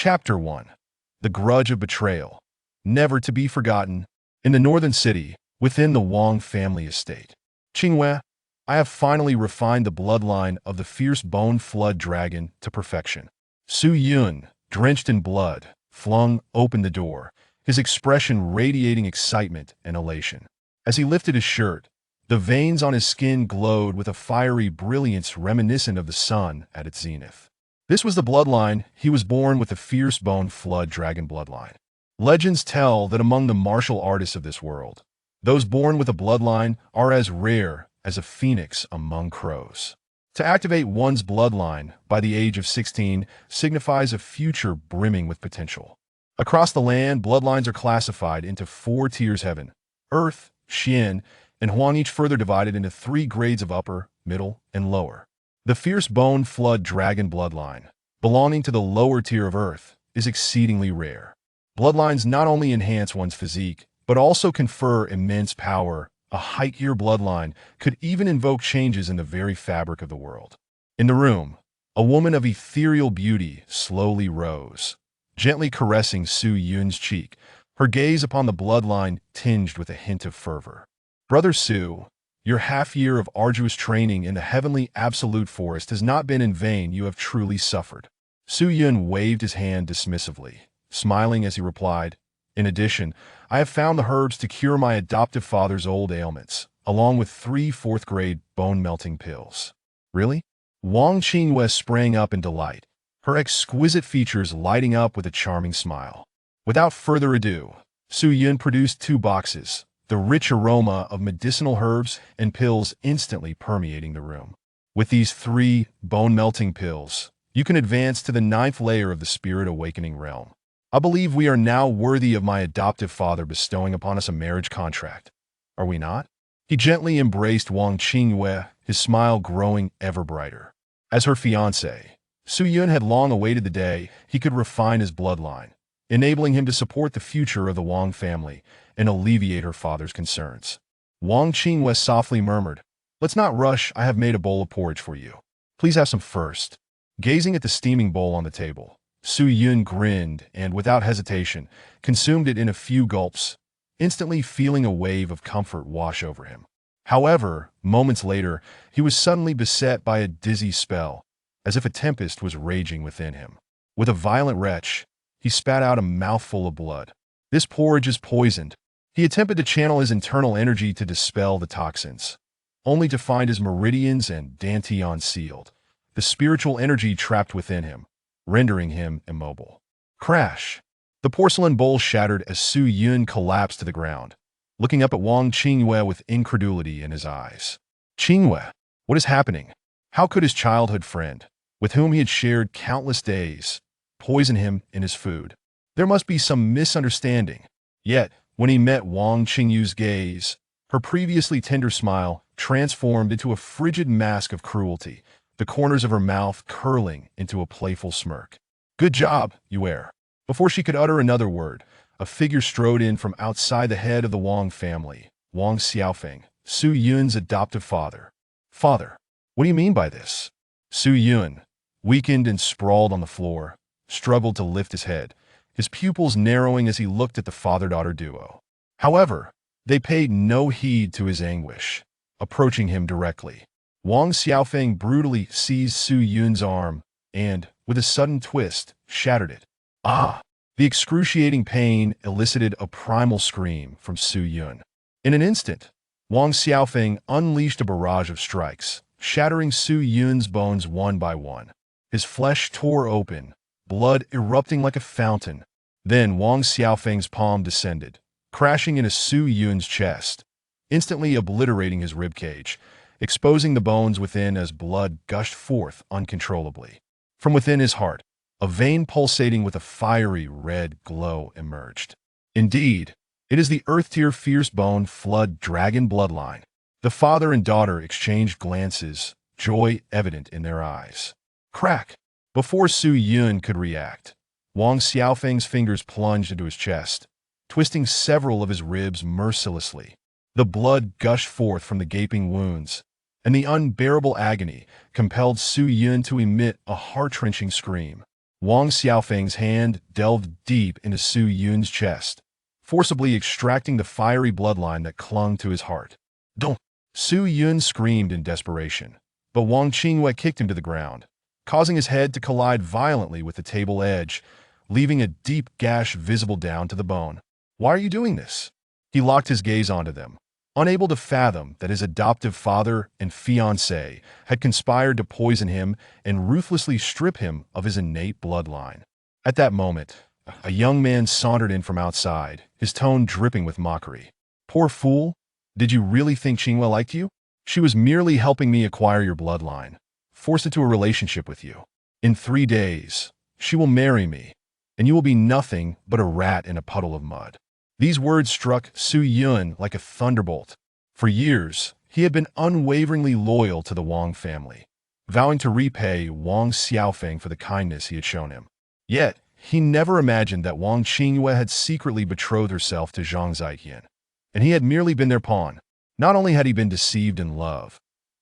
Chapter 1. The Grudge of Betrayal. Never to be forgotten. In the northern city, within the Wang family estate, Qingwei, I have finally refined the bloodline of the fierce bone flood dragon to perfection. Su Yun, drenched in blood, flung open the door, his expression radiating excitement and elation. As he lifted his shirt, the veins on his skin glowed with a fiery brilliance reminiscent of the sun at its zenith. This was the bloodline. He was born with the fierce bone flood dragon bloodline. Legends tell that among the martial artists of this world, those born with a bloodline are as rare as a phoenix among crows. To activate one's bloodline by the age of 16 signifies a future brimming with potential. Across the land, bloodlines are classified into 4 tiers: heaven, earth, Xian, and Huang, each further divided into 3 grades of upper, middle, and lower. The fierce bone flood dragon bloodline, belonging to the lower tier of earth, is exceedingly rare. Bloodlines not only enhance one's physique, but also confer immense power. A high-tier bloodline could even invoke changes in the very fabric of the world. In the room, a woman of ethereal beauty slowly rose, gently caressing Su Yun's cheek, her gaze upon the bloodline tinged with a hint of fervor. Brother Su, your half-year of arduous training in the heavenly absolute forest has not been in vain. You have truly suffered. Su Yun waved his hand dismissively, smiling as he replied, in addition, I have found the herbs to cure my adoptive father's old ailments, along with 3 4th-grade bone-melting pills. Really? Wang Qingwei sprang up in delight, her exquisite features lighting up with a charming smile. Without further ado, Su Yun produced 2 boxes, the rich aroma of medicinal herbs and pills instantly permeating the room. With these 3 bone-melting pills, you can advance to the 9th layer of the spirit awakening realm. I believe we are now worthy of my adoptive father bestowing upon us a marriage contract. Are we not? He gently embraced Wang Qingwei, his smile growing ever brighter. As her fiancé, Su Yun had long awaited the day he could refine his bloodline, enabling him to support the future of the Wang family and alleviate her father's concerns. Wang Qingwei softly murmured, "Let's not rush. I have made a bowl of porridge for you. Please have some first." Gazing at the steaming bowl on the table, Su Yun grinned and, without hesitation, consumed it in a few gulps, instantly feeling a wave of comfort wash over him. However, moments later, he was suddenly beset by a dizzy spell, as if a tempest was raging within him. With a violent retch, he spat out a mouthful of blood. This porridge is poisoned. He attempted to channel his internal energy to dispel the toxins, only to find his meridians and dantian sealed, the spiritual energy trapped within him, rendering him immobile. Crash! The porcelain bowl shattered as Su Yun collapsed to the ground, looking up at Wang Qingwei with incredulity in his eyes. Qingwei, what is happening? How could his childhood friend, with whom he had shared countless days, poison him in his food? There must be some misunderstanding. Yet, when he met Wang Qingyu's gaze, her previously tender smile transformed into a frigid mask of cruelty, the corners of her mouth curling into a playful smirk. Good job, you heir. Before she could utter another word, a figure strode in from outside the head of the Wang family, Wang Xiaofeng, Su Yun's adoptive father. Father, what do you mean by this? Su Yun, weakened and sprawled on the floor, struggled to lift his head, his pupils narrowing as he looked at the father-daughter duo. However, they paid no heed to his anguish, approaching him directly. Wang Xiaofeng brutally seized Su Yun's arm and, with a sudden twist, shattered it. Ah! The excruciating pain elicited a primal scream from Su Yun. In an instant, Wang Xiaofeng unleashed a barrage of strikes, shattering Su Yun's bones one by one. His flesh tore open, blood erupting like a fountain. Then Wang Xiaofeng's palm descended, crashing into Su Yun's chest, instantly obliterating his ribcage, exposing the bones within as blood gushed forth uncontrollably. From within his heart, a vein pulsating with a fiery red glow emerged. Indeed, it is the Earth-tier fierce bone flood dragon bloodline. The father and daughter exchanged glances, joy evident in their eyes. Crack! Before Su Yun could react, Wang Xiaofeng's fingers plunged into his chest, twisting several of his ribs mercilessly. The blood gushed forth from the gaping wounds, and the unbearable agony compelled Su Yun to emit a heart-wrenching scream. Wang Xiaofeng's hand delved deep into Su Yun's chest, forcibly extracting the fiery bloodline that clung to his heart. Don't! Su Yun screamed in desperation, but Wang Qingyue kicked him to the ground, causing his head to collide violently with the table edge, leaving a deep gash visible down to the bone. Why are you doing this? He locked his gaze onto them, unable to fathom that his adoptive father and fiancé had conspired to poison him and ruthlessly strip him of his innate bloodline. At that moment, a young man sauntered in from outside, his tone dripping with mockery. Poor fool! Did you really think Qinghua liked you? She was merely helping me acquire your bloodline, force into a relationship with you. In 3 days, she will marry me, and you will be nothing but a rat in a puddle of mud. These words struck Su Yun like a thunderbolt. For years, he had been unwaveringly loyal to the Wang family, vowing to repay Wang Xiaofeng for the kindness he had shown him. Yet, he never imagined that Wang Qingyue had secretly betrothed herself to Zhang Ziyin, and he had merely been their pawn. Not only had he been deceived in love,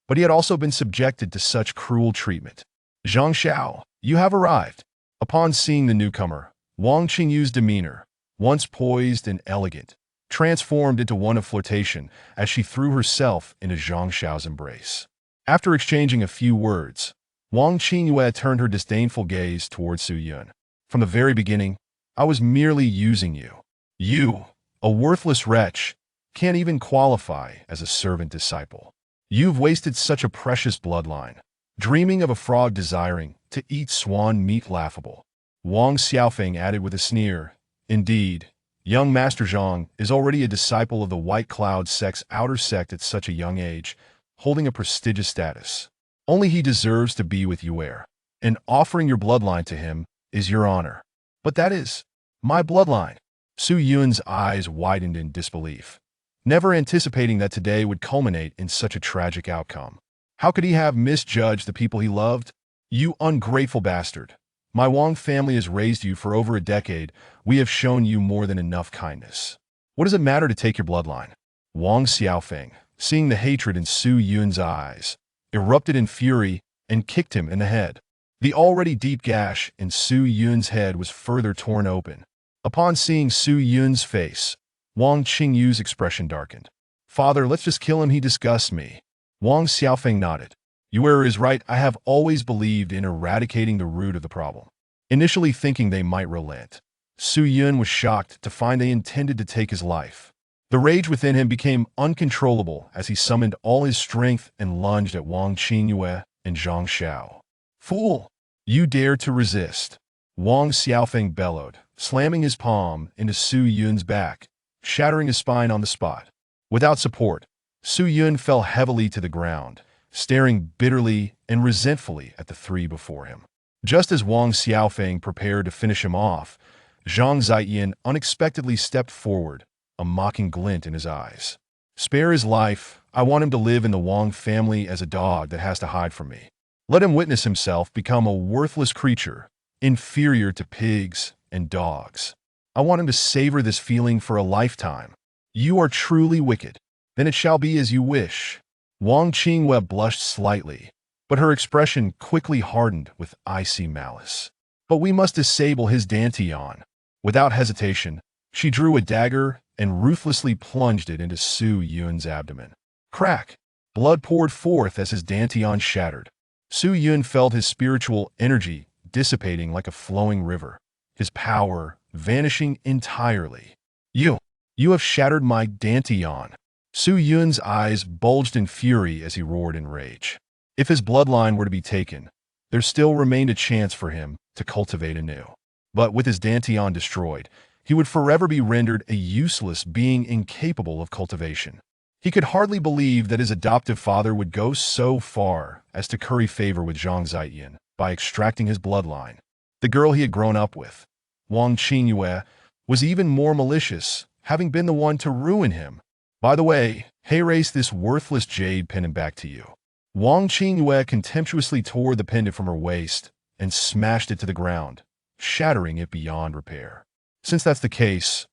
but he had also been subjected to such cruel treatment. Zhang Xiao, you have arrived. Upon seeing the newcomer, Wang Qingyu's demeanor, once poised and elegant, transformed into one of flirtation as she threw herself into Zhang Xiao's embrace. After exchanging a few words, Wang Qingyue turned her disdainful gaze towards Su Yun. From the very beginning, I was merely using you. You, a worthless wretch, can't even qualify as a servant disciple. You've wasted such a precious bloodline, dreaming of a frog desiring to eat swan meat laughable. Wang Xiaofeng added with a sneer, Indeed, young Master Zhang is already a disciple of the White Cloud sect's outer sect at such a young age, holding a prestigious status. Only he deserves to be with you heir, and offering your bloodline to him is your honor. But that is my bloodline. Su Yun's eyes widened in disbelief, never anticipating that today would culminate in such a tragic outcome. How could he have misjudged the people he loved? You ungrateful bastard. My Wang family has raised you for over a decade. We have shown you more than enough kindness. What does it matter to take your bloodline? Wang Xiaofeng, seeing the hatred in Su Yun's eyes, erupted in fury and kicked him in the head. The already deep gash in Su Yun's head was further torn open. Upon seeing Su Yun's face, Wang Qingyu's expression darkened. Father, let's just kill him, he disgusts me. Wang Xiaofeng nodded. Your is right, I have always believed in eradicating the root of the problem. Initially thinking they might relent, Su Yun was shocked to find they intended to take his life. The rage within him became uncontrollable as he summoned all his strength and lunged at Wang Qingyue and Zhang Xiao. Fool! You dare to resist! Wang Xiaofeng bellowed, slamming his palm into Su Yun's back, shattering his spine on the spot. Without support, Su Yun fell heavily to the ground, staring bitterly and resentfully at the three before him. Just as Wang Xiaofeng prepared to finish him off, Zhang Ziyin unexpectedly stepped forward, a mocking glint in his eyes. Spare his life. I want him to live in the Wang family as a dog that has to hide from me. Let him witness himself become a worthless creature, inferior to pigs and dogs. I want him to savor this feeling for a lifetime. You are truly wicked. Then it shall be as you wish. Wang Qingyue blushed slightly, but her expression quickly hardened with icy malice. But we must disable his dantian. Without hesitation, she drew a dagger and ruthlessly plunged it into Su Yun's abdomen. Crack! Blood poured forth as his dantian shattered. Su Yun felt his spiritual energy dissipating like a flowing river, his power vanishing entirely. You have shattered my dantian. Su Yun's eyes bulged in fury as he roared in rage. If his bloodline were to be taken, there still remained a chance for him to cultivate anew. But with his dantian destroyed, he would forever be rendered a useless being incapable of cultivation. He could hardly believe that his adoptive father would go so far as to curry favor with Zhang Ziyin by extracting his bloodline. The girl he had grown up with, Wang Qingyue, was even more malicious, having been the one to ruin him. By the way, race this worthless jade pendant back to you. Wang Qingyue contemptuously tore the pendant from her waist and smashed it to the ground, shattering it beyond repair. Since that's the case,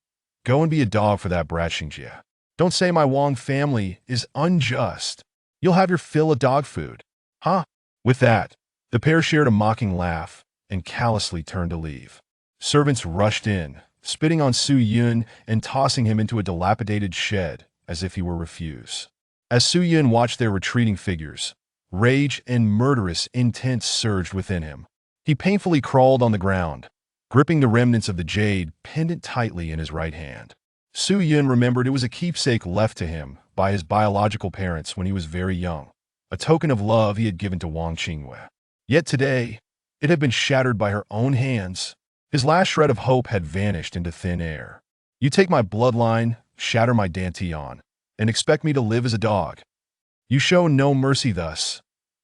go and be a dog for that brat Xingjie. Don't say my Wang family is unjust. You'll have your fill of dog food. Huh? With that, the pair shared a mocking laugh, and callously turned to leave. Servants rushed in, spitting on Su Yun and tossing him into a dilapidated shed as if he were refuse. As Su Yun watched their retreating figures, rage and murderous intent surged within him. He painfully crawled on the ground, gripping the remnants of the jade pendant tightly in his right hand. Su Yun remembered it was a keepsake left to him by his biological parents when he was very young, a token of love he had given to Wang Qingyue. Yet today, it had been shattered by her own hands. His last shred of hope had vanished into thin air. You take my bloodline, shatter my dantian, and expect me to live as a dog. You show no mercy thus.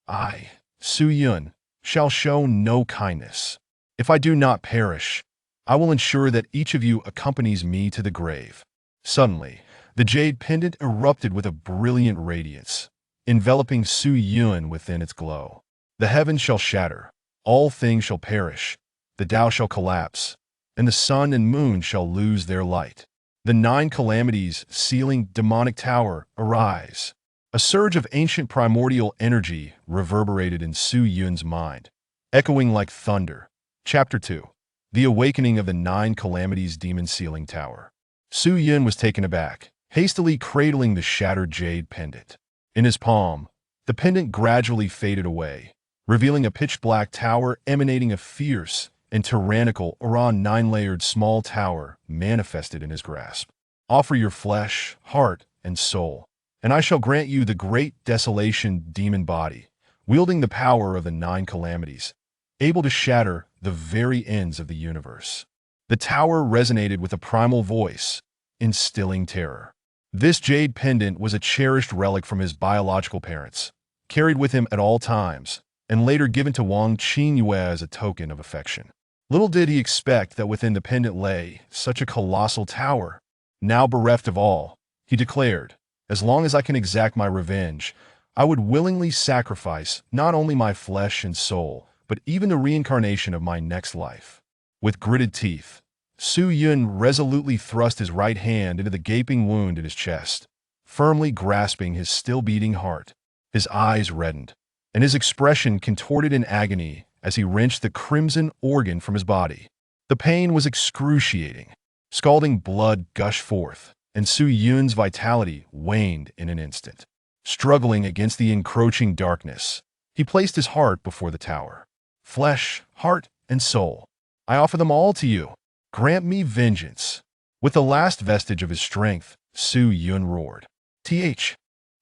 I, Su Yun, shall show no kindness. If I do not perish, I will ensure that each of you accompanies me to the grave. Suddenly, the jade pendant erupted with a brilliant radiance, enveloping Su Yun within its glow. The heavens shall shatter, all things shall perish, the Tao shall collapse, and the sun and moon shall lose their light. The 9 calamities sealing demonic tower arise. A surge of ancient primordial energy reverberated in Su Yun's mind, echoing like thunder. Chapter 2. The Awakening of the 9 Calamities Demon Sealing Tower. Su Yun was taken aback, hastily cradling the shattered jade pendant. In his palm, the pendant gradually faded away, revealing a pitch-black tower emanating a fierce and tyrannical around 9-layered small tower manifested in his grasp. Offer your flesh, heart, and soul, and I shall grant you the great desolation demon body, wielding the power of the 9 calamities, able to shatter the very ends of the universe. The tower resonated with a primal voice, instilling terror. This jade pendant was a cherished relic from his biological parents, carried with him at all times, and later given to Wang Qingyue as a token of affection. Little did he expect that within the pendant lay such a colossal tower. Now bereft of all, he declared, as long as I can exact my revenge, I would willingly sacrifice not only my flesh and soul, but even the reincarnation of my next life. With gritted teeth, Su Yun resolutely thrust his right hand into the gaping wound in his chest, firmly grasping his still-beating heart. His eyes reddened, and his expression contorted in agony as he wrenched the crimson organ from his body. The pain was excruciating. Scalding blood gushed forth, and Su Yun's vitality waned in an instant. Struggling against the encroaching darkness, he placed his heart before the tower. Flesh, heart, and soul, I offer them all to you. Grant me vengeance. With the last vestige of his strength, Su Yun roared.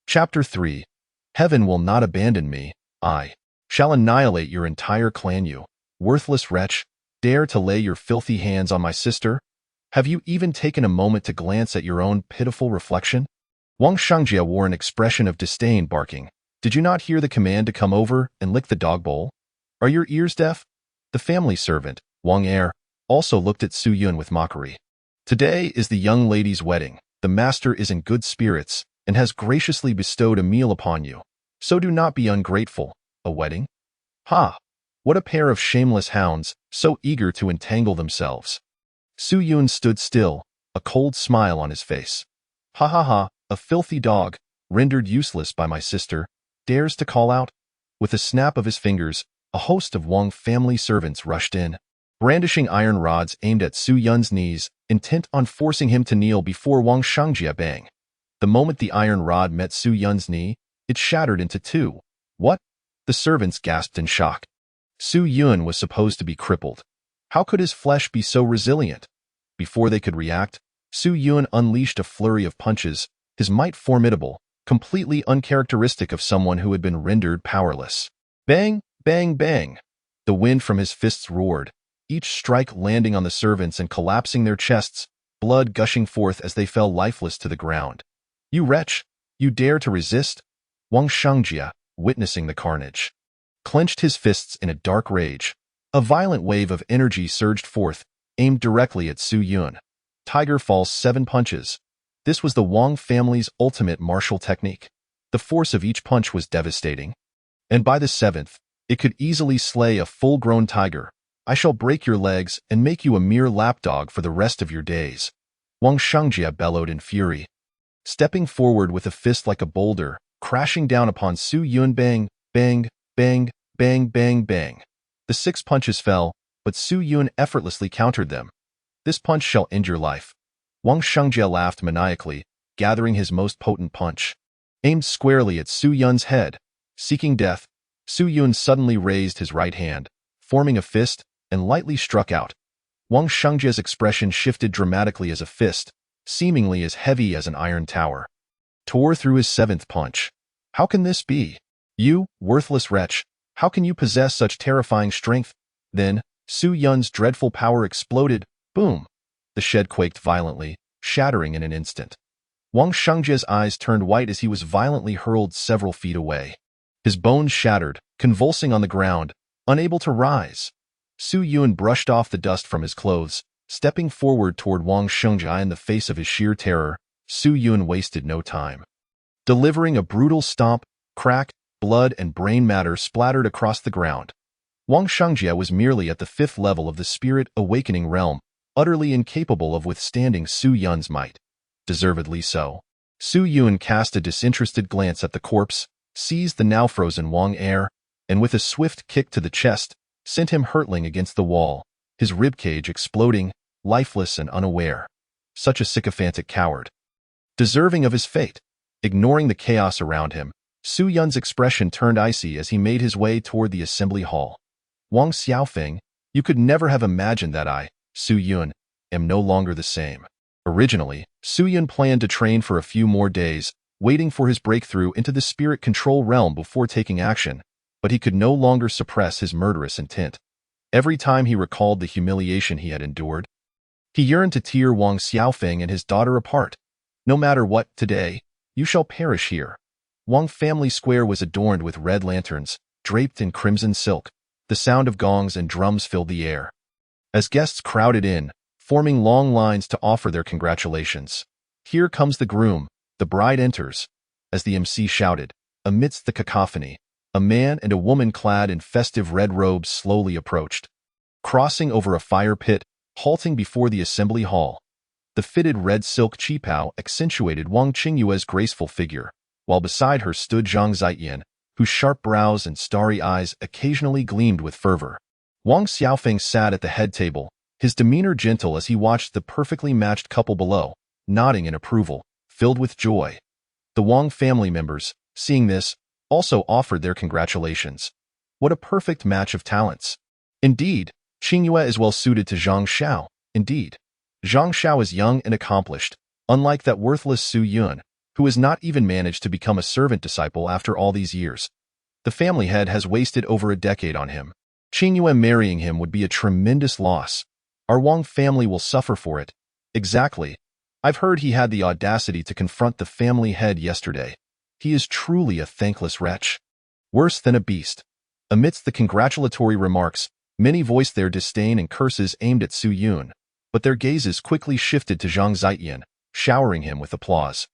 Chapter 3. Heaven will not abandon me. I shall annihilate your entire clan, you worthless wretch. Dare to lay your filthy hands on my sister? Have you even taken a moment to glance at your own pitiful reflection? Wang Shangjia wore an expression of disdain, barking. Did you not hear the command to come over and lick the dog bowl? Are your ears deaf? The family servant, Wang Er, also looked at Su Yun with mockery. Today is the young lady's wedding. The master is in good spirits and has graciously bestowed a meal upon you. So do not be ungrateful. A wedding? Ha! What a pair of shameless hounds, so eager to entangle themselves. Su Yun stood still, a cold smile on his face. Ha ha ha, a filthy dog, rendered useless by my sister, dares to call out? With a snap of his fingers, a host of Wang family servants rushed in, brandishing iron rods aimed at Su Yun's knees, intent on forcing him to kneel before Wang Shangjia. Bang! The moment the iron rod met Su Yun's knee, it shattered into 2. What? The servants gasped in shock. Su Yun was supposed to be crippled. How could his flesh be so resilient? Before they could react, Su Yun unleashed a flurry of punches, his might formidable, completely uncharacteristic of someone who had been rendered powerless. Bang, bang, bang! The wind from his fists roared, each strike landing on the servants and collapsing their chests, blood gushing forth as they fell lifeless to the ground. You wretch! You dare to resist? Wang Shangjia, witnessing the carnage, clenched his fists in a dark rage. A violent wave of energy surged forth, aimed directly at Su Yun. Tiger falls 7 punches. This was the Wang family's ultimate martial technique. The force of each punch was devastating. And by the 7th, it could easily slay a full-grown tiger. I shall break your legs and make you a mere lapdog for the rest of your days. Wang Shangjia bellowed in fury, stepping forward with a fist like a boulder, crashing down upon Su Yun. Bang, bang, bang, bang, bang, bang. The 6 punches fell, but Su Yun effortlessly countered them. "This punch shall end your life." Wang Shengjie laughed maniacally, gathering his most potent punch. Aimed squarely at Su Yun's head. Seeking death, Su Yun suddenly raised his right hand, forming a fist, and lightly struck out. Wang Shengjie's expression shifted dramatically as a fist, seemingly as heavy as an iron tower, tore through his 7th punch. "How can this be? You, worthless wretch, how can you possess such terrifying strength?" Then, Su Yun's dreadful power exploded. Boom! The shed quaked violently, shattering in an instant. Wang Shengjie's eyes turned white as he was violently hurled several feet away. His bones shattered, convulsing on the ground, unable to rise. Su Yun brushed off the dust from his clothes, stepping forward toward Wang Shengjie in the face of his sheer terror. Su Yun wasted no time. Delivering a brutal stomp, crack, blood and brain matter splattered across the ground. Wang Shengjie was merely at the 5th level of the Spirit Awakening realm, utterly incapable of withstanding Su Yun's might. Deservedly so. Su Yun cast a disinterested glance at the corpse, seized the now frozen Wang heir, and with a swift kick to the chest, sent him hurtling against the wall, his ribcage exploding, lifeless and unaware. Such a sycophantic coward. Deserving of his fate. Ignoring the chaos around him, Su Yun's expression turned icy as he made his way toward the assembly hall. "Wang Xiaofeng, you could never have imagined that I, Su Yun, am no longer the same." Originally, Su Yun planned to train for a few more days, waiting for his breakthrough into the spirit control realm before taking action, but he could no longer suppress his murderous intent. Every time he recalled the humiliation he had endured, he yearned to tear Wang Xiaofeng and his daughter apart. "No matter what, today, you shall perish here." Wang Family Square was adorned with red lanterns, draped in crimson silk. The sound of gongs and drums filled the air. As guests crowded in, forming long lines to offer their congratulations. "Here comes the groom, the bride enters." As the MC shouted, amidst the cacophony, a man and a woman clad in festive red robes slowly approached. Crossing over a fire pit, halting before the assembly hall. The fitted red silk qipao accentuated Wang Qingyue's graceful figure, while beside her stood Zhang Ziyan, whose sharp brows and starry eyes occasionally gleamed with fervor. Wang Xiaofeng sat at the head table, his demeanor gentle as he watched the perfectly matched couple below, nodding in approval, filled with joy. The Wang family members, seeing this, also offered their congratulations. What a perfect match of talents. Indeed, Qingyue is well suited to Zhang Xiao. Indeed, Zhang Xiao is young and accomplished, unlike that worthless Su Yun, who has not even managed to become a servant disciple after all these years. The family head has wasted over a decade on him. Qingyue marrying him would be a tremendous loss. Our Wang family will suffer for it. Exactly. I've heard he had the audacity to confront the family head yesterday. He is truly a thankless wretch. Worse than a beast. Amidst the congratulatory remarks, many voiced their disdain and curses aimed at Su Yun, but their gazes quickly shifted to Zhang Ziyan, showering him with applause.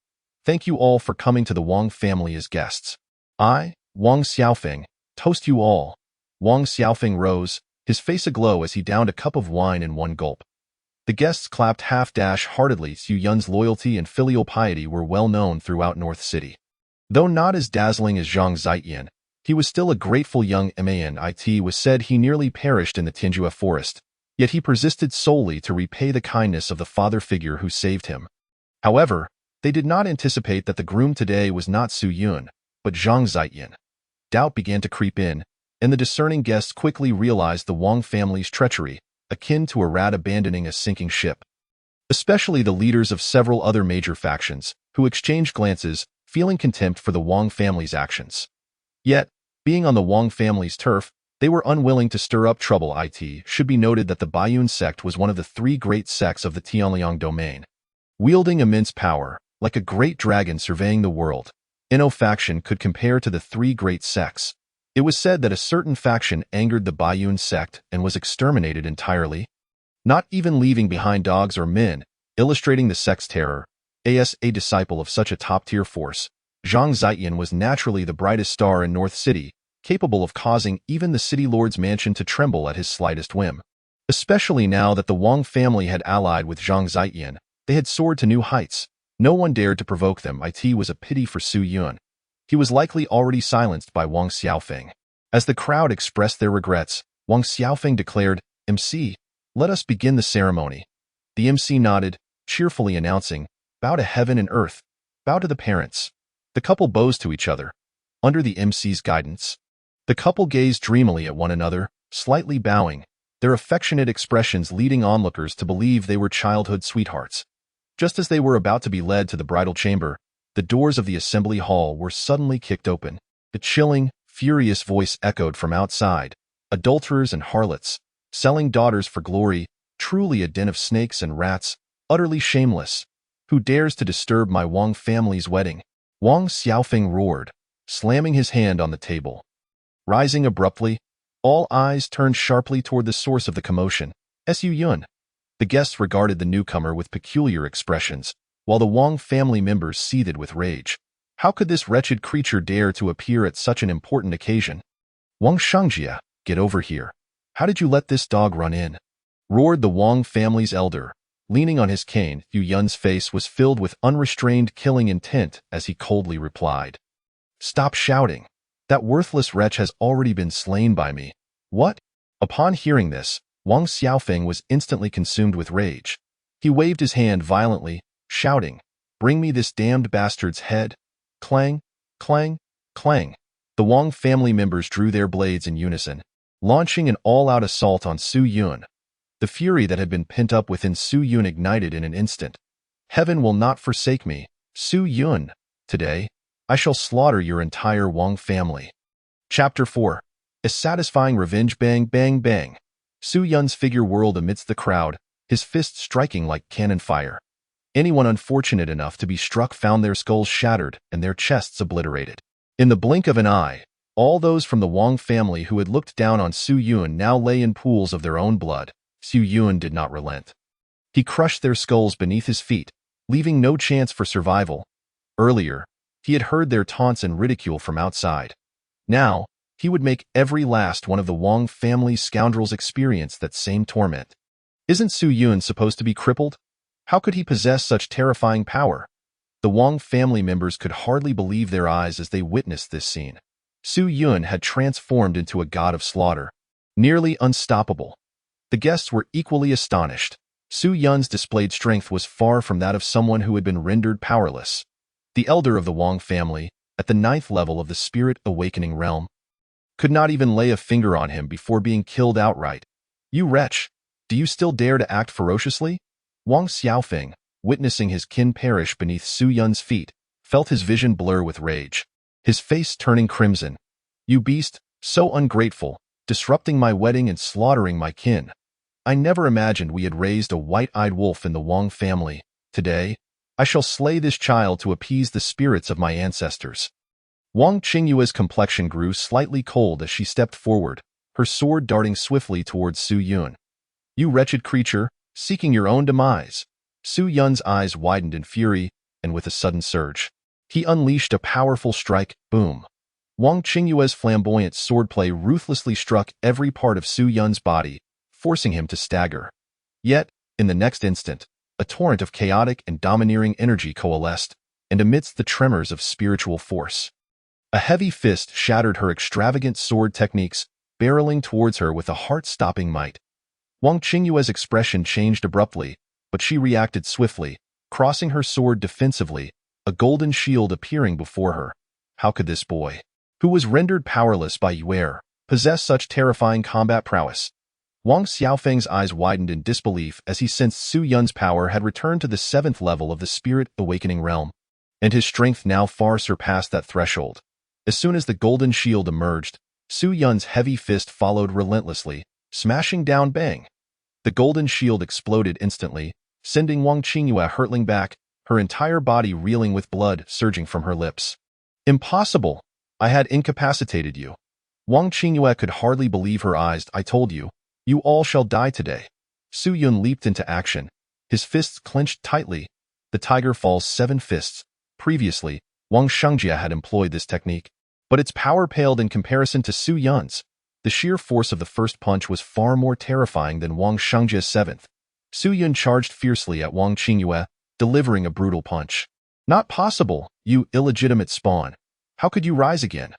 "Thank you all for coming to the Wang family as guests. I, Wang Xiaofeng, toast you all." Wang Xiaofeng rose, his face aglow as he downed a cup of wine in one gulp. The guests clapped half-heartedly. Su Yun's loyalty and filial piety were well known throughout North City. Though not as dazzling as Zhang Ziyan, he was still a grateful young man. It was said he nearly perished in the Tianjue forest, yet he persisted solely to repay the kindness of the father figure who saved him. However, they did not anticipate that the groom today was not Su Yun, but Zhang Ziyan. Doubt began to creep in, and the discerning guests quickly realized the Wang family's treachery, akin to a rat abandoning a sinking ship. Especially the leaders of several other major factions, who exchanged glances, feeling contempt for the Wang family's actions. Yet, being on the Wang family's turf, they were unwilling to stir up trouble. It should be noted that the Baiyun sect was one of the 3 great sects of the Tianliang domain. Wielding immense power, like a great dragon surveying the world, no faction could compare to the 3 great sects. It was said that a certain faction angered the Baiyun sect and was exterminated entirely, not even leaving behind dogs or men, illustrating the sect's terror. As a disciple of such a top-tier force, Zhang Ziyan was naturally the brightest star in North City, capable of causing even the city lord's mansion to tremble at his slightest whim. Especially now that the Wang family had allied with Zhang Ziyan, they had soared to new heights. No one dared to provoke them. It was a pity for Su Yun. He was likely already silenced by Wang Xiaofeng. As the crowd expressed their regrets, Wang Xiaofeng declared, "MC, let us begin the ceremony." The MC nodded, cheerfully announcing, "Bow to heaven and earth. Bow to the parents." The couple bows to each other. Under the MC's guidance, the couple gazed dreamily at one another, slightly bowing, their affectionate expressions leading onlookers to believe they were childhood sweethearts. Just as they were about to be led to the bridal chamber, the doors of the assembly hall were suddenly kicked open. A chilling, furious voice echoed from outside. "Adulterers and harlots, selling daughters for glory, truly a den of snakes and rats, utterly shameless. Who dares to disturb my Wang family's wedding?" Wang Xiaofeng roared, slamming his hand on the table. Rising abruptly, all eyes turned sharply toward the source of the commotion, Su Yun. The guests regarded the newcomer with peculiar expressions, while the Wang family members seethed with rage. How could this wretched creature dare to appear at such an important occasion? "Wang Shangjia, get over here. How did you let this dog run in?" roared the Wang family's elder. Leaning on his cane, Yu Yun's face was filled with unrestrained killing intent as he coldly replied, "Stop shouting. That worthless wretch has already been slain by me." "What?" Upon hearing this, Wang Xiaofeng was instantly consumed with rage. He waved his hand violently, shouting, "Bring me this damned bastard's head." Clang, clang, clang. The Wang family members drew their blades in unison, launching an all-out assault on Su Yun. The fury that had been pent up within Su Yun ignited in an instant. "Heaven will not forsake me, Su Yun. Today, I shall slaughter your entire Wang family." Chapter 4. A satisfying revenge. Bang, bang, bang. Su Yun's figure whirled amidst the crowd, his fists striking like cannon fire. Anyone unfortunate enough to be struck found their skulls shattered and their chests obliterated. In the blink of an eye, all those from the Wang family who had looked down on Su Yun now lay in pools of their own blood. Su Yun did not relent. He crushed their skulls beneath his feet, leaving no chance for survival. Earlier, he had heard their taunts and ridicule from outside. Now, he would make every last one of the Wang family's scoundrels experience that same torment. Isn't Su Yun supposed to be crippled? How could he possess such terrifying power? The Wang family members could hardly believe their eyes as they witnessed this scene. Su Yun had transformed into a god of slaughter, nearly unstoppable. The guests were equally astonished. Su Yun's displayed strength was far from that of someone who had been rendered powerless. The elder of the Wang family, at the 9th level of the spirit awakening realm, could not even lay a finger on him before being killed outright. "You wretch, do you still dare to act ferociously?" Wang Xiaofeng, witnessing his kin perish beneath Su Yun's feet, felt his vision blur with rage, his face turning crimson. "You beast, so ungrateful, disrupting my wedding and slaughtering my kin. I never imagined we had raised a white-eyed wolf in the Wang family. Today, I shall slay this child to appease the spirits of my ancestors." Wang Qingyue's complexion grew slightly cold as she stepped forward, her sword darting swiftly towards Su Yun. "You wretched creature, seeking your own demise." Su Yun's eyes widened in fury, and with a sudden surge, he unleashed a powerful strike. Boom. Wang Qingyue's flamboyant swordplay ruthlessly struck every part of Su Yun's body, forcing him to stagger. Yet, in the next instant, a torrent of chaotic and domineering energy coalesced, and amidst the tremors of spiritual force, a heavy fist shattered her extravagant sword techniques, barreling towards her with a heart-stopping might. Wang Qingyue's expression changed abruptly, but she reacted swiftly, crossing her sword defensively, a golden shield appearing before her. How could this boy, who was rendered powerless by Yuer, possess such terrifying combat prowess? Wang Xiaofeng's eyes widened in disbelief as he sensed Su Yun's power had returned to the 7th level of the spirit awakening realm, and his strength now far surpassed that threshold. As soon as the golden shield emerged, Su Yun's heavy fist followed relentlessly, smashing down. Bang! The golden shield exploded instantly, sending Wang Qingyue hurtling back, her entire body reeling with blood surging from her lips. "Impossible! I had incapacitated you." Wang Qingyue could hardly believe her eyes. "I told you, you all shall die today." Su Yun leaped into action, his fists clenched tightly. The Tiger Fall's 7 fists. Previously, Wang Shangjia had employed this technique, but its power paled in comparison to Su Yun's. The sheer force of the first punch was far more terrifying than Wang Shangjia's 7th. Su Yun charged fiercely at Wang Qingyue, delivering a brutal punch. "Not possible, you illegitimate spawn. How could you rise again?"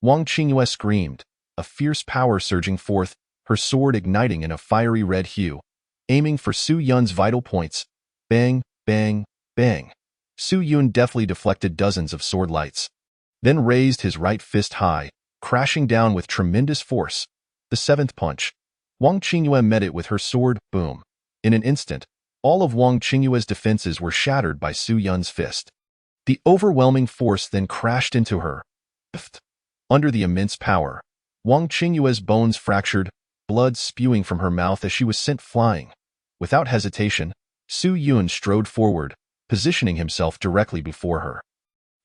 Wang Qingyue screamed, a fierce power surging forth, her sword igniting in a fiery red hue, aiming for Su Yun's vital points. Bang, bang, bang. Su Yun deftly deflected dozens of sword lights, then raised his right fist high, crashing down with tremendous force. The seventh punch. Wang Qingyue met it with her sword, boom. In an instant, all of Wang Qingyue's defenses were shattered by Su Yun's fist. The overwhelming force then crashed into her. Under the immense power, Wang Qingyue's bones fractured, blood spewing from her mouth as she was sent flying. Without hesitation, Su Yun strode forward, positioning himself directly before her.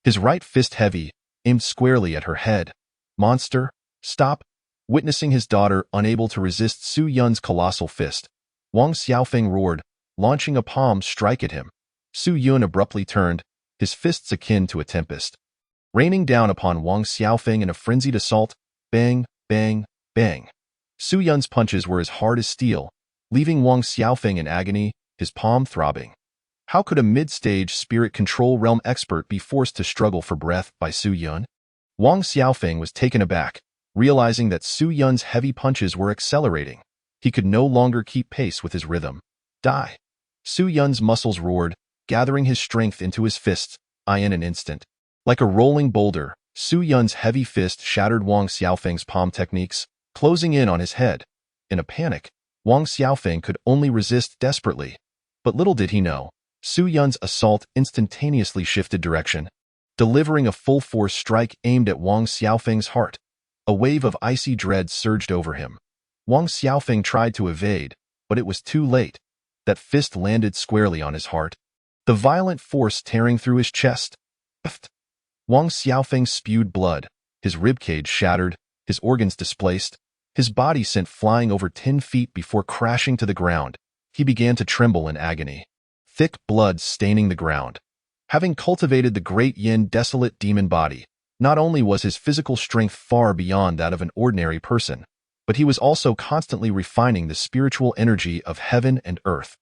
His right fist heavy, aimed squarely at her head. Monster, stop! Witnessing his daughter unable to resist Su Yun's colossal fist, Wang Xiaofeng roared, launching a palm strike at him. Su Yun abruptly turned, his fists akin to a tempest, raining down upon Wang Xiaofeng in a frenzied assault. Bang, bang, bang. Su Yun's punches were as hard as steel, leaving Wang Xiaofeng in agony, his palm throbbing. How could a mid-stage spirit control realm expert be forced to struggle for breath by Su Yun? Wang Xiaofeng was taken aback, realizing that Su Yun's heavy punches were accelerating. He could no longer keep pace with his rhythm. Die! Su Yun's muscles roared, gathering his strength into his fists. In an instant, like a rolling boulder, Su Yun's heavy fist shattered Wang Xiaofeng's palm techniques, closing in on his head. In a panic, Wang Xiaofeng could only resist desperately. But little did he know, Su Yun's assault instantaneously shifted direction, delivering a full-force strike aimed at Wang Xiaofeng's heart. A wave of icy dread surged over him. Wang Xiaofeng tried to evade, but it was too late. That fist landed squarely on his heart, the violent force tearing through his chest. Wang Xiaofeng spewed blood, his ribcage shattered, his organs displaced, his body sent flying over 10 feet before crashing to the ground. He began to tremble in agony, thick blood staining the ground. Having cultivated the great yin desolate demon body, not only was his physical strength far beyond that of an ordinary person, but he was also constantly refining the spiritual energy of heaven and earth,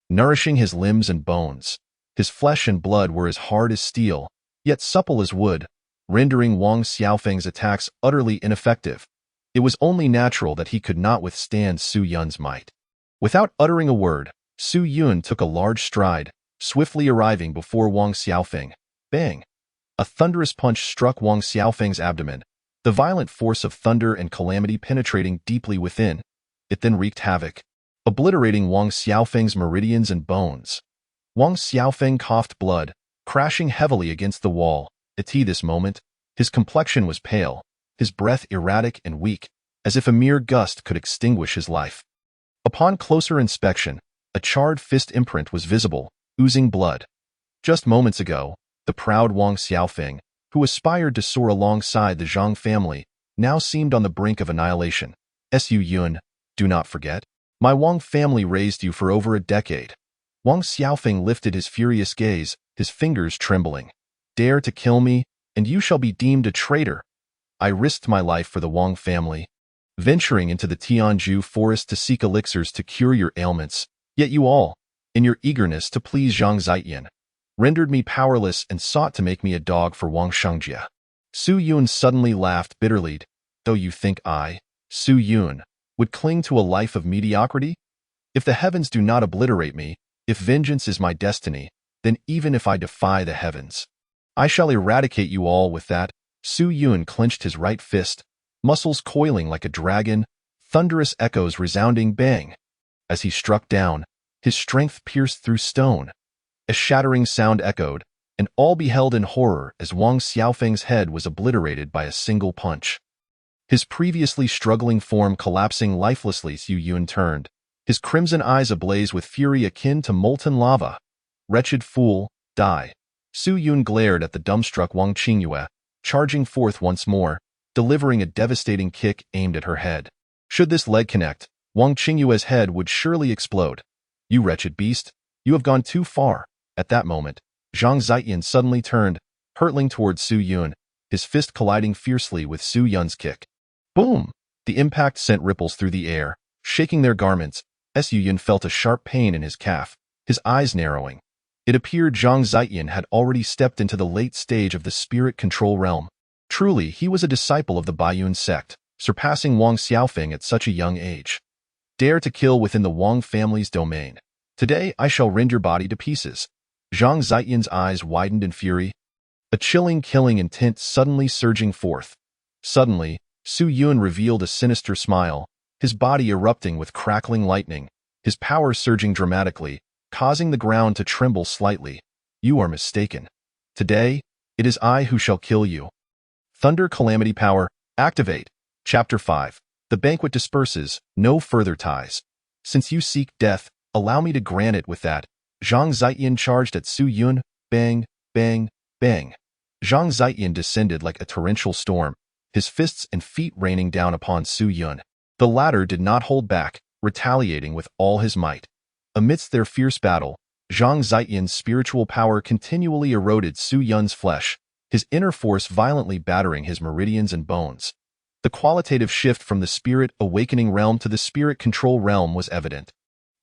nourishing his limbs and bones. His flesh and blood were as hard as steel, yet supple as wood, rendering Wang Xiaofeng's attacks utterly ineffective. It was only natural that he could not withstand Su Yun's might. Without uttering a word, Su Yun took a large stride, swiftly arriving before Wang Xiaofeng. Bang! A thunderous punch struck Wang Xiaofeng's abdomen, the violent force of thunder and calamity penetrating deeply within. It then wreaked havoc, obliterating Wang Xiaofeng's meridians and bones. Wang Xiaofeng coughed blood, crashing heavily against the wall. At this moment, his complexion was pale, his breath erratic and weak, as if a mere gust could extinguish his life. Upon closer inspection, a charred fist imprint was visible, oozing blood. Just moments ago, the proud Wang Xiaofeng, who aspired to soar alongside the Zhang family, now seemed on the brink of annihilation. Su Yun, do not forget, my Wang family raised you for over a decade. Wang Xiaofeng lifted his furious gaze, his fingers trembling. Dare to kill me, and you shall be deemed a traitor. I risked my life for the Wang family, venturing into the Tianju forest to seek elixirs to cure your ailments, yet you all, in your eagerness to please Zhang Ziyan, rendered me powerless and sought to make me a dog for Wang Shengjie. Su Yun suddenly laughed bitterly. Though you think I, Su Yun, would cling to a life of mediocrity? If the heavens do not obliterate me, if vengeance is my destiny, then even if I defy the heavens, I shall eradicate you all with that. Su Yun clenched his right fist, muscles coiling like a dragon, thunderous echoes resounding bang. As he struck down, his strength pierced through stone. A shattering sound echoed, and all beheld in horror as Wang Xiaofeng's head was obliterated by a single punch. His previously struggling form collapsing lifelessly, Su Yun turned, his crimson eyes ablaze with fury akin to molten lava. Wretched fool, die. Su Yun glared at the dumbstruck Wang Qingyue, charging forth once more, delivering a devastating kick aimed at her head. Should this leg connect, Wang Qingyue's head would surely explode. You wretched beast, you have gone too far. At that moment, Zhang Ziyan suddenly turned, hurtling towards Su Yun, his fist colliding fiercely with Su Yun's kick. Boom! The impact sent ripples through the air, shaking their garments. Su Yun felt a sharp pain in his calf, his eyes narrowing. It appeared Zhang Ziyan had already stepped into the late stage of the spirit control realm. Truly, he was a disciple of the Baiyun sect, surpassing Wang Xiaofeng at such a young age. Dare to kill within the Wang family's domain. Today I shall rend your body to pieces. Zhang Zietian's eyes widened in fury, a chilling killing intent suddenly surging forth. Suddenly, Su Yun revealed a sinister smile, his body erupting with crackling lightning, his power surging dramatically, causing the ground to tremble slightly. You are mistaken. Today, it is I who shall kill you. Thunder Calamity Power, activate. Chapter 5. The banquet disperses, no further ties. Since you seek death, allow me to grant it with that. Zhang Zietian charged at Su Yun, bang, bang, bang. Zhang Zietian descended like a torrential storm, his fists and feet raining down upon Su Yun. The latter did not hold back, retaliating with all his might. Amidst their fierce battle, Zhang Zietian's spiritual power continually eroded Su Yun's flesh, his inner force violently battering his meridians and bones. The qualitative shift from the spirit awakening realm to the spirit control realm was evident.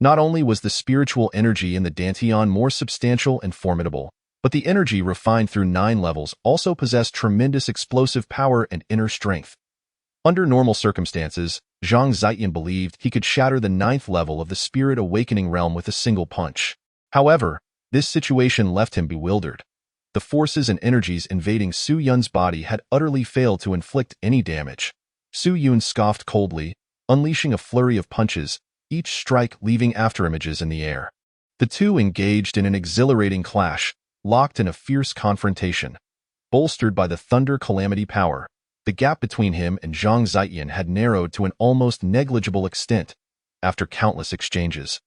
Not only was the spiritual energy in the Dantian more substantial and formidable, but the energy refined through 9 levels also possessed tremendous explosive power and inner strength. Under normal circumstances, Zhang Zietian believed he could shatter the 9th level of the spirit awakening realm with a single punch. However, this situation left him bewildered. The forces and energies invading Su Yun's body had utterly failed to inflict any damage. Su Yun scoffed coldly, unleashing a flurry of punches, each strike leaving afterimages in the air. The two engaged in an exhilarating clash, locked in a fierce confrontation. Bolstered by the Thunder Calamity power, the gap between him and Zhang Zietian had narrowed to an almost negligible extent after countless exchanges.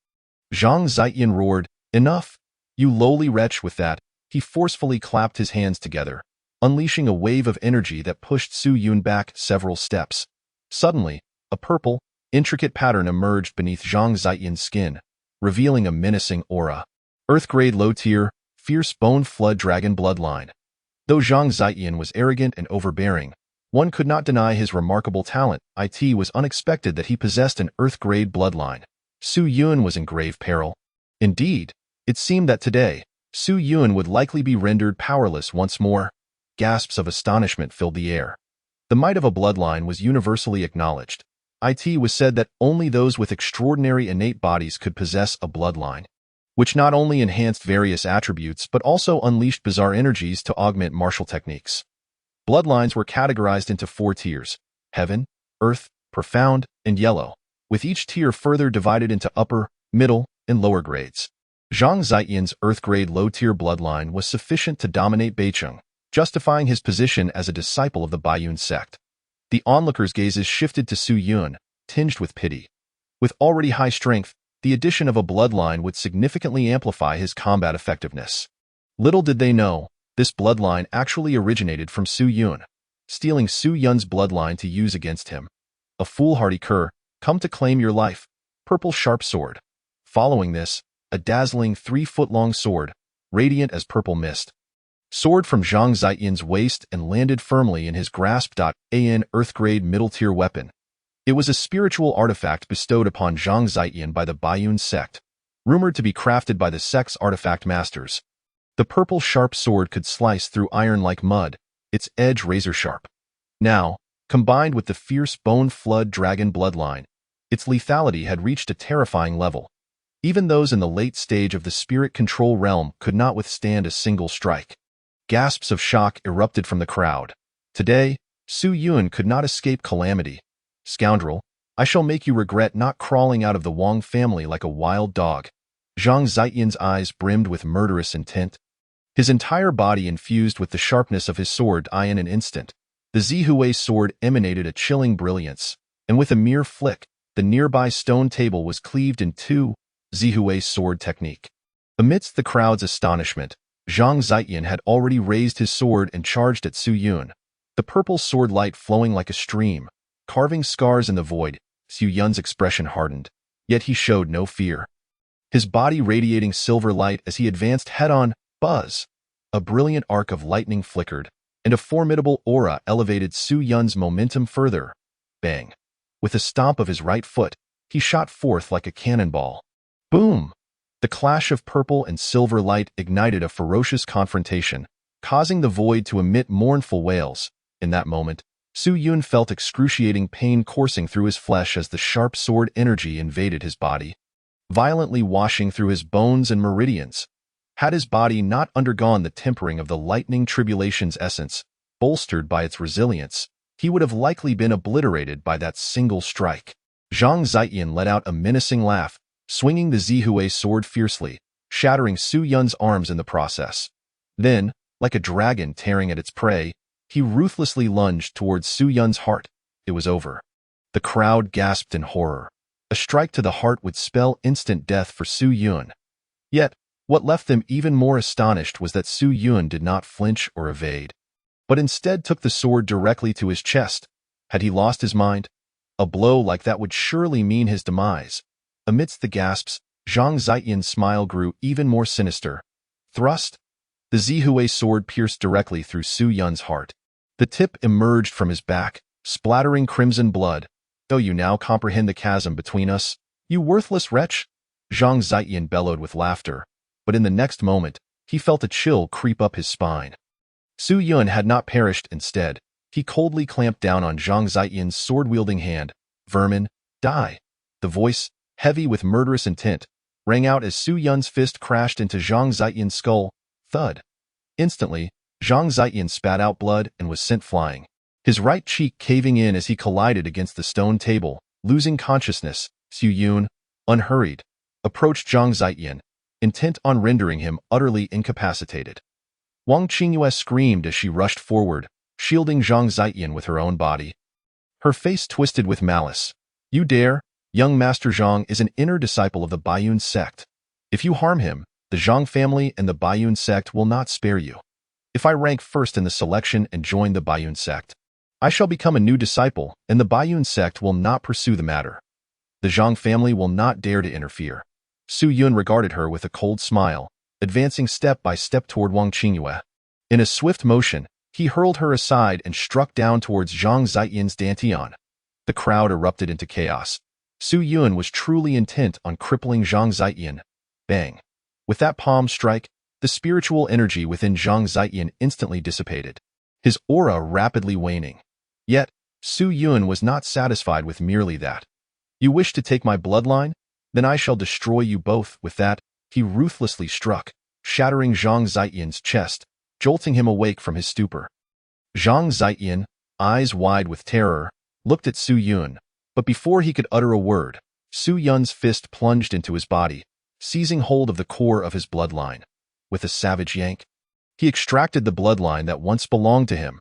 Zhang Zietian roared, "Enough! You lowly wretch!" With that, he forcefully clapped his hands together, unleashing a wave of energy that pushed Su Yun back several steps. Suddenly, a purple, intricate pattern emerged beneath Zhang Zietian's skin, revealing a menacing aura. Earth-grade low-tier, fierce bone flood dragon bloodline. Though Zhang Zietian was arrogant and overbearing, one could not deny his remarkable talent. It was unexpected that he possessed an earth-grade bloodline. Su Yun was in grave peril. Indeed, it seemed that today, Su Yun would likely be rendered powerless once more. Gasps of astonishment filled the air. The might of a bloodline was universally acknowledged. It was said that only those with extraordinary innate bodies could possess a bloodline, which not only enhanced various attributes but also unleashed bizarre energies to augment martial techniques. Bloodlines were categorized into 4 tiers: heaven, earth, profound, and yellow, with each tier further divided into upper, middle, and lower grades. Zhang Zietian's earth-grade low-tier bloodline was sufficient to dominate Beicheng, justifying his position as a disciple of the Baiyun sect. The onlookers' gazes shifted to Su Yun, tinged with pity. With already high strength, the addition of a bloodline would significantly amplify his combat effectiveness. Little did they know, this bloodline actually originated from Su Yun, stealing Su Yun's bloodline to use against him. A foolhardy cur, come to claim your life. Purple sharp sword. Following this, a dazzling 3-foot-long sword, radiant as purple mist. Sword from Zhang Zietian's waist and landed firmly in his grasp. An earth-grade middle-tier weapon. It was a spiritual artifact bestowed upon Zhang Zietian by the Baiyun sect, rumored to be crafted by the sect's artifact masters. The purple sharp sword could slice through iron like mud, its edge razor-sharp. Now, combined with the fierce bone flood dragon bloodline, its lethality had reached a terrifying level. Even those in the late stage of the spirit control realm could not withstand a single strike. Gasps of shock erupted from the crowd. Today, Su Yun could not escape calamity. Scoundrel, I shall make you regret not crawling out of the Wang family like a wild dog. Zhang Zietian's eyes brimmed with murderous intent. His entire body infused with the sharpness of his sword. In an instant, the Zihui sword emanated a chilling brilliance, and with a mere flick, the nearby stone table was cleaved in two. Zihui sword technique. Amidst the crowd's astonishment, Zhang Zietian had already raised his sword and charged at Su Yun, the purple sword light flowing like a stream, carving scars in the void. Su Yun's expression hardened, yet he showed no fear. His body radiating silver light as he advanced head-on. Buzz! A brilliant arc of lightning flickered, and a formidable aura elevated Su Yun's momentum further. Bang! With a stomp of his right foot, he shot forth like a cannonball. Boom! The clash of purple and silver light ignited a ferocious confrontation, causing the void to emit mournful wails. In that moment, Su Yun felt excruciating pain coursing through his flesh as the sharp sword energy invaded his body, violently washing through his bones and meridians. Had his body not undergone the tempering of the lightning tribulation's essence, bolstered by its resilience, he would have likely been obliterated by that single strike. Zhang Ziyan let out a menacing laugh, swinging the Zihui sword fiercely, shattering Su Yun's arms in the process. Then, like a dragon tearing at its prey, he ruthlessly lunged towards Su Yun's heart. It was over. The crowd gasped in horror. A strike to the heart would spell instant death for Su Yun. Yet, what left them even more astonished was that Su Yun did not flinch or evade, but instead took the sword directly to his chest. Had he lost his mind? A blow like that would surely mean his demise. Amidst the gasps, Zhang Ziyan's smile grew even more sinister. Thrust? The Zihui sword pierced directly through Su Yun's heart. The tip emerged from his back, splattering crimson blood. "Oh, you now comprehend the chasm between us, you worthless wretch?" Zhang Ziyan bellowed with laughter, but in the next moment, he felt a chill creep up his spine. Su Yun had not perished. Instead, he coldly clamped down on Zhang Ziyan's sword-wielding hand. "Vermin, die!" The voice, heavy with murderous intent, rang out as Su Yun's fist crashed into Zhang Ziyan's skull. Thud. Instantly, Zhang Ziyan spat out blood and was sent flying, his right cheek caving in as he collided against the stone table, losing consciousness. Su Yun, unhurried, approached Zhang Ziyan, intent on rendering him utterly incapacitated. Wang Qingyue screamed as she rushed forward, shielding Zhang Ziyan with her own body. Her face twisted with malice. "You dare? Young Master Zhang is an inner disciple of the Baiyun sect. If you harm him, the Zhang family and the Baiyun sect will not spare you. If I rank first in the selection and join the Baiyun sect, I shall become a new disciple, and the Baiyun sect will not pursue the matter. The Zhang family will not dare to interfere." Su Yun regarded her with a cold smile, advancing step by step toward Wang Qingyue. In a swift motion, he hurled her aside and struck down towards Zhang Ziyan's dantian. The crowd erupted into chaos. Su Yun was truly intent on crippling Zhang Ziyan. Bang! With that palm strike, the spiritual energy within Zhang Ziyan instantly dissipated, his aura rapidly waning. Yet, Su Yun was not satisfied with merely that. "You wish to take my bloodline? Then I shall destroy you both." With that, he ruthlessly struck, shattering Zhang Ziyan's chest, jolting him awake from his stupor. Zhang Ziyan, eyes wide with terror, looked at Su Yun, but before he could utter a word, Su Yun's fist plunged into his body, seizing hold of the core of his bloodline. With a savage yank, he extracted the bloodline that once belonged to him.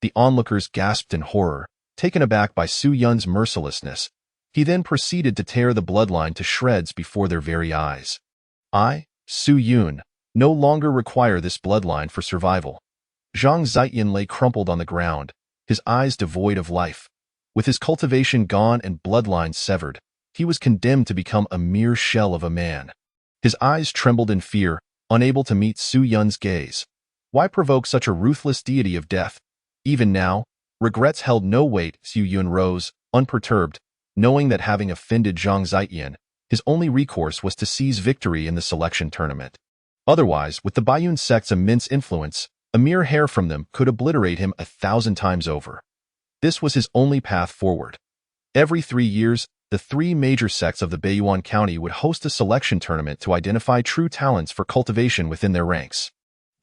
The onlookers gasped in horror, taken aback by Su Yun's mercilessness. He then proceeded to tear the bloodline to shreds before their very eyes. "I, Su Yun, no longer require this bloodline for survival." Zhang Ziyan lay crumpled on the ground, his eyes devoid of life. With his cultivation gone and bloodline severed, he was condemned to become a mere shell of a man. His eyes trembled in fear, unable to meet Su Yun's gaze. Why provoke such a ruthless deity of death? Even now, regrets held no weight. Su Yun rose, unperturbed, knowing that having offended Zhang Ziyan, his only recourse was to seize victory in the selection tournament. Otherwise, with the Baiyun sect's immense influence, a mere hair from them could obliterate him 1,000 times over. This was his only path forward. Every 3 years, the 3 major sects of the Baiyuan County would host a selection tournament to identify true talents for cultivation within their ranks.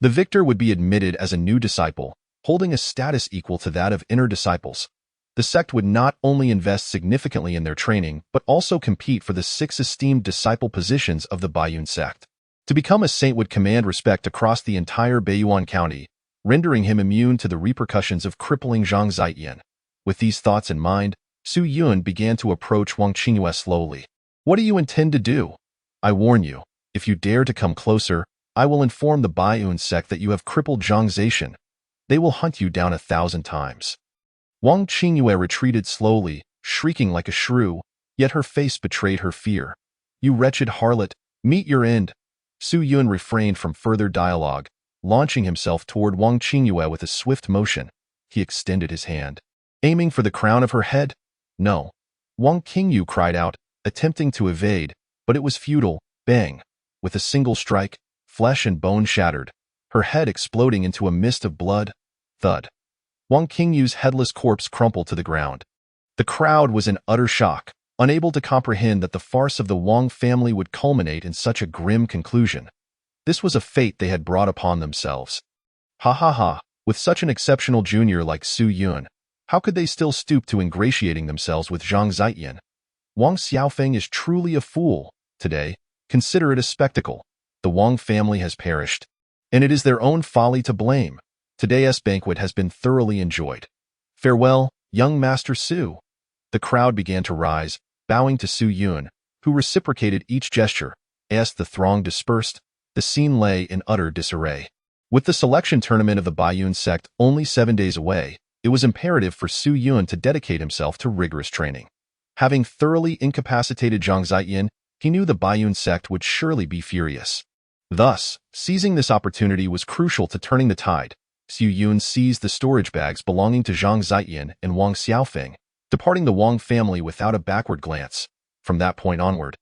The victor would be admitted as a new disciple, holding a status equal to that of inner disciples. The sect would not only invest significantly in their training, but also compete for the 6 esteemed disciple positions of the Baiyun sect. To become a saint would command respect across the entire Baiyuan County, rendering him immune to the repercussions of crippling Zhang Ziyan. With these thoughts in mind, Su Yun began to approach Wang Qingyue slowly. "What do you intend to do? I warn you, if you dare to come closer, I will inform the Baiyun sect that you have crippled Zhang Ziyan. They will hunt you down 1,000 times." Wang Qingyue retreated slowly, shrieking like a shrew, yet her face betrayed her fear. "You wretched harlot, meet your end." Su Yun refrained from further dialogue, launching himself toward Wang Qingyue with a swift motion. He extended his hand, aiming for the crown of her head. "No." Wang Qingyue cried out, attempting to evade, but it was futile. Bang! With a single strike, flesh and bone shattered, her head exploding into a mist of blood. Thud. Wang Qingyu's headless corpse crumpled to the ground. The crowd was in utter shock, unable to comprehend that the farce of the Wang family would culminate in such a grim conclusion. This was a fate they had brought upon themselves. Ha ha ha, with such an exceptional junior like Su Yun, how could they still stoop to ingratiating themselves with Zhang Ziyan? Wang Xiaofeng is truly a fool. Today, consider it a spectacle. The Wang family has perished, and it is their own folly to blame. Today's banquet has been thoroughly enjoyed. Farewell, young Master Su. The crowd began to rise, bowing to Su Yun, who reciprocated each gesture. As the throng dispersed, the scene lay in utter disarray. With the selection tournament of the Baiyun sect only 7 days away, it was imperative for Su Yun to dedicate himself to rigorous training. Having thoroughly incapacitated Zhang Ziyan, he knew the Baiyun sect would surely be furious. Thus, seizing this opportunity was crucial to turning the tide. Su Yun seized the storage bags belonging to Zhang Ziyan and Wang Xiaofeng, departing the Wang family without a backward glance. From that point onward,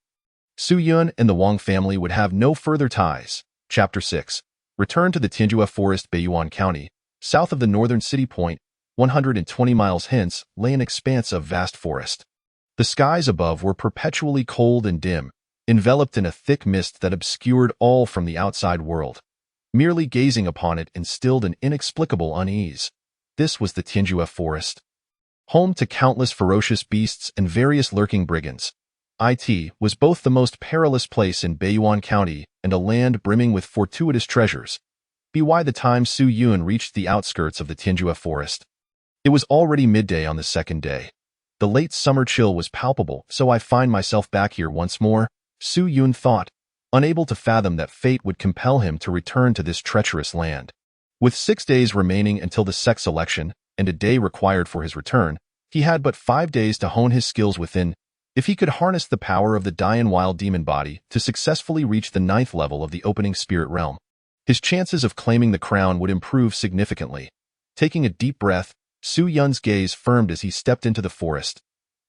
Su Yun and the Wang family would have no further ties. Chapter 6. Return to the Tianjue Forest, Baiyuan County. South of the northern city point, 120 miles hence, lay an expanse of vast forest. The skies above were perpetually cold and dim, enveloped in a thick mist that obscured all from the outside world. Merely gazing upon it instilled an inexplicable unease. This was the Tianjue Forest, home to countless ferocious beasts and various lurking brigands. It was both the most perilous place in Baiyuan County and a land brimming with fortuitous treasures. By the time Su Yun reached the outskirts of the Tianjue Forest, it was already midday on the second day. The late summer chill was palpable, so I find myself back here once more, Su Yun thought, unable to fathom that fate would compel him to return to this treacherous land. With 6 days remaining until the sect selection and a day required for his return, he had but 5 days to hone his skills within. If he could harness the power of the Dian Wild Demon Body to successfully reach the 9th level of the opening spirit realm, his chances of claiming the crown would improve significantly. Taking a deep breath, Su Yun's gaze firmed as he stepped into the forest.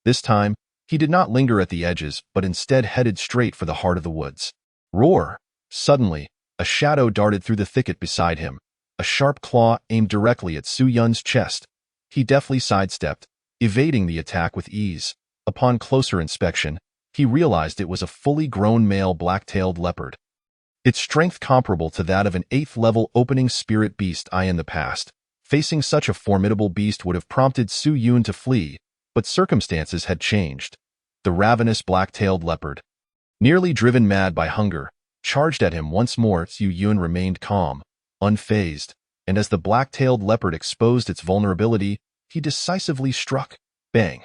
This time, he did not linger at the edges, but instead headed straight for the heart of the woods. Roar! Suddenly, a shadow darted through the thicket beside him. A sharp claw aimed directly at Su Yun's chest. He deftly sidestepped, evading the attack with ease. Upon closer inspection, he realized it was a fully grown male black-tailed leopard. Its strength comparable to that of an 8th-level opening spirit beast in the past. Facing such a formidable beast would have prompted Su Yun to flee, but circumstances had changed. The ravenous black-tailed leopard, nearly driven mad by hunger, charged at him once more. Su Yun remained calm, unfazed, and as the black-tailed leopard exposed its vulnerability, he decisively struck. Bang!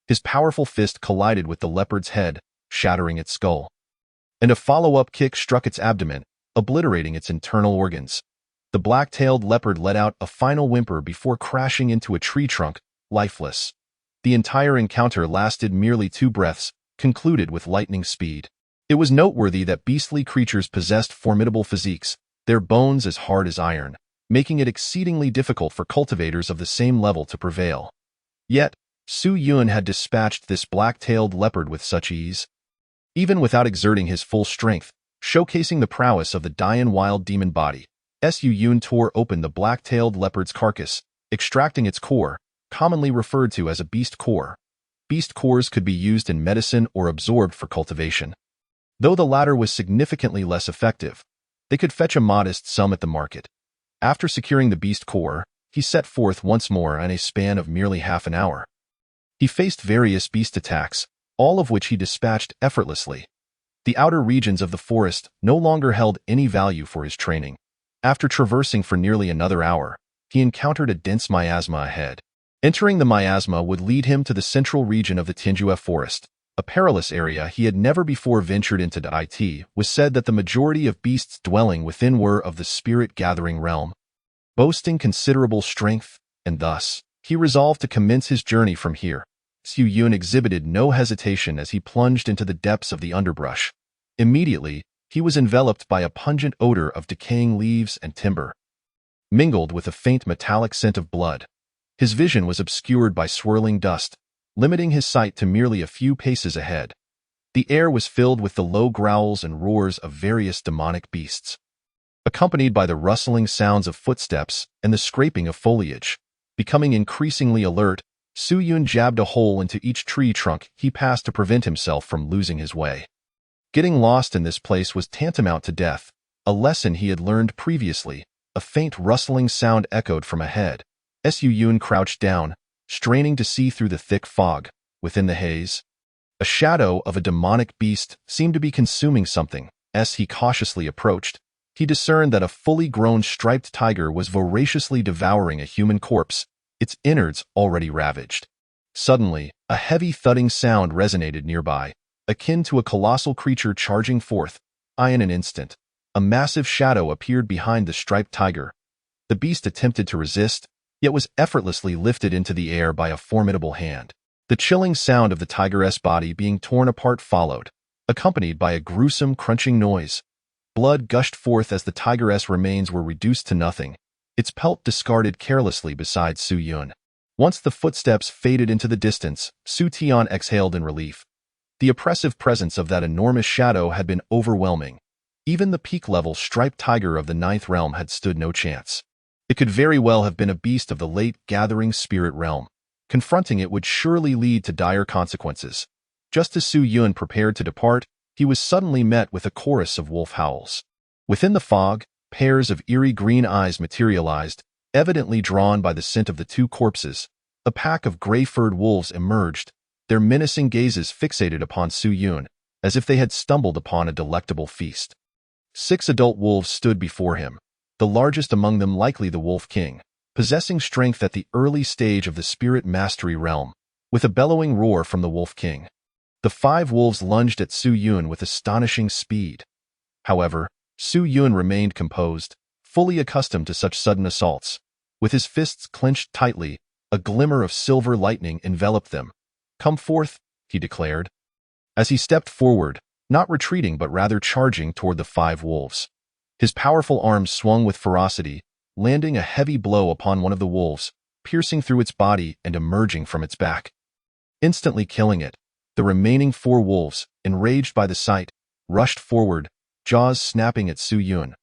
His powerful fist collided with the leopard's head, shattering its skull. And a follow-up kick struck its abdomen, obliterating its internal organs. The black-tailed leopard let out a final whimper before crashing into a tree trunk, lifeless. The entire encounter lasted merely 2 breaths, concluded with lightning speed. It was noteworthy that beastly creatures possessed formidable physiques, their bones as hard as iron, making it exceedingly difficult for cultivators of the same level to prevail. Yet, Su Yun had dispatched this black-tailed leopard with such ease, even without exerting his full strength, showcasing the prowess of the Dian Wild Demon Body. Su Yun tore open the black-tailed leopard's carcass, extracting its core, commonly referred to as a beast core. Beast cores could be used in medicine or absorbed for cultivation. Though the latter was significantly less effective, they could fetch a modest sum at the market. After securing the beast core, he set forth once more in a span of merely half an hour. He faced various beast attacks, all of which he dispatched effortlessly. The outer regions of the forest no longer held any value for his training. After traversing for nearly another hour, he encountered a dense miasma ahead. Entering the miasma would lead him to the central region of the Tianjue Forest, a perilous area he had never before ventured into. It was said that the majority of beasts dwelling within were of the spirit-gathering realm, boasting considerable strength, and thus, he resolved to commence his journey from here. Su Yun exhibited no hesitation as he plunged into the depths of the underbrush. Immediately, he was enveloped by a pungent odor of decaying leaves and timber, mingled with a faint metallic scent of blood. His vision was obscured by swirling dust, limiting his sight to merely a few paces ahead. The air was filled with the low growls and roars of various demonic beasts, accompanied by the rustling sounds of footsteps and the scraping of foliage. Becoming increasingly alert, Su Yun jabbed a hole into each tree trunk he passed to prevent himself from losing his way. Getting lost in this place was tantamount to death, a lesson he had learned previously. A faint rustling sound echoed from ahead. Su Yun crouched down, straining to see through the thick fog. Within the haze, a shadow of a demonic beast seemed to be consuming something. As he cautiously approached, he discerned that a fully grown striped tiger was voraciously devouring a human corpse, its innards already ravaged. Suddenly, a heavy thudding sound resonated nearby, akin to a colossal creature charging forth. In an instant, a massive shadow appeared behind the striped tiger. The beast attempted to resist, yet was effortlessly lifted into the air by a formidable hand. The chilling sound of the tigress' body being torn apart followed, accompanied by a gruesome crunching noise. Blood gushed forth as the tigress' remains were reduced to nothing, its pelt discarded carelessly beside Su Yun. Once the footsteps faded into the distance, Su Tian exhaled in relief. The oppressive presence of that enormous shadow had been overwhelming. Even the peak-level striped tiger of the ninth realm had stood no chance. It could very well have been a beast of the late gathering spirit realm. Confronting it would surely lead to dire consequences. Just as Su Yun prepared to depart, he was suddenly met with a chorus of wolf howls. Within the fog, pairs of eerie green eyes materialized, evidently drawn by the scent of the two corpses. A pack of gray-furred wolves emerged, their menacing gazes fixated upon Su Yun, as if they had stumbled upon a delectable feast. 6 adult wolves stood before him, the largest among them likely the Wolf King, possessing strength at the early stage of the spirit mastery realm. With a bellowing roar from the Wolf King, the 5 wolves lunged at Su Yun with astonishing speed. However, Su Yun remained composed, fully accustomed to such sudden assaults. With his fists clenched tightly, a glimmer of silver lightning enveloped them. "Come forth," he declared. As he stepped forward, not retreating but rather charging toward the 5 wolves. His powerful arms swung with ferocity, landing a heavy blow upon one of the wolves, piercing through its body and emerging from its back, instantly killing it. The remaining 4 wolves, enraged by the sight, rushed forward, jaws snapping at Su Yun.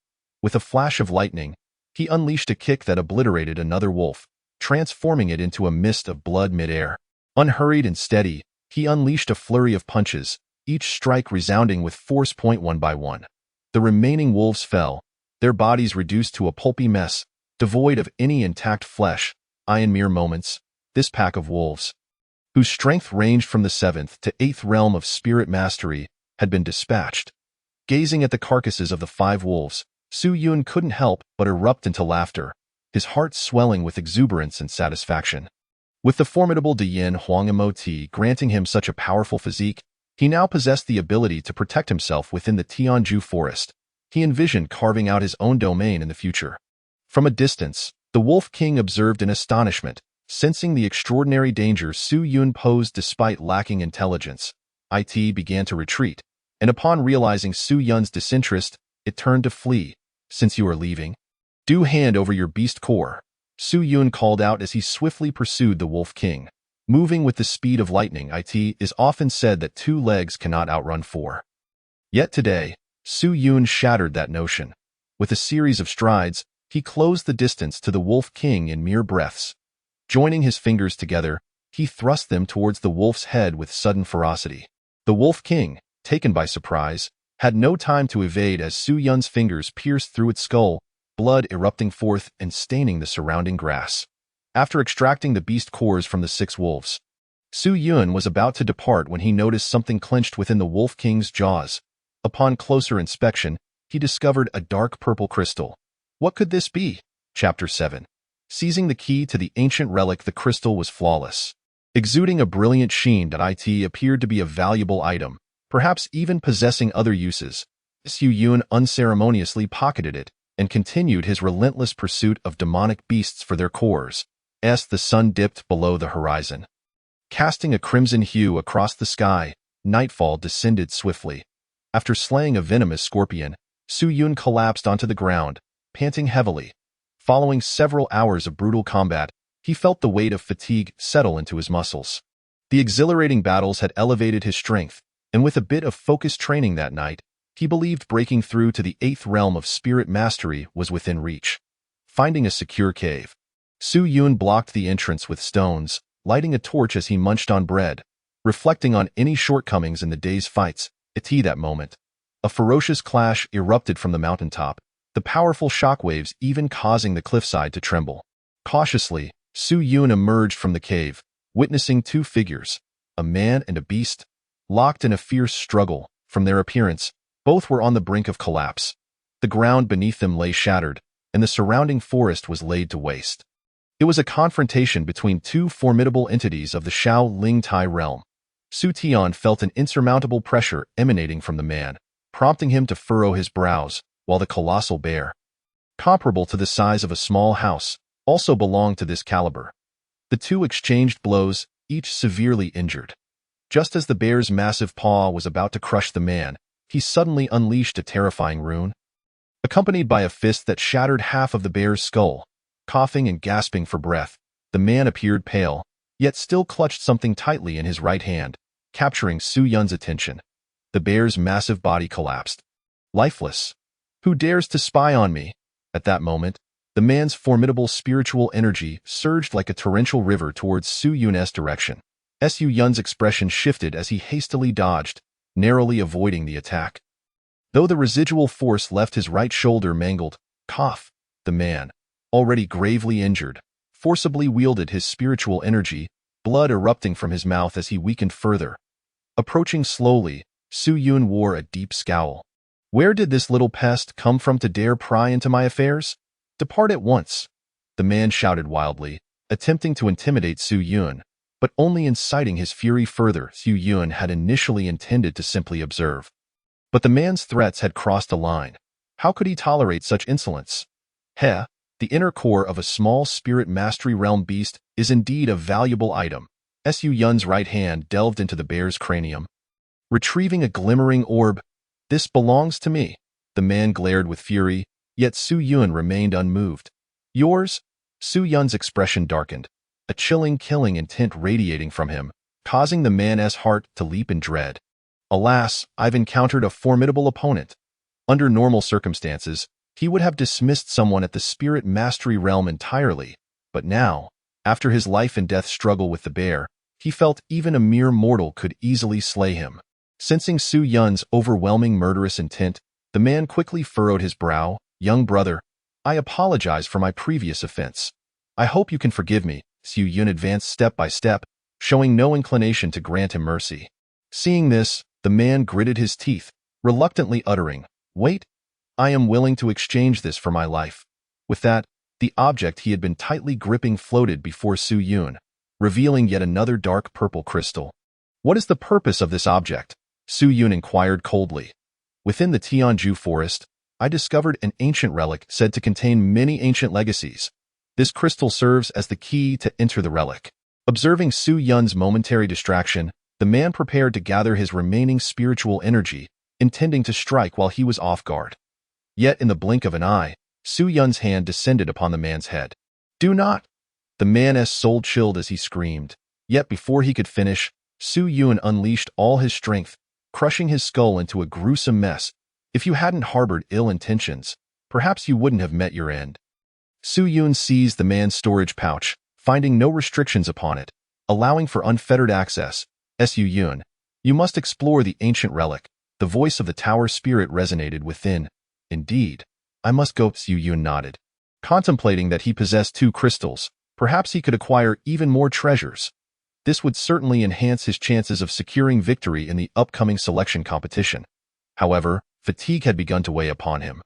With a flash of lightning, he unleashed a kick that obliterated another wolf, transforming it into a mist of blood mid-air. Unhurried and steady, he unleashed a flurry of punches, each strike resounding with force. One by one, the remaining wolves fell, their bodies reduced to a pulpy mess, devoid of any intact flesh. In mere moments, this pack of wolves, whose strength ranged from the 7th to 8th realm of spirit mastery, had been dispatched. Gazing at the carcasses of the 5 wolves, Su Yun couldn't help but erupt into laughter, his heart swelling with exuberance and satisfaction. With the formidable Diyin Huangmo granting him such a powerful physique, he now possessed the ability to protect himself within the Tianju forest. He envisioned carving out his own domain in the future. From a distance, the Wolf King observed in astonishment, sensing the extraordinary danger Su Yun posed despite lacking intelligence. It began to retreat, and upon realizing Su Yun's disinterest, it turned to flee. "Since you are leaving, do hand over your beast core," Su Yun called out as he swiftly pursued the Wolf King. Moving with the speed of lightning, it is often said that 2 legs cannot outrun 4. Yet today, Su Yun shattered that notion. With a series of strides, he closed the distance to the Wolf King in mere breaths. Joining his fingers together, he thrust them towards the wolf's head with sudden ferocity. The Wolf King, taken by surprise, had no time to evade as Su Yun's fingers pierced through its skull, blood erupting forth and staining the surrounding grass. After extracting the beast cores from the 6 wolves, Su Yun was about to depart when he noticed something clenched within the Wolf King's jaws. Upon closer inspection, he discovered a dark purple crystal. What could this be? Chapter 7. Seizing the key to the ancient relic, the crystal was flawless, exuding a brilliant sheen that appeared to be a valuable item, perhaps even possessing other uses. Su Yun unceremoniously pocketed it and continued his relentless pursuit of demonic beasts for their cores. As the sun dipped below the horizon, casting a crimson hue across the sky, nightfall descended swiftly. After slaying a venomous scorpion, Su Yun collapsed onto the ground, panting heavily. Following several hours of brutal combat, he felt the weight of fatigue settle into his muscles. The exhilarating battles had elevated his strength, and with a bit of focused training that night, he believed breaking through to the 8th realm of spirit mastery was within reach. Finding a secure cave, Su Yun blocked the entrance with stones, lighting a torch as he munched on bread, reflecting on any shortcomings in the day's fights. At that moment, a ferocious clash erupted from the mountaintop, the powerful shockwaves even causing the cliffside to tremble. Cautiously, Su Yun emerged from the cave, witnessing two figures, a man and a beast, locked in a fierce struggle. From their appearance, both were on the brink of collapse. The ground beneath them lay shattered, and the surrounding forest was laid to waste. It was a confrontation between two formidable entities of the Shao Ling Tai realm. Su Tian felt an insurmountable pressure emanating from the man, prompting him to furrow his brows, while the colossal bear, comparable to the size of a small house, also belonged to this caliber. The two exchanged blows, each severely injured. Just as the bear's massive paw was about to crush the man, he suddenly unleashed a terrifying rune, accompanied by a fist that shattered half of the bear's skull. Coughing and gasping for breath, the man appeared pale, yet still clutched something tightly in his right hand, capturing Su Yun's attention. The bear's massive body collapsed. Lifeless. Who dares to spy on me? At that moment, the man's formidable spiritual energy surged like a torrential river towards Su Yun's direction. Su Yun's expression shifted as he hastily dodged, narrowly avoiding the attack. Though the residual force left his right shoulder mangled, the man, already gravely injured, forcibly wielded his spiritual energy, blood erupting from his mouth as he weakened further. Approaching slowly, Su Yun wore a deep scowl. Where did this little pest come from to dare pry into my affairs? Depart at once, the man shouted wildly, attempting to intimidate Su Yun, but only inciting his fury further. Su Yun had initially intended to simply observe. But the man's threats had crossed a line. How could he tolerate such insolence? The inner core of a small spirit mastery realm beast is indeed a valuable item. Su Yun's right hand delved into the bear's cranium, retrieving a glimmering orb. This belongs to me. The man glared with fury, yet Su Yun remained unmoved. Yours? Su Yun's expression darkened, a chilling killing intent radiating from him, causing the man's heart to leap in dread. Alas, I've encountered a formidable opponent. Under normal circumstances, he would have dismissed someone at the spirit mastery realm entirely, but now, after his life and death struggle with the bear, he felt even a mere mortal could easily slay him. Sensing Su Yun's overwhelming murderous intent, the man quickly furrowed his brow. Young brother, I apologize for my previous offense. I hope you can forgive me. Su Yun advanced step by step, showing no inclination to grant him mercy. Seeing this, the man gritted his teeth, reluctantly uttering, Wait, I am willing to exchange this for my life. With that, the object he had been tightly gripping floated before Su Yun, revealing yet another dark purple crystal. What is the purpose of this object? Su Yun inquired coldly. Within the Tianju forest, I discovered an ancient relic said to contain many ancient legacies. This crystal serves as the key to enter the relic. Observing Su Yun's momentary distraction, the man prepared to gather his remaining spiritual energy, intending to strike while he was off guard. Yet in the blink of an eye, Su Yun's hand descended upon the man's head. Do not! The man's soul chilled as he screamed. Yet before he could finish, Su Yun unleashed all his strength, crushing his skull into a gruesome mess. If you hadn't harbored ill intentions, perhaps you wouldn't have met your end. Su Yun seized the man's storage pouch, finding no restrictions upon it, allowing for unfettered access. Su Yun, you must explore the ancient relic. The voice of the tower spirit resonated within. Indeed, I must go. Su Yun nodded, contemplating that he possessed 2 crystals. Perhaps he could acquire even more treasures. This would certainly enhance his chances of securing victory in the upcoming selection competition. However, fatigue had begun to weigh upon him,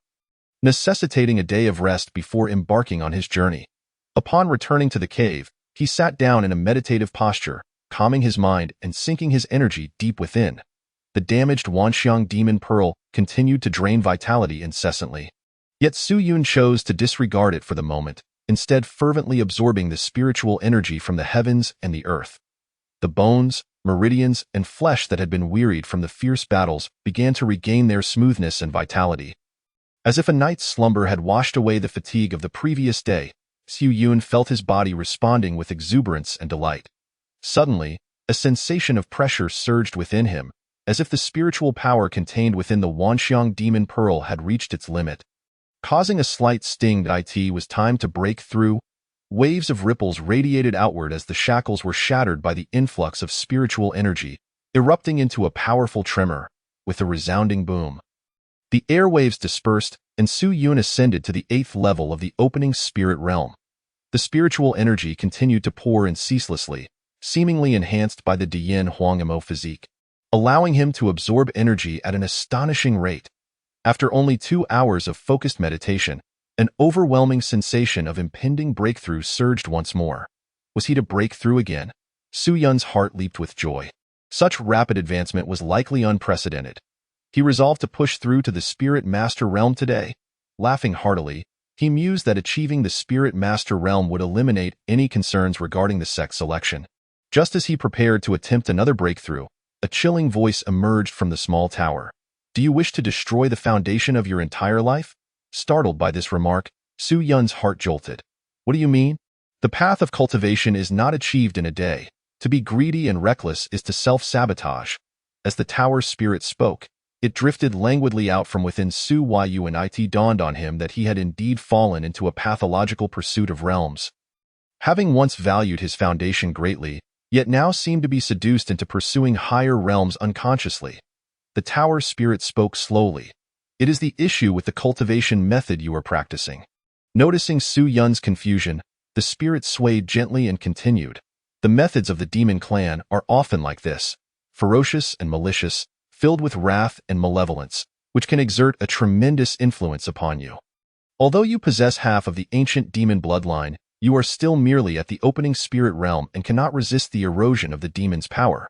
necessitating a day of rest before embarking on his journey. Upon returning to the cave, he sat down in a meditative posture, calming his mind and sinking his energy deep within. The damaged Wanxiang demon pearl continued to drain vitality incessantly. Yet Su Yun chose to disregard it for the moment, instead fervently absorbing the spiritual energy from the heavens and the earth. The bones, meridians, and flesh that had been wearied from the fierce battles began to regain their smoothness and vitality. As if a night's slumber had washed away the fatigue of the previous day, Su Yun felt his body responding with exuberance and delight. Suddenly, a sensation of pressure surged within him, as if the spiritual power contained within the Wanxiang demon pearl had reached its limit. Causing a slight sting, it was time to break through. Waves of ripples radiated outward as the shackles were shattered by the influx of spiritual energy, erupting into a powerful tremor, with a resounding boom. The airwaves dispersed, and Su Yun ascended to the 8th level of the opening spirit realm. The spiritual energy continued to pour in ceaselessly, seemingly enhanced by the Diyin Huangamo physique, allowing him to absorb energy at an astonishing rate. After only 2 hours of focused meditation, an overwhelming sensation of impending breakthrough surged once more. Was he to break through again? Su Yun's heart leaped with joy. Such rapid advancement was likely unprecedented. He resolved to push through to the Spirit Master Realm today. Laughing heartily, he mused that achieving the Spirit Master Realm would eliminate any concerns regarding the sex selection. Just as he prepared to attempt another breakthrough, a chilling voice emerged from the small tower. Do you wish to destroy the foundation of your entire life? Startled by this remark, Su Yun's heart jolted. What do you mean? The path of cultivation is not achieved in a day. To be greedy and reckless is to self-sabotage. As the tower's spirit spoke, it drifted languidly out from within Su Yu, and it dawned on him that he had indeed fallen into a pathological pursuit of realms. Having once valued his foundation greatly, yet now seemed to be seduced into pursuing higher realms unconsciously. The tower spirit spoke slowly. It is the issue with the cultivation method you are practicing. Noticing Su Yun's confusion, the spirit swayed gently and continued. The methods of the demon clan are often like this, ferocious and malicious, filled with wrath and malevolence, which can exert a tremendous influence upon you. Although you possess half of the ancient demon bloodline, you are still merely at the opening spirit realm and cannot resist the erosion of the demon's power.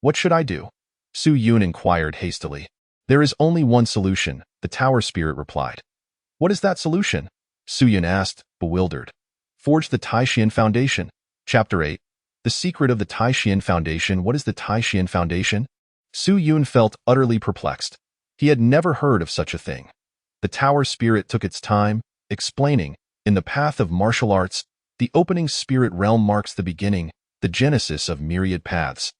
What should I do? Su Yun inquired hastily. There is only one solution, the tower spirit replied. What is that solution? Su Yun asked, bewildered. Forge the Taishian Foundation. Chapter 8. The Secret of the Taishian Foundation. What is the Taishian Foundation? Su Yun felt utterly perplexed. He had never heard of such a thing. The tower spirit took its time, explaining, in the path of martial arts, the opening spirit realm marks the beginning, the genesis of myriad paths.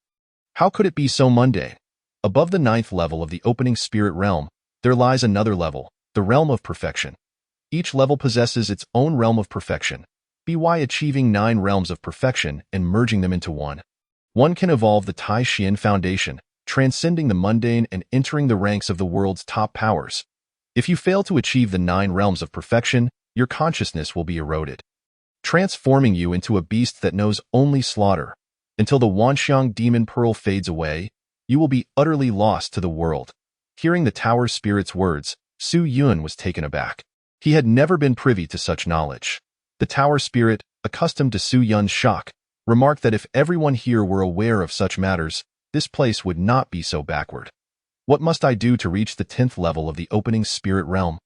How could it be so mundane? Above the 9th level of the opening spirit realm, there lies another level, the realm of perfection. Each level possesses its own realm of perfection, by achieving 9 realms of perfection and merging them into one. One can evolve the Taishian Foundation, transcending the mundane and entering the ranks of the world's top powers. If you fail to achieve the 9 realms of perfection, your consciousness will be eroded, transforming you into a beast that knows only slaughter. Until the Wanxiang demon pearl fades away, you will be utterly lost to the world. Hearing the tower spirit's words, Su Yun was taken aback. He had never been privy to such knowledge. The tower spirit, accustomed to Su Yun's shock, remarked that if everyone here were aware of such matters, this place would not be so backward. What must I do to reach the 10th level of the opening spirit realm?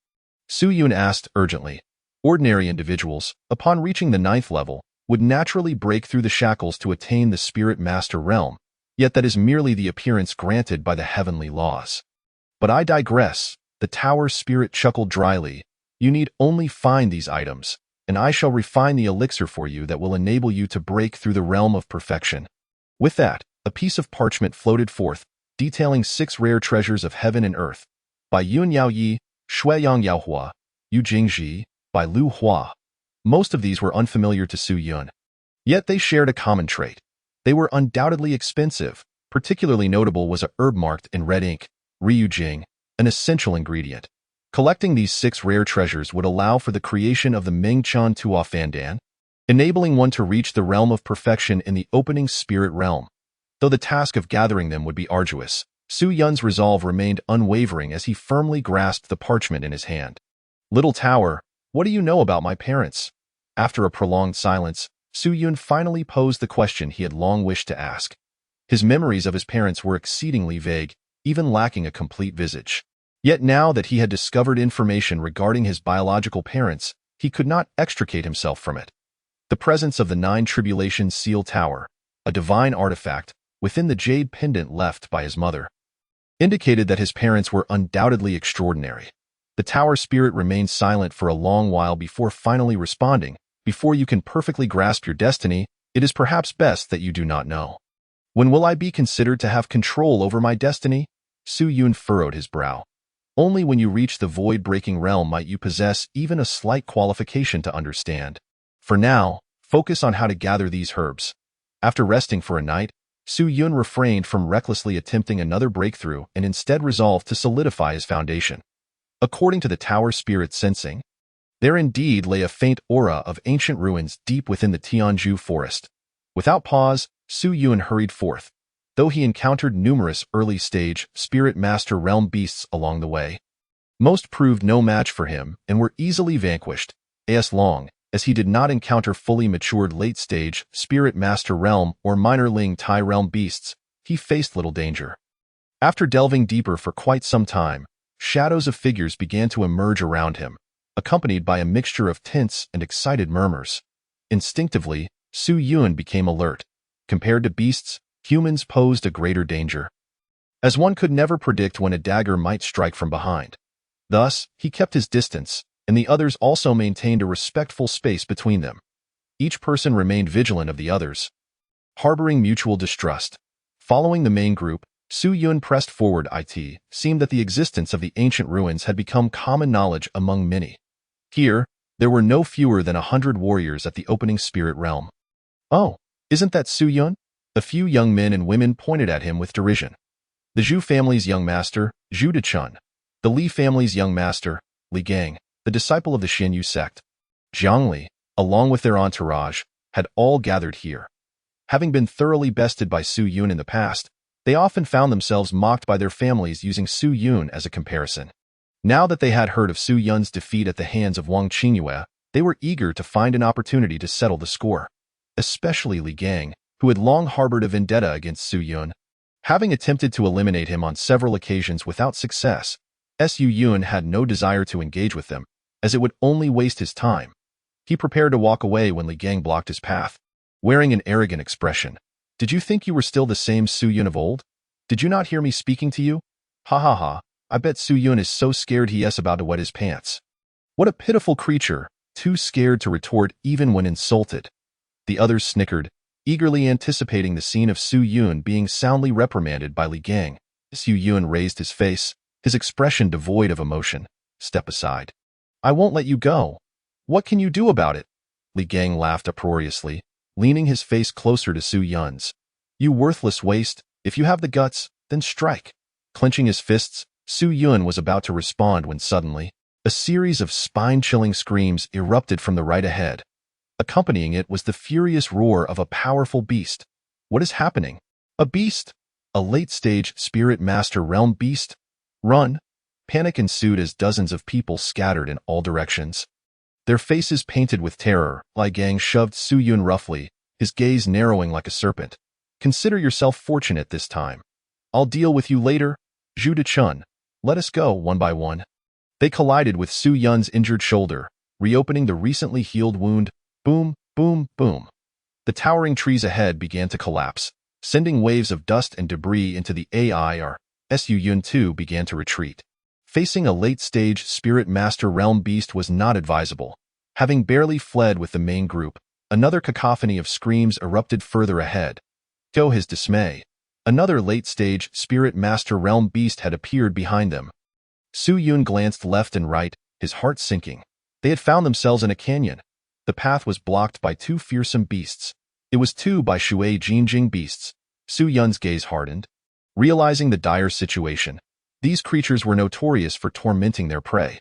Su Yun asked urgently. Ordinary individuals, upon reaching the 9th level, would naturally break through the shackles to attain the spirit master realm, yet that is merely the appearance granted by the heavenly laws. But I digress. The tower spirit chuckled dryly. You need only find these items, and I shall refine the elixir for you that will enable you to break through the realm of perfection. With that, a piece of parchment floated forth, detailing 6 rare treasures of heaven and earth, by Yun Yao Yi, Shuiyang Yaohua, Yu Jingji, by Lu Hua. Most of these were unfamiliar to Su Yun. Yet they shared a common trait. They were undoubtedly expensive. Particularly notable was a herb marked in red ink, Ryu Jing, an essential ingredient. Collecting these 6 rare treasures would allow for the creation of the Mengchan Tua Fandan, enabling one to reach the realm of perfection in the opening spirit realm. Though the task of gathering them would be arduous, Su Yun's resolve remained unwavering as he firmly grasped the parchment in his hand. Little tower, what do you know about my parents? After a prolonged silence, Su Yun finally posed the question he had long wished to ask. His memories of his parents were exceedingly vague, even lacking a complete visage. Yet now that he had discovered information regarding his biological parents, he could not extricate himself from it. The presence of the 9 Tribulations Seal Tower, a divine artifact, within the jade pendant left by his mother, indicated that his parents were undoubtedly extraordinary. The tower spirit remained silent for a long while before finally responding. Before you can perfectly grasp your destiny, it is perhaps best that you do not know. When will I be considered to have control over my destiny? Su Yun furrowed his brow. Only when you reach the void-breaking realm might you possess even a slight qualification to understand. For now, Focus on how to gather these herbs. After resting for a night, Su Yun refrained from recklessly attempting another breakthrough and instead resolved to solidify his foundation. According to the tower spirit sensing, there indeed lay a faint aura of ancient ruins deep within the Tianju forest. Without pause, Su Yun hurried forth. Though he encountered numerous early-stage Spirit Master Realm beasts along the way, most proved no match for him and were easily vanquished, as long as he did not encounter fully matured late-stage Spirit Master Realm or minor Ling Tai Realm beasts. He faced little danger. After delving deeper for quite some time, shadows of figures began to emerge around him, accompanied by a mixture of tints and excited murmurs. Instinctively, Su Yun became alert. Compared to beasts, humans posed a greater danger, as one could never predict when a dagger might strike from behind. Thus, he kept his distance, and the others also maintained a respectful space between them. Each person remained vigilant of the others, harboring mutual distrust. Following the main group, Su Yun pressed forward. It seemed that the existence of the ancient ruins had become common knowledge among many. Here, there were no fewer than 100 warriors at the opening spirit realm. "Oh, isn't that Su Yun?" A few young men and women pointed at him with derision. The Zhu family's young master, Zhu Dechun. The Li family's young master, Li Gang, the disciple of the Xinyu sect. Jiang Li, along with their entourage, had all gathered here. Having been thoroughly bested by Su Yun in the past, they often found themselves mocked by their families using Su Yun as a comparison. Now that they had heard of Su Yun's defeat at the hands of Wang Qingyue, they were eager to find an opportunity to settle the score. Especially Li Gang, who had long harbored a vendetta against Su Yun. Having attempted to eliminate him on several occasions without success, Su Yun had no desire to engage with them, as it would only waste his time. He prepared to walk away when Li Gang blocked his path, wearing an arrogant expression. "Did you think you were still the same Su Yun of old? Did you not hear me speaking to you? Ha ha ha, I bet Su Yun is so scared he is about to wet his pants." What a pitiful creature, too scared to retort even when insulted. The others snickered, eagerly anticipating the scene of Su Yun being soundly reprimanded by Li Gang. Su Yun raised his face, his expression devoid of emotion. "Step aside. I won't let you go. What can you do about it?" Li Gang laughed uproariously, leaning his face closer to Su Yun's. "You worthless waste, if you have the guts, then strike." Clenching his fists, Su Yun was about to respond when suddenly, a series of spine-chilling screams erupted from the right ahead. Accompanying it was the furious roar of a powerful beast. What is happening? A beast? A late-stage Spirit Master Realm beast? Run! Panic ensued as dozens of people scattered in all directions. Their faces painted with terror, Li Gang shoved Su Yun roughly, his gaze narrowing like a serpent. "Consider yourself fortunate this time. I'll deal with you later. Zhu Dechun, let us go one by one." They collided with Su Yun's injured shoulder, reopening the recently healed wound. Boom, boom, boom. The towering trees ahead began to collapse, sending waves of dust and debris into the air. Su Yun too began to retreat. Facing a late-stage Spirit Master Realm beast was not advisable. Having barely fled with the main group, another cacophony of screams erupted further ahead. To his dismay, another late-stage Spirit Master Realm beast had appeared behind them. Su Yun glanced left and right, his heart sinking. They had found themselves in a canyon. The path was blocked by two fearsome beasts. It was two by Shui Jinjing beasts. Su Yun's gaze hardened. Realizing the dire situation, these creatures were notorious for tormenting their prey.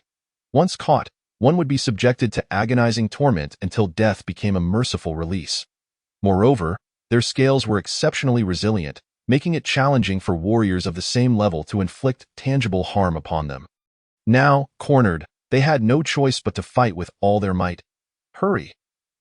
Once caught, one would be subjected to agonizing torment until death became a merciful release. Moreover, their scales were exceptionally resilient, making it challenging for warriors of the same level to inflict tangible harm upon them. Now, cornered, they had no choice but to fight with all their might. Hurry!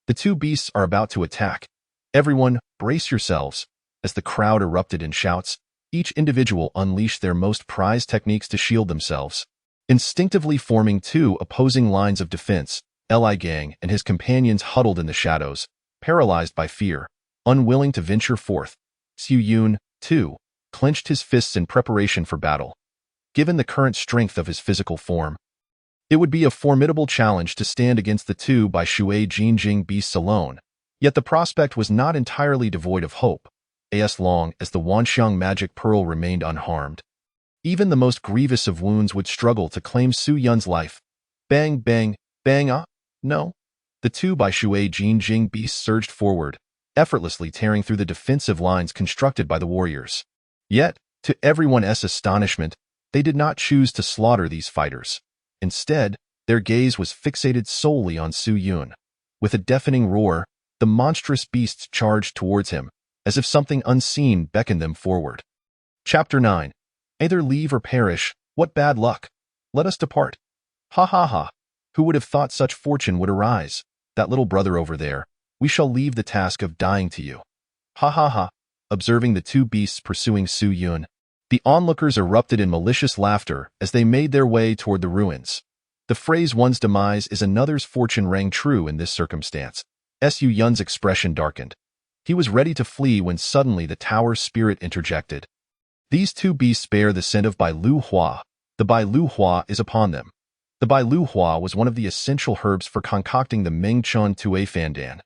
The two beasts are about to attack. Everyone, brace yourselves. As the crowd erupted in shouts, each individual unleashed their most prized techniques to shield themselves. Instinctively forming two opposing lines of defense, Li Gang and his companions huddled in the shadows, paralyzed by fear, unwilling to venture forth. Su Yun, too, clenched his fists in preparation for battle. Given the current strength of his physical form, it would be a formidable challenge to stand against the two by Shui Jinjing beasts alone, yet the prospect was not entirely devoid of hope, as long as the Wanxiang magic pearl remained unharmed. Even the most grievous of wounds would struggle to claim Su Yun's life. Bang, bang, bang, no. The 2 by Shui Jinjing beasts surged forward, effortlessly tearing through the defensive lines constructed by the warriors. Yet, to everyone's astonishment, they did not choose to slaughter these fighters. Instead, their gaze was fixated solely on Su Yun. With a deafening roar, the monstrous beasts charged towards him, as if something unseen beckoned them forward. Chapter 9. Either leave or perish, what bad luck! Let us depart. Ha ha ha! Who would have thought such fortune would arise? That little brother over there, we shall leave the task of dying to you. Ha ha ha! Observing the 2 beasts pursuing Su Yun, the onlookers erupted in malicious laughter as they made their way toward the ruins. The phrase one's demise is another's fortune rang true in this circumstance. Su Yun's expression darkened. He was ready to flee when suddenly the tower's spirit interjected. These 2 beasts bear the scent of Bai Lu Hua. The Bai Lu Hua is upon them. The Bai Lu Hua was one of the essential herbs for concocting the Meng Chun Tue Fandan.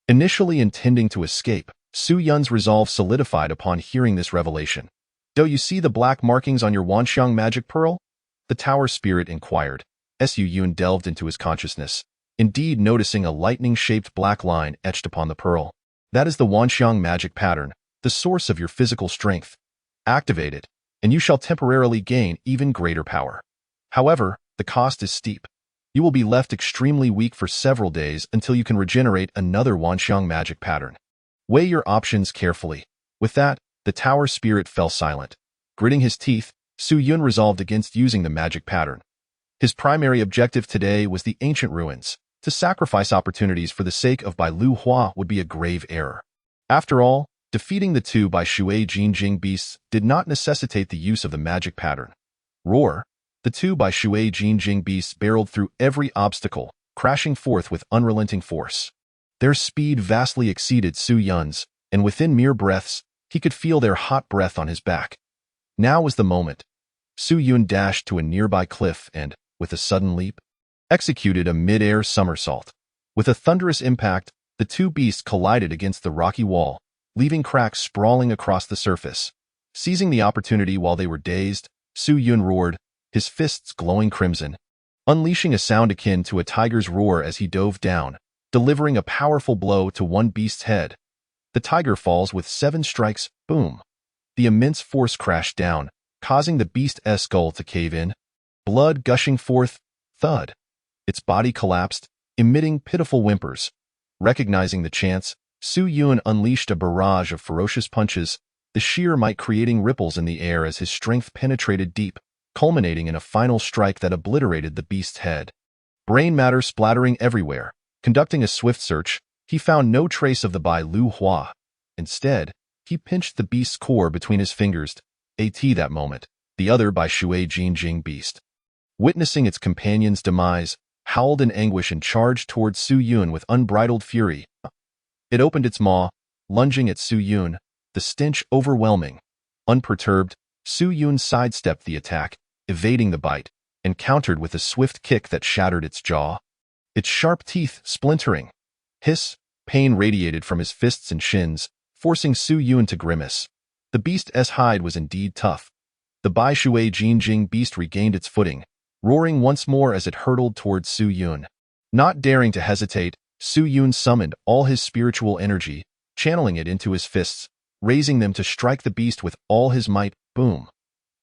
Initially intending to escape, Su Yun's resolve solidified upon hearing this revelation. Do you see the black markings on your Wanxiang magic pearl? The tower spirit inquired. Su Yun delved into his consciousness, indeed noticing a lightning-shaped black line etched upon the pearl. That is the Wanxiang magic pattern, the source of your physical strength. Activate it, and you shall temporarily gain even greater power. However, the cost is steep. You will be left extremely weak for several days until you can regenerate another Wanxiang magic pattern. Weigh your options carefully. With that, the tower spirit fell silent. Gritting his teeth, Su Yun resolved against using the magic pattern. His primary objective today was the ancient ruins. To sacrifice opportunities for the sake of Bai Lu Hua would be a grave error. After all, defeating the 2 by Shui Jinjing beasts did not necessitate the use of the magic pattern. Roar! The 2 by Shui Jinjing beasts barreled through every obstacle, crashing forth with unrelenting force. Their speed vastly exceeded Su Yun's, and within mere breaths, he could feel their hot breath on his back. Now was the moment. Su Yun dashed to a nearby cliff and, with a sudden leap, executed a mid-air somersault. With a thunderous impact, the 2 beasts collided against the rocky wall, leaving cracks sprawling across the surface. Seizing the opportunity while they were dazed, Su Yun roared, his fists glowing crimson, unleashing a sound akin to a tiger's roar as he dove down, delivering a powerful blow to one beast's head. The tiger falls with 7 strikes, boom. The immense force crashed down, causing the beast's skull to cave in. Blood gushing forth, thud. Its body collapsed, emitting pitiful whimpers. Recognizing the chance, Su Yun unleashed a barrage of ferocious punches, the sheer might creating ripples in the air as his strength penetrated deep, culminating in a final strike that obliterated the beast's head. Brain matter splattering everywhere. Conducting a swift search, he found no trace of the Bai Lu Hua. Instead, he pinched the beast's core between his fingers. That moment, the other Bai Shui Jinjing beast, witnessing its companion's demise, howled in anguish and charged towards Su Yun with unbridled fury. It opened its maw, lunging at Su Yun, the stench overwhelming. Unperturbed, Su Yun sidestepped the attack, evading the bite, and countered with a swift kick that shattered its jaw. Its sharp teeth splintering. Hiss, pain radiated from his fists and shins, forcing Su Yun to grimace. The beast's hide was indeed tough. The Bai Shui Jinjing beast regained its footing, roaring once more as it hurtled towards Su Yun. Not daring to hesitate, Su Yun summoned all his spiritual energy, channeling it into his fists, raising them to strike the beast with all his might. Boom!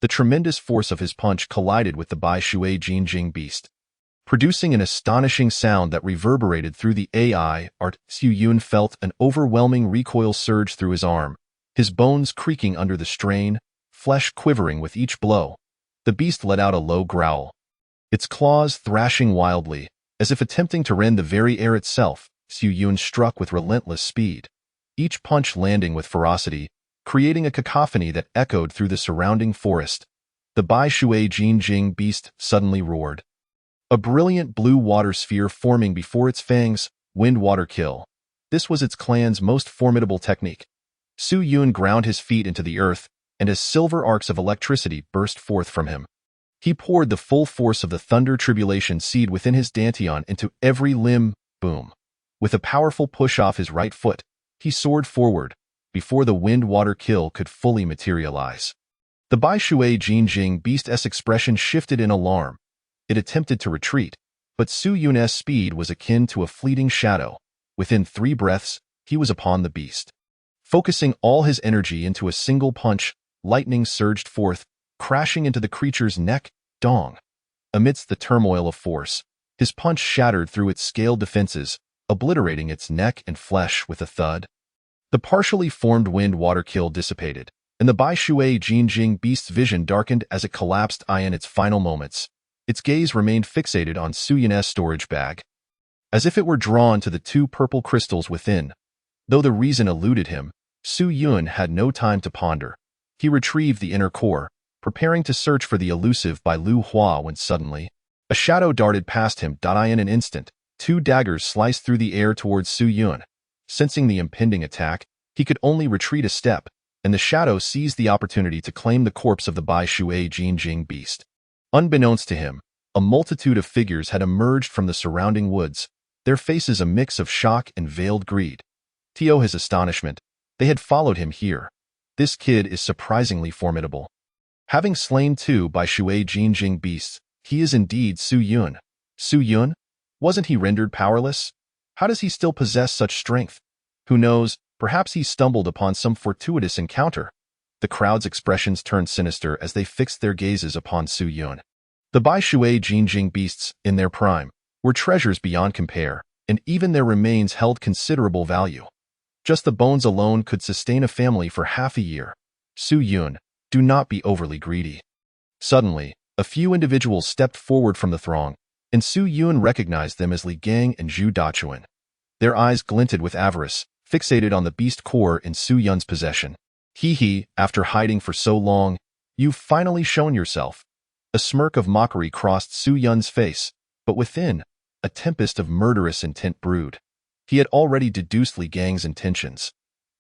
The tremendous force of his punch collided with the Bai Shui Jinjing beast, producing an astonishing sound that reverberated through the AI art. Su Yun felt an overwhelming recoil surge through his arm, his bones creaking under the strain, flesh quivering with each blow. The beast let out a low growl, its claws thrashing wildly, as if attempting to rend the very air itself. Su Yun struck with relentless speed, each punch landing with ferocity, creating a cacophony that echoed through the surrounding forest. The Bai Shui Jinjing beast suddenly roared, a brilliant blue water sphere forming before its fangs. Wind-water kill. This was its clan's most formidable technique. Su Yun ground his feet into the earth, and as silver arcs of electricity burst forth from him, he poured the full force of the thunder tribulation seed within his dantian into every limb. Boom! With a powerful push off his right foot, he soared forward, before the wind-water kill could fully materialize. The Bai Shui Jinjing beast's expression shifted in alarm. It attempted to retreat, But Su Yun's speed was akin to a fleeting shadow. Within 3 breaths, he was upon the beast. Focusing all his energy into a single punch, lightning surged forth, crashing into the creature's neck. Dong! Amidst the turmoil of force, his punch shattered through its scaled defenses, obliterating its neck and flesh with a thud. The partially formed wind-water kill dissipated, and the Bai Shui Jinjing beast's vision darkened as it collapsed in its final moments. Its gaze remained fixated on Su Yun's storage bag, as if it were drawn to the 2 purple crystals within. Though the reason eluded him, Su Yun had no time to ponder. He retrieved the inner core, preparing to search for the elusive Bai Lu Hua when suddenly, a shadow darted past him. In an instant, 2 daggers sliced through the air towards Su Yun. Sensing the impending attack, he could only retreat a step, and the shadow seized the opportunity to claim the corpse of the Bai Shui Jinjing beast. Unbeknownst to him, a multitude of figures had emerged from the surrounding woods, their faces a mix of shock and veiled greed. To his astonishment, they had followed him here. This kid is surprisingly formidable. Having slain 2 Bai Shui Jinjing beasts, he is indeed Su Yun. Su Yun? Wasn't he rendered powerless? How does he still possess such strength? Who knows, perhaps he stumbled upon some fortuitous encounter. The crowd's expressions turned sinister as they fixed their gazes upon Su Yun. The Bai Shui Jinjing beasts, in their prime, were treasures beyond compare, and even their remains held considerable value. Just the bones alone could sustain a family for half a year. Su Yun, do not be overly greedy. Suddenly, a few individuals stepped forward from the throng, and Su Yun recognized them as Li Gang and Zhu Dachuan. Their eyes glinted with avarice, fixated on the beast core in Su Yun's possession. He, after hiding for so long, you've finally shown yourself. A smirk of mockery crossed Su Yun's face, but within, a tempest of murderous intent brewed. He had already deduced Li Gang's intentions.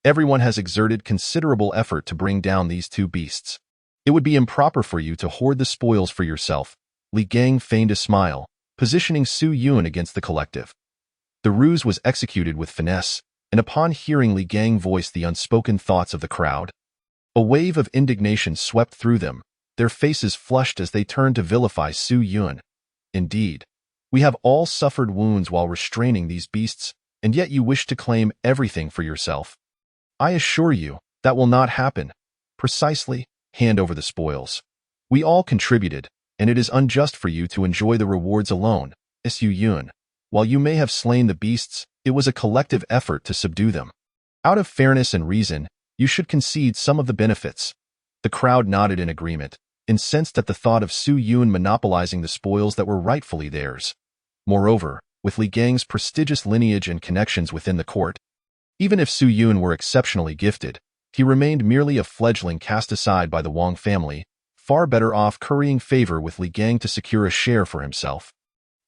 Everyone has exerted considerable effort to bring down these 2 beasts. It would be improper for you to hoard the spoils for yourself. Li Gang feigned a smile, positioning Su Yun against the collective. The ruse was executed with finesse, and upon hearing Li Gang voice the unspoken thoughts of the crowd, a wave of indignation swept through them, their faces flushed as they turned to vilify Su Yun. Indeed, we have all suffered wounds while restraining these beasts, and yet you wish to claim everything for yourself. I assure you, that will not happen. Precisely, hand over the spoils. We all contributed, and it is unjust for you to enjoy the rewards alone. Su Yun, while you may have slain the beasts, it was a collective effort to subdue them. Out of fairness and reason, you should concede some of the benefits. The crowd nodded in agreement, incensed at the thought of Su Yun monopolizing the spoils that were rightfully theirs. Moreover, with Li Gang's prestigious lineage and connections within the court, even if Su Yun were exceptionally gifted, he remained merely a fledgling cast aside by the Wang family, far better off currying favor with Li Gang to secure a share for himself.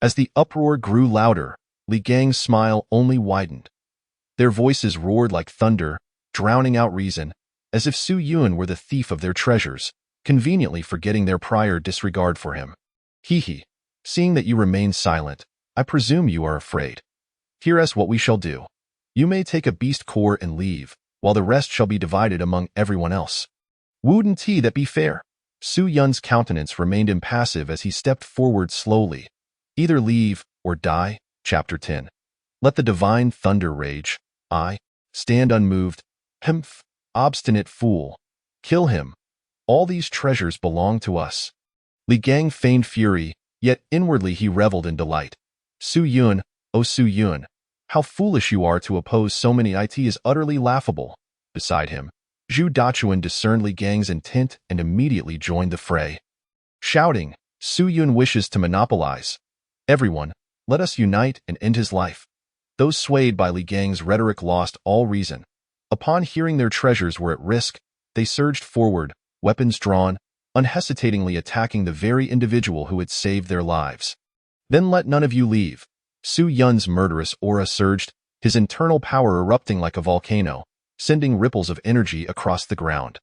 As the uproar grew louder, Li Gang's smile only widened. Their voices roared like thunder, drowning out reason, as if Su Yun were the thief of their treasures, conveniently forgetting their prior disregard for him. Seeing that you remain silent, I presume you are afraid. Hear us what we shall do. You may take a beast core and leave, while the rest shall be divided among everyone else. Wouldn't that be fair? Su Yun's countenance remained impassive as he stepped forward slowly. Either leave, or die. Chapter 10. Let the divine thunder rage. I stand unmoved. Humph, obstinate fool. Kill him. All these treasures belong to us. Li Gang feigned fury, yet inwardly he reveled in delight. Su Yun, oh Su Yun, how foolish you are to oppose so many. It is utterly laughable. Beside him, Zhu Dachuan discerned Li Gang's intent and immediately joined the fray. Shouting, Su Yun wishes to monopolize. Everyone, let us unite and end his life. Those swayed by Li Gang's rhetoric lost all reason. Upon hearing their treasures were at risk, they surged forward, weapons drawn, unhesitatingly attacking the very individual who had saved their lives. Then let none of you leave. Su Yun's murderous aura surged, his internal power erupting like a volcano, sending ripples of energy across the ground.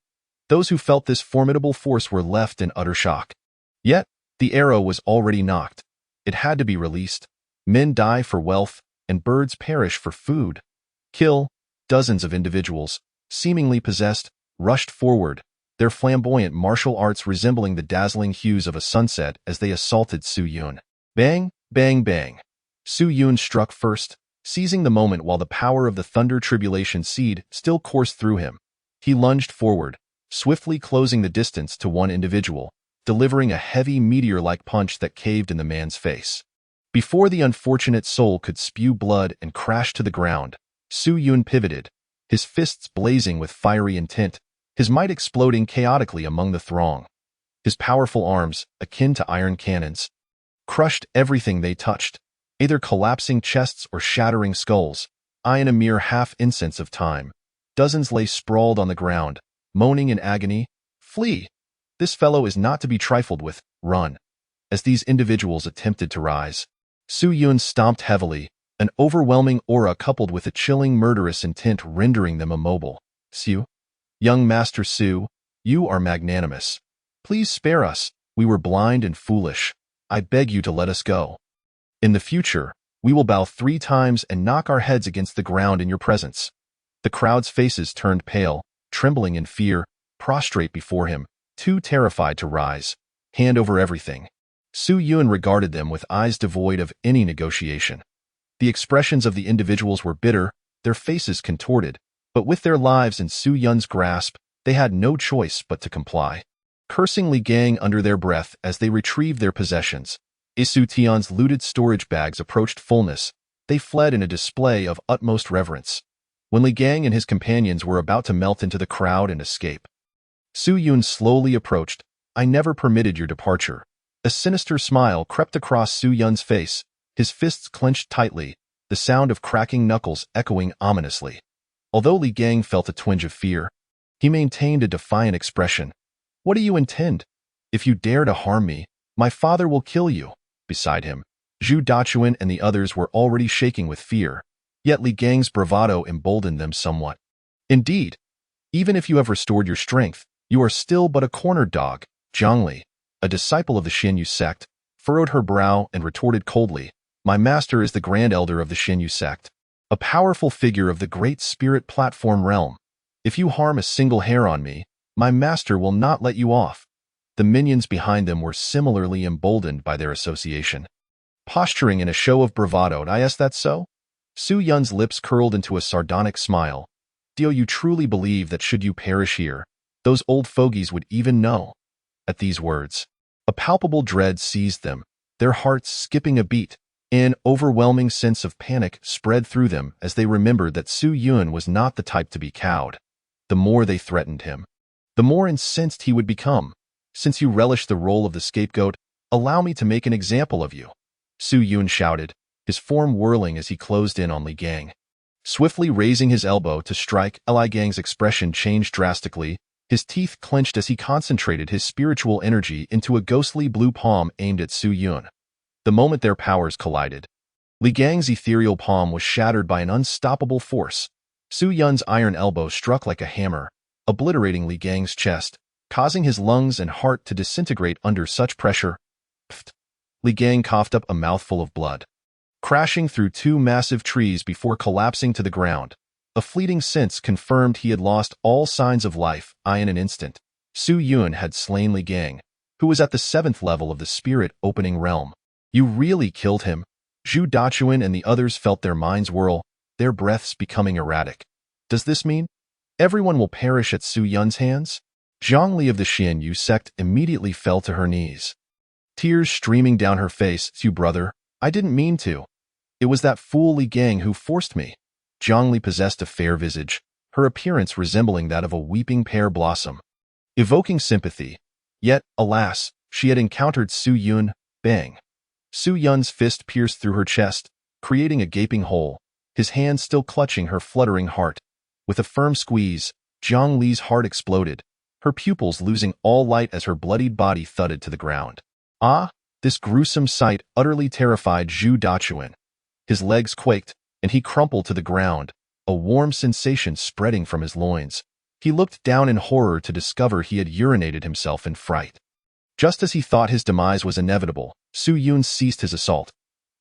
Those who felt this formidable force were left in utter shock. Yet, the arrow was already nocked. It had to be released. Men die for wealth, and birds perish for food. Kill. Dozens of individuals, seemingly possessed, rushed forward, their flamboyant martial arts resembling the dazzling hues of a sunset as they assaulted Su Yun. Bang, Bang bang. Su Yun struck first, seizing the moment while the power of the Thunder Tribulation seed still coursed through him. He lunged forward, swiftly closing the distance to one individual, delivering a heavy meteor-like punch that caved in the man's face. Before the unfortunate soul could spew blood and crash to the ground, Su Yun pivoted, his fists blazing with fiery intent, his might exploding chaotically among the throng. His powerful arms, akin to iron cannons, crushed everything they touched, either collapsing chests or shattering skulls. In a mere half-instant of time, dozens lay sprawled on the ground, moaning in agony. Flee! This fellow is not to be trifled with. Run! As these individuals attempted to rise, Su Yun stomped heavily, an overwhelming aura coupled with a chilling murderous intent rendering them immobile. Su? Young Master Su, you are magnanimous. Please spare us. We were blind and foolish. I beg you to let us go. In the future, we will bow 3 times and knock our heads against the ground in your presence. The crowd's faces turned pale, trembling in fear, prostrate before him, too terrified to rise. Hand over everything. Su Yun regarded them with eyes devoid of any negotiation. The expressions of the individuals were bitter, their faces contorted, but with their lives in Su Yun's grasp, they had no choice but to comply. Cursing Li Gang under their breath as they retrieved their possessions, Isu Tian's looted storage bags approached fullness. They fled in a display of utmost reverence. When Li Gang and his companions were about to melt into the crowd and escape, Su Yun slowly approached. I never permitted your departure. A sinister smile crept across Su Yun's face, his fists clenched tightly, the sound of cracking knuckles echoing ominously. Although Li Gang felt a twinge of fear, he maintained a defiant expression. What do you intend? If you dare to harm me, my father will kill you. Beside him, Zhu Dachuan and the others were already shaking with fear, yet Li Gang's bravado emboldened them somewhat. Indeed, even if you have restored your strength, you are still but a cornered dog. Zhangli, a disciple of the Xinyu sect, furrowed her brow and retorted coldly, my master is the Grand Elder of the Xinyu sect, a powerful figure of the Great Spirit Platform realm. If you harm a single hair on me, my master will not let you off. The minions behind them were similarly emboldened by their association. Posturing in a show of bravado, is that so? Su Yun's lips curled into a sardonic smile. Do you truly believe that should you perish here, those old fogies would even know? At these words, a palpable dread seized them, their hearts skipping a beat. An overwhelming sense of panic spread through them as they remembered that Su Yun was not the type to be cowed. The more they threatened him, the more incensed he would become. Since you relish the role of the scapegoat, allow me to make an example of you. Su Yun shouted, his form whirling as he closed in on Li Gang. Swiftly raising his elbow to strike, Li Gang's expression changed drastically, his teeth clenched as he concentrated his spiritual energy into a ghostly blue palm aimed at Su Yun. The moment their powers collided, Li Gang's ethereal palm was shattered by an unstoppable force. Su Yun's iron elbow struck like a hammer, obliterating Li Gang's chest, causing his lungs and heart to disintegrate under such pressure. Pfft! Li Gang coughed up a mouthful of blood, crashing through 2 massive trees before collapsing to the ground. A fleeting sense confirmed he had lost all signs of life. In an instant, Su Yun had slain Li Gang, who was at the 7th level of the spirit opening realm. You really killed him? Zhu Dachuan and the others felt their minds whirl, their breaths becoming erratic. Does this mean everyone will perish at Su Yun's hands? Zhangli of the Xinyu sect immediately fell to her knees, tears streaming down her face. Su brother, I didn't mean to. It was that fool Li Gang who forced me. Zhangli possessed a fair visage, her appearance resembling that of a weeping pear blossom, evoking sympathy. Yet, alas, she had encountered Su Yun. Bang! Su Yun's fist pierced through her chest, creating a gaping hole, his hand still clutching her fluttering heart. With a firm squeeze, Zhang Li's heart exploded, her pupils losing all light as her bloodied body thudded to the ground. This gruesome sight utterly terrified Zhu Dachuan. His legs quaked, and he crumpled to the ground, a warm sensation spreading from his loins. He looked down in horror to discover he had urinated himself in fright. Just as he thought his demise was inevitable, Su Yun ceased his assault.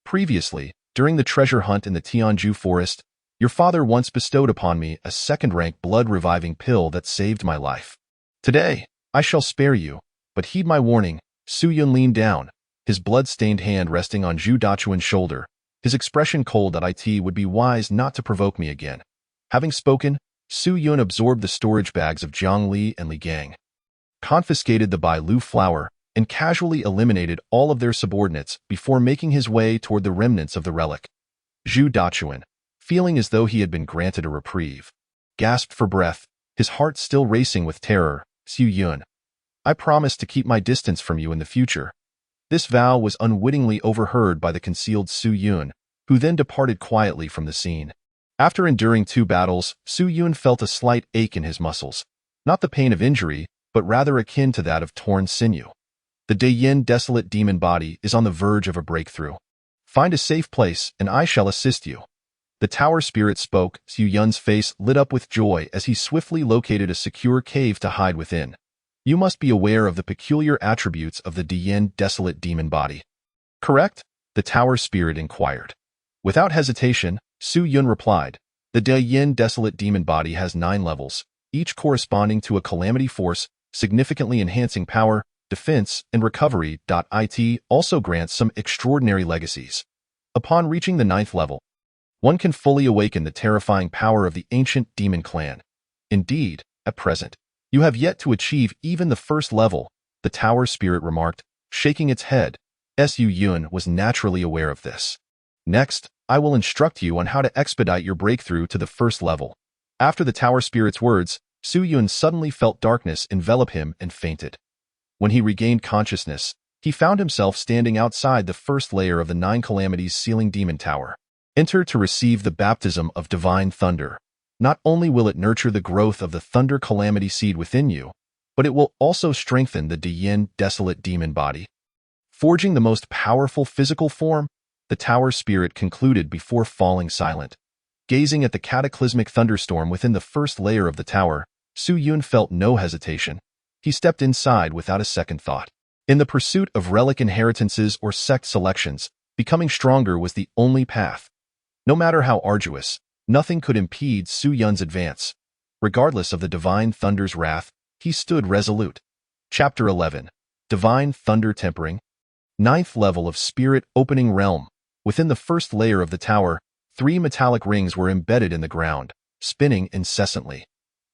Previously, during the treasure hunt in the Tianju forest, your father once bestowed upon me a 2nd-rank blood-reviving pill that saved my life. Today, I shall spare you, but heed my warning. Su Yun leaned down, his blood-stained hand resting on Zhu Dachuan's shoulder, his expression cold that it would be wise not to provoke me again. Having spoken, Su Yun absorbed the storage bags of Jiang Li and Li Gang, confiscated the Bai Lu flower, and casually eliminated all of their subordinates before making his way toward the remnants of the relic. Zhu Dachuan, feeling as though he had been granted a reprieve, gasped for breath, his heart still racing with terror. Su Yun, I promise to keep my distance from you in the future. This vow was unwittingly overheard by the concealed Su Yun, who then departed quietly from the scene. After enduring 2 battles, Su Yun felt a slight ache in his muscles, not the pain of injury, but rather akin to that of torn sinew. The Dayin desolate demon body is on the verge of a breakthrough. Find a safe place, and I shall assist you. The tower spirit spoke. Su Yun's face lit up with joy as he swiftly located a secure cave to hide within. You must be aware of the peculiar attributes of the Dayin desolate demon body. Correct? The tower spirit inquired. Without hesitation, Su Yun replied, the Dayin desolate demon body has 9 levels, each corresponding to a calamity force, significantly enhancing power, defense, and recovery. It also grants some extraordinary legacies. Upon reaching the 9th level, one can fully awaken the terrifying power of the ancient demon clan. Indeed, at present, you have yet to achieve even the 1st level, the tower spirit remarked, shaking its head. Su Yun was naturally aware of this. Next, I will instruct you on how to expedite your breakthrough to the 1st level. After the tower spirit's words, Su Yun suddenly felt darkness envelop him and fainted. When he regained consciousness, he found himself standing outside the 1st layer of the 9 calamities sealing demon tower. Enter to receive the baptism of divine thunder. Not only will it nurture the growth of the thunder calamity seed within you, but it will also strengthen the Dayin desolate demon body. Forging the most powerful physical form, the tower spirit concluded before falling silent. Gazing at the cataclysmic thunderstorm within the 1st layer of the tower, Su Yun felt no hesitation. He stepped inside without a second thought. In the pursuit of relic inheritances or sect selections, becoming stronger was the only path. No matter how arduous, nothing could impede Su Yun's advance. Regardless of the divine thunder's wrath, he stood resolute. Chapter 11. Divine Thunder Tempering. 9th level of Spirit Opening Realm. Within the 1st layer of the tower, 3 metallic rings were embedded in the ground, spinning incessantly.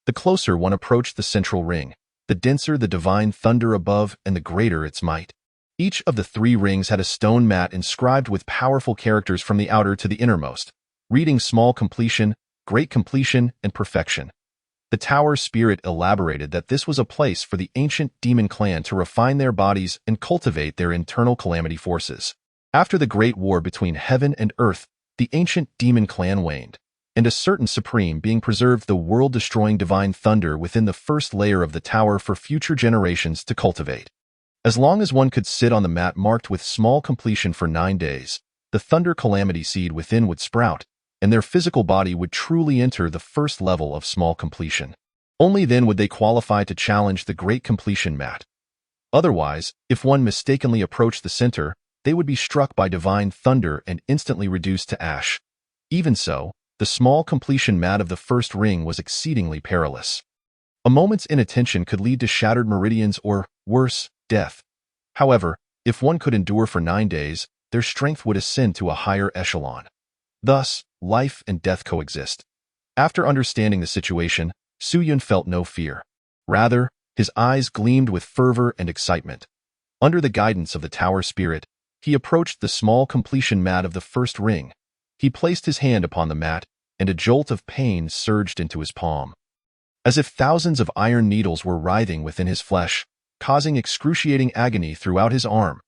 The closer one approached the central ring, the denser the divine thunder above and the greater its might. Each of the 3 rings had a stone mat inscribed with powerful characters from the outer to the innermost, reading small completion, great completion, and perfection. The tower spirit elaborated that this was a place for the ancient demon clan to refine their bodies and cultivate their internal calamity forces. After the great war between heaven and earth, the ancient demon clan waned, and a certain supreme being preserved the world-destroying divine thunder within the 1st layer of the tower for future generations to cultivate. As long as one could sit on the mat marked with small completion for 9 days, the thunder calamity seed within would sprout, and their physical body would truly enter the 1st level of small completion. Only then would they qualify to challenge the great completion mat. Otherwise, if one mistakenly approached the center, they would be struck by divine thunder and instantly reduced to ash. Even so, the small completion mat of the 1st ring was exceedingly perilous. A moment's inattention could lead to shattered meridians or, worse, death. However, if one could endure for 9 days, their strength would ascend to a higher echelon. Thus, life and death coexist. After understanding the situation, Su Yun felt no fear. Rather, his eyes gleamed with fervor and excitement. Under the guidance of the tower spirit, he approached the small completion mat of the 1st ring. He placed his hand upon the mat, and a jolt of pain surged into his palm. As if thousands of iron needles were writhing within his flesh, causing excruciating agony throughout his arm.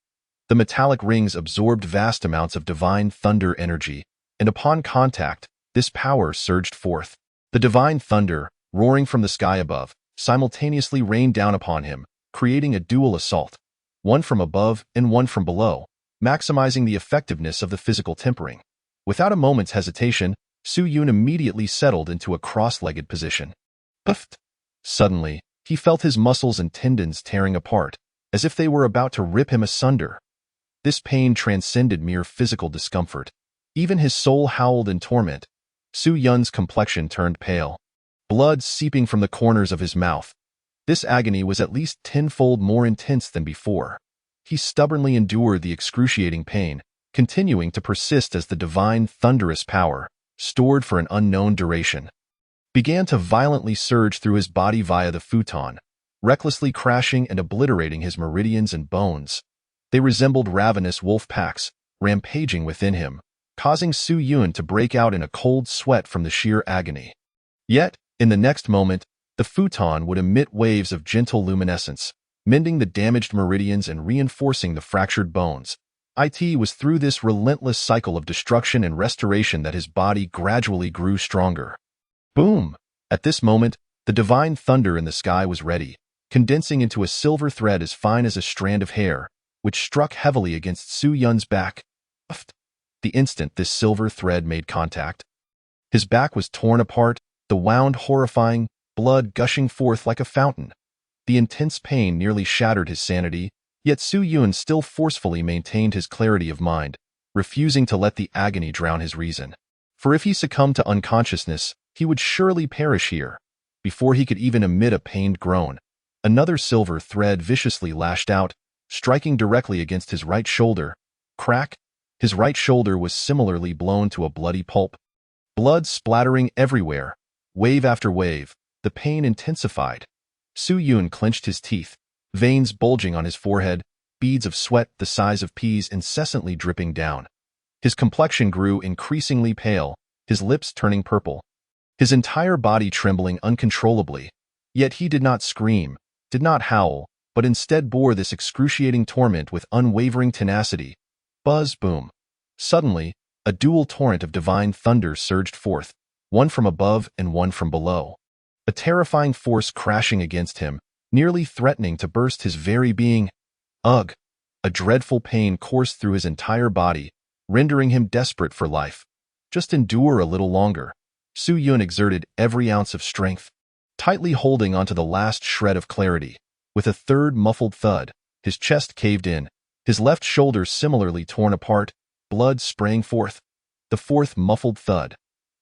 The metallic rings absorbed vast amounts of divine thunder energy, and upon contact, this power surged forth. The divine thunder, roaring from the sky above, simultaneously rained down upon him, creating a dual assault, one from above and one from below, maximizing the effectiveness of the physical tempering. Without a moment's hesitation, Su Yun immediately settled into a cross-legged position. Puffed! Suddenly, he felt his muscles and tendons tearing apart, as if they were about to rip him asunder. This pain transcended mere physical discomfort. Even his soul howled in torment. Su Yun's complexion turned pale, blood seeping from the corners of his mouth. This agony was at least tenfold more intense than before. he stubbornly endured the excruciating pain, continuing to persist as the divine thunderous power, stored for an unknown duration, began to violently surge through his body via the futon, recklessly crashing and obliterating his meridians and bones. They resembled ravenous wolf packs, rampaging within him, causing Su Yun to break out in a cold sweat from the sheer agony. Yet, in the next moment, the futon would emit waves of gentle luminescence, mending the damaged meridians and reinforcing the fractured bones. It was through this relentless cycle of destruction and restoration that his body gradually grew stronger. Boom! At this moment, the divine thunder in the sky was ready, condensing into a silver thread as fine as a strand of hair, which struck heavily against Su Yun's back. The instant this silver thread made contact, his back was torn apart, the wound horrifying, blood gushing forth like a fountain. The intense pain nearly shattered his sanity, yet Su Yun still forcefully maintained his clarity of mind, refusing to let the agony drown his reason. For if he succumbed to unconsciousness, he would surely perish here. Before he could even emit a pained groan, another silver thread viciously lashed out, striking directly against his right shoulder. Crack! His right shoulder was similarly blown to a bloody pulp. Blood splattering everywhere. Wave after wave, the pain intensified. Su Yun clenched his teeth, veins bulging on his forehead, beads of sweat the size of peas incessantly dripping down. His complexion grew increasingly pale, his lips turning purple, his entire body trembling uncontrollably. Yet he did not scream, did not howl, but instead bore this excruciating torment with unwavering tenacity. Buzz, boom. Suddenly, a dual torrent of divine thunder surged forth, one from above and one from below. A terrifying force crashing against him, nearly threatening to burst his very being. Ugh! A dreadful pain coursed through his entire body, rendering him desperate for life. Just endure a little longer. Su Yun exerted every ounce of strength, tightly holding onto the last shred of clarity. With a third muffled thud, his chest caved in, his left shoulder similarly torn apart, blood sprang forth. The fourth muffled thud.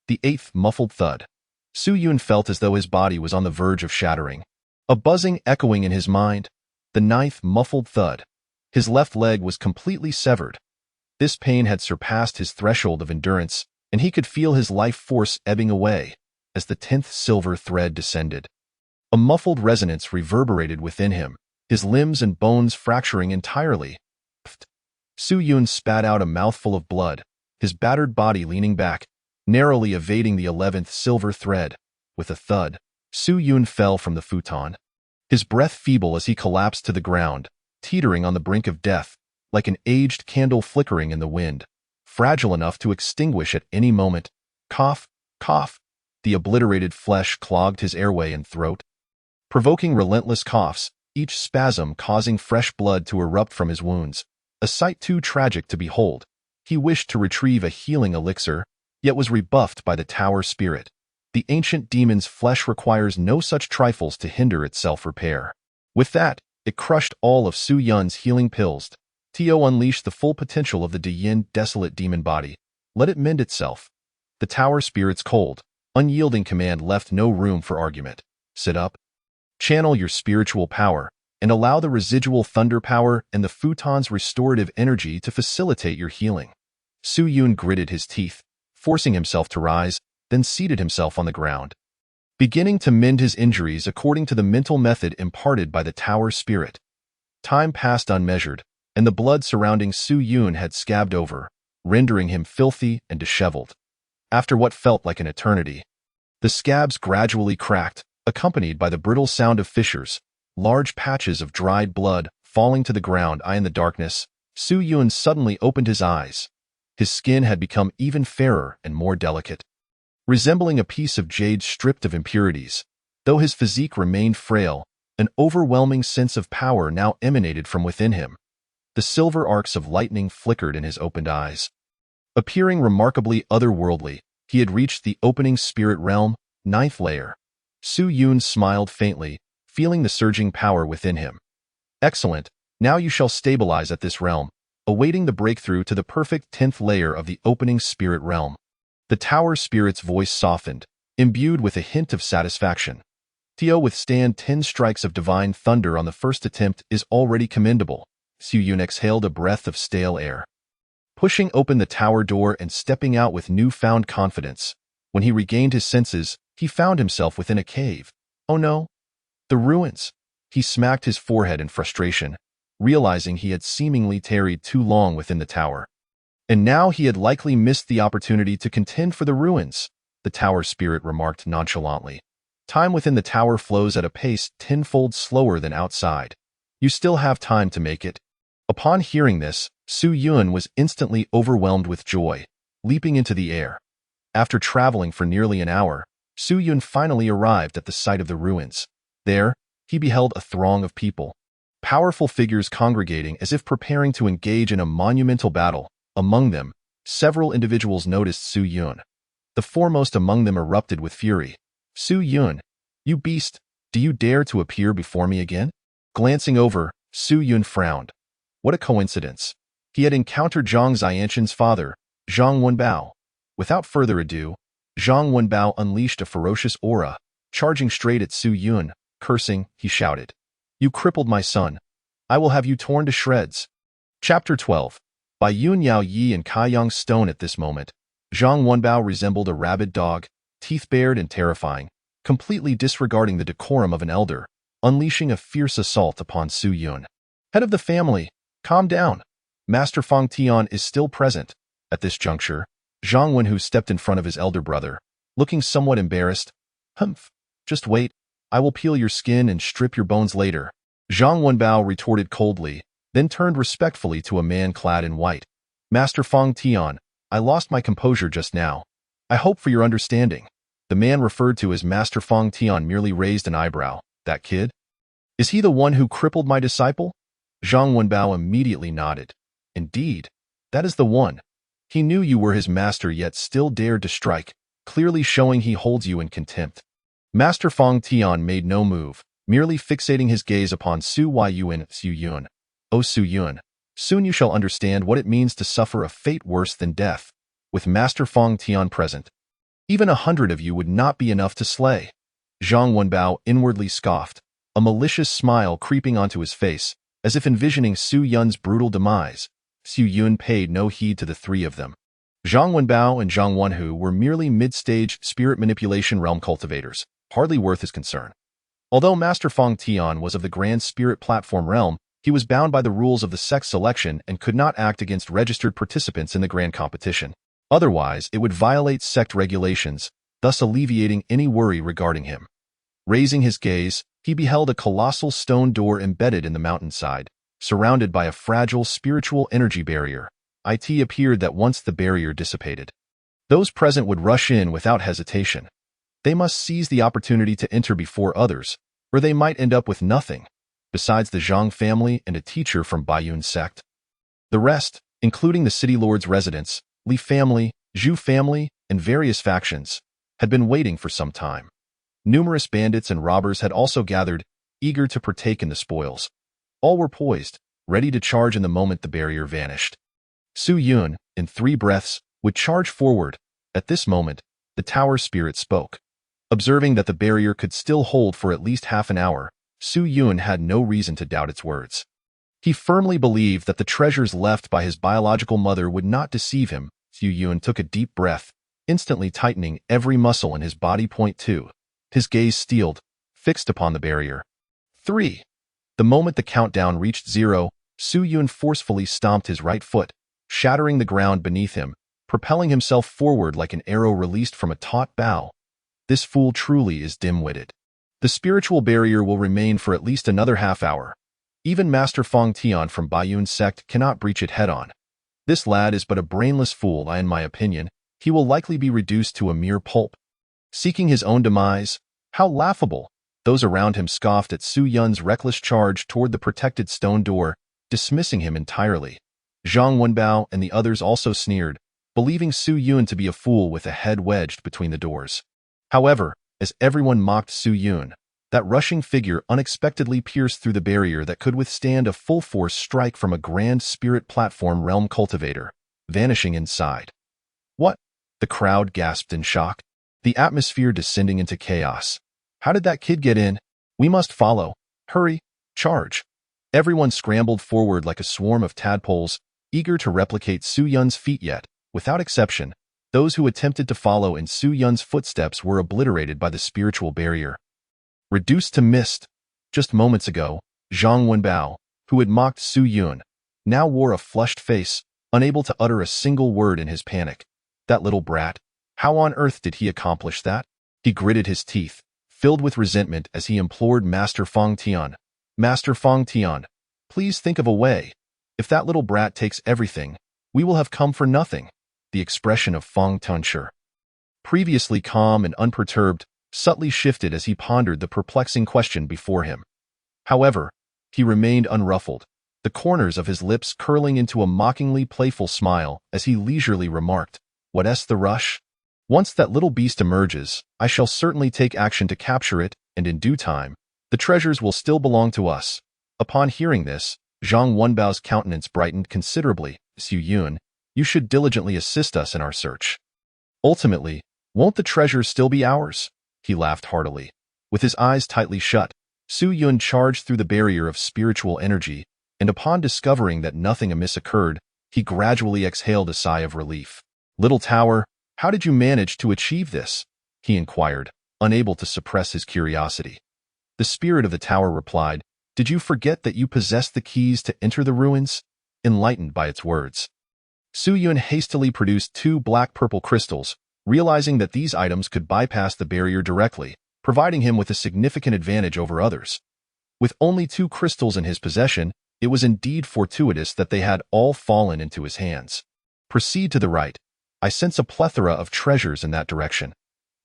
The eighth muffled thud. Su Yun felt as though his body was on the verge of shattering. A buzzing echoing in his mind. The ninth muffled thud. His left leg was completely severed. This pain had surpassed his threshold of endurance, and he could feel his life force ebbing away as the 10th silver thread descended. A muffled resonance reverberated within him, his limbs and bones fracturing entirely. Su Yun spat out a mouthful of blood, his battered body leaning back, narrowly evading the 11th silver thread. With a thud, Su Yun fell from the futon, his breath feeble as he collapsed to the ground, teetering on the brink of death, like an aged candle flickering in the wind, fragile enough to extinguish at any moment. Cough, cough. The obliterated flesh clogged his airway and throat, provoking relentless coughs, each spasm causing fresh blood to erupt from his wounds, a sight too tragic to behold. He wished to retrieve a healing elixir, yet was rebuffed by the tower spirit. The ancient demon's flesh requires no such trifles to hinder its self-repair. With that, it crushed all of Su Yun's healing pills. Tio unleashed the full potential of the Diyin desolate demon body. Let it mend itself. The tower spirit's cold, unyielding command left no room for argument. Sit up. Channel your spiritual power, and allow the residual thunder power and the futon's restorative energy to facilitate your healing. Su Yun gritted his teeth, forcing himself to rise, then seated himself on the ground, beginning to mend his injuries according to the mental method imparted by the tower spirit. Time passed unmeasured, and the blood surrounding Su Yun had scabbed over, rendering him filthy and disheveled. After what felt like an eternity, the scabs gradually cracked, accompanied by the brittle sound of fissures, large patches of dried blood falling to the ground. In the darkness, Su Yun suddenly opened his eyes. His skin had become even fairer and more delicate, resembling a piece of jade stripped of impurities. Though his physique remained frail, an overwhelming sense of power now emanated from within him. The silver arcs of lightning flickered in his opened eyes. Appearing remarkably otherworldly, he had reached the opening spirit realm, 9th layer. Su Yun smiled faintly, feeling the surging power within him. Excellent, now you shall stabilize at this realm, awaiting the breakthrough to the perfect 10th layer of the opening spirit realm. The tower spirit's voice softened, imbued with a hint of satisfaction. To withstand 10 strikes of divine thunder on the first attempt is already commendable. Su Yun exhaled a breath of stale air. Pushing open the tower door and stepping out with newfound confidence, when he regained his senses, he found himself within a cave. Oh no! The ruins! He smacked his forehead in frustration, realizing he had seemingly tarried too long within the tower. And now he had likely missed the opportunity to contend for the ruins, the tower spirit remarked nonchalantly. Time within the tower flows at a pace tenfold slower than outside. You still have time to make it. Upon hearing this, Su Yun was instantly overwhelmed with joy, leaping into the air. After traveling for nearly an hour, Su Yun finally arrived at the site of the ruins. There, he beheld a throng of people, powerful figures congregating as if preparing to engage in a monumental battle. Among them, several individuals noticed Su Yun. The foremost among them erupted with fury. Su Yun, you beast, do you dare to appear before me again? Glancing over, Su Yun frowned. What a coincidence. He had encountered Zhang Xianshan's father, Zhang Wenbao. Without further ado, Zhang Wenbao unleashed a ferocious aura. Charging straight at Su Yun, cursing, he shouted, You crippled my son. I will have you torn to shreds. Chapter 12. By Yun Yao Yi and Kaiyang Stone. At this moment, Zhang Wenbao resembled a rabid dog, teeth bared and terrifying, completely disregarding the decorum of an elder, unleashing a fierce assault upon Su Yun. Head of the family, calm down. Master Fang Tian is still present. At this juncture, Zhang Wenhu stepped in front of his elder brother, looking somewhat embarrassed. Humph, just wait. I will peel your skin and strip your bones later. Zhang Wenbao retorted coldly, then turned respectfully to a man clad in white. Master Fang Tian, I lost my composure just now. I hope for your understanding. The man referred to as Master Fang Tian merely raised an eyebrow. That kid? Is he the one who crippled my disciple? Zhang Wenbao immediately nodded. Indeed, that is the one. He knew you were his master yet still dared to strike, clearly showing he holds you in contempt. Master Fang Tian made no move, merely fixating his gaze upon Su Yun. O Su Yun, soon you shall understand what it means to suffer a fate worse than death. With Master Fang Tian present, even 100 of you would not be enough to slay. Zhang Wenbao inwardly scoffed, a malicious smile creeping onto his face, as if envisioning Su Yun's brutal demise. Su Yun paid no heed to the three of them. Zhang Wenbao and Zhang Wenhu were merely mid-stage spirit manipulation realm cultivators, hardly worth his concern. Although Master Fang Tian was of the Grand Spirit Platform realm, he was bound by the rules of the sex selection and could not act against registered participants in the grand competition. Otherwise, it would violate sect regulations, thus alleviating any worry regarding him. Raising his gaze, he beheld a colossal stone door embedded in the mountainside, surrounded by a fragile spiritual energy barrier. It appeared that once the barrier dissipated, those present would rush in without hesitation. They must seize the opportunity to enter before others, or they might end up with nothing, besides the Zhang family and a teacher from Baiyun sect. The rest, including the city lord's residents, Li family, Zhu family, and various factions, had been waiting for some time. Numerous bandits and robbers had also gathered, eager to partake in the spoils. All were poised, ready to charge in the moment the barrier vanished. Su Yun, in 3 breaths, would charge forward. At this moment, the tower spirit spoke. Observing that the barrier could still hold for at least half an hour, Su Yun had no reason to doubt its words. He firmly believed that the treasures left by his biological mother would not deceive him. Su Yun took a deep breath, instantly tightening every muscle in his body. Point 2. His gaze steeled, fixed upon the barrier. 3. The moment the countdown reached 0, Su Yun forcefully stomped his right foot, shattering the ground beneath him, propelling himself forward like an arrow released from a taut bow. This fool truly is dim-witted. The spiritual barrier will remain for at least another half hour. Even Master Fang Tian from Baiyun sect cannot breach it head-on. This lad is but a brainless fool, in my opinion. He will likely be reduced to a mere pulp. Seeking his own demise? How laughable! Those around him scoffed at Su Yun's reckless charge toward the protected stone door, dismissing him entirely. Zhang Wenbao and the others also sneered, believing Su Yun to be a fool with a head wedged between the doors. However, as everyone mocked Su Yun, that rushing figure unexpectedly pierced through the barrier that could withstand a full-force strike from a Grand Spirit Platform realm cultivator, vanishing inside. What? The crowd gasped in shock, the atmosphere descending into chaos. How did that kid get in? We must follow. Hurry, charge. Everyone scrambled forward like a swarm of tadpoles, eager to replicate Su Yun's feat yet, without exception, those who attempted to follow in Su Yun's footsteps were obliterated by the spiritual barrier. Reduced to mist. Just moments ago, Zhang Wenbao, who had mocked Su Yun, now wore a flushed face, unable to utter a single word in his panic. That little brat. How on earth did he accomplish that? He gritted his teeth, filled with resentment as he implored Master Feng Tian. Master Feng Tian, please think of a way. If that little brat takes everything, we will have come for nothing. The expression of Feng Tianshi, previously calm and unperturbed, subtly shifted as he pondered the perplexing question before him. However, he remained unruffled, the corners of his lips curling into a mockingly playful smile as he leisurely remarked, "What's the rush? Once that little beast emerges, I shall certainly take action to capture it, and in due time, the treasures will still belong to us." Upon hearing this, Zhang Wenbao's countenance brightened considerably. "Su Yun, you should diligently assist us in our search. Ultimately, won't the treasures still be ours?" He laughed heartily. With his eyes tightly shut, Su Yun charged through the barrier of spiritual energy, and upon discovering that nothing amiss occurred, he gradually exhaled a sigh of relief. "Little tower, how did you manage to achieve this?" he inquired, unable to suppress his curiosity. The spirit of the tower replied, "Did you forget that you possessed the keys to enter the ruins?" Enlightened by its words, Su Yun hastily produced 2 black-purple crystals, realizing that these items could bypass the barrier directly, providing him with a significant advantage over others. With only 2 crystals in his possession, it was indeed fortuitous that they had all fallen into his hands. "Proceed to the right. I sense a plethora of treasures in that direction."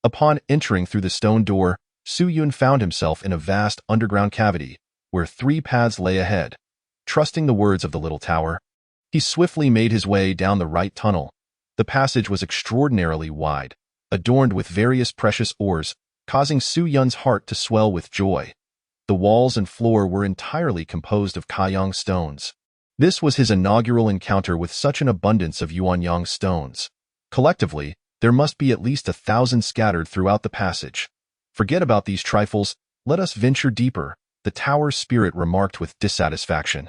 Upon entering through the stone door, Su Yun found himself in a vast underground cavity, where 3 paths lay ahead. Trusting the words of the little tower, he swiftly made his way down the right tunnel. The passage was extraordinarily wide, adorned with various precious ores, causing Su Yun's heart to swell with joy. The walls and floor were entirely composed of Kaiyang stones. This was his inaugural encounter with such an abundance of Yuanyang stones. Collectively, there must be at least 1,000 scattered throughout the passage. "Forget about these trifles, let us venture deeper," the tower's spirit remarked with dissatisfaction.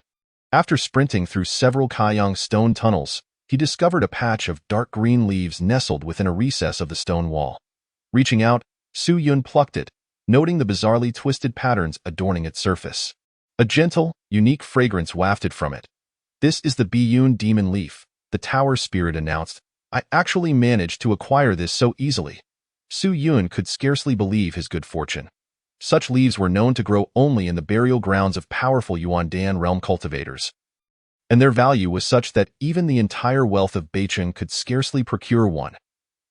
After sprinting through several Kaiyang stone tunnels, he discovered a patch of dark green leaves nestled within a recess of the stone wall. Reaching out, Su Yun plucked it, noting the bizarrely twisted patterns adorning its surface. A gentle, unique fragrance wafted from it. "This is the Biyun demon leaf," the tower spirit announced. "I actually managed to acquire this so easily." Su Yun could scarcely believe his good fortune. Such leaves were known to grow only in the burial grounds of powerful Yuandan realm cultivators, and their value was such that even the entire wealth of Beicheng could scarcely procure one.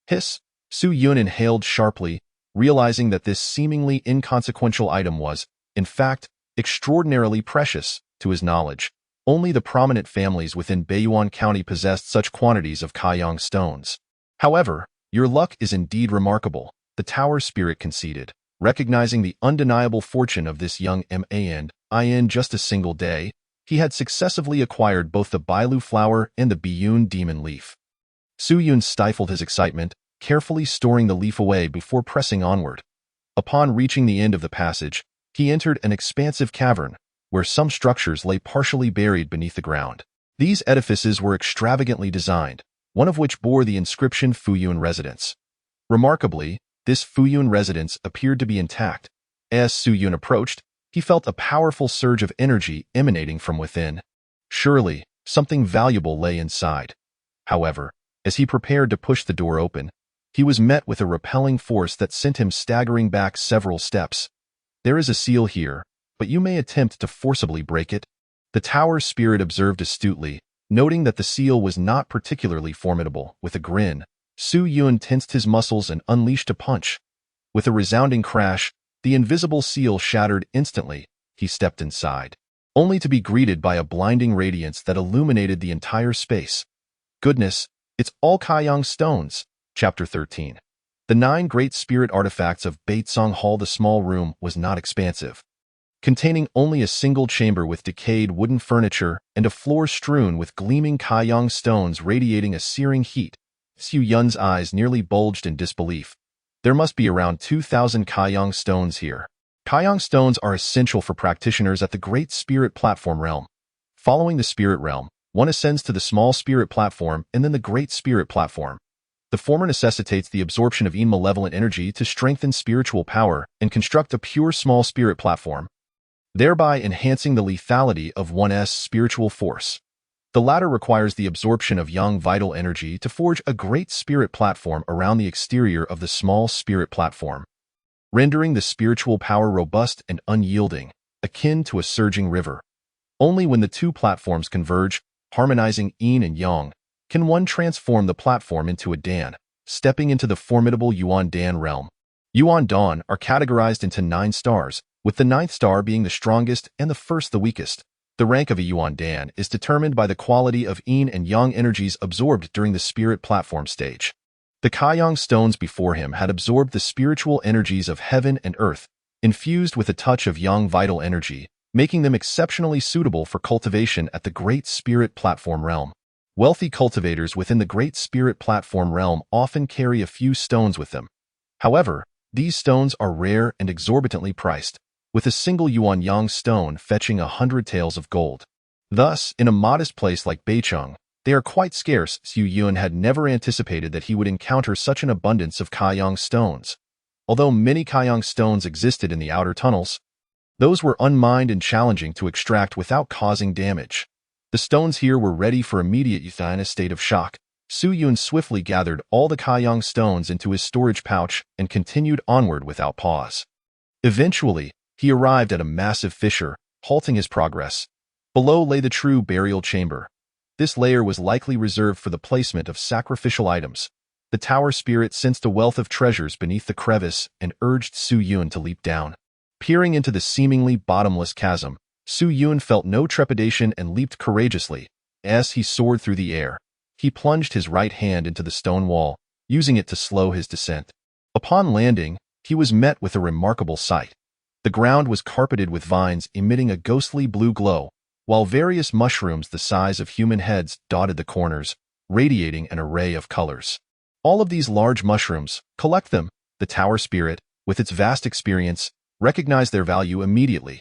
Hiss! Su Yun inhaled sharply, realizing that this seemingly inconsequential item was, in fact, extraordinarily precious. To his knowledge, only the prominent families within Baiyuan County possessed such quantities of Kaiyang stones. "However, your luck is indeed remarkable," the tower spirit conceded, recognizing the undeniable fortune of this young man. In just a single day, he had successively acquired both the Bailu flower and the Biyun demon leaf. Su Yun stifled his excitement, carefully storing the leaf away before pressing onward. Upon reaching the end of the passage, he entered an expansive cavern, where some structures lay partially buried beneath the ground. These edifices were extravagantly designed, one of which bore the inscription Fuyun Residence. Remarkably, this Fuyun residence appeared to be intact. As Su Yun approached, he felt a powerful surge of energy emanating from within. Surely, something valuable lay inside. However, as he prepared to push the door open, he was met with a repelling force that sent him staggering back several steps. "There is a seal here, but you may attempt to forcibly break it," the tower spirit observed astutely, noting that the seal was not particularly formidable. With a grin, Su Yun tensed his muscles and unleashed a punch. With a resounding crash, the invisible seal shattered instantly. He stepped inside, only to be greeted by a blinding radiance that illuminated the entire space. "Goodness, it's all Kaiyang stones." Chapter 13. The 9 great spirit artifacts of Baitsong Hall. The small room was not expansive, containing only a single chamber with decayed wooden furniture and a floor strewn with gleaming Kaiyang stones radiating a searing heat. Su Yun's eyes nearly bulged in disbelief. There must be around 2,000 Kaiyang stones here. Kaiyang stones are essential for practitioners at the Great Spirit Platform realm. Following the Spirit realm, one ascends to the Small Spirit Platform and then the Great Spirit Platform. The former necessitates the absorption of malevolent energy to strengthen spiritual power and construct a pure Small Spirit Platform, thereby enhancing the lethality of one's spiritual force. The latter requires the absorption of yang vital energy to forge a Great Spirit Platform around the exterior of the Small Spirit Platform, rendering the spiritual power robust and unyielding, akin to a surging river. Only when the two platforms converge, harmonizing yin and yang, can one transform the platform into a Dan, stepping into the formidable Yuan Dan realm. Yuan Dan are categorized into 9 stars, with the 9th star being the strongest and the first the weakest. The rank of a Yuan Dan is determined by the quality of yin and yang energies absorbed during the spirit platform stage. The Kaiyang stones before him had absorbed the spiritual energies of heaven and earth, infused with a touch of yang vital energy, making them exceptionally suitable for cultivation at the Great Spirit Platform realm. Wealthy cultivators within the Great Spirit Platform realm often carry a few stones with them. However, these stones are rare and exorbitantly priced, with a single Yuan Yang stone fetching 100 taels of gold. Thus, in a modest place like Beicheng, they are quite scarce. Xu Yun had never anticipated that he would encounter such an abundance of Kaiyang stones. Although many Kaiyang stones existed in the outer tunnels, those were unmined and challenging to extract without causing damage. The stones here were ready for immediate use in a state of shock. Su Yun swiftly gathered all the Kaiyang stones into his storage pouch and continued onward without pause. Eventually, he arrived at a massive fissure, halting his progress. Below lay the true burial chamber. This layer was likely reserved for the placement of sacrificial items. The tower spirit sensed a wealth of treasures beneath the crevice and urged Su Yun to leap down. Peering into the seemingly bottomless chasm, Su Yun felt no trepidation and leaped courageously. As he soared through the air, he plunged his right hand into the stone wall, using it to slow his descent. Upon landing, he was met with a remarkable sight. The ground was carpeted with vines emitting a ghostly blue glow, while various mushrooms the size of human heads dotted the corners, radiating an array of colors. All of these large mushrooms, collect them, the tower spirit, with its vast experience, recognized their value immediately.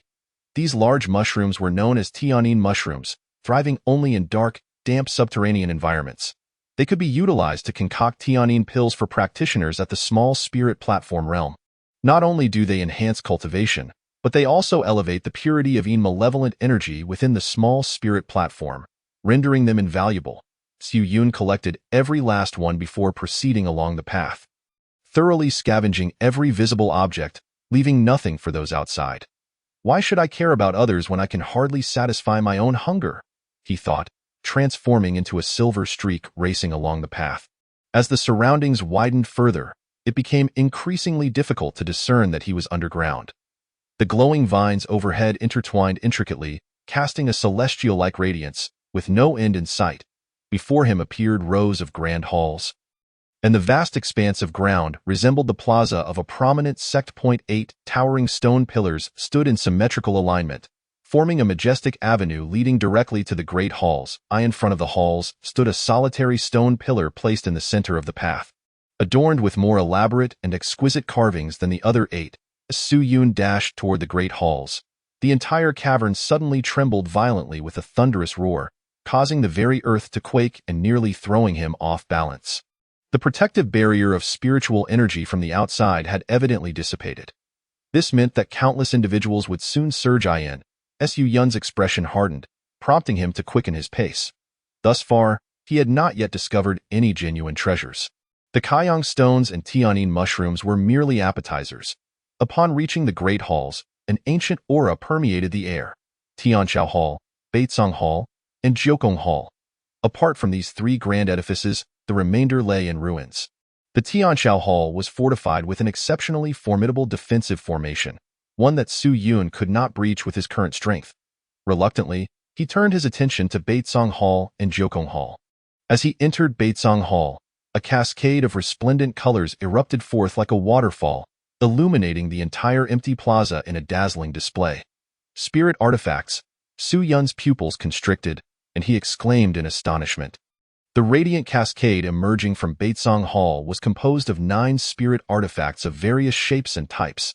These large mushrooms were known as Tianyin mushrooms, thriving only in dark, damp subterranean environments. They could be utilized to concoct Tianyin pills for practitioners at the Small Spirit Platform realm. Not only do they enhance cultivation, but they also elevate the purity of malevolent energy within the Small Spirit Platform, rendering them invaluable. Xu Yun collected every last one before proceeding along the path, thoroughly scavenging every visible object, leaving nothing for those outside. Why should I care about others when I can hardly satisfy my own hunger? He thought, transforming into a silver streak racing along the path. As the surroundings widened further, it became increasingly difficult to discern that he was underground. The glowing vines overhead intertwined intricately, casting a celestial-like radiance, with no end in sight. Before him appeared rows of grand halls, and the vast expanse of ground resembled the plaza of a prominent sect. 8 towering stone pillars stood in symmetrical alignment, forming a majestic avenue leading directly to the great halls. In front of the halls stood a solitary stone pillar placed in the center of the path, adorned with more elaborate and exquisite carvings than the other 8. As Su Yun dashed toward the great halls, the entire cavern suddenly trembled violently with a thunderous roar, causing the very earth to quake and nearly throwing him off balance. The protective barrier of spiritual energy from the outside had evidently dissipated. This meant that countless individuals would soon surge in. Su Yun's expression hardened, prompting him to quicken his pace. Thus far, he had not yet discovered any genuine treasures. The Kaiyang stones and Tianyin mushrooms were merely appetizers. Upon reaching the great halls, an ancient aura permeated the air. Tianxiao Hall, Beicong Hall, and Jiukong Hall. Apart from these 3 grand edifices, the remainder lay in ruins. The Tianxiao Hall was fortified with an exceptionally formidable defensive formation, one that Su Yun could not breach with his current strength. Reluctantly, he turned his attention to Beicong Hall and Jiukong Hall. As he entered Beicong Hall, a cascade of resplendent colors erupted forth like a waterfall, illuminating the entire empty plaza in a dazzling display. Spirit artifacts. Su Yun's pupils constricted, and he exclaimed in astonishment. The radiant cascade emerging from Beicong Hall was composed of 9 spirit artifacts of various shapes and types.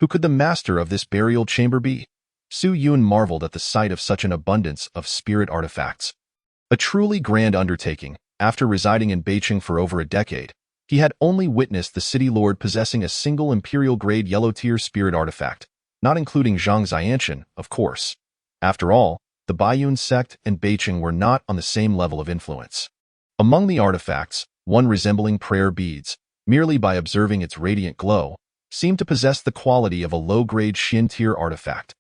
Who could the master of this burial chamber be? Su Yun marveled at the sight of such an abundance of spirit artifacts. A truly grand undertaking. After residing in Beijing for over a decade, he had only witnessed the city lord possessing a single imperial-grade yellow-tier spirit artifact, not including Zhang Zianshan, of course. After all, the Baiyun sect and Beijing were not on the same level of influence. Among the artifacts, one resembling prayer beads, merely by observing its radiant glow, seemed to possess the quality of a low-grade Xin-tier artifact.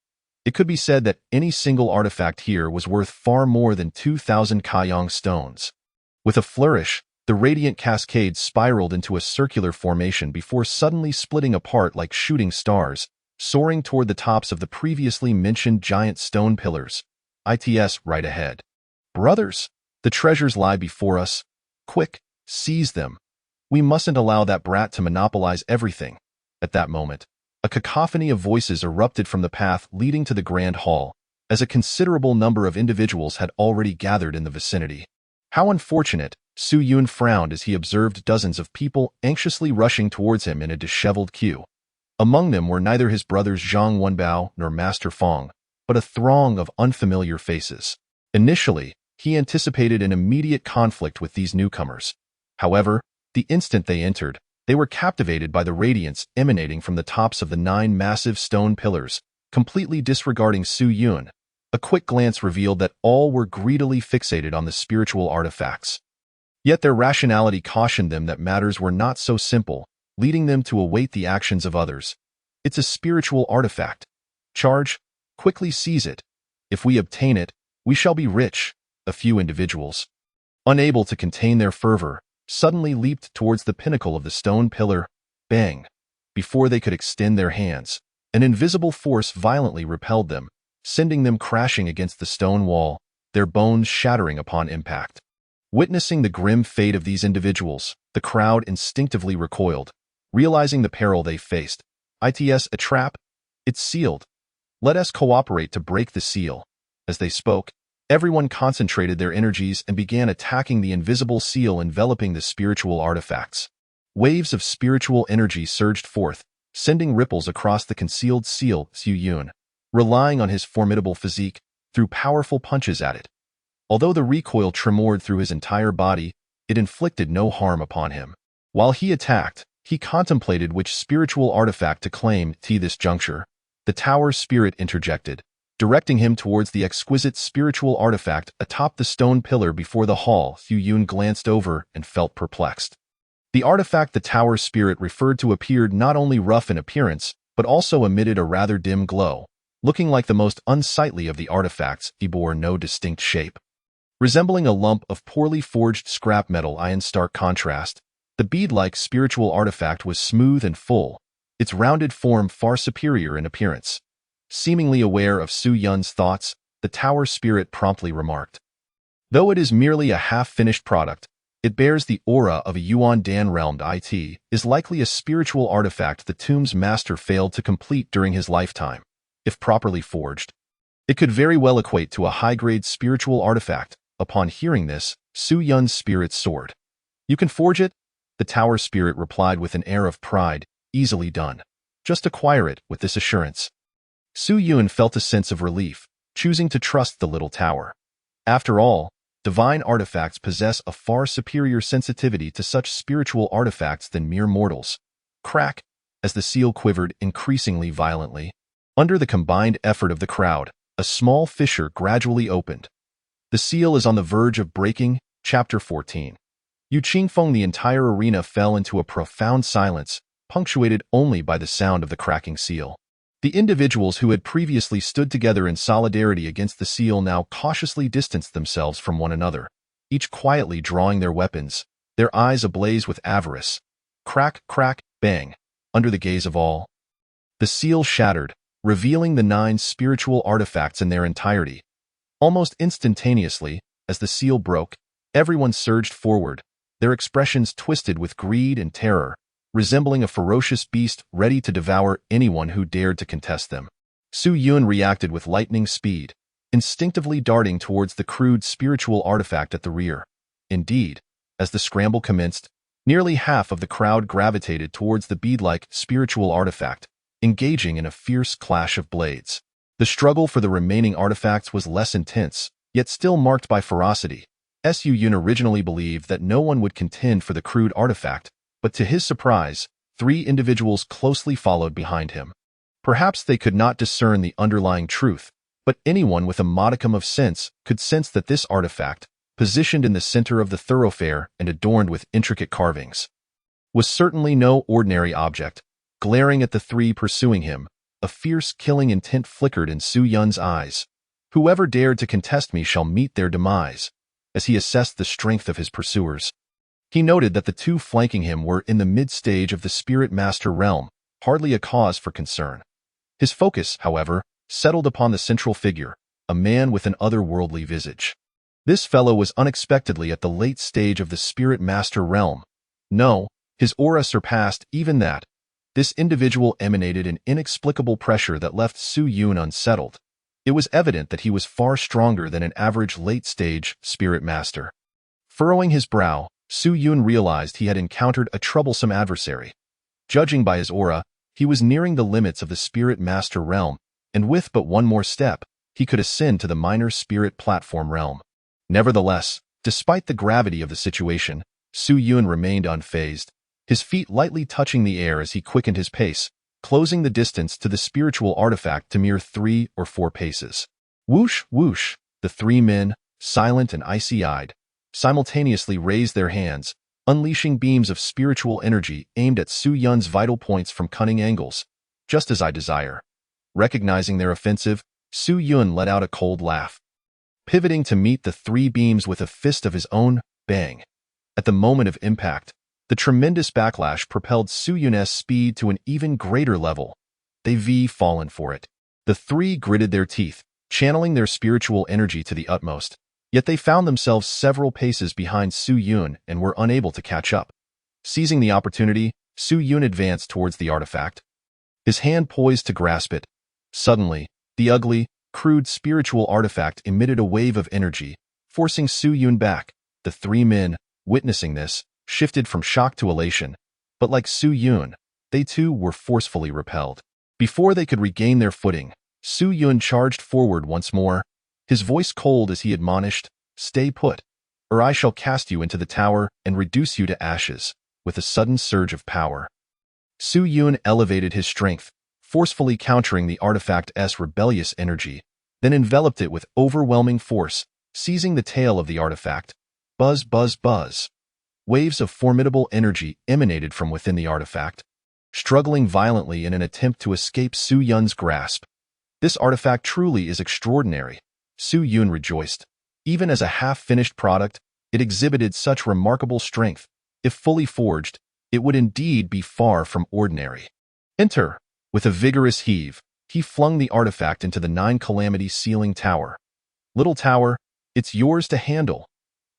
It could be said that any single artifact here was worth far more than 2,000 Kaiyang stones. With a flourish, the radiant cascade spiraled into a circular formation before suddenly splitting apart like shooting stars, soaring toward the tops of the previously mentioned giant stone pillars. ITS right ahead. Brothers, the treasures lie before us. Quick, seize them. We mustn't allow that brat to monopolize everything. At that moment, a cacophony of voices erupted from the path leading to the grand hall, as a considerable number of individuals had already gathered in the vicinity. How unfortunate, Su Yun frowned as he observed dozens of people anxiously rushing towards him in a disheveled queue. Among them were neither his brothers Zhang Wenbao nor Master Fong, but a throng of unfamiliar faces. Initially, he anticipated an immediate conflict with these newcomers. However, the instant they entered, they were captivated by the radiance emanating from the tops of the 9 massive stone pillars, completely disregarding Su Yun. A quick glance revealed that all were greedily fixated on the spiritual artifacts. Yet their rationality cautioned them that matters were not so simple, leading them to await the actions of others. It's a spiritual artifact. Charge, quickly seize it. If we obtain it, we shall be rich. A few individuals, unable to contain their fervor, suddenly leaped towards the pinnacle of the stone pillar. Bang! Before they could extend their hands, an invisible force violently repelled them, sending them crashing against the stone wall, their bones shattering upon impact. Witnessing the grim fate of these individuals, the crowd instinctively recoiled, realizing the peril they faced. ITS a trap? It's sealed. Let us cooperate to break the seal. As they spoke, everyone concentrated their energies and began attacking the invisible seal enveloping the spiritual artifacts. Waves of spiritual energy surged forth, sending ripples across the concealed seal. Su Yun, relying on his formidable physique, threw powerful punches at it. Although the recoil tremored through his entire body, it inflicted no harm upon him. While he attacked, he contemplated which spiritual artifact to claim. At this juncture, the tower spirit interjected, directing him towards the exquisite spiritual artifact atop the stone pillar before the hall. Su Yun glanced over and felt perplexed. The artifact the tower spirit referred to appeared not only rough in appearance, but also emitted a rather dim glow. Looking like the most unsightly of the artifacts, it bore no distinct shape. Resembling a lump of poorly forged scrap metal in stark contrast, the bead-like spiritual artifact was smooth and full, its rounded form far superior in appearance. Seemingly aware of Su Yun's thoughts, the tower spirit promptly remarked, "Though it is merely a half-finished product, it bears the aura of a Yuan Dan realmed. It is likely a spiritual artifact the tomb's master failed to complete during his lifetime. If properly forged, it could very well equate to a high-grade spiritual artifact." Upon hearing this, Su Yun's spirit soared. "You can forge it?" The tower spirit replied with an air of pride. "Easily done. Just acquire it." With this assurance, Su Yun felt a sense of relief, choosing to trust the little tower. After all, divine artifacts possess a far superior sensitivity to such spiritual artifacts than mere mortals. Crack! As the seal quivered increasingly violently, under the combined effort of the crowd, a small fissure gradually opened. The seal is on the verge of breaking. Chapter 14. Yu Qingfeng. The entire arena fell into a profound silence, punctuated only by the sound of the cracking seal. The individuals who had previously stood together in solidarity against the seal now cautiously distanced themselves from one another, each quietly drawing their weapons, their eyes ablaze with avarice. Crack, crack, bang. Under the gaze of all, the seal shattered, revealing the 9 spiritual artifacts in their entirety. Almost instantaneously, as the seal broke, everyone surged forward, their expressions twisted with greed and terror, resembling a ferocious beast ready to devour anyone who dared to contest them. Su Yun reacted with lightning speed, instinctively darting towards the crude spiritual artifact at the rear. Indeed, as the scramble commenced, nearly half of the crowd gravitated towards the bead-like spiritual artifact, engaging in a fierce clash of blades. The struggle for the remaining artifacts was less intense, yet still marked by ferocity. Su Yun originally believed that no one would contend for the crude artifact, but to his surprise, 3 individuals closely followed behind him. Perhaps they could not discern the underlying truth, but anyone with a modicum of sense could sense that this artifact, positioned in the center of the thoroughfare and adorned with intricate carvings, was certainly no ordinary object. Glaring at the 3 pursuing him, a fierce killing intent flickered in Su Yun's eyes. Whoever dared to contest me shall meet their demise. As he assessed the strength of his pursuers, he noted that the 2 flanking him were in the mid-stage of the Spirit Master realm, hardly a cause for concern. His focus, however, settled upon the central figure, a man with an otherworldly visage. This fellow was unexpectedly at the late stage of the Spirit Master realm. No, his aura surpassed even that. This individual emanated an inexplicable pressure that left Su Yun unsettled. It was evident that he was far stronger than an average late-stage Spirit Master. Furrowing his brow, Su Yun realized he had encountered a troublesome adversary. Judging by his aura, he was nearing the limits of the Spirit Master realm, and with but one more step, he could ascend to the minor Spirit Platform realm. Nevertheless, despite the gravity of the situation, Su Yun remained unfazed, his feet lightly touching the air as he quickened his pace, closing the distance to the spiritual artifact to mere 3 or 4 paces. Whoosh, whoosh, the 3 men, silent and icy-eyed, simultaneously raised their hands, unleashing beams of spiritual energy aimed at Su Yun's vital points from cunning angles, just as I desire. Recognizing their offensive, Su Yun let out a cold laugh. Pivoting to meet the 3 beams with a fist of his own, bang. At the moment of impact, the tremendous backlash propelled Su Yun's speed to an even greater level. They fallen for it. The 3 gritted their teeth, channeling their spiritual energy to the utmost, yet they found themselves several paces behind Su Yun and were unable to catch up. Seizing the opportunity, Su Yun advanced towards the artifact, his hand poised to grasp it. Suddenly, the ugly, crude spiritual artifact emitted a wave of energy, forcing Su Yun back. The 3 men, witnessing this, shifted from shock to elation, but like Su Yun, they too were forcefully repelled. Before they could regain their footing, Su Yun charged forward once more, his voice cold as he admonished, "Stay put, or I shall cast you into the tower and reduce you to ashes." With a sudden surge of power, Su Yun elevated his strength, forcefully countering the artifact's rebellious energy, then enveloped it with overwhelming force, seizing the tail of the artifact. Buzz, buzz, buzz. Waves of formidable energy emanated from within the artifact, struggling violently in an attempt to escape Su Yun's grasp. This artifact truly is extraordinary, Su Yun rejoiced. Even as a half-finished product, it exhibited such remarkable strength. If fully forged, it would indeed be far from ordinary. Enter! With a vigorous heave, he flung the artifact into the 9-calamity ceiling tower. Little tower, it's yours to handle.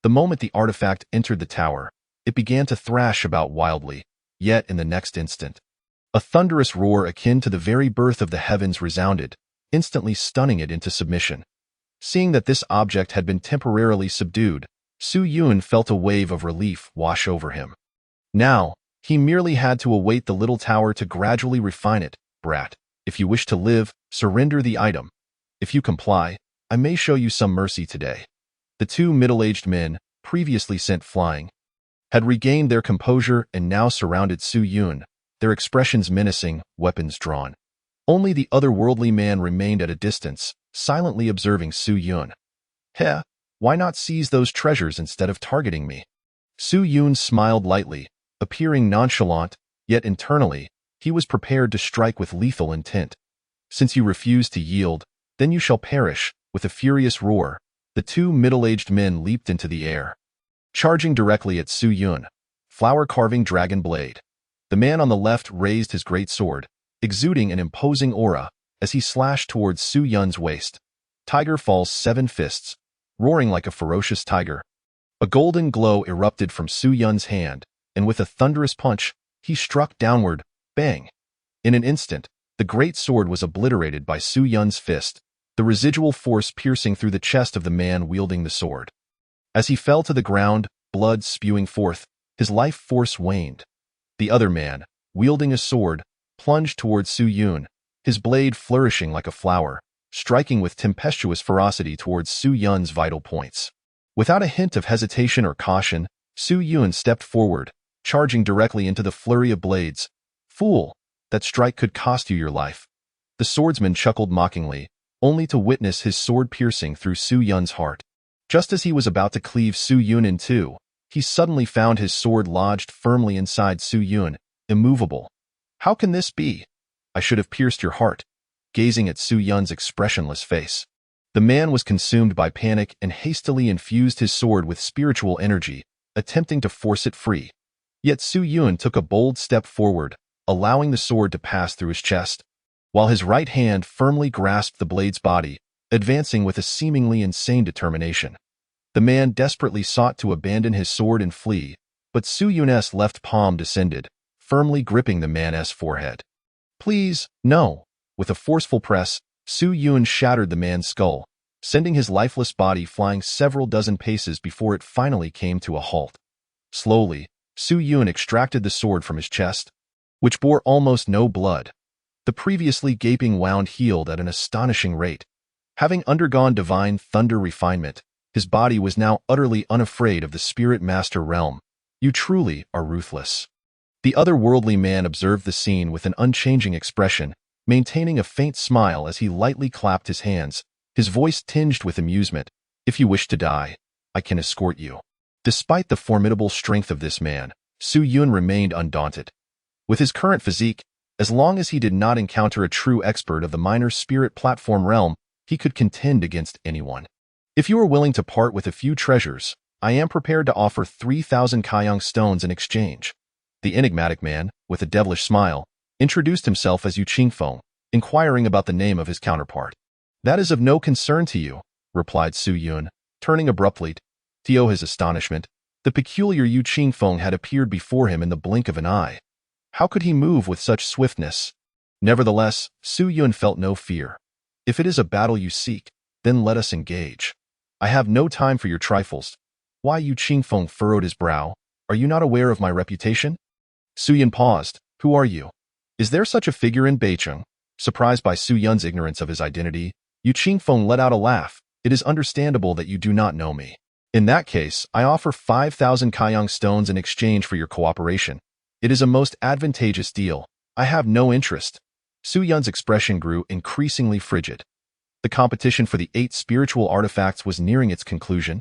The moment the artifact entered the tower, it began to thrash about wildly, yet in the next instant, a thunderous roar akin to the very birth of the heavens resounded, instantly stunning it into submission. Seeing that this object had been temporarily subdued, Su Yun felt a wave of relief wash over him. Now, he merely had to await the little tower to gradually refine it. Brat, if you wish to live, surrender the item. If you comply, I may show you some mercy today. The 2 middle-aged men, previously sent flying, had regained their composure and now surrounded Su Yun, their expressions menacing, weapons drawn. Only the otherworldly man remained at a distance, silently observing Su Yun. Heh, why not seize those treasures instead of targeting me? Su Yun smiled lightly, appearing nonchalant, yet internally, he was prepared to strike with lethal intent. Since you refuse to yield, then you shall perish. With a furious roar, the 2 middle-aged men leaped into the air, charging directly at Su Yun, flower-carving dragon blade. The man on the left raised his great sword, exuding an imposing aura, as he slashed towards Su Yun's waist. Tiger falls 7 fists, roaring like a ferocious tiger. A golden glow erupted from Su Yun's hand, and with a thunderous punch, he struck downward, bang. In an instant, the great sword was obliterated by Su Yun's fist, the residual force piercing through the chest of the man wielding the sword. As he fell to the ground, blood spewing forth, his life force waned. The other man, wielding a sword, plunged towards Su Yun, his blade flourishing like a flower, striking with tempestuous ferocity towards Su Yun's vital points. Without a hint of hesitation or caution, Su Yun stepped forward, charging directly into the flurry of blades. Fool, that strike could cost you your life. The swordsman chuckled mockingly, only to witness his sword piercing through Su Yun's heart. Just as he was about to cleave Su Yun in two, he suddenly found his sword lodged firmly inside Su Yun, immovable. How can this be? I should have pierced your heart. Gazing at Su Yun's expressionless face, the man was consumed by panic and hastily infused his sword with spiritual energy, attempting to force it free. Yet Su Yun took a bold step forward, allowing the sword to pass through his chest, while his right hand firmly grasped the blade's body, advancing with a seemingly insane determination. The man desperately sought to abandon his sword and flee, but Su Yun's left palm descended, firmly gripping the man's forehead. Please, no. With a forceful press, Su Yun shattered the man's skull, sending his lifeless body flying several dozen paces before it finally came to a halt. Slowly, Su Yun extracted the sword from his chest, which bore almost no blood. The previously gaping wound healed at an astonishing rate. Having undergone divine thunder refinement, his body was now utterly unafraid of the spirit master realm. You truly are ruthless. The otherworldly man observed the scene with an unchanging expression, maintaining a faint smile as he lightly clapped his hands, his voice tinged with amusement. If you wish to die, I can escort you. Despite the formidable strength of this man, Su Yun remained undaunted. With his current physique, as long as he did not encounter a true expert of the minor spirit platform realm, he could contend against anyone. If you are willing to part with a few treasures, I am prepared to offer 3,000 Kaiyang stones in exchange. The enigmatic man, with a devilish smile, introduced himself as Yu Qingfeng, inquiring about the name of his counterpart. That is of no concern to you, replied Su Yun, turning abruptly. To his astonishment, the peculiar Yu Qingfeng had appeared before him in the blink of an eye. How could he move with such swiftness? Nevertheless, Su Yun felt no fear. If it is a battle you seek, then let us engage. I have no time for your trifles. Why? Yu Qingfeng furrowed his brow. Are you not aware of my reputation? Su Yun paused. Who are you? Is there such a figure in Beicheng? Surprised by Su Yun's ignorance of his identity, Yu Qingfeng let out a laugh. It is understandable that you do not know me. In that case, I offer 5,000 Kaiyang stones in exchange for your cooperation. It is a most advantageous deal. I have no interest. Su Yun's expression grew increasingly frigid. The competition for the 8 spiritual artifacts was nearing its conclusion,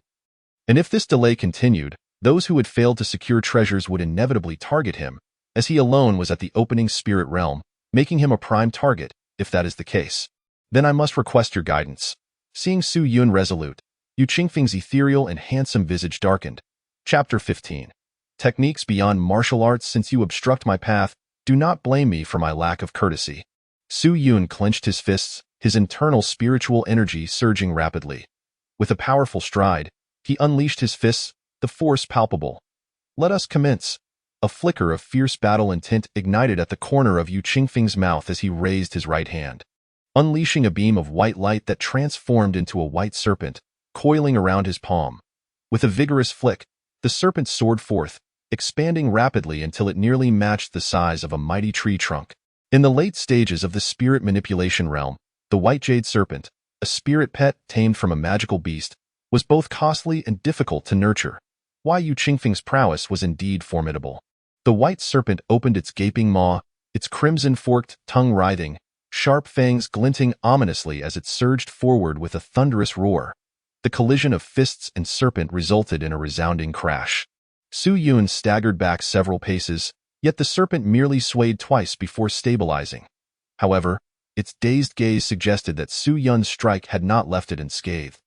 and if this delay continued, those who had failed to secure treasures would inevitably target him, as he alone was at the opening spirit realm, making him a prime target. If that is the case, then I must request your guidance. Seeing Su Yun resolute, Yu Qingfeng's ethereal and handsome visage darkened. Chapter 15. Techniques beyond martial arts. Since you obstruct my path, do not blame me for my lack of courtesy. Su Yun clenched his fists, his internal spiritual energy surging rapidly. With a powerful stride, he unleashed his fists, the force palpable. Let us commence. A flicker of fierce battle intent ignited at the corner of Yu Qingfeng's mouth as he raised his right hand, unleashing a beam of white light that transformed into a white serpent, coiling around his palm. With a vigorous flick, the serpent soared forth, expanding rapidly until it nearly matched the size of a mighty tree trunk. In the late stages of the spirit manipulation realm, the white jade serpent, a spirit pet tamed from a magical beast, was both costly and difficult to nurture. Why? Yu Qingfeng's prowess was indeed formidable. The white serpent opened its gaping maw, its crimson forked tongue writhing, sharp fangs glinting ominously as it surged forward with a thunderous roar. The collision of fists and serpent resulted in a resounding crash. Su Yun staggered back several paces, yet the serpent merely swayed twice before stabilizing. However, its dazed gaze suggested that Su Yun's strike had not left it unscathed.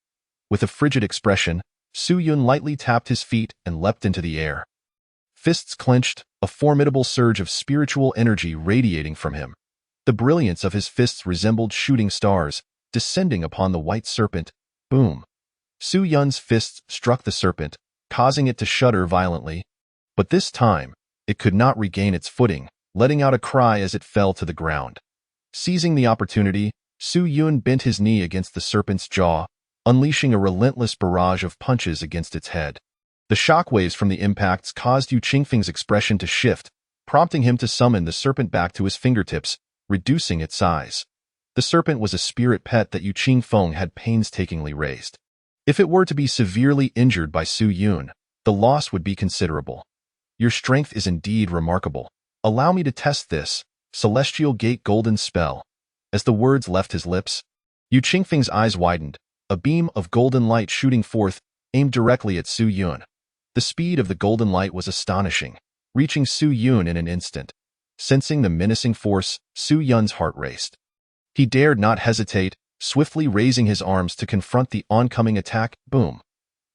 With a frigid expression, Su Yun lightly tapped his feet and leapt into the air. Fists clenched, a formidable surge of spiritual energy radiating from him. The brilliance of his fists resembled shooting stars, descending upon the white serpent. Boom! Su Yun's fists struck the serpent, causing it to shudder violently. But this time, it could not regain its footing, letting out a cry as it fell to the ground. Seizing the opportunity, Su Yun bent his knee against the serpent's jaw, unleashing a relentless barrage of punches against its head. The shockwaves from the impacts caused Yu Qingfeng's expression to shift, prompting him to summon the serpent back to his fingertips, reducing its size. The serpent was a spirit pet that Yu Qingfeng had painstakingly raised. If it were to be severely injured by Su Yun, the loss would be considerable. Your strength is indeed remarkable. Allow me to test this celestial gate golden spell. As the words left his lips, Yu Qingfeng's eyes widened, a beam of golden light shooting forth, aimed directly at Su Yun. The speed of the golden light was astonishing, reaching Su Yun in an instant. Sensing the menacing force, Su Yun's heart raced. He dared not hesitate, swiftly raising his arms to confront the oncoming attack. Boom!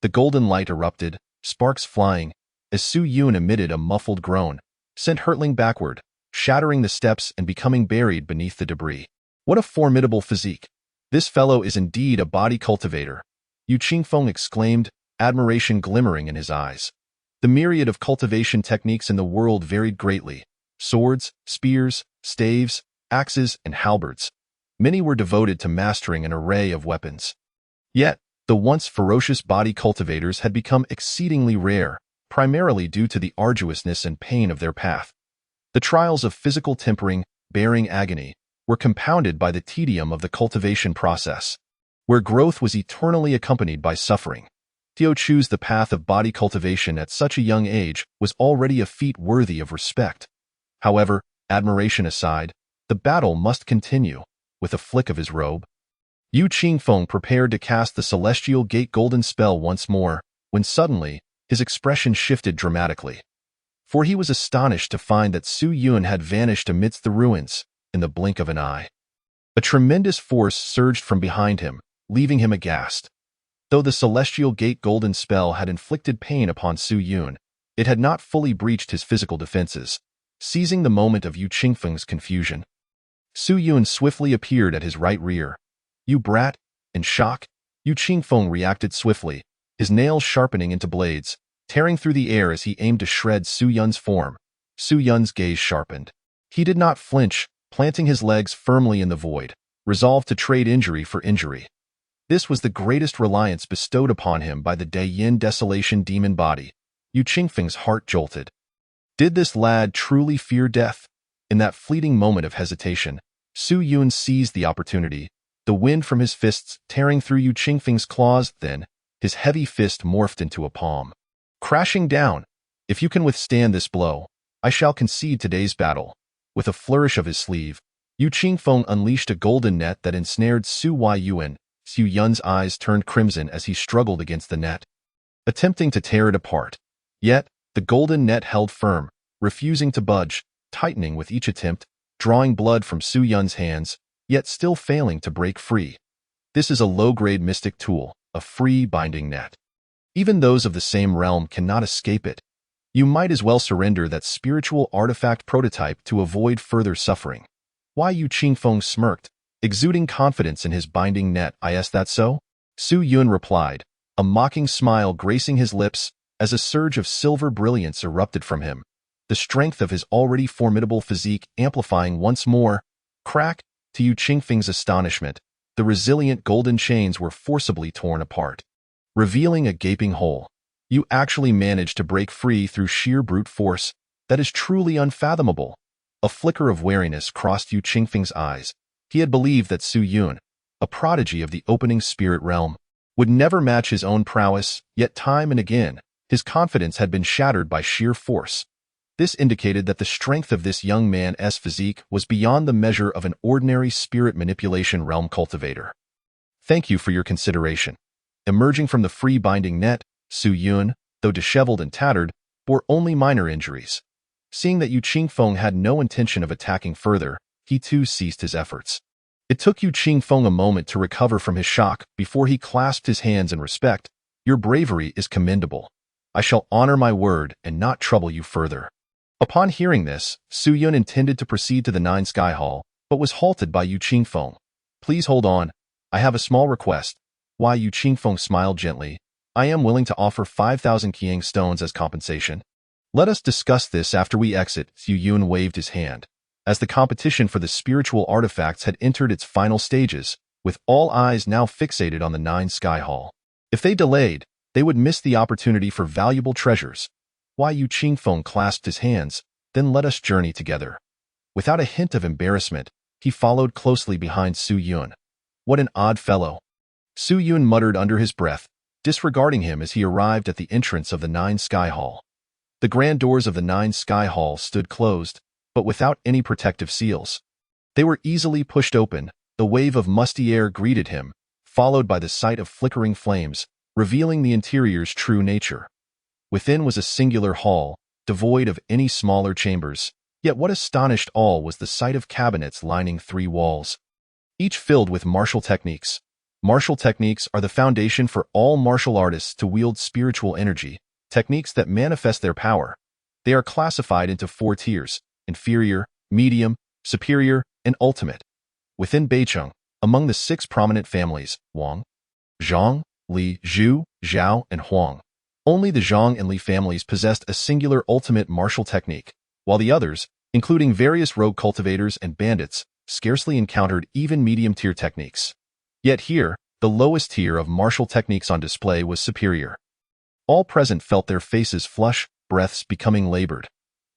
The golden light erupted, sparks flying, as Su Yun emitted a muffled groan, sent hurtling backward, shattering the steps and becoming buried beneath the debris. What a formidable physique! This fellow is indeed a body cultivator, Yu Qingfeng exclaimed, admiration glimmering in his eyes. The myriad of cultivation techniques in the world varied greatly. Swords, spears, staves, axes, and halberds. Many were devoted to mastering an array of weapons. Yet, the once ferocious body cultivators had become exceedingly rare, primarily due to the arduousness and pain of their path. The trials of physical tempering, bearing agony, were compounded by the tedium of the cultivation process, where growth was eternally accompanied by suffering. To choose the path of body cultivation at such a young age was already a feat worthy of respect. However, admiration aside, the battle must continue. With a flick of his robe, Yu Qingfeng prepared to cast the celestial gate golden spell once more, when suddenly, his expression shifted dramatically. For he was astonished to find that Su Yun had vanished amidst the ruins, in the blink of an eye. A tremendous force surged from behind him, leaving him aghast. Though the celestial gate golden spell had inflicted pain upon Su Yun, it had not fully breached his physical defenses. Seizing the moment of Yu Qingfeng's confusion, Su Yun swiftly appeared at his right rear. You brat! In shock, Yu Qingfeng reacted swiftly, his nails sharpening into blades, tearing through the air as he aimed to shred Su Yun's form. Su Yun's gaze sharpened. He did not flinch, planting his legs firmly in the void, resolved to trade injury for injury. This was the greatest reliance bestowed upon him by the Dayin Desolation demon body. Yu Qingfeng's heart jolted. Did this lad truly fear death? In that fleeting moment of hesitation, Su Yun seized the opportunity, the wind from his fists tearing through Yu Qingfeng's claws. Then, his heavy fist morphed into a palm. Crashing down! If you can withstand this blow, I shall concede today's battle. With a flourish of his sleeve, Yu Qingfeng unleashed a golden net that ensnared Su Yun. Su Yun's eyes turned crimson as he struggled against the net, attempting to tear it apart. Yet, the golden net held firm, refusing to budge, tightening with each attempt, drawing blood from Su Yun's hands, yet still failing to break free. This is a low-grade mystic tool, a free binding net. Even those of the same realm cannot escape it. You might as well surrender that spiritual artifact prototype to avoid further suffering. Why? Yu Qingfeng smirked, exuding confidence in his binding net. Is that so? Su Yun replied, a mocking smile gracing his lips as a surge of silver brilliance erupted from him, the strength of his already formidable physique amplifying once more. Crack! To Yu Qingfeng's astonishment, the resilient golden chains were forcibly torn apart, revealing a gaping hole. You actually managed to break free through sheer brute force. That is truly unfathomable. A flicker of wariness crossed Yu Qingfeng's eyes. He had believed that Su Yun, a prodigy of the opening spirit realm, would never match his own prowess, yet time and again, his confidence had been shattered by sheer force. This indicated that the strength of this young man's physique was beyond the measure of an ordinary spirit manipulation realm cultivator. Thank you for your consideration. Emerging from the free binding net, Su Yun, though disheveled and tattered, bore only minor injuries. Seeing that Yu Qingfeng had no intention of attacking further, he too ceased his efforts. It took Yu Qingfeng a moment to recover from his shock before he clasped his hands in respect. Your bravery is commendable. I shall honor my word and not trouble you further. Upon hearing this, Su Yun intended to proceed to the Nine Sky Hall, but was halted by Yu Qingfeng. Please hold on. I have a small request. Why? Yu Qingfeng smiled gently. I am willing to offer 5,000 Qiang stones as compensation. Let us discuss this after we exit. Su Yun waved his hand. As the competition for the spiritual artifacts had entered its final stages, with all eyes now fixated on the Nine Sky Hall. If they delayed, they would miss the opportunity for valuable treasures. Why? Yu Qingfeng clasped his hands, Then let us journey together." Without a hint of embarrassment, he followed closely behind Su Yun. "What an odd fellow." Su Yun muttered under his breath, disregarding him as he arrived at the entrance of the Nine Sky Hall. The grand doors of the Nine Sky Hall stood closed, but without any protective seals. They were easily pushed open. The wave of musty air greeted him, followed by the sight of flickering flames, revealing the interior's true nature. Within was a singular hall, devoid of any smaller chambers, yet what astonished all was the sight of cabinets lining 3 walls, each filled with martial techniques. Martial techniques are the foundation for all martial artists to wield spiritual energy, techniques that manifest their power. They are classified into 4 tiers: inferior, medium, superior, and ultimate. Within Beicheng, among the 6 prominent families, Wang, Zhang, Li, Zhu, Zhao, and Huang, only the Zhang and Li families possessed a singular ultimate martial technique, while the others, including various rogue cultivators and bandits, scarcely encountered even medium-tier techniques. Yet here, the lowest tier of martial techniques on display was superior. All present felt their faces flush, breaths becoming labored.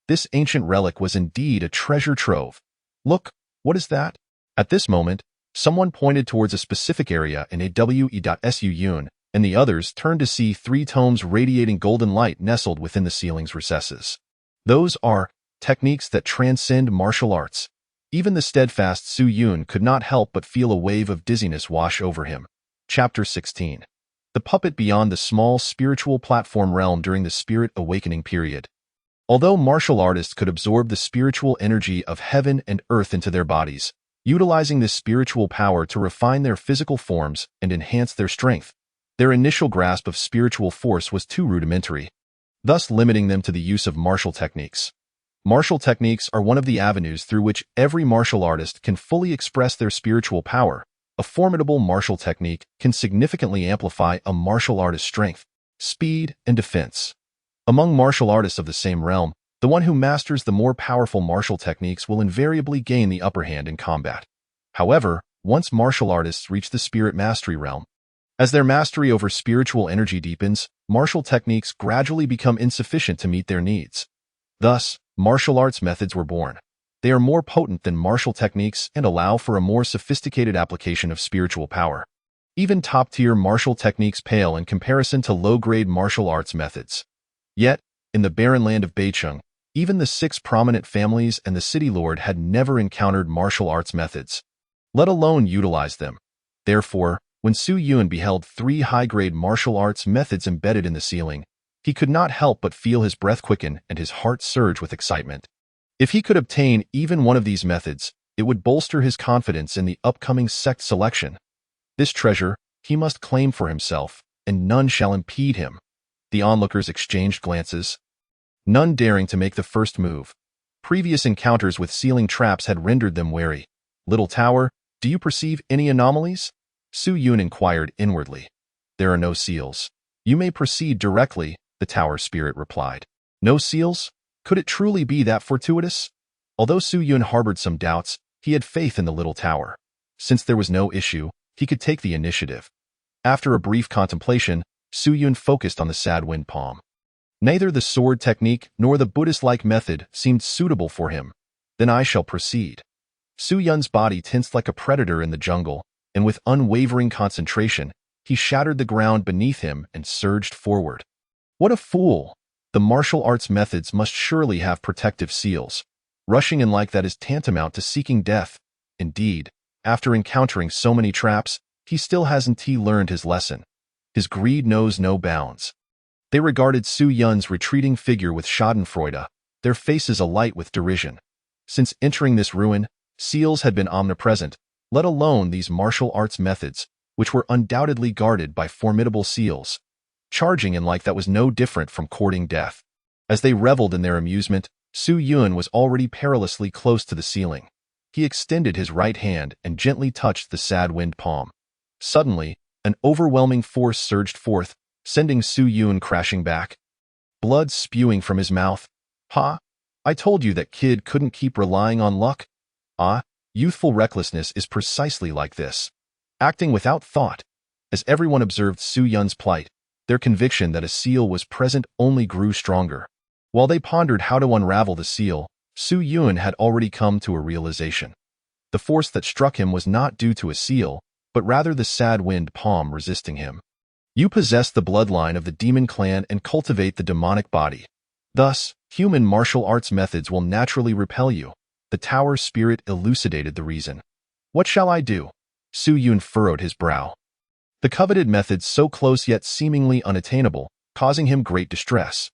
This ancient relic was indeed a treasure trove. "Look, what is that?" At this moment, someone pointed towards a specific area in AWE.SU Yun, and the others turned to see 3 tomes radiating golden light nestled within the ceiling's recesses. Those are techniques that transcend martial arts. Even the steadfast Su Yun could not help but feel a wave of dizziness wash over him. Chapter 16. The puppet beyond the small spiritual platform realm during the spirit awakening period. Although martial artists could absorb the spiritual energy of heaven and earth into their bodies, utilizing this spiritual power to refine their physical forms and enhance their strength, their initial grasp of spiritual force was too rudimentary, thus limiting them to the use of martial techniques. Martial techniques are one of the avenues through which every martial artist can fully express their spiritual power. A formidable martial technique can significantly amplify a martial artist's strength, speed, and defense. Among martial artists of the same realm, the one who masters the more powerful martial techniques will invariably gain the upper hand in combat. However, once martial artists reach the spirit mastery realm, as their mastery over spiritual energy deepens, martial techniques gradually become insufficient to meet their needs. Thus, martial arts methods were born. They are more potent than martial techniques and allow for a more sophisticated application of spiritual power. Even top-tier martial techniques pale in comparison to low-grade martial arts methods. Yet, in the barren land of Beicheng, even the 6 prominent families and the city lord had never encountered martial arts methods, let alone utilized them. Therefore, when Su Yun beheld 3 high-grade martial arts methods embedded in the ceiling, he could not help but feel his breath quicken and his heart surge with excitement. If he could obtain even one of these methods, it would bolster his confidence in the upcoming sect selection. This treasure he must claim for himself, and none shall impede him. The onlookers exchanged glances, none daring to make the first move. Previous encounters with ceiling traps had rendered them wary. "Little tower, do you perceive any anomalies?" Su Yun inquired inwardly. "There are no seals. You may proceed directly," the tower spirit replied. "No seals? Could it truly be that fortuitous?" Although Su Yun harbored some doubts, he had faith in the little tower. Since there was no issue, he could take the initiative. After a brief contemplation, Su Yun focused on the sad wind palm. Neither the sword technique nor the Buddhist-like method seemed suitable for him. "Then I shall proceed." Su Yun's body tensed like a predator in the jungle, and with unwavering concentration, he shattered the ground beneath him and surged forward. What a fool! The martial arts methods must surely have protective seals. Rushing in like that is tantamount to seeking death. Indeed, after encountering so many traps, he still hasn't learned his lesson. His greed knows no bounds. They regarded Su Yun's retreating figure with schadenfreude, their faces alight with derision. Since entering this ruin, seals had been omnipresent, let alone these martial arts methods, which were undoubtedly guarded by formidable seals. Charging in like that was no different from courting death. As they reveled in their amusement, Su Yun was already perilously close to the ceiling. He extended his right hand and gently touched the sad wind palm. Suddenly, an overwhelming force surged forth, sending Su Yun crashing back. Blood spewing from his mouth. "Ha! I told you that kid couldn't keep relying on luck." Ah, youthful recklessness is precisely like this. Acting without thought. As everyone observed Su Yun's plight, their conviction that a seal was present only grew stronger. While they pondered how to unravel the seal, Su Yun had already come to a realization. The force that struck him was not due to a seal, but rather the sad wind palm resisting him. You possess the bloodline of the demon clan and cultivate the demonic body. Thus, human martial arts methods will naturally repel you. The tower spirit elucidated the reason. What shall I do? Su Yun furrowed his brow. The coveted methods so close yet seemingly unattainable, causing him great distress.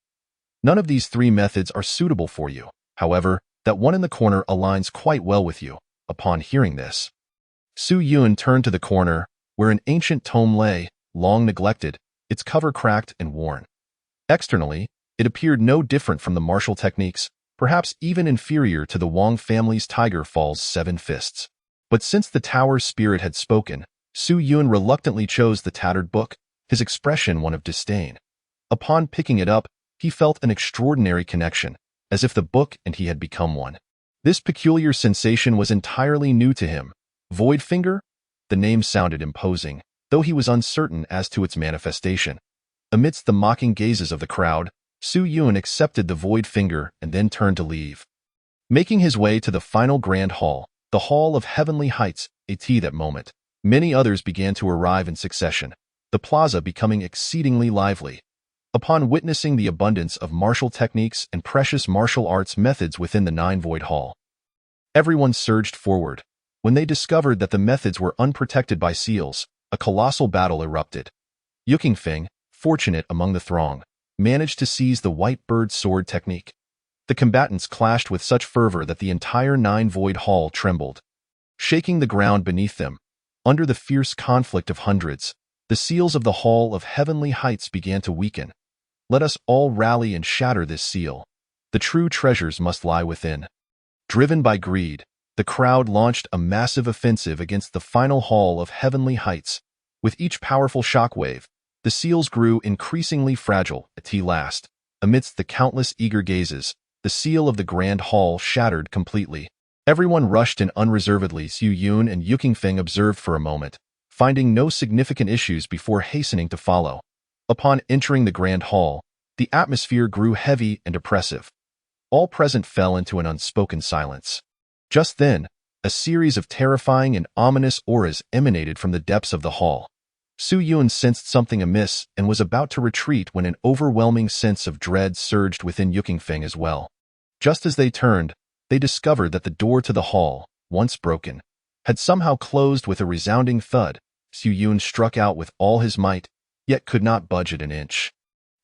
None of these three methods are suitable for you. However, that one in the corner aligns quite well with you. Upon hearing this, Su Yun turned to the corner, where an ancient tome lay, long neglected, its cover cracked and worn. Externally, it appeared no different from the martial techniques, perhaps even inferior to the Wang family's Tiger Fall's 7 fists. But since the tower's spirit had spoken, Su Yun reluctantly chose the tattered book, his expression one of disdain. Upon picking it up, he felt an extraordinary connection, as if the book and he had become one. This peculiar sensation was entirely new to him. Void Finger? The name sounded imposing, though he was uncertain as to its manifestation. Amidst the mocking gazes of the crowd, Su Yun accepted the Void Finger and then turned to leave. Making his way to the final grand hall, the Hall of Heavenly Heights, at that moment, many others began to arrive in succession, the plaza becoming exceedingly lively. Upon witnessing the abundance of martial techniques and precious martial arts methods within the Nine Void Hall, everyone surged forward. When they discovered that the methods were unprotected by seals, a colossal battle erupted. Yukingfeng, fortunate among the throng, managed to seize the white bird sword technique. The combatants clashed with such fervor that the entire Nine Void Hall trembled, shaking the ground beneath them. Under the fierce conflict of hundreds, the seals of the Hall of Heavenly Heights began to weaken. Let us all rally and shatter this seal. The true treasures must lie within. Driven by greed, the crowd launched a massive offensive against the final Hall of Heavenly Heights. With each powerful shockwave, the seals grew increasingly fragile at last. Amidst the countless eager gazes, the seal of the Grand Hall shattered completely. Everyone rushed in unreservedly. Su Yun and Yukingfeng observed for a moment, finding no significant issues before hastening to follow. Upon entering the Grand Hall, the atmosphere grew heavy and oppressive. All present fell into an unspoken silence. Just then, a series of terrifying and ominous auras emanated from the depths of the hall. Su Yun sensed something amiss and was about to retreat when an overwhelming sense of dread surged within Yukingfeng as well. Just as they turned, they discovered that the door to the hall, once broken, had somehow closed with a resounding thud. Su Yun struck out with all his might, yet could not budge it an inch.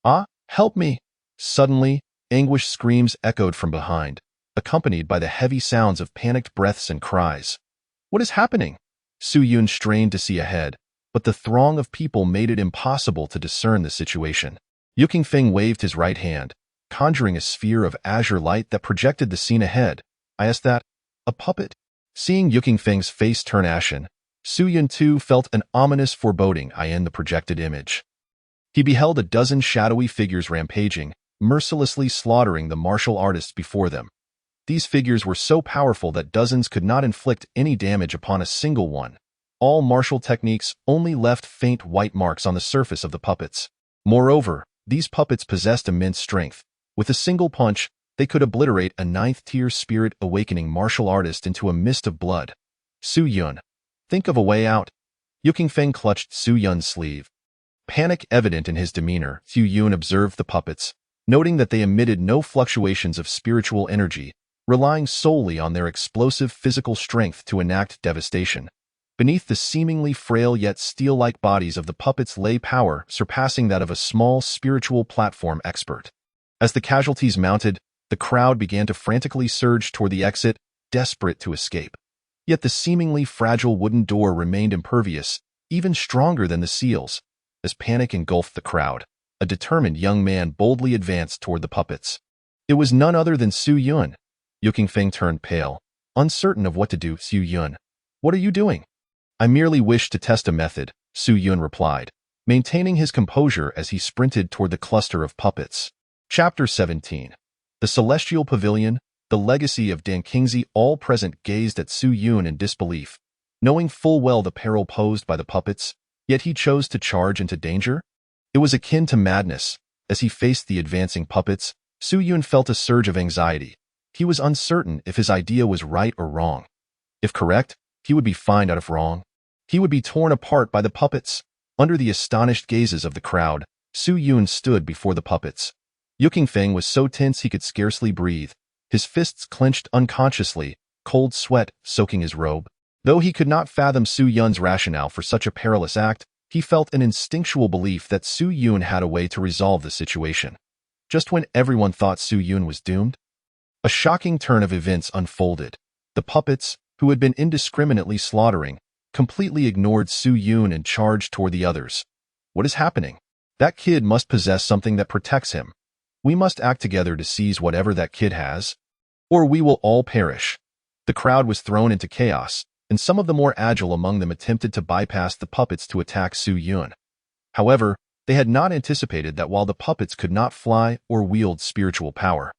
"Ah, help me!" Suddenly, anguished screams echoed from behind, accompanied by the heavy sounds of panicked breaths and cries. What is happening? Su Yun strained to see ahead, but the throng of people made it impossible to discern the situation. Yukingfeng waved his right hand, conjuring a sphere of azure light that projected the scene ahead. "Is that a puppet?" Seeing Yukingfeng's face turn ashen, Su Yun too felt an ominous foreboding in the projected image. He beheld a dozen shadowy figures rampaging, mercilessly slaughtering the martial artists before them. These figures were so powerful that dozens could not inflict any damage upon a single one. All martial techniques only left faint white marks on the surface of the puppets. Moreover, these puppets possessed immense strength. With a single punch, they could obliterate a 9th-tier spirit-awakening martial artist into a mist of blood. Su Yun, think of a way out. Yukingfeng clutched Su Yun's sleeve. Panic evident in his demeanor, Su Yun observed the puppets, noting that they emitted no fluctuations of spiritual energy, relying solely on their explosive physical strength to enact devastation. Beneath the seemingly frail yet steel-like bodies of the puppets lay power surpassing that of a small spiritual platform expert. As the casualties mounted, the crowd began to frantically surge toward the exit, desperate to escape. Yet the seemingly fragile wooden door remained impervious, even stronger than the seals. As panic engulfed the crowd, a determined young man boldly advanced toward the puppets. It was none other than Su Yun. Yukingfeng turned pale, uncertain of what to do. "Su Yun, what are you doing?" "I merely wish to test a method," Su Yun replied, maintaining his composure as he sprinted toward the cluster of puppets. Chapter 17. The Celestial Pavilion, the Legacy of Dan Qingzi. All present gazed at Su Yun in disbelief, knowing full well the peril posed by the puppets, yet he chose to charge into danger? It was akin to madness. As he faced the advancing puppets, Su Yun felt a surge of anxiety. He was uncertain if his idea was right or wrong. If correct, he would be fined out. If wrong, he would be torn apart by the puppets. Under the astonished gazes of the crowd, Su Yun stood before the puppets. Yu Qingfeng was so tense he could scarcely breathe. His fists clenched unconsciously, cold sweat soaking his robe. Though he could not fathom Su Yun's rationale for such a perilous act, he felt an instinctual belief that Su Yun had a way to resolve the situation. Just when everyone thought Su Yun was doomed, a shocking turn of events unfolded. The puppets, who had been indiscriminately slaughtering, completely ignored Su Yun and charged toward the others. What is happening? That kid must possess something that protects him. We must act together to seize whatever that kid has, or we will all perish. The crowd was thrown into chaos, and some of the more agile among them attempted to bypass the puppets to attack Su Yun. However, they had not anticipated that while the puppets could not fly or wield spiritual power,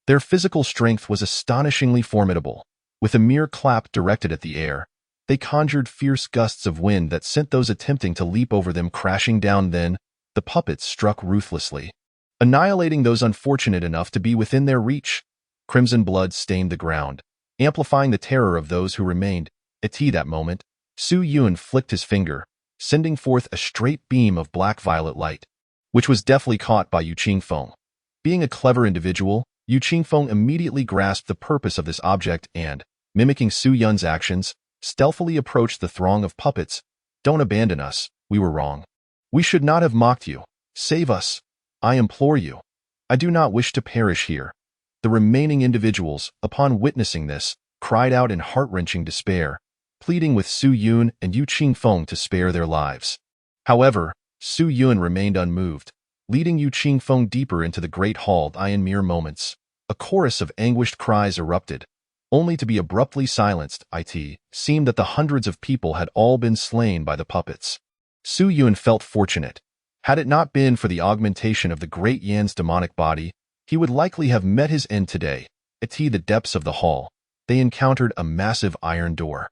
their physical strength was astonishingly formidable. With a mere clap directed at the air, they conjured fierce gusts of wind that sent those attempting to leap over them crashing down. Then, the puppets struck ruthlessly, annihilating those unfortunate enough to be within their reach. Crimson blood stained the ground, amplifying the terror of those who remained. At that moment, Su Yun flicked his finger, sending forth a straight beam of black-violet light, which was deftly caught by Yu Qingfeng. Being a clever individual, Yu Qingfeng immediately grasped the purpose of this object and, mimicking Su Yun's actions, stealthily approached the throng of puppets. Don't abandon us, we were wrong. We should not have mocked you. Save us. I implore you. I do not wish to perish here. The remaining individuals, upon witnessing this, cried out in heart-wrenching despair, pleading with Su Yun and Yu Qingfeng to spare their lives. However, Su Yun remained unmoved, leading Yu Qingfeng deeper into the great hall. In mere moments, a chorus of anguished cries erupted, only to be abruptly silenced. It seemed that the hundreds of people had all been slain by the puppets. Su Yun felt fortunate. Had it not been for the augmentation of the great Yan's demonic body, he would likely have met his end today. At the depths of the hall, they encountered a massive iron door.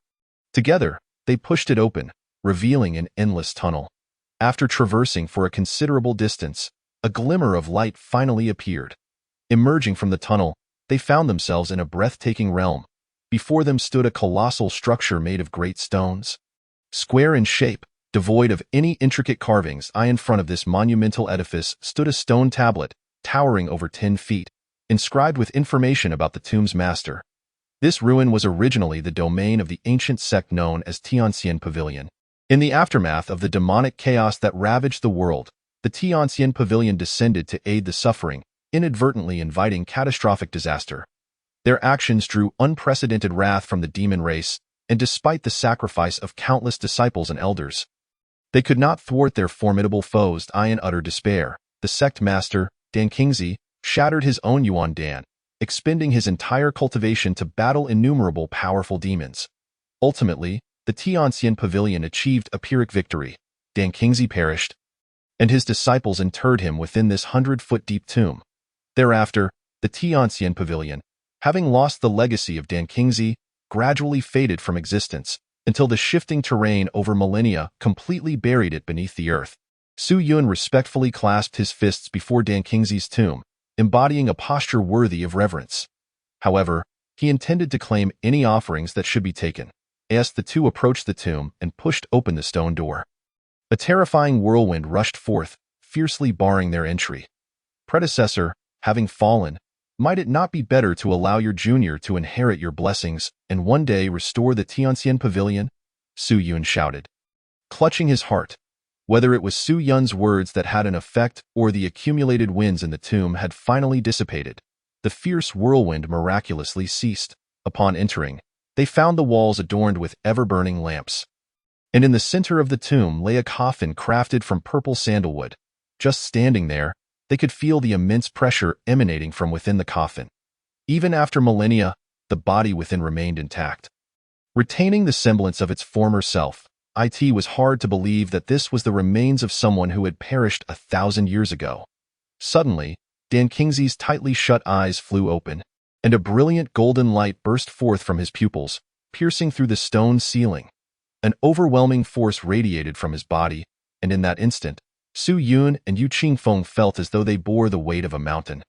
Together, they pushed it open, revealing an endless tunnel. After traversing for a considerable distance, a glimmer of light finally appeared. Emerging from the tunnel, they found themselves in a breathtaking realm. Before them stood a colossal structure made of great stones. Square in shape, devoid of any intricate carvings, in front of this monumental edifice stood a stone tablet, towering over 10 feet, inscribed with information about the tomb's master. This ruin was originally the domain of the ancient sect known as Tianxian Pavilion. In the aftermath of the demonic chaos that ravaged the world, the Tianxian Pavilion descended to aid the suffering, inadvertently inviting catastrophic disaster. Their actions drew unprecedented wrath from the demon race, and despite the sacrifice of countless disciples and elders, they could not thwart their formidable foes. In utter despair, the sect master, Dan Qingzi, shattered his own Yuan Dan, expending his entire cultivation to battle innumerable powerful demons. Ultimately, the Tianxian Pavilion achieved a Pyrrhic victory. Dan Qingzi perished, and his disciples interred him within this 100-foot-deep tomb. Thereafter, the Tianxian Pavilion, having lost the legacy of Dan Qingzi, gradually faded from existence, until the shifting terrain over millennia completely buried it beneath the earth. Su Yun respectfully clasped his fists before Dan Qingzi's tomb, embodying a posture worthy of reverence. However, he intended to claim any offerings that should be taken. As the two approached the tomb and pushed open the stone door, a terrifying whirlwind rushed forth, fiercely barring their entry. Predecessor, having fallen, might it not be better to allow your junior to inherit your blessings and one day restore the Tianxian Pavilion? Su Yun shouted, clutching his heart. Whether it was Su Yun's words that had an effect or the accumulated winds in the tomb had finally dissipated, the fierce whirlwind miraculously ceased. Upon entering, they found the walls adorned with ever-burning lamps, and in the center of the tomb lay a coffin crafted from purple sandalwood. Just standing there, they could feel the immense pressure emanating from within the coffin. Even after millennia, the body within remained intact, retaining the semblance of its former self. It was hard to believe that this was the remains of someone who had perished 1,000 years ago. Suddenly, Dan Qingzi's tightly shut eyes flew open, and a brilliant golden light burst forth from his pupils, piercing through the stone ceiling. An overwhelming force radiated from his body, and in that instant, Su Yun and Yu Qingfeng felt as though they bore the weight of a mountain.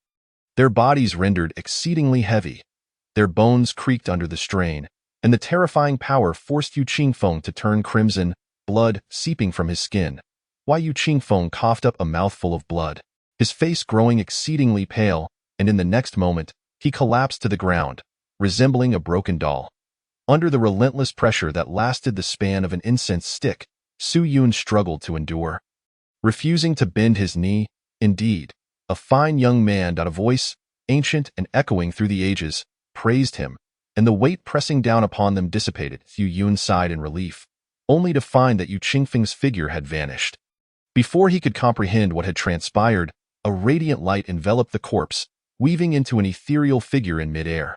Their bodies rendered exceedingly heavy. Their bones creaked under the strain, and the terrifying power forced Yu Qingfeng to turn crimson, blood seeping from his skin. Why Yu Qingfeng coughed up a mouthful of blood, his face growing exceedingly pale, and in the next moment, he collapsed to the ground, resembling a broken doll. Under the relentless pressure that lasted the span of an incense stick, Su Yun struggled to endure. Refusing to bend his knee, indeed, a fine young man, a voice, ancient and echoing through the ages, praised him, and the weight pressing down upon them dissipated. Su Yun sighed in relief, only to find that Yu Qingfeng's figure had vanished. Before he could comprehend what had transpired, a radiant light enveloped the corpse, weaving into an ethereal figure in midair.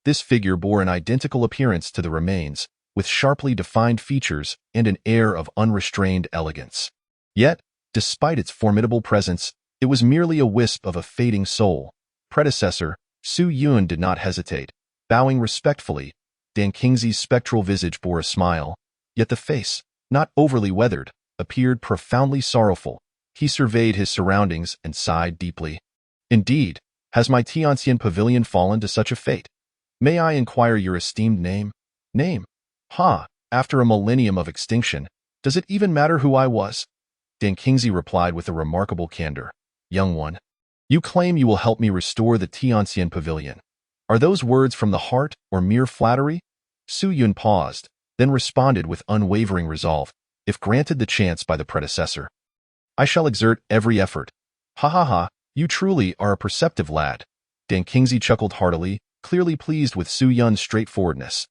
This figure bore an identical appearance to the remains, with sharply defined features and an air of unrestrained elegance. Yet, despite its formidable presence, it was merely a wisp of a fading soul. Predecessor, Su Yun did not hesitate. Bowing respectfully, Dan Qingzi's spectral visage bore a smile, yet the face, not overly weathered, appeared profoundly sorrowful. He surveyed his surroundings and sighed deeply. Indeed, has my Tianxian pavilion fallen to such a fate? May I inquire your esteemed name? Name? After a millennium of extinction, does it even matter who I was? Dan Qingzi replied with a remarkable candor. Young one, you claim you will help me restore the Tianxian pavilion. Are those words from the heart or mere flattery? Su Yun paused, then responded with unwavering resolve. If granted the chance by the predecessor, I shall exert every effort. You truly are a perceptive lad. Dan Qingzi chuckled heartily, clearly pleased with Su Yun's straightforwardness.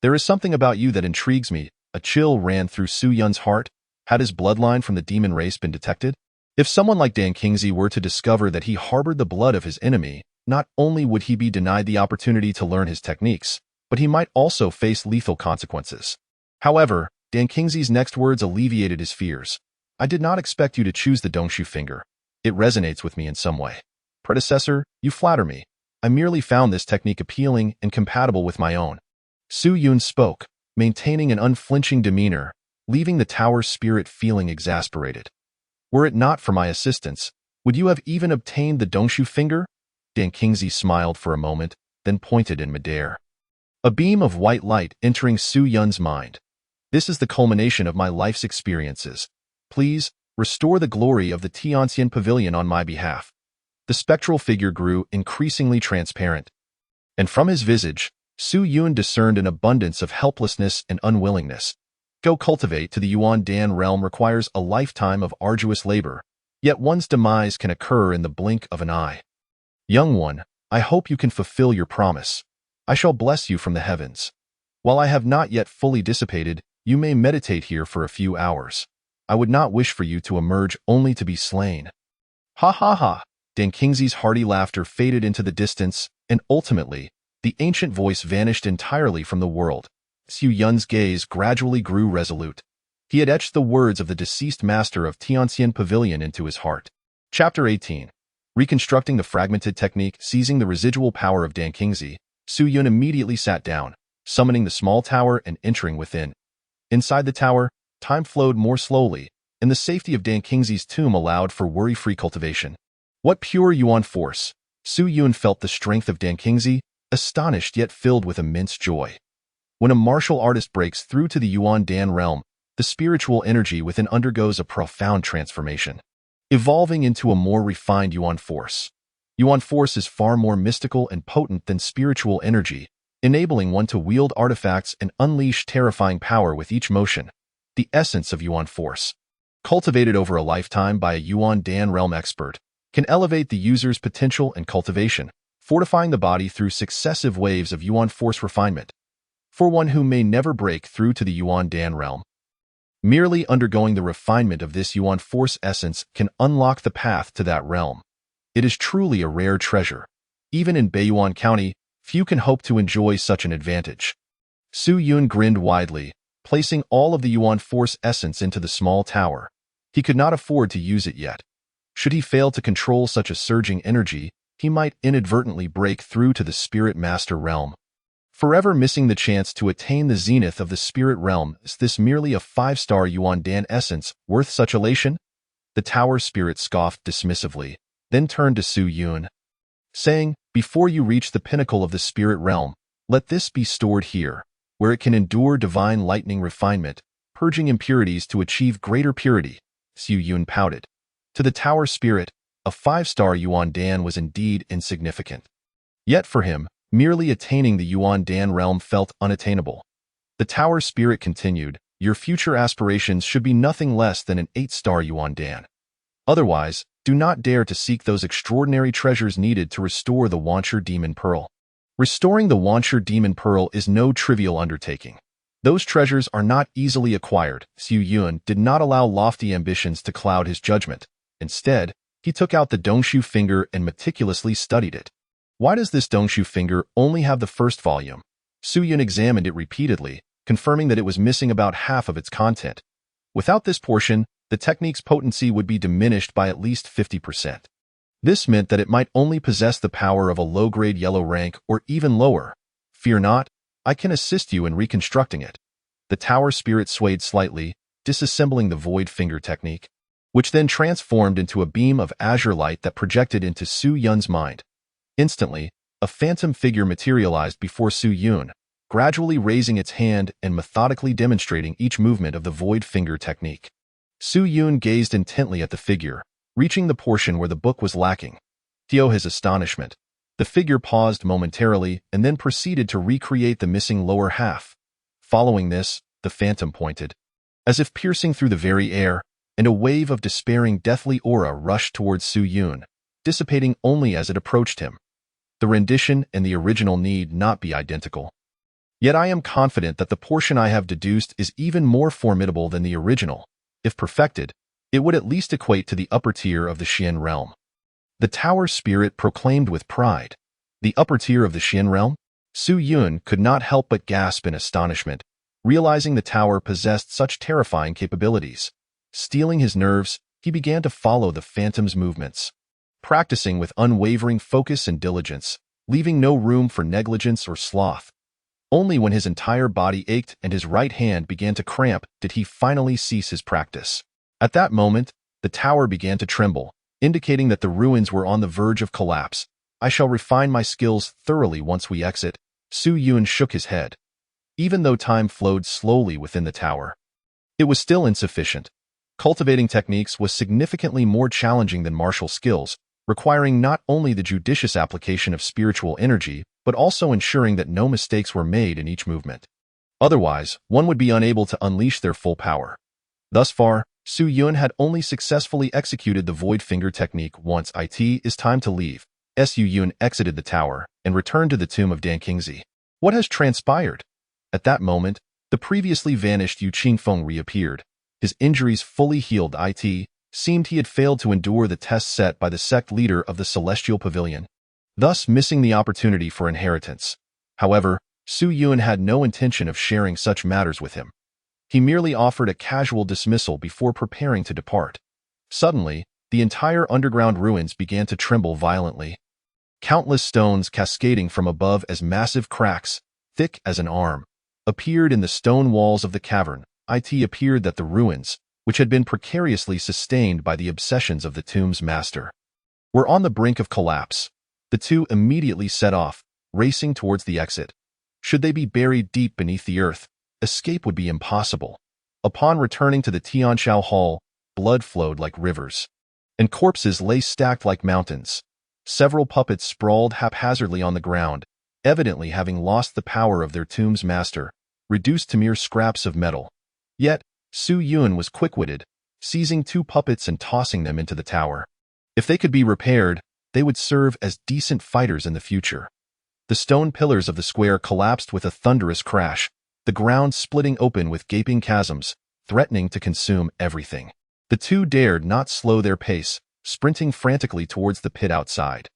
There is something about you that intrigues me. A chill ran through Su Yun's heart. Had his bloodline from the demon race been detected? If someone like Dan Qingzi were to discover that he harbored the blood of his enemy, not only would he be denied the opportunity to learn his techniques, but he might also face lethal consequences. However, Dan Qingzi's next words alleviated his fears. I did not expect you to choose the Dongshu finger. It resonates with me in some way. Predecessor, you flatter me. I merely found this technique appealing and compatible with my own. Su Yun spoke, maintaining an unflinching demeanor, leaving the tower's spirit feeling exasperated. Were it not for my assistance, would you have even obtained the Dongshu finger? Dan Qingzi smiled for a moment, then pointed in midair. A beam of white light entering Su Yun's mind. This is the culmination of my life's experiences. Please, restore the glory of the Tianxian pavilion on my behalf. The spectral figure grew increasingly transparent, and from his visage, Su Yun discerned an abundance of helplessness and unwillingness. Go cultivate to the Yuan Dan realm requires a lifetime of arduous labor, yet one's demise can occur in the blink of an eye. Young one, I hope you can fulfill your promise. I shall bless you from the heavens. While I have not yet fully dissipated, you may meditate here for a few hours. I would not wish for you to emerge only to be slain. Dan Qingzi's hearty laughter faded into the distance, and ultimately, the ancient voice vanished entirely from the world. Su Yun's gaze gradually grew resolute. He had etched the words of the deceased master of Tianxian Pavilion into his heart. Chapter 18. Reconstructing the fragmented technique, seizing the residual power of Dan Qingzi, Su Yun immediately sat down, summoning the small tower and entering within. Inside the tower, time flowed more slowly, and the safety of Dan Qingzi's tomb allowed for worry-free cultivation. What pure Yuan force! Su Yun felt the strength of Dan Qingzi, astonished yet filled with immense joy. When a martial artist breaks through to the Yuan Dan realm, the spiritual energy within undergoes a profound transformation, evolving into a more refined Yuan force. Yuan force is far more mystical and potent than spiritual energy, enabling one to wield artifacts and unleash terrifying power with each motion. The essence of Yuan force, cultivated over a lifetime by a Yuan Dan realm expert, can elevate the user's potential and cultivation, fortifying the body through successive waves of Yuan force refinement. For one who may never break through to the Yuan Dan realm, merely undergoing the refinement of this Yuan force essence can unlock the path to that realm. It is truly a rare treasure. Even in Beiyuan County, few can hope to enjoy such an advantage. Su Yun grinned widely, placing all of the Yuan force essence into the small tower. He could not afford to use it yet. Should he fail to control such a surging energy, he might inadvertently break through to the Spirit Master realm, forever missing the chance to attain the zenith of the spirit realm. Is this merely a 5-star Yuan Dan essence worth such elation? The tower spirit scoffed dismissively, then turned to Su Yun. saying, "Before you reach the pinnacle of the spirit realm, let this be stored here, where it can endure divine lightning refinement, purging impurities to achieve greater purity." Su Yun pouted. To the tower spirit, a 5-star Yuan Dan was indeed insignificant. Yet for him, merely attaining the Yuan Dan realm felt unattainable. The tower spirit continued, "Your future aspirations should be nothing less than an 8-star Yuan Dan. Otherwise, do not dare to seek those extraordinary treasures needed to restore the Wancher Demon Pearl." Restoring the Wancher Demon Pearl is no trivial undertaking. Those treasures are not easily acquired. Su Yun did not allow lofty ambitions to cloud his judgment. Instead, he took out the Dongshu finger and meticulously studied it. Why does this Dongshu finger only have the first volume? Su Yun examined it repeatedly, confirming that it was missing about half of its content. Without this portion, the technique's potency would be diminished by at least 50%. This meant that it might only possess the power of a low-grade yellow rank or even lower. "Fear not, I can assist you in reconstructing it." The tower spirit swayed slightly, disassembling the void finger technique, which then transformed into a beam of azure light that projected into Su Yun's mind. Instantly, a phantom figure materialized before Su Yun, gradually raising its hand and methodically demonstrating each movement of the void finger technique. Su Yun gazed intently at the figure, reaching the portion where the book was lacking. To his astonishment, the figure paused momentarily and then proceeded to recreate the missing lower half. Following this, the phantom pointed, as if piercing through the very air, and a wave of despairing deathly aura rushed towards Su Yun, dissipating only as it approached him. The rendition and the original need not be identical. Yet I am confident that the portion I have deduced is even more formidable than the original. If perfected, it would at least equate to the upper tier of the Xian realm. The tower spirit proclaimed with pride. The upper tier of the Xian realm? Su Yun could not help but gasp in astonishment, realizing the tower possessed such terrifying capabilities. Steeling his nerves, he began to follow the phantom's movements, practicing with unwavering focus and diligence, leaving no room for negligence or sloth. Only when his entire body ached and his right hand began to cramp did he finally cease his practice. At that moment, the tower began to tremble, indicating that the ruins were on the verge of collapse. "I shall refine my skills thoroughly once we exit." Su Yun shook his head. Even though time flowed slowly within the tower, it was still insufficient. Cultivating techniques was significantly more challenging than martial skills, requiring not only the judicious application of spiritual energy, but also ensuring that no mistakes were made in each movement. Otherwise, one would be unable to unleash their full power. Thus far, Su Yun had only successfully executed the void finger technique once. "It is time to leave." Su Yun exited the tower and returned to the tomb of Dan Qingzi. What has transpired? At that moment, the previously vanished Yu Qingfeng reappeared. His injuries fully healed. It seemed he had failed to endure the test set by the sect leader of the Celestial Pavilion, thus missing the opportunity for inheritance. However, Su Yun had no intention of sharing such matters with him. He merely offered a casual dismissal before preparing to depart. Suddenly, the entire underground ruins began to tremble violently. Countless stones cascading from above as massive cracks, thick as an arm, appeared in the stone walls of the cavern. It appeared that the ruins, which had been precariously sustained by the obsessions of the tomb's master, were on the brink of collapse. The two immediately set off, racing towards the exit. Should they be buried deep beneath the earth, escape would be impossible. Upon returning to the Tianshao Hall, blood flowed like rivers, and corpses lay stacked like mountains. Several puppets sprawled haphazardly on the ground, evidently having lost the power of their tomb's master, reduced to mere scraps of metal. Yet, Su Yun was quick-witted, seizing 2 puppets and tossing them into the tower. If they could be repaired, they would serve as decent fighters in the future. The stone pillars of the square collapsed with a thunderous crash, the ground splitting open with gaping chasms, threatening to consume everything. The two dared not slow their pace, sprinting frantically towards the pit outside.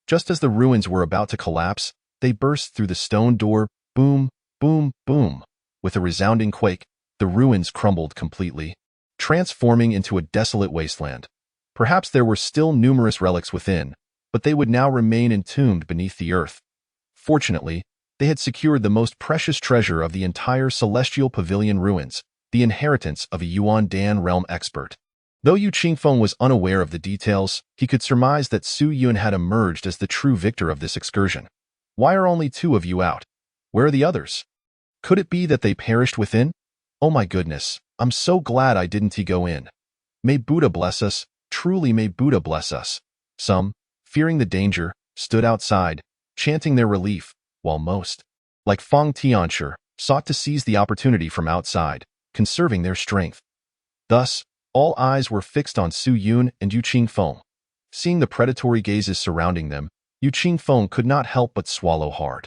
Just as the ruins were about to collapse, they burst through the stone door, boom, boom, boom. With a resounding quake, the ruins crumbled completely, transforming into a desolate wasteland. Perhaps there were still numerous relics within, but they would now remain entombed beneath the earth. Fortunately, they had secured the most precious treasure of the entire Celestial Pavilion ruins, the inheritance of a Yuan Dan realm expert. Though Yu Qingfeng was unaware of the details, he could surmise that Su Yun had emerged as the true victor of this excursion. Why are only 2 of you out? Where are the others? Could it be that they perished within? Oh my goodness, I'm so glad I didn't go in. May Buddha bless us, truly may Buddha bless us. Some, fearing the danger, stood outside, chanting their relief, while most, like Fang Tianshi, sought to seize the opportunity from outside, conserving their strength. Thus, all eyes were fixed on Su Yun and Yu Qingfeng. Seeing the predatory gazes surrounding them, Yu Qingfeng could not help but swallow hard,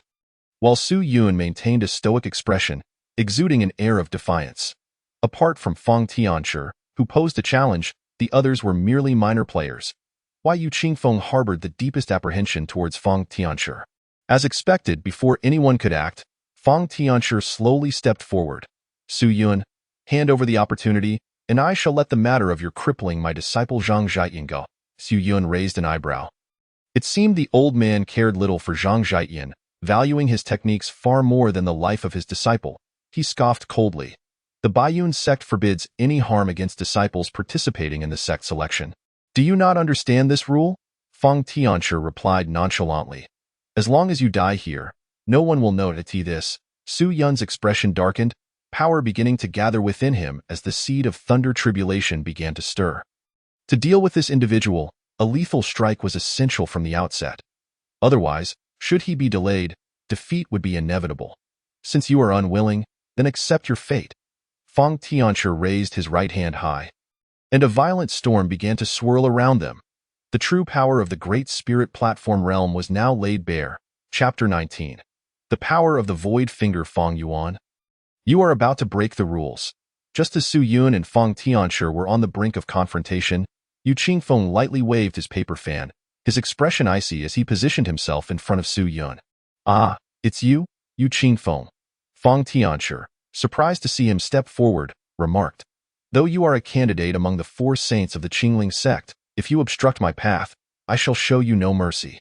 while Su Yun maintained a stoic expression, exuding an air of defiance. Apart from Fang Tianshi, who posed a challenge, the others were merely minor players. Why Yu Qingfeng harbored the deepest apprehension towards Fang Tianshi. As expected, before anyone could act, Fang Tianshi slowly stepped forward. Su Yun, hand over the opportunity, and I shall let the matter of your crippling my disciple Zhang Zhaitian go. Su Yun raised an eyebrow. It seemed the old man cared little for Zhang Zhaitian, valuing his techniques far more than the life of his disciple. He scoffed coldly. The Baiyun sect forbids any harm against disciples participating in the sect selection. Do you not understand this rule? Fang Tianshi replied nonchalantly. As long as you die here, no one will notice this. Su Yun's expression darkened, power beginning to gather within him as the seed of thunder tribulation began to stir. To deal with this individual, a lethal strike was essential from the outset. Otherwise, should he be delayed, defeat would be inevitable. Since you are unwilling, then accept your fate. Fang Tianshi raised his right hand high, and a violent storm began to swirl around them. The true power of the Great Spirit Platform Realm was now laid bare. Chapter 19. The Power of the Void Finger. Fang Yuan. You are about to break the rules. Just as Su Yun and Fang Tianshi were on the brink of confrontation, Yu Qingfeng lightly waved his paper fan, his expression icy as he positioned himself in front of Su Yun. Ah, it's you, Yu Qingfeng. Fang Tianshi, surprised to see him step forward, remarked. Though you are a candidate among the 4 saints of the Qingling sect, if you obstruct my path, I shall show you no mercy.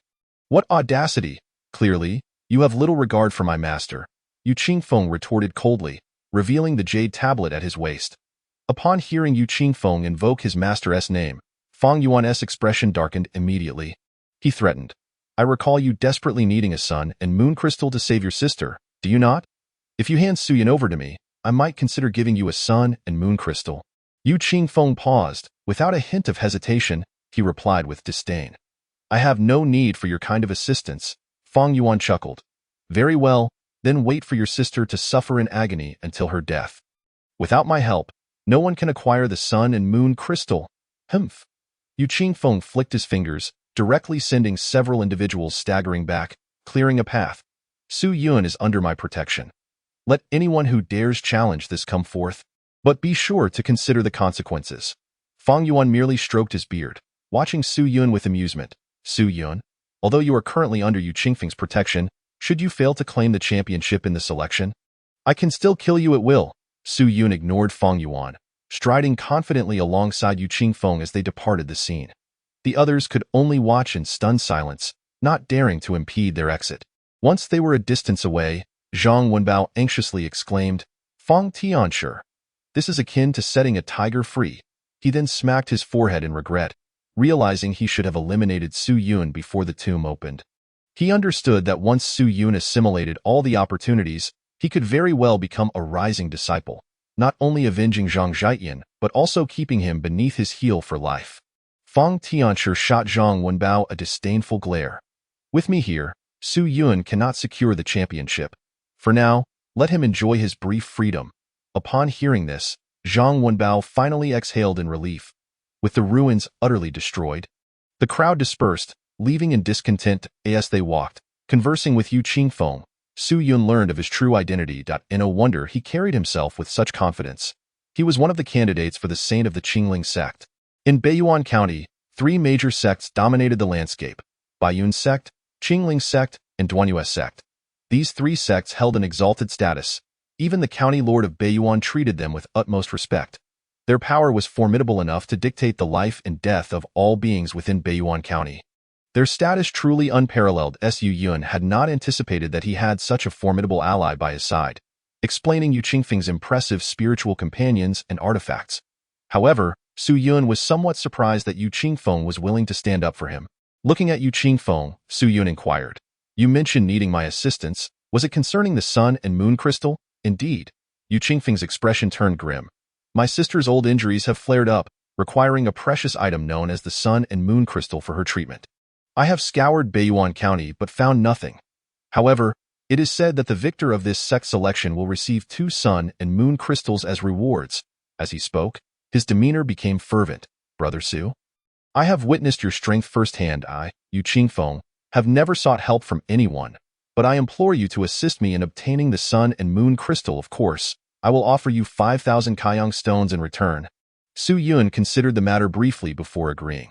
What audacity! Clearly, you have little regard for my master, Yu Qingfeng retorted coldly, revealing the jade tablet at his waist. Upon hearing Yu Qingfeng invoke his master's name, Fang Yuan's expression darkened immediately. He threatened. I recall you desperately needing a sun and moon crystal to save your sister, do you not? If you hand Su Yun over to me, I might consider giving you a sun and moon crystal. Yu Qingfeng paused. Without a hint of hesitation, he replied with disdain. I have no need for your kind of assistance. Fang Yuan chuckled. Very well, then wait for your sister to suffer in agony until her death. Without my help, no one can acquire the sun and moon crystal. Humph. Yu Qingfeng flicked his fingers, directly sending several individuals staggering back, clearing a path. Su Yun is under my protection. Let anyone who dares challenge this come forth, but be sure to consider the consequences. Fang Yuan merely stroked his beard, watching Su Yun with amusement. Su Yun, although you are currently under Yu Qingfeng's protection, should you fail to claim the championship in the selection, I can still kill you at will. Su Yun ignored Fang Yuan, striding confidently alongside Yu Qingfeng as they departed the scene. The others could only watch in stunned silence, not daring to impede their exit. Once they were a distance away, Zhang Wenbao anxiously exclaimed, Fang Tianshi, this is akin to setting a tiger free. He then smacked his forehead in regret, realizing he should have eliminated Su Yun before the tomb opened. He understood that once Su Yun assimilated all the opportunities, he could very well become a rising disciple, not only avenging Zhang Zhaitian, but also keeping him beneath his heel for life. Fang Tianshi shot Zhang Wenbao a disdainful glare. With me here, Su Yun cannot secure the championship. For now, let him enjoy his brief freedom. Upon hearing this, Zhang Wenbao finally exhaled in relief. With the ruins utterly destroyed, the crowd dispersed, leaving in discontent as they walked, conversing with Yu Qingfeng. Su Yun learned of his true identity. No wonder he carried himself with such confidence. He was one of the candidates for the saint of the Qingling sect. In Baiyuan County, 3 major sects dominated the landscape: Baiyun sect, Qingling sect, and Duanyue sect. These 3 sects held an exalted status. Even the county lord of Baiyuan treated them with utmost respect. Their power was formidable enough to dictate the life and death of all beings within Baiyuan County. Their status truly unparalleled. Su Yun had not anticipated that he had such a formidable ally by his side, explaining Yu Qingfeng's impressive spiritual companions and artifacts. However, Su Yun was somewhat surprised that Yu Qingfeng was willing to stand up for him. Looking at Yu Qingfeng, Su Yun inquired, "You mentioned needing my assistance. Was it concerning the sun and moon crystal?" "Indeed." Yu Qingfeng's expression turned grim. "My sister's old injuries have flared up, requiring a precious item known as the sun and moon crystal for her treatment. I have scoured Beiyuan County but found nothing. However, it is said that the victor of this sect selection will receive 2 sun and moon crystals as rewards." As he spoke, his demeanor became fervent. "Brother Su, I have witnessed your strength firsthand. I, Yu Qingfeng, have never sought help from anyone, but I implore you to assist me in obtaining the sun and moon crystal. Of course, I will offer you 5,000 Kaiyang stones in return." Su Yun considered the matter briefly before agreeing.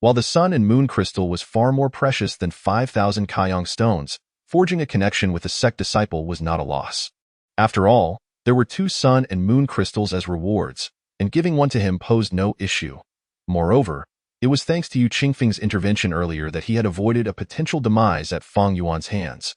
While the sun and moon crystal was far more precious than 5,000 Kaiyang stones, forging a connection with a sect disciple was not a loss. After all, there were 2 sun and moon crystals as rewards, and giving one to him posed no issue. Moreover, it was thanks to Yu Qingfeng's intervention earlier that he had avoided a potential demise at Fang Yuan's hands.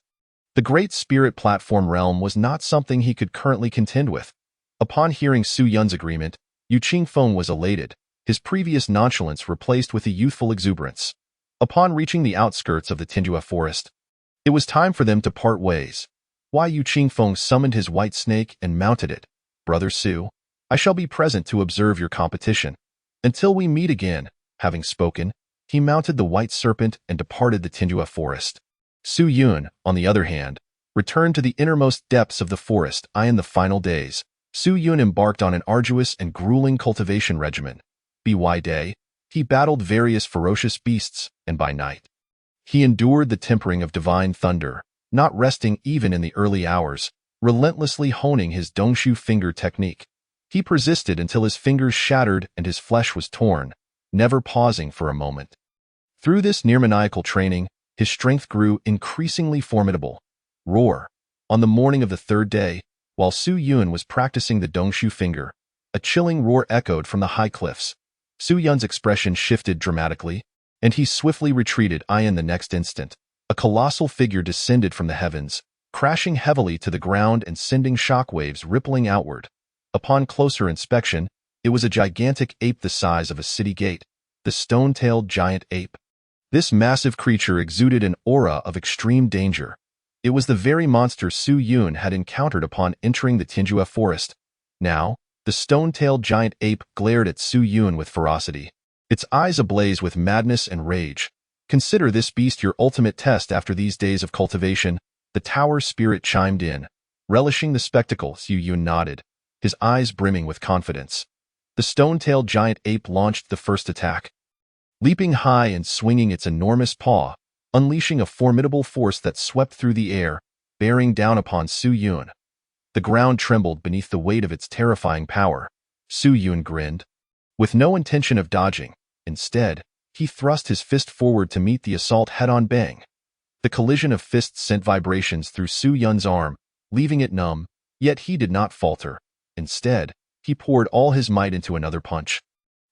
The Great Spirit Platform realm was not something he could currently contend with. Upon hearing Su Yun's agreement, Yu Qingfeng was elated, his previous nonchalance replaced with a youthful exuberance. Upon reaching the outskirts of the Tinjue forest, it was time for them to part ways. Yu Qingfeng summoned his white snake and mounted it. "Brother Su, I shall be present to observe your competition. Until we meet again." Having spoken, he mounted the white serpent and departed the Tinjue forest. Su Yun, on the other hand, returned to the innermost depths of the forest. In the final days, Su Yun embarked on an arduous and grueling cultivation regimen. By day, he battled various ferocious beasts, and by night, he endured the tempering of divine thunder, not resting even in the early hours, relentlessly honing his Dongshu finger technique. He persisted until his fingers shattered and his flesh was torn, never pausing for a moment. Through this near-maniacal training, his strength grew increasingly formidable. Roar! On the morning of the 3rd day, while Su Yun was practicing the Dongshu finger, a chilling roar echoed from the high cliffs. Su Yun's expression shifted dramatically, and he swiftly retreated. In the next instant, a colossal figure descended from the heavens, crashing heavily to the ground and sending shockwaves rippling outward. Upon closer inspection, it was a gigantic ape the size of a city gate, the stone-tailed giant ape. This massive creature exuded an aura of extreme danger. It was the very monster Su Yun had encountered upon entering the Tinjue forest. Now, the stone-tailed giant ape glared at Su Yun with ferocity, its eyes ablaze with madness and rage. "Consider this beast your ultimate test after these days of cultivation," the tower spirit chimed in. Relishing the spectacle, Su Yun nodded, his eyes brimming with confidence. The stone-tailed giant ape launched the first attack, leaping high and swinging its enormous paw, unleashing a formidable force that swept through the air, bearing down upon Su Yun. The ground trembled beneath the weight of its terrifying power. Su Yun grinned, with no intention of dodging. Instead, he thrust his fist forward to meet the assault head-on. Bang! The collision of fists sent vibrations through Su Yun's arm, leaving it numb, yet he did not falter. Instead, he poured all his might into another punch,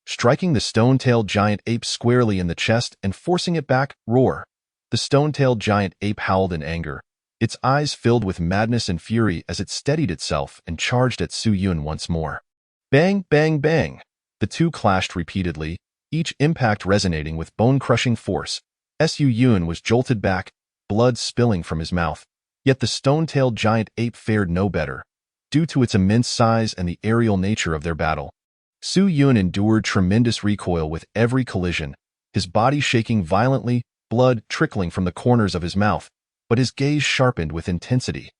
striking the stone-tailed giant ape squarely in the chest and forcing it back. Roar! The stone-tailed giant ape howled in anger, its eyes filled with madness and fury as it steadied itself and charged at Su Yun once more. Bang, bang, bang! The two clashed repeatedly, each impact resonating with bone-crushing force. Su Yun was jolted back, blood spilling from his mouth. Yet the stone-tailed giant ape fared no better, due to its immense size and the aerial nature of their battle. Su Yun endured tremendous recoil with every collision, his body shaking violently, blood trickling from the corners of his mouth, but his gaze sharpened with intensity.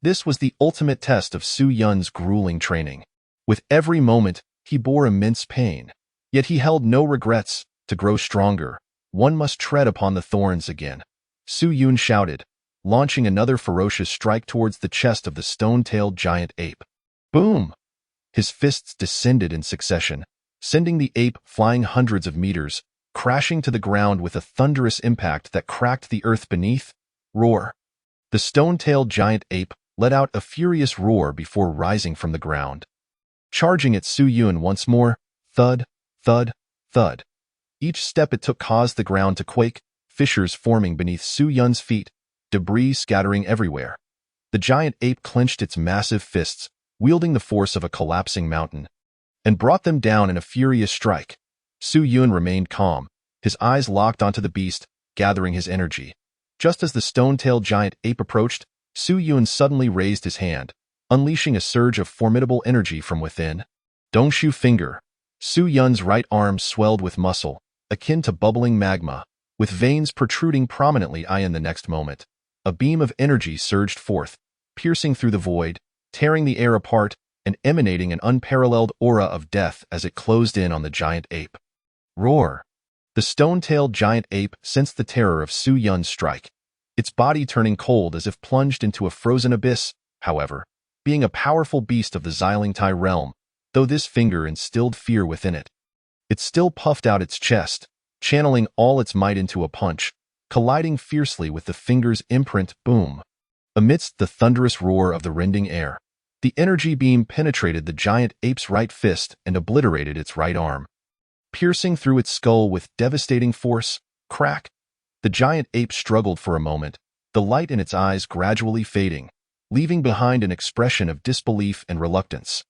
This was the ultimate test of Su Yun's grueling training. With every moment, he bore immense pain. Yet he held no regrets. To grow stronger, one must tread upon the thorns again. Su Yun shouted, launching another ferocious strike towards the chest of the stone-tailed giant ape. Boom! His fists descended in succession, sending the ape flying hundreds of meters, crashing to the ground with a thunderous impact that cracked the earth beneath. Roar! The stone-tailed giant ape let out a furious roar before rising from the ground, charging at Su Yun once more. Thud, thud, thud. Each step it took caused the ground to quake, fissures forming beneath Su Yun's feet, debris scattering everywhere. The giant ape clenched its massive fists, wielding the force of a collapsing mountain. and brought them down in a furious strike. Su Yun remained calm, his eyes locked onto the beast, gathering his energy. Just as the stone-tailed giant ape approached, Su Yun suddenly raised his hand, unleashing a surge of formidable energy from within. Dongshu finger. Su Yun's right arm swelled with muscle, akin to bubbling magma, with veins protruding prominently. In the next moment, a beam of energy surged forth, piercing through the void, tearing the air apart, and emanating an unparalleled aura of death as it closed in on the giant ape. Roar! The stone-tailed giant ape sensed the terror of Su Yun's strike, its body turning cold as if plunged into a frozen abyss. However, being a powerful beast of the Xylingtai realm, though this finger instilled fear within it, it still puffed out its chest, channeling all its might into a punch, colliding fiercely with the finger's imprint. Boom! Amidst the thunderous roar of the rending air, the energy beam penetrated the giant ape's right fist and obliterated its right arm. Piercing through its skull with devastating force, crack! The giant ape struggled for a moment, the light in its eyes gradually fading, leaving behind an expression of disbelief and reluctance.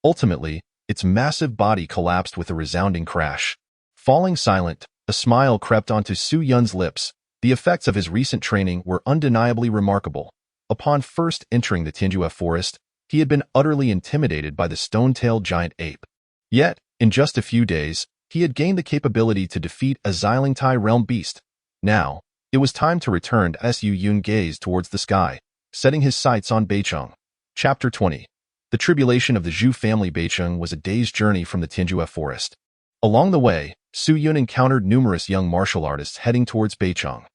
Ultimately, its massive body collapsed with a resounding crash. Falling silent, a smile crept onto Su Yun's lips. The effects of his recent training were undeniably remarkable. Upon first entering the Tianjue forest, he had been utterly intimidated by the stone-tailed giant ape. Yet, in just a few days, he had gained the capability to defeat a Xylingtai realm beast. Now, it was time to return. Su Yun gazed towards the sky, setting his sights on Beicheng. Chapter 20. The tribulation of the Zhu family. Beicheng was a day's journey from the Tianjue forest. Along the way, Su Yun encountered numerous young martial artists heading towards Beicheng.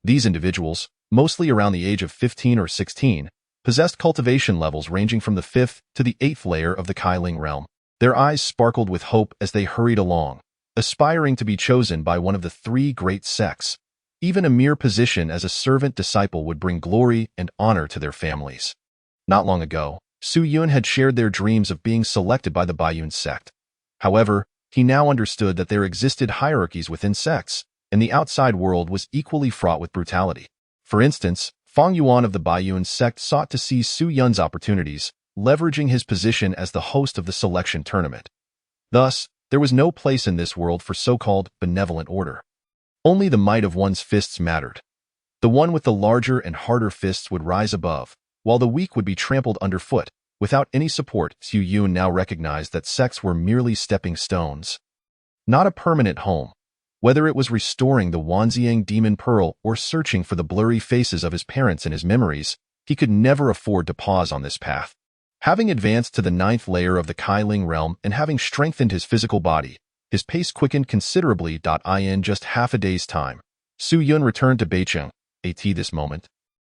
These individuals, mostly around the age of 15 or 16, possessed cultivation levels ranging from the 5th to the 8th layer of the Kailing realm. Their eyes sparkled with hope as they hurried along, aspiring to be chosen by one of the 3 great sects. Even a mere position as a servant disciple would bring glory and honor to their families. Not long ago, Su Yun had shared their dreams of being selected by the Baiyun sect. However, he now understood that there existed hierarchies within sects, and the outside world was equally fraught with brutality. For instance, Fang Yuan of the Baiyun sect sought to seize Su Yun's opportunities, leveraging his position as the host of the selection tournament. Thus, there was no place in this world for so-called benevolent order. Only the might of one's fists mattered. The one with the larger and harder fists would rise above, while the weak would be trampled underfoot. Without any support, Su Yun now recognized that sects were merely stepping stones, not a permanent home. Whether it was restoring the Wanxiang demon pearl or searching for the blurry faces of his parents in his memories, he could never afford to pause on this path. Having advanced to the 9th layer of the Kailing realm and having strengthened his physical body, his pace quickened considerably. In just half a day's time, Su Yun returned to Beicheng. This moment,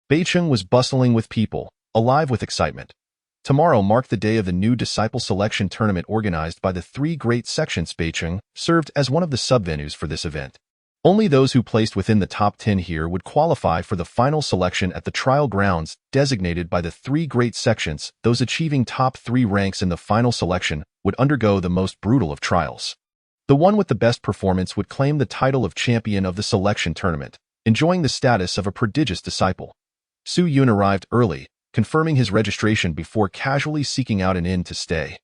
Beicheng was bustling with people, alive with excitement. Tomorrow marked the day of the new disciple selection tournament organized by the 3 great sections. Beicheng served as one of the sub-venues for this event. Only those who placed within the top 10 here would qualify for the final selection at the trial grounds designated by the 3 great sections. Those achieving top 3 ranks in the final selection would undergo the most brutal of trials. The one with the best performance would claim the title of champion of the selection tournament, enjoying the status of a prodigious disciple. Su Yun arrived early, confirming his registration before casually seeking out an inn to stay.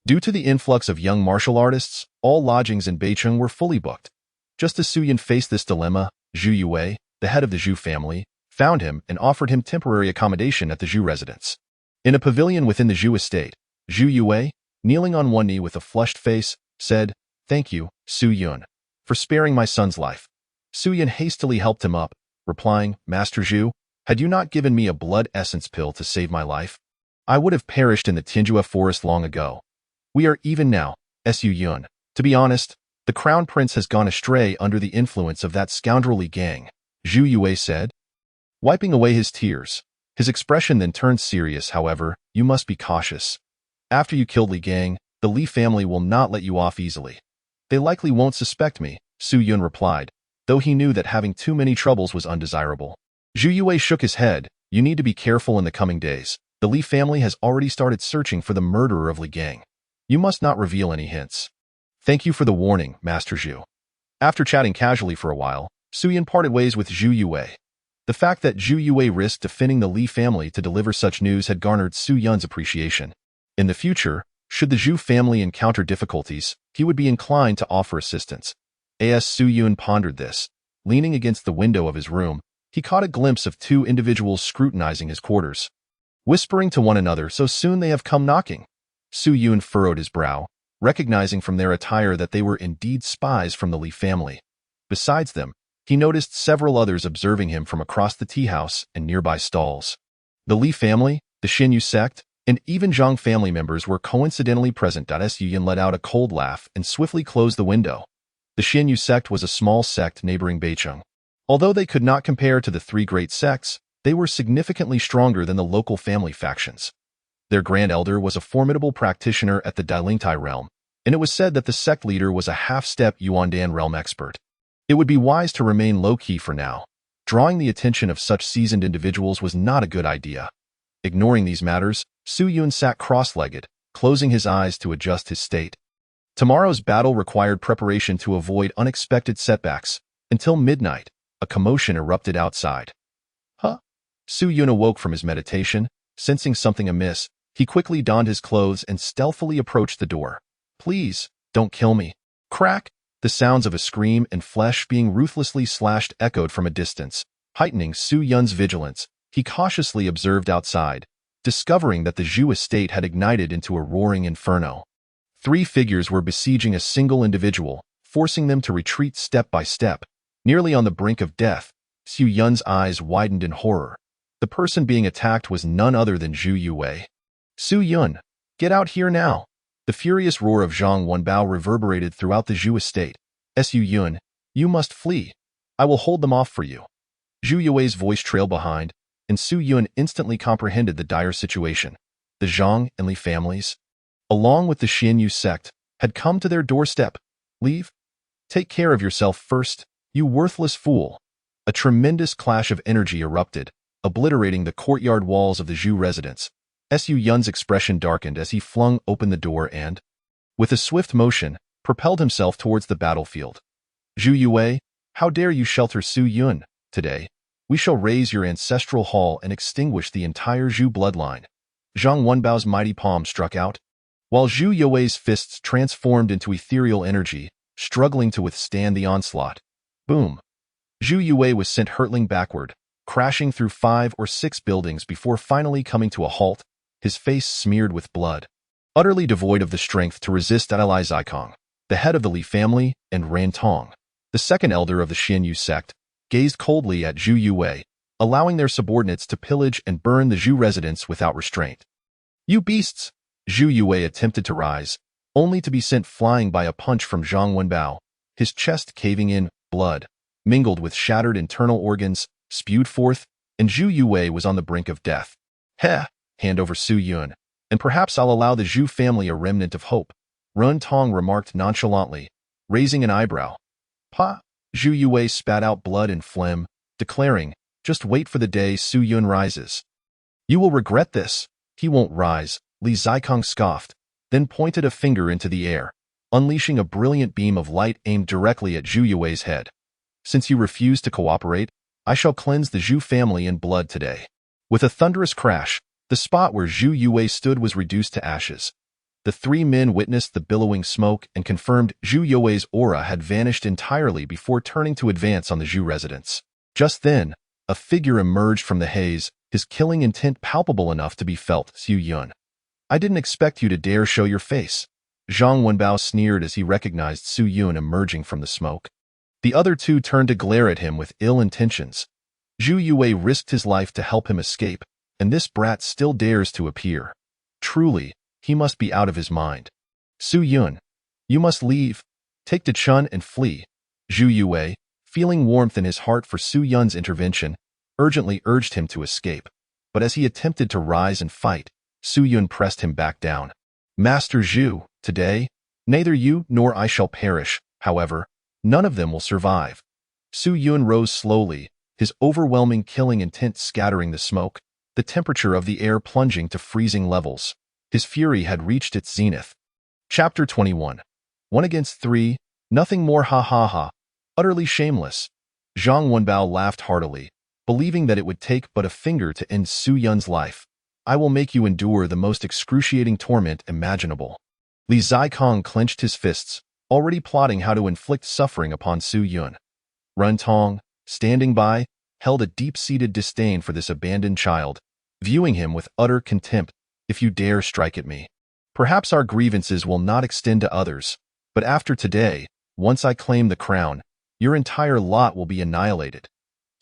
Due to the influx of young martial artists, all lodgings in Beicheng were fully booked. Just as Su Yun faced this dilemma, Zhu Yue, the head of the Zhu family, found him and offered him temporary accommodation at the Zhu residence. In a pavilion within the Zhu estate, Zhu Yue, kneeling on one knee with a flushed face, said, "Thank you, Su Yun, for sparing my son's life." Su Yun hastily helped him up, replying, "Master Zhu, had you not given me a blood essence pill to save my life, I would have perished in the Tianjue forest long ago. We are even now, Su Yun. To be honest, the crown prince has gone astray under the influence of that scoundrelly gang," Zhu Yue said, wiping away his tears. His expression then turned serious. "However, you must be cautious. After you killed Li Gang, the Li family will not let you off easily." "They likely won't suspect me," Su Yun replied, though he knew that having too many troubles was undesirable. Zhu Yue shook his head. "You need to be careful in the coming days. The Li family has already started searching for the murderer of Li Gang. You must not reveal any hints." "Thank you for the warning, Master Zhu." After chatting casually for a while, Su Yun parted ways with Zhu Yue. The fact that Zhu Yue risked defending the Li family to deliver such news had garnered Su Yun's appreciation. In the future, Should the Zhu family encounter difficulties, he would be inclined to offer assistance. As Su Yun pondered this, leaning against the window of his room, he caught a glimpse of two individuals scrutinizing his quarters, whispering to one another, "So soon they have come knocking." Su Yun furrowed his brow, recognizing from their attire that they were indeed spies from the Li family. Besides them, he noticed several others observing him from across the tea house and nearby stalls. The Li family, the Xinyu sect, and even Zhang family members were coincidentally present. Su Yun let out a cold laugh and swiftly closed the window. The Xinyu sect was a small sect neighboring Beicheng. Although they could not compare to the three great sects, they were significantly stronger than the local family factions. Their grand elder was a formidable practitioner at the Dailingtai realm, and it was said that the sect leader was a half-step Yuandan realm expert. It would be wise to remain low-key for now. Drawing the attention of such seasoned individuals was not a good idea. Ignoring these matters, Su Yun sat cross-legged, closing his eyes to adjust his state. Tomorrow's battle required preparation to avoid unexpected setbacks. Until midnight, a commotion erupted outside. Huh? Su Yun awoke from his meditation, sensing something amiss. He quickly donned his clothes and stealthily approached the door. "Please, don't kill me." Crack! The sounds of a scream and flesh being ruthlessly slashed echoed from a distance, heightening Su Yun's vigilance. He cautiously observed outside, discovering that the Zhu estate had ignited into a roaring inferno. Three figures were besieging a single individual, forcing them to retreat step by step. Nearly on the brink of death, Su Yun's eyes widened in horror. The person being attacked was none other than Zhu Yue. "Su Yun, get out here now!" The furious roar of Zhang Wenbao reverberated throughout the Zhu estate. "Su Yun, you must flee. I will hold them off for you." Zhu Yue's voice trailed behind, and Su Yun instantly comprehended the dire situation. The Zhang and Li families, along with the Xinyu sect, had come to their doorstep. "Leave? Take care of yourself first, you worthless fool." A tremendous clash of energy erupted, obliterating the courtyard walls of the Zhu residence. Su Yun's expression darkened as he flung open the door and, with a swift motion, propelled himself towards the battlefield. "Zhu Yue, how dare you shelter Su Yun? Today, we shall raise your ancestral hall and extinguish the entire Zhu bloodline." Zhang Wenbao's mighty palm struck out, while Zhu Yue's fists transformed into ethereal energy, struggling to withstand the onslaught. Boom! Zhu Yue was sent hurtling backward, crashing through 5 or 6 buildings before finally coming to a halt, his face smeared with blood. Utterly devoid of the strength to resist Dalai Zikong, the head of the Li family, and Ran Tong, the second elder of the Xinyu sect, gazed coldly at Zhu Yue, allowing their subordinates to pillage and burn the Zhu residence without restraint. "You beasts!" Zhu Yue attempted to rise, only to be sent flying by a punch from Zhang Wenbao, his chest caving in. Blood, mingled with shattered internal organs, spewed forth, and Zhu Yue was on the brink of death. "Heh, hand over Su Yun, and perhaps I'll allow the Zhu family a remnant of hope," Ran Tong remarked nonchalantly, raising an eyebrow. "Pa!" Zhu Yue spat out blood and phlegm, declaring, "Just wait for the day Su Yun rises. You will regret this." "He won't rise," Li Zikong scoffed, then pointed a finger into the air, unleashing a brilliant beam of light aimed directly at Zhu Yue's head. "Since you refuse to cooperate, I shall cleanse the Zhu family in blood today." With a thunderous crash, the spot where Zhu Yue stood was reduced to ashes. The three men witnessed the billowing smoke and confirmed Zhu Yue's aura had vanished entirely before turning to advance on the Zhu residence. Just then, a figure emerged from the haze, his killing intent palpable enough to be felt. "Su Yun, I didn't expect you to dare show your face." Zhang Wenbao sneered as he recognized Su Yun emerging from the smoke. The other two turned to glare at him with ill intentions. Zhu Yue risked his life to help him escape, and this brat still dares to appear. Truly, he must be out of his mind. "Su Yun, you must leave. Take to Chun and flee." Zhu Yue, feeling warmth in his heart for Su Yun's intervention, urgently urged him to escape. But as he attempted to rise and fight, Su Yun pressed him back down. "Master Zhu, today, neither you nor I shall perish. However, none of them will survive." Su Yun rose slowly, his overwhelming killing intent scattering the smoke, the temperature of the air plunging to freezing levels. His fury had reached its zenith. Chapter 21. 1 against 3, nothing more, ha ha ha. Utterly shameless. Zhang Wenbao laughed heartily, believing that it would take but a finger to end Su Yun's life. I will make you endure the most excruciating torment imaginable. Li Zikong clenched his fists, already plotting how to inflict suffering upon Su Yun. Ren Tong, standing by, held a deep-seated disdain for this abandoned child, viewing him with utter contempt. If you dare strike at me, perhaps our grievances will not extend to others, but after today, once I claim the crown, your entire lot will be annihilated.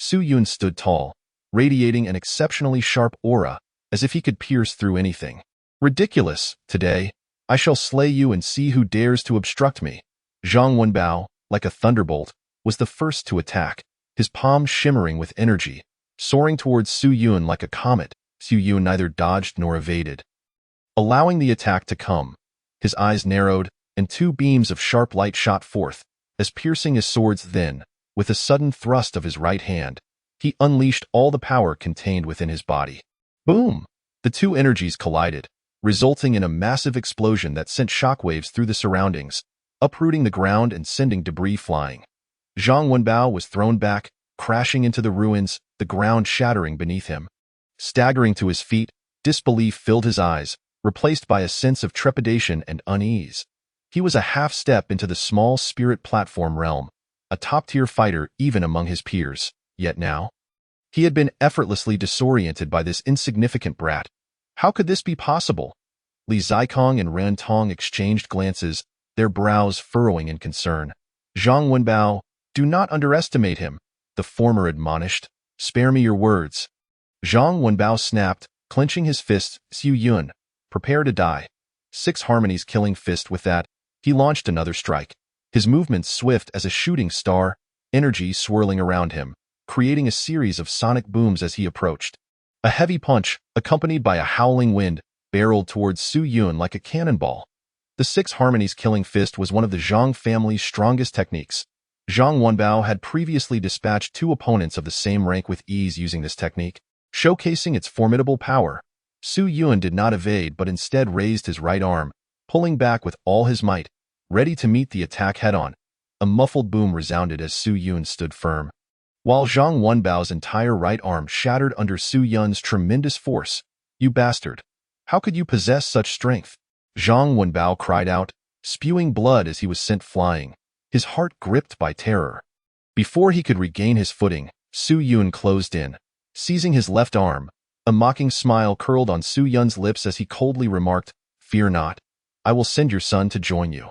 Su Yun stood tall, radiating an exceptionally sharp aura, as if he could pierce through anything. Ridiculous, today, I shall slay you and see who dares to obstruct me. Zhang Wenbao, like a thunderbolt, was the first to attack, his palms shimmering with energy, soaring towards Su Yun like a comet. Su Yun neither dodged nor evaded. Allowing the attack to come, his eyes narrowed, and two beams of sharp light shot forth, as piercing his swords then, with a sudden thrust of his right hand, he unleashed all the power contained within his body. Boom! The two energies collided, resulting in a massive explosion that sent shockwaves through the surroundings, uprooting the ground and sending debris flying. Zhang Wenbao was thrown back, crashing into the ruins, the ground shattering beneath him. Staggering to his feet, disbelief filled his eyes, replaced by a sense of trepidation and unease. He was a half-step into the small spirit platform realm, a top-tier fighter even among his peers, yet now, he had been effortlessly disoriented by this insignificant brat. How could this be possible? Li Zikong and Ren Tong exchanged glances, their brows furrowing in concern. Zhang Wenbao, do not underestimate him, the former admonished. Spare me your words. Zhang Wenbao snapped, clenching his fists. Su Yun, prepare to die. Six Harmonies killing fist. With that, he launched another strike, his movements swift as a shooting star, energy swirling around him, creating a series of sonic booms as he approached. A heavy punch, accompanied by a howling wind, barreled towards Su Yun like a cannonball. The Six Harmonies killing fist was one of the Zhang family's strongest techniques. Zhang Wenbao had previously dispatched two opponents of the same rank with ease using this technique, showcasing its formidable power. Su Yun did not evade but instead raised his right arm, pulling back with all his might, ready to meet the attack head-on. A muffled boom resounded as Su Yun stood firm, while Zhang Wenbao's entire right arm shattered under Su Yun's tremendous force. You bastard! How could you possess such strength? Zhang Wenbao cried out, spewing blood as he was sent flying, his heart gripped by terror. Before he could regain his footing, Su Yun closed in, seizing his left arm. A mocking smile curled on Su Yun's lips as he coldly remarked, "Fear not. I will send your son to join you."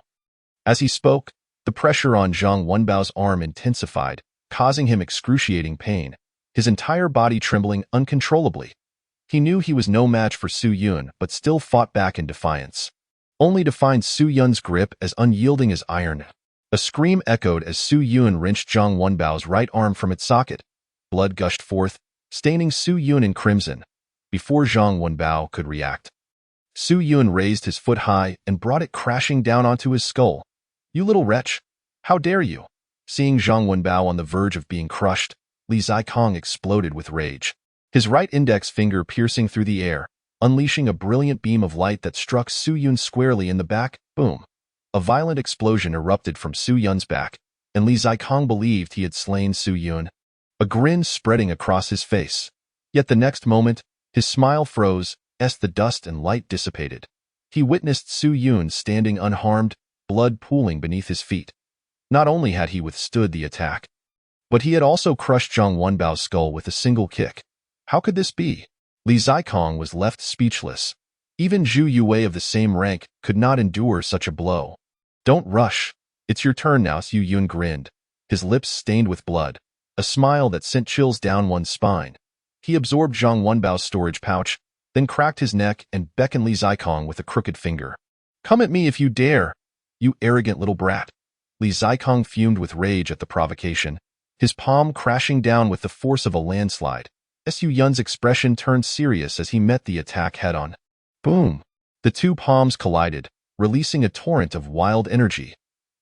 As he spoke, the pressure on Zhang Wenbao's arm intensified, causing him excruciating pain, his entire body trembling uncontrollably. He knew he was no match for Su Yun but still fought back in defiance, only to find Su Yun's grip as unyielding as iron. A scream echoed as Su Yun wrenched Zhang Wenbao's right arm from its socket. Blood gushed forth, staining Su Yun in crimson. Before Zhang Wenbao could react, Su Yun raised his foot high and brought it crashing down onto his skull. You little wretch! How dare you! Seeing Zhang Wenbao on the verge of being crushed, Li Zikong exploded with rage, his right index finger piercing through the air, unleashing a brilliant beam of light that struck Su Yun squarely in the back. Boom! A violent explosion erupted from Su Yun's back, and Li Zikong believed he had slain Su Yun, a grin spreading across his face. Yet the next moment, his smile froze as the dust and light dissipated. He witnessed Su Yun standing unharmed, blood pooling beneath his feet. Not only had he withstood the attack, but he had also crushed Zhang Wenbao's skull with a single kick. How could this be? Li Zikong was left speechless. Even Zhu Yue of the same rank could not endure such a blow. Don't rush. It's your turn now, Su Yun grinned, his lips stained with blood, a smile that sent chills down one's spine. He absorbed Zhang Wenbao's storage pouch, then cracked his neck and beckoned Li Zikong with a crooked finger. Come at me if you dare, you arrogant little brat. Li Zikong fumed with rage at the provocation, his palm crashing down with the force of a landslide. Su Yun's expression turned serious as he met the attack head-on. Boom! The two palms collided, releasing a torrent of wild energy.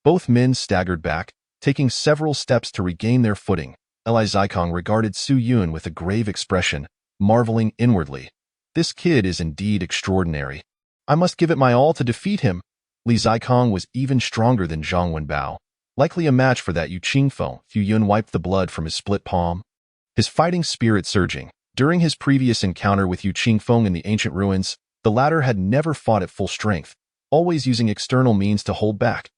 Both men staggered back, taking several steps to regain their footing. Li Zikong regarded Su Yun with a grave expression, marveling inwardly. This kid is indeed extraordinary. I must give it my all to defeat him. Li Zikong was even stronger than Zhang Wenbao, likely a match for that Yu Qingfeng. Su Yun wiped the blood from his split palm, his fighting spirit surging. During his previous encounter with Yu Qingfeng in the ancient ruins, the latter had never fought at full strength, always using external means to hold back.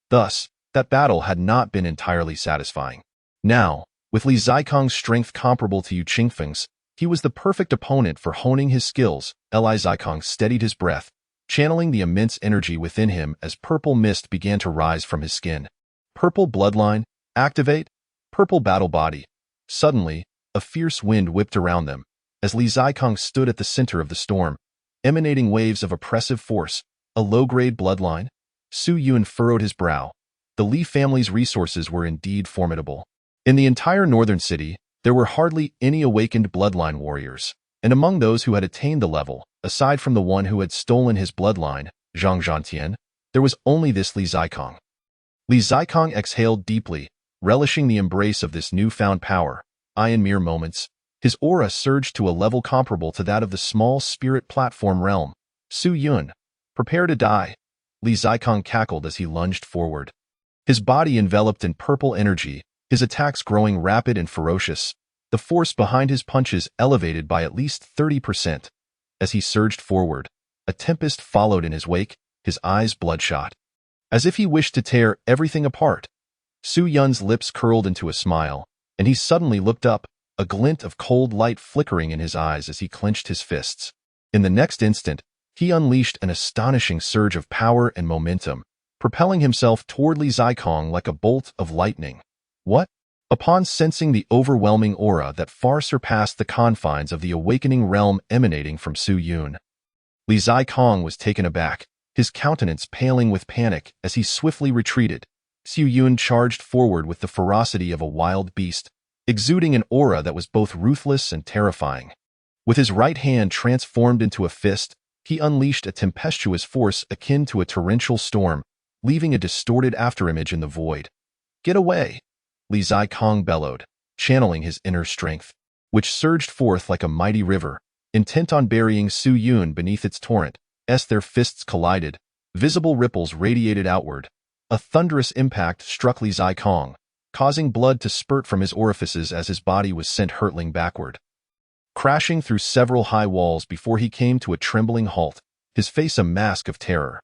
Thus, that battle had not been entirely satisfying. Now, with Li Zikong's strength comparable to Yu Qingfeng's, he was the perfect opponent for honing his skills. Li Zikong steadied his breath, channeling the immense energy within him as purple mist began to rise from his skin. Purple bloodline, activate, purple battle body. Suddenly, a fierce wind whipped around them, as Li Zikong stood at the center of the storm, emanating waves of oppressive force. A low-grade bloodline? Su Yun furrowed his brow. The Li family's resources were indeed formidable. In the entire northern city, there were hardly any awakened bloodline warriors, and among those who had attained the level, aside from the one who had stolen his bloodline, Zhang Zhantian, there was only this Li Zikong. Li Zikong exhaled deeply, relishing the embrace of this newfound power. In mere moments, his aura surged to a level comparable to that of the small spirit platform realm. Su Yun, prepare to die. Li Zikong cackled as he lunged forward. His body enveloped in purple energy, his attacks growing rapid and ferocious, the force behind his punches elevated by at least 30%. As he surged forward, a tempest followed in his wake, his eyes bloodshot. As if he wished to tear everything apart. Su Yun's lips curled into a smile, and he suddenly looked up, a glint of cold light flickering in his eyes as he clenched his fists. In the next instant, he unleashed an astonishing surge of power and momentum, propelling himself toward Li Zikong like a bolt of lightning. What? Upon sensing the overwhelming aura that far surpassed the confines of the awakening realm emanating from Su Yun, Li Zikong was taken aback, his countenance paling with panic as he swiftly retreated. Su Yun charged forward with the ferocity of a wild beast, exuding an aura that was both ruthless and terrifying. With his right hand transformed into a fist, he unleashed a tempestuous force akin to a torrential storm, leaving a distorted afterimage in the void. Get away! Li Zikong bellowed, channeling his inner strength, which surged forth like a mighty river, intent on burying Su Yun beneath its torrent. As their fists collided, visible ripples radiated outward. A thunderous impact struck Li Zikong, causing blood to spurt from his orifices as his body was sent hurtling backward, crashing through several high walls before he came to a trembling halt, his face a mask of terror.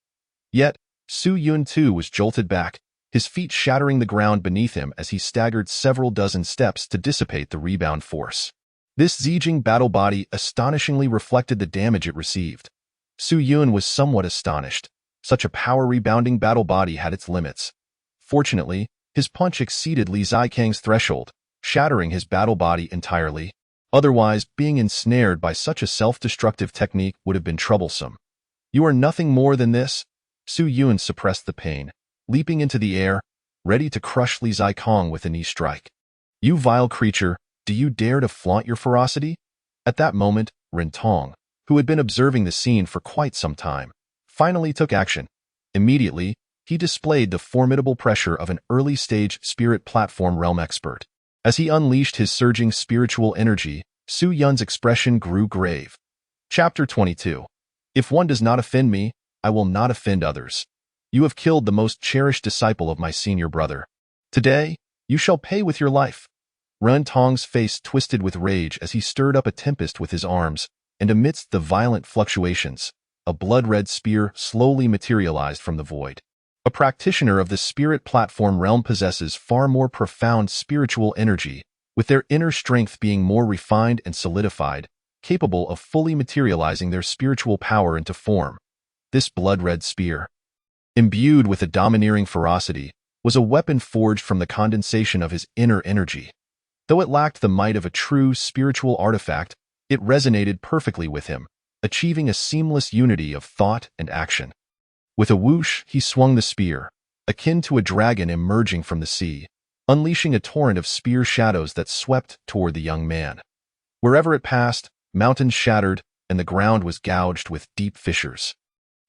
Yet, Su Yun too was jolted back, his feet shattering the ground beneath him as he staggered several dozen steps to dissipate the rebound force. This Zijing battle body astonishingly reflected the damage it received. Su Yun was somewhat astonished. Such a power-rebounding battle body had its limits. Fortunately, his punch exceeded Li Zikong's threshold, shattering his battle body entirely. Otherwise, being ensnared by such a self-destructive technique would have been troublesome. You are nothing more than this? Su Yun suppressed the pain, leaping into the air, ready to crush Li Zikong with a knee strike. You vile creature, do you dare to flaunt your ferocity? At that moment, Ren Tong, who had been observing the scene for quite some time, finally took action. Immediately, he displayed the formidable pressure of an early-stage spirit platform realm expert. As he unleashed his surging spiritual energy, Su Yun's expression grew grave. Chapter 22. If one does not offend me, I will not offend others. You have killed the most cherished disciple of my senior brother. Today, you shall pay with your life. Ren Tong's face twisted with rage as he stirred up a tempest with his arms, and amidst the violent fluctuations, a blood-red spear slowly materialized from the void. A practitioner of the spirit platform realm possesses far more profound spiritual energy, with their inner strength being more refined and solidified, capable of fully materializing their spiritual power into form. This blood-red spear, imbued with a domineering ferocity, was a weapon forged from the condensation of his inner energy. Though it lacked the might of a true spiritual artifact, it resonated perfectly with him, achieving a seamless unity of thought and action. With a whoosh, he swung the spear, akin to a dragon emerging from the sea, unleashing a torrent of spear shadows that swept toward the young man. Wherever it passed, mountains shattered, and the ground was gouged with deep fissures.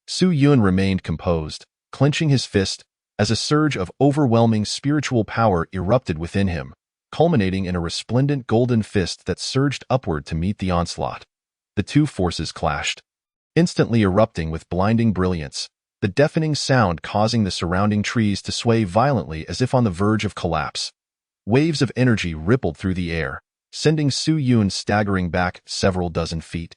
Su Yun remained composed, clenching his fist, as a surge of overwhelming spiritual power erupted within him, culminating in a resplendent golden fist that surged upward to meet the onslaught. The two forces clashed, instantly erupting with blinding brilliance, the deafening sound causing the surrounding trees to sway violently as if on the verge of collapse. Waves of energy rippled through the air, sending Su Yun staggering back several dozen feet.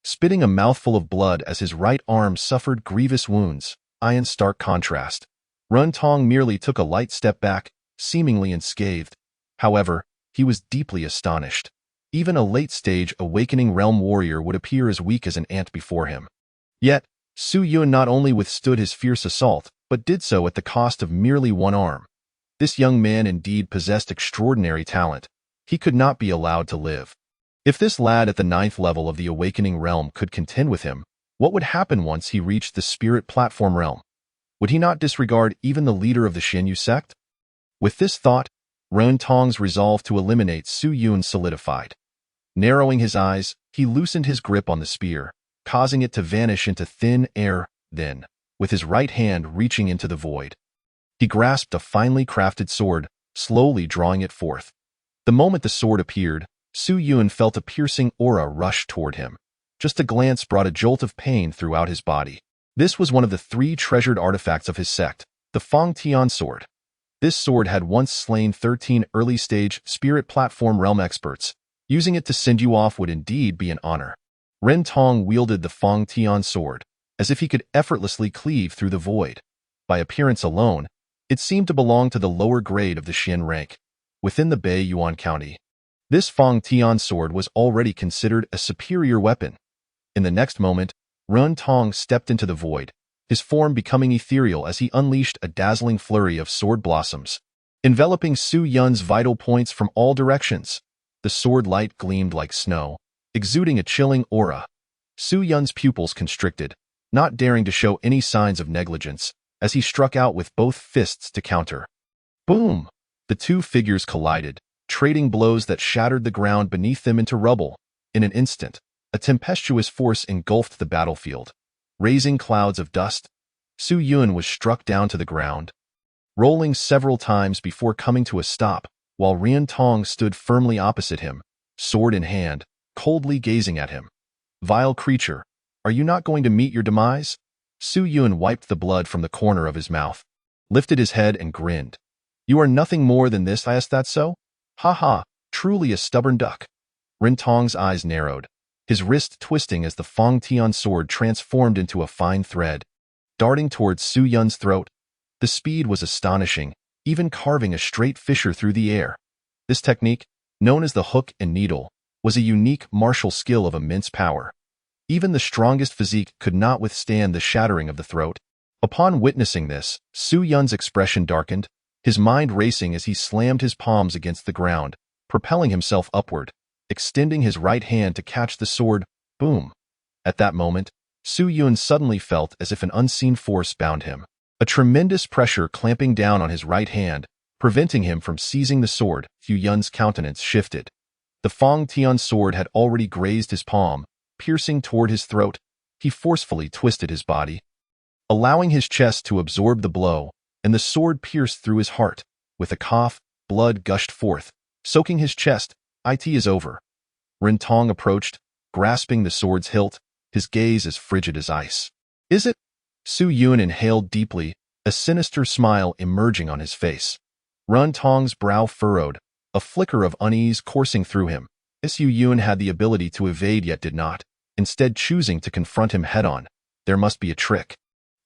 Spitting a mouthful of blood as his right arm suffered grievous wounds, in stark contrast. Run Tong merely took a light step back, seemingly unscathed. However, he was deeply astonished. Even a late-stage Awakening Realm warrior would appear as weak as an ant before him. Yet, Su Yun not only withstood his fierce assault, but did so at the cost of merely one arm. This young man indeed possessed extraordinary talent. He could not be allowed to live. If this lad at the 9th level of the Awakening Realm could contend with him, what would happen once he reached the Spirit Platform Realm? Would he not disregard even the leader of the Xinyu sect? With this thought, Run Tong's resolve to eliminate Su Yun solidified. Narrowing his eyes, he loosened his grip on the spear, causing it to vanish into thin air. Then, with his right hand reaching into the void, he grasped a finely crafted sword, slowly drawing it forth. The moment the sword appeared, Su Yun felt a piercing aura rush toward him. Just a glance brought a jolt of pain throughout his body. This was one of the 3 treasured artifacts of his sect, the Fang Tian sword. This sword had once slain 13 early-stage Spirit Platform Realm experts. Using it to send you off would indeed be an honor. Ren Tong wielded the Fang Tian sword, as if he could effortlessly cleave through the void. By appearance alone, it seemed to belong to the lower grade of the Xin rank, within the Bei Yuan County. This Fang Tian sword was already considered a superior weapon. In the next moment, Run Tong stepped into the void, his form becoming ethereal as he unleashed a dazzling flurry of sword blossoms, enveloping Su Yun's vital points from all directions. The sword light gleamed like snow, exuding a chilling aura. Su Yun's pupils constricted, not daring to show any signs of negligence, as he struck out with both fists to counter. Boom! The 2 figures collided, trading blows that shattered the ground beneath them into rubble. In an instant, a tempestuous force engulfed the battlefield. Raising clouds of dust, Su Yun was struck down to the ground, rolling several times before coming to a stop, while Rian Tong stood firmly opposite him, sword in hand, coldly gazing at him. Vile creature, are you not going to meet your demise? Su Yun wiped the blood from the corner of his mouth, lifted his head and grinned. You are nothing more than this, is that so? Ha ha, truly a stubborn duck. Rin Tong's eyes narrowed, his wrist twisting as the Fang Tian sword transformed into a fine thread, darting towards Su Yun's throat. The speed was astonishing, even carving a straight fissure through the air. This technique, known as the hook and needle, was a unique martial skill of immense power. Even the strongest physique could not withstand the shattering of the throat. Upon witnessing this, Su Yun's expression darkened, his mind racing as he slammed his palms against the ground, propelling himself upward, extending his right hand to catch the sword. Boom! At that moment, Su Yun suddenly felt as if an unseen force bound him. A tremendous pressure clamping down on his right hand, preventing him from seizing the sword. Su Yun's countenance shifted. The Fang Tian sword had already grazed his palm, piercing toward his throat. He forcefully twisted his body, allowing his chest to absorb the blow, and the sword pierced through his heart. With a cough, blood gushed forth, soaking his chest. It is over. Rin Tong approached, grasping the sword's hilt, his gaze as frigid as ice. Is it? Su Yun inhaled deeply, a sinister smile emerging on his face. Run Tong's brow furrowed, a flicker of unease coursing through him. Su Yun had the ability to evade yet did not, instead choosing to confront him head-on. There must be a trick.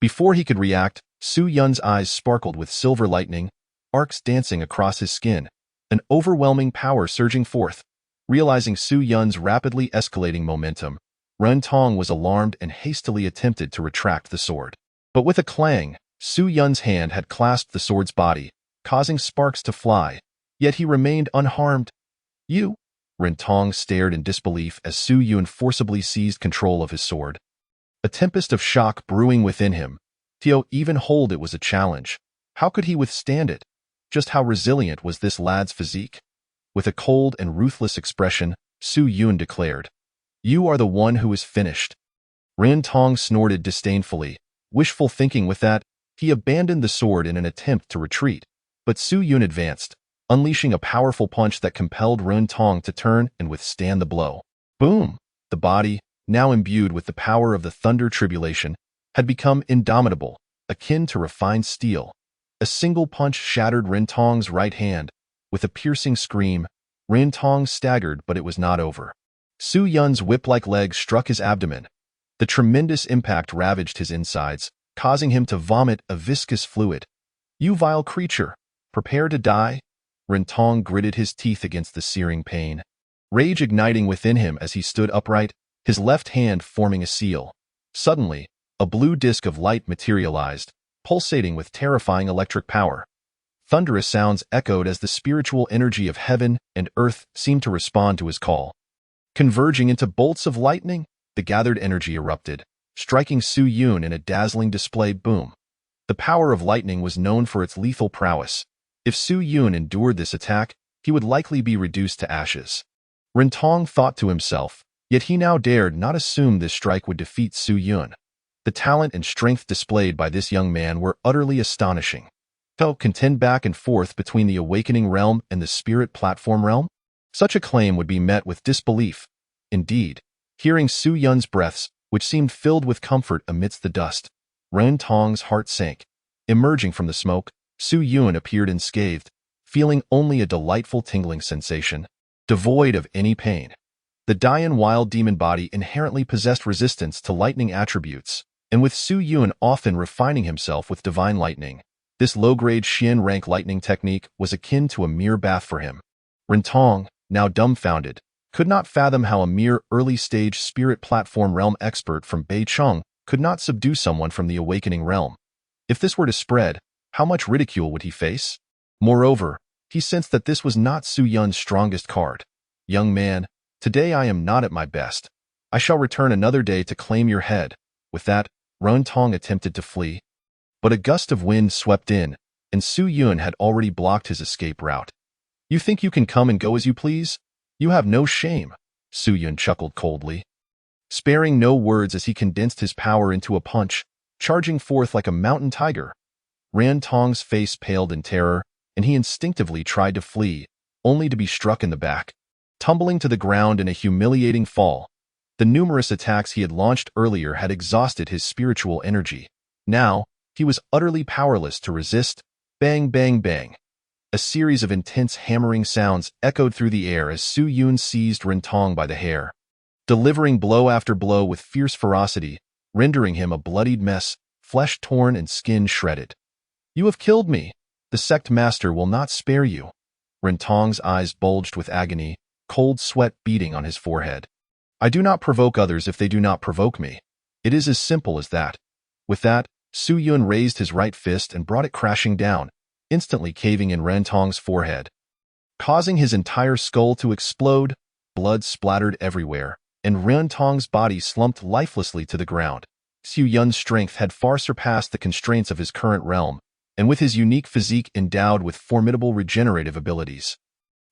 Before he could react, Su Yun's eyes sparkled with silver lightning, arcs dancing across his skin, an overwhelming power surging forth. Realizing Su Yun's rapidly escalating momentum, Run Tong was alarmed and hastily attempted to retract the sword. But with a clang, Su Yun's hand had clasped the sword's body, causing sparks to fly, yet he remained unharmed. You? Rin Tong stared in disbelief as Su Yun forcibly seized control of his sword. A tempest of shock brewing within him. To even hold it was a challenge. How could he withstand it? Just how resilient was this lad's physique? With a cold and ruthless expression, Su Yun declared, "You are the one who is finished." Rin Tong snorted disdainfully. Wishful thinking with that, he abandoned the sword in an attempt to retreat. But Su Yun advanced, unleashing a powerful punch that compelled Rin Tong to turn and withstand the blow. Boom! The body, now imbued with the power of the thunder tribulation, had become indomitable, akin to refined steel. A single punch shattered Rin Tong's right hand. With a piercing scream, Ren Tong staggered, but it was not over. Su Yun's whip-like legs struck his abdomen. The tremendous impact ravaged his insides, causing him to vomit a viscous fluid. "You vile creature! Prepare to die?" Ren Tong gritted his teeth against the searing pain, rage igniting within him as he stood upright, his left hand forming a seal. Suddenly, a blue disk of light materialized, pulsating with terrifying electric power. Thunderous sounds echoed as the spiritual energy of heaven and earth seemed to respond to his call. Converging into bolts of lightning, the gathered energy erupted, striking Su Yun in a dazzling display boom. The power of lightning was known for its lethal prowess. If Su Yun endured this attack, he would likely be reduced to ashes. Ren Tong thought to himself, yet he now dared not assume this strike would defeat Su Yun. The talent and strength displayed by this young man were utterly astonishing. To contend back and forth between the awakening realm and the spirit platform realm? Such a claim would be met with disbelief. Indeed, hearing Su Yun's breaths, which seemed filled with comfort amidst the dust, Ren Tong's heart sank. Emerging from the smoke, Su Yun appeared unscathed, feeling only a delightful tingling sensation, devoid of any pain. The Dian wild demon body inherently possessed resistance to lightning attributes, and with Su Yun often refining himself with divine lightning, this low-grade Xian rank lightning technique was akin to a mere bath for him. Ren Tong, now dumbfounded, could not fathom how a mere early-stage spirit platform realm expert from Beicheng could not subdue someone from the awakening realm. If this were to spread, how much ridicule would he face? Moreover, he sensed that this was not Su Yun's strongest card. "Young man, today I am not at my best. I shall return another day to claim your head." With that, Ren Tong attempted to flee. But a gust of wind swept in, and Su Yun had already blocked his escape route. "You think you can come and go as you please? You have no shame," Su Yun chuckled coldly, sparing no words as he condensed his power into a punch, charging forth like a mountain tiger. Ren Tong's face paled in terror, and he instinctively tried to flee, only to be struck in the back, tumbling to the ground in a humiliating fall. The numerous attacks he had launched earlier had exhausted his spiritual energy. Now, he was utterly powerless to resist. Bang, bang, bang. A series of intense hammering sounds echoed through the air as Su Yun seized Ren Tong by the hair, delivering blow after blow with fierce ferocity, rendering him a bloodied mess, flesh torn and skin shredded. "You have killed me. The sect master will not spare you." Ren Tong's eyes bulged with agony, cold sweat beading on his forehead. "I do not provoke others if they do not provoke me. It is as simple as that." With that, Su Yun raised his right fist and brought it crashing down, instantly caving in Ren Tong's forehead, causing his entire skull to explode. Blood splattered everywhere, and Ren Tong's body slumped lifelessly to the ground. Su Yun's strength had far surpassed the constraints of his current realm, and with his unique physique endowed with formidable regenerative abilities,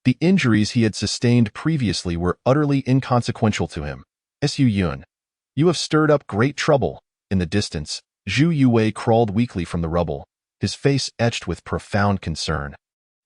the injuries he had sustained previously were utterly inconsequential to him. "Su Yun, you have stirred up great trouble." In the distance, Zhu Yue crawled weakly from the rubble, his face etched with profound concern.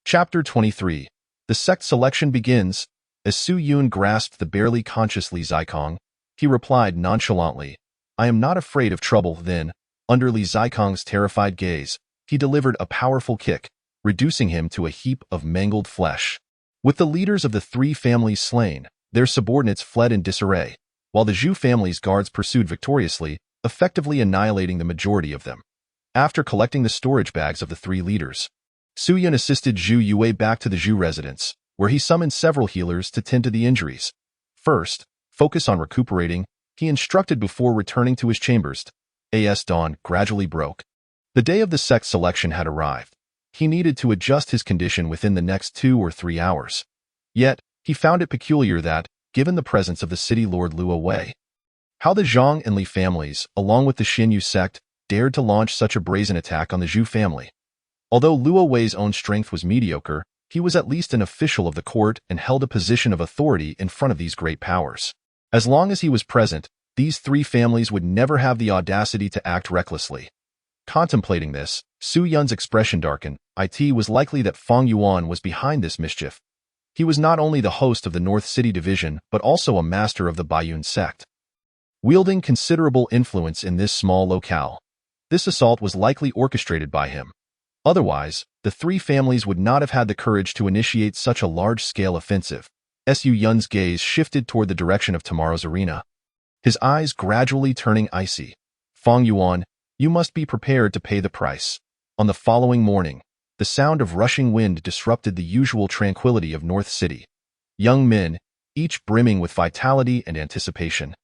Chapter 23. The sect selection begins. As Su Yun grasped the barely conscious Li Zikong, he replied nonchalantly, "I am not afraid of trouble." Then, under Li Zikong's terrified gaze, he delivered a powerful kick, reducing him to a heap of mangled flesh. With the leaders of the three families slain, their subordinates fled in disarray, while the Zhu family's guards pursued victoriously, effectively annihilating the majority of them. After collecting the storage bags of the three leaders, Su Yun assisted Zhu Yue back to the Zhu residence, where he summoned several healers to tend to the injuries. First, focus on recuperating, he instructed before returning to his chambers. As dawn gradually broke, the day of the sect selection had arrived. He needed to adjust his condition within the next 2 or 3 hours. Yet, he found it peculiar that, given the presence of the city lord Luo Wei, how the Zhang and Li families, along with the Xinyu sect, dared to launch such a brazen attack on the Zhu family. Although Luo Wei's own strength was mediocre, he was at least an official of the court and held a position of authority in front of these great powers. As long as he was present, these three families would never have the audacity to act recklessly. Contemplating this, Su Yun's expression darkened. It was likely that Fang Yuan was behind this mischief. He was not only the host of the North City Division, but also a master of the Baiyun sect, wielding considerable influence in this small locale. This assault was likely orchestrated by him. Otherwise, the three families would not have had the courage to initiate such a large-scale offensive. Su Yun's gaze shifted toward the direction of tomorrow's arena, his eyes gradually turning icy. Fang Yuan, you must be prepared to pay the price. On the following morning, the sound of rushing wind disrupted the usual tranquility of North City. Young men, each brimming with vitality and anticipation,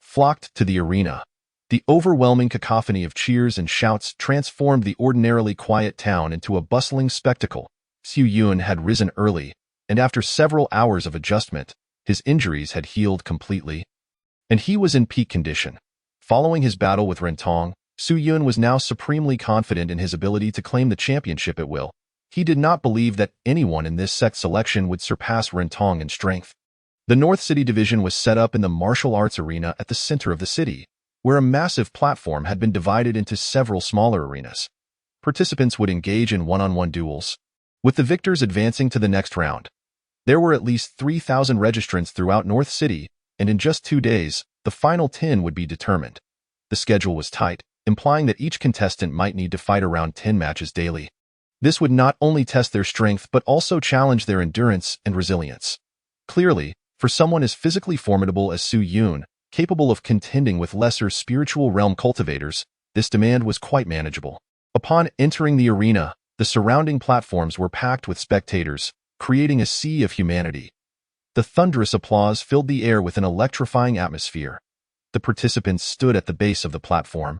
flocked to the arena. The overwhelming cacophony of cheers and shouts transformed the ordinarily quiet town into a bustling spectacle. Su Yun had risen early, and after several hours of adjustment, his injuries had healed completely, and he was in peak condition. Following his battle with Rentong, Su Yun was now supremely confident in his ability to claim the championship at will. He did not believe that anyone in this sect selection would surpass Rentong in strength. The North City division was set up in the martial arts arena at the center of the city, where a massive platform had been divided into several smaller arenas. Participants would engage in one-on-one duels, with the victors advancing to the next round. There were at least 3,000 registrants throughout North City, and in just 2 days, the final 10 would be determined. The schedule was tight, implying that each contestant might need to fight around 10 matches daily. This would not only test their strength but also challenge their endurance and resilience. Clearly, for someone as physically formidable as Su Yun, capable of contending with lesser spiritual realm cultivators, this demand was quite manageable. Upon entering the arena, the surrounding platforms were packed with spectators, creating a sea of humanity. The thunderous applause filled the air with an electrifying atmosphere. The participants stood at the base of the platform,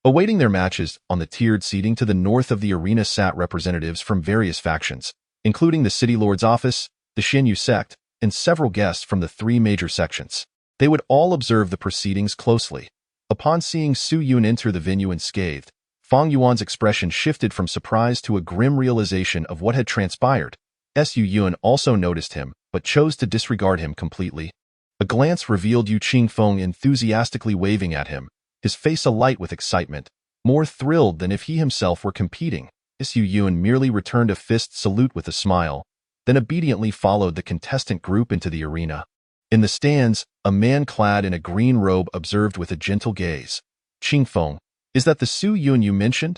awaiting their matches. On the tiered seating to the north of the arena sat representatives from various factions, including the City Lord's office, the Xinyu sect, and several guests from the 3 major sections. They would all observe the proceedings closely. Upon seeing Su Yun enter the venue unscathed, Fang Yuan's expression shifted from surprise to a grim realization of what had transpired. Su Yun also noticed him, but chose to disregard him completely. A glance revealed Yu Qingfeng enthusiastically waving at him, his face alight with excitement, more thrilled than if he himself were competing. Su Yun merely returned a fist salute with a smile, then obediently followed the contestant group into the arena. In the stands, a man clad in a green robe observed with a gentle gaze. Qingfeng, is that the Su Yun you mentioned?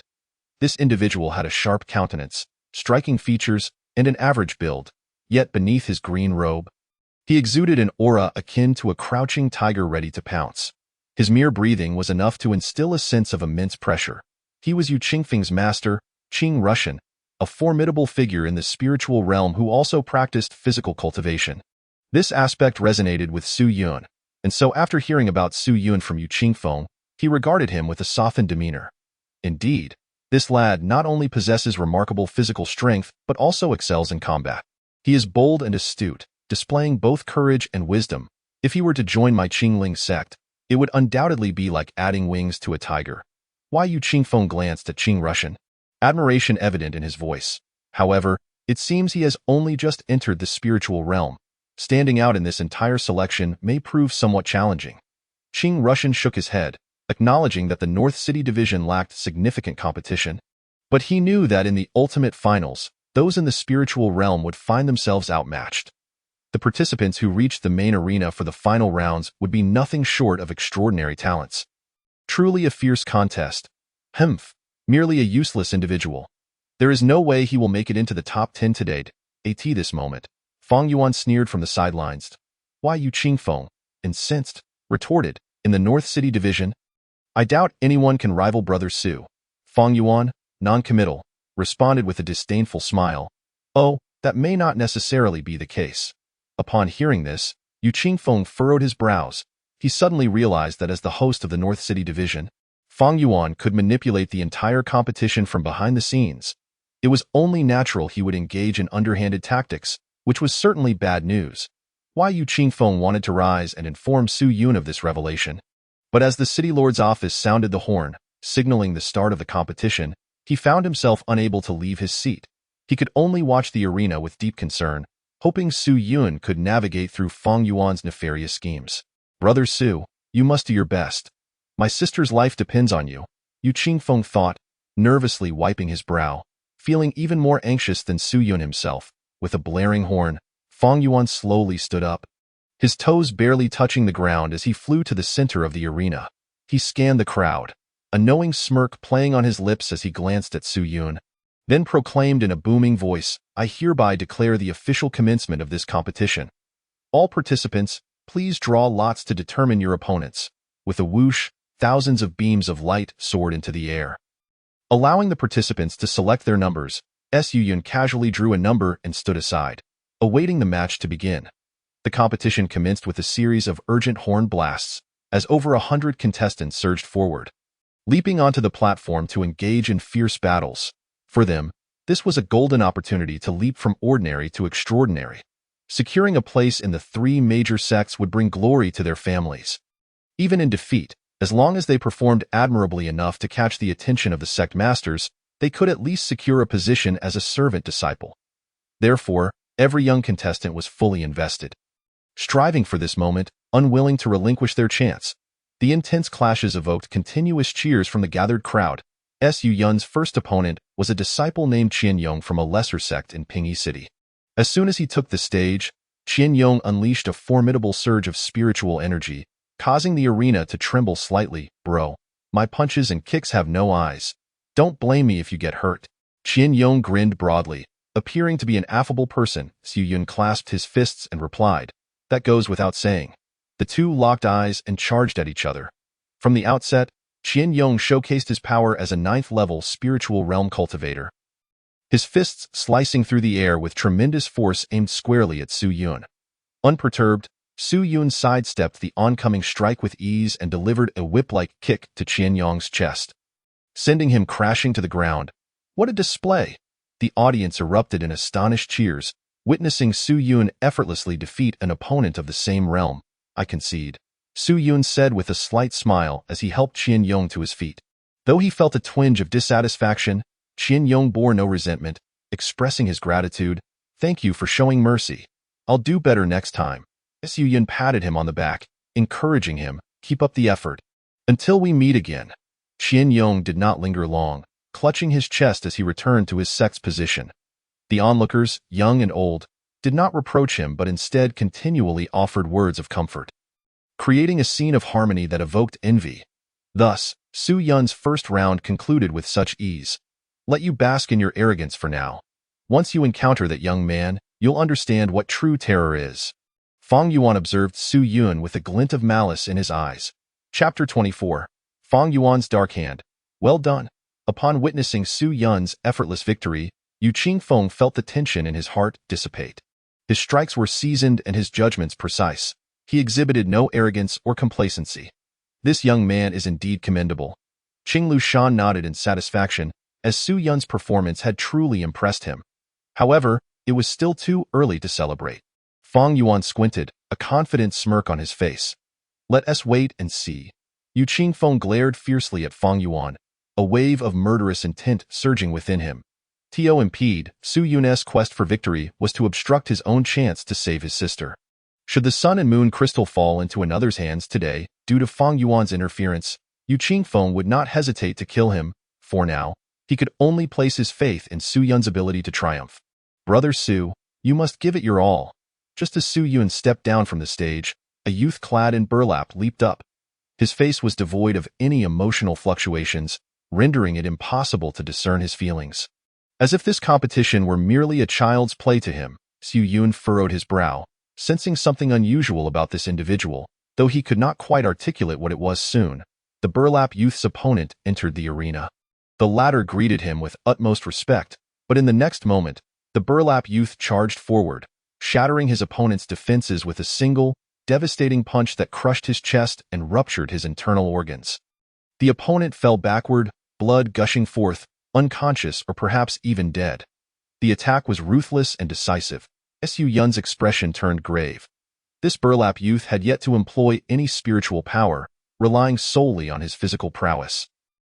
This individual had a sharp countenance, striking features, and an average build, yet beneath his green robe, he exuded an aura akin to a crouching tiger ready to pounce. His mere breathing was enough to instill a sense of immense pressure. He was Yu Qingfeng's master, Qing Rushan, a formidable figure in the spiritual realm who also practiced physical cultivation. This aspect resonated with Su Yun, and so after hearing about Su Yun from Yu Qingfeng, he regarded him with a softened demeanor. Indeed, this lad not only possesses remarkable physical strength but also excels in combat. He is bold and astute, displaying both courage and wisdom. If he were to join my Qingling sect, it would undoubtedly be like adding wings to a tiger. Why? Yu Qingfeng glanced at Qing Rushan, admiration evident in his voice. However, it seems he has only just entered the spiritual realm. Standing out in this entire selection may prove somewhat challenging. Qing Rushan shook his head, acknowledging that the North City division lacked significant competition. But he knew that in the ultimate finals, those in the spiritual realm would find themselves outmatched. The participants who reached the main arena for the final rounds would be nothing short of extraordinary talents. Truly a fierce contest. Humph, merely a useless individual. There is no way he will make it into the top 10 today. At this moment, Fang Yuan sneered from the sidelines. Why? Yu Qingfeng, incensed, retorted, in the North City division? I doubt anyone can rival Brother Su. Fang Yuan, non-committal, responded with a disdainful smile. Oh, that may not necessarily be the case. Upon hearing this, Yu Qingfeng furrowed his brows. He suddenly realized that as the host of the North City division, Fang Yuan could manipulate the entire competition from behind the scenes. It was only natural he would engage in underhanded tactics, which was certainly bad news. Why? Yu Qingfeng wanted to rise and inform Su Yun of this revelation. But as the City Lord's office sounded the horn, signaling the start of the competition, he found himself unable to leave his seat. He could only watch the arena with deep concern, hoping Su Yun could navigate through Fang Yuan's nefarious schemes. Brother Su, you must do your best. My sister's life depends on you, Yu Qingfeng thought, nervously wiping his brow, feeling even more anxious than Su Yun himself. With a blaring horn, Fang Yuan slowly stood up, his toes barely touching the ground as he flew to the center of the arena. He scanned the crowd, a knowing smirk playing on his lips as he glanced at Su Yun. then proclaimed in a booming voice, "I hereby declare the official commencement of this competition. All participants, please draw lots to determine your opponents." With a whoosh, thousands of beams of light soared into the air. Allowing the participants to select their numbers, Su Yun casually drew a number and stood aside, awaiting the match to begin. The competition commenced with a series of urgent horn blasts, as over 100 contestants surged forward, leaping onto the platform to engage in fierce battles. For them, this was a golden opportunity to leap from ordinary to extraordinary. Securing a place in the 3 major sects would bring glory to their families. Even in defeat, as long as they performed admirably enough to catch the attention of the sect masters, they could at least secure a position as a servant disciple. Therefore, every young contestant was fully invested, striving for this moment, unwilling to relinquish their chance. The intense clashes evoked continuous cheers from the gathered crowd. Su Yun's first opponent was a disciple named Qian Yong from a lesser sect in Pingyi City. As soon as he took the stage, Qian Yong unleashed a formidable surge of spiritual energy, causing the arena to tremble slightly. "Bro, my punches and kicks have no eyes. Don't blame me if you get hurt." Qian Yong grinned broadly, appearing to be an affable person. Su Yun clasped his fists and replied, "That goes without saying." The two locked eyes and charged at each other. From the outset, Qian Yong showcased his power as a 9th-level spiritual realm cultivator. His fists slicing through the air with tremendous force aimed squarely at Su Yun. Unperturbed, Su Yun sidestepped the oncoming strike with ease and delivered a whip-like kick to Qian Yong's chest, sending him crashing to the ground. What a display! The audience erupted in astonished cheers, witnessing Su Yun effortlessly defeat an opponent of the same realm. "I concede," Su Yun said with a slight smile as he helped Qian Yong to his feet. Though he felt a twinge of dissatisfaction, Qian Yong bore no resentment, expressing his gratitude. "Thank you for showing mercy. I'll do better next time." Su Yun patted him on the back, encouraging him, "Keep up the effort. Until we meet again." Qian Yong did not linger long, clutching his chest as he returned to his sect's position. The onlookers, young and old, did not reproach him but instead continually offered words of comfort, creating a scene of harmony that evoked envy. Thus, Su Yun's first round concluded with such ease. "Let you bask in your arrogance for now. Once you encounter that young man, you'll understand what true terror is." Fang Yuan observed Su Yun with a glint of malice in his eyes. Chapter 24. Fang Yuan's Dark Hand. Well done. Upon witnessing Su Yun's effortless victory, Yu Qingfeng felt the tension in his heart dissipate. His strikes were seasoned and his judgments precise. He exhibited no arrogance or complacency. "This young man is indeed commendable." Qing Lushan nodded in satisfaction, as Su Yun's performance had truly impressed him. However, it was still too early to celebrate. Fang Yuan squinted, a confident smirk on his face. "Let us wait and see." Yu Qingfeng glared fiercely at Fang Yuan, a wave of murderous intent surging within him. To impede Su Yun's quest for victory was to obstruct his own chance to save his sister. Should the sun and moon crystal fall into another's hands today, due to Fang Yuan's interference, Yu Qingfeng would not hesitate to kill him. For now, he could only place his faith in Su Yun's ability to triumph. "Brother Su, you must give it your all." Just as Su Yun stepped down from the stage, a youth clad in burlap leaped up. His face was devoid of any emotional fluctuations, rendering it impossible to discern his feelings. As if this competition were merely a child's play to him, Su Yun furrowed his brow, sensing something unusual about this individual, though he could not quite articulate what it was. Soon, the burlap youth's opponent entered the arena. The latter greeted him with utmost respect, but in the next moment, the burlap youth charged forward, shattering his opponent's defenses with a single, devastating punch that crushed his chest and ruptured his internal organs. The opponent fell backward, blood gushing forth, unconscious or perhaps even dead. The attack was ruthless and decisive. Su Yun's expression turned grave. This burlap youth had yet to employ any spiritual power, relying solely on his physical prowess,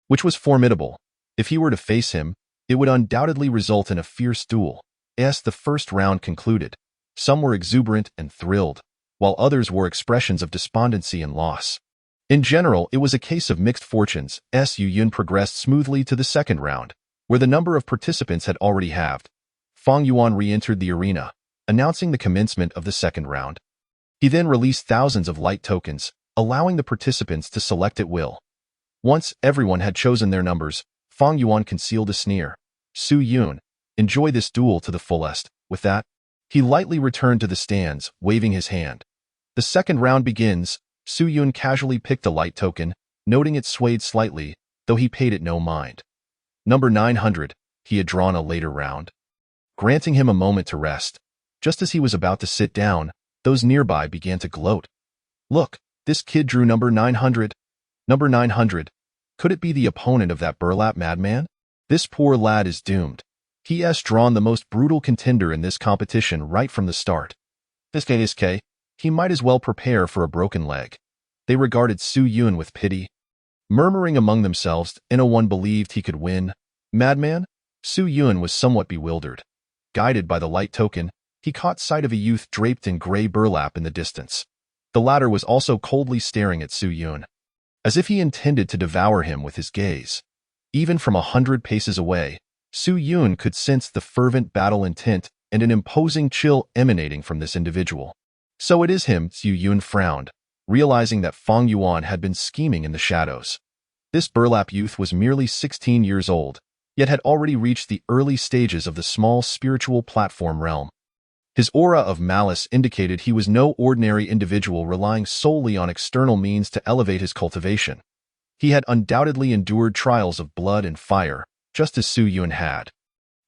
which was formidable. If he were to face him, it would undoubtedly result in a fierce duel. As the first round concluded, some were exuberant and thrilled, while others wore expressions of despondency and loss. In general, it was a case of mixed fortunes. Su Yun progressed smoothly to the second round, where the number of participants had already halved. Fang Yuan re-entered the arena, announcing the commencement of the second round. He then released thousands of light tokens, allowing the participants to select at will. Once everyone had chosen their numbers, Fang Yuan concealed a sneer. Su Yun, enjoy this duel to the fullest." With that, he lightly returned to the stands, waving his hand. The second round begins. Su Yun casually picked a light token, noting it swayed slightly, though he paid it no mind. Number 900, he had drawn a later round, granting him a moment to rest. Just as he was about to sit down, those nearby began to gloat. "Look, this kid drew number 900. Number 900. Could it be the opponent of that burlap madman? This poor lad is doomed. He has drawn the most brutal contender in this competition right from the start. This K, he might as well prepare for a broken leg." They regarded Su Yun with pity, murmuring among themselves, "No one believed he could win." Madman? Su Yun was somewhat bewildered. Guided by the light token, he caught sight of a youth draped in gray burlap in the distance. The latter was also coldly staring at Su Yun, as if he intended to devour him with his gaze. Even from 100 paces away, Su Yun could sense the fervent battle intent and an imposing chill emanating from this individual. "So it is him," Su Yun frowned, realizing that Fang Yuan had been scheming in the shadows. This burlap youth was merely 16 years old, yet had already reached the early stages of the small spiritual platform realm. His aura of malice indicated he was no ordinary individual relying solely on external means to elevate his cultivation. He had undoubtedly endured trials of blood and fire, just as Su Yun had.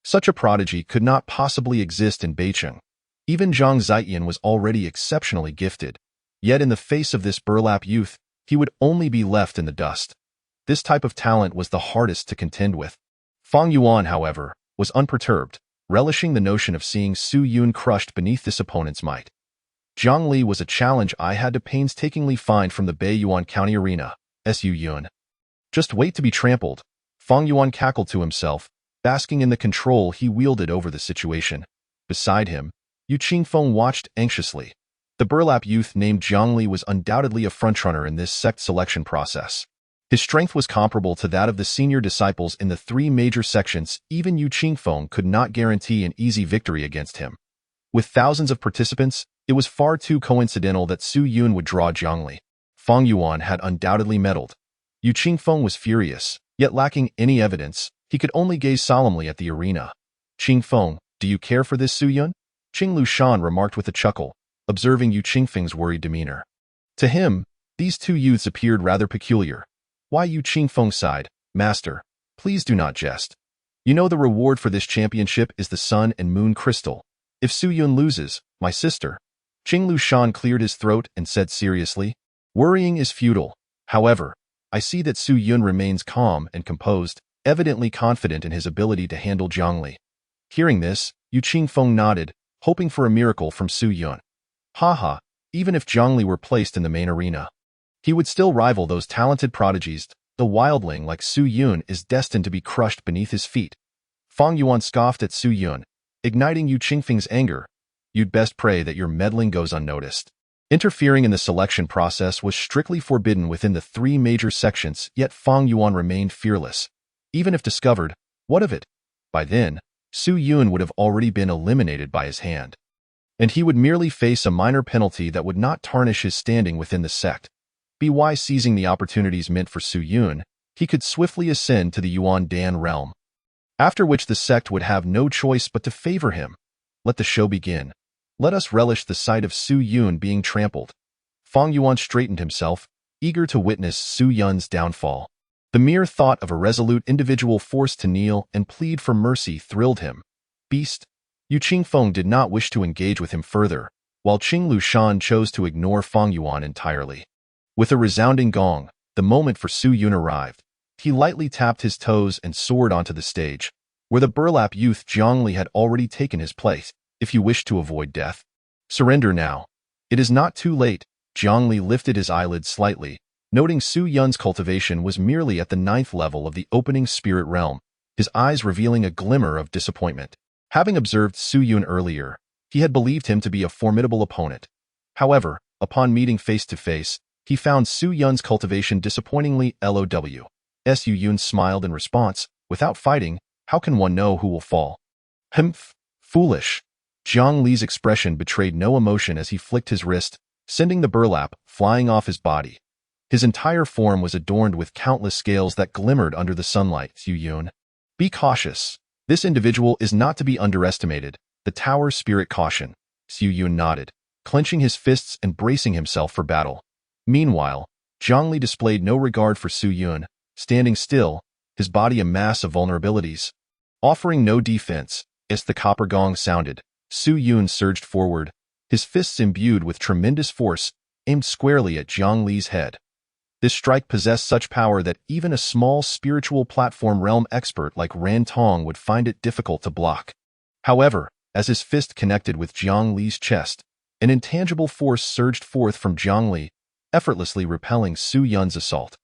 Such a prodigy could not possibly exist in Beicheng. Even Zhang Zietian was already exceptionally gifted, yet in the face of this burlap youth, he would only be left in the dust. This type of talent was the hardest to contend with. Fang Yuan, however, was unperturbed, relishing the notion of seeing Su Yun crushed beneath this opponent's might. "Zhang Li was a challenge I had to painstakingly find from the Beiyuan County Arena, Su Yun. Just wait to be trampled." Fang Yuan cackled to himself, basking in the control he wielded over the situation. Beside him, Yu Qingfeng watched anxiously. The burlap youth named Zhang Li was undoubtedly a frontrunner in this sect selection process. His strength was comparable to that of the senior disciples in the 3 major sections. Even Yu Qingfeng could not guarantee an easy victory against him. With thousands of participants, it was far too coincidental that Su Yun would draw Zhang Li. Fang Yuan had undoubtedly meddled. Yu Qingfeng was furious, yet lacking any evidence, he could only gaze solemnly at the arena. "Qingfeng, do you care for this Su Yun?" Qing Lushan remarked with a chuckle, observing Yu Qingfeng's worried demeanor. To him, these two youths appeared rather peculiar. "Why?" Yu Qingfeng sighed. "Master, please do not jest. You know the reward for this championship is the sun and moon crystal. If Su Yun loses, my sister..." Qing Lushan cleared his throat and said seriously, "Worrying is futile. However, I see that Su Yun remains calm and composed, evidently confident in his ability to handle Zhang Li." Hearing this, Yu Qingfeng nodded, hoping for a miracle from Su Yun. Haha, even if Zhang Li were placed in the main arena, he would still rival those talented prodigies. The wildling like Su Yun is destined to be crushed beneath his feet. Fang Yuan scoffed at Su Yun, igniting Yu Qingfeng's anger. "You'd best pray that your meddling goes unnoticed." Interfering in the selection process was strictly forbidden within the 3 major sections, yet Fang Yuan remained fearless. Even if discovered, what of it? By then, Su Yun would have already been eliminated by his hand, and he would merely face a minor penalty that would not tarnish his standing within the sect. By seizing the opportunities meant for Su Yun, he could swiftly ascend to the Yuan Dan realm, after which the sect would have no choice but to favor him. Let the show begin. Let us relish the sight of Su Yun being trampled. Fang Yuan straightened himself, eager to witness Su Yun's downfall. The mere thought of a resolute individual forced to kneel and plead for mercy thrilled him. "Beast." Yu Qingfeng did not wish to engage with him further, while Qing Lushan chose to ignore Fang Yuan entirely. With a resounding gong, the moment for Su Yun arrived. He lightly tapped his toes and soared onto the stage, where the burlap youth Zhang Li had already taken his place. "If you wish to avoid death, surrender now. It is not too late." Zhang Li lifted his eyelids slightly, noting Su Yun's cultivation was merely at the 9th level of the opening spirit realm, his eyes revealing a glimmer of disappointment. Having observed Su Yun earlier, he had believed him to be a formidable opponent. However, upon meeting face to face, he found Su Yun's cultivation disappointingly low. Su Yun smiled in response. "Without fighting, how can one know who will fall?" "Humph, foolish." Zhang Li's expression betrayed no emotion as he flicked his wrist, sending the burlap flying off his body. His entire form was adorned with countless scales that glimmered under the sunlight. "Su Yun, be cautious. This individual is not to be underestimated. The tower spirit caution. Su Yun nodded, clenching his fists and bracing himself for battle. Meanwhile, Zhongli displayed no regard for Su Yun, standing still, his body a mass of vulnerabilities. Offering no defense, as the copper gong sounded, Su Yun surged forward, his fists imbued with tremendous force, aimed squarely at Zhongli's head. This strike possessed such power that even a small spiritual platform realm expert like Ran Tong would find it difficult to block. However, as his fist connected with Zhongli's chest, an intangible force surged forth from Zhongli, effortlessly repelling Su Yun's assault.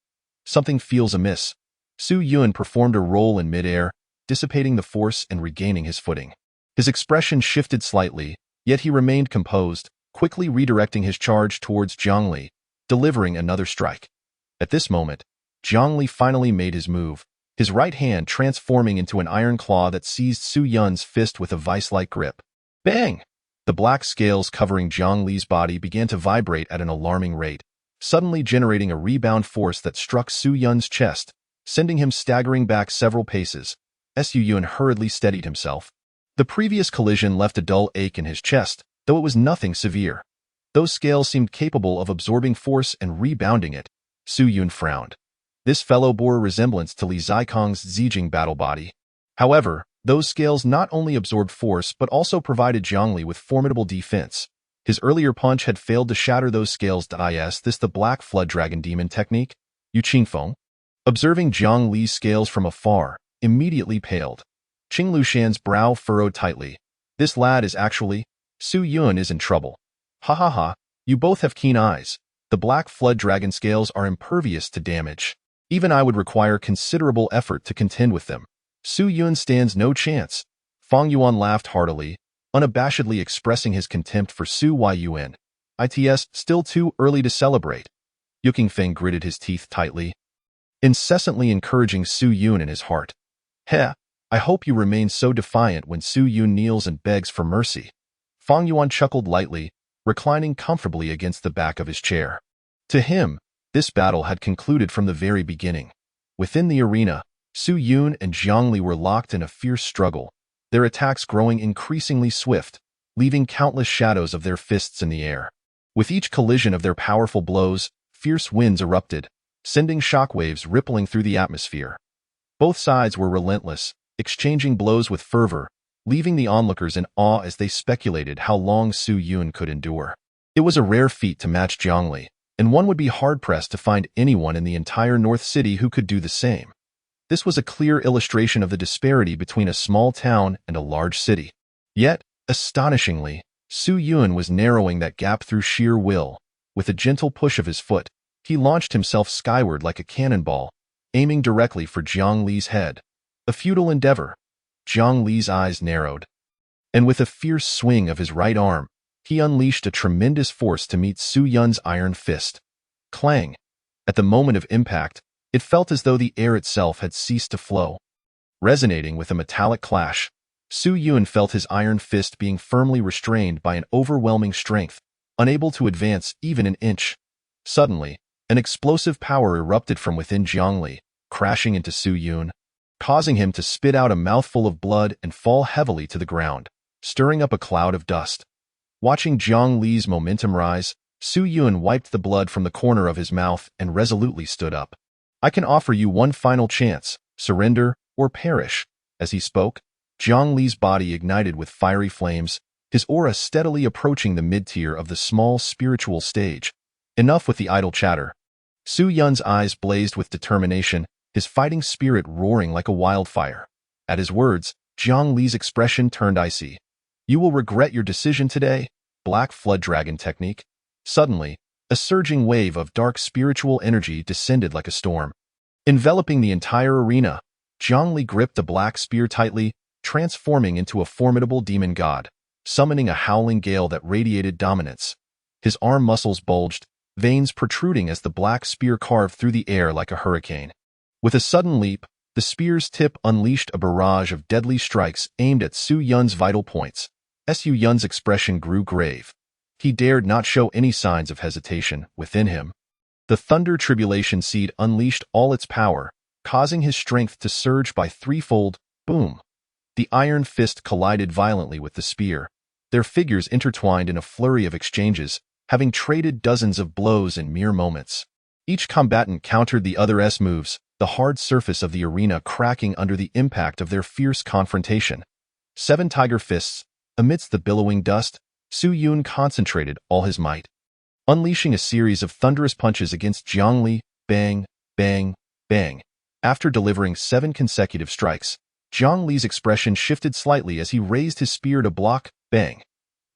Something feels amiss. Su Yun performed a roll in midair, dissipating the force and regaining his footing. His expression shifted slightly, yet he remained composed, quickly redirecting his charge towards Zhongli, delivering another strike. At this moment, Zhongli finally made his move, his right hand transforming into an iron claw that seized Su Yun's fist with a vice-like grip. Bang! The black scales covering Zhongli's body began to vibrate at an alarming rate, suddenly generating a rebound force that struck Su Yun's chest, sending him staggering back several paces. Su Yun hurriedly steadied himself. The previous collision left a dull ache in his chest, though it was nothing severe. Those scales seemed capable of absorbing force and rebounding it. Su Yun frowned. This fellow bore a resemblance to Li Zikong's Zijing battle body. However, those scales not only absorbed force but also provided Zhongli with formidable defense. His earlier punch had failed to shatter those scales. Is this the Black Flood Dragon Demon technique? Yu Qingfeng, observing Zhongli's scales from afar, immediately paled. Qing Lushan's brow furrowed tightly. This lad is actually… Su Yun is in trouble. Ha ha ha, you both have keen eyes. The Black Flood Dragon scales are impervious to damage. Even I would require considerable effort to contend with them. Su Yun stands no chance. Fang Yuan laughed heartily, unabashedly expressing his contempt for Su Yun. It's still too early to celebrate. Yu Qingfeng gritted his teeth tightly, incessantly encouraging Su Yun in his heart. Heh, I hope you remain so defiant when Su Yun kneels and begs for mercy. Fang Yuan chuckled lightly, reclining comfortably against the back of his chair. To him, this battle had concluded from the very beginning. Within the arena, Su Yun and Zhongli were locked in a fierce struggle, their attacks growing increasingly swift, leaving countless shadows of their fists in the air. With each collision of their powerful blows, fierce winds erupted, sending shockwaves rippling through the atmosphere. Both sides were relentless, exchanging blows with fervor, leaving the onlookers in awe as they speculated how long Su Yun could endure. It was a rare feat to match Zhongli, and one would be hard-pressed to find anyone in the entire North City who could do the same. This was a clear illustration of the disparity between a small town and a large city. Yet, astonishingly, Su Yun was narrowing that gap through sheer will. With a gentle push of his foot, he launched himself skyward like a cannonball, aiming directly for Zhongli's head. A futile endeavor. Zhongli's eyes narrowed. And with a fierce swing of his right arm, he unleashed a tremendous force to meet Su Yun's iron fist. Clang! At the moment of impact, it felt as though the air itself had ceased to flow. Resonating with a metallic clash, Su Yun felt his iron fist being firmly restrained by an overwhelming strength, unable to advance even an inch. Suddenly, an explosive power erupted from within Zhongli, crashing into Su Yun, causing him to spit out a mouthful of blood and fall heavily to the ground, stirring up a cloud of dust. Watching Zhongli's momentum rise, Su Yun wiped the blood from the corner of his mouth and resolutely stood up. I can offer you one final chance, surrender or perish. As he spoke, Zhongli's body ignited with fiery flames, his aura steadily approaching the mid-tier of the small spiritual stage. Enough with the idle chatter. Su Yun's eyes blazed with determination, his fighting spirit roaring like a wildfire. At his words, Zhongli's expression turned icy. You will regret your decision today, Black Flood Dragon technique. Suddenly, a surging wave of dark spiritual energy descended like a storm. Enveloping the entire arena, Zhongli gripped the black spear tightly, transforming into a formidable demon god, summoning a howling gale that radiated dominance. His arm muscles bulged, veins protruding as the black spear carved through the air like a hurricane. With a sudden leap, the spear's tip unleashed a barrage of deadly strikes aimed at Su Yun's vital points. Su Yun's expression grew grave. He dared not show any signs of hesitation within him. The Thunder Tribulation Seed unleashed all its power, causing his strength to surge by threefold. Boom! The iron fist collided violently with the spear, their figures intertwined in a flurry of exchanges, having traded dozens of blows in mere moments. Each combatant countered the other's moves, the hard surface of the arena cracking under the impact of their fierce confrontation. 7 tiger fists. Amidst the billowing dust, Su Yun concentrated all his might, unleashing a series of thunderous punches against Zhongli. Bang, bang, bang. After delivering 7 consecutive strikes, Zhongli's expression shifted slightly as he raised his spear to block. Bang.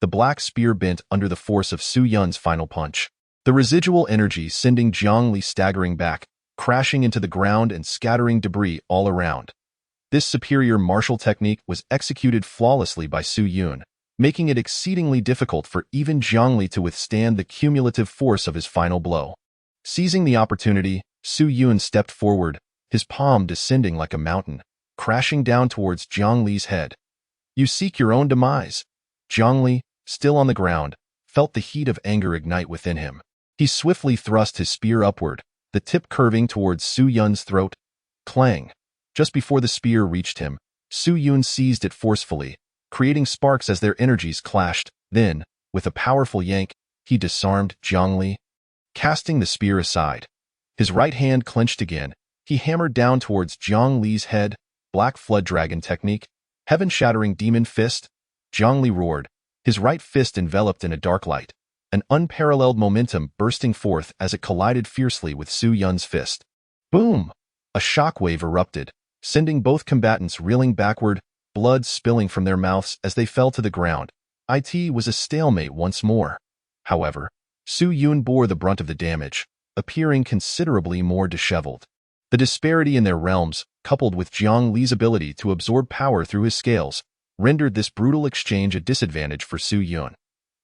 The black spear bent under the force of Su Yun's final punch, the residual energy sending Zhongli staggering back, crashing into the ground and scattering debris all around. This superior martial technique was executed flawlessly by Su Yun, making it exceedingly difficult for even Zhongli to withstand the cumulative force of his final blow. Seizing the opportunity, Su Yun stepped forward, his palm descending like a mountain, crashing down towards Zhongli's head. You seek your own demise. Zhongli, still on the ground, felt the heat of anger ignite within him. He swiftly thrust his spear upward, the tip curving towards Su Yun's throat. Clang! Just before the spear reached him, Su Yun seized it forcefully, creating sparks as their energies clashed. Then, with a powerful yank, he disarmed Zhongli. Casting the spear aside, his right hand clenched again, he hammered down towards Zhongli's head. Black Flood Dragon technique, heaven-shattering demon fist. Zhongli roared, his right fist enveloped in a dark light, an unparalleled momentum bursting forth as it collided fiercely with Su Yun's fist. Boom! A shockwave erupted, sending both combatants reeling backward, blood spilling from their mouths as they fell to the ground. It was a stalemate once more. However, Su Yun bore the brunt of the damage, appearing considerably more disheveled. The disparity in their realms, coupled with Zhongli's ability to absorb power through his scales, rendered this brutal exchange a disadvantage for Su Yun.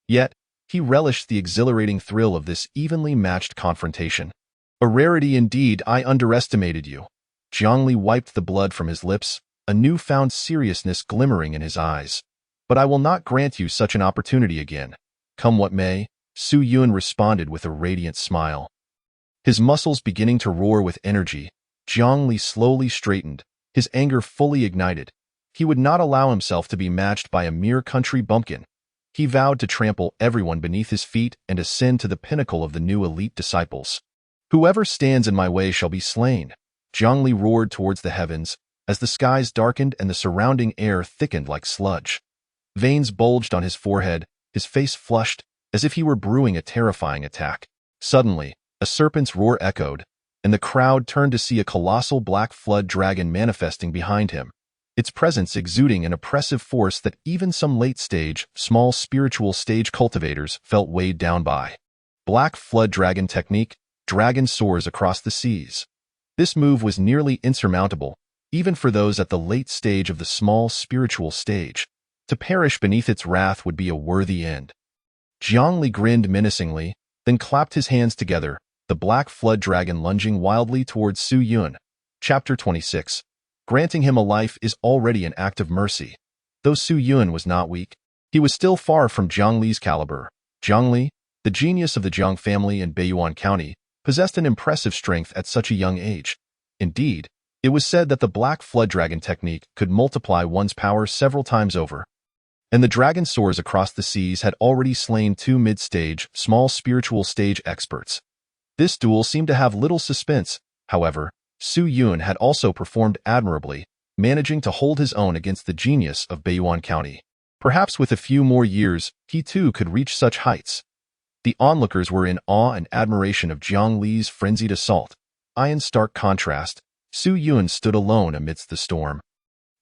Yet, he relished the exhilarating thrill of this evenly matched confrontation. A rarity indeed. I underestimated you. Zhongli wiped the blood from his lips, a newfound seriousness glimmering in his eyes. But I will not grant you such an opportunity again. Come what may, Su Yun responded with a radiant smile. His muscles beginning to roar with energy, Zhongli slowly straightened, his anger fully ignited. He would not allow himself to be matched by a mere country bumpkin. He vowed to trample everyone beneath his feet and ascend to the pinnacle of the new elite disciples. Whoever stands in my way shall be slain. Zhongli roared towards the heavens, as the skies darkened and the surrounding air thickened like sludge. Veins bulged on his forehead, his face flushed, as if he were brewing a terrifying attack. Suddenly, a serpent's roar echoed, and the crowd turned to see a colossal black flood dragon manifesting behind him, its presence exuding an oppressive force that even some late-stage, small spiritual stage cultivators felt weighed down by. Black Flood Dragon technique, dragon soars across the seas. This move was nearly insurmountable, even for those at the late stage of the small spiritual stage. To perish beneath its wrath would be a worthy end. Zhongli grinned menacingly, then clapped his hands together, the Black Flood Dragon lunging wildly towards Su Yun. Chapter 26. Granting him a life is already an act of mercy. Though Su Yun was not weak, he was still far from Zhongli's caliber. Zhongli, the genius of the Zhang family in Beiyuan County, possessed an impressive strength at such a young age. Indeed, it was said that the Black Flood Dragon technique could multiply one's power several times over. And the dragon soars across the seas had already slain 2 mid-stage, small spiritual stage experts. This duel seemed to have little suspense. However, Su Yun had also performed admirably, managing to hold his own against the genius of Beiyuan County. Perhaps with a few more years, he too could reach such heights. The onlookers were in awe and admiration of Zhongli's frenzied assault. In stark contrast, Su Yun stood alone amidst the storm.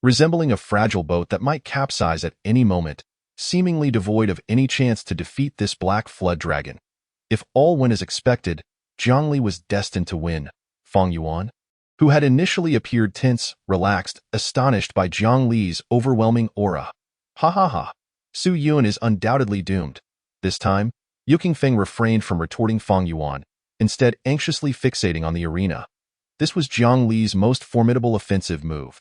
Resembling a fragile boat that might capsize at any moment, seemingly devoid of any chance to defeat this Black Flood Dragon. If all went as expected, Zhongli was destined to win. Fang Yuan, who had initially appeared tense, relaxed, astonished by Zhongli's overwhelming aura. Ha ha ha. Su Yun is undoubtedly doomed. This time, Yu Qingfeng refrained from retorting Fang Yuan, instead anxiously fixating on the arena. This was Zhongli's most formidable offensive move.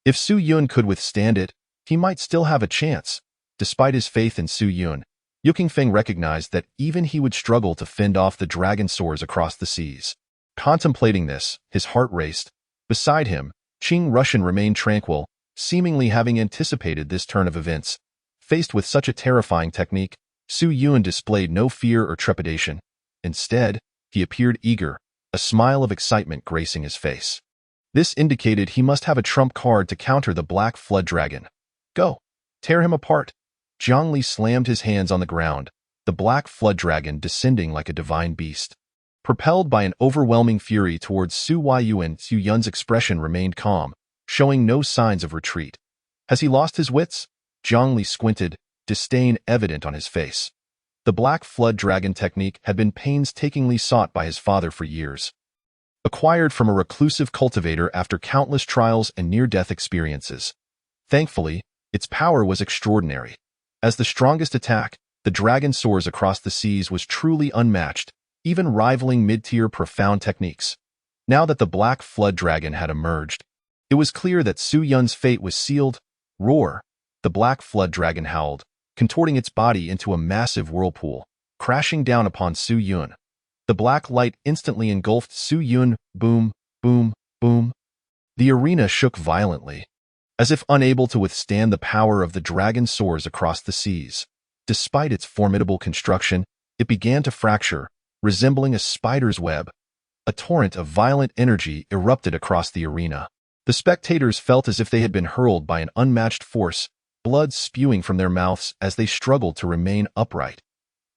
If Su Yun could withstand it, he might still have a chance. Despite his faith in Su Yun, Yu Qingfeng recognized that even he would struggle to fend off the dragon soars across the seas. Contemplating this, his heart raced. Beside him, Qing Russian remained tranquil, seemingly having anticipated this turn of events. Faced with such a terrifying technique, Su Yun displayed no fear or trepidation. Instead, he appeared eager, a smile of excitement gracing his face. This indicated he must have a trump card to counter the Black Flood Dragon. Go! Tear him apart! Zhang Li slammed his hands on the ground, the Black Flood Dragon descending like a divine beast. Propelled by an overwhelming fury towards Su Yun's expression remained calm, showing no signs of retreat. Has he lost his wits? Zhang Li squinted, disdain evident on his face. The Black Flood Dragon technique had been painstakingly sought by his father for years. Acquired from a reclusive cultivator after countless trials and near-death experiences. Thankfully, its power was extraordinary. As the strongest attack, the dragon soars across the seas was truly unmatched, even rivaling mid-tier profound techniques. Now that the Black Flood Dragon had emerged, it was clear that Su Yun's fate was sealed. Roar! The Black Flood Dragon howled, contorting its body into a massive whirlpool, crashing down upon Su Yun. The black light instantly engulfed Su Yun. Boom, boom, boom. The arena shook violently, as if unable to withstand the power of the dragon soars across the seas. Despite its formidable construction, it began to fracture, resembling a spider's web. A torrent of violent energy erupted across the arena. The spectators felt as if they had been hurled by an unmatched force, blood spewing from their mouths as they struggled to remain upright.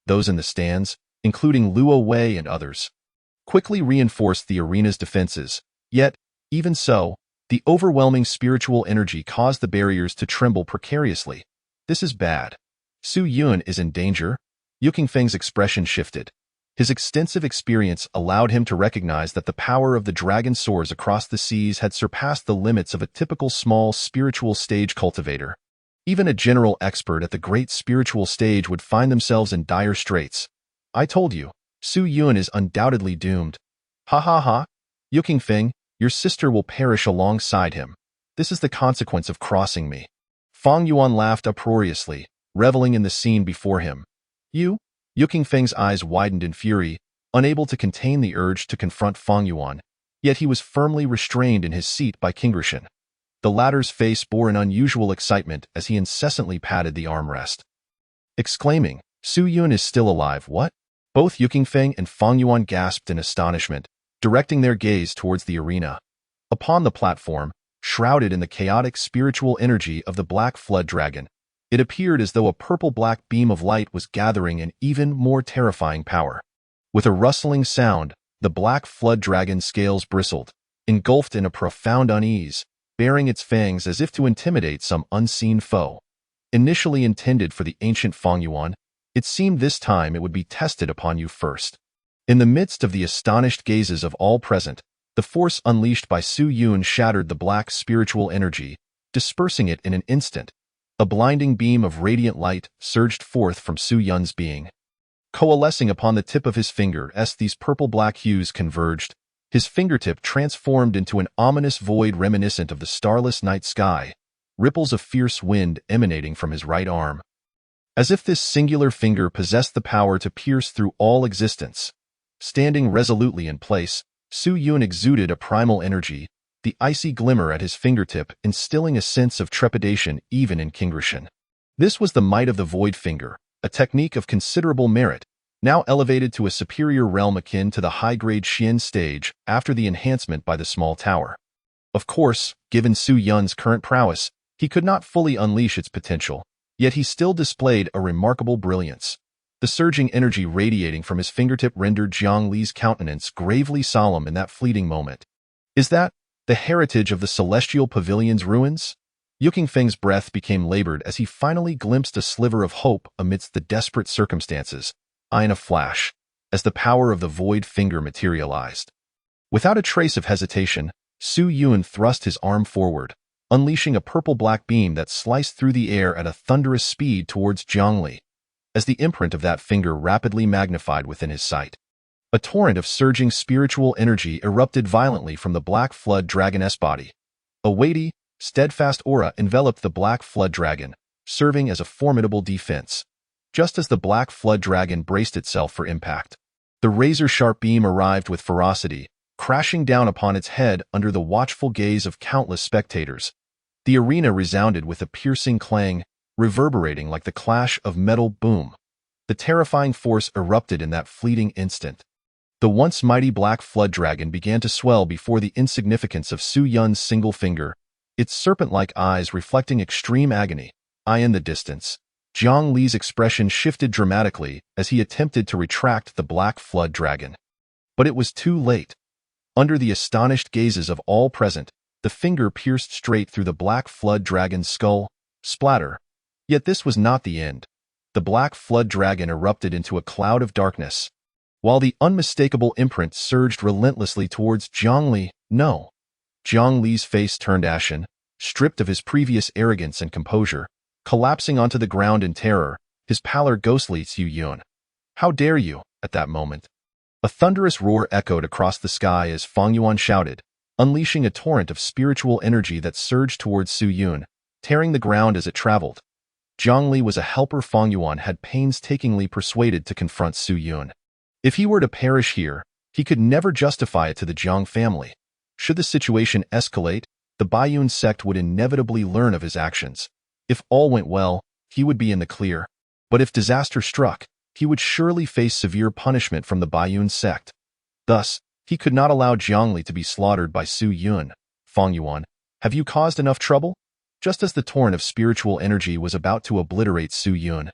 Those in the stands, including Luo Wei and others, quickly reinforced the arena's defenses. Yet, even so, the overwhelming spiritual energy caused the barriers to tremble precariously. This is bad. Su Yun is in danger. Yu Qingfeng's expression shifted. His extensive experience allowed him to recognize that the power of the dragon soars across the seas had surpassed the limits of a typical small spiritual stage cultivator. Even a general expert at the great spiritual stage would find themselves in dire straits. I told you, Su Yun is undoubtedly doomed. Ha ha ha. Yu Qingfeng, your sister will perish alongside him. This is the consequence of crossing me. Fang Yuan laughed uproariously, reveling in the scene before him. Yu Qingfeng's eyes widened in fury, unable to contain the urge to confront Fang Yuan, yet he was firmly restrained in his seat by Qingrishan. The latter's face bore an unusual excitement as he incessantly patted the armrest. Exclaiming, Su Yun is still alive, what? Both Yu Qingfeng and Fang Yuan gasped in astonishment, directing their gaze towards the arena. Upon the platform, shrouded in the chaotic spiritual energy of the Black Flood Dragon, it appeared as though a purple-black beam of light was gathering an even more terrifying power. With a rustling sound, the Black Flood Dragon's scales bristled, engulfed in a profound unease, baring its fangs as if to intimidate some unseen foe. Initially intended for the ancient Fang Yuan, it seemed this time it would be tested upon you first. In the midst of the astonished gazes of all present, the force unleashed by Su Yun shattered the black spiritual energy, dispersing it in an instant. A blinding beam of radiant light surged forth from Su Yun's being. Coalescing upon the tip of his finger as these purple-black hues converged, his fingertip transformed into an ominous void reminiscent of the starless night sky, ripples of fierce wind emanating from his right arm. As if this singular finger possessed the power to pierce through all existence. Standing resolutely in place, Su Yun exuded a primal energy, the icy glimmer at his fingertip instilling a sense of trepidation even in Qingrishan. This was the might of the void finger, a technique of considerable merit, now elevated to a superior realm akin to the high-grade Xian stage after the enhancement by the small tower. Of course, given Su Yun's current prowess, he could not fully unleash its potential, yet he still displayed a remarkable brilliance. The surging energy radiating from his fingertip rendered Zhang Li's countenance gravely solemn in that fleeting moment. Is that the heritage of the Celestial Pavilion's ruins? Yu Qingfeng's breath became labored as he finally glimpsed a sliver of hope amidst the desperate circumstances. In a flash, as the power of the void finger materialized. Without a trace of hesitation, Su Yun thrust his arm forward, unleashing a purple-black beam that sliced through the air at a thunderous speed towards Zhang Li, as the imprint of that finger rapidly magnified within his sight. A torrent of surging spiritual energy erupted violently from the Black Flood Dragon's body. A weighty, steadfast aura enveloped the Black Flood Dragon, serving as a formidable defense. Just as the Black Flood Dragon braced itself for impact, the razor-sharp beam arrived with ferocity, crashing down upon its head under the watchful gaze of countless spectators. The arena resounded with a piercing clang, reverberating like the clash of metal boom. The terrifying force erupted in that fleeting instant. The once mighty black flood dragon began to swell before the insignificance of Su Yun's single finger, its serpent-like eyes reflecting extreme agony. In the distance, Zhang Li's expression shifted dramatically as he attempted to retract the black flood dragon. But it was too late. Under the astonished gazes of all present, the finger pierced straight through the black flood dragon's skull. Splatter. Yet this was not the end. The black flood dragon erupted into a cloud of darkness. While the unmistakable imprint surged relentlessly towards Zhang Li, no. Zhang Li's face turned ashen, stripped of his previous arrogance and composure, collapsing onto the ground in terror, his pallor ghostly. Su Yun. How dare you, at that moment. A thunderous roar echoed across the sky as Fang Yuan shouted, unleashing a torrent of spiritual energy that surged towards Su Yun, tearing the ground as it traveled. Zhang Li was a helper Fang Yuan had painstakingly persuaded to confront Su Yun. If he were to perish here, he could never justify it to the Zhang family. Should the situation escalate, the Baiyun sect would inevitably learn of his actions. If all went well, he would be in the clear. But if disaster struck, he would surely face severe punishment from the Baiyun sect. Thus, he could not allow Zhang Li to be slaughtered by Su Yun. Fang Yuan, have you caused enough trouble? Just as the torrent of spiritual energy was about to obliterate Su Yun,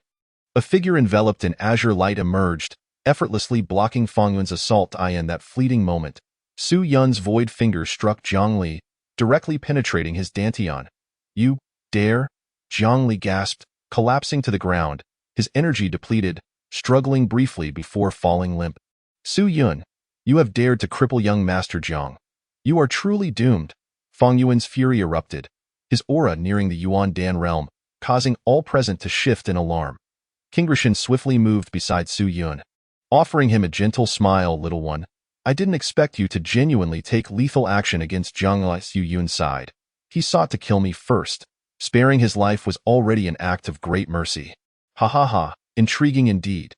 a figure enveloped in azure light emerged, effortlessly blocking Fang Yuan's assault. In that fleeting moment, Su Yun's void finger struck Zhang Li, directly penetrating his dantian. You dare? Zhang Li gasped, collapsing to the ground, his energy depleted, struggling briefly before falling limp. Su Yun, you have dared to cripple young Master Zhang. You are truly doomed. Fang Yuan's fury erupted, his aura nearing the Yuan Dan realm, causing all present to shift in alarm. Qingrishan swiftly moved beside Su Yun, offering him a gentle smile. Little one, I didn't expect you to genuinely take lethal action against Zhang Li. Su Yun sighed. He sought to kill me first. Sparing his life was already an act of great mercy. Ha ha ha, intriguing indeed.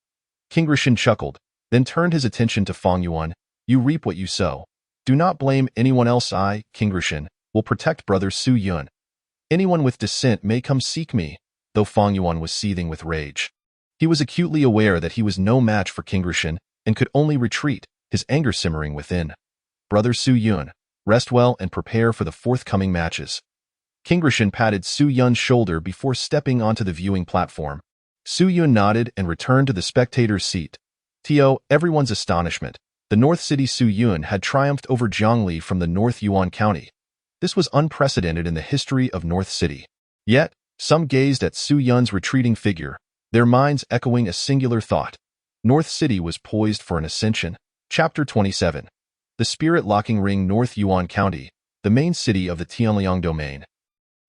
Qingrishan chuckled, then turned his attention to Fang Yuan. You reap what you sow. Do not blame anyone else. I, Qingrishan, will protect brother Su Yun. Anyone with dissent may come seek me. Though Fang Yuan was seething with rage, he was acutely aware that he was no match for Qingrishan and could only retreat, his anger simmering within. Brother Su Yun, rest well and prepare for the forthcoming matches. Qingrishan patted Su Yun's shoulder before stepping onto the viewing platform. Su Yun nodded and returned to the spectator's seat. To everyone's astonishment, the North City Su Yun had triumphed over Zhang Li from the North Yuan County. This was unprecedented in the history of North City. Yet, some gazed at Su Yun's retreating figure, their minds echoing a singular thought. North City was poised for an ascension. Chapter 27. The Spirit-Locking Ring. North Yuan County, the main city of the Tianliang domain.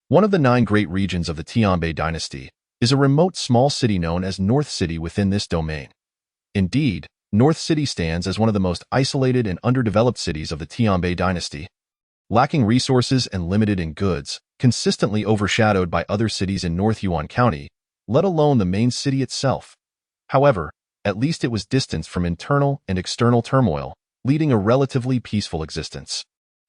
One of the 9 great regions of the Tianbei dynasty, is a remote small city known as North City within this domain. Indeed, North City stands as one of the most isolated and underdeveloped cities of the Tianbei dynasty. Lacking resources and limited in goods, consistently overshadowed by other cities in North Yuan County, let alone the main city itself. However, at least it was distanced from internal and external turmoil, leading a relatively peaceful existence.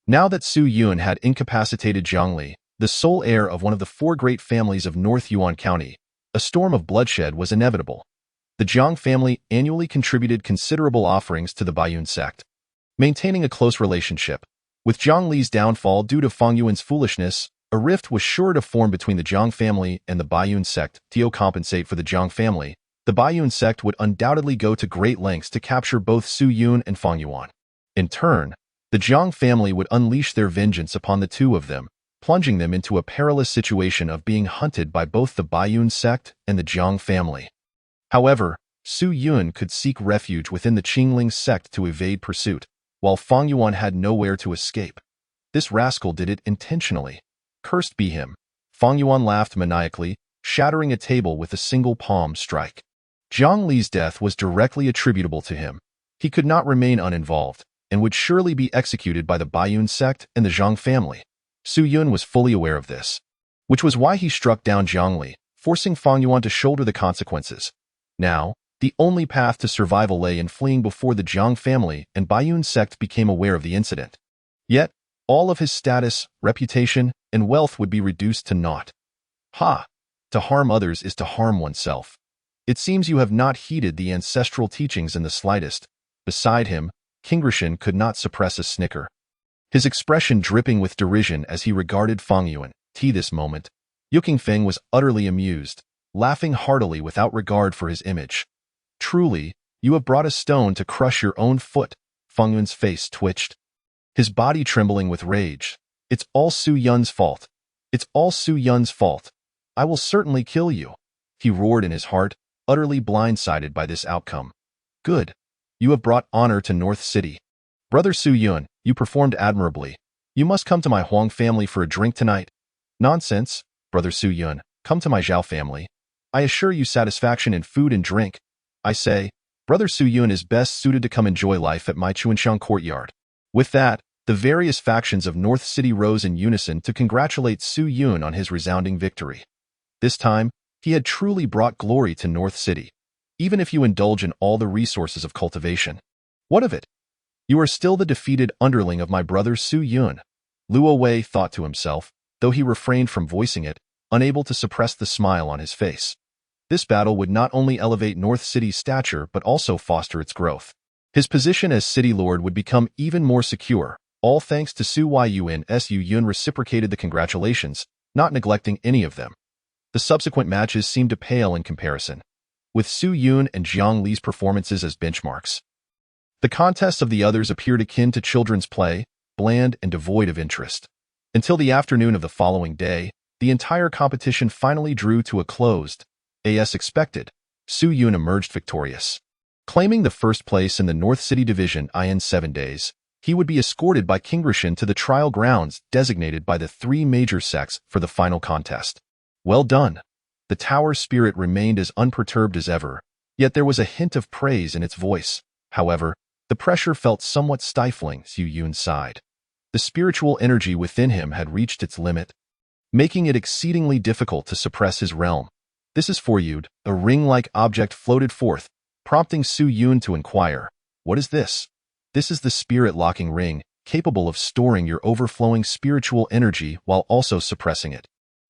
Now that Su Yun had incapacitated Zhang Li, the sole heir of one of the 4 great families of North Yuan County, a storm of bloodshed was inevitable. The Zhang family annually contributed considerable offerings to the Baiyun sect, maintaining a close relationship. With Zhang Li's downfall due to Fang Yuan's foolishness, a rift was sure to form between the Zhang family and the Baiyun sect. To compensate for the Zhang family, the Baiyun sect would undoubtedly go to great lengths to capture both Su Yun and Fang Yuan. In turn, the Zhang family would unleash their vengeance upon the two of them, plunging them into a perilous situation of being hunted by both the Baiyun sect and the Zhang family. However, Su Yun could seek refuge within the Qingling sect to evade pursuit, while Fang Yuan had nowhere to escape. This rascal did it intentionally. Cursed be him. Fang Yuan laughed maniacally, shattering a table with a single palm strike. Zhang Li's death was directly attributable to him. He could not remain uninvolved, and would surely be executed by the Baiyun sect and the Zhang family. Su Yun was fully aware of this, which was why he struck down Zhang Li, forcing Fang Yuan to shoulder the consequences. Now, the only path to survival lay in fleeing before the Zhang family and Baiyun sect became aware of the incident. Yet, all of his status, reputation, and wealth would be reduced to naught. Ha! To harm others is to harm oneself. It seems you have not heeded the ancestral teachings in the slightest. Beside him, King Grishin could not suppress a snicker, his expression dripping with derision as he regarded Feng Yuan. This moment, Yuking Feng was utterly amused, laughing heartily without regard for his image. Truly, you have brought a stone to crush your own foot. Feng Yuan's face twitched, his body trembling with rage. It's all Su Yun's fault. It's all Su Yun's fault. I will certainly kill you, he roared in his heart, utterly blindsided by this outcome. Good. You have brought honor to North City. Brother Su Yun, you performed admirably. You must come to my Huang family for a drink tonight. Nonsense, Brother Su Yun, come to my Zhao family. I assure you satisfaction in food and drink. I say, Brother Su Yun is best suited to come enjoy life at my Chuanxiang courtyard. With that, the various factions of North City rose in unison to congratulate Su Yun on his resounding victory. This time, he had truly brought glory to North City, even if you indulge in all the resources of cultivation. What of it? You are still the defeated underling of my brother Su Yun, Luo Wei thought to himself, though he refrained from voicing it, unable to suppress the smile on his face. This battle would not only elevate North City's stature but also foster its growth. His position as city lord would become even more secure, all thanks to Su Yun. Su Yun reciprocated the congratulations, not neglecting any of them. The subsequent matches seemed to pale in comparison, with Su Yun and Jiang Li's performances as benchmarks. The contests of the others appeared akin to children's play, bland and devoid of interest. Until the afternoon of the following day, the entire competition finally drew to a close. As expected, Su Yun emerged victorious. Claiming the first place in the North City Division in 7 days, he would be escorted by King Grishin to the trial grounds designated by the 3 major sects for the final contest. Well done. The tower spirit remained as unperturbed as ever, yet there was a hint of praise in its voice. However, the pressure felt somewhat stifling. Su Yun sighed. The spiritual energy within him had reached its limit, making it exceedingly difficult to suppress his realm. This is for you. A ring-like object floated forth, prompting Su Yun to inquire, what is this? This is the spirit-locking ring, capable of storing your overflowing spiritual energy while also suppressing it.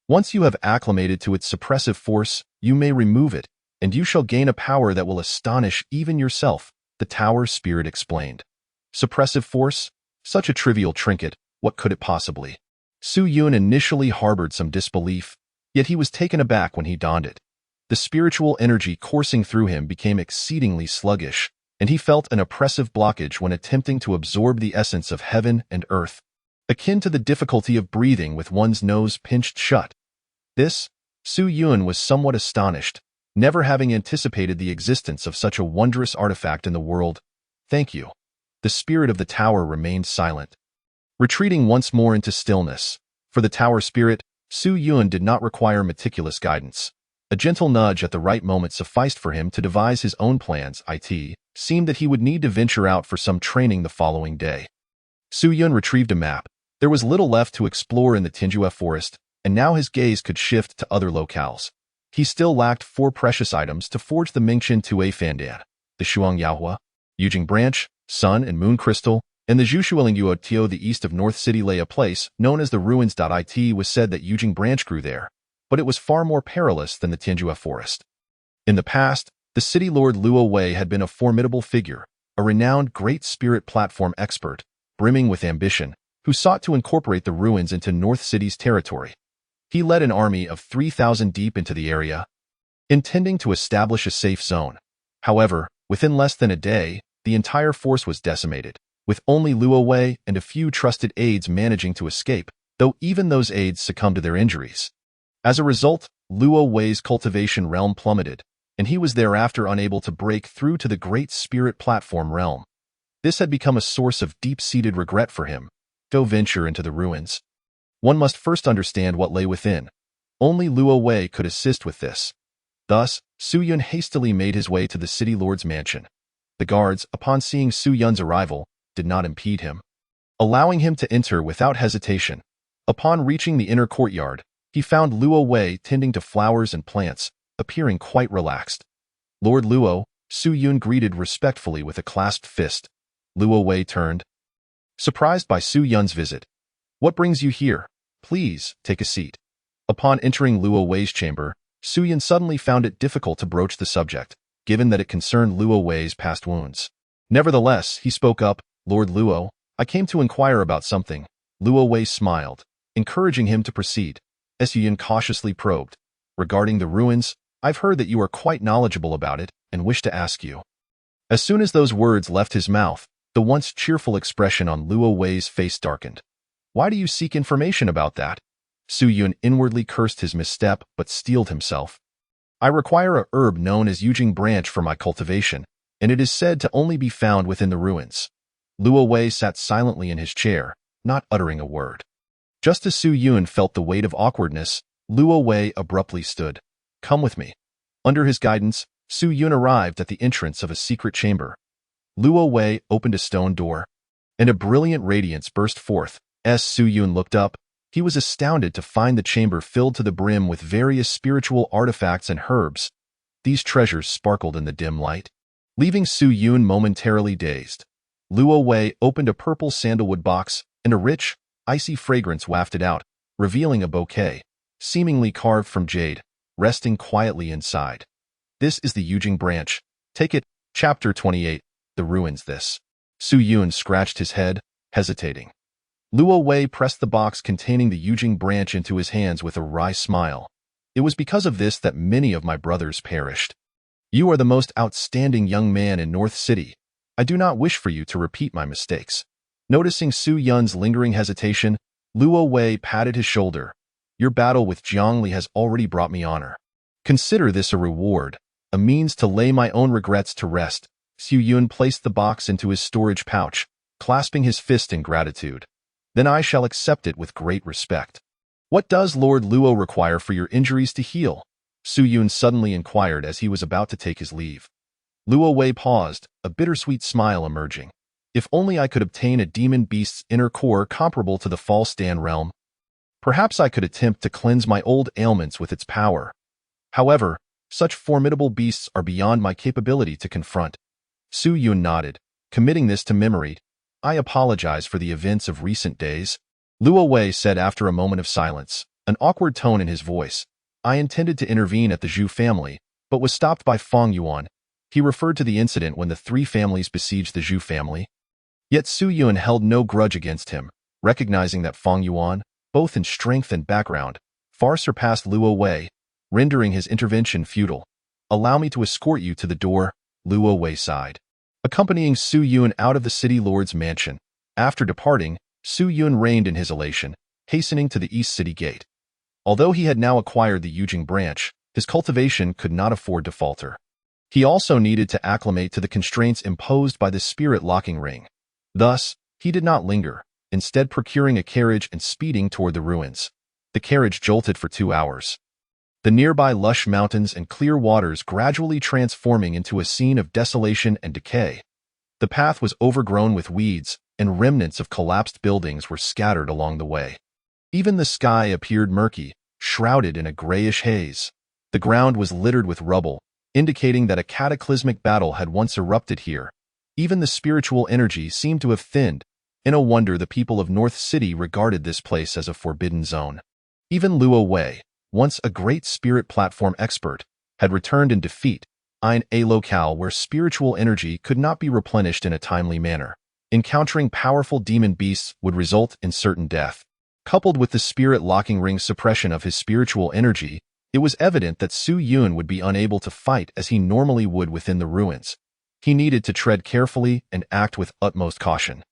Once you have acclimated to its suppressive force, you may remove it, and you shall gain a power that will astonish even yourself, the tower spirit explained. Suppressive force? Such a trivial trinket, what could it possibly? Su Yun initially harbored some disbelief, yet he was taken aback when he donned it. The spiritual energy coursing through him became exceedingly sluggish, and he felt an oppressive blockage when attempting to absorb the essence of heaven and earth, akin to the difficulty of breathing with one's nose pinched shut. This, Su Yun was somewhat astonished, never having anticipated the existence of such a wondrous artifact in the world. Thank you. The spirit of the tower remained silent, retreating once more into stillness. For the tower spirit, Su Yun did not require meticulous guidance. A gentle nudge at the right moment sufficed for him to devise his own plans. It seemed that he would need to venture out for some training the following day. Su Yun retrieved a map. There was little left to explore in the Tinjue forest, and now his gaze could shift to other locales. He still lacked 4 precious items to forge the Mingqian Tue Fandan, the Shuang Yaohua, Yujing Branch, Sun and Moon Crystal, and the Zhushuiling Yuo Tio. The east of North City lay a place known as the Ruins. It was said that Yujing Branch grew there, but it was far more perilous than the Tinjue forest. In the past, the city lord Luo Wei had been a formidable figure, a renowned great spirit platform expert, brimming with ambition, who sought to incorporate the ruins into North City's territory. He led an army of 3,000 deep into the area, intending to establish a safe zone. However, within less than a day, the entire force was decimated, with only Luo Wei and a few trusted aides managing to escape, though even those aides succumbed to their injuries. As a result, Luo Wei's cultivation realm plummeted, and he was thereafter unable to break through to the great spirit platform realm. This had become a source of deep-seated regret for him. Go venture into the ruins. One must first understand what lay within. Only Luo Wei could assist with this. Thus, Su Yun hastily made his way to the city lord's mansion. The guards, upon seeing Su Yun's arrival, did not impede him, allowing him to enter without hesitation. Upon reaching the inner courtyard, he found Luo Wei tending to flowers and plants, appearing quite relaxed. Lord Luo, Su Yun greeted respectfully with a clasped fist. Luo Wei turned, surprised by Su Yun's visit. What brings you here? Please, take a seat. Upon entering Luo Wei's chamber, Su Yun suddenly found it difficult to broach the subject, given that it concerned Luo Wei's past wounds. Nevertheless, he spoke up, Lord Luo, I came to inquire about something. Luo Wei smiled, encouraging him to proceed. Su Yun cautiously probed. Regarding the ruins, I've heard that you are quite knowledgeable about it and wish to ask you. As soon as those words left his mouth, the once cheerful expression on Luo Wei's face darkened. Why do you seek information about that? Su Yun inwardly cursed his misstep but steeled himself. I require a herb known as Yujing branch for my cultivation, and it is said to only be found within the ruins. Luo Wei sat silently in his chair, not uttering a word. Just as Su Yun felt the weight of awkwardness, Luo Wei abruptly stood. Come with me. Under his guidance, Su Yun arrived at the entrance of a secret chamber. Luo Wei opened a stone door, and a brilliant radiance burst forth. As Su Yun looked up, he was astounded to find the chamber filled to the brim with various spiritual artifacts and herbs. These treasures sparkled in the dim light, leaving Su Yun momentarily dazed. Luo Wei opened a purple sandalwood box, and a rich, icy fragrance wafted out, revealing a bouquet, seemingly carved from jade, resting quietly inside. This is the Yujing branch. Take it. Chapter 28. The ruins. This. Su Yun scratched his head, hesitating. Luo Wei pressed the box containing the Yujing branch into his hands with a wry smile. It was because of this that many of my brothers perished. You are the most outstanding young man in North City. I do not wish for you to repeat my mistakes. Noticing Su Yun's lingering hesitation, Luo Wei patted his shoulder. Your battle with Jiangli has already brought me honor. Consider this a reward, a means to lay my own regrets to rest. Su Yun placed the box into his storage pouch, clasping his fist in gratitude. Then I shall accept it with great respect. What does Lord Luo require for your injuries to heal? Su Yun suddenly inquired as he was about to take his leave. Luo Wei paused, a bittersweet smile emerging. If only I could obtain a demon beast's inner core comparable to the false Dan realm. Perhaps I could attempt to cleanse my old ailments with its power. However, such formidable beasts are beyond my capability to confront. Su Yun nodded, committing this to memory. I apologize for the events of recent days. Luo Wei said after a moment of silence, an awkward tone in his voice. I intended to intervene at the Zhu family, but was stopped by Feng Yuan. He referred to the incident when the three families besieged the Zhu family. Yet Su Yun held no grudge against him, recognizing that Feng Yuan, both in strength and background, far surpassed Luo Wei, rendering his intervention futile. Allow me to escort you to the door, Luo Wei sighed, accompanying Su Yun out of the city lord's mansion. After departing, Su Yun reigned in his elation, hastening to the east city gate. Although he had now acquired the Yujing branch, his cultivation could not afford to falter. He also needed to acclimate to the constraints imposed by the spirit locking ring. Thus, he did not linger, instead procuring a carriage and speeding toward the ruins. The carriage jolted for 2 hours. The nearby lush mountains and clear waters gradually transforming into a scene of desolation and decay. The path was overgrown with weeds, and remnants of collapsed buildings were scattered along the way. Even the sky appeared murky, shrouded in a grayish haze. The ground was littered with rubble, indicating that a cataclysmic battle had once erupted here. Even the spiritual energy seemed to have thinned. In a wonder the people of North City regarded this place as a forbidden zone. Even Luo Wei, once a great spirit platform expert, had returned in defeat, in a locale where spiritual energy could not be replenished in a timely manner. Encountering powerful demon beasts would result in certain death. Coupled with the spirit locking ring's suppression of his spiritual energy, it was evident that Su Yun would be unable to fight as he normally would within the ruins. He needed to tread carefully and act with utmost caution.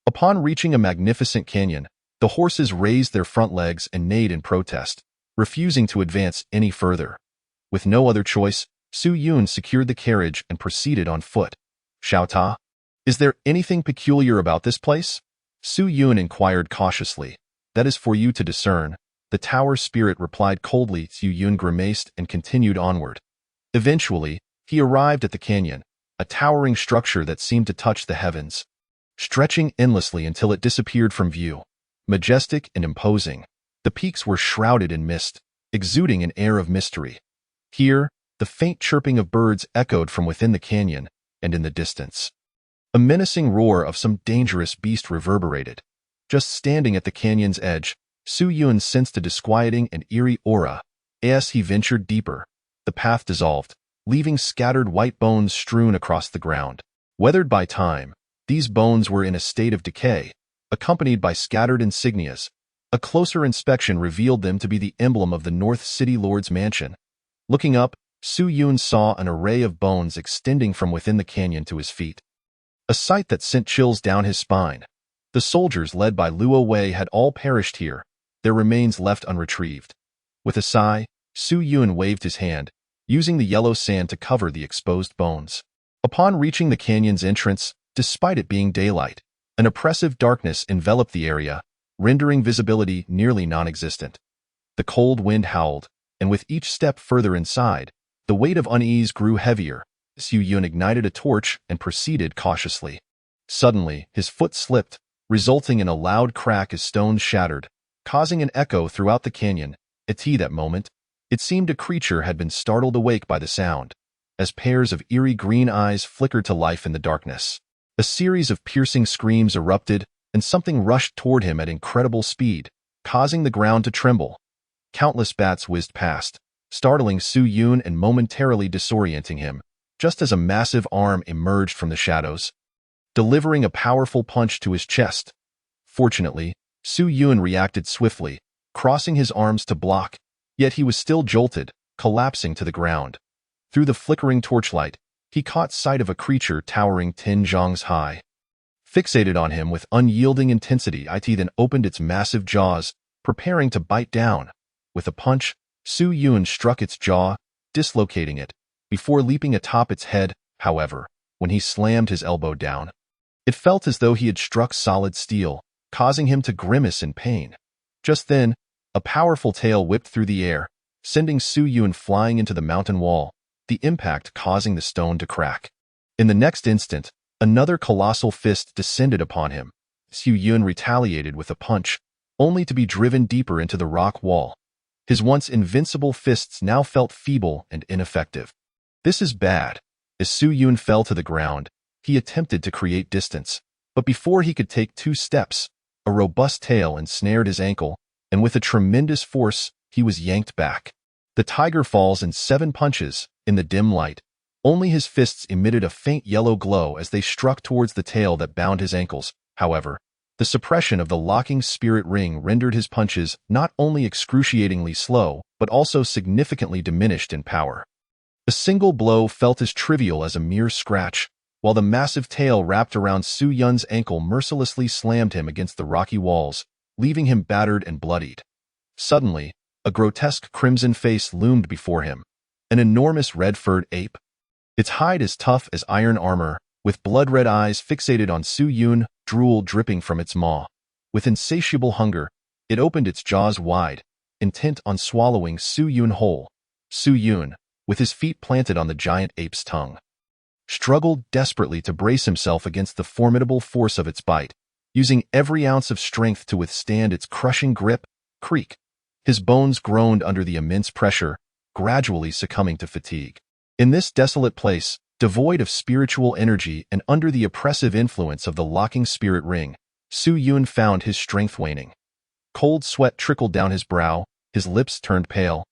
Upon reaching a magnificent canyon, the horses raised their front legs and neighed in protest, refusing to advance any further. With no other choice, Su Yun secured the carriage and proceeded on foot. Xiao Ta, is there anything peculiar about this place? Su Yun inquired cautiously. That is for you to discern. The tower spirit replied coldly. Su Yun grimaced and continued onward. Eventually, he arrived at the canyon, a towering structure that seemed to touch the heavens, stretching endlessly until it disappeared from view. Majestic and imposing, the peaks were shrouded in mist, exuding an air of mystery. Here, the faint chirping of birds echoed from within the canyon, and in the distance, a menacing roar of some dangerous beast reverberated. Just standing at the canyon's edge, Su Yun sensed a disquieting and eerie aura. As he ventured deeper, the path dissolved, leaving scattered white bones strewn across the ground. Weathered by time, these bones were in a state of decay, accompanied by scattered insignias. A closer inspection revealed them to be the emblem of the North City Lord's mansion. Looking up, Su Yun saw an array of bones extending from within the canyon to his feet. A sight that sent chills down his spine. The soldiers led by Luo Wei had all perished here, their remains left unretrieved. With a sigh, Su Yun waved his hand, using the yellow sand to cover the exposed bones. Upon reaching the canyon's entrance, despite it being daylight, an oppressive darkness enveloped the area, rendering visibility nearly non-existent. The cold wind howled, and with each step further inside, the weight of unease grew heavier. Su Yun ignited a torch and proceeded cautiously. Suddenly, his foot slipped, resulting in a loud crack as stones shattered, causing an echo throughout the canyon. At that moment, it seemed a creature had been startled awake by the sound, as pairs of eerie green eyes flickered to life in the darkness. A series of piercing screams erupted, and something rushed toward him at incredible speed, causing the ground to tremble. Countless bats whizzed past, startling Su Yun and momentarily disorienting him, just as a massive arm emerged from the shadows, delivering a powerful punch to his chest. Fortunately, Su Yun reacted swiftly, crossing his arms to block, yet he was still jolted, collapsing to the ground. Through the flickering torchlight, he caught sight of a creature towering 10 zhongs high. Fixated on him with unyielding intensity, it then opened its massive jaws, preparing to bite down. With a punch, Su Yun struck its jaw, dislocating it, before leaping atop its head. However, when he slammed his elbow down, it felt as though he had struck solid steel, causing him to grimace in pain. Just then, a powerful tail whipped through the air, sending Su Yun flying into the mountain wall, the impact causing the stone to crack. In the next instant, another colossal fist descended upon him. Su Yun retaliated with a punch, only to be driven deeper into the rock wall. His once invincible fists now felt feeble and ineffective. This is bad. As Su Yun fell to the ground, he attempted to create distance, but before he could take 2 steps, a robust tail ensnared his ankle, and with a tremendous force, he was yanked back. The tiger falls in 7 punches. In the dim light, only his fists emitted a faint yellow glow as they struck towards the tail that bound his ankles. However, the suppression of the locking spirit ring rendered his punches not only excruciatingly slow, but also significantly diminished in power. A single blow felt as trivial as a mere scratch, while the massive tail wrapped around Su Yun's ankle mercilessly slammed him against the rocky walls, leaving him battered and bloodied. Suddenly, a grotesque crimson face loomed before him. An enormous red-furred ape. Its hide as tough as iron armor, with blood-red eyes fixated on Su Yun, drool dripping from its maw. With insatiable hunger, it opened its jaws wide, intent on swallowing Su Yun whole. Su Yun, with his feet planted on the giant ape's tongue, struggled desperately to brace himself against the formidable force of its bite, using every ounce of strength to withstand its crushing grip. Creak. His bones groaned under the immense pressure, gradually succumbing to fatigue. In this desolate place, devoid of spiritual energy and under the oppressive influence of the locking spirit ring, Su Yun found his strength waning. Cold sweat trickled down his brow, his lips turned pale,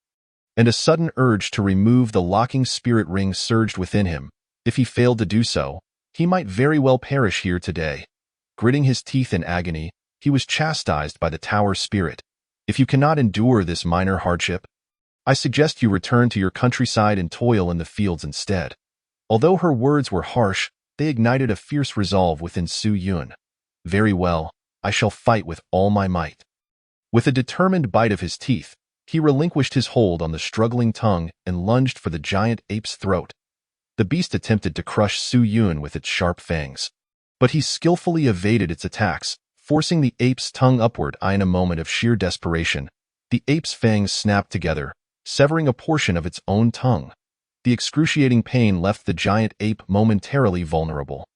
and a sudden urge to remove the locking spirit ring surged within him. If he failed to do so, he might very well perish here today. Gritting his teeth in agony, he was chastised by the tower spirit. If you cannot endure this minor hardship, I suggest you return to your countryside and toil in the fields instead. Although her words were harsh, they ignited a fierce resolve within Su Yun. Very well, I shall fight with all my might. With a determined bite of his teeth, he relinquished his hold on the struggling tongue and lunged for the giant ape's throat. The beast attempted to crush Su Yun with its sharp fangs, but he skillfully evaded its attacks, forcing the ape's tongue upward. In a moment of sheer desperation, the ape's fangs snapped together, severing a portion of its own tongue. The excruciating pain left the giant ape momentarily vulnerable.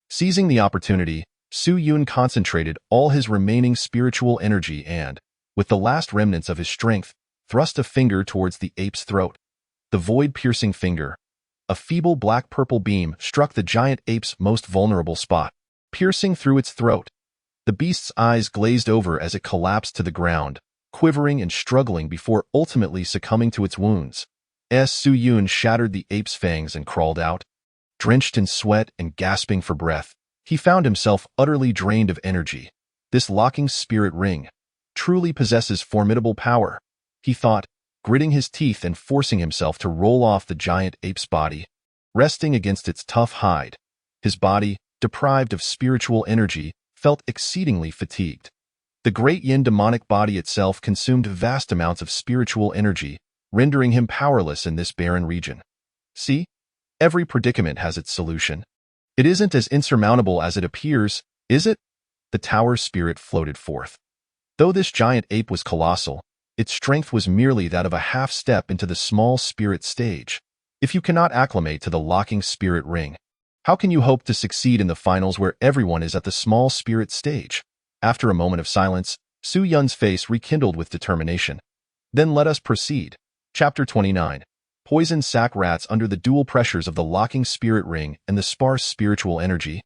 Seizing the opportunity, Su Yun concentrated all his remaining spiritual energy and, with the last remnants of his strength, thrust a finger towards the ape's throat. The void-piercing finger. A feeble black-purple beam struck the giant ape's most vulnerable spot, piercing through its throat. The beast's eyes glazed over as it collapsed to the ground, quivering and struggling before ultimately succumbing to its wounds. Su Yun shattered the ape's fangs and crawled out. Drenched in sweat and gasping for breath, he found himself utterly drained of energy. This locking spirit ring truly possesses formidable power, he thought, gritting his teeth and forcing himself to roll off the giant ape's body. Resting against its tough hide, his body, deprived of spiritual energy, felt exceedingly fatigued. The great yin demonic body itself consumed vast amounts of spiritual energy, rendering him powerless in this barren region. See? Every predicament has its solution. It isn't as insurmountable as it appears, is it? The tower spirit floated forth. Though this giant ape was colossal, its strength was merely that of a half step into the small spirit stage. If you cannot acclimate to the locking spirit ring, how can you hope to succeed in the finals where everyone is at the small spirit stage? After a moment of silence, Su Yun's face rekindled with determination. Then let us proceed. Chapter 29. Poison sac rats under the dual pressures of the locking spirit ring and the sparse spiritual energy.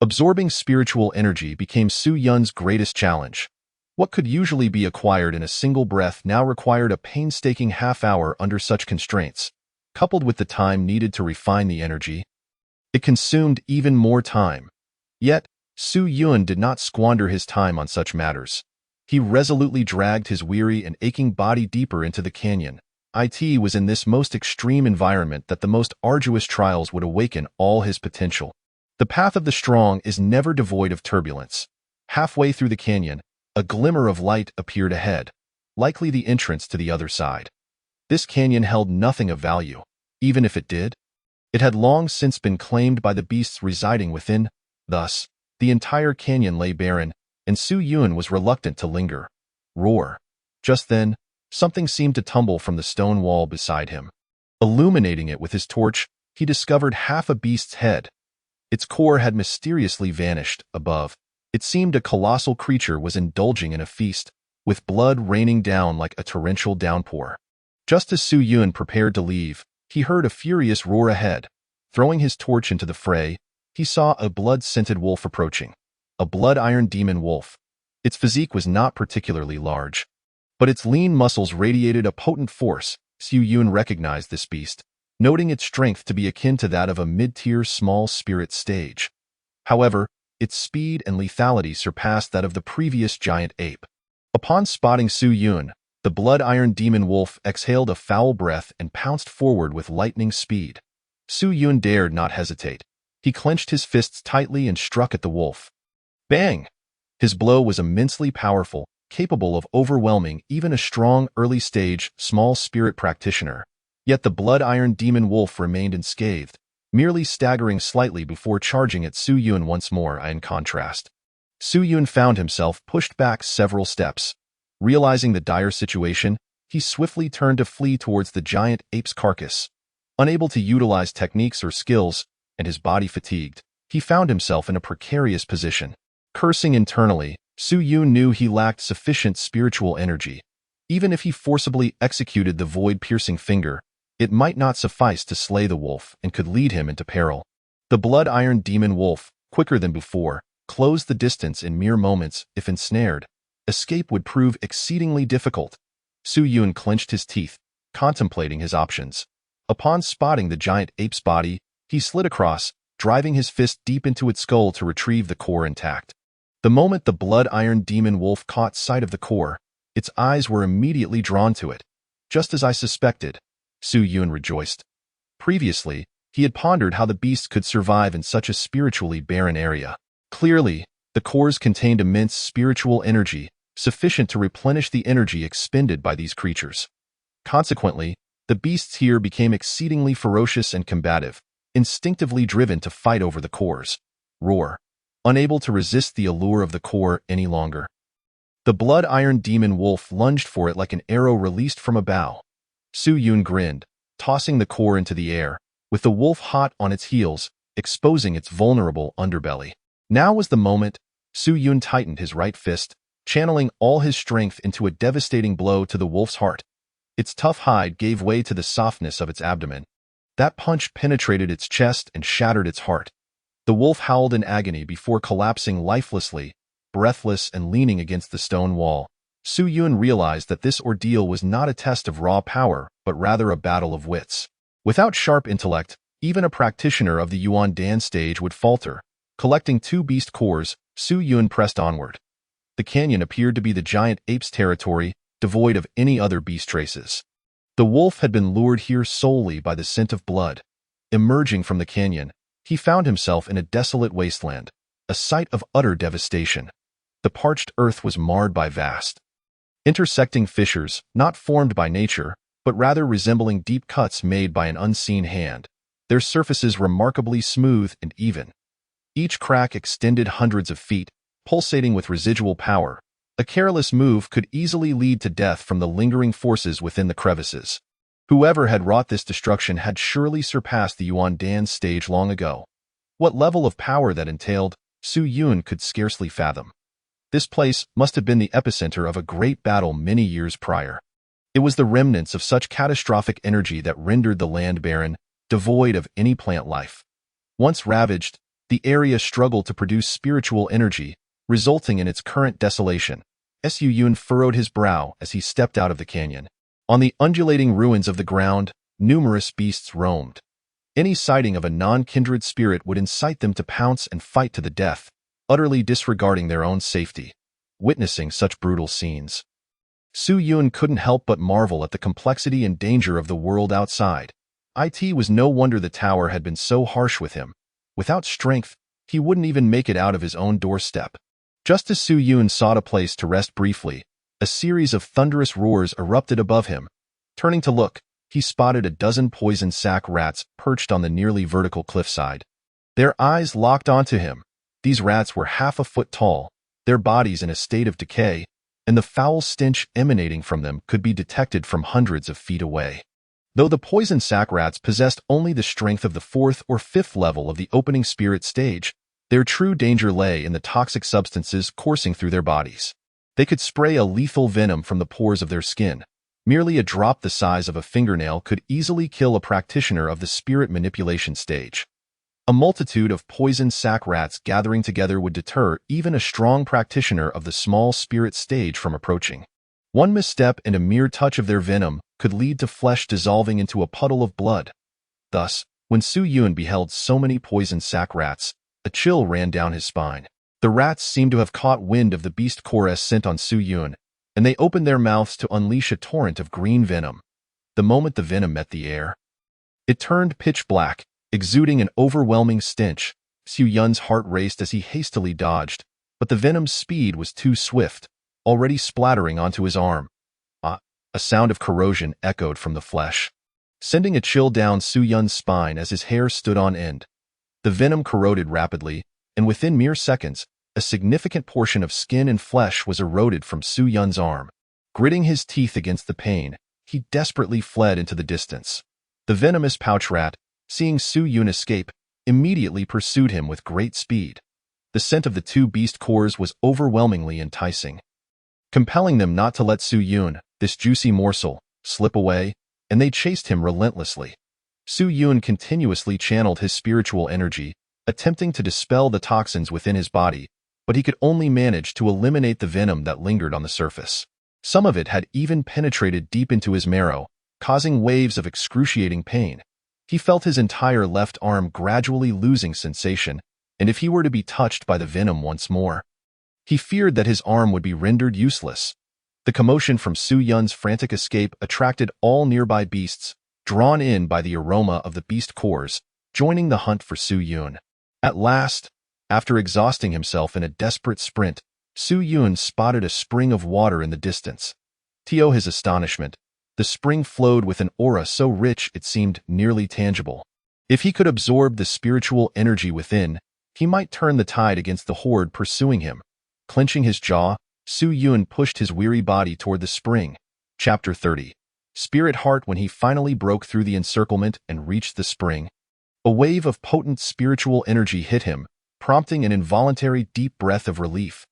Absorbing spiritual energy became Su Yun's greatest challenge. What could usually be acquired in a single breath now required a painstaking half-hour under such constraints. Coupled with the time needed to refine the energy, it consumed even more time. Yet, Su Yun did not squander his time on such matters. He resolutely dragged his weary and aching body deeper into the canyon. It was in this most extreme environment that the most arduous trials would awaken all his potential. The path of the strong is never devoid of turbulence. Halfway through the canyon, a glimmer of light appeared ahead, likely the entrance to the other side. This canyon held nothing of value. Even if it did, it had long since been claimed by the beasts residing within. Thus, the entire canyon lay barren, and Su Yun was reluctant to linger. Roar. Just then, something seemed to tumble from the stone wall beside him. Illuminating it with his torch, he discovered half a beast's head. Its core had mysteriously vanished. Above, it seemed a colossal creature was indulging in a feast, with blood raining down like a torrential downpour. Just as Su Yun prepared to leave, he heard a furious roar ahead. Throwing his torch into the fray, he saw a blood-scented wolf approaching. A blood-iron demon wolf. Its physique was not particularly large, but its lean muscles radiated a potent force. Su Yun recognized this beast, noting its strength to be akin to that of a mid-tier small spirit stage. However, its speed and lethality surpassed that of the previous giant ape. Upon spotting Su Yun, the blood-iron demon wolf exhaled a foul breath and pounced forward with lightning speed. Su Yun dared not hesitate. He clenched his fists tightly and struck at the wolf. Bang! His blow was immensely powerful, capable of overwhelming even a strong early-stage, small spirit practitioner. Yet the blood-iron demon wolf remained unscathed, merely staggering slightly before charging at Su Yun once more. In contrast, Su Yun found himself pushed back several steps. Realizing the dire situation, he swiftly turned to flee towards the giant ape's carcass. Unable to utilize techniques or skills, and his body fatigued, he found himself in a precarious position. Cursing internally, Su Yun knew he lacked sufficient spiritual energy. Even if he forcibly executed the void-piercing finger, it might not suffice to slay the wolf and could lead him into peril. The blood-iron demon wolf, quicker than before, closed the distance in mere moments. If ensnared, escape would prove exceedingly difficult. Su Yun clenched his teeth, contemplating his options. Upon spotting the giant ape's body, he slid across, driving his fist deep into its skull to retrieve the core intact. The moment the blood-iron demon wolf caught sight of the core, its eyes were immediately drawn to it. Just as I suspected, Su Yun rejoiced. Previously, he had pondered how the beast could survive in such a spiritually barren area. Clearly, the cores contained immense spiritual energy, sufficient to replenish the energy expended by these creatures. Consequently, the beasts here became exceedingly ferocious and combative, instinctively driven to fight over the cores. Roar. Unable to resist the allure of the core any longer, the blood-iron demon wolf lunged for it like an arrow released from a bow. Su Yun grinned, tossing the core into the air, with the wolf hot on its heels, exposing its vulnerable underbelly. Now was the moment. Su Yun tightened his right fist, channeling all his strength into a devastating blow to the wolf's heart. Its tough hide gave way to the softness of its abdomen. That punch penetrated its chest and shattered its heart. The wolf howled in agony before collapsing lifelessly. breathless and leaning against the stone wall, Su Yun realized that this ordeal was not a test of raw power, but rather a battle of wits. Without sharp intellect, even a practitioner of the Yuan Dan stage would falter. Collecting 2 beast cores, Su Yun pressed onward. The canyon appeared to be the giant ape's territory, devoid of any other beast traces. The wolf had been lured here solely by the scent of blood. Emerging from the canyon, he found himself in a desolate wasteland, a site of utter devastation. The parched earth was marred by vast, intersecting fissures, not formed by nature, but rather resembling deep cuts made by an unseen hand, their surfaces remarkably smooth and even. Each crack extended hundreds of feet, pulsating with residual power. A careless move could easily lead to death from the lingering forces within the crevices. Whoever had wrought this destruction had surely surpassed the Yuan Dan stage long ago. What level of power that entailed, Su Yun could scarcely fathom. This place must have been the epicenter of a great battle many years prior. It was the remnants of such catastrophic energy that rendered the land barren, devoid of any plant life. Once ravaged, the area struggled to produce spiritual energy, resulting in its current desolation. Su Yun furrowed his brow as he stepped out of the canyon. On the undulating ruins of the ground, numerous beasts roamed. Any sighting of a non-kindred spirit would incite them to pounce and fight to the death, utterly disregarding their own safety. Witnessing such brutal scenes, Su Yun couldn't help but marvel at the complexity and danger of the world outside. It was no wonder the tower had been so harsh with him. Without strength, he wouldn't even make it out of his own doorstep. Just as Su Yun sought a place to rest briefly, a series of thunderous roars erupted above him. Turning to look, he spotted a dozen poison sac rats perched on the nearly vertical cliffside. Their eyes locked onto him. These rats were half a foot tall, their bodies in a state of decay, and the foul stench emanating from them could be detected from hundreds of feet away. Though the poison sac rats possessed only the strength of the 4th or 5th level of the opening spirit stage, their true danger lay in the toxic substances coursing through their bodies. They could spray a lethal venom from the pores of their skin. Merely a drop the size of a fingernail could easily kill a practitioner of the spirit manipulation stage. A multitude of poison sac rats gathering together would deter even a strong practitioner of the small spirit stage from approaching. One misstep and a mere touch of their venom could lead to flesh dissolving into a puddle of blood. Thus, when Su Yun beheld so many poison sac rats, a chill ran down his spine. The rats seemed to have caught wind of the beast chorus sent on Su Yun, and they opened their mouths to unleash a torrent of green venom. The moment the venom met the air, it turned pitch black, exuding an overwhelming stench. Su Yun's heart raced as he hastily dodged, but the venom's speed was too swift, already splattering onto his arm. A sound of corrosion echoed from the flesh, sending a chill down Su Yun's spine as his hair stood on end. The venom corroded rapidly, and within mere seconds, a significant portion of skin and flesh was eroded from Su Yun's arm. Gritting his teeth against the pain, he desperately fled into the distance. The venomous pouch rat, seeing Su Yun escape, immediately pursued him with great speed. The scent of the 2 beast cores was overwhelmingly enticing, compelling them not to let Su Yun, this juicy morsel, slip away, and they chased him relentlessly. Su Yun continuously channeled his spiritual energy, attempting to dispel the toxins within his body, but he could only manage to eliminate the venom that lingered on the surface. Some of it had even penetrated deep into his marrow, causing waves of excruciating pain. He felt his entire left arm gradually losing sensation, and if he were to be touched by the venom once more, he feared that his arm would be rendered useless. The commotion from Su Yun's frantic escape attracted all nearby beasts, drawn in by the aroma of the beast cores, joining the hunt for Su Yun. At last, after exhausting himself in a desperate sprint, Su Yun spotted a spring of water in the distance. To his astonishment, the spring flowed with an aura so rich it seemed nearly tangible. If he could absorb the spiritual energy within, he might turn the tide against the horde pursuing him. Clenching his jaw, Su Yun pushed his weary body toward the spring. Chapter 30. Spirit Heart. When he finally broke through the encirclement and reached the spring, a wave of potent spiritual energy hit him, prompting an involuntary deep breath of relief.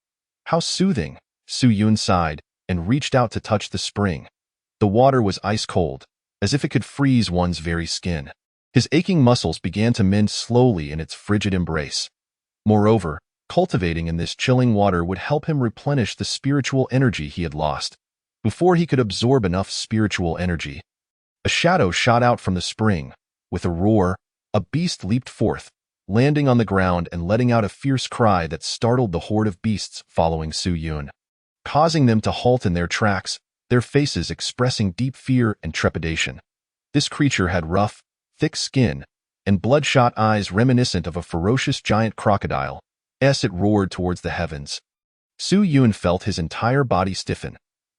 How soothing! Su Yun sighed and reached out to touch the spring. The water was ice cold, as if it could freeze one's very skin. His aching muscles began to mend slowly in its frigid embrace. Moreover, Cultivating in this chilling water would help him replenish the spiritual energy he had lost. Before he could absorb enough spiritual energy, a shadow shot out from the spring. With a roar, a beast leaped forth, landing on the ground and letting out a fierce cry that startled the horde of beasts following Su Yun, causing them to halt in their tracks, their faces expressing deep fear and trepidation. This creature had rough, thick skin and bloodshot eyes reminiscent of a ferocious giant crocodile. As it roared towards the heavens, Su Yun felt his entire body stiffen.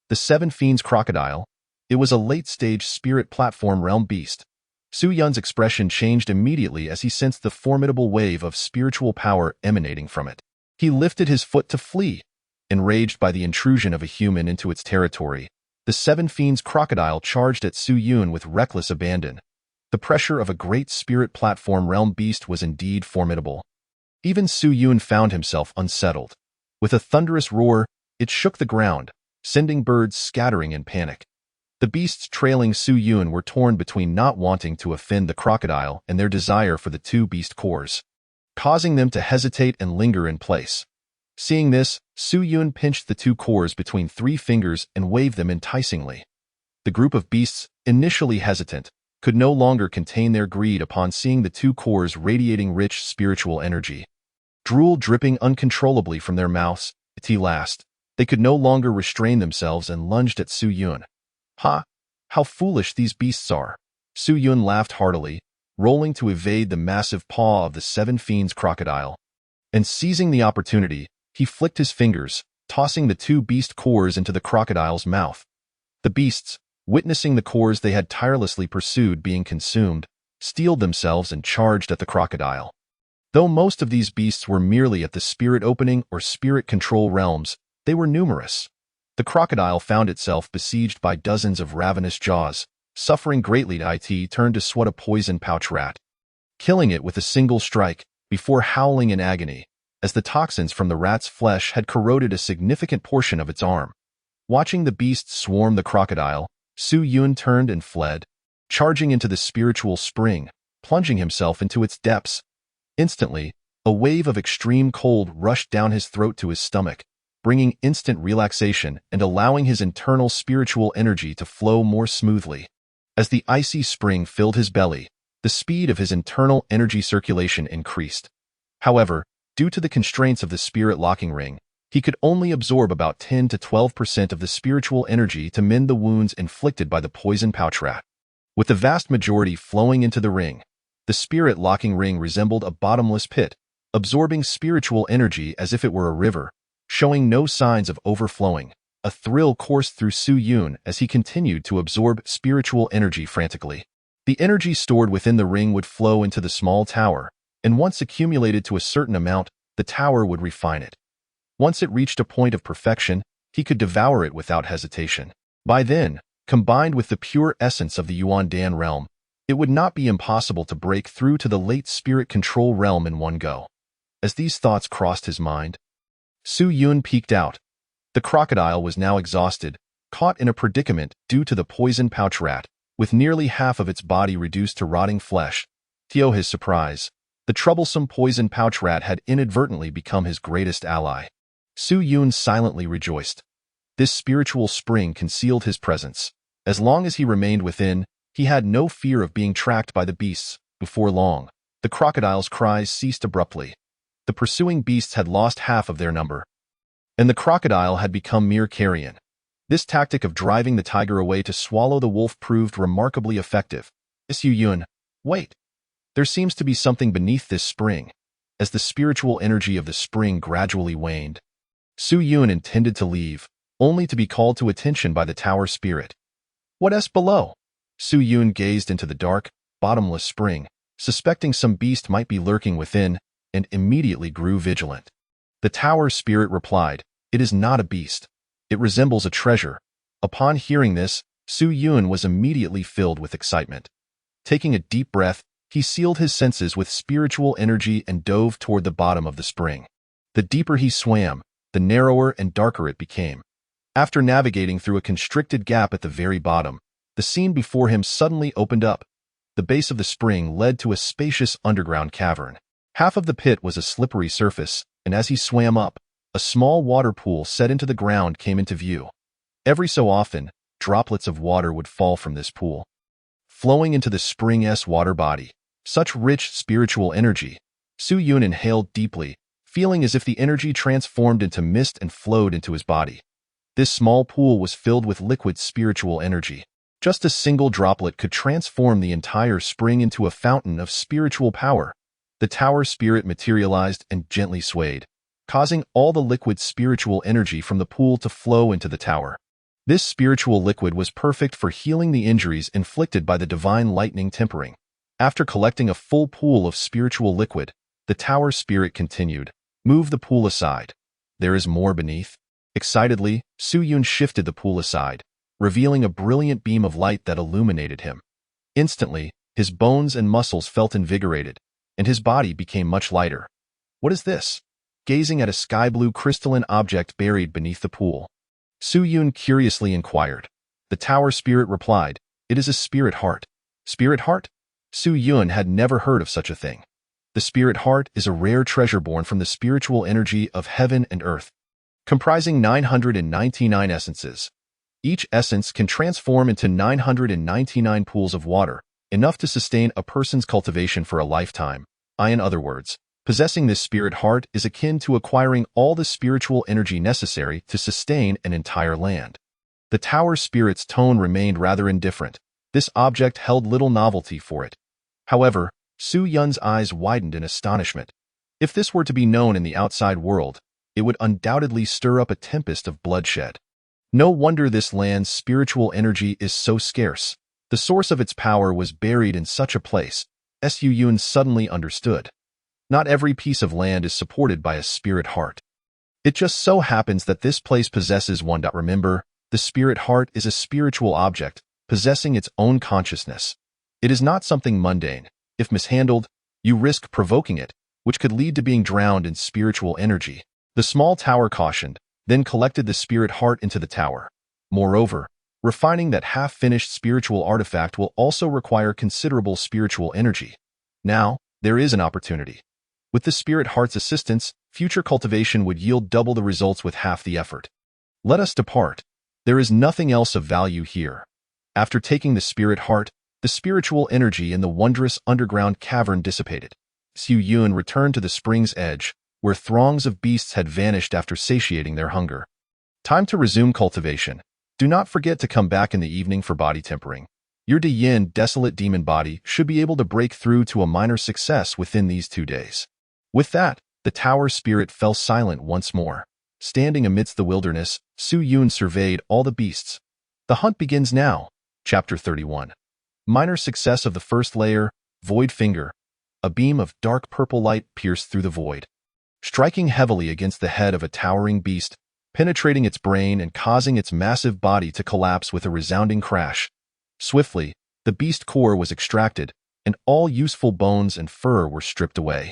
The Seven Fiends crocodile. It was a late-stage spirit platform realm beast. Su Yun's expression changed immediately as he sensed the formidable wave of spiritual power emanating from it. He lifted his foot to flee. Enraged by the intrusion of a human into its territory, the Seven Fiends crocodile charged at Su Yun with reckless abandon. The pressure of a great spirit platform realm beast was indeed formidable. Even Su Yun found himself unsettled. With a thunderous roar, it shook the ground, sending birds scattering in panic. The beasts trailing Su Yun were torn between not wanting to offend the crocodile and their desire for the two beast cores, causing them to hesitate and linger in place. Seeing this, Su Yun pinched the two cores between 3 fingers and waved them enticingly. The group of beasts, initially hesitant, could no longer contain their greed upon seeing the two cores radiating rich spiritual energy. Drool dripping uncontrollably from their mouths, at last, they could no longer restrain themselves and lunged at Su Yun. Ha! How foolish these beasts are! Su Yun laughed heartily, rolling to evade the massive paw of the Seven Fiends crocodile. And seizing the opportunity, he flicked his fingers, tossing the 2 beast cores into the crocodile's mouth. The beasts, witnessing the cores they had tirelessly pursued being consumed, steeled themselves and charged at the crocodile. Though most of these beasts were merely at the spirit opening or spirit control realms, they were numerous. The crocodile found itself besieged by dozens of ravenous jaws, suffering greatly. It turned to sweat a poison pouch rat, killing it with a single strike, before howling in agony, as the toxins from the rat's flesh had corroded a significant portion of its arm. Watching the beast swarm the crocodile, Su Yun turned and fled, charging into the spiritual spring, plunging himself into its depths. Instantly, a wave of extreme cold rushed down his throat to his stomach, bringing instant relaxation and allowing his internal spiritual energy to flow more smoothly. As the icy spring filled his belly, the speed of his internal energy circulation increased. However, due to the constraints of the spirit locking ring, he could only absorb about 10 to 12% of the spiritual energy to mend the wounds inflicted by the poison pouch rat. With the vast majority flowing into the ring, the spirit locking ring resembled a bottomless pit, absorbing spiritual energy as if it were a river, showing no signs of overflowing. A thrill coursed through Su Yun as he continued to absorb spiritual energy frantically. The energy stored within the ring would flow into the small tower, and once accumulated to a certain amount, the tower would refine it. Once it reached a point of perfection, he could devour it without hesitation. By then, combined with the pure essence of the Yuan Dan realm, it would not be impossible to break through to the late spirit control realm in one go. As these thoughts crossed his mind, Su Yun peeked out. The crocodile was now exhausted, caught in a predicament due to the poison pouch rat, with nearly half of its body reduced to rotting flesh. To his surprise, the troublesome poison pouch rat had inadvertently become his greatest ally. Su Yun silently rejoiced. This spiritual spring concealed his presence. As long as he remained within, he had no fear of being tracked by the beasts. Before long, the crocodile's cries ceased abruptly. The pursuing beasts had lost half of their number, and the crocodile had become mere carrion. This tactic of driving the tiger away to swallow the wolf proved remarkably effective. Su Yun, wait. There seems to be something beneath this spring. As the spiritual energy of the spring gradually waned, Su Yun intended to leave, only to be called to attention by the tower spirit. What's below? Su Yun gazed into the dark, bottomless spring, suspecting some beast might be lurking within, and immediately grew vigilant. The tower spirit replied, "It is not a beast. It resembles a treasure." Upon hearing this, Su Yun was immediately filled with excitement. Taking a deep breath, he sealed his senses with spiritual energy and dove toward the bottom of the spring. The deeper he swam, the narrower and darker it became. After navigating through a constricted gap at the very bottom, the scene before him suddenly opened up. The base of the spring led to a spacious underground cavern. Half of the pit was a slippery surface, and as he swam up, a small water pool set into the ground came into view. Every so often, droplets of water would fall from this pool, flowing into the spring's water body. Such rich spiritual energy. Su Yun inhaled deeply, feeling as if the energy transformed into mist and flowed into his body. This small pool was filled with liquid spiritual energy. Just a single droplet could transform the entire spring into a fountain of spiritual power. The tower spirit materialized and gently swayed, causing all the liquid spiritual energy from the pool to flow into the tower. This spiritual liquid was perfect for healing the injuries inflicted by the divine lightning tempering. After collecting a full pool of spiritual liquid, the tower spirit continued, "Move the pool aside. There is more beneath." Excitedly, Su Yun shifted the pool aside, revealing a brilliant beam of light that illuminated him. Instantly, his bones and muscles felt invigorated, and his body became much lighter. "What is this?" Gazing at a sky-blue crystalline object buried beneath the pool, Su Yun curiously inquired. The tower spirit replied, "It is a spirit heart." Spirit heart? Su Yun had never heard of such a thing. The spirit heart is a rare treasure born from the spiritual energy of heaven and earth, comprising 999 essences. Each essence can transform into 999 pools of water, enough to sustain a person's cultivation for a lifetime. In other words, possessing this spirit heart is akin to acquiring all the spiritual energy necessary to sustain an entire land. The tower spirit's tone remained rather indifferent. This object held little novelty for it. However, Su Yun's eyes widened in astonishment. If this were to be known in the outside world, it would undoubtedly stir up a tempest of bloodshed. No wonder this land's spiritual energy is so scarce. The source of its power was buried in such a place. Su Yun suddenly understood. Not every piece of land is supported by a spirit heart. It just so happens that this place possesses one. Remember, the spirit heart is a spiritual object, possessing its own consciousness. It is not something mundane. If mishandled, you risk provoking it, which could lead to being drowned in spiritual energy. The small tower cautioned, then collected the spirit heart into the tower. Moreover, refining that half-finished spiritual artifact will also require considerable spiritual energy. Now, there is an opportunity. With the spirit heart's assistance, future cultivation would yield double the results with half the effort. Let us depart. There is nothing else of value here. After taking the spirit heart, the spiritual energy in the wondrous underground cavern dissipated. Su Yun returned to the spring's edge, where throngs of beasts had vanished after satiating their hunger. Time to resume cultivation. Do not forget to come back in the evening for body tempering. Your Yin desolate demon body should be able to break through to a minor success within these 2 days. With that, the tower spirit fell silent once more. Standing amidst the wilderness, Su Yun surveyed all the beasts. The hunt begins now. Chapter 31. Minor success of the first layer, Void Finger. A beam of dark purple light pierced through the void, striking heavily against the head of a towering beast, penetrating its brain and causing its massive body to collapse with a resounding crash. Swiftly, the beast core was extracted, and all useful bones and fur were stripped away.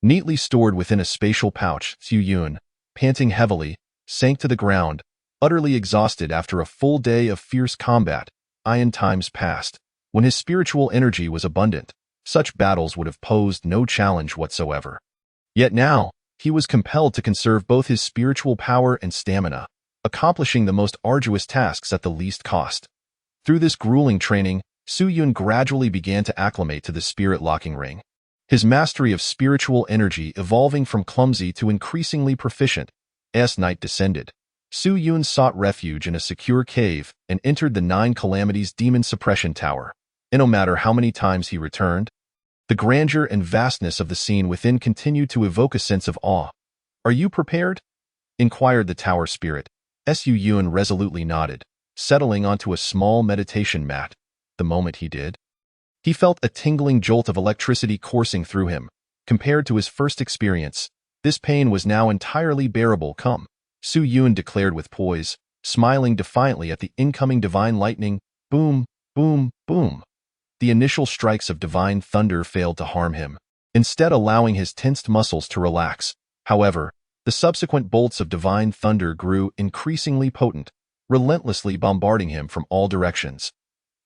Neatly stored within a spatial pouch, Su Yun, panting heavily, sank to the ground, utterly exhausted after a full day of fierce combat. In times past, when his spiritual energy was abundant, such battles would have posed no challenge whatsoever. Yet now, he was compelled to conserve both his spiritual power and stamina, accomplishing the most arduous tasks at the least cost. Through this grueling training, Su Yun gradually began to acclimate to the spirit locking ring. His mastery of spiritual energy evolving from clumsy to increasingly proficient. As night descended, Su Yun sought refuge in a secure cave and entered the 9 Calamities Demon Suppression Tower. And no matter how many times he returned, the grandeur and vastness of the scene within continued to evoke a sense of awe. "Are you prepared?" inquired the tower spirit. Su Yun resolutely nodded, settling onto a small meditation mat. The moment he did, he felt a tingling jolt of electricity coursing through him. Compared to his first experience, this pain was now entirely bearable. "Come," Su Yun declared with poise, smiling defiantly at the incoming divine lightning. Boom, boom, boom. The initial strikes of divine thunder failed to harm him, instead allowing his tensed muscles to relax. However, the subsequent bolts of divine thunder grew increasingly potent, relentlessly bombarding him from all directions.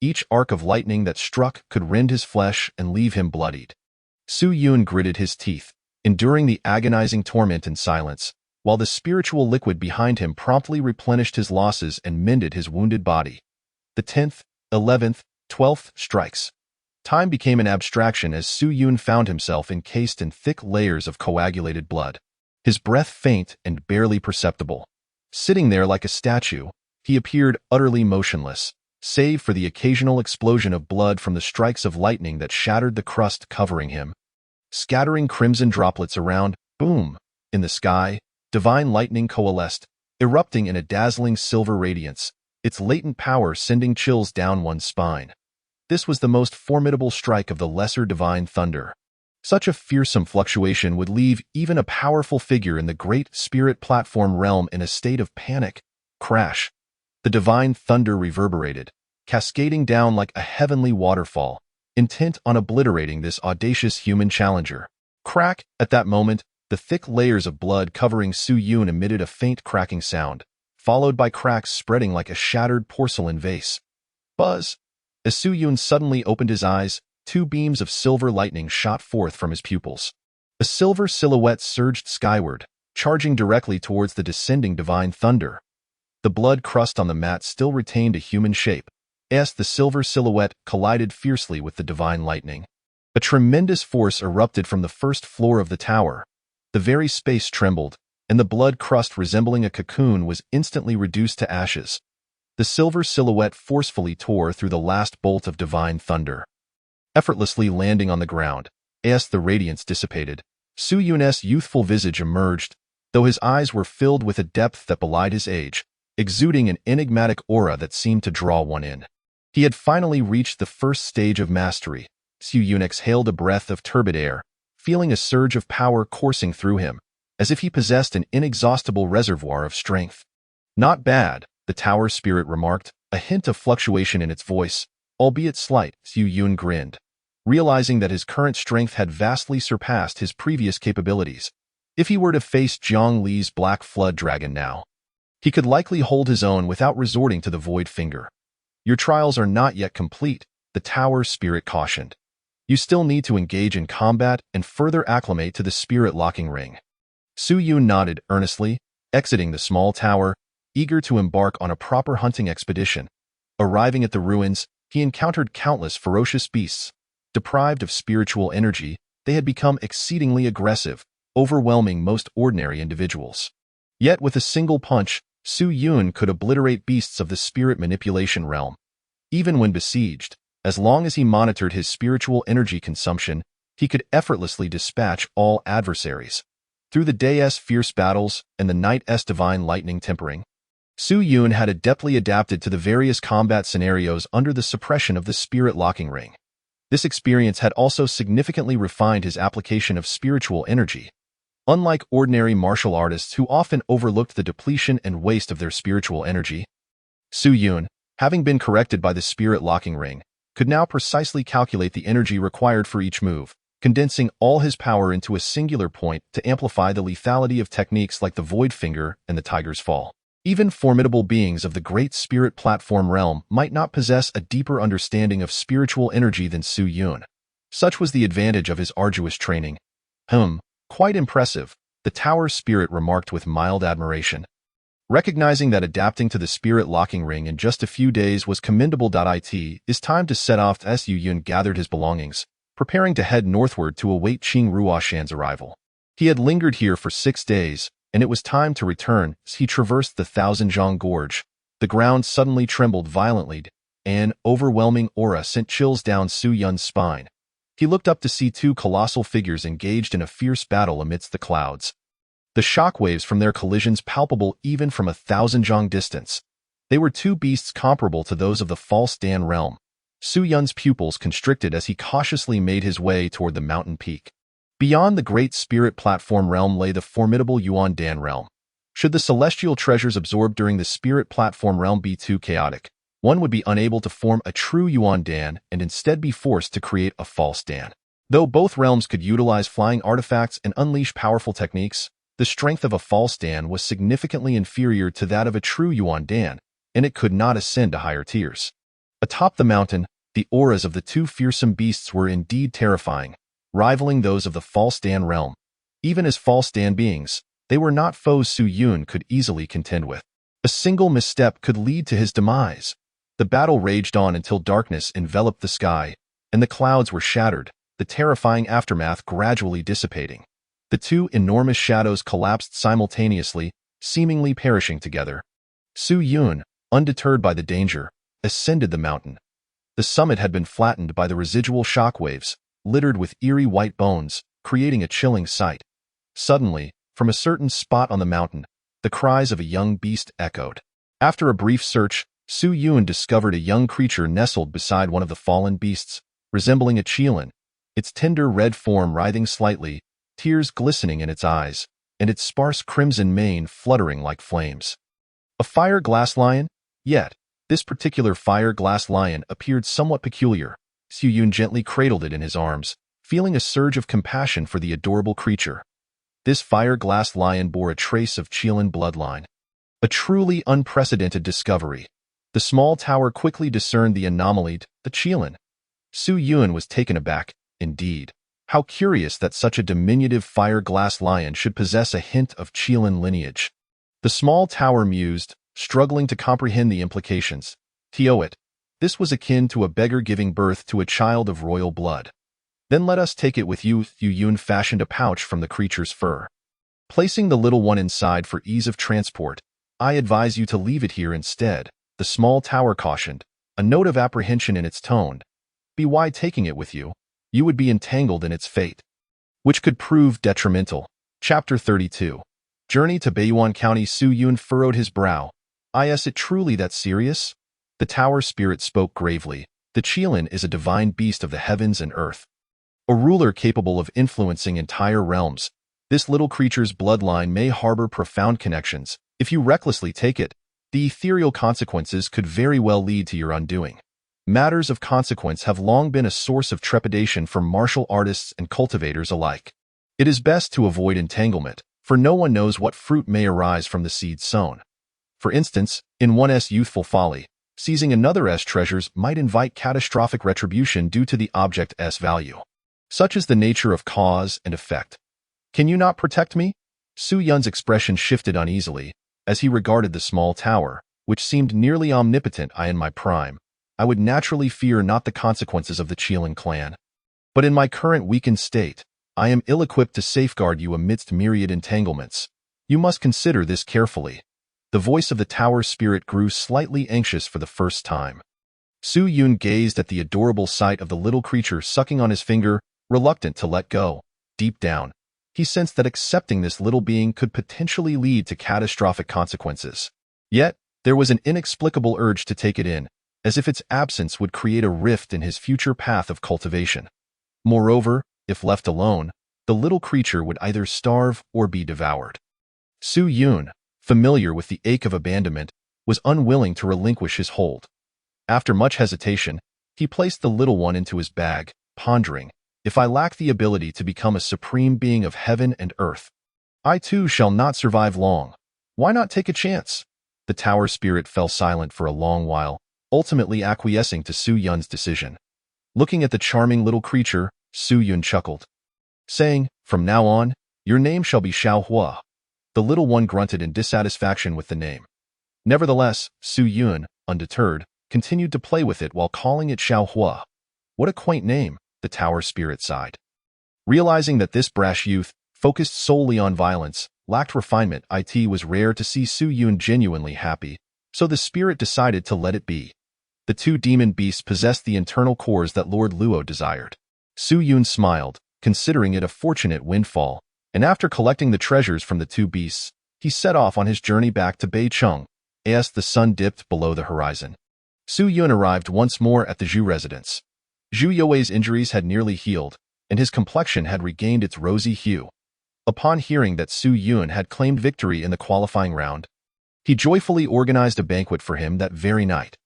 Each arc of lightning that struck could rend his flesh and leave him bloodied. Su Yun gritted his teeth, enduring the agonizing torment in silence, while the spiritual liquid behind him promptly replenished his losses and mended his wounded body. The 10th, 11th, 12th strikes. Time became an abstraction as Su Yun found himself encased in thick layers of coagulated blood, his breath faint and barely perceptible. Sitting there like a statue, he appeared utterly motionless, save for the occasional explosion of blood from the strikes of lightning that shattered the crust covering him. Scattering crimson droplets around, boom, in the sky, divine lightning coalesced, erupting in a dazzling silver radiance, its latent power sending chills down one's spine. This was the most formidable strike of the lesser divine thunder. Such a fearsome fluctuation would leave even a powerful figure in the great spirit platform realm in a state of panic. Crash. The divine thunder reverberated, cascading down like a heavenly waterfall, intent on obliterating this audacious human challenger. Crack! At that moment, the thick layers of blood covering Su Yun emitted a faint cracking sound, followed by cracks spreading like a shattered porcelain vase. Buzz! As Su Yun suddenly opened his eyes, two beams of silver lightning shot forth from his pupils. A silver silhouette surged skyward, charging directly towards the descending divine thunder. The blood crust on the mat still retained a human shape, as the silver silhouette collided fiercely with the divine lightning. A tremendous force erupted from the first floor of the tower. The very space trembled, and the blood crust resembling a cocoon was instantly reduced to ashes. The silver silhouette forcefully tore through the last bolt of divine thunder, effortlessly landing on the ground. As the radiance dissipated, Su Yun's youthful visage emerged, though his eyes were filled with a depth that belied his age, exuding an enigmatic aura that seemed to draw one in. He had finally reached the first stage of mastery. Su Yun exhaled a breath of turbid air, feeling a surge of power coursing through him, as if he possessed an inexhaustible reservoir of strength. Not bad, the tower spirit remarked, a hint of fluctuation in its voice, albeit slight. Su Yun grinned, realizing that his current strength had vastly surpassed his previous capabilities. If he were to face Zhang Li's Black Flood Dragon now, he could likely hold his own without resorting to the Void Finger. Your trials are not yet complete, the tower spirit cautioned. You still need to engage in combat and further acclimate to the spirit locking ring. Su Yun nodded earnestly, exiting the small tower, eager to embark on a proper hunting expedition. Arriving at the ruins, he encountered countless ferocious beasts. Deprived of spiritual energy, they had become exceedingly aggressive, overwhelming most ordinary individuals. Yet with a single punch, Su Yun could obliterate beasts of the spirit manipulation realm. Even when besieged, as long as he monitored his spiritual energy consumption, he could effortlessly dispatch all adversaries. Through the day's fierce battles and the night's divine lightning tempering, Su Yun had adeptly adapted to the various combat scenarios under the suppression of the spirit locking ring. This experience had also significantly refined his application of spiritual energy. Unlike ordinary martial artists who often overlooked the depletion and waste of their spiritual energy, Su Yun, having been corrected by the spirit locking ring, could now precisely calculate the energy required for each move, condensing all his power into a singular point to amplify the lethality of techniques like the Void Finger and the Tiger's Fall. Even formidable beings of the great spirit platform realm might not possess a deeper understanding of spiritual energy than Su Yun. Such was the advantage of his arduous training. Quite impressive, the tower spirit remarked with mild admiration. Recognizing that adapting to the spirit locking ring in just a few days was commendable. It is time to set off. Su Yun gathered his belongings, preparing to head northward to await Qing Ruoshan's arrival. He had lingered here for 6 days, and it was time to return. As he traversed the Thousand-Zhang Gorge, the ground suddenly trembled violently. An overwhelming aura sent chills down Su Yun's spine. He looked up to see two colossal figures engaged in a fierce battle amidst the clouds. The shockwaves from their collisions palpable even from 1,000 distance. They were two beasts comparable to those of the False Dan realm. Su Yun's pupils constricted as he cautiously made his way toward the mountain peak. Beyond the great spirit platform realm lay the formidable Yuan Dan realm. Should the celestial treasures absorbed during the spirit platform realm be too chaotic, one would be unable to form a true Yuan Dan and instead be forced to create a false Dan. Though both realms could utilize flying artifacts and unleash powerful techniques, the strength of a false Dan was significantly inferior to that of a true Yuan Dan, and it could not ascend to higher tiers. Atop the mountain, the auras of the two fearsome beasts were indeed terrifying, rivaling those of the false Dan realm. Even as false Dan beings, they were not foes Su Yun could easily contend with. A single misstep could lead to his demise. The battle raged on until darkness enveloped the sky, and the clouds were shattered, the terrifying aftermath gradually dissipating. The two enormous shadows collapsed simultaneously, seemingly perishing together. Su Yun, undeterred by the danger, ascended the mountain. The summit had been flattened by the residual shock waves, littered with eerie white bones, creating a chilling sight. Suddenly, from a certain spot on the mountain, the cries of a young beast echoed. After a brief search, Su Yun discovered a young creature nestled beside one of the fallen beasts, resembling a qilin, its tender red form writhing slightly, tears glistening in its eyes, and its sparse crimson mane fluttering like flames. A fire-glass lion? Yet, this particular fire-glass lion appeared somewhat peculiar. Su Yun gently cradled it in his arms, feeling a surge of compassion for the adorable creature. This fire-glass lion bore a trace of qilin bloodline. A truly unprecedented discovery. The small tower quickly discerned the anomaly, the qilin. Su Yun was taken aback, indeed. How curious that such a diminutive fire-glass lion should possess a hint of qilin lineage. The small tower mused, struggling to comprehend the implications. Tioit, this was akin to a beggar giving birth to a child of royal blood. Then let us take it with you. Su Yun fashioned a pouch from the creature's fur. Placing the little one inside for ease of transport, I advise you to leave it here instead, the small tower cautioned, a note of apprehension in its tone. Why taking it with you? You would be entangled in its fate, which could prove detrimental. Chapter 32. Journey to Baiyuan County. Su Yun furrowed his brow. Is it truly that serious? The tower spirit spoke gravely. The qilin is a divine beast of the heavens and earth. A ruler capable of influencing entire realms. This little creature's bloodline may harbor profound connections. If you recklessly take it, the ethereal consequences could very well lead to your undoing. Matters of consequence have long been a source of trepidation for martial artists and cultivators alike. It is best to avoid entanglement, for no one knows what fruit may arise from the seeds sown. For instance, in one's youthful folly, seizing another's treasures might invite catastrophic retribution due to the object's value. Such is the nature of cause and effect. Can you not protect me? Su Yun's expression shifted uneasily as he regarded the small tower, which seemed nearly omnipotent. In my prime, I would naturally fear not the consequences of the qilin clan. But in my current weakened state, I am ill-equipped to safeguard you amidst myriad entanglements. You must consider this carefully. The voice of the tower spirit grew slightly anxious for the first time. Su Yun gazed at the adorable sight of the little creature sucking on his finger, reluctant to let go. Deep down, he sensed that accepting this little being could potentially lead to catastrophic consequences. Yet, there was an inexplicable urge to take it in, as if its absence would create a rift in his future path of cultivation. Moreover, if left alone, the little creature would either starve or be devoured. Su Yun, familiar with the ache of abandonment, was unwilling to relinquish his hold. After much hesitation, he placed the little one into his bag, pondering, if I lack the ability to become a supreme being of heaven and earth, I too shall not survive long. Why not take a chance? The tower spirit fell silent for a long while, ultimately acquiescing to Su Yun's decision. Looking at the charming little creature, Su Yun chuckled, saying, from now on, your name shall be Xiao Hua. The little one grunted in dissatisfaction with the name. Nevertheless, Su Yun, undeterred, continued to play with it while calling it Xiao Hua. What a quaint name, the tower spirit sighed. Realizing that this brash youth, focused solely on violence, lacked refinement, it was rare to see Su Yun genuinely happy, so the spirit decided to let it be. The two demon beasts possessed the internal cores that Lord Luo desired. Su Yun smiled, considering it a fortunate windfall, and after collecting the treasures from the two beasts, he set off on his journey back to Beicheng, as the sun dipped below the horizon. Su Yun arrived once more at the Zhu residence. Zhu You's injuries had nearly healed, and his complexion had regained its rosy hue. Upon hearing that Su Yun had claimed victory in the qualifying round, he joyfully organized a banquet for him that very night.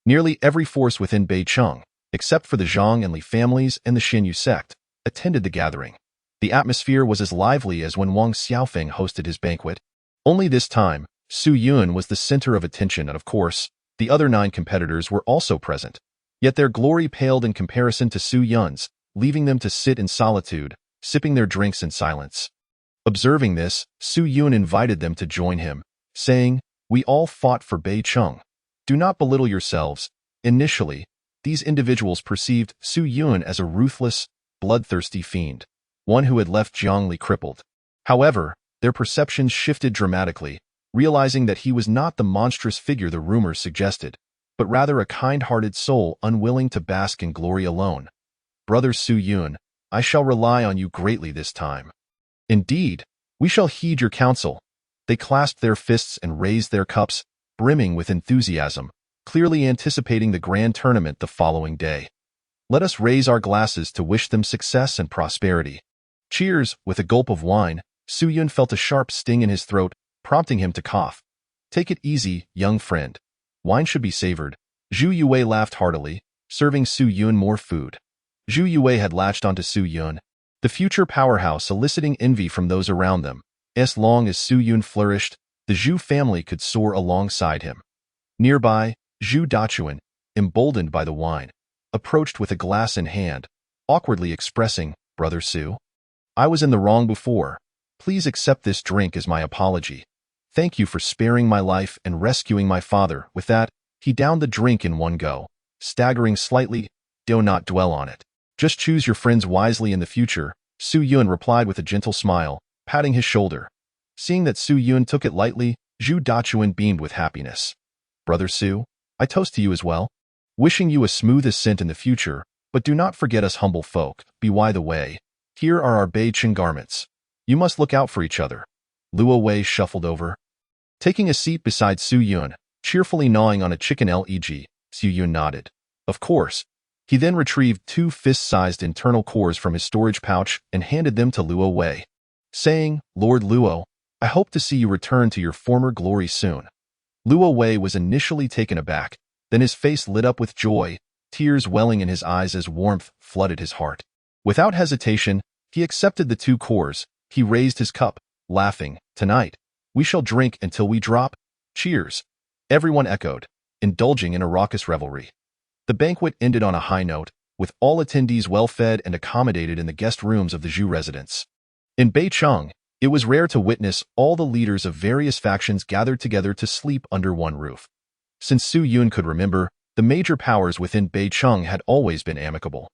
Nearly every force within Beicheng, except for the Zhang and Li families and the Xinyu sect, attended the gathering. The atmosphere was as lively as when Wang Xiaofeng hosted his banquet. Only this time, Su Yun was the center of attention and, of course, the other 9 competitors were also present. Yet their glory paled in comparison to Su Yun's, leaving them to sit in solitude, sipping their drinks in silence. Observing this, Su Yun invited them to join him, saying, "We all fought for Bei Chung. Do not belittle yourselves." Initially, these individuals perceived Su Yun as a ruthless, bloodthirsty fiend, one who had left Jiangli crippled. However, their perceptions shifted dramatically, realizing that he was not the monstrous figure the rumors suggested, but rather a kind-hearted soul unwilling to bask in glory alone. "Brother Su Yun, I shall rely on you greatly this time." "Indeed, we shall heed your counsel." They clasped their fists and raised their cups, brimming with enthusiasm, clearly anticipating the grand tournament the following day. "Let us raise our glasses to wish them success and prosperity." Cheers! With a gulp of wine, Su Yun felt a sharp sting in his throat, prompting him to cough. "Take it easy, young friend. Wine should be savored." Zhu Yue laughed heartily, serving Su Yun more food. Zhu Yue had latched onto Su Yun, the future powerhouse, eliciting envy from those around them. As long as Su Yun flourished, the Zhu family could soar alongside him. Nearby, Zhu Dachuan, emboldened by the wine, approached with a glass in hand, awkwardly expressing, "Brother Su, I was in the wrong before. Please accept this drink as my apology. Thank you for sparing my life and rescuing my father." With that, he downed the drink in one go, staggering slightly. "Do not dwell on it. Just choose your friends wisely in the future," Su Yun replied with a gentle smile, patting his shoulder. Seeing that Su Yun took it lightly, Zhu Dachuan beamed with happiness. "Brother Su, I toast to you as well. Wishing you a smooth ascent in the future, but do not forget us humble folk. By the way, here are our Bei Qing garments. You must look out for each other." Luo Wei shuffled over, taking a seat beside Su Yun, cheerfully gnawing on a chicken leg. Su Yun nodded. "Of course." He then retrieved 2 fist-sized internal cores from his storage pouch and handed them to Luo Wei, saying, "Lord Luo, I hope to see you return to your former glory soon." Luo Wei was initially taken aback, then his face lit up with joy, tears welling in his eyes as warmth flooded his heart. Without hesitation, he accepted the 2 cores. He raised his cup, laughing. "Tonight, we shall drink until we drop. Cheers." Everyone echoed, indulging in a raucous revelry. The banquet ended on a high note, with all attendees well-fed and accommodated in the guest rooms of the Zhu residence. In Beicheng, it was rare to witness all the leaders of various factions gathered together to sleep under one roof. Since Su Yun could remember, the major powers within Beicheng had always been amicable.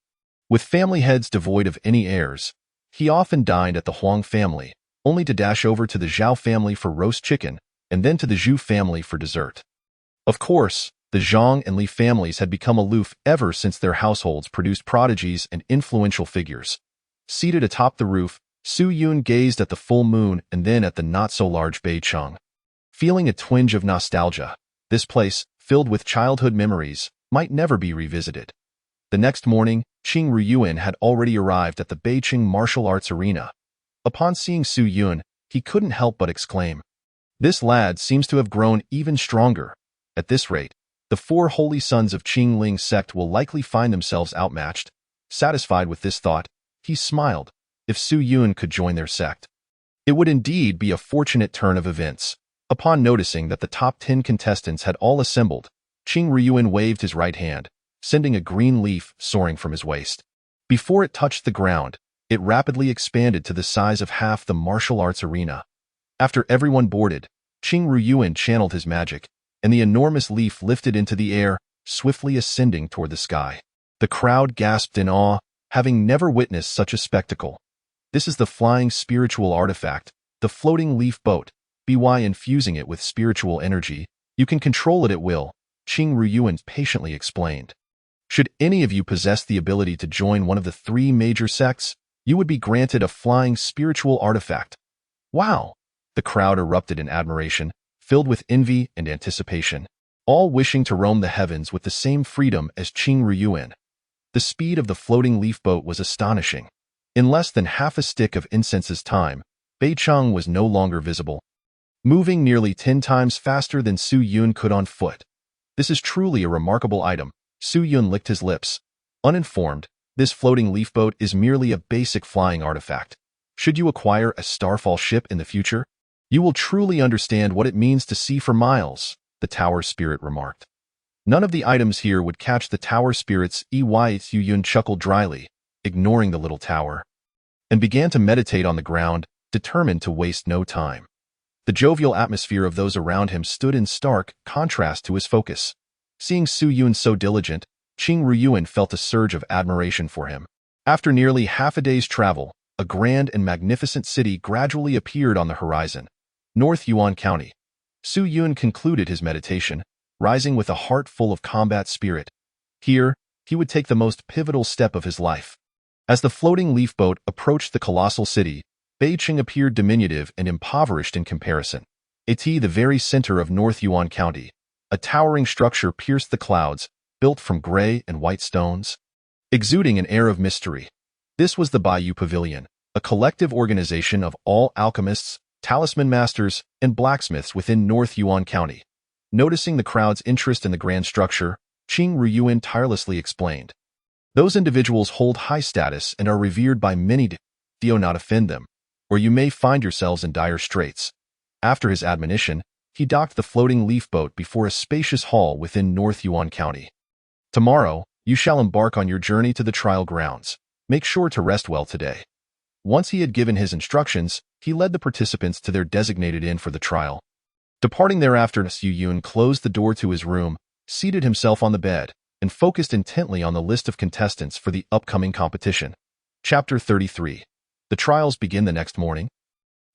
With family heads devoid of any heirs, he often dined at the Huang family, only to dash over to the Zhao family for roast chicken, and then to the Zhu family for dessert. Of course, the Zhang and Li families had become aloof ever since their households produced prodigies and influential figures. Seated atop the roof, Su Yun gazed at the full moon and then at the not-so-large Beicheng. Feeling a twinge of nostalgia, this place, filled with childhood memories, might never be revisited. The next morning, Qing Ruyuan had already arrived at the Beicheng martial arts arena. Upon seeing Su Yun, he couldn't help but exclaim, "This lad seems to have grown even stronger. At this rate, the 4 holy sons of Qing Ling sect will likely find themselves outmatched." Satisfied with this thought, he smiled. If Su Yun could join their sect, it would indeed be a fortunate turn of events. Upon noticing that the top 10 contestants had all assembled, Qing Ruyuan waved his right hand, sending a green leaf soaring from his waist. Before it touched the ground, it rapidly expanded to the size of half the martial arts arena. After everyone boarded, Qing Ruyuan channeled his magic, and the enormous leaf lifted into the air, swiftly ascending toward the sky. The crowd gasped in awe, having never witnessed such a spectacle. "This is the flying spiritual artifact, the floating leaf boat. By infusing it with spiritual energy, you can control it at will," Qing Ruyuan patiently explained. "Should any of you possess the ability to join one of the 3 major sects, you would be granted a flying spiritual artifact." "Wow!" The crowd erupted in admiration, filled with envy and anticipation, all wishing to roam the heavens with the same freedom as Qing Ruyuan. The speed of the floating leaf boat was astonishing. In less than half a stick of incense's time, Beicheng was no longer visible, moving nearly 10 times faster than Su Yun could on foot. "This is truly a remarkable item." Su Yun licked his lips. Uninformed, this floating leaf boat is merely a basic flying artifact. Should you acquire a Starfall ship in the future, you will truly understand what it means to see for miles, the tower spirit remarked. "None of the items here would catch the tower spirit's eye." Su Yun chuckled dryly, ignoring the little tower, and began to meditate on the ground, determined to waste no time. The jovial atmosphere of those around him stood in stark contrast to his focus. Seeing Su Yun so diligent, Qing Ruyuan felt a surge of admiration for him. After nearly half a day's travel, a grand and magnificent city gradually appeared on the horizon, North Yuan County. Su Yun concluded his meditation, rising with a heart full of combat spirit. Here, he would take the most pivotal step of his life. As the floating leaf boat approached the colossal city, Beijing appeared diminutive and impoverished in comparison. The very center of North Yuan County, a towering structure pierced the clouds, built from gray and white stones, exuding an air of mystery. This was the Bayou Pavilion, a collective organization of all alchemists, talisman masters, and blacksmiths within North Yuan County. Noticing the crowd's interest in the grand structure, Qing Ruyuan tirelessly explained. Those individuals hold high status and are revered by many. Do not offend them, or you may find yourselves in dire straits. After his admonition, he docked the floating leaf boat before a spacious hall within North Yuan County. Tomorrow, you shall embark on your journey to the trial grounds. Make sure to rest well today. Once he had given his instructions, he led the participants to their designated inn for the trial. Departing thereafter, Su Yun closed the door to his room, seated himself on the bed, and focused intently on the list of contestants for the upcoming competition. Chapter 33. The trials begin the next morning.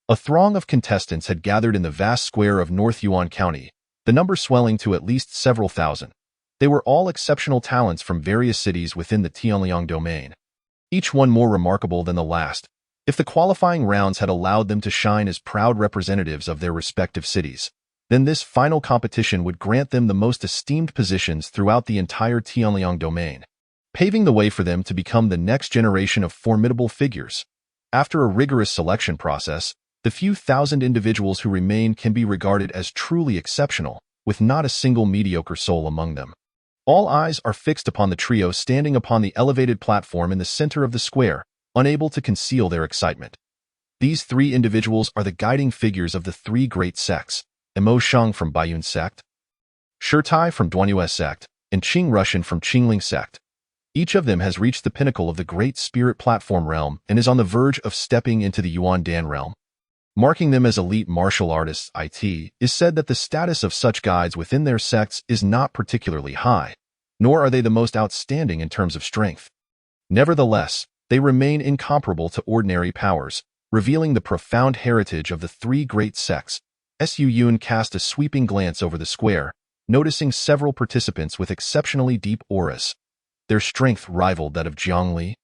A throng of contestants had gathered in the vast square of North Yuan County, the number swelling to at least several thousand. They were all exceptional talents from various cities within the Tianliang domain, each one more remarkable than the last. If the qualifying rounds had allowed them to shine as proud representatives of their respective cities, then this final competition would grant them the most esteemed positions throughout the entire Tianliang domain, paving the way for them to become the next generation of formidable figures. After a rigorous selection process, the few thousand individuals who remain can be regarded as truly exceptional, with not a single mediocre soul among them. All eyes are fixed upon the trio standing upon the elevated platform in the center of the square, unable to conceal their excitement. These three individuals are the guiding figures of the three great sects, Mo Sheng from Baiyun sect, Shirtai from Duanyue sect, and Qing Rushan from Qingling sect. Each of them has reached the pinnacle of the great spirit platform realm and is on the verge of stepping into the Yuan Dan realm. Marking them as elite martial artists, it is said that the status of such guides within their sects is not particularly high, nor are they the most outstanding in terms of strength. Nevertheless, they remain incomparable to ordinary powers, revealing the profound heritage of the three great sects. Su Yun cast a sweeping glance over the square, noticing several participants with exceptionally deep auras. Their strength rivaled that of Jiang Li,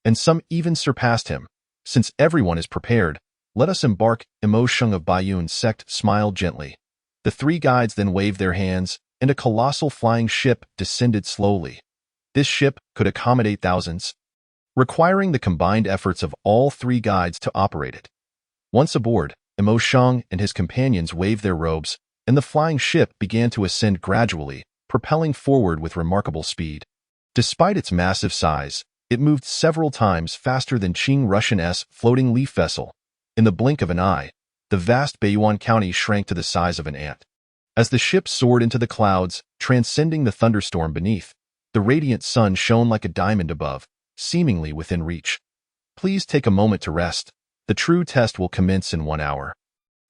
and some even surpassed him. Since everyone is prepared, let us embark. Mo Sheng of Baiyun sect smiled gently. The three guides then waved their hands, and a colossal flying ship descended slowly. This ship could accommodate thousands, requiring the combined efforts of all three guides to operate it. Once aboard, Mo Sheng and his companions waved their robes, and the flying ship began to ascend gradually, propelling forward with remarkable speed. Despite its massive size, it moved several times faster than Qing Russian's floating leaf vessel. In the blink of an eye, the vast Baiyuan County shrank to the size of an ant. As the ship soared into the clouds, transcending the thunderstorm beneath, the radiant sun shone like a diamond above, seemingly within reach. Please take a moment to rest. The true test will commence in 1 hour.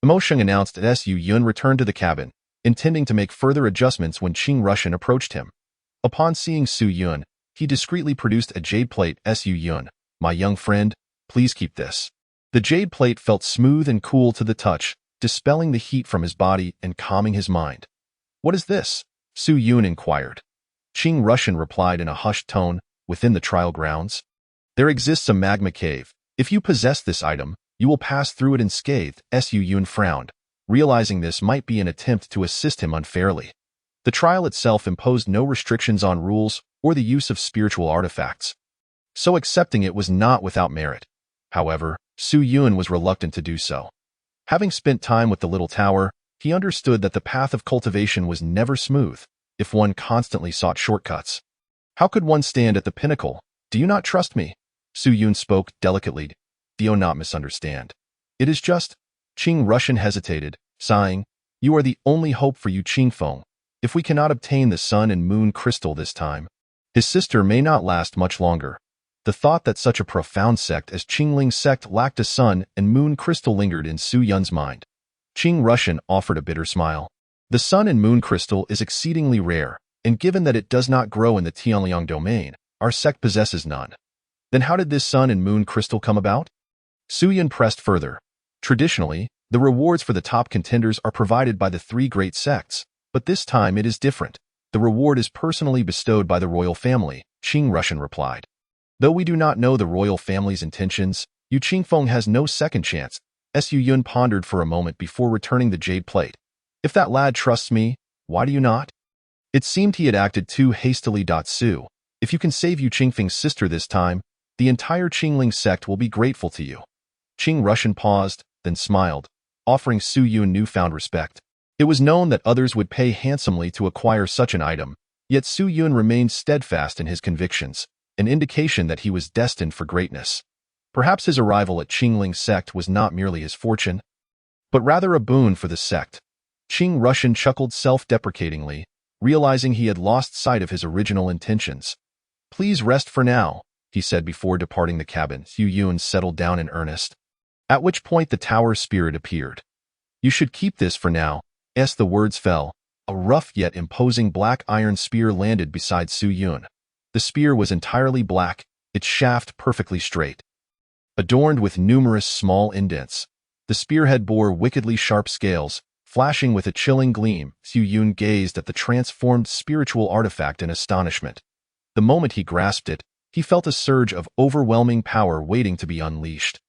Mo Sheng announced as Su Yun returned to the cabin, intending to make further adjustments when Qing Rushan approached him. Upon seeing Su Yun, he discreetly produced a jade plate. Su Yun, my young friend, please keep this. The jade plate felt smooth and cool to the touch, dispelling the heat from his body and calming his mind. What is this? Su Yun inquired. Qing Rushan replied in a hushed tone, within the trial grounds, there exists a magma cave. If you possess this item, you will pass through it unscathed. Su Yun frowned, realizing this might be an attempt to assist him unfairly. The trial itself imposed no restrictions on rules or the use of spiritual artifacts, so accepting it was not without merit. However, Su Yun was reluctant to do so. Having spent time with the little tower, he understood that the path of cultivation was never smooth if one constantly sought shortcuts. How could one stand at the pinnacle? Do you not trust me? Su Yun spoke delicately. Do not misunderstand. It is just... Qing Rushan hesitated, sighing. You are the only hope for you, Qing Feng. If we cannot obtain the sun and moon crystal this time, his sister may not last much longer. The thought that such a profound sect as Qingling's sect lacked a sun and moon crystal lingered in Su Yun's mind. Qing Russian offered a bitter smile. The sun and moon crystal is exceedingly rare, and given that it does not grow in the Tianliang domain, our sect possesses none. Then how did this sun and moon crystal come about? Su Yun pressed further. Traditionally, the rewards for the top contenders are provided by the three great sects, but this time it is different. The reward is personally bestowed by the royal family, Qing Russian replied. Though we do not know the royal family's intentions, Yu Qingfeng has no second chance. Su Yun pondered for a moment before returning the jade plate. If that lad trusts me, why do you not? It seemed he had acted too hastily. Su, if you can save Yu Qingfeng's sister this time, the entire Qingling sect will be grateful to you. Qing Russian paused, then smiled, offering Su Yun newfound respect. It was known that others would pay handsomely to acquire such an item, yet Su Yun remained steadfast in his convictions, an indication that he was destined for greatness. Perhaps his arrival at Qingling's sect was not merely his fortune, but rather a boon for the sect. Qing Russian chuckled self-deprecatingly, realizing he had lost sight of his original intentions. Please rest for now, he said before departing the cabin. Su Yun settled down in earnest, at which point the tower spirit appeared. You should keep this for now, as the words fell. A rough yet imposing black iron spear landed beside Su Yun. The spear was entirely black, its shaft perfectly straight, adorned with numerous small indents. The spearhead bore wickedly sharp scales, flashing with a chilling gleam. Su Yun gazed at the transformed spiritual artifact in astonishment. The moment he grasped it, he felt a surge of overwhelming power waiting to be unleashed.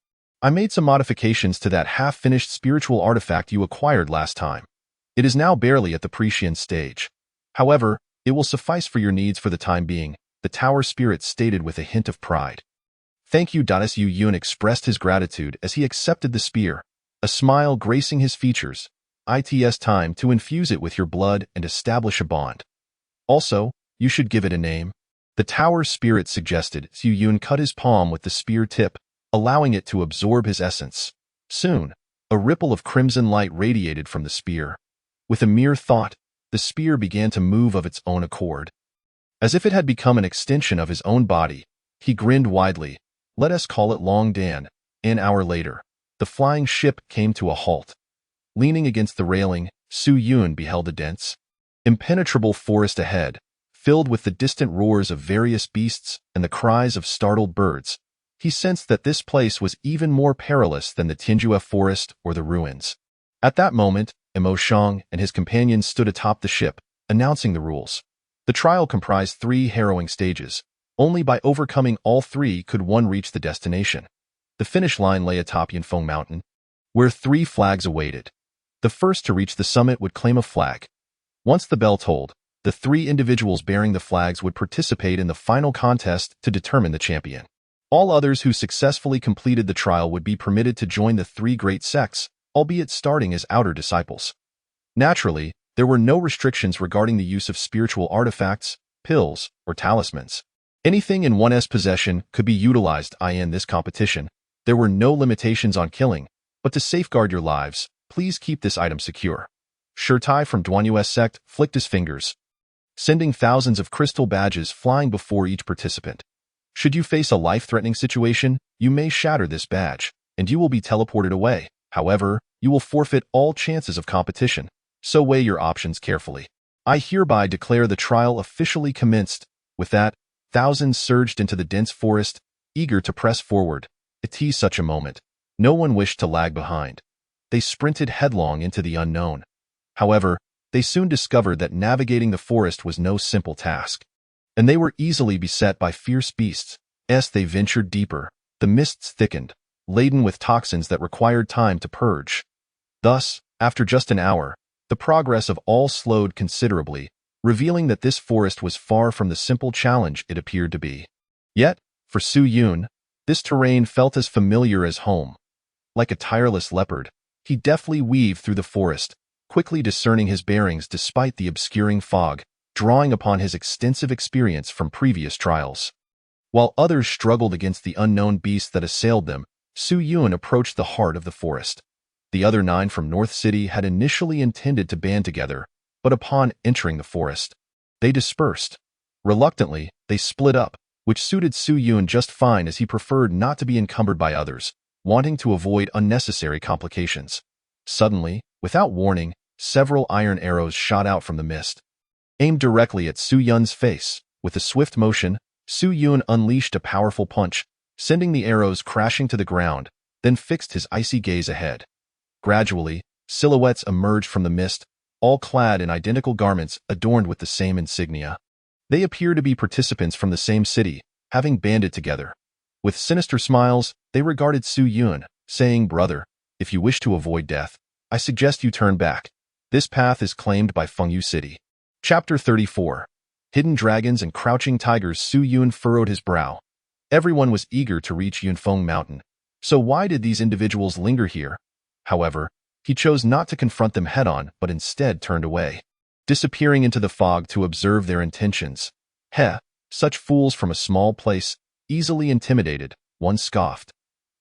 I made some modifications to that half-finished spiritual artifact you acquired last time. It is now barely at the prescient stage. However, it will suffice for your needs for the time being, the tower spirit stated with a hint of pride. Thank you. Su Yun expressed his gratitude as he accepted the spear, a smile gracing his features. It's time to infuse it with your blood and establish a bond. Also, you should give it a name. The tower spirit suggested. Su Yun cut his palm with the spear tip, allowing it to absorb his essence. Soon, a ripple of crimson light radiated from the spear. With a mere thought, the spear began to move of its own accord. As if it had become an extension of his own body, he grinned widely. Let us call it Long Dan. An hour later, the flying ship came to a halt. Leaning against the railing, Su Yun beheld a dense, impenetrable forest ahead, filled with the distant roars of various beasts and the cries of startled birds. He sensed that this place was even more perilous than the Tianjue forest or the ruins. At that moment, Mo Shang and his companions stood atop the ship, announcing the rules. The trial comprised 3 harrowing stages. Only by overcoming all 3 could one reach the destination. The finish line lay atop Yanfeng Mountain, where 3 flags awaited. The first to reach the summit would claim a flag. Once the bell tolled, the 3 individuals bearing the flags would participate in the final contest to determine the champion. All others who successfully completed the trial would be permitted to join the 3 great sects, albeit starting as outer disciples. Naturally, there were no restrictions regarding the use of spiritual artifacts, pills, or talismans. Anything in one's possession could be utilized in this competition. There were no limitations on killing, but to safeguard your lives, please keep this item secure. Shirtai from Duanyu's sect flicked his fingers, sending thousands of crystal badges flying before each participant. Should you face a life-threatening situation, you may shatter this badge, and you will be teleported away. However, you will forfeit all chances of competition, so weigh your options carefully. I hereby declare the trial officially commenced. With that, thousands surged into the dense forest, eager to press forward. It is such a moment. No one wished to lag behind. They sprinted headlong into the unknown. However, they soon discovered that navigating the forest was no simple task, and they were easily beset by fierce beasts. As they ventured deeper, the mists thickened, laden with toxins that required time to purge. Thus, after just an hour, the progress of all slowed considerably, revealing that this forest was far from the simple challenge it appeared to be. Yet, for Su Yun, this terrain felt as familiar as home. Like a tireless leopard, he deftly weaved through the forest, quickly discerning his bearings despite the obscuring fog, drawing upon his extensive experience from previous trials. While others struggled against the unknown beasts that assailed them, Su Yun approached the heart of the forest. The other 9 from North City had initially intended to band together, but upon entering the forest, they dispersed. Reluctantly, they split up, which suited Su Yun just fine as he preferred not to be encumbered by others, wanting to avoid unnecessary complications. Suddenly, without warning, several iron arrows shot out from the mist, aimed directly at Su Yun's face. With a swift motion, Su Yun unleashed a powerful punch, sending the arrows crashing to the ground, then fixed his icy gaze ahead. Gradually, silhouettes emerged from the mist, all clad in identical garments adorned with the same insignia. They appeared to be participants from the same city, having banded together. With sinister smiles, they regarded Su Yun, saying, "Brother, if you wish to avoid death, I suggest you turn back. This path is claimed by Fengyu City." Chapter 34. Hidden Dragons and Crouching Tigers. Su Yun furrowed his brow. Everyone was eager to reach Yunfeng Mountain. So why did these individuals linger here? However, he chose not to confront them head-on, but instead turned away, disappearing into the fog to observe their intentions. Such fools from a small place, easily intimidated, one scoffed.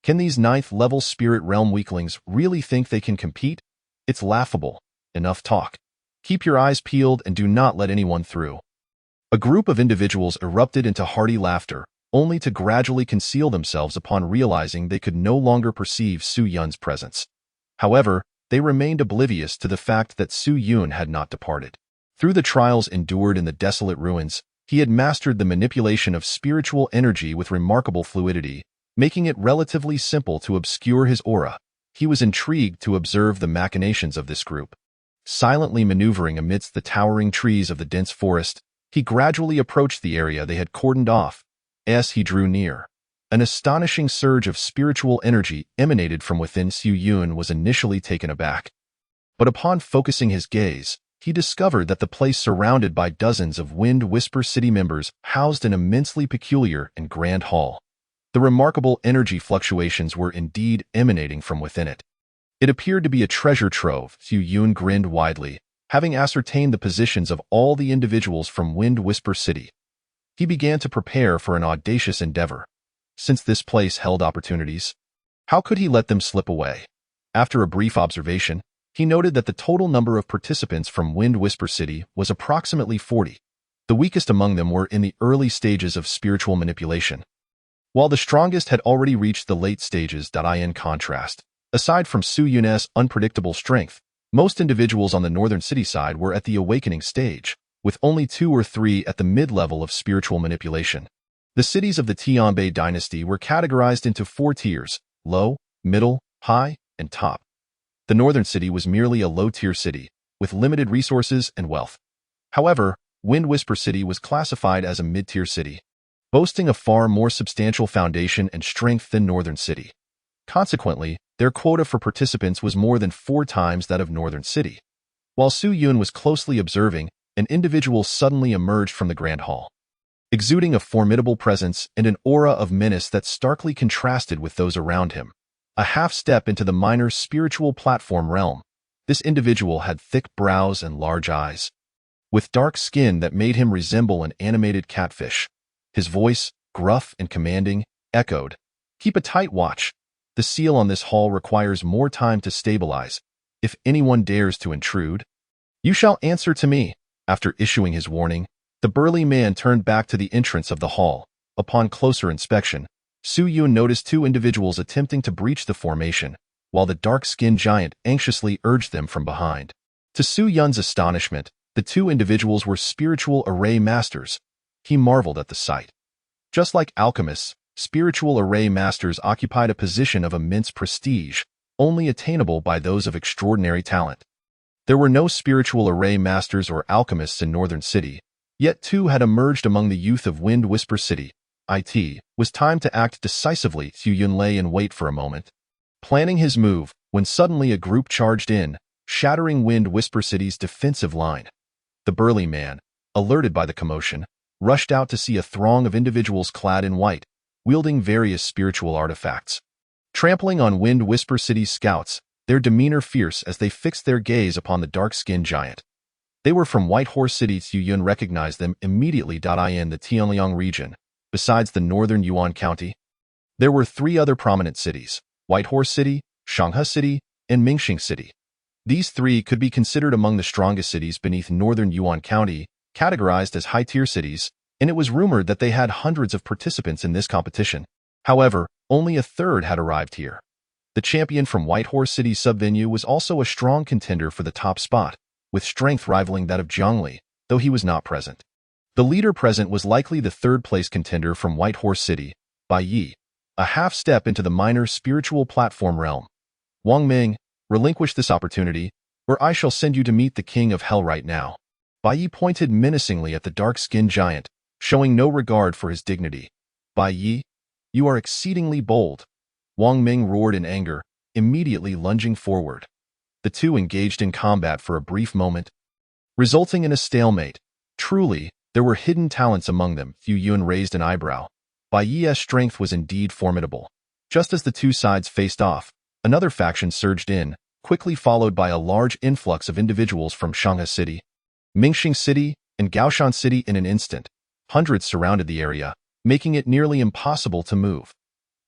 Can these 9th-level spirit realm weaklings really think they can compete? It's laughable. Enough talk. Keep your eyes peeled and do not let anyone through. A group of individuals erupted into hearty laughter, only to gradually conceal themselves upon realizing they could no longer perceive Su Yun's presence. However, they remained oblivious to the fact that Su Yun had not departed. Through the trials endured in the desolate ruins, he had mastered the manipulation of spiritual energy with remarkable fluidity, making it relatively simple to obscure his aura. He was intrigued to observe the machinations of this group. Silently maneuvering amidst the towering trees of the dense forest, he gradually approached the area they had cordoned off. As he drew near, an astonishing surge of spiritual energy emanated from within. Su Yun was initially taken aback. But upon focusing his gaze, he discovered that the place surrounded by dozens of Wind Whisper City members housed an immensely peculiar and grand hall. The remarkable energy fluctuations were indeed emanating from within it. It appeared to be a treasure trove. Su Yun grinned widely, having ascertained the positions of all the individuals from Wind Whisper City. He began to prepare for an audacious endeavor. Since this place held opportunities, how could he let them slip away? After a brief observation, he noted that the total number of participants from Wind Whisper City was approximately 40. The weakest among them were in the early stages of spiritual manipulation, while the strongest had already reached the late stages. In contrast, aside from Su Yun's unpredictable strength, most individuals on the northern city side were at the awakening stage, with only 2 or 3 at the mid-level of spiritual manipulation. The cities of the Tianbei dynasty were categorized into 4 tiers: low, middle, high, and top. The northern city was merely a low-tier city, with limited resources and wealth. However, Wind Whisper City was classified as a mid-tier city, boasting a far more substantial foundation and strength than Northern City. Consequently, their quota for participants was more than 4 times that of Northern City. While Su Yun was closely observing, an individual suddenly emerged from the Grand Hall, exuding a formidable presence and an aura of menace that starkly contrasted with those around him. A half-step into the minor spiritual platform realm, this individual had thick brows and large eyes, with dark skin that made him resemble an animated catfish. His voice, gruff and commanding, echoed, "Keep a tight watch. The seal on this hall requires more time to stabilize. If anyone dares to intrude, you shall answer to me." After issuing his warning, the burly man turned back to the entrance of the hall. Upon closer inspection, Su Yun noticed 2 individuals attempting to breach the formation, while the dark-skinned giant anxiously urged them from behind. To Su Yun's astonishment, the 2 individuals were spiritual array masters. He marveled at the sight. Just like alchemists, spiritual array masters occupied a position of immense prestige, only attainable by those of extraordinary talent. There were no spiritual array masters or alchemists in Northern City, yet 2 had emerged among the youth of Wind Whisper City. It was time to act decisively. Su Yun lay in wait for a moment, planning his move, when suddenly a group charged in, shattering Wind Whisper City's defensive line. The burly man, alerted by the commotion, rushed out to see a throng of individuals clad in white, wielding various spiritual artifacts. Trampling on Wind Whisper City's scouts, their demeanor fierce as they fixed their gaze upon the dark-skinned giant. They were from White Horse City. Su Yun recognized them immediately. In the Tianliang region, besides the northern Yuan County, there were 3 other prominent cities: White Horse City, Shanghai City, and Mingxing City. These 3 could be considered among the strongest cities beneath northern Yuan County, categorized as high-tier cities. and it was rumored that they had hundreds of participants in this competition. However, only a third had arrived here. The champion from Whitehorse City's sub-venue was also a strong contender for the top spot, with strength rivaling that of Zhongli, though he was not present. The leader present was likely the third-place contender from Whitehorse City, Bai Yi, a half-step into the minor spiritual platform realm. Wang Ming, relinquish this opportunity, or I shall send you to meet the king of hell right now. Bai Yi pointed menacingly at the dark-skinned giant, showing no regard for his dignity. Bai Yi, you are exceedingly bold. Wang Ming roared in anger, immediately lunging forward. The two engaged in combat for a brief moment, resulting in a stalemate. Truly, there were hidden talents among them. Fu Yun raised an eyebrow. Bai Yi's strength was indeed formidable. Just as the two sides faced off, another faction surged in, quickly followed by a large influx of individuals from Shanghai City, Mingxing City, and Gaoshan City in an instant. Hundreds surrounded the area, making it nearly impossible to move.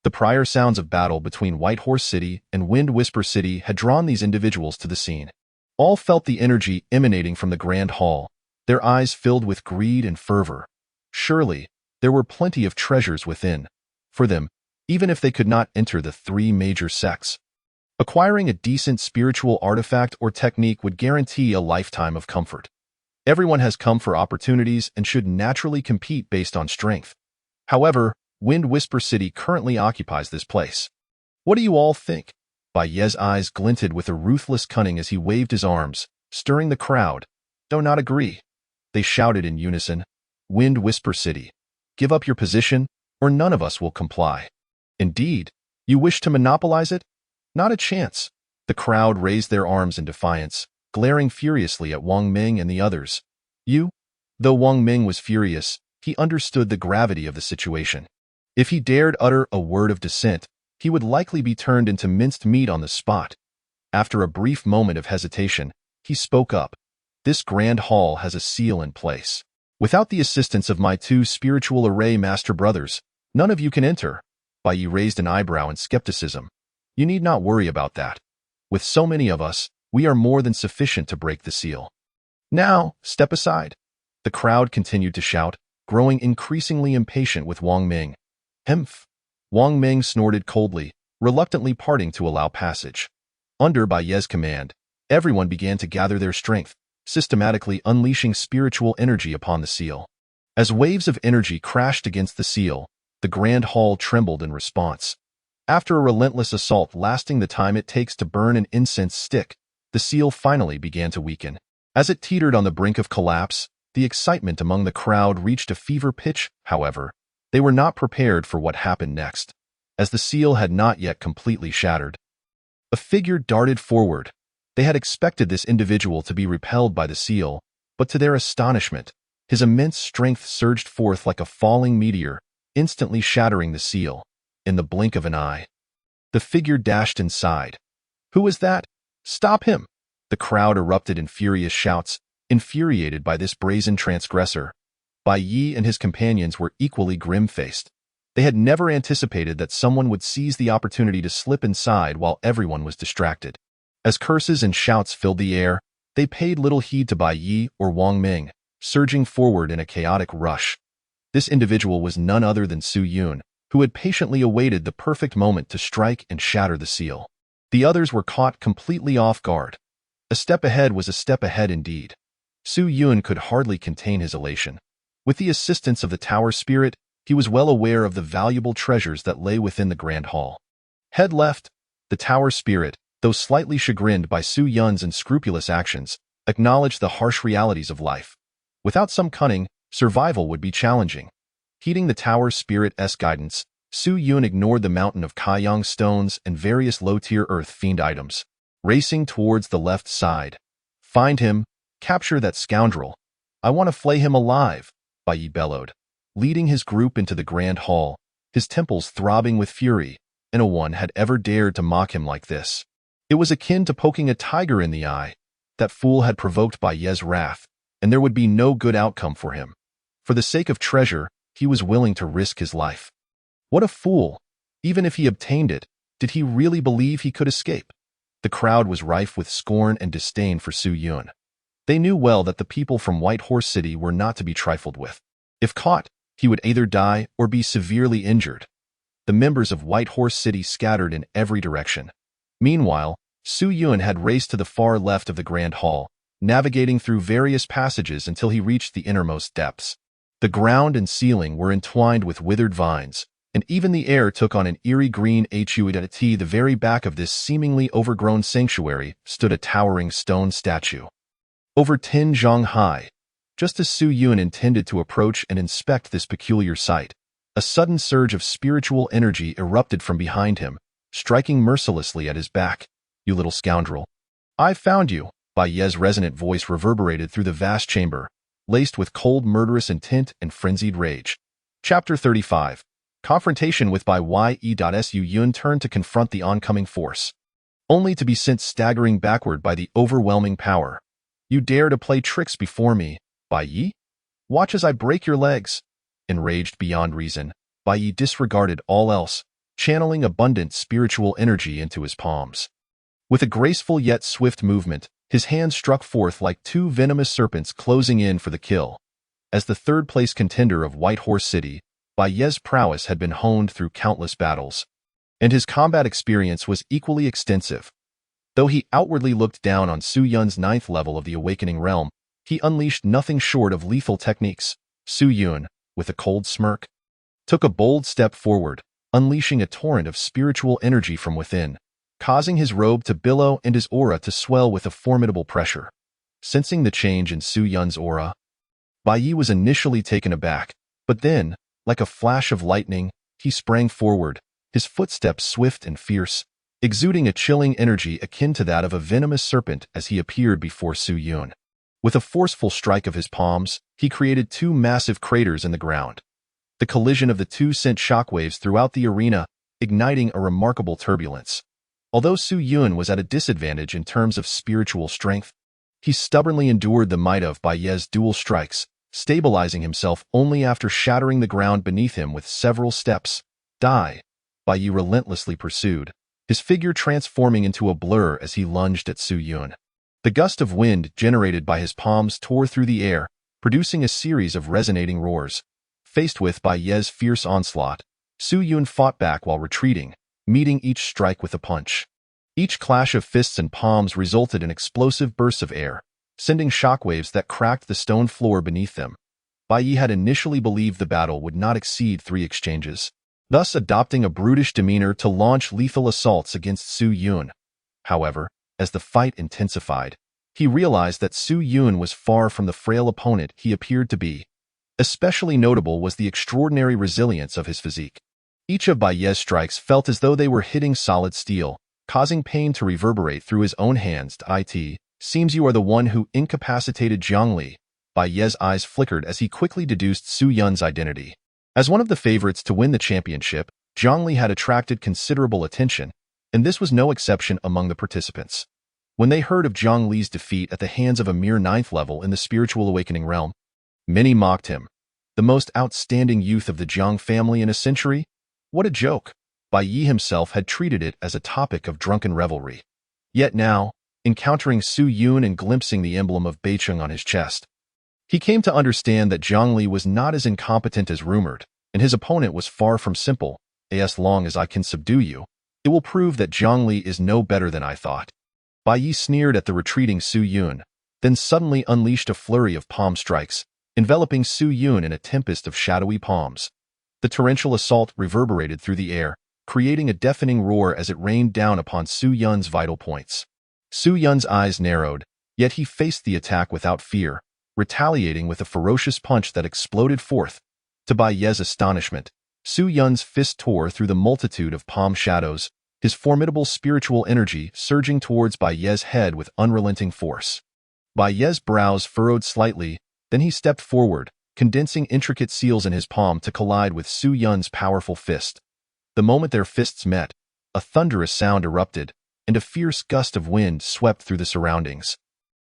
The prior sounds of battle between Whitehorse City and Wind Whisper City had drawn these individuals to the scene. All felt the energy emanating from the Grand Hall, their eyes filled with greed and fervor. Surely, there were plenty of treasures within. For them, even if they could not enter the three major sects, acquiring a decent spiritual artifact or technique would guarantee a lifetime of comfort. Everyone has come for opportunities and should naturally compete based on strength. However, Wind Whisper City currently occupies this place. What do you all think? Bai Ye's eyes glinted with a ruthless cunning as he waved his arms, stirring the crowd. Do not agree. They shouted in unison. Wind Whisper City, give up your position, or none of us will comply. Indeed, you wish to monopolize it? Not a chance. The crowd raised their arms in defiance, glaring furiously at Wang Ming and the others. Though Wang Ming was furious, he understood the gravity of the situation. If he dared utter a word of dissent, he would likely be turned into minced meat on the spot. After a brief moment of hesitation, he spoke up. This grand hall has a seal in place. Without the assistance of my two spiritual array master brothers, none of you can enter. Bai Yi raised an eyebrow in skepticism. You need not worry about that. With so many of us, we are more than sufficient to break the seal. Now, step aside. The crowd continued to shout, growing increasingly impatient with Wang Ming. Hemph! Wang Ming snorted coldly, reluctantly parting to allow passage. Under Bai Ye's command, everyone began to gather their strength, systematically unleashing spiritual energy upon the seal. As waves of energy crashed against the seal, the grand hall trembled in response. After a relentless assault lasting the time it takes to burn an incense stick, the seal finally began to weaken. As it teetered on the brink of collapse, the excitement among the crowd reached a fever pitch. However, they were not prepared for what happened next. As the seal had not yet completely shattered, a figure darted forward. They had expected this individual to be repelled by the seal, but to their astonishment, his immense strength surged forth like a falling meteor, instantly shattering the seal. In the blink of an eye, the figure dashed inside. Who was that? Stop him! The crowd erupted in furious shouts, infuriated by this brazen transgressor. Bai Yi and his companions were equally grim-faced. They had never anticipated that someone would seize the opportunity to slip inside while everyone was distracted. As curses and shouts filled the air, they paid little heed to Bai Yi or Wang Ming, surging forward in a chaotic rush. This individual was none other than Su Yun, who had patiently awaited the perfect moment to strike and shatter the seal. The others were caught completely off guard. A step ahead was a step ahead indeed. Su Yun could hardly contain his elation. With the assistance of the tower spirit, he was well aware of the valuable treasures that lay within the grand hall. Head left, the tower spirit, though slightly chagrined by Su Yun's unscrupulous actions, acknowledged the harsh realities of life. Without some cunning, survival would be challenging. Heeding the tower spirit's guidance, Su Yun ignored the mountain of Kaiyang stones and various low-tier earth fiend items, racing towards the left side. Find him, capture that scoundrel. I want to flay him alive, Bai Yi bellowed, leading his group into the grand hall, his temples throbbing with fury. No one had ever dared to mock him like this. It was akin to poking a tiger in the eye. That fool had provoked Bai Yi's wrath, and there would be no good outcome for him. For the sake of treasure, he was willing to risk his life. What a fool! Even if he obtained it, did he really believe he could escape? The crowd was rife with scorn and disdain for Su Yun. They knew well that the people from Whitehorse City were not to be trifled with. If caught, he would either die or be severely injured. The members of White Horse City scattered in every direction. Meanwhile, Su Yun had raced to the far left of the Grand Hall, navigating through various passages until he reached the innermost depths. The ground and ceiling were entwined with withered vines, and even the air took on an eerie green hue. At the very back of this seemingly overgrown sanctuary stood a towering stone statue. Over 10 zhang high. Just as Su Yun intended to approach and inspect this peculiar sight, a sudden surge of spiritual energy erupted from behind him, striking mercilessly at his back. "You little scoundrel. I've found you," Bai Ye's resonant voice reverberated through the vast chamber, laced with cold murderous intent and frenzied rage. Chapter 35. Confrontation with Bai Ye.Su Yun turned to confront the oncoming force, only to be sent staggering backward by the overwhelming power. "You dare to play tricks before me, Bai Yi? Watch as I break your legs." Enraged beyond reason, Bai Yi disregarded all else, channeling abundant spiritual energy into his palms. With a graceful yet swift movement, his hands struck forth like two venomous serpents closing in for the kill. As the third-place contender of White Horse City, Bai Ye's prowess had been honed through countless battles, and his combat experience was equally extensive. Though he outwardly looked down on Su Yun's 9th level of the Awakening Realm, he unleashed nothing short of lethal techniques. Su Yun, with a cold smirk, took a bold step forward, unleashing a torrent of spiritual energy from within, causing his robe to billow and his aura to swell with a formidable pressure. Sensing the change in Su Yun's aura, Bai Yi was initially taken aback, but then, like a flash of lightning, he sprang forward, his footsteps swift and fierce, exuding a chilling energy akin to that of a venomous serpent as he appeared before Su Yun. With a forceful strike of his palms, he created two massive craters in the ground. The collision of the two sent shockwaves throughout the arena, igniting a remarkable turbulence. Although Su Yun was at a disadvantage in terms of spiritual strength, he stubbornly endured the might of Bai Ye's dual strikes, stabilizing himself only after shattering the ground beneath him with several steps. "Die," Bai Yi relentlessly pursued, his figure transforming into a blur as he lunged at Su Yun. The gust of wind generated by his palms tore through the air, producing a series of resonating roars. Faced with Bai Ye's fierce onslaught, Su Yun fought back while retreating, meeting each strike with a punch. Each clash of fists and palms resulted in explosive bursts of air, sending shockwaves that cracked the stone floor beneath them. Bai Yi had initially believed the battle would not exceed 3 exchanges, thus adopting a brutish demeanor to launch lethal assaults against Su Yun. However, as the fight intensified, he realized that Su Yun was far from the frail opponent he appeared to be. Especially notable was the extraordinary resilience of his physique. Each of Bai Ye's strikes felt as though they were hitting solid steel, causing pain to reverberate through his own hands. "It seems you are the one who incapacitated Zhongli." Bai Ye's eyes flickered as he quickly deduced Su Yun's identity. As one of the favorites to win the championship, Zhongli had attracted considerable attention, and this was no exception among the participants. When they heard of Zhang Li's defeat at the hands of a mere 9th level in the spiritual awakening realm, many mocked him. The most outstanding youth of the Zhang family in a century? What a joke! Bai Yi himself had treated it as a topic of drunken revelry. Yet now, encountering Su Yun and glimpsing the emblem of Beicheng on his chest, he came to understand that Zhang Li was not as incompetent as rumored, and his opponent was far from simple. "As long as I can subdue you, it will prove that Zhang Li is no better than I thought." Bai Yi sneered at the retreating Su Yun, then suddenly unleashed a flurry of palm strikes, enveloping Su Yun in a tempest of shadowy palms. The torrential assault reverberated through the air, creating a deafening roar as it rained down upon Su Yun's vital points. Su Yun's eyes narrowed, yet he faced the attack without fear, retaliating with a ferocious punch that exploded forth. To Bai Ye's astonishment, Su Yun's fist tore through the multitude of palm shadows, his formidable spiritual energy surging towards Bai Ye's head with unrelenting force. Bai Ye's brows furrowed slightly, then he stepped forward, condensing intricate seals in his palm to collide with Su Yun's powerful fist. The moment their fists met, a thunderous sound erupted, and a fierce gust of wind swept through the surroundings,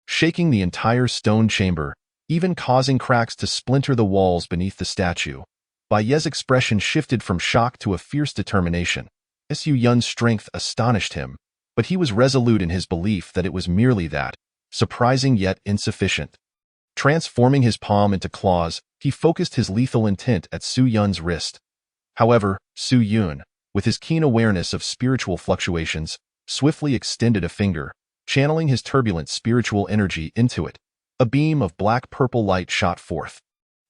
shaking the entire stone chamber, even causing cracks to splinter the walls beneath the statue. Bai Ye's expression shifted from shock to a fierce determination. Su Yun's strength astonished him, but he was resolute in his belief that it was merely that, surprising yet insufficient. Transforming his palm into claws, He focused his lethal intent at Su Yun's wrist. However, Su Yun, with his keen awareness of spiritual fluctuations, swiftly extended a finger, channeling his turbulent spiritual energy into it. A beam of black-purple light shot forth,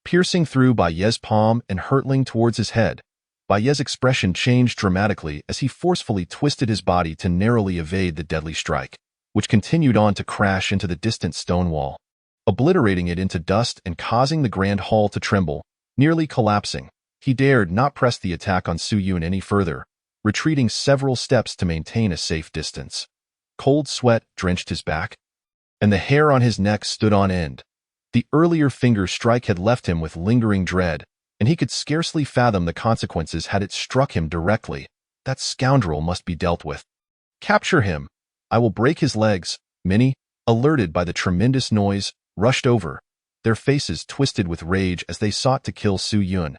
piercing through Bai Ye's palm and hurtling towards his head. Bai Ye's expression changed dramatically as he forcefully twisted his body to narrowly evade the deadly strike, which continued on to crash into the distant stone wall, obliterating it into dust and causing the grand hall to tremble, nearly collapsing. He dared not press the attack on Su Yun any further, retreating several steps to maintain a safe distance. Cold sweat drenched his back, and the hair on his neck stood on end. The earlier finger strike had left him with lingering dread, and he could scarcely fathom the consequences had it struck him directly. That scoundrel must be dealt with. Capture him! I will break his legs. Many, alerted by the tremendous noise, rushed over, their faces twisted with rage as they sought to kill Su Yun.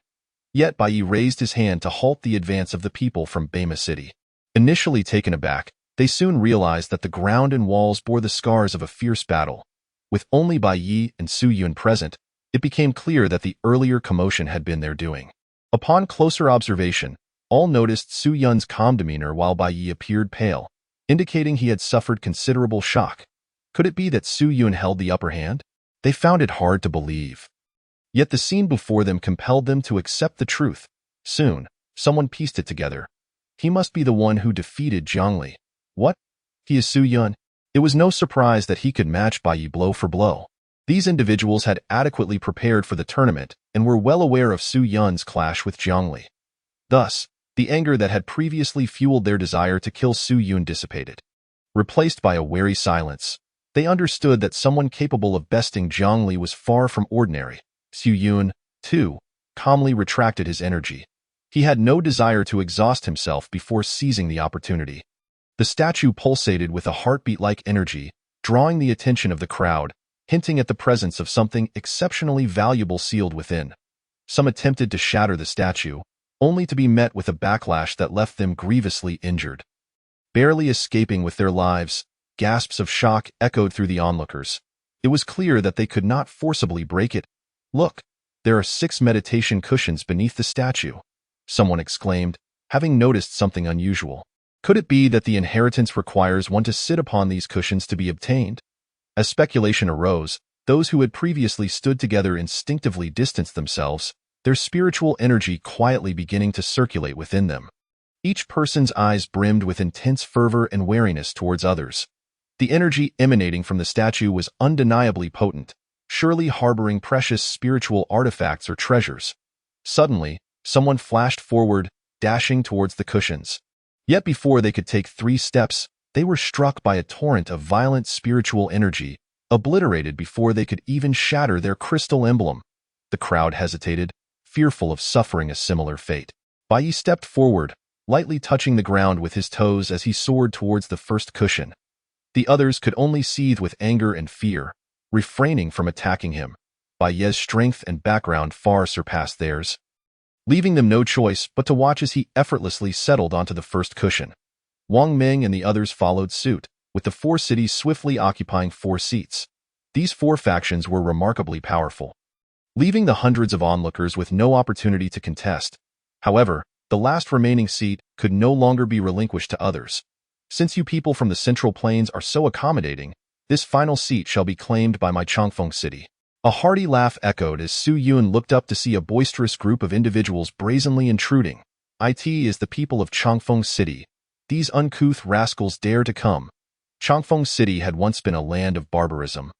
Yet Bai Yi raised his hand to halt the advance of the people from Bema City. Initially taken aback, they soon realized that the ground and walls bore the scars of a fierce battle. With only Bai Yi and Su Yun present, it became clear that the earlier commotion had been their doing. Upon closer observation, all noticed Su Yun's calm demeanor while Bai Yi appeared pale, indicating he had suffered considerable shock. Could it be that Su Yun held the upper hand? They found it hard to believe. Yet the scene before them compelled them to accept the truth. Soon, someone pieced it together. He must be the one who defeated Zhongli. What? He is Su Yun? It was no surprise that he could match Bai Yi blow for blow. These individuals had adequately prepared for the tournament and were well aware of Su Yun's clash with Zhongli. Thus, the anger that had previously fueled their desire to kill Su Yun dissipated. Replaced by a wary silence, they understood that someone capable of besting Zhongli was far from ordinary. Su Yun, too, calmly retracted his energy. He had no desire to exhaust himself before seizing the opportunity. The statue pulsated with a heartbeat-like energy, drawing the attention of the crowd, hinting at the presence of something exceptionally valuable sealed within. Some attempted to shatter the statue, only to be met with a backlash that left them grievously injured. Barely escaping with their lives, gasps of shock echoed through the onlookers. It was clear that they could not forcibly break it. Look, there are 6 meditation cushions beneath the statue, someone exclaimed, having noticed something unusual. Could it be that the inheritance requires one to sit upon these cushions to be obtained? As speculation arose, those who had previously stood together instinctively distanced themselves, their spiritual energy quietly beginning to circulate within them. Each person's eyes brimmed with intense fervor and wariness towards others. The energy emanating from the statue was undeniably potent, surely harboring precious spiritual artifacts or treasures. Suddenly, someone flashed forward, dashing towards the cushions. Yet before they could take 3 steps, they were struck by a torrent of violent spiritual energy, obliterated before they could even shatter their crystal emblem. The crowd hesitated, fearful of suffering a similar fate. Bai Yi stepped forward, lightly touching the ground with his toes as he soared towards the first cushion. The others could only seethe with anger and fear, refraining from attacking him. Bai Ye's strength and background far surpassed theirs, leaving them no choice but to watch as he effortlessly settled onto the first cushion. Wang Ming and the others followed suit, with the 4 cities swiftly occupying 4 seats. These 4 factions were remarkably powerful, leaving the hundreds of onlookers with no opportunity to contest. However, the last remaining seat could no longer be relinquished to others. Since you people from the Central Plains are so accommodating, this final seat shall be claimed by my Changfeng city. A hearty laugh echoed as Su Yun looked up to see a boisterous group of individuals brazenly intruding. It is the people of Changfeng City. These uncouth rascals dare to come. Changfeng City had once been a land of barbarism.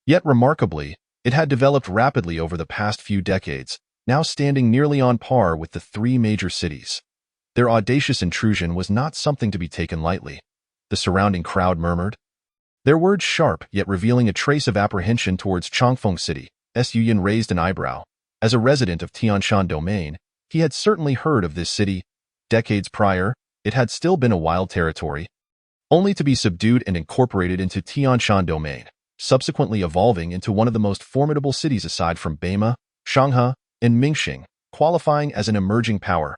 Yet remarkably, it had developed rapidly over the past few decades, now standing nearly on par with the 3 major cities. Their audacious intrusion was not something to be taken lightly. The surrounding crowd murmured, their words sharp yet revealing a trace of apprehension towards Changfeng City. Su Yun raised an eyebrow. As a resident of Tianshan Domain, he had certainly heard of this city. Decades prior, it had still been a wild territory, only to be subdued and incorporated into Tianshan Domain, subsequently evolving into one of the most formidable cities aside from Bema, Shanghai, and Mingxing, qualifying as an emerging power.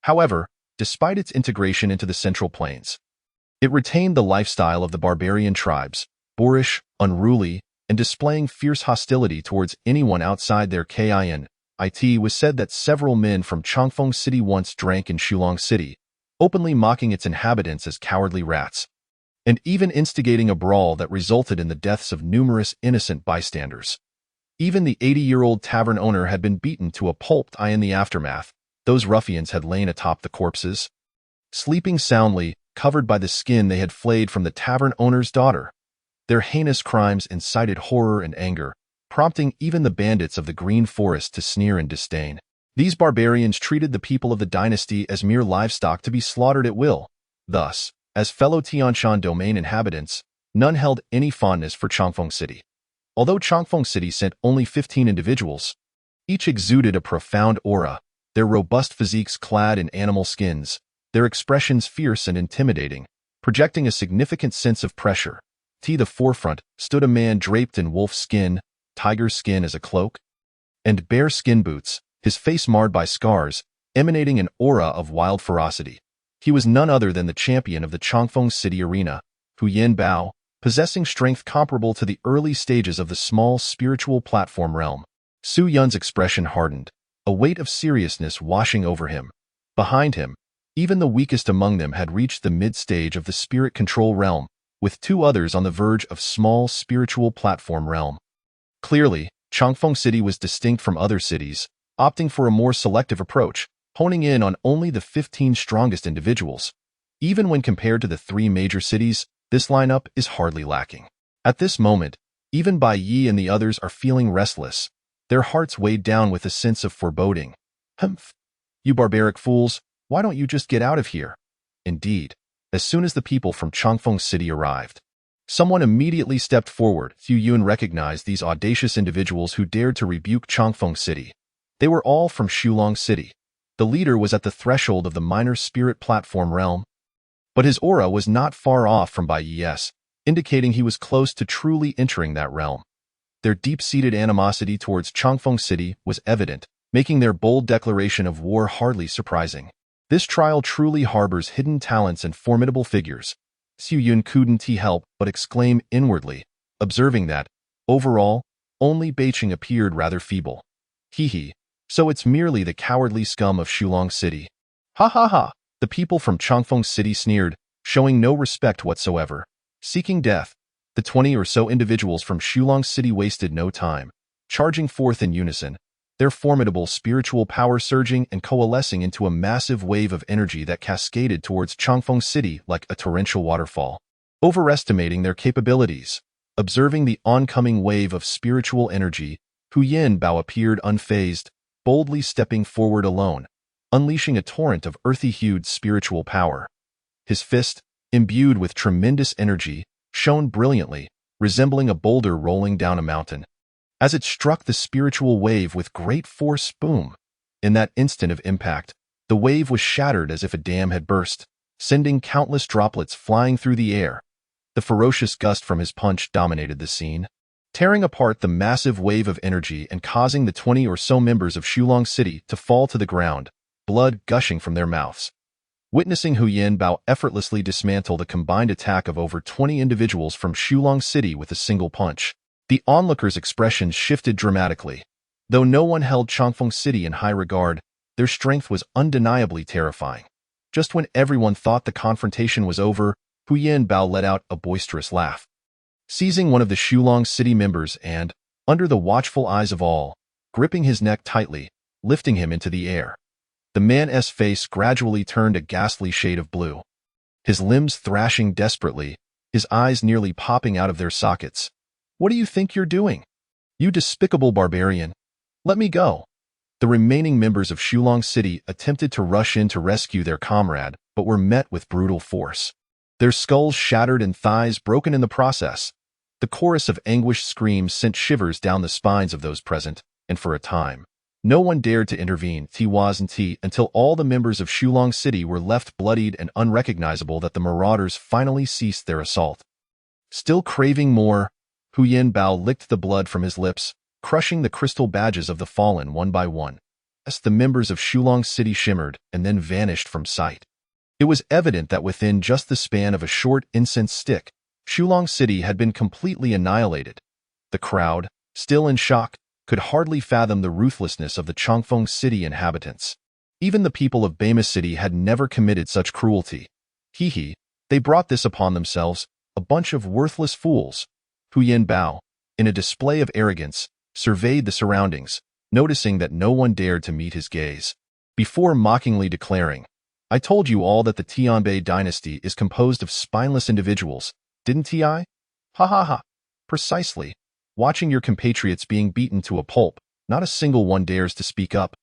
However, despite its integration into the Central Plains, it retained the lifestyle of the barbarian tribes, boorish, unruly, and displaying fierce hostility towards anyone outside their kin. It was said that several men from Changfeng City once drank in Shulong City, openly mocking its inhabitants as cowardly rats, and even instigating a brawl that resulted in the deaths of numerous innocent bystanders. Even the 80-year-old tavern owner had been beaten to a pulp in the aftermath. Those ruffians had lain atop the corpses, sleeping soundly, covered by the skin they had flayed from the tavern owner's daughter. Their heinous crimes incited horror and anger, prompting even the bandits of the Green Forest to sneer in disdain. These barbarians treated the people of the dynasty as mere livestock to be slaughtered at will. Thus, as fellow Tianshan domain inhabitants, none held any fondness for Changfeng City. Although Changfeng City sent only 15 individuals, each exuded a profound aura, their robust physiques clad in animal skins, their expressions fierce and intimidating, projecting a significant sense of pressure. To the forefront stood a man draped in wolf skin, tiger skin as a cloak, and bear skin boots, his face marred by scars, emanating an aura of wild ferocity. He was none other than the champion of the Changfeng City arena, Huyan Bao, possessing strength comparable to the early stages of the small spiritual platform realm. Su Yun's expression hardened, a weight of seriousness washing over him. Behind him, even the weakest among them had reached the mid-stage of the spirit control realm, with two others on the verge of small spiritual platform realm. Clearly, Changfeng City was distinct from other cities, opting for a more selective approach, honing in on only the 15 strongest individuals. Even when compared to the 3 major cities, this lineup is hardly lacking. At this moment, even Bai Yi and the others are feeling restless, their hearts weighed down with a sense of foreboding. Humph! You barbaric fools, why don't you just get out of here? Indeed, as soon as the people from Changfeng City arrived, someone immediately stepped forward. Hu Yun recognized these audacious individuals who dared to rebuke Changfeng City. They were all from Shulong City. The leader was at the threshold of the minor spirit platform realm, but his aura was not far off from Bai Yi's, indicating he was close to truly entering that realm. Their deep-seated animosity towards Changfeng City was evident, making their bold declaration of war hardly surprising. This trial truly harbors hidden talents and formidable figures. Xu Yun couldn't help but exclaim inwardly, observing that, overall, only Beiqing appeared rather feeble. Hee, so it's merely the cowardly scum of Shulong City. Ha ha ha! The people from Changfeng City sneered, showing no respect whatsoever. Seeking death, the 20 or so individuals from Shulong City wasted no time, charging forth in unison, their formidable spiritual power surging and coalescing into a massive wave of energy that cascaded towards Changfeng City like a torrential waterfall. Overestimating their capabilities, observing the oncoming wave of spiritual energy, Huyan Bao appeared unfazed, boldly stepping forward alone, unleashing a torrent of earthy-hued spiritual power. His fist, imbued with tremendous energy, shone brilliantly, resembling a boulder rolling down a mountain. As it struck the spiritual wave with great force, boom! In that instant of impact, the wave was shattered as if a dam had burst, sending countless droplets flying through the air. The ferocious gust from his punch dominated the scene, tearing apart the massive wave of energy and causing the 20 or so members of Shulong City to fall to the ground, blood gushing from their mouths. Witnessing Huyan Bao effortlessly dismantle the combined attack of over 20 individuals from Shulong City with a single punch, the onlookers' expressions shifted dramatically. Though no one held Changfeng City in high regard, their strength was undeniably terrifying. Just when everyone thought the confrontation was over, Huyan Bao let out a boisterous laugh. Seizing one of the Shulong City members and, under the watchful eyes of all, gripping his neck tightly, lifting him into the air. The man's face gradually turned a ghastly shade of blue. His limbs thrashing desperately, his eyes nearly popping out of their sockets. What do you think you're doing? You despicable barbarian! Let me go! The remaining members of Shulong City attempted to rush in to rescue their comrade, but were met with brutal force. Their skulls shattered and thighs broken in the process. The chorus of anguished screams sent shivers down the spines of those present, and for a time, no one dared to intervene until all the members of Shulong City were left bloodied and unrecognizable that the marauders finally ceased their assault. Still craving more, Huyan Bao licked the blood from his lips, crushing the crystal badges of the fallen one by one, as the members of Shulong City shimmered and then vanished from sight. It was evident that within just the span of a short incense stick, Shulong City had been completely annihilated. The crowd, still in shock, could hardly fathom the ruthlessness of the Chongfeng City inhabitants. Even the people of Bama City had never committed such cruelty. Hee, they brought this upon themselves, a bunch of worthless fools. Hu Yanbao, in a display of arrogance, surveyed the surroundings, noticing that no one dared to meet his gaze. Before mockingly declaring, "I told you all that the Tianbei dynasty is composed of spineless individuals, didn't I? Ha ha ha. Precisely. Watching your compatriots being beaten to a pulp, not a single one dares to speak up.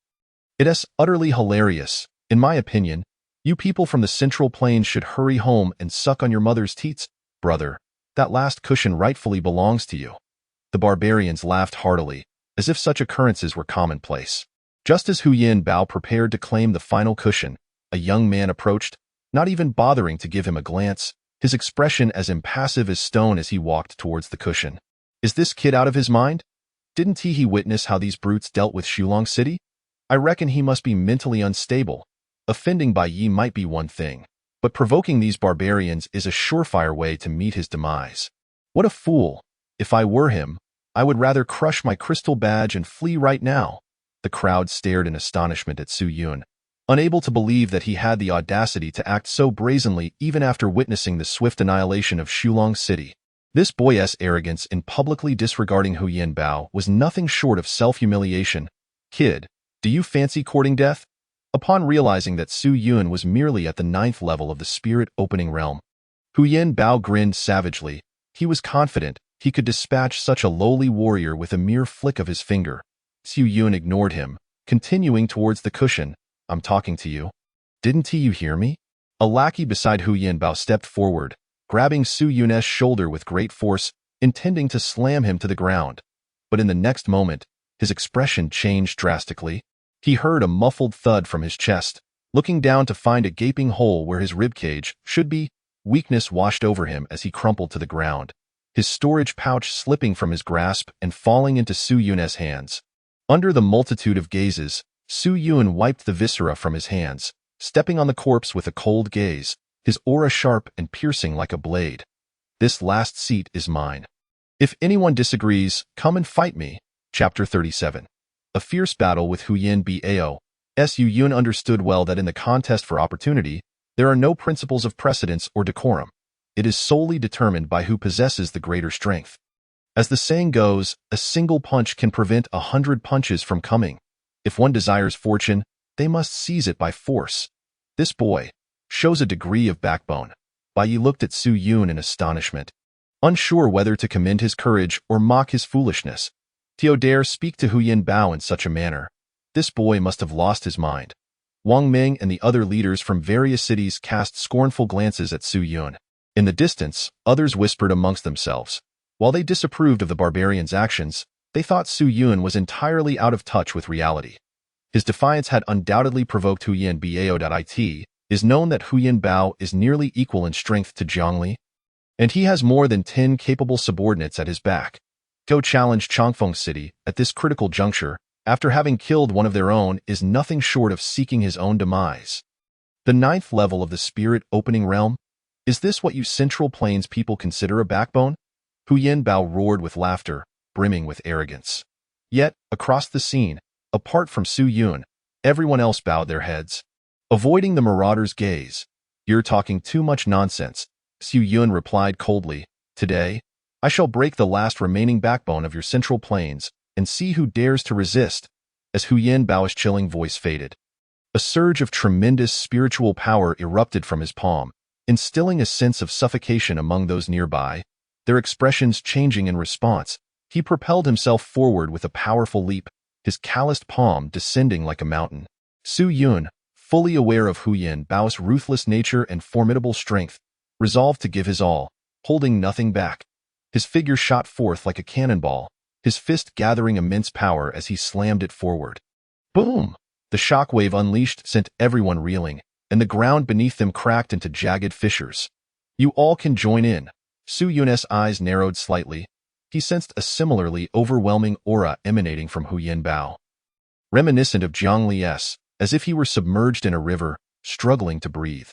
It is utterly hilarious. In my opinion, you people from the Central Plains should hurry home and suck on your mother's teats. Brother, that last cushion rightfully belongs to you." The barbarians laughed heartily, as if such occurrences were commonplace. Just as Hu Yanbao prepared to claim the final cushion, a young man approached, not even bothering to give him a glance, his expression as impassive as stone as he walked towards the cushion. Is this kid out of his mind? Didn't he witness how these brutes dealt with Shulong City? I reckon he must be mentally unstable. Offending Bai Yi might be one thing, but provoking these barbarians is a surefire way to meet his demise. What a fool! If I were him, I would rather crush my crystal badge and flee right now. The crowd stared in astonishment at Su Yun, unable to believe that he had the audacity to act so brazenly even after witnessing the swift annihilation of Shulong City. This boy's arrogance in publicly disregarding Hu Yanbao was nothing short of self-humiliation. Kid, do you fancy courting death? Upon realizing that Su Yun was merely at the 9th level of the spirit opening realm, Hu Yanbao grinned savagely. He was confident he could dispatch such a lowly warrior with a mere flick of his finger. Su Yun ignored him, continuing towards the cushion. I'm talking to you. Didn't you hear me? A lackey beside Hu Yanbao stepped forward, grabbing Su Yun's shoulder with great force, intending to slam him to the ground. But in the next moment, his expression changed drastically. He heard a muffled thud from his chest. Looking down to find a gaping hole where his ribcage should be, weakness washed over him as he crumpled to the ground, his storage pouch slipping from his grasp and falling into Su Yun's hands. Under the multitude of gazes, Su Yun wiped the viscera from his hands, stepping on the corpse with a cold gaze, his aura sharp and piercing like a blade. This last seat is mine. If anyone disagrees, come and fight me. Chapter 37. A fierce battle with Hu Yanbao. Su Yun understood well that in the contest for opportunity, there are no principles of precedence or decorum. It is solely determined by who possesses the greater strength. As the saying goes, a single punch can prevent 100 punches from coming. If one desires fortune, they must seize it by force. This boy shows a degree of backbone. Bai Yi looked at Su Yun in astonishment, unsure whether to commend his courage or mock his foolishness. Tio dare speak to Hu Yanbao in such a manner. This boy must have lost his mind. Wang Ming and the other leaders from various cities cast scornful glances at Su Yun. In the distance, others whispered amongst themselves. While they disapproved of the barbarian's actions, they thought Su Yun was entirely out of touch with reality. His defiance had undoubtedly provoked Hu Yanbao. It is known that Hu Yanbao is nearly equal in strength to Zhongli, and he has more than 10 capable subordinates at his back. Go challenge Chongfeng City at this critical juncture, after having killed one of their own, is nothing short of seeking his own demise. The 9th level of the spirit opening realm? Is this what you Central Plains people consider a backbone? Hu Yanbao roared with laughter, brimming with arrogance. Yet, across the scene, apart from Su Yun, everyone else bowed their heads. Avoiding the marauder's gaze, "You're talking too much nonsense," Su Yun replied coldly. "Today, I shall break the last remaining backbone of your Central Plains and see who dares to resist." As Hu Yanbao's chilling voice faded, a surge of tremendous spiritual power erupted from his palm, instilling a sense of suffocation among those nearby. Their expressions changing in response, he propelled himself forward with a powerful leap, his calloused palm descending like a mountain. Su Yun, fully aware of Hu Yanbao's ruthless nature and formidable strength, resolved to give his all, holding nothing back. His figure shot forth like a cannonball, his fist gathering immense power as he slammed it forward. Boom! The shockwave unleashed sent everyone reeling, and the ground beneath them cracked into jagged fissures. You all can join in. Su Yun's eyes narrowed slightly. He sensed a similarly overwhelming aura emanating from Hu Yanbao, reminiscent of Zhongli's, as if he were submerged in a river, struggling to breathe.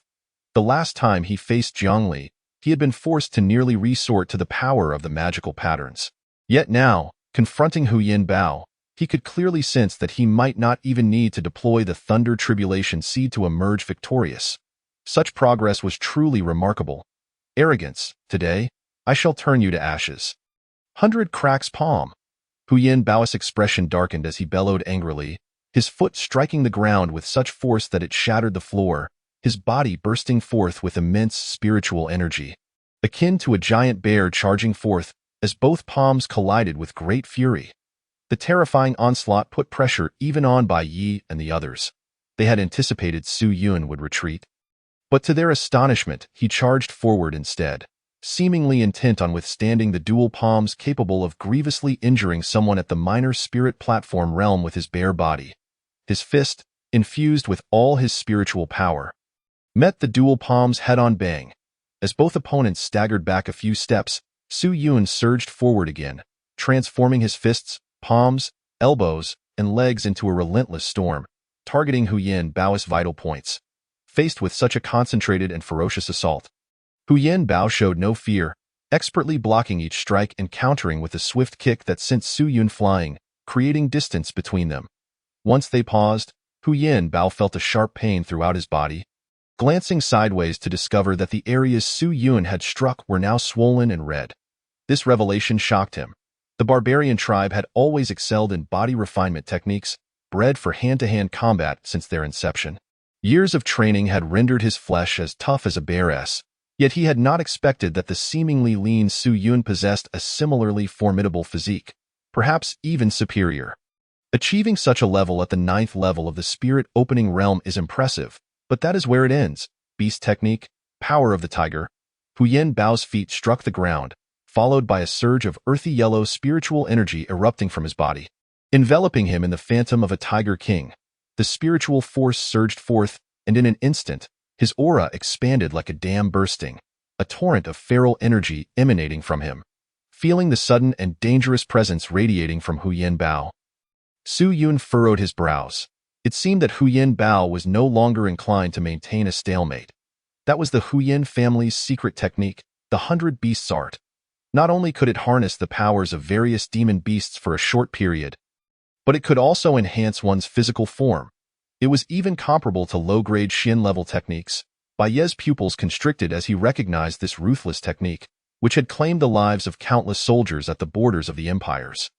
The last time he faced Zhongli, he had been forced to nearly resort to the power of the magical patterns. Yet now, confronting Hu Yin Bao, he could clearly sense that he might not even need to deploy the Thunder Tribulation Seed to emerge victorious. Such progress was truly remarkable. Arrogance, today, I shall turn you to ashes. 100 cracks palm. Hu Yin Bao's expression darkened as he bellowed angrily, his foot striking the ground with such force that it shattered the floor, his body bursting forth with immense spiritual energy, akin to a giant bear charging forth as both palms collided with great fury. The terrifying onslaught put pressure even on Bai Yi and the others. They had anticipated Su Yun would retreat. But to their astonishment, he charged forward instead, seemingly intent on withstanding the dual palms capable of grievously injuring someone at the minor spirit platform realm with his bare body. His fist, infused with all his spiritual power, met the dual palms head-on bang. As both opponents staggered back a few steps, Su Yun surged forward again, transforming his fists, palms, elbows, and legs into a relentless storm, targeting Hu Yin Bao's vital points. Faced with such a concentrated and ferocious assault, Hu Yin Bao showed no fear, expertly blocking each strike and countering with a swift kick that sent Su Yun flying, creating distance between them. Once they paused, Hu Yin Bao felt a sharp pain throughout his body, glancing sideways to discover that the areas Su Yun had struck were now swollen and red. This revelation shocked him. The barbarian tribe had always excelled in body refinement techniques, bred for hand-to-hand combat since their inception. Years of training had rendered his flesh as tough as a bear's, yet he had not expected that the seemingly lean Su Yun possessed a similarly formidable physique, perhaps even superior. Achieving such a level at the 9th level of the spirit opening realm is impressive, but that is where it ends. Beast technique, power of the tiger. Hu Yin Bao's feet struck the ground, followed by a surge of earthy yellow spiritual energy erupting from his body, enveloping him in the phantom of a tiger king. The spiritual force surged forth, and in an instant, his aura expanded like a dam bursting, a torrent of feral energy emanating from him. Feeling the sudden and dangerous presence radiating from Hu Yin Bao, Su Yun furrowed his brows. It seemed that Hu Yin Bao was no longer inclined to maintain a stalemate. That was the Hu Yin family's secret technique, the 100 Beasts art. Not only could it harness the powers of various demon beasts for a short period, but it could also enhance one's physical form. It was even comparable to low-grade Shin-level techniques. Bai Ye's pupils constricted as he recognized this ruthless technique, which had claimed the lives of countless soldiers at the borders of the empires.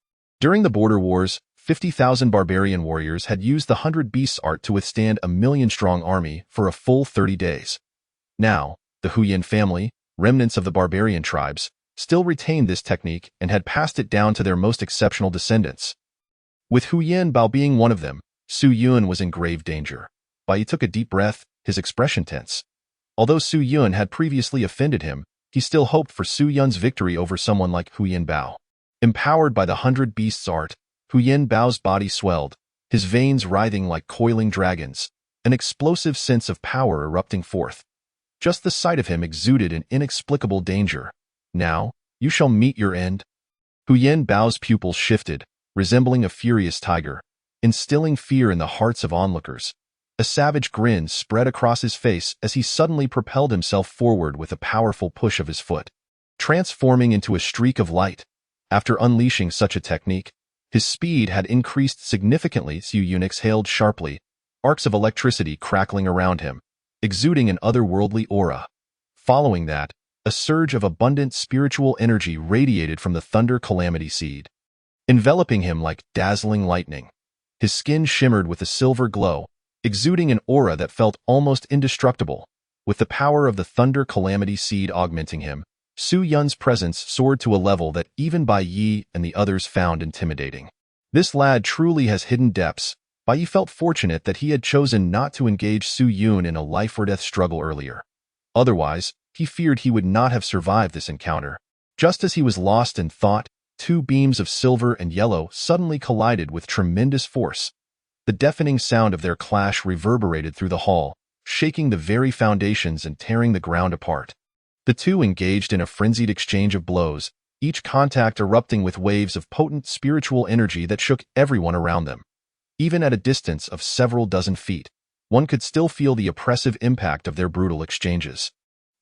During the border wars, 50,000 barbarian warriors had used the 100 Beasts art to withstand a 1,000,000-strong army for a full 30 days. Now, the Hu Yin family, remnants of the barbarian tribes, still retained this technique and had passed it down to their most exceptional descendants. With Hu Yin Bao being one of them, Su Yun was in grave danger. Bai took a deep breath, his expression tense. Although Su Yun had previously offended him, he still hoped for Su Yun's victory over someone like Hu Yin Bao. Empowered by the 100 Beasts art, Hu Yin Bao's body swelled, his veins writhing like coiling dragons, an explosive sense of power erupting forth. Just the sight of him exuded an inexplicable danger. Now, you shall meet your end. Hu Yin Bao's pupils shifted, resembling a furious tiger, instilling fear in the hearts of onlookers. A savage grin spread across his face as he suddenly propelled himself forward with a powerful push of his foot, transforming into a streak of light. After unleashing such a technique, his speed had increased significantly. Su Yun exhaled sharply, arcs of electricity crackling around him, exuding an otherworldly aura. Following that, a surge of abundant spiritual energy radiated from the Thunder Calamity Seed, enveloping him like dazzling lightning. His skin shimmered with a silver glow, exuding an aura that felt almost indestructible. With the power of the Thunder Calamity Seed augmenting him, Su Yun's presence soared to a level that even Bai Yi and the others found intimidating. This lad truly has hidden depths. Bai Yi felt fortunate that he had chosen not to engage Su Yun in a life-or-death struggle earlier. Otherwise, he feared he would not have survived this encounter. Just as he was lost in thought, two beams of silver and yellow suddenly collided with tremendous force. The deafening sound of their clash reverberated through the hall, shaking the very foundations and tearing the ground apart. The two engaged in a frenzied exchange of blows, each contact erupting with waves of potent spiritual energy that shook everyone around them. Even at a distance of several dozen feet, one could still feel the oppressive impact of their brutal exchanges.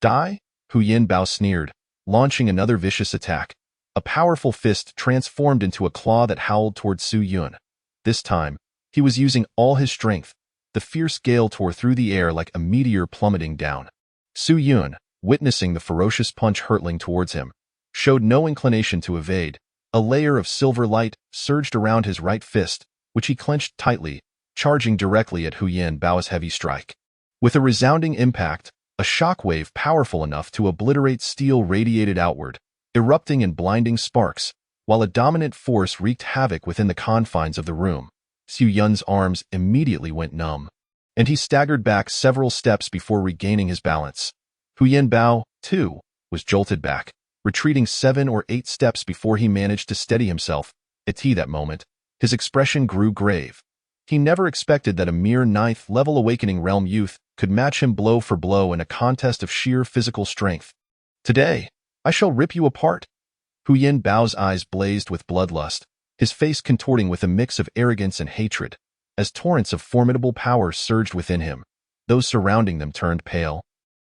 Die? Hu Yin Bao sneered, launching another vicious attack. A powerful fist transformed into a claw that howled toward Su Yun. This time, he was using all his strength. The fierce gale tore through the air like a meteor plummeting down. Su Yun, witnessing the ferocious punch hurtling towards him, showed no inclination to evade. A layer of silver light surged around his right fist, which he clenched tightly, charging directly at Huyan Bao's heavy strike. With a resounding impact, a shockwave powerful enough to obliterate steel radiated outward, erupting in blinding sparks, while a dominant force wreaked havoc within the confines of the room. Su Yun's arms immediately went numb, and he staggered back several steps before regaining his balance. Huyan Bao, too, was jolted back, retreating 7 or 8 steps before he managed to steady himself. At that moment, his expression grew grave. He never expected that a mere 9th-level Awakening Realm youth could match him blow for blow in a contest of sheer physical strength. "Today, I shall rip you apart." Huyan Bao's eyes blazed with bloodlust, his face contorting with a mix of arrogance and hatred. As torrents of formidable power surged within him, those surrounding them turned pale,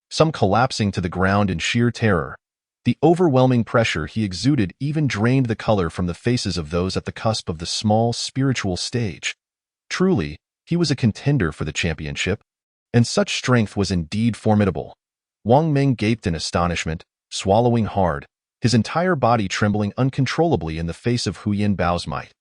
some collapsing to the ground in sheer terror. The overwhelming pressure he exuded even drained the color from the faces of those at the cusp of the small spiritual stage. Truly, he was a contender for the championship, and such strength was indeed formidable. Wang Ming gaped in astonishment, swallowing hard, his entire body trembling uncontrollably in the face of Huyan Bao's might.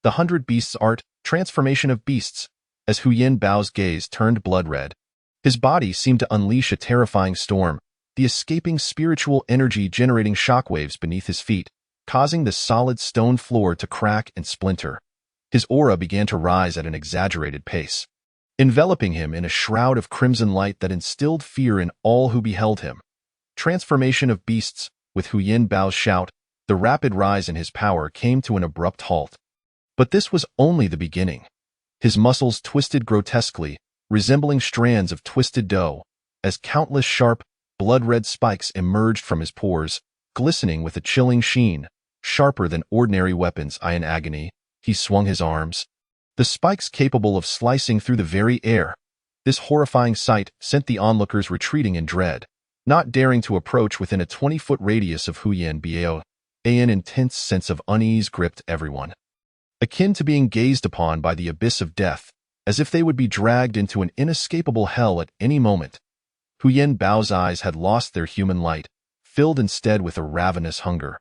The 100 Beasts art, transformation of beasts. As Huyan Bao's gaze turned blood-red, his body seemed to unleash a terrifying storm, the escaping spiritual energy generating shockwaves beneath his feet, causing the solid stone floor to crack and splinter. His aura began to rise at an exaggerated pace, enveloping him in a shroud of crimson light that instilled fear in all who beheld him. Transformation of beasts. With Huyan Bao's shout, the rapid rise in his power came to an abrupt halt. But this was only the beginning. His muscles twisted grotesquely, resembling strands of twisted dough, as countless sharp, blood-red spikes emerged from his pores, glistening with a chilling sheen, sharper than ordinary weapons. In agony, he swung his arms, the spikes capable of slicing through the very air. This horrifying sight sent the onlookers retreating in dread, not daring to approach within a 20-foot radius of Huyan Bao. An intense sense of unease gripped everyone, akin to being gazed upon by the abyss of death, as if they would be dragged into an inescapable hell at any moment. Huyan Bao's eyes had lost their human light, filled instead with a ravenous hunger.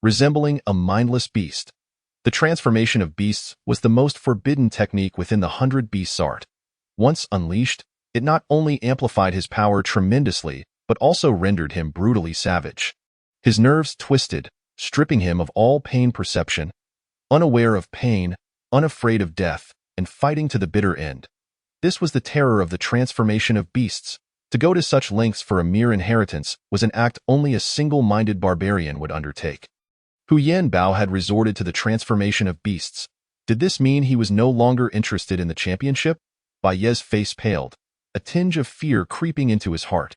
Resembling a mindless beast, the transformation of beasts was the most forbidden technique within the 100 Beasts art. Once unleashed, it not only amplified his power tremendously, but also rendered him brutally savage. His nerves twisted, stripping him of all pain perception, unaware of pain, unafraid of death, and fighting to the bitter end. This was the terror of the transformation of beasts. To go to such lengths for a mere inheritance was an act only a single-minded barbarian would undertake. Huyan Bao had resorted to the transformation of beasts. Did this mean he was no longer interested in the championship? Bai Ye's face paled, a tinge of fear creeping into his heart.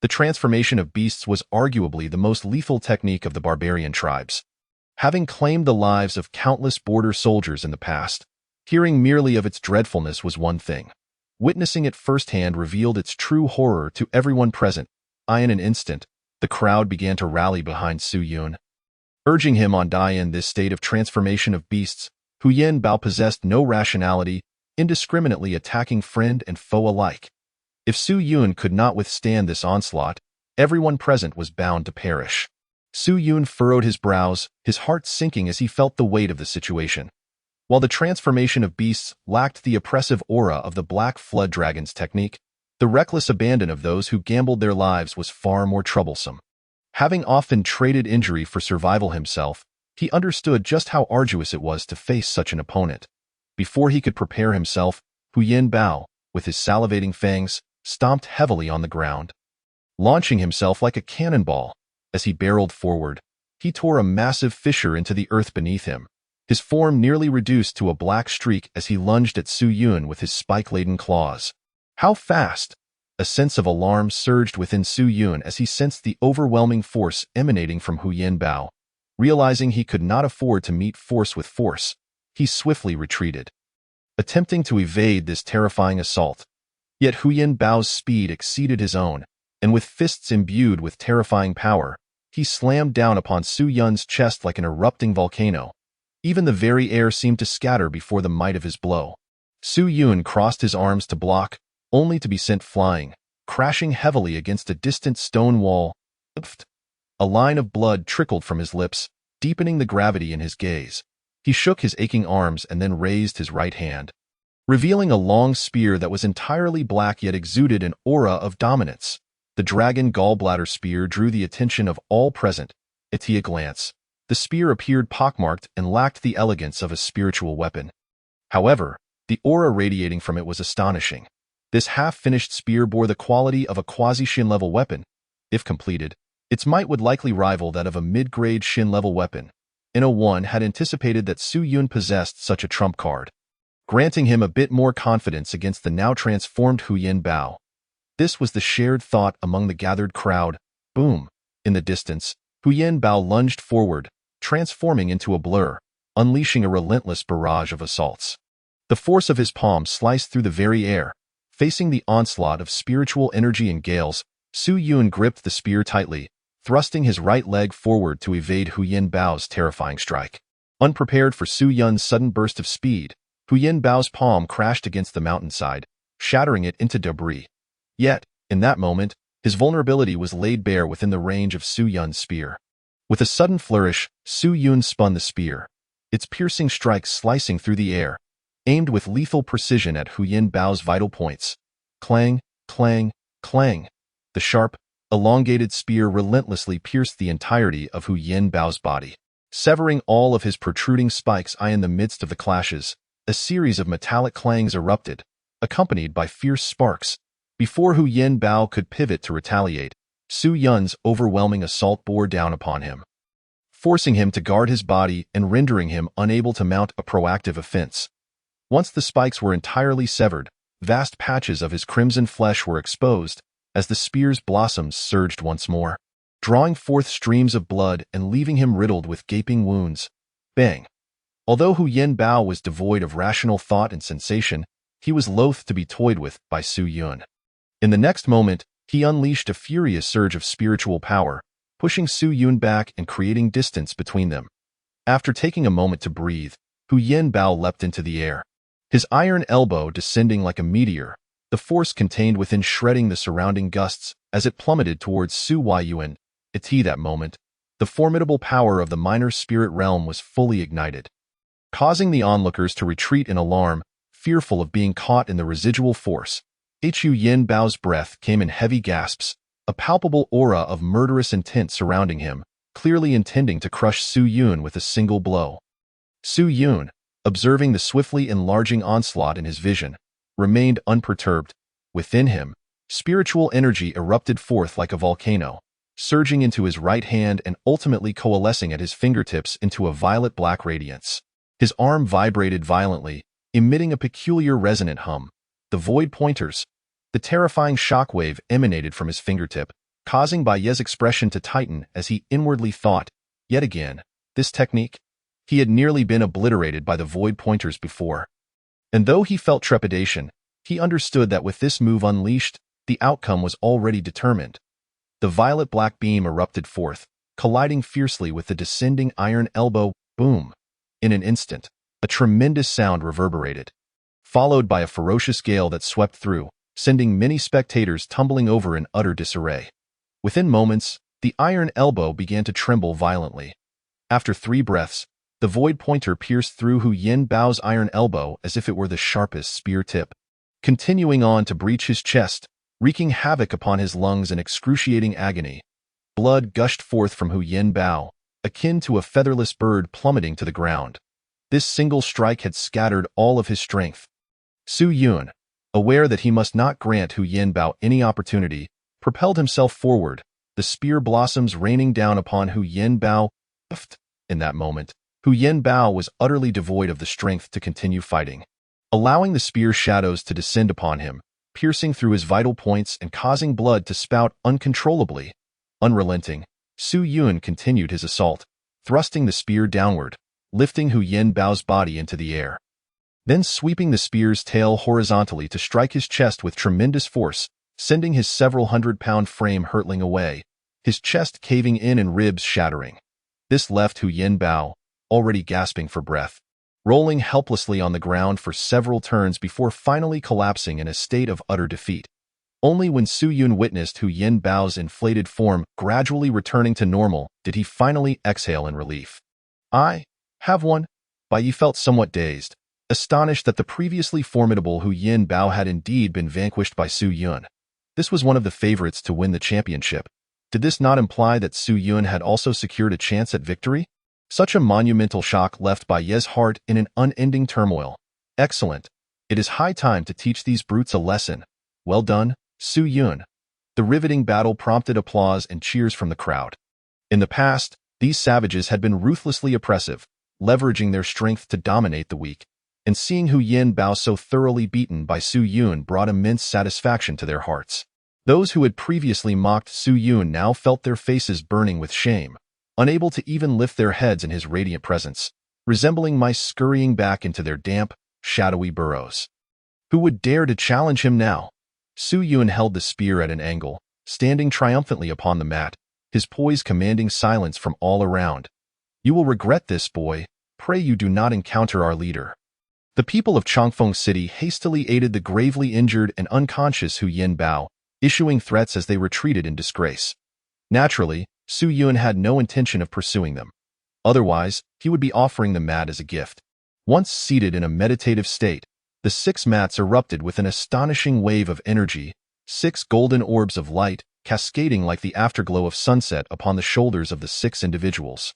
The transformation of beasts was arguably the most lethal technique of the barbarian tribes. Having claimed the lives of countless border soldiers in the past, hearing merely of its dreadfulness was one thing. Witnessing it firsthand revealed its true horror to everyone present. In an instant, the crowd began to rally behind Su Yun, urging him on. In this state of transformation of beasts, Huyan Bao possessed no rationality, indiscriminately attacking friend and foe alike. If Su Yun could not withstand this onslaught, everyone present was bound to perish. Su Yun furrowed his brows, his heart sinking as he felt the weight of the situation. While the transformation of beasts lacked the oppressive aura of the Black Flood Dragon's technique, the reckless abandon of those who gambled their lives was far more troublesome. Having often traded injury for survival himself, he understood just how arduous it was to face such an opponent. Before he could prepare himself, Huyan Bao, with his salivating fangs, stomped heavily on the ground. Launching himself like a cannonball, as he barreled forward, he tore a massive fissure into the earth beneath him, his form nearly reduced to a black streak as he lunged at Su Yun with his spike-laden claws. How fast! A sense of alarm surged within Su Yun as he sensed the overwhelming force emanating from Huyan Bao. Realizing he could not afford to meet force with force, he swiftly retreated, attempting to evade this terrifying assault. Yet Huyan Bao's speed exceeded his own, and with fists imbued with terrifying power, he slammed down upon Su Yun's chest like an erupting volcano. Even the very air seemed to scatter before the might of his blow. Su Yun crossed his arms to block, only to be sent flying, crashing heavily against a distant stone wall. A line of blood trickled from his lips, deepening the gravity in his gaze. He shook his aching arms and then raised his right hand, revealing a long spear that was entirely black yet exuded an aura of dominance. The dragon gallbladder spear drew the attention of all present. At a glance, the spear appeared pockmarked and lacked the elegance of a spiritual weapon. However, the aura radiating from it was astonishing. This half-finished spear bore the quality of a quasi-Shin-level weapon. If completed, its might would likely rival that of a mid-grade Shin-level weapon. No-one had anticipated that Su Yun possessed such a trump card, granting him a bit more confidence against the now-transformed Hu Yin Bao. This was the shared thought among the gathered crowd. Boom! In the distance, Hu Yin Bao lunged forward, transforming into a blur, unleashing a relentless barrage of assaults. The force of his palm sliced through the very air. Facing the onslaught of spiritual energy and gales, Su Yun gripped the spear tightly, thrusting his right leg forward to evade Hu Yin Bao's terrifying strike. Unprepared for Su Yun's sudden burst of speed, Hu Yin Bao's palm crashed against the mountainside, shattering it into debris. Yet, in that moment, his vulnerability was laid bare within the range of Su Yun's spear. With a sudden flourish, Su Yun spun the spear, its piercing strike slicing through the air, aimed with lethal precision at Hu Yin Bao's vital points. Clang, clang, clang. The sharp, elongated spear relentlessly pierced the entirety of Hu Yin Bao's body, severing all of his protruding spikes. In the midst of the clashes, a series of metallic clangs erupted, accompanied by fierce sparks. Before Hu Yin Bao could pivot to retaliate, Su Yun's overwhelming assault bore down upon him, forcing him to guard his body and rendering him unable to mount a proactive offense. Once the spikes were entirely severed, vast patches of his crimson flesh were exposed as the spear's blossoms surged once more, drawing forth streams of blood and leaving him riddled with gaping wounds. Bang! Although Hu Yin Bao was devoid of rational thought and sensation, he was loath to be toyed with by Su Yun. In the next moment, he unleashed a furious surge of spiritual power, pushing Su Yun back and creating distance between them. After taking a moment to breathe, Hu Yin Bao leapt into the air, his iron elbow descending like a meteor, the force contained within shredding the surrounding gusts as it plummeted towards Su Yuan. At that moment, the formidable power of the minor spirit realm was fully ignited, causing the onlookers to retreat in alarm, fearful of being caught in the residual force. Hu Yin Bao's breath came in heavy gasps, a palpable aura of murderous intent surrounding him, clearly intending to crush Su Yun with a single blow. Su Yun, observing the swiftly enlarging onslaught in his vision, remained unperturbed. Within him, spiritual energy erupted forth like a volcano, surging into his right hand and ultimately coalescing at his fingertips into a violet-black radiance. His arm vibrated violently, emitting a peculiar resonant hum. The void pointers. The terrifying shockwave emanated from his fingertip, causing Bai Ye's expression to tighten as he inwardly thought, yet again, this technique? He had nearly been obliterated by the void pointers before. And though he felt trepidation, he understood that with this move unleashed, the outcome was already determined. The violet-black beam erupted forth, colliding fiercely with the descending iron elbow. Boom! In an instant, a tremendous sound reverberated, followed by a ferocious gale that swept through, sending many spectators tumbling over in utter disarray. Within moments, the iron elbow began to tremble violently. After 3 breaths, the void pointer pierced through Hu Yin Bao's iron elbow as if it were the sharpest spear tip, continuing on to breach his chest, wreaking havoc upon his lungs in excruciating agony. Blood gushed forth from Hu Yin Bao, akin to a featherless bird plummeting to the ground. This single strike had scattered all of his strength. Su Yun, aware that he must not grant Hu Yin Bao any opportunity, propelled himself forward, the spear blossoms raining down upon Hu Yin Bao. In that moment, Hu Yin Bao was utterly devoid of the strength to continue fighting, allowing the spear shadows to descend upon him, piercing through his vital points and causing blood to spout uncontrollably. Unrelenting, Su Yun continued his assault, thrusting the spear downward, lifting Hu Yin Bao's body into the air, then sweeping the spear's tail horizontally to strike his chest with tremendous force, sending his several hundred-pound frame hurtling away. his chest caving in and ribs shattering. This left Hu Yinbao, already gasping for breath, rolling helplessly on the ground for several turns before finally collapsing in a state of utter defeat. Only when Su Yun witnessed Hu Yinbao's inflated form gradually returning to normal did he finally exhale in relief. "I have won." Bai Yi felt somewhat dazed, astonished that the previously formidable Hu Yinbao had indeed been vanquished by Su Yun. This was one of the favorites to win the championship. Did this not imply that Su Yun had also secured a chance at victory? Such a monumental shock left Bai Ye's heart in an unending turmoil. Excellent. It is high time to teach these brutes a lesson. Well done, Su Yun. The riveting battle prompted applause and cheers from the crowd. In the past, these savages had been ruthlessly oppressive, leveraging their strength to dominate the weak, and seeing Hu Yinbao so thoroughly beaten by Su Yun brought immense satisfaction to their hearts. Those who had previously mocked Su Yun now felt their faces burning with shame, unable to even lift their heads in his radiant presence, resembling mice scurrying back into their damp, shadowy burrows. Who would dare to challenge him now? Su Yun held the spear at an angle, standing triumphantly upon the mat, his poise commanding silence from all around. "You will regret this, boy. Pray you do not encounter our leader." The people of Changfeng City hastily aided the gravely injured and unconscious Hu Yinbao, issuing threats as they retreated in disgrace. Naturally, Su Yun had no intention of pursuing them. Otherwise, he would be offering the mat as a gift. Once seated in a meditative state, the 6 mats erupted with an astonishing wave of energy, 6 golden orbs of light, cascading like the afterglow of sunset upon the shoulders of the 6 individuals.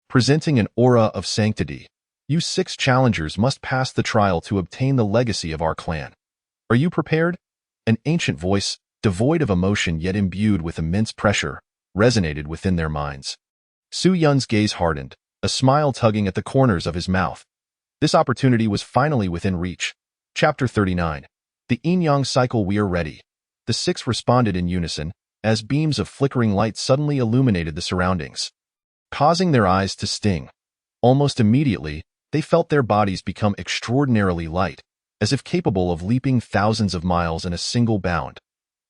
Presenting an aura of sanctity, you 6 challengers must pass the trial to obtain the legacy of our clan. Are you prepared? An ancient voice, devoid of emotion yet imbued with immense pressure, resonated within their minds. Su Yun's gaze hardened, a smile tugging at the corners of his mouth. This opportunity was finally within reach. Chapter 39. The Yin-Yang Cycle. We are ready. The 6 responded in unison, as beams of flickering light suddenly illuminated the surroundings, causing their eyes to sting. Almost immediately, they felt their bodies become extraordinarily light, as if capable of leaping thousands of miles in a single bound.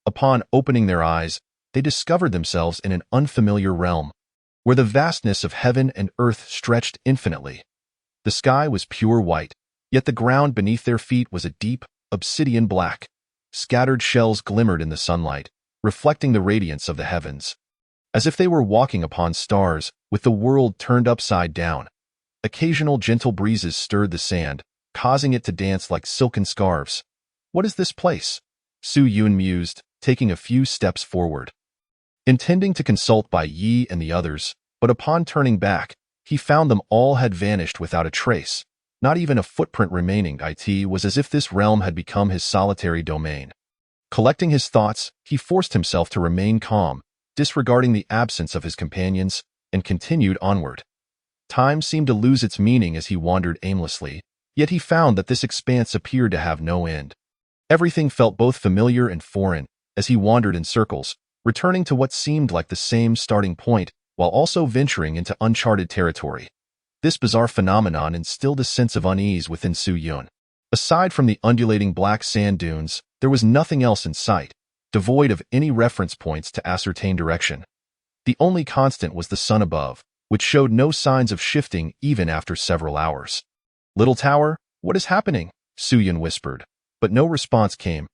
Upon opening their eyes, they discovered themselves in an unfamiliar realm, where the vastness of heaven and earth stretched infinitely. The sky was pure white, yet the ground beneath their feet was a deep, obsidian black. Scattered shells glimmered in the sunlight, reflecting the radiance of the heavens, as if they were walking upon stars, with the world turned upside down. Occasional gentle breezes stirred the sand, causing it to dance like silken scarves. What is this place? Su Yun mused, taking a few steps forward, intending to consult Bai Yi and the others, but upon turning back, he found them all had vanished without a trace. Not even a footprint remaining. It was as if this realm had become his solitary domain. Collecting his thoughts, he forced himself to remain calm, disregarding the absence of his companions, and continued onward. Time seemed to lose its meaning as he wandered aimlessly, yet he found that this expanse appeared to have no end. Everything felt both familiar and foreign as he wandered in circles, returning to what seemed like the same starting point, while also venturing into uncharted territory. This bizarre phenomenon instilled a sense of unease within Su Yun. Aside from the undulating black sand dunes, there was nothing else in sight, devoid of any reference points to ascertain direction. The only constant was the sun above, which showed no signs of shifting even after several hours. "Little tower, what is happening?" Su Yun whispered, but no response came.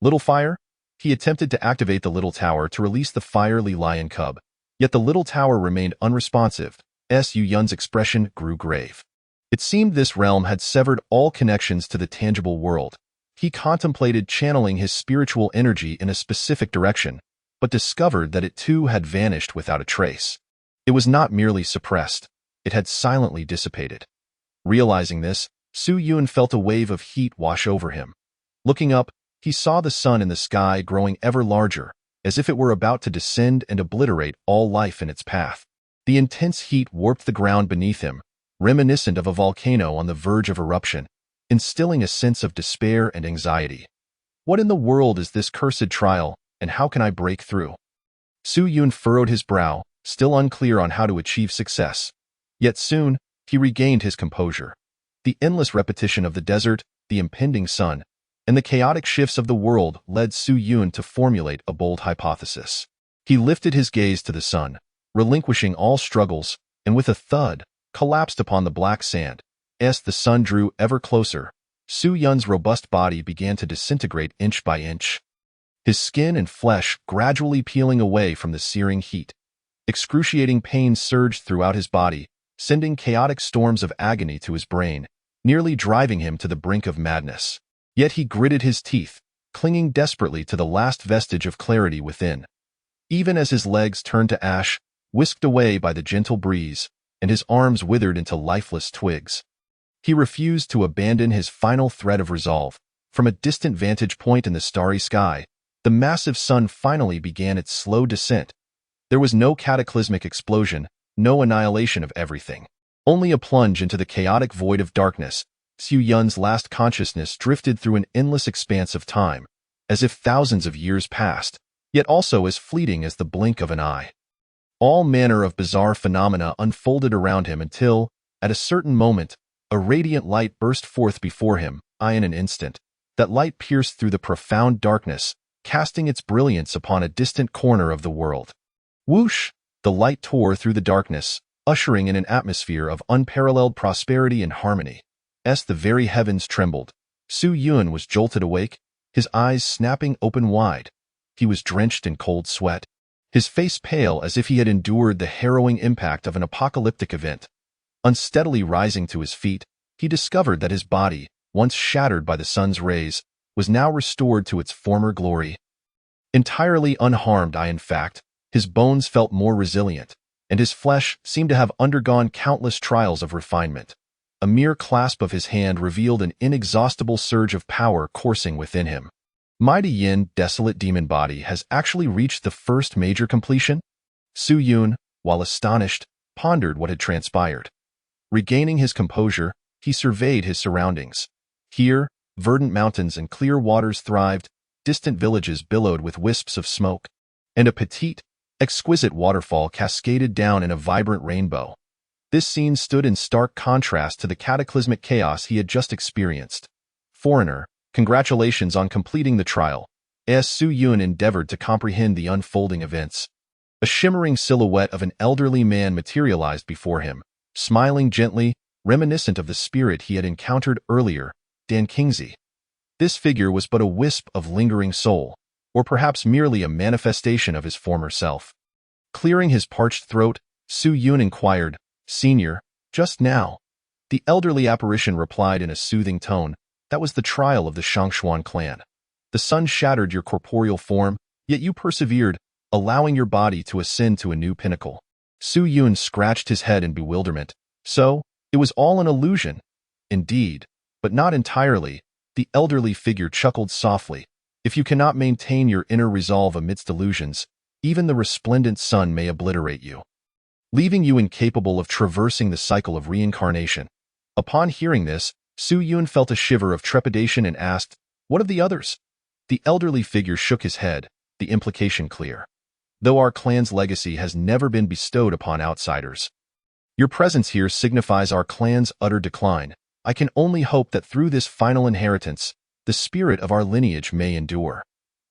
"Little fire?" He attempted to activate the little tower to release the fiery lion cub, yet the little tower remained unresponsive. Su Yun's expression grew grave. It seemed this realm had severed all connections to the tangible world. He contemplated channeling his spiritual energy in a specific direction, but discovered that it too had vanished without a trace. It was not merely suppressed, it had silently dissipated. Realizing this, Su Yun felt a wave of heat wash over him. Looking up, he saw the sun in the sky growing ever larger, as if it were about to descend and obliterate all life in its path. The intense heat warped the ground beneath him, reminiscent of a volcano on the verge of eruption, instilling a sense of despair and anxiety. What in the world is this cursed trial, and how can I break through? Su Yun furrowed his brow, still unclear on how to achieve success. Yet soon, he regained his composure. The endless repetition of the desert, the impending sun, and the chaotic shifts of the world led Su Yun to formulate a bold hypothesis. He lifted his gaze to the sun, relinquishing all struggles, and with a thud, collapsed upon the black sand. As the sun drew ever closer, Su Yun's robust body began to disintegrate inch by inch. His skin and flesh gradually peeling away from the searing heat. Excruciating pain surged throughout his body, sending chaotic storms of agony to his brain, nearly driving him to the brink of madness. Yet he gritted his teeth, clinging desperately to the last vestige of clarity within. Even as his legs turned to ash, whisked away by the gentle breeze, and his arms withered into lifeless twigs, he refused to abandon his final thread of resolve. From a distant vantage point in the starry sky, the massive sun finally began its slow descent. There was no cataclysmic explosion, no annihilation of everything. Only a plunge into the chaotic void of darkness. Su Yun's last consciousness drifted through an endless expanse of time, as if thousands of years passed, yet also as fleeting as the blink of an eye. All manner of bizarre phenomena unfolded around him until, at a certain moment, a radiant light burst forth before him. In an instant, that light pierced through the profound darkness, casting its brilliance upon a distant corner of the world. Whoosh! The light tore through the darkness, ushering in an atmosphere of unparalleled prosperity and harmony. As the very heavens trembled, Su Yun was jolted awake, his eyes snapping open wide. He was drenched in cold sweat, his face pale as if he had endured the harrowing impact of an apocalyptic event. Unsteadily rising to his feet, he discovered that his body, once shattered by the sun's rays, was now restored to its former glory. Entirely unharmed, in fact, his bones felt more resilient, and his flesh seemed to have undergone countless trials of refinement. A mere clasp of his hand revealed an inexhaustible surge of power coursing within him. Mighty Yin, desolate demon body, has actually reached the first major completion? Su Yun, while astonished, pondered what had transpired. Regaining his composure, he surveyed his surroundings. Here, verdant mountains and clear waters thrived, distant villages billowed with wisps of smoke, and a petite, exquisite waterfall cascaded down in a vibrant rainbow. This scene stood in stark contrast to the cataclysmic chaos he had just experienced. Foreigner, congratulations on completing the trial. As Su Yun endeavored to comprehend the unfolding events, a shimmering silhouette of an elderly man materialized before him, smiling gently, reminiscent of the spirit he had encountered earlier, Dan Kingsley. This figure was but a wisp of lingering soul, or perhaps merely a manifestation of his former self. Clearing his parched throat, Su Yun inquired, "Senior, just now?" The elderly apparition replied in a soothing tone, "That was the trial of the Shangshuan clan. The sun shattered your corporeal form, yet you persevered, allowing your body to ascend to a new pinnacle." Su Yun scratched his head in bewilderment. So, it was all an illusion. Indeed, but not entirely. The elderly figure chuckled softly. If you cannot maintain your inner resolve amidst illusions, even the resplendent sun may obliterate you, leaving you incapable of traversing the cycle of reincarnation. Upon hearing this, Su Yun felt a shiver of trepidation and asked, "What of the others?" The elderly figure shook his head, the implication clear. "Though our clan's legacy has never been bestowed upon outsiders, your presence here signifies our clan's utter decline. I can only hope that through this final inheritance, the spirit of our lineage may endure."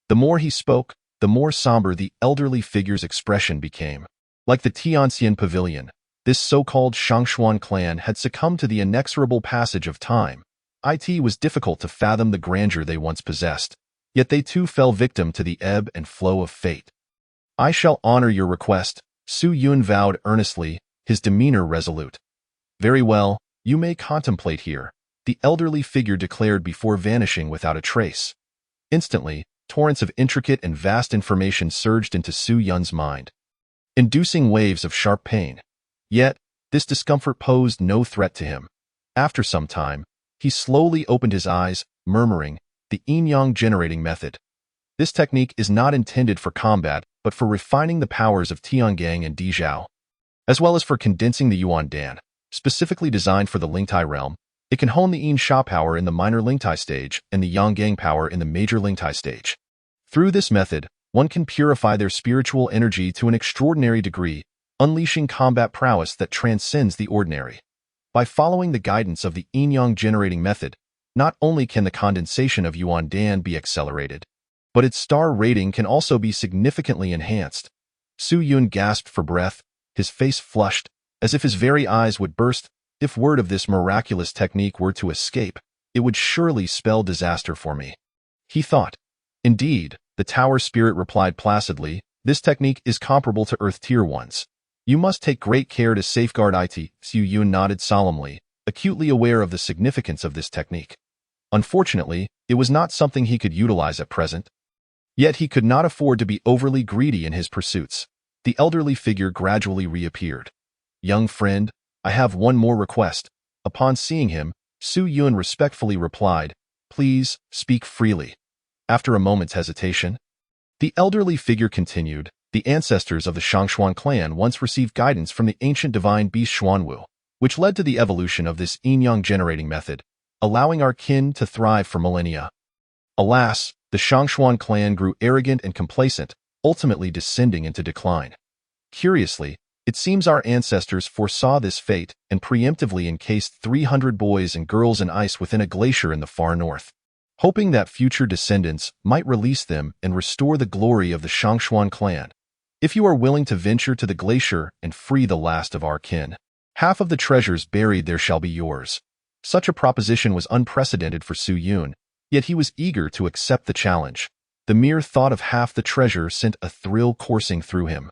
The more he spoke, the more somber the elderly figure's expression became. Like the Tianxian Pavilion, this so-called Shangshuan clan had succumbed to the inexorable passage of time. It was difficult to fathom the grandeur they once possessed, yet they too fell victim to the ebb and flow of fate. "I shall honor your request," Su Yun vowed earnestly, his demeanor resolute. "Very well, you may contemplate here," the elderly figure declared before vanishing without a trace. Instantly, torrents of intricate and vast information surged into Su Yun's mind, inducing waves of sharp pain. Yet, this discomfort posed no threat to him. After some time, he slowly opened his eyes, murmuring, "The yin-yang generating method. This technique is not intended for combat, but for refining the powers of Tiangang and Dijiao, as well as for condensing the Yuan Dan. Specifically designed for the Lingtai realm, it can hone the Yin Sha power in the minor Lingtai stage and the Yang power in the major Lingtai stage. Through this method, one can purify their spiritual energy to an extraordinary degree, unleashing combat prowess that transcends the ordinary. By following the guidance of the yin-yang generating method, not only can the condensation of Yuan Dan be accelerated, but its star rating can also be significantly enhanced. Su Yun gasped for breath, his face flushed, as if his very eyes would burst. If word of this miraculous technique were to escape, it would surely spell disaster for me, he thought. Indeed, the tower spirit replied placidly, this technique is comparable to Earth Tier 1's. You must take great care to safeguard it. Su Yun nodded solemnly, acutely aware of the significance of this technique. Unfortunately, it was not something he could utilize at present. Yet he could not afford to be overly greedy in his pursuits. The elderly figure gradually reappeared. Young friend, I have one more request. Upon seeing him, Su Yun respectfully replied, please, speak freely. After a moment's hesitation, the elderly figure continued, the ancestors of the Shangshuan clan once received guidance from the ancient divine beast Xuanwu, which led to the evolution of this yin-yang generating method, allowing our kin to thrive for millennia. Alas, the Shangshuan clan grew arrogant and complacent, ultimately descending into decline. Curiously, it seems our ancestors foresaw this fate and preemptively encased 300 boys and girls in ice within a glacier in the far north, hoping that future descendants might release them and restore the glory of the Shangshuan clan. If you are willing to venture to the glacier and free the last of our kin, half of the treasures buried there shall be yours. Such a proposition was unprecedented for Su Yun, yet he was eager to accept the challenge. The mere thought of half the treasure sent a thrill coursing through him.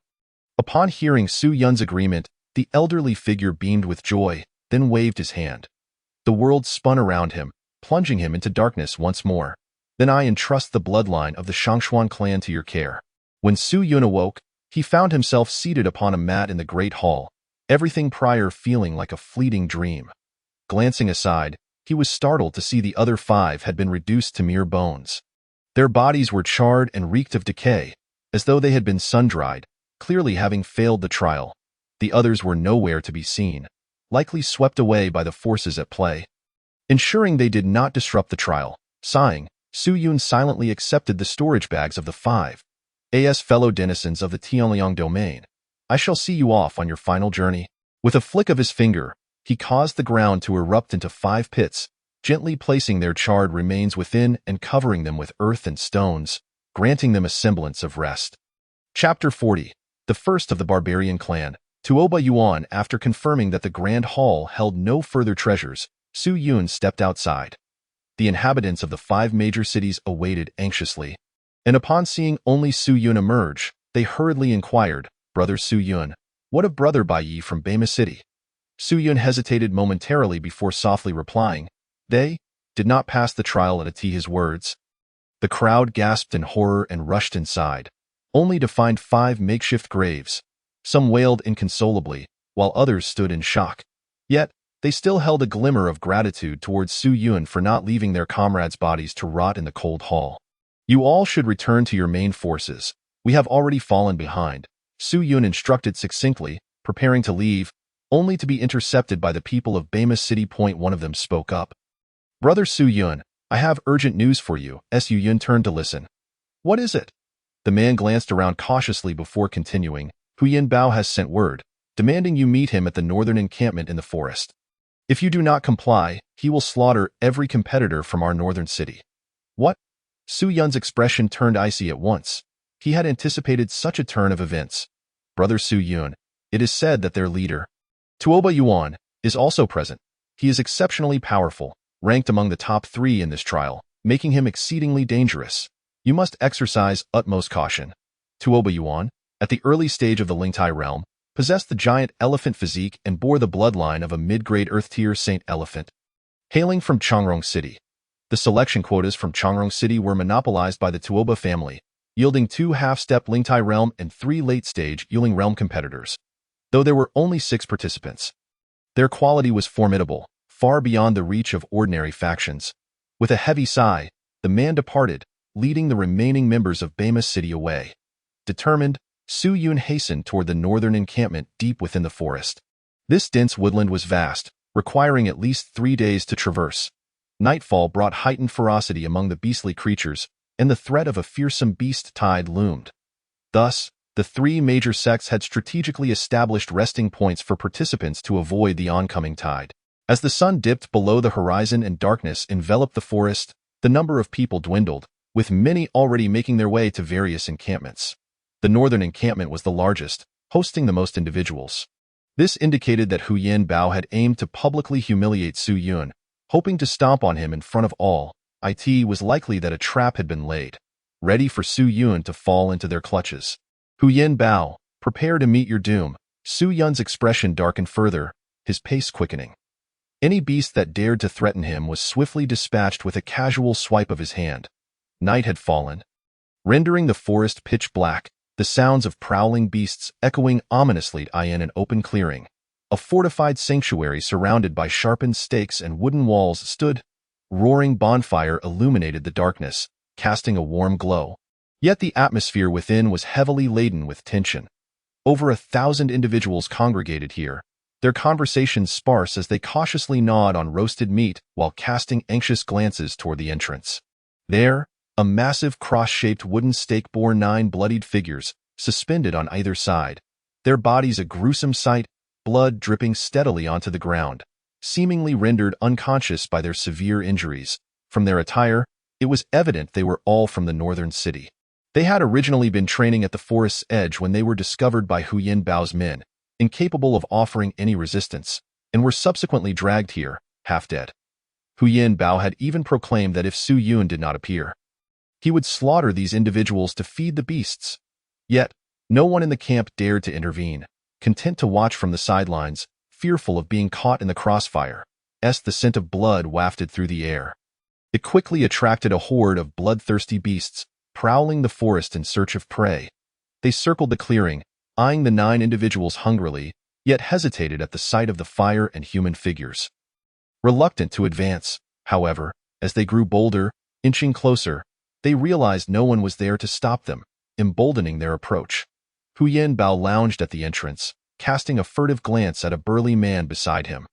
Upon hearing Su Yun's agreement, the elderly figure beamed with joy, then waved his hand. The world spun around him, plunging him into darkness once more. Then I entrust the bloodline of the Shangshuan clan to your care. When Su Yun awoke, he found himself seated upon a mat in the great hall, everything prior feeling like a fleeting dream. Glancing aside, he was startled to see the other 5 had been reduced to mere bones. Their bodies were charred and reeked of decay, as though they had been sun-dried, clearly having failed the trial. The others were nowhere to be seen, likely swept away by the forces at play. Ensuring they did not disrupt the trial, sighing, Su Yun silently accepted the storage bags of the 5. As fellow denizens of the Tianliang domain, I shall see you off on your final journey. With a flick of his finger, he caused the ground to erupt into 5 pits, gently placing their charred remains within and covering them with earth and stones, granting them a semblance of rest. Chapter 40. The first of the barbarian clan. Tuoba Yuan. After confirming that the Grand Hall held no further treasures, Su Yun stepped outside. The inhabitants of the 5 major cities awaited anxiously, and upon seeing only Su Yun emerge, they hurriedly inquired, Brother Su Yun, what of Brother Bai from Bema City? Su Yun hesitated momentarily before softly replying, they did not pass the trial at his words. The crowd gasped in horror and rushed inside, only to find 5 makeshift graves. Some wailed inconsolably, while others stood in shock. Yet, they still held a glimmer of gratitude towards Su Yun for not leaving their comrades' bodies to rot in the cold hall. You all should return to your main forces. We have already fallen behind, Su Yun instructed succinctly, preparing to leave, only to be intercepted by the people of Bema City. One of them spoke up. Brother Su Yun, I have urgent news for you. Su Yun turned to listen. What is it? The man glanced around cautiously before continuing. Huyan Bao has sent word, demanding you meet him at the northern encampment in the forest. If you do not comply, he will slaughter every competitor from our northern city. What? Su Yun's expression turned icy at once. He had anticipated such a turn of events. Brother Su Yun, it is said that their leader, Tuoba Yuan, is also present. He is exceptionally powerful, ranked among the top 3 in this trial, making him exceedingly dangerous. You must exercise utmost caution. Tuoba Yuan, at the early stage of the Lingtai realm, possessed the giant elephant physique and bore the bloodline of a mid-grade Earth-tier Saint Elephant. Hailing from Changrong City, the selection quotas from Changrong City were monopolized by the Tuoba family, yielding 2 half-step Lingtai realm and 3 late-stage Yuling realm competitors, though there were only 6 participants. Their quality was formidable, far beyond the reach of ordinary factions. With a heavy sigh, the man departed, leading the remaining members of Bema City away. Determined, Su Yun hastened toward the northern encampment deep within the forest. This dense woodland was vast, requiring at least 3 days to traverse. Nightfall brought heightened ferocity among the beastly creatures, and the threat of a fearsome beast tide loomed. Thus, the 3 major sects had strategically established resting points for participants to avoid the oncoming tide. As the sun dipped below the horizon and darkness enveloped the forest, the number of people dwindled, with many already making their way to various encampments. The northern encampment was the largest, hosting the most individuals. This indicated that Hu Bao had aimed to publicly humiliate Su Yun, hoping to stomp on him in front of all. It was likely that a trap had been laid, ready for Su Yun to fall into their clutches. Hu Bao, prepare to meet your doom. Su Yun's expression darkened further, his pace quickening. Any beast that dared to threaten him was swiftly dispatched with a casual swipe of his hand. Night had fallen, rendering the forest pitch black, the sounds of prowling beasts echoing ominously in an open clearing. A fortified sanctuary surrounded by sharpened stakes and wooden walls stood. Roaring bonfire illuminated the darkness, casting a warm glow. Yet the atmosphere within was heavily laden with tension. Over 1,000 individuals congregated here, their conversations sparse as they cautiously gnawed on roasted meat while casting anxious glances toward the entrance. There, a massive cross-shaped wooden stake bore 9 bloodied figures, suspended on either side, their bodies a gruesome sight, blood dripping steadily onto the ground, seemingly rendered unconscious by their severe injuries. From their attire, it was evident they were all from the northern city. They had originally been training at the forest's edge when they were discovered by Hu Bao's men, incapable of offering any resistance, and were subsequently dragged here, half dead. Hu Bao had even proclaimed that if Su Yun did not appear, he would slaughter these individuals to feed the beasts. Yet, no one in the camp dared to intervene, content to watch from the sidelines, fearful of being caught in the crossfire. The scent of blood wafted through the air. It quickly attracted a horde of bloodthirsty beasts, prowling the forest in search of prey. They circled the clearing, eyeing the 9 individuals hungrily, yet hesitated at the sight of the fire and human figures. Reluctant to advance, however, as they grew bolder, inching closer, they realized no one was there to stop them, emboldening their approach. Hu Bao lounged at the entrance, casting a furtive glance at a burly man beside him.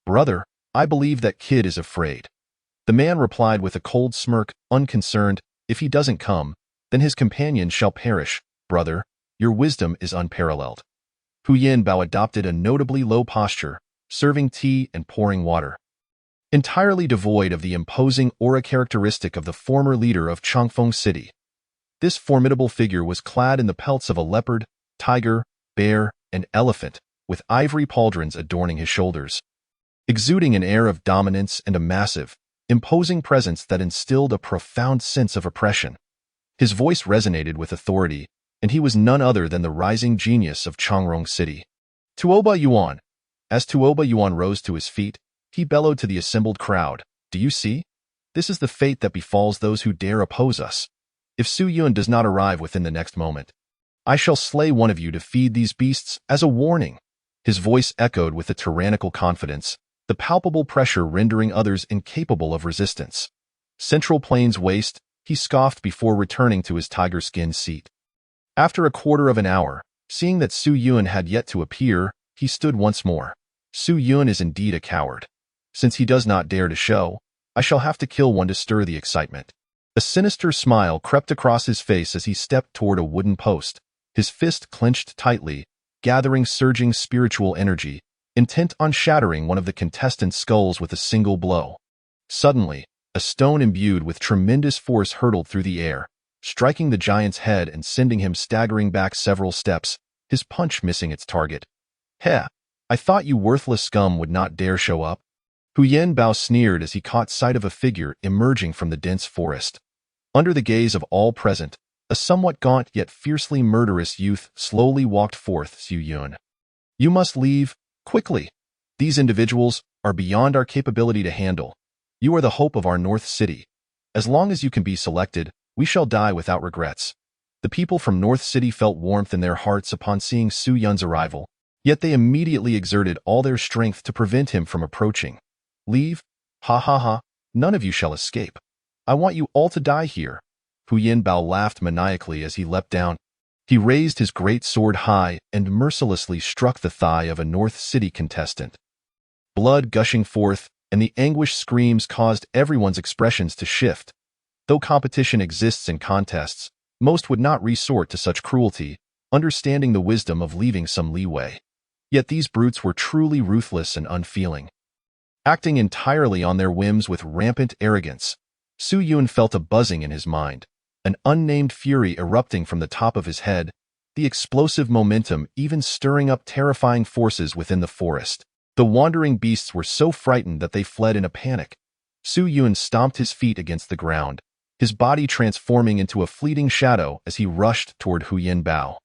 "Brother, I believe that kid is afraid." The man replied with a cold smirk, unconcerned, "If he doesn't come, then his companions shall perish. Brother, your wisdom is unparalleled." Hu Bao adopted a notably low posture, serving tea and pouring water. Entirely devoid of the imposing aura characteristic of the former leader of Changfeng City. This formidable figure was clad in the pelts of a leopard, tiger, bear, and elephant, with ivory pauldrons adorning his shoulders, exuding an air of dominance and a massive, imposing presence that instilled a profound sense of oppression. His voice resonated with authority, and he was none other than the rising genius of Changrong City. Tuoba Yuan. As Tuoba Yuan rose to his feet, he bellowed to the assembled crowd, "Do you see? This is the fate that befalls those who dare oppose us. If Su Yun does not arrive within the next moment, I shall slay one of you to feed these beasts as a warning." His voice echoed with a tyrannical confidence, the palpable pressure rendering others incapable of resistance. Central Plains waste, he scoffed before returning to his tiger-skin seat. After a quarter of an hour, seeing that Su Yun had yet to appear, he stood once more. Su Yun is indeed a coward. Since he does not dare to show, I shall have to kill one to stir the excitement. A sinister smile crept across his face as he stepped toward a wooden post, his fist clenched tightly, gathering surging spiritual energy, intent on shattering one of the contestants' skulls with a single blow. Suddenly, a stone imbued with tremendous force hurtled through the air, striking the giant's head and sending him staggering back several steps, his punch missing its target. "Heh, I thought you worthless scum would not dare show up." Hu Bao sneered as he caught sight of a figure emerging from the dense forest. Under the gaze of all present, a somewhat gaunt yet fiercely murderous youth slowly walked forth. "Su Yun, you must leave, quickly. These individuals are beyond our capability to handle. You are the hope of our North City. As long as you can be selected, we shall die without regrets." The people from North City felt warmth in their hearts upon seeing Su Yun's arrival, yet they immediately exerted all their strength to prevent him from approaching. "Leave? Ha ha ha, none of you shall escape. I want you all to die here." Hu Bao laughed maniacally as he leapt down. He raised his great sword high and mercilessly struck the thigh of a North City contestant. Blood gushing forth, and the anguished screams caused everyone's expressions to shift. Though competition exists in contests, most would not resort to such cruelty, understanding the wisdom of leaving some leeway. Yet these brutes were truly ruthless and unfeeling. Acting entirely on their whims with rampant arrogance, Su Yun felt a buzzing in his mind, an unnamed fury erupting from the top of his head, the explosive momentum even stirring up terrifying forces within the forest. The wandering beasts were so frightened that they fled in a panic. Su Yun stomped his feet against the ground, his body transforming into a fleeting shadow as he rushed toward Hu Yin Bao.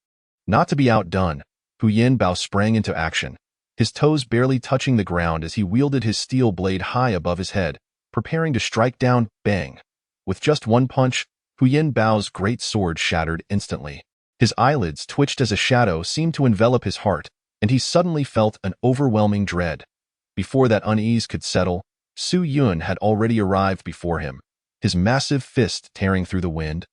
Not to be outdone, Hu Yin Bao sprang into action, his toes barely touching the ground as he wielded his steel blade high above his head, preparing to strike down. Bang! With just one punch, Hu Yin Bao's great sword shattered instantly. His eyelids twitched as a shadow seemed to envelop his heart, and he suddenly felt an overwhelming dread. Before that unease could settle, Su Yun had already arrived before him, his massive fist tearing through the wind.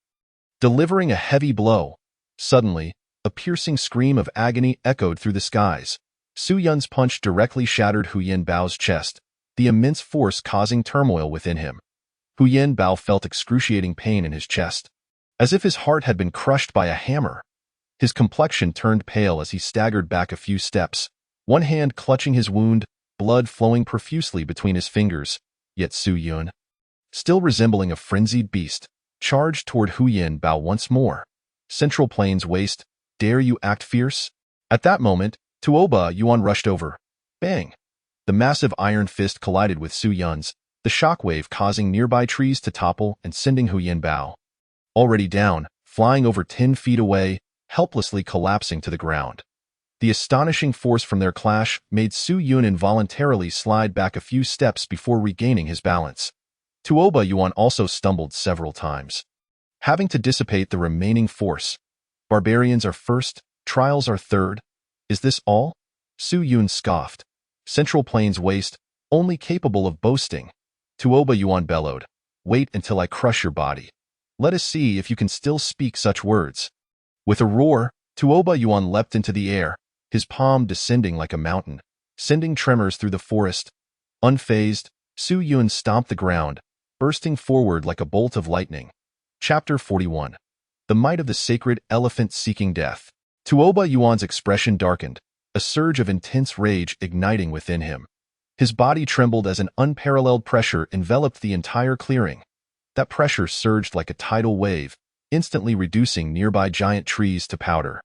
Delivering a heavy blow, suddenly, a piercing scream of agony echoed through the skies. Su Yun's punch directly shattered Hu Yin Bao's chest, the immense force causing turmoil within him. Hu Yin Bao felt excruciating pain in his chest, as if his heart had been crushed by a hammer. His complexion turned pale as he staggered back a few steps, one hand clutching his wound, blood flowing profusely between his fingers. Yet Su Yun, still resembling a frenzied beast, charged toward Hu Yin Bao once more. Central Plains waste, dare you act fierce? At that moment, Tuoba Yuan rushed over. Bang! The massive iron fist collided with Su Yun's, the shockwave causing nearby trees to topple and sending Hu Yin Bao, already down, flying over 10 feet away, helplessly collapsing to the ground. The astonishing force from their clash made Su Yun involuntarily slide back a few steps before regaining his balance. Tuoba Yuan also stumbled several times, having to dissipate the remaining force. Barbarians are first, trials are third. Is this all? Su Yun scoffed. Central Plains waste, only capable of boasting. Tuoba Yuan bellowed. Wait until I crush your body. Let us see if you can still speak such words. With a roar, Tuoba Yuan leapt into the air, his palm descending like a mountain, sending tremors through the forest. Unfazed, Su Yun stomped the ground, bursting forward like a bolt of lightning. Chapter 41. The Might of the Sacred Elephant Seeking Death. Tuoba Yuan's expression darkened, a surge of intense rage igniting within him. His body trembled as an unparalleled pressure enveloped the entire clearing. That pressure surged like a tidal wave, instantly reducing nearby giant trees to powder.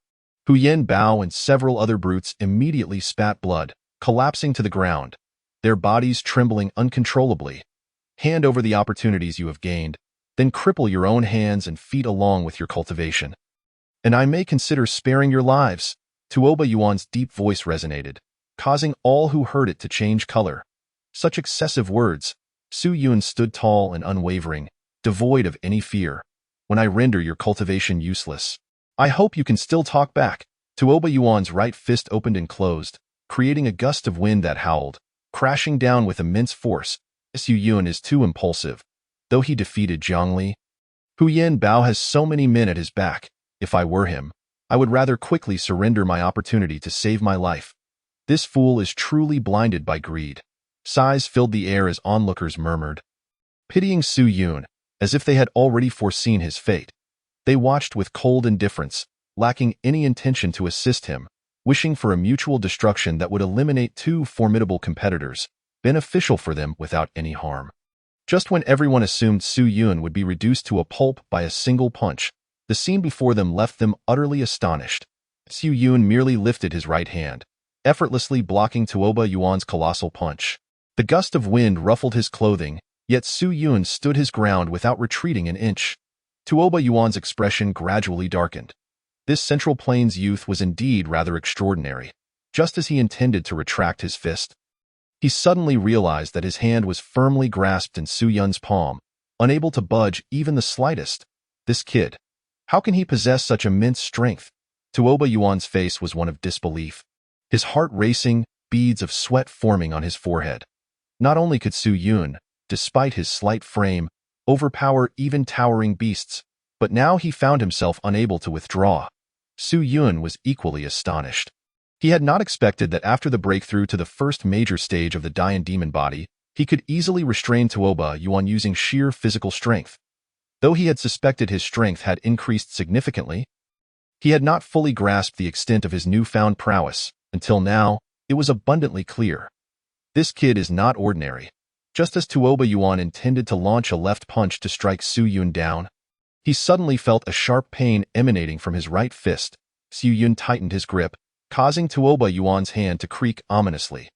Hu Yin Bao and several other brutes immediately spat blood, collapsing to the ground, their bodies trembling uncontrollably. Hand over the opportunities you have gained, then cripple your own hands and feet along with your cultivation. And I may consider sparing your lives. Tuoba Yuan's deep voice resonated, causing all who heard it to change color. Such excessive words. Su Yun stood tall and unwavering, devoid of any fear. When I render your cultivation useless, I hope you can still talk back. Tuoba Yuan's right fist opened and closed, creating a gust of wind that howled, crashing down with immense force. Su Yun is too impulsive. Though he defeated Zhongli, Hu Yin Bao has so many men at his back. If I were him, I would rather quickly surrender my opportunity to save my life. This fool is truly blinded by greed. Sighs filled the air as onlookers murmured, pitying Su Yun, as if they had already foreseen his fate. They watched with cold indifference, lacking any intention to assist him, wishing for a mutual destruction that would eliminate two formidable competitors, beneficial for them without any harm. Just when everyone assumed Su Yun would be reduced to a pulp by a single punch, the scene before them left them utterly astonished. Su Yun merely lifted his right hand, effortlessly blocking Tuoba Yuan's colossal punch. The gust of wind ruffled his clothing, yet Su Yun stood his ground without retreating an inch. Tuoba Yuan's expression gradually darkened. This Central Plains youth was indeed rather extraordinary. Just as he intended to retract his fist, he suddenly realized that his hand was firmly grasped in Su Yun's palm, unable to budge even the slightest. This kid, how can he possess such immense strength? Tuoba Yuan's face was one of disbelief, his heart racing, beads of sweat forming on his forehead. Not only could Su Yun, despite his slight frame, overpower even towering beasts, but now he found himself unable to withdraw. Su Yun was equally astonished. He had not expected that after the breakthrough to the first major stage of the Dian demon body, he could easily restrain Tuoba Yuan using sheer physical strength. Though he had suspected his strength had increased significantly, he had not fully grasped the extent of his newfound prowess. Until now, it was abundantly clear. This kid is not ordinary. Just as Tuoba Yuan intended to launch a left punch to strike Su Yun down, he suddenly felt a sharp pain emanating from his right fist, Su Yun tightened his grip, causing Tuoba Yuan's hand to creak ominously.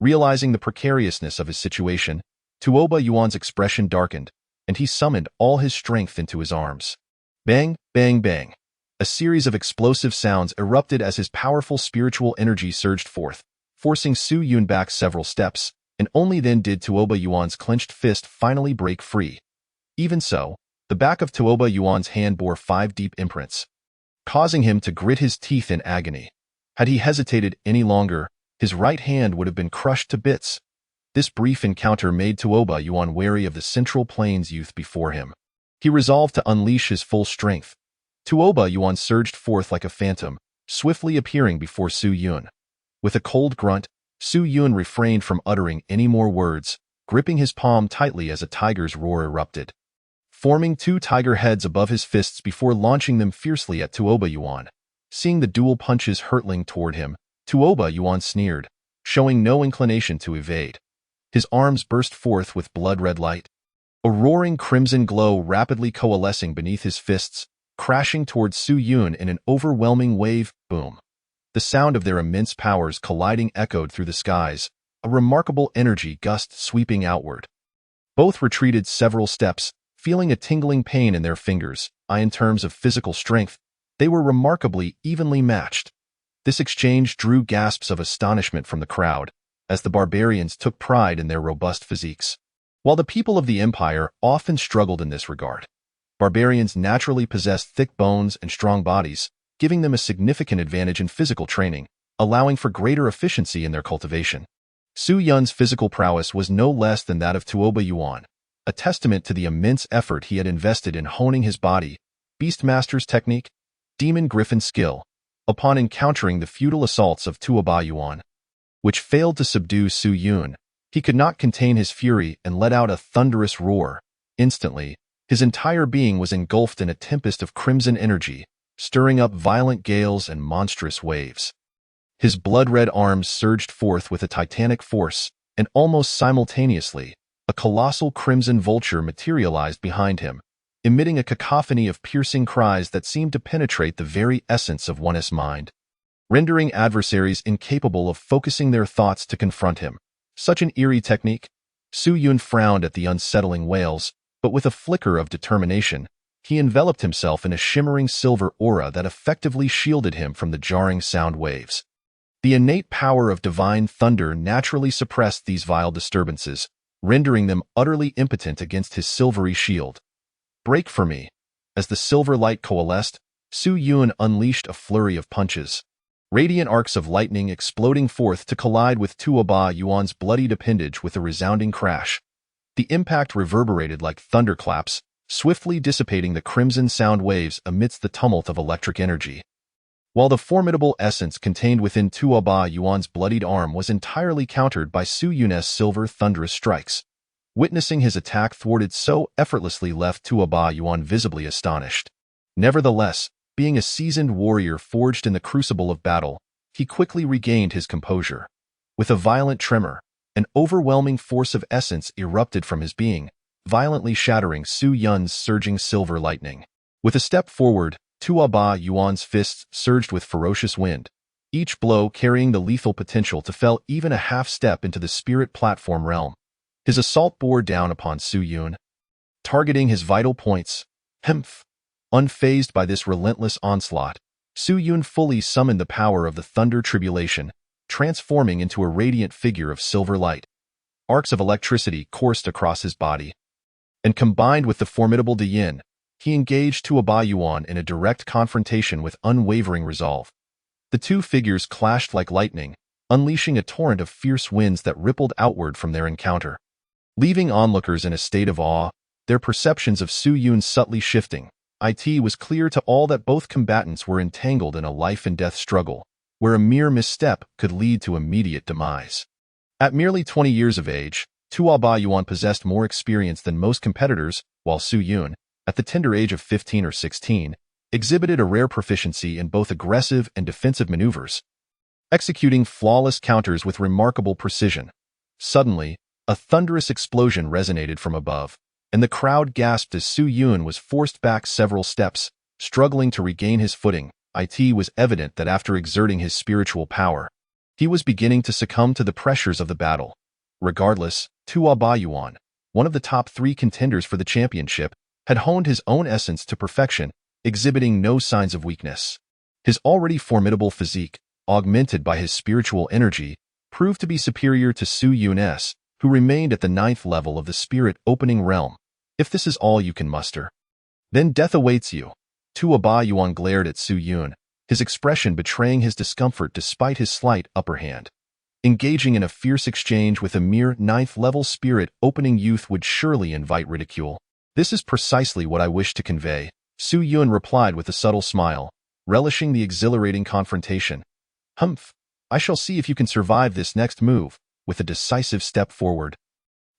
Realizing the precariousness of his situation, Tuoba Yuan's expression darkened, and he summoned all his strength into his arms. Bang, bang, bang. A series of explosive sounds erupted as his powerful spiritual energy surged forth, forcing Su Yun back several steps, and only then did Tuoba Yuan's clenched fist finally break free. Even so, the back of Tuoba Yuan's hand bore 5 deep imprints, causing him to grit his teeth in agony. Had he hesitated any longer, his right hand would have been crushed to bits. This brief encounter made Tuoba Yuan wary of the Central Plains youth before him. He resolved to unleash his full strength. Tuoba Yuan surged forth like a phantom, swiftly appearing before Su Yun. With a cold grunt, Su Yun refrained from uttering any more words, gripping his palm tightly as a tiger's roar erupted, forming 2 tiger heads above his fists before launching them fiercely at Tuoba Yuan. Seeing the dual punches hurtling toward him, Tuoba Yuan sneered, showing no inclination to evade. His arms burst forth with blood-red light, a roaring crimson glow rapidly coalescing beneath his fists, crashing towards Su Yun in an overwhelming wave boom. The sound of their immense powers colliding echoed through the skies, a remarkable energy gust sweeping outward. Both retreated several steps, feeling a tingling pain in their fingers. In terms of physical strength, they were remarkably evenly matched. This exchange drew gasps of astonishment from the crowd, as the barbarians took pride in their robust physiques. While the people of the empire often struggled in this regard, barbarians naturally possessed thick bones and strong bodies, giving them a significant advantage in physical training, allowing for greater efficiency in their cultivation. Su Yun's physical prowess was no less than that of Tuoba Yuan, a testament to the immense effort he had invested in honing his body, Beastmaster's technique, Demon Griffin skill, upon encountering the futile assaults of Tuoba Yuan, which failed to subdue Su Yun. He could not contain his fury and let out a thunderous roar. Instantly, his entire being was engulfed in a tempest of crimson energy, stirring up violent gales and monstrous waves. His blood-red arms surged forth with a titanic force, and almost simultaneously, a colossal crimson vulture materialized behind him, emitting a cacophony of piercing cries that seemed to penetrate the very essence of one's mind, rendering adversaries incapable of focusing their thoughts to confront him. Such an eerie technique. Su Yun frowned at the unsettling wails, but with a flicker of determination, he enveloped himself in a shimmering silver aura that effectively shielded him from the jarring sound waves. The innate power of divine thunder naturally suppressed these vile disturbances, rendering them utterly impotent against his silvery shield. Break for me. As the silver light coalesced, Su Yun unleashed a flurry of punches, radiant arcs of lightning exploding forth to collide with Tuoba Yuan's bloodied appendage with a resounding crash. The impact reverberated like thunderclaps, swiftly dissipating the crimson sound waves amidst the tumult of electric energy. While the formidable essence contained within Tuoba Yuan's bloodied arm was entirely countered by Su Yun's silver thunderous strikes, witnessing his attack thwarted so effortlessly left Tuoba Yuan visibly astonished. Nevertheless, being a seasoned warrior forged in the crucible of battle, he quickly regained his composure. With a violent tremor, an overwhelming force of essence erupted from his being, violently shattering Su Yun's surging silver lightning. With a step forward, Tuoba Yuan's fists surged with ferocious wind, each blow carrying the lethal potential to fell even a half step into the spirit platform realm. His assault bore down upon Su Yun, targeting his vital points. Hemph! Unfazed by this relentless onslaught, Su Yun fully summoned the power of the thunder tribulation, transforming into a radiant figure of silver light. Arcs of electricity coursed across his body, and combined with the formidable Diyin, he engaged Tuoba Yuan in a direct confrontation with unwavering resolve. The two figures clashed like lightning, unleashing a torrent of fierce winds that rippled outward from their encounter, leaving onlookers in a state of awe, their perceptions of Su Yun subtly shifting. It was clear to all that both combatants were entangled in a life-and-death struggle, where a mere misstep could lead to immediate demise. At merely 20 years of age, Tuoba Yuan possessed more experience than most competitors, while Su Yun, at the tender age of 15 or 16, exhibited a rare proficiency in both aggressive and defensive maneuvers, executing flawless counters with remarkable precision. Suddenly, a thunderous explosion resonated from above, and the crowd gasped as Su Yun was forced back several steps, struggling to regain his footing. It was evident that after exerting his spiritual power, he was beginning to succumb to the pressures of the battle. Regardless, Tua Baoyuan, one of the top 3 contenders for the championship, had honed his own essence to perfection, exhibiting no signs of weakness. His already formidable physique, augmented by his spiritual energy, proved to be superior to Su Yun's, who remained at the 9th level of the spirit opening realm. If this is all you can muster, then death awaits you. Tua Baoyuan glared at Su Yun, his expression betraying his discomfort despite his slight upper hand. Engaging in a fierce exchange with a mere 9th-level spirit opening youth would surely invite ridicule. This is precisely what I wish to convey, Su Yun replied with a subtle smile, relishing the exhilarating confrontation. Humph, I shall see if you can survive this next move, with a decisive step forward.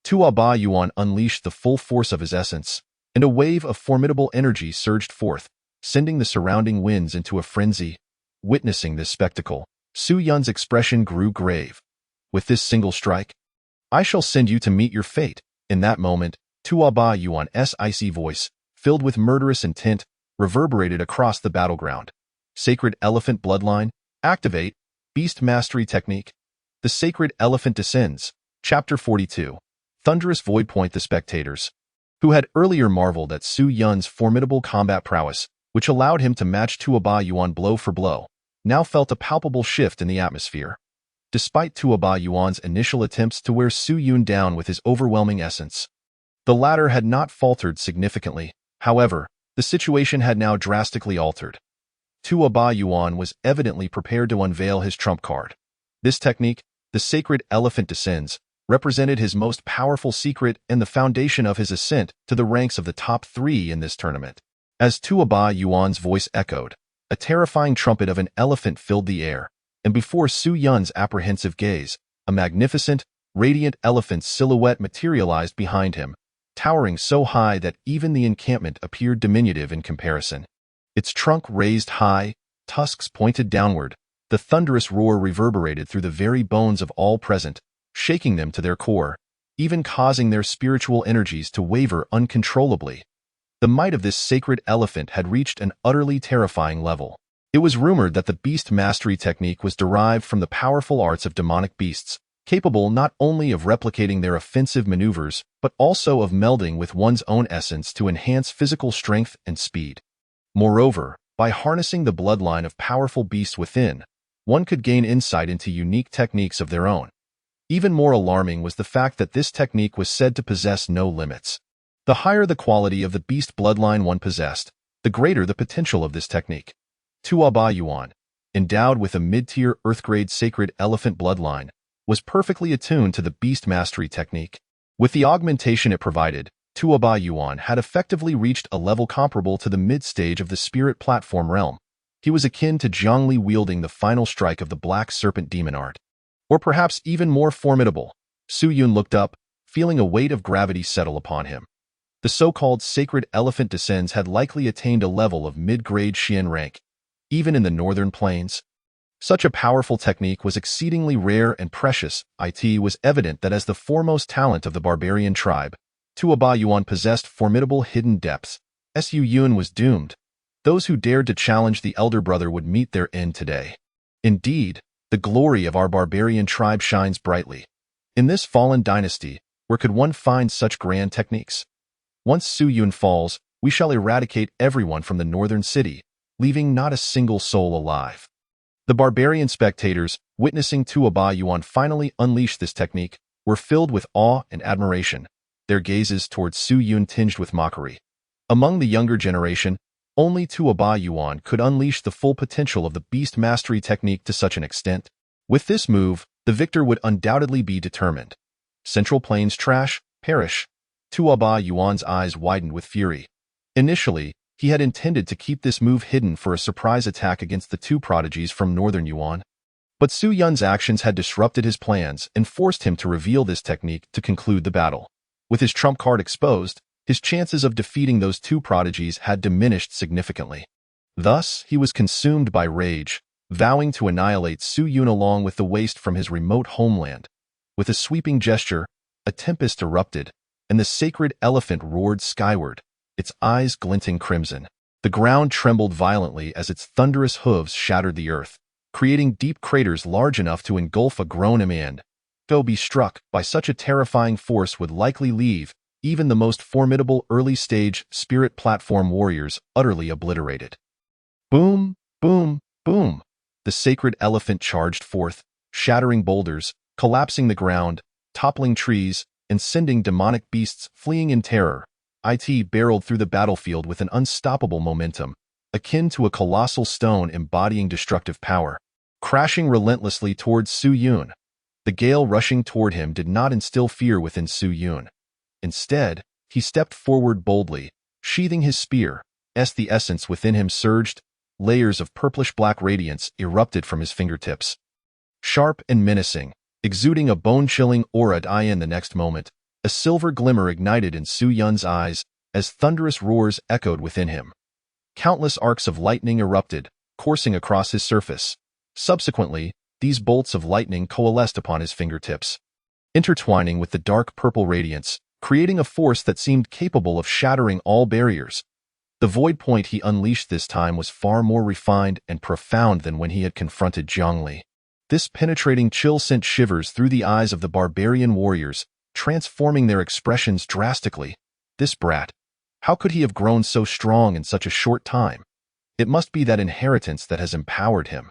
Tua Baoyuan unleashed the full force of his essence, and a wave of formidable energy surged forth, sending the surrounding winds into a frenzy. Witnessing this spectacle, Su Yun's expression grew grave. With this single strike, I shall send you to meet your fate. In that moment, Tua Baoyuan's icy voice, filled with murderous intent, reverberated across the battleground. Sacred Elephant Bloodline, activate, Beast Mastery Technique. The Sacred Elephant descends. Chapter 42. Thunderous Void Point. The spectators, who had earlier marveled at Su Yun's formidable combat prowess, which allowed him to match Tua Baoyuan blow for blow, now felt a palpable shift in the atmosphere. Despite Tua Baoyuan's initial attempts to wear Su Yun down with his overwhelming essence, the latter had not faltered significantly. However, the situation had now drastically altered. Tua Baoyuan was evidently prepared to unveil his trump card. This technique, the Sacred Elephant Descends, represented his most powerful secret and the foundation of his ascent to the ranks of the top 3 in this tournament. As Tua Baoyuan's voice echoed, a terrifying trumpet of an elephant filled the air, and before Su Yun's apprehensive gaze, a magnificent, radiant elephant's silhouette materialized behind him, towering so high that even the encampment appeared diminutive in comparison. Its trunk raised high, tusks pointed downward, the thunderous roar reverberated through the very bones of all present, shaking them to their core, even causing their spiritual energies to waver uncontrollably. The might of this sacred elephant had reached an utterly terrifying level. It was rumored that the beast mastery technique was derived from the powerful arts of demonic beasts, capable not only of replicating their offensive maneuvers, but also of melding with one's own essence to enhance physical strength and speed. Moreover, by harnessing the bloodline of powerful beasts within, one could gain insight into unique techniques of their own. Even more alarming was the fact that this technique was said to possess no limits. The higher the quality of the beast bloodline one possessed, the greater the potential of this technique. Tua Baoyuan, endowed with a mid-tier Earth-grade sacred elephant bloodline, was perfectly attuned to the beast mastery technique. With the augmentation it provided, Tua Baoyuan had effectively reached a level comparable to the mid-stage of the spirit platform realm. He was akin to Zhongli wielding the final strike of the Black Serpent demon art. Or perhaps even more formidable. Su Yun looked up, feeling a weight of gravity settle upon him. The so-called Sacred Elephant Descends had likely attained a level of mid-grade Xian rank, even in the northern plains. Such a powerful technique was exceedingly rare and precious. It was evident that as the foremost talent of the barbarian tribe, Tua Baoyuan possessed formidable hidden depths. Su Yun was doomed. Those who dared to challenge the elder brother would meet their end today. Indeed, the glory of our barbarian tribe shines brightly. In this fallen dynasty, where could one find such grand techniques? Once Su Yun falls, we shall eradicate everyone from the northern city, leaving not a single soul alive. The barbarian spectators, witnessing Tua Baoyuan finally unleash this technique, were filled with awe and admiration, their gazes towards Su Yun tinged with mockery. Among the younger generation, only Tua Baoyuan could unleash the full potential of the beast mastery technique to such an extent. With this move, the victor would undoubtedly be determined. Central Plains trash, perish. Tua Baoyuan's eyes widened with fury. Initially, he had intended to keep this move hidden for a surprise attack against the 2 prodigies from northern Yuan. But Su Yun's actions had disrupted his plans and forced him to reveal this technique to conclude the battle. With his trump card exposed, his chances of defeating those 2 prodigies had diminished significantly. Thus, he was consumed by rage, vowing to annihilate Su Yun along with the waste from his remote homeland. With a sweeping gesture, a tempest erupted, and the sacred elephant roared skyward, its eyes glinting crimson. The ground trembled violently as its thunderous hooves shattered the earth, creating deep craters large enough to engulf a grown man. To be struck by such a terrifying force would likely leave even the most formidable early-stage spirit platform warriors utterly obliterated. Boom, boom, boom. The sacred elephant charged forth, shattering boulders, collapsing the ground, toppling trees, and sending demonic beasts fleeing in terror. It barreled through the battlefield with an unstoppable momentum, akin to a colossal stone embodying destructive power, crashing relentlessly towards Su Yun. The gale rushing toward him did not instill fear within Su Yun. Instead, he stepped forward boldly, sheathing his spear. As the essence within him surged, layers of purplish-black radiance erupted from his fingertips. Sharp and menacing, exuding a bone-chilling aura. In the next moment, a silver glimmer ignited in Su Yun's eyes as thunderous roars echoed within him. Countless arcs of lightning erupted, coursing across his surface. Subsequently, these bolts of lightning coalesced upon his fingertips, intertwining with the dark purple radiance, creating a force that seemed capable of shattering all barriers. The void point he unleashed this time was far more refined and profound than when he had confronted Zhongli. This penetrating chill sent shivers through the eyes of the barbarian warriors, transforming their expressions drastically. This brat. How could he have grown so strong in such a short time? It must be that inheritance that has empowered him.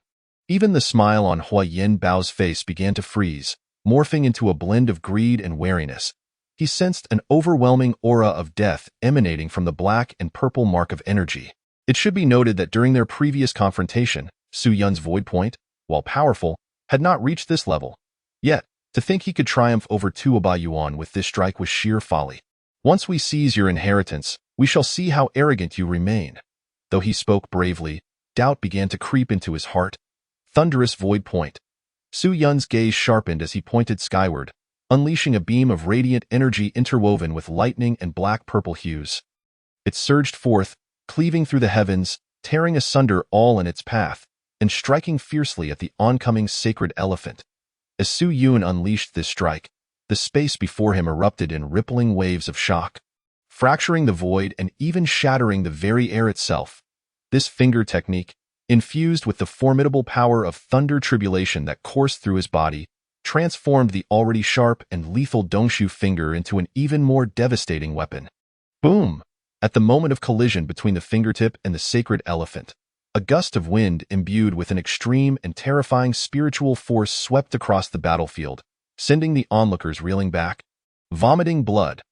Even the smile on Hua Yin Bao's face began to freeze, morphing into a blend of greed and wariness. He sensed an overwhelming aura of death emanating from the black and purple mark of energy. It should be noted that during their previous confrontation, Su Yun's void point, while powerful, had not reached this level. Yet, to think he could triumph over Tuoba Yuan with this strike was sheer folly. Once we seize your inheritance, we shall see how arrogant you remain. Though he spoke bravely, doubt began to creep into his heart. Thunderous void point. Su Yun's gaze sharpened as he pointed skyward, unleashing a beam of radiant energy interwoven with lightning and black-purple hues. It surged forth, cleaving through the heavens, tearing asunder all in its path, and striking fiercely at the oncoming sacred elephant. As Su Yun unleashed this strike, the space before him erupted in rippling waves of shock, fracturing the void and even shattering the very air itself. This finger technique, infused with the formidable power of thunder tribulation that coursed through his body, transformed the already sharp and lethal Dongshu finger into an even more devastating weapon. Boom! At the moment of collision between the fingertip and the sacred elephant, a gust of wind imbued with an extreme and terrifying spiritual force swept across the battlefield, sending the onlookers reeling back, vomiting blood.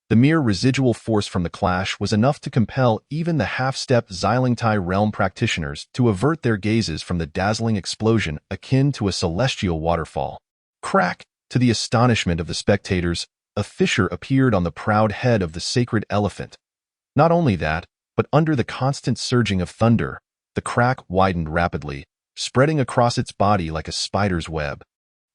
The mere residual force from the clash was enough to compel even the half-step Xylingtai realm practitioners to avert their gazes from the dazzling explosion akin to a celestial waterfall. Crack! To the astonishment of the spectators, a fissure appeared on the proud head of the sacred elephant. Not only that, but under the constant surging of thunder, the crack widened rapidly, spreading across its body like a spider's web.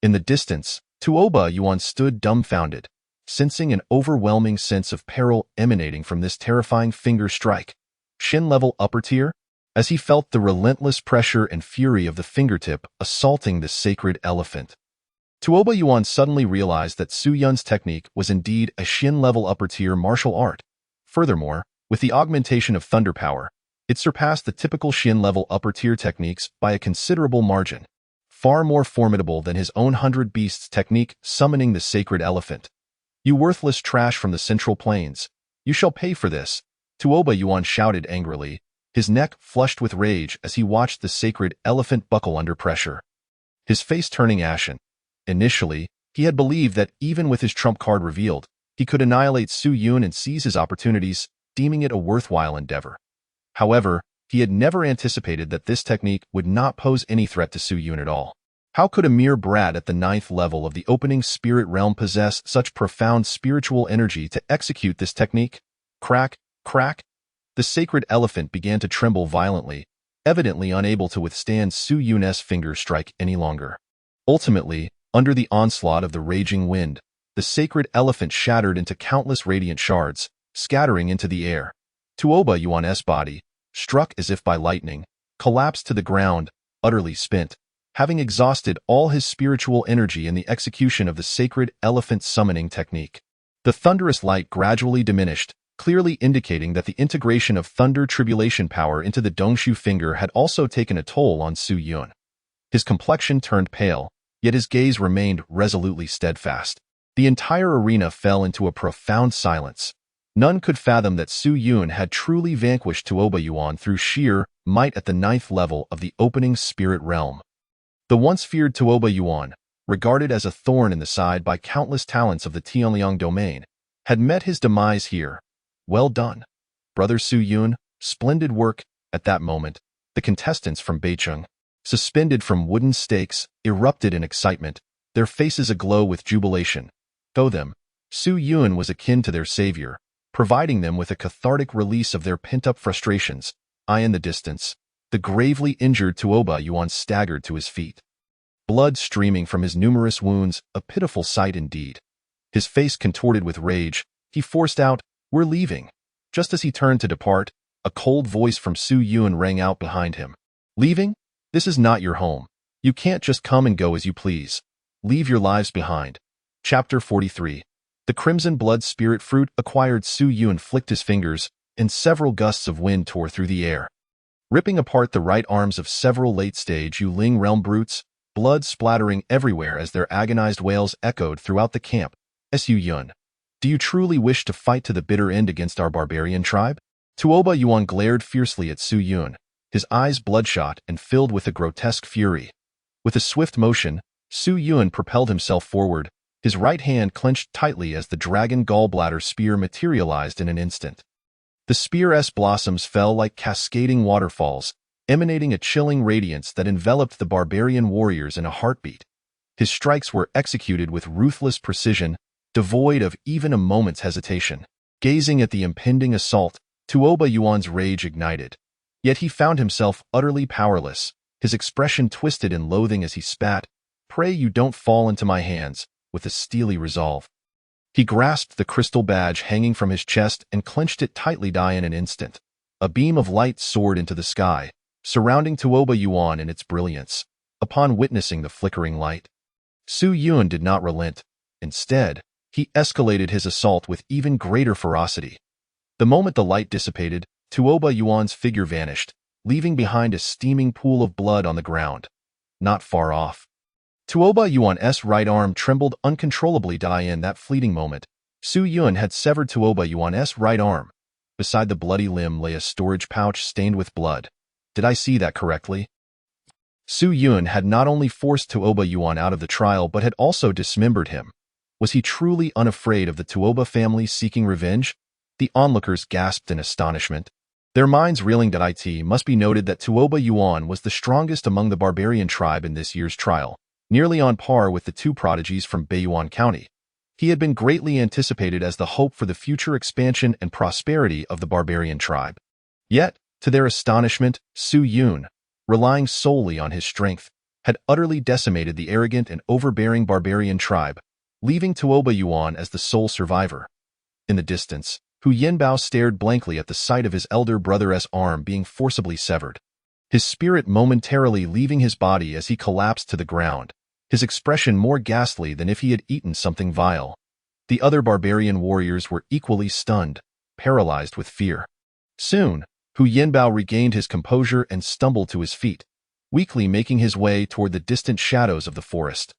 In the distance, Tuoba Yuan stood dumbfounded, sensing an overwhelming sense of peril emanating from this terrifying finger strike. Shin-level upper tier? As he felt the relentless pressure and fury of the fingertip assaulting the sacred elephant. Tuoba Yuan suddenly realized that Su Yun's technique was indeed a Shin-level upper-tier martial art. Furthermore, with the augmentation of thunder power, it surpassed the typical Shin-level upper-tier techniques by a considerable margin, far more formidable than his own 100 Beasts technique summoning the sacred elephant. You worthless trash from the Central Plains, you shall pay for this, Tuoba Yuan shouted angrily, his neck flushed with rage as he watched the sacred elephant buckle under pressure. His face turning ashen. Initially, he had believed that even with his trump card revealed, he could annihilate Su Yun and seize his opportunities, deeming it a worthwhile endeavor. However, he had never anticipated that this technique would not pose any threat to Su Yun at all. How could a mere brat at the 9th level of the opening spirit realm possess such profound spiritual energy to execute this technique? Crack, crack. The sacred elephant began to tremble violently, evidently unable to withstand Su Yun's finger strike any longer. Ultimately, under the onslaught of the raging wind, the sacred elephant shattered into countless radiant shards, scattering into the air. Tuoba Yuan's body, struck as if by lightning, collapsed to the ground, utterly spent, having exhausted all his spiritual energy in the execution of the sacred elephant summoning technique. The thunderous light gradually diminished, clearly indicating that the integration of thunder tribulation power into the Dongshu finger had also taken a toll on Su Yun. His complexion turned pale, yet his gaze remained resolutely steadfast. The entire arena fell into a profound silence. None could fathom that Su Yun had truly vanquished Tuoba Yuan through sheer might at the 9th level of the opening spirit realm. The once feared Tuoba Yuan, regarded as a thorn in the side by countless talents of the Tianliang domain, had met his demise here. Well done, Brother Su Yun, splendid work. At that moment, the contestants from Beicheng, suspended from wooden stakes, erupted in excitement, their faces aglow with jubilation. To them, Su Yun was akin to their savior, providing them with a cathartic release of their pent-up frustrations. In the distance, the gravely injured Tuoba Yuan staggered to his feet. Blood streaming from his numerous wounds, a pitiful sight indeed. His face contorted with rage, he forced out, "We're leaving." Just as he turned to depart, a cold voice from Su Yun rang out behind him. "Leaving? This is not your home. You can't just come and go as you please. Leave your lives behind." Chapter 43. The crimson blood spirit fruit acquired. Su Yun flicked his fingers, and several gusts of wind tore through the air, ripping apart the right arms of several late-stage Yuling realm brutes, blood splattering everywhere as their agonized wails echoed throughout the camp. Su Yun, do you truly wish to fight to the bitter end against our barbarian tribe? Tuoba Yuan glared fiercely at Su Yun, his eyes bloodshot and filled with a grotesque fury. With a swift motion, Su Yun propelled himself forward, his right hand clenched tightly as the dragon gallbladder spear materialized in an instant. The spear's blossoms fell like cascading waterfalls, emanating a chilling radiance that enveloped the barbarian warriors in a heartbeat. His strikes were executed with ruthless precision, devoid of even a moment's hesitation. Gazing at the impending assault, Tuoba Yuan's rage ignited. Yet he found himself utterly powerless, his expression twisted in loathing as he spat, "Pray you don't fall into my hands," with a steely resolve. He grasped the crystal badge hanging from his chest and clenched it tightly. In an instant, a beam of light soared into the sky, surrounding Tuoba Yuan in its brilliance. Upon witnessing the flickering light, Su Yun did not relent. Instead, he escalated his assault with even greater ferocity. The moment the light dissipated, Tuoba Yuan's figure vanished, leaving behind a steaming pool of blood on the ground. Not far off, Tuoba Yuan's right arm trembled uncontrollably. In that fleeting moment, Su Yun had severed Tuoba Yuan's right arm. Beside the bloody limb lay a storage pouch stained with blood. Did I see that correctly? Su Yun had not only forced Tuoba Yuan out of the trial but had also dismembered him. Was he truly unafraid of the Tuoba family seeking revenge? The onlookers gasped in astonishment, their minds reeling. It must be noted that Tuoba Yuan was the strongest among the barbarian tribe in this year's trial, nearly on par with the two prodigies from Beiyuan County. He had been greatly anticipated as the hope for the future expansion and prosperity of the barbarian tribe. Yet, to their astonishment, Su Yun, relying solely on his strength, had utterly decimated the arrogant and overbearing barbarian tribe, leaving Tuoba Yuan as the sole survivor. In the distance, Hu Yanbao stared blankly at the sight of his elder brother's arm being forcibly severed, his spirit momentarily leaving his body as he collapsed to the ground, his expression more ghastly than if he had eaten something vile. The other barbarian warriors were equally stunned, paralyzed with fear. Soon, Hu Yanbao regained his composure and stumbled to his feet, weakly making his way toward the distant shadows of the forest.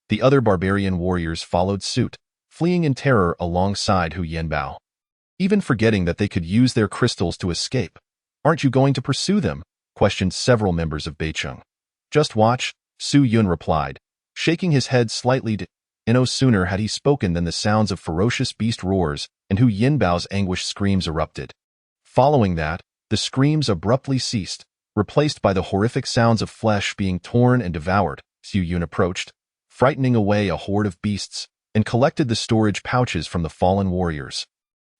The other barbarian warriors followed suit, fleeing in terror alongside Hu Yanbao, even forgetting that they could use their crystals to escape. "Aren't you going to pursue them?" questioned several members of Beicheng. "Just watch," Su Yun replied, shaking his head slightly. No sooner had he spoken than the sounds of ferocious beast roars and Hu Yanbao's anguished screams erupted. Following that, the screams abruptly ceased, replaced by the horrific sounds of flesh being torn and devoured. Su Yun approached, frightening away a horde of beasts, and collected the storage pouches from the fallen warriors,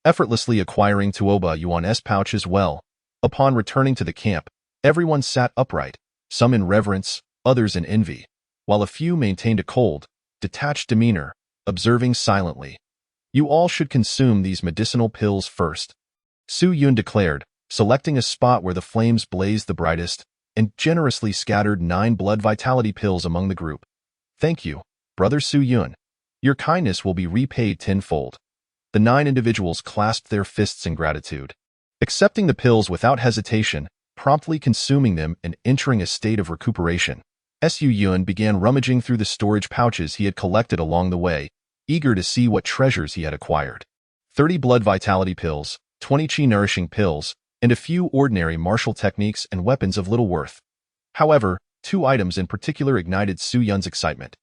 effortlessly acquiring Tuoba Yuan's pouch as well. Upon returning to the camp, everyone sat upright, some in reverence, others in envy, while a few maintained a cold, detached demeanor, observing silently. "You all should consume these medicinal pills first," Su Yun declared, selecting a spot where the flames blazed the brightest, and generously scattered 9 blood vitality pills among the group. "Thank you, Brother Su Yun. Your kindness will be repaid tenfold." The 9 individuals clasped their fists in gratitude, accepting the pills without hesitation, promptly consuming them and entering a state of recuperation. Su Yun began rummaging through the storage pouches he had collected along the way, eager to see what treasures he had acquired. 30 blood vitality pills, 20 chi nourishing pills, and a few ordinary martial techniques and weapons of little worth. However, 2 items in particular ignited Su Yun's excitement.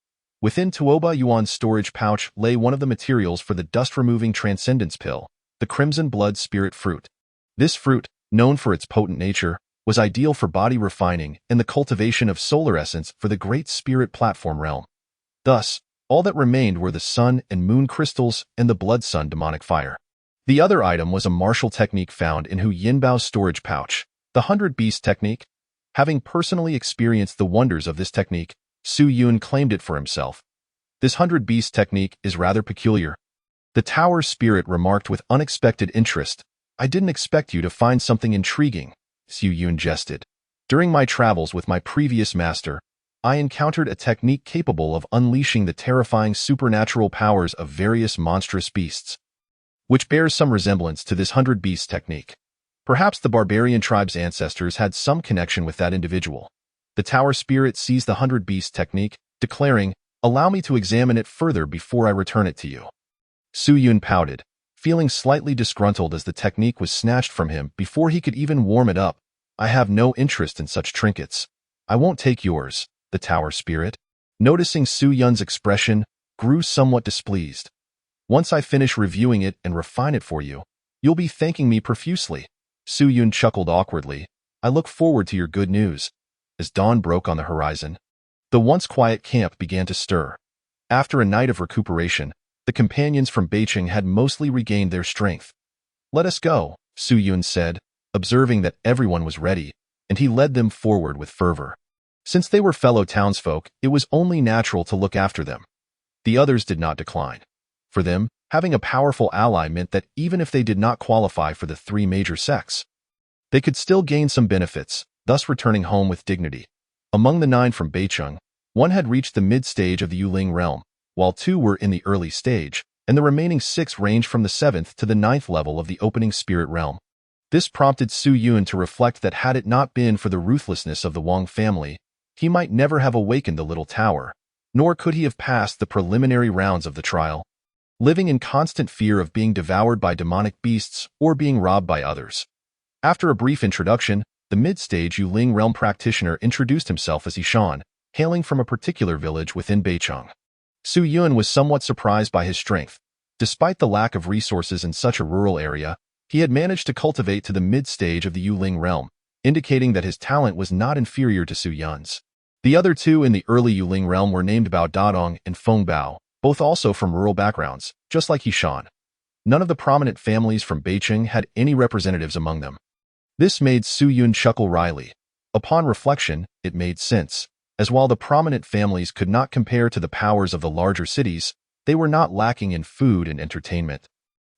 Within Tuoba Yuan's storage pouch lay one of the materials for the dust-removing transcendence pill, the crimson blood spirit fruit. This fruit, known for its potent nature, was ideal for body refining and the cultivation of solar essence for the great spirit platform realm. Thus, all that remained were the sun and moon crystals and the blood sun demonic fire. The other item was a martial technique found in Hu Yinbao's storage pouch, the 100 Beast technique. Having personally experienced the wonders of this technique, Su Yun claimed it for himself. This 100 Beast technique is rather peculiar. The tower spirit remarked with unexpected interest. I didn't expect you to find something intriguing, Su Yun jested. During my travels with my previous master, I encountered a technique capable of unleashing the terrifying supernatural powers of various monstrous beasts, which bears some resemblance to this 100 Beast technique. Perhaps the barbarian tribe's ancestors had some connection with that individual. The tower spirit seized the 100 Beast technique, declaring, "Allow me to examine it further before I return it to you." Su Yun pouted, feeling slightly disgruntled as the technique was snatched from him before he could even warm it up. "I have no interest in such trinkets. I won't take yours," the tower spirit, noticing Su Yun's expression, grew somewhat displeased. "Once I finish reviewing it and refine it for you, you'll be thanking me profusely." Su Yun chuckled awkwardly. "I look forward to your good news." As dawn broke on the horizon, the once quiet camp began to stir. After a night of recuperation, the companions from Beicheng had mostly regained their strength. "Let us go," Su Yun said, observing that everyone was ready, and he led them forward with fervor. Since they were fellow townsfolk, it was only natural to look after them. The others did not decline. For them, having a powerful ally meant that even if they did not qualify for the 3 major sects, they could still gain some benefits, thus returning home with dignity. Among the 9 from Beicheng, 1 had reached the mid-stage of the Yuling realm, while 2 were in the early stage, and the remaining 6 ranged from the 7th to the 9th level of the opening spirit realm. This prompted Su Yun to reflect that had it not been for the ruthlessness of the Wang family, he might never have awakened the little tower, nor could he have passed the preliminary rounds of the trial, living in constant fear of being devoured by demonic beasts or being robbed by others. After a brief introduction, the mid-stage Yuling realm practitioner introduced himself as Yishan, hailing from a particular village within Beicheng. Su Yun was somewhat surprised by his strength. Despite the lack of resources in such a rural area, he had managed to cultivate to the mid-stage of the Yuling realm, indicating that his talent was not inferior to Su Yun's. The other 2 in the early Yuling realm were named Bao Dadong and Feng Bao, both also from rural backgrounds, just like Yishan. None of the prominent families from Beicheng had any representatives among them. This made Su Yun chuckle wryly. Upon reflection, it made sense, as while the prominent families could not compare to the powers of the larger cities, they were not lacking in food and entertainment.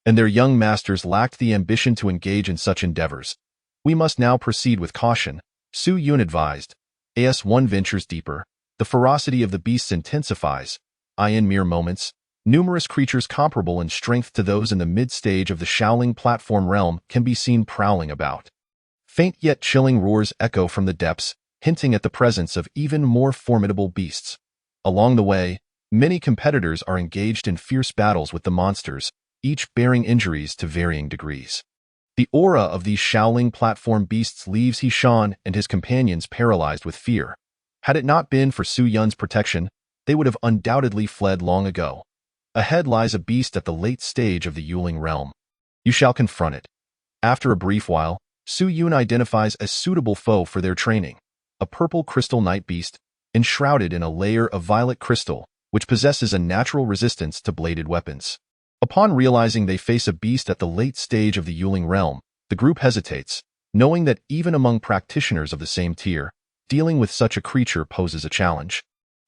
And their young masters lacked the ambition to engage in such endeavors. "We must now proceed with caution," Su Yun advised. As one ventures deeper, the ferocity of the beasts intensifies. In mere moments, numerous creatures comparable in strength to those in the mid-stage of the Shaoling platform realm can be seen prowling about. Faint yet chilling roars echo from the depths, hinting at the presence of even more formidable beasts. Along the way, many competitors are engaged in fierce battles with the monsters, each bearing injuries to varying degrees. The aura of these Shaoling platform beasts leaves Yishan and his companions paralyzed with fear. Had it not been for Su Yun's protection, they would have undoubtedly fled long ago. Ahead lies a beast at the late stage of the Yuling realm. You shall confront it. After a brief while, Su Yun identifies a suitable foe for their training, a purple crystal night beast, enshrouded in a layer of violet crystal, which possesses a natural resistance to bladed weapons. Upon realizing they face a beast at the late stage of the Yuling realm, the group hesitates, knowing that even among practitioners of the same tier, dealing with such a creature poses a challenge.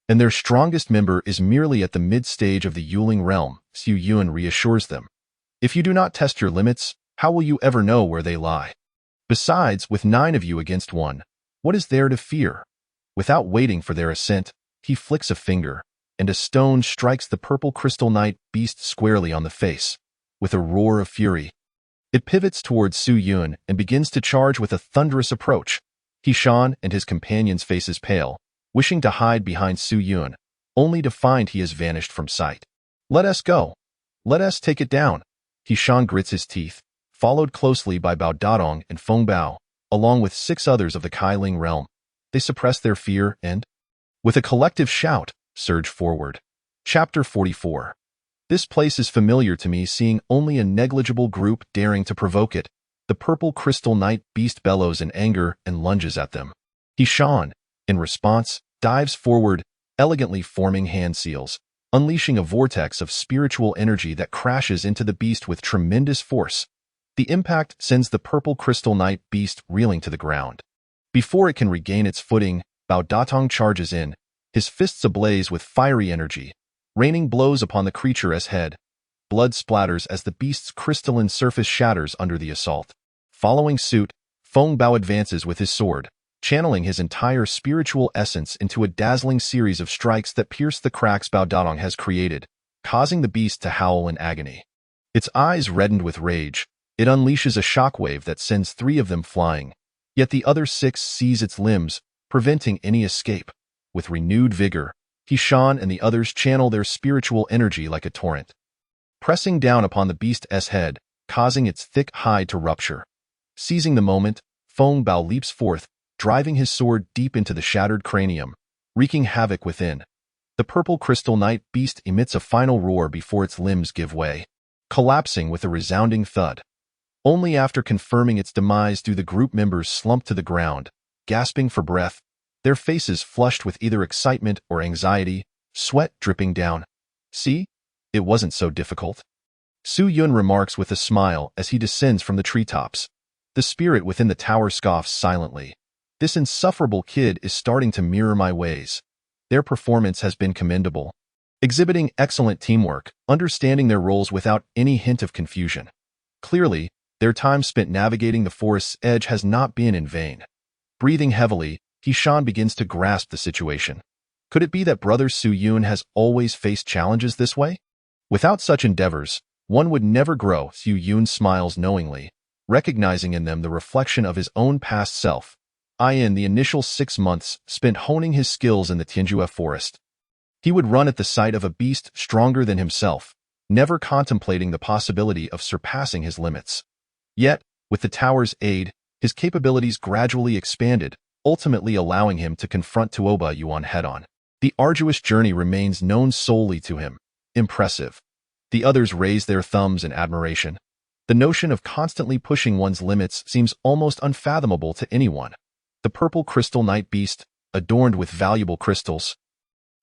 And their strongest member is merely at the mid-stage of the Yuling realm, Su Yun reassures them. If you do not test your limits, how will you ever know where they lie? Besides, with 9 of you against 1, what is there to fear? Without waiting for their assent, he flicks a finger, and a stone strikes the purple crystal night beast squarely on the face. with a roar of fury. It pivots towards Su Yun and begins to charge with a thunderous approach. Hishan and his companions' faces pale, wishing to hide behind Su Yun, only to find he has vanished from sight. Let us go. Let us take it down. Hishan grits his teeth, followed closely by Bao Dadong and Feng Bao, along with 6 others of the Kailing realm. They suppress their fear and, with a collective shout, surge forward. Chapter 44. This place is familiar to me, seeing only a negligible group daring to provoke it. The purple crystal night beast bellows in anger and lunges at them. Hishan, in response, dives forward, elegantly forming hand seals, unleashing a vortex of spiritual energy that crashes into the beast with tremendous force. The impact sends the purple crystal night beast reeling to the ground. Before it can regain its footing, Bao Datong charges in, his fists ablaze with fiery energy, raining blows upon the creature as head. Blood splatters as the beast's crystalline surface shatters under the assault. Following suit, Feng Bao advances with his sword, channeling his entire spiritual essence into a dazzling series of strikes that pierce the cracks Bao Dadong has created, causing the beast to howl in agony. Its eyes reddened with rage, it unleashes a shockwave that sends 3 of them flying, yet the other 6 seize its limbs, preventing any escape. With renewed vigor, Hishan and the others channel their spiritual energy like a torrent, pressing down upon the beast's head, causing its thick hide to rupture. Seizing the moment, Feng Bao leaps forth, driving his sword deep into the shattered cranium, wreaking havoc within. The purple crystal night beast emits a final roar before its limbs give way, collapsing with a resounding thud. Only after confirming its demise do the group members slump to the ground, gasping for breath, their faces flushed with either excitement or anxiety, sweat dripping down. See? It wasn't so difficult. Su Yun remarks with a smile as he descends from the treetops. The spirit within the tower scoffs silently. This insufferable kid is starting to mirror my ways. Their performance has been commendable, exhibiting excellent teamwork, understanding their roles without any hint of confusion. Clearly, their time spent navigating the forest's edge has not been in vain. Breathing heavily, Hishan begins to grasp the situation. Could it be that brother Su Yun has always faced challenges this way? Without such endeavors, one would never grow. Su Yun smiles knowingly, recognizing in them the reflection of his own past self, in the initial 6 months spent honing his skills in the Tianjue forest. He would run at the sight of a beast stronger than himself, never contemplating the possibility of surpassing his limits. Yet, with the tower's aid, his capabilities gradually expanded, ultimately allowing him to confront Tuoba Yuan head-on. The arduous journey remains known solely to him. Impressive. The others raise their thumbs in admiration. The notion of constantly pushing one's limits seems almost unfathomable to anyone. The purple crystal night beast, adorned with valuable crystals,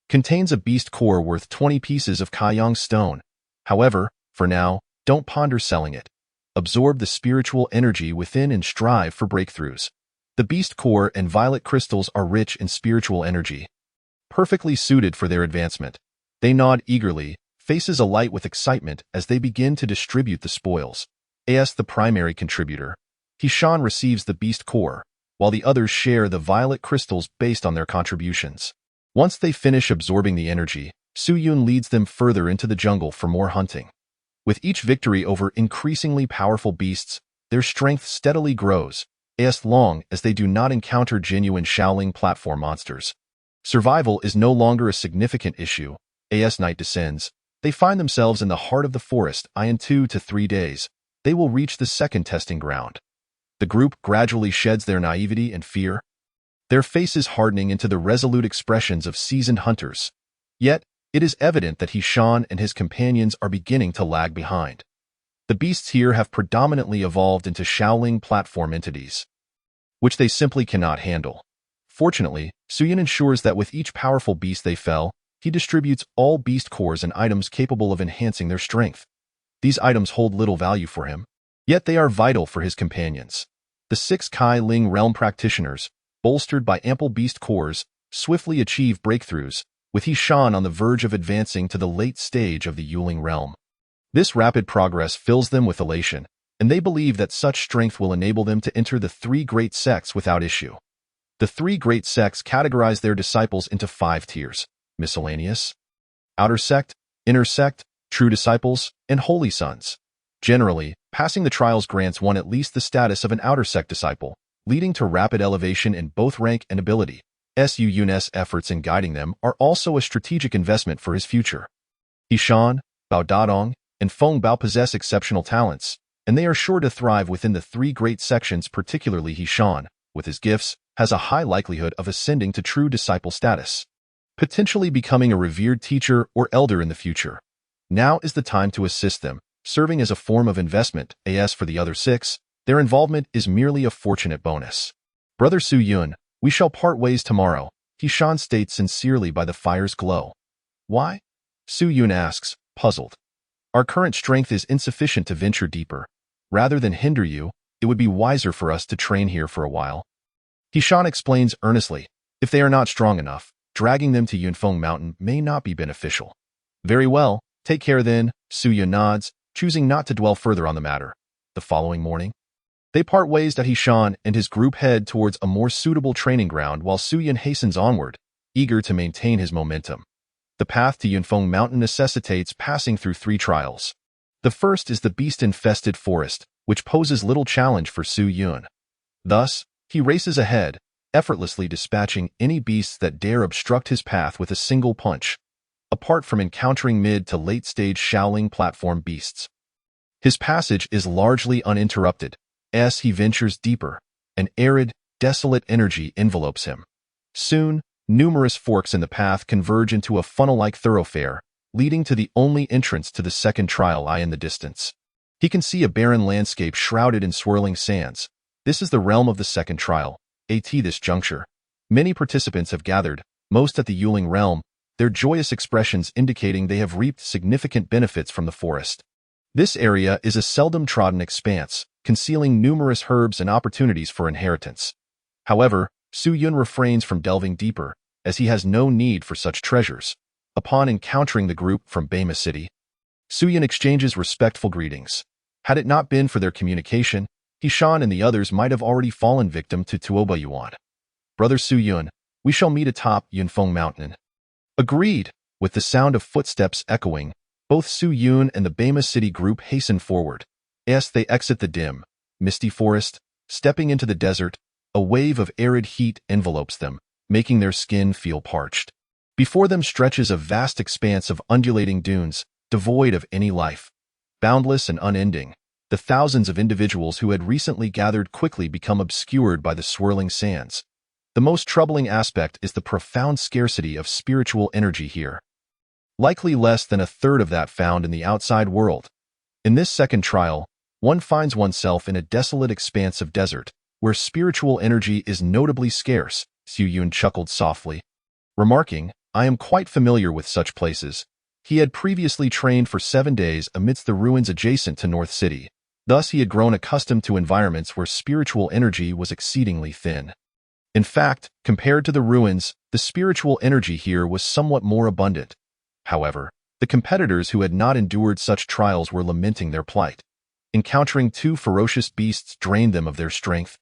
contains a beast core worth 20 pieces of Kaiyang stone. However, for now, don't ponder selling it. Absorb the spiritual energy within and strive for breakthroughs. The beast core and violet crystals are rich in spiritual energy, perfectly suited for their advancement. They nod eagerly, faces alight with excitement as they begin to distribute the spoils. As the primary contributor, Hishan receives the beast core, while the others share the violet crystals based on their contributions. Once they finish absorbing the energy, Su Yun leads them further into the jungle for more hunting. With each victory over increasingly powerful beasts, their strength steadily grows, as long as they do not encounter genuine Shaolin platform monsters. Survival is no longer a significant issue. As night descends, they find themselves in the heart of the forest. In 2 to 3 days, they will reach the second testing ground. The group gradually sheds their naivety and fear, their faces hardening into the resolute expressions of seasoned hunters. Yet, it is evident that Hishan and his companions are beginning to lag behind. The beasts here have predominantly evolved into Shaolin platform entities, which they simply cannot handle. Fortunately, Su Yun ensures that with each powerful beast they fell, he distributes all beast cores and items capable of enhancing their strength. These items hold little value for him, yet they are vital for his companions. The 6 Kai Ling realm practitioners, bolstered by ample beast cores, swiftly achieve breakthroughs, with Hishan on the verge of advancing to the late stage of the Yuling realm. This rapid progress fills them with elation, and they believe that such strength will enable them to enter the 3 great sects without issue. The 3 great sects categorize their disciples into 5 tiers: miscellaneous, outer sect, inner sect, true disciples, and holy sons. Generally, passing the trials grants one at least the status of an outer sect disciple, leading to rapid elevation in both rank and ability. Su Yun's efforts in guiding them are also a strategic investment for his future. Hishan, Bao Dadong, and Feng Bao possess exceptional talents, and they are sure to thrive within the three great sections. Particularly Hishan, with his gifts, has a high likelihood of ascending to true disciple status, potentially becoming a revered teacher or elder in the future. Now is the time to assist them, serving as a form of investment. As for the other six, their involvement is merely a fortunate bonus. Brother Su Yun, we shall part ways tomorrow, Hishan states sincerely by the fire's glow. Why? Su Yun asks, puzzled. Our current strength is insufficient to venture deeper. Rather than hinder you, it would be wiser for us to train here for a while. Hishan explains earnestly, if they are not strong enough, dragging them to Yunfeng Mountain may not be beneficial. Very well, take care then, Su Yun nods, choosing not to dwell further on the matter. The following morning, they part ways. Hishan and his group head towards a more suitable training ground while Su Yun hastens onward, eager to maintain his momentum. The path to Yunfeng Mountain necessitates passing through three trials. The first is the beast-infested forest, which poses little challenge for Su Yun. Thus, he races ahead, effortlessly dispatching any beasts that dare obstruct his path with a single punch, apart from encountering mid to late-stage Shaoling platform beasts. His passage is largely uninterrupted. As he ventures deeper, an arid, desolate energy envelopes him. Soon, numerous forks in the path converge into a funnel-like thoroughfare, leading to the only entrance to the second trial in the distance. He can see a barren landscape shrouded in swirling sands. This is the realm of the second trial. At this juncture, many participants have gathered, most at the Yuling realm, their joyous expressions indicating they have reaped significant benefits from the forest. This area is a seldom trodden expanse, concealing numerous herbs and opportunities for inheritance. However, Su Yun refrains from delving deeper, as he has no need for such treasures. Upon encountering the group from Bema City, Su Yun exchanges respectful greetings. Had it not been for their communication, Hishan and the others might have already fallen victim to Tuoba Yuan. Brother Su Yun, we shall meet atop Yunfeng Mountain. Agreed. With the sound of footsteps echoing, both Su Yun and the Bema City group hasten forward. As they exit the dim, misty forest, stepping into the desert, a wave of arid heat envelopes them, making their skin feel parched. Before them stretches a vast expanse of undulating dunes, devoid of any life. Boundless and unending, the thousands of individuals who had recently gathered quickly become obscured by the swirling sands. The most troubling aspect is the profound scarcity of spiritual energy here. Likely less than a third of that found in the outside world. In this second trial, one finds oneself in a desolate expanse of desert, where spiritual energy is notably scarce. Su Yun chuckled softly, remarking, I am quite familiar with such places. He had previously trained for 7 days amidst the ruins adjacent to North City. Thus he had grown accustomed to environments where spiritual energy was exceedingly thin. In fact, compared to the ruins, the spiritual energy here was somewhat more abundant. However, the competitors who had not endured such trials were lamenting their plight. Encountering 2 ferocious beasts drained them of their strength,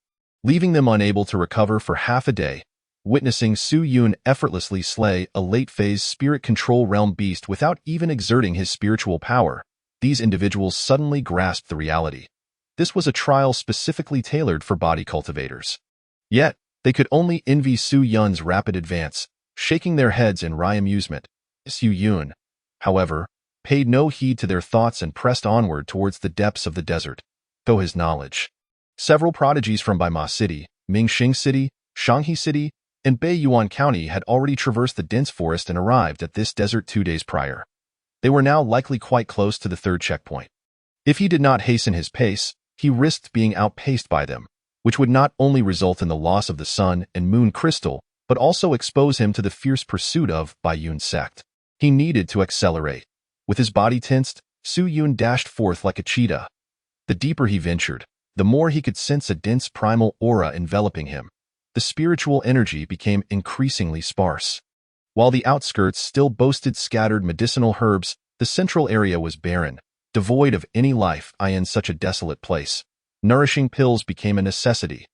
leaving them unable to recover for half a day. Witnessing Su Yun effortlessly slay a late-phase spirit control realm beast without even exerting his spiritual power, these individuals suddenly grasped the reality. This was a trial specifically tailored for body cultivators. Yet, they could only envy Su Yun's rapid advance, shaking their heads in wry amusement. Su Yun, however, paid no heed to their thoughts and pressed onward towards the depths of the desert. Though his knowledge, several prodigies from Baima City, Mingxing City, Shanghai City, and Beiyuan County had already traversed the dense forest and arrived at this desert 2 days prior. They were now likely quite close to the third checkpoint. If he did not hasten his pace, he risked being outpaced by them, which would not only result in the loss of the sun and moon crystal, but also expose him to the fierce pursuit of Baiyun sect. He needed to accelerate. With his body tensed, Su Yun dashed forth like a cheetah. The deeper he ventured, the more he could sense a dense primal aura enveloping him. The spiritual energy became increasingly sparse. While the outskirts still boasted scattered medicinal herbs, the central area was barren, devoid of any life in such a desolate place. Nourishing pills became a necessity.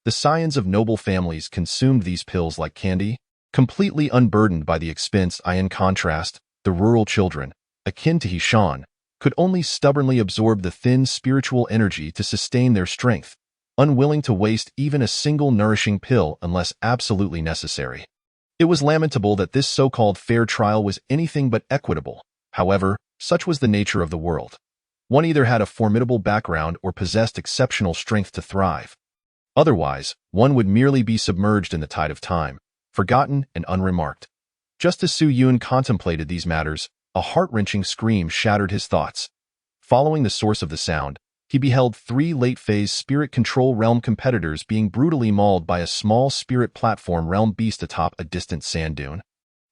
The scions of noble families consumed these pills like candy, completely unburdened by the expense. In contrast, the rural children, akin to Hishan, could only stubbornly absorb the thin spiritual energy to sustain their strength, unwilling to waste even a single nourishing pill unless absolutely necessary. It was lamentable that this so-called fair trial was anything but equitable. However, such was the nature of the world. One either had a formidable background or possessed exceptional strength to thrive. Otherwise, one would merely be submerged in the tide of time, forgotten and unremarked. Just as Su Yun contemplated these matters, a heart-wrenching scream shattered his thoughts. Following the source of the sound, he beheld 3 late-phase spirit control realm competitors being brutally mauled by a small spirit platform realm beast atop a distant sand dune.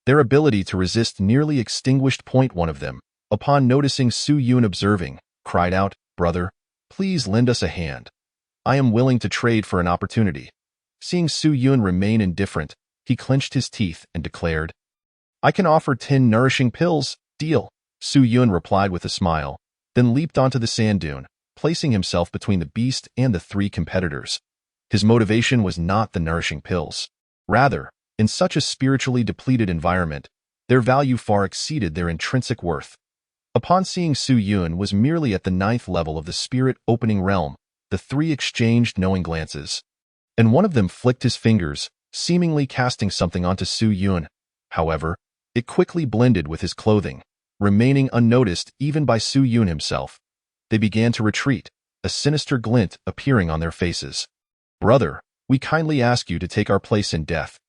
Their ability to resist nearly extinguished. One of them, upon noticing Su Yun observing, cried out, "Brother, please lend us a hand. I am willing to trade for an opportunity." Seeing Su Yun remain indifferent, he clenched his teeth and declared, "I can offer 10 nourishing pills, deal." Su Yun replied with a smile, then leaped onto the sand dune, placing himself between the beast and the 3 competitors. His motivation was not the nourishing pills. Rather, in such a spiritually depleted environment, their value far exceeded their intrinsic worth. Upon seeing Su Yun was merely at the 9th level of the spirit opening realm, the 3 exchanged knowing glances, and one of them flicked his fingers, seemingly casting something onto Su Yun. However, it quickly blended with his clothing, remaining unnoticed even by Su Yun himself. They began to retreat, a sinister glint appearing on their faces. "Brother, we kindly ask you to take our place in death."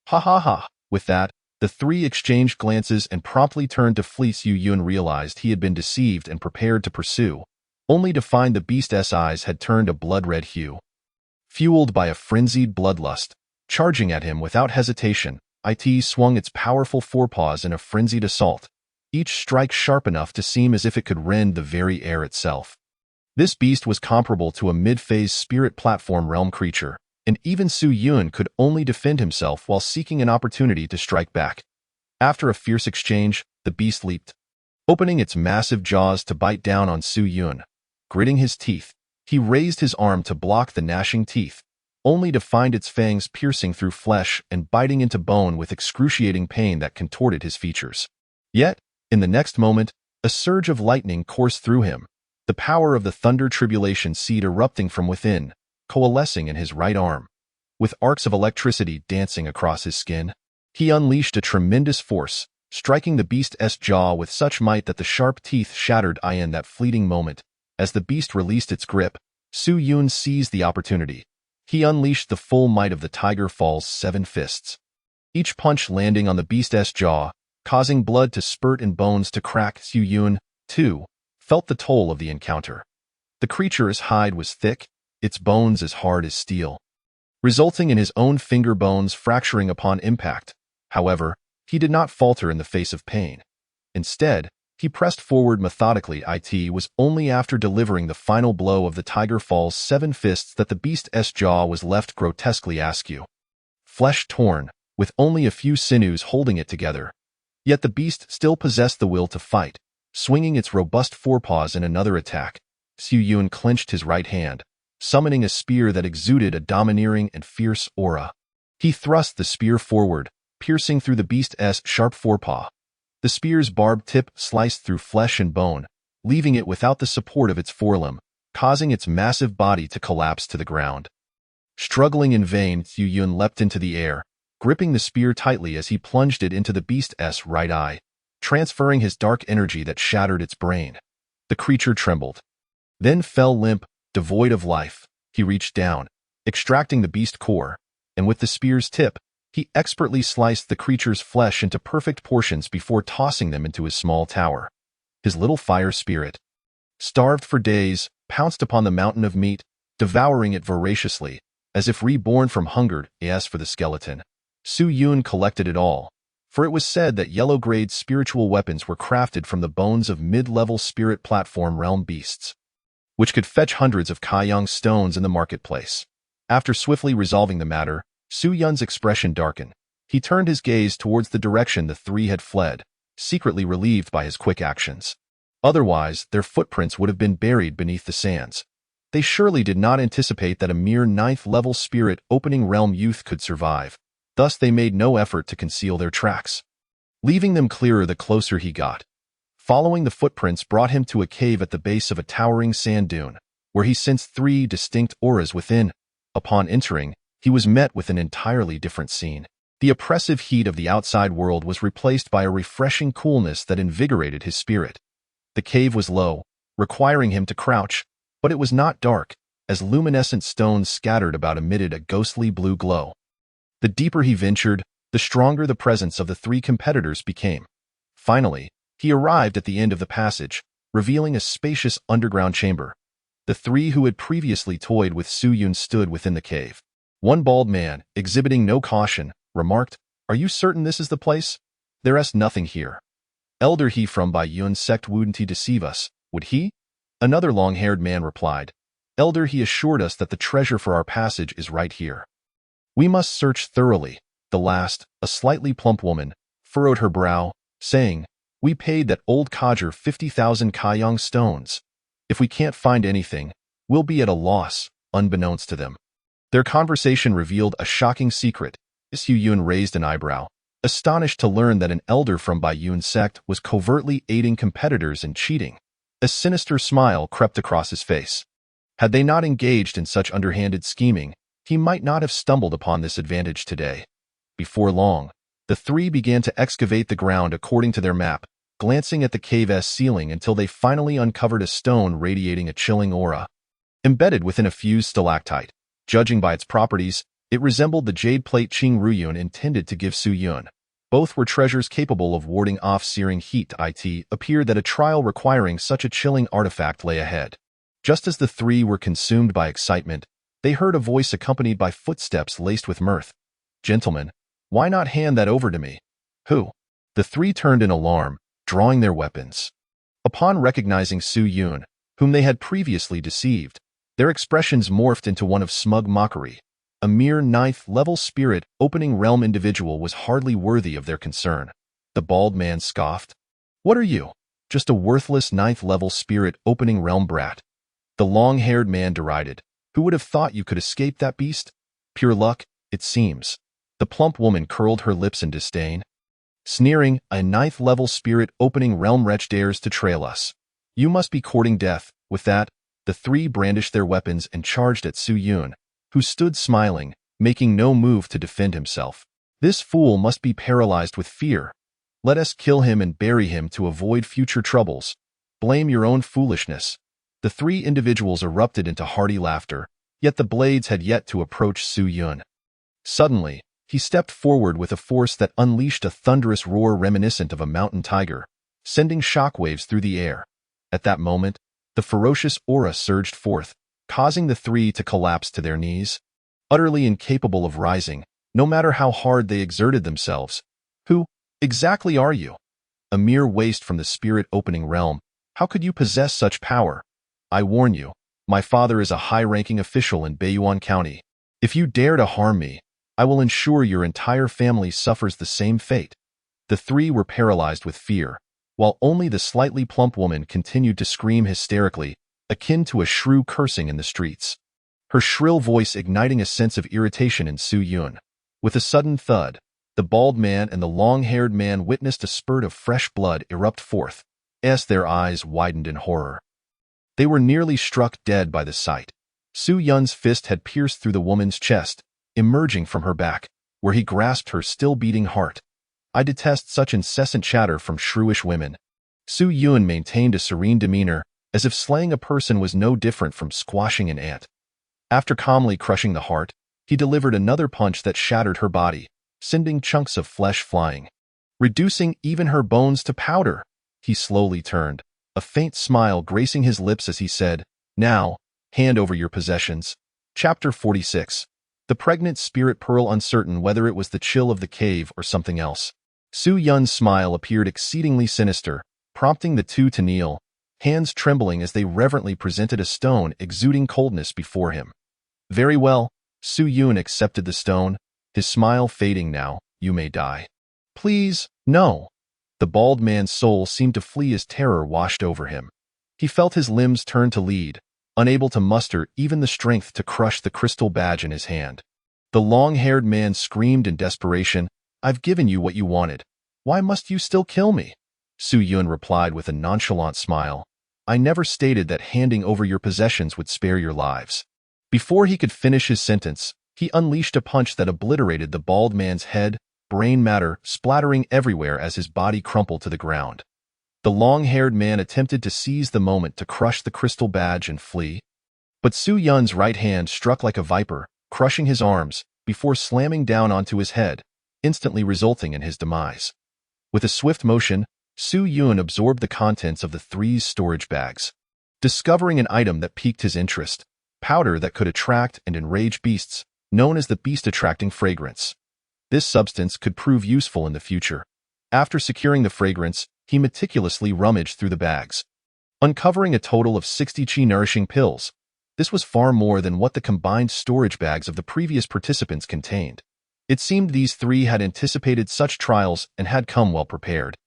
Ha ha ha. With that, the 3 exchanged glances and promptly turned to flee. Su Yun realized he had been deceived and prepared to pursue, only to find the beast's eyes had turned a blood-red hue. Fueled by a frenzied bloodlust, charging at him without hesitation, it swung its powerful forepaws in a frenzied assault, each strike sharp enough to seem as if it could rend the very air itself. This beast was comparable to a mid-phase spirit platform realm creature, and even Su Yun could only defend himself while seeking an opportunity to strike back. After a fierce exchange, the beast leaped, opening its massive jaws to bite down on Su Yun. Gritting his teeth, he raised his arm to block the gnashing teeth, only to find its fangs piercing through flesh and biting into bone with excruciating pain that contorted his features. Yet, in the next moment, a surge of lightning coursed through him, the power of the thunder tribulation seed erupting from within, coalescing in his right arm. With arcs of electricity dancing across his skin, he unleashed a tremendous force, striking the beast's jaw with such might that the sharp teeth shattered in that fleeting moment. As the beast released its grip, Su Yun seized the opportunity. He unleashed the full might of the Tiger Fall's 7 fists, each punch landing on the beast's jaw, causing blood to spurt and bones to crack. Su Yun, too, felt the toll of the encounter. The creature's hide was thick, its bones as hard as steel, resulting in his own finger bones fracturing upon impact. However, he did not falter in the face of pain. Instead, he pressed forward methodically. It was only after delivering the final blow of the Tiger Fall's 7 fists that the beast's jaw was left grotesquely askew, flesh torn, with only a few sinews holding it together. Yet the beast still possessed the will to fight, swinging its robust forepaws in another attack. Su Yun clenched his right hand, summoning a spear that exuded a domineering and fierce aura. He thrust the spear forward, piercing through the beast's sharp forepaw. The spear's barbed tip sliced through flesh and bone, leaving it without the support of its forelimb, causing its massive body to collapse to the ground. Struggling in vain, Su Yun leapt into the air, gripping the spear tightly as he plunged it into the beast's right eye, transferring his dark energy that shattered its brain. The creature trembled, then fell limp, devoid of life. He reached down, extracting the beast core, and with the spear's tip, he expertly sliced the creature's flesh into perfect portions before tossing them into his small tower. His little fire spirit, starved for days, pounced upon the mountain of meat, devouring it voraciously, as if reborn from hunger. As for the skeleton, Su Yun collected it all, for it was said that yellow-grade spiritual weapons were crafted from the bones of mid-level spirit platform realm beasts, which could fetch hundreds of Kaiyang stones in the marketplace. After swiftly resolving the matter, Su Yun's expression darkened. He turned his gaze towards the direction the 3 had fled, secretly relieved by his quick actions. Otherwise, their footprints would have been buried beneath the sands. They surely did not anticipate that a mere 9th-level spirit opening realm youth could survive. Thus they made no effort to conceal their tracks, leaving them clearer the closer he got. Following the footprints brought him to a cave at the base of a towering sand dune, where he sensed 3 distinct auras within. Upon entering, he was met with an entirely different scene. The oppressive heat of the outside world was replaced by a refreshing coolness that invigorated his spirit. The cave was low, requiring him to crouch, but it was not dark, as luminescent stones scattered about emitted a ghostly blue glow. The deeper he ventured, the stronger the presence of the 3 competitors became. Finally, he arrived at the end of the passage, revealing a spacious underground chamber. The 3 who had previously toyed with Su Yun stood within the cave. One bald man, exhibiting no caution, remarked, "Are you certain this is the place? There is nothing here. Elder he from Bai Yun sect wouldn't he deceive us, would he?" Another long-haired man replied, "Elder he assured us that the treasure for our passage is right here. We must search thoroughly." The last, a slightly plump woman, furrowed her brow, saying, "We paid that old codger 50,000 Kaiyang stones. If we can't find anything, we'll be at a loss," unbeknownst to them. Their conversation revealed a shocking secret. Su Yun raised an eyebrow, astonished to learn that an elder from Bai Yun sect was covertly aiding competitors in cheating. A sinister smile crept across his face. Had they not engaged in such underhanded scheming, he might not have stumbled upon this advantage today. Before long, the 3 began to excavate the ground according to their map, glancing at the cave's ceiling until they finally uncovered a stone radiating a chilling aura. Embedded within a fused stalactite, judging by its properties, it resembled the jade plate Qing Ruyun intended to give Su Yun. Both were treasures capable of warding off searing heat. It appeared that a trial requiring such a chilling artifact lay ahead. Just as the 3 were consumed by excitement, they heard a voice accompanied by footsteps laced with mirth. "Gentlemen, why not hand that over to me?" "Who?" The 3 turned in alarm, drawing their weapons. Upon recognizing Su Yun, whom they had previously deceived, their expressions morphed into one of smug mockery. A mere 9th-level spirit opening realm individual was hardly worthy of their concern. The bald man scoffed. "What are you? Just a worthless 9th-level spirit opening realm brat." The long-haired man derided. "Who would have thought you could escape that beast? Pure luck, it seems." The plump woman curled her lips in disdain. Sneering, "A 9th-level spirit opening realm wretch dares to trail us. You must be courting death." With that, the 3 brandished their weapons and charged at Su Yun, who stood smiling, making no move to defend himself. "This fool must be paralyzed with fear. Let us kill him and bury him to avoid future troubles. Blame your own foolishness." The 3 individuals erupted into hearty laughter, yet the blades had yet to approach Su Yun. Suddenly, he stepped forward with a force that unleashed a thunderous roar reminiscent of a mountain tiger, sending shockwaves through the air. At that moment, the ferocious aura surged forth, causing the 3 to collapse to their knees. Utterly incapable of rising, no matter how hard they exerted themselves. "Who exactly are you? A mere waste from the spirit-opening realm. How could you possess such power? I warn you, my father is a high-ranking official in Baiyuan County. If you dare to harm me, I will ensure your entire family suffers the same fate." The 3 were paralyzed with fear, while only the slightly plump woman continued to scream hysterically, akin to a shrew cursing in the streets. Her shrill voice igniting a sense of irritation in Su Yun. With a sudden thud, the bald man and the long-haired man witnessed a spurt of fresh blood erupt forth, as their eyes widened in horror. They were nearly struck dead by the sight. Su Yun's fist had pierced through the woman's chest, emerging from her back, where he grasped her still-beating heart. "I detest such incessant chatter from shrewish women." Su Yun maintained a serene demeanor, as if slaying a person was no different from squashing an ant. After calmly crushing the heart, he delivered another punch that shattered her body, sending chunks of flesh flying. Reducing even her bones to powder, he slowly turned, a faint smile gracing his lips as he said, "Now, hand over your possessions." Chapter 46. The pregnant spirit pearl, uncertain whether it was the chill of the cave or something else. Su Yun's smile appeared exceedingly sinister, prompting the 2 to kneel, hands trembling as they reverently presented a stone exuding coldness before him. "Very well." Su Yun accepted the stone, his smile fading. "Now, you may die." "Please, no." The bald man's soul seemed to flee as terror washed over him. He felt his limbs turn to lead, unable to muster even the strength to crush the crystal badge in his hand. The long-haired man screamed in desperation, "I've given you what you wanted. Why must you still kill me?" Su Yun replied with a nonchalant smile. I never stated that handing over your possessions would spare your lives. Before he could finish his sentence, he unleashed a punch that obliterated the bald man's head, brain matter splattering everywhere as his body crumpled to the ground. The long-haired man attempted to seize the moment to crush the crystal badge and flee, but Su Yun's right hand struck like a viper, crushing his arms, before slamming down onto his head, instantly resulting in his demise. With a swift motion, Su Yun absorbed the contents of the three's storage bags, discovering an item that piqued his interest, powder that could attract and enrage beasts, known as the beast-attracting fragrance. This substance could prove useful in the future. After securing the fragrance, he meticulously rummaged through the bags, uncovering a total of 60 chi-nourishing pills. This was far more than what the combined storage bags of the previous participants contained. It seemed these three had anticipated such trials and had come well prepared.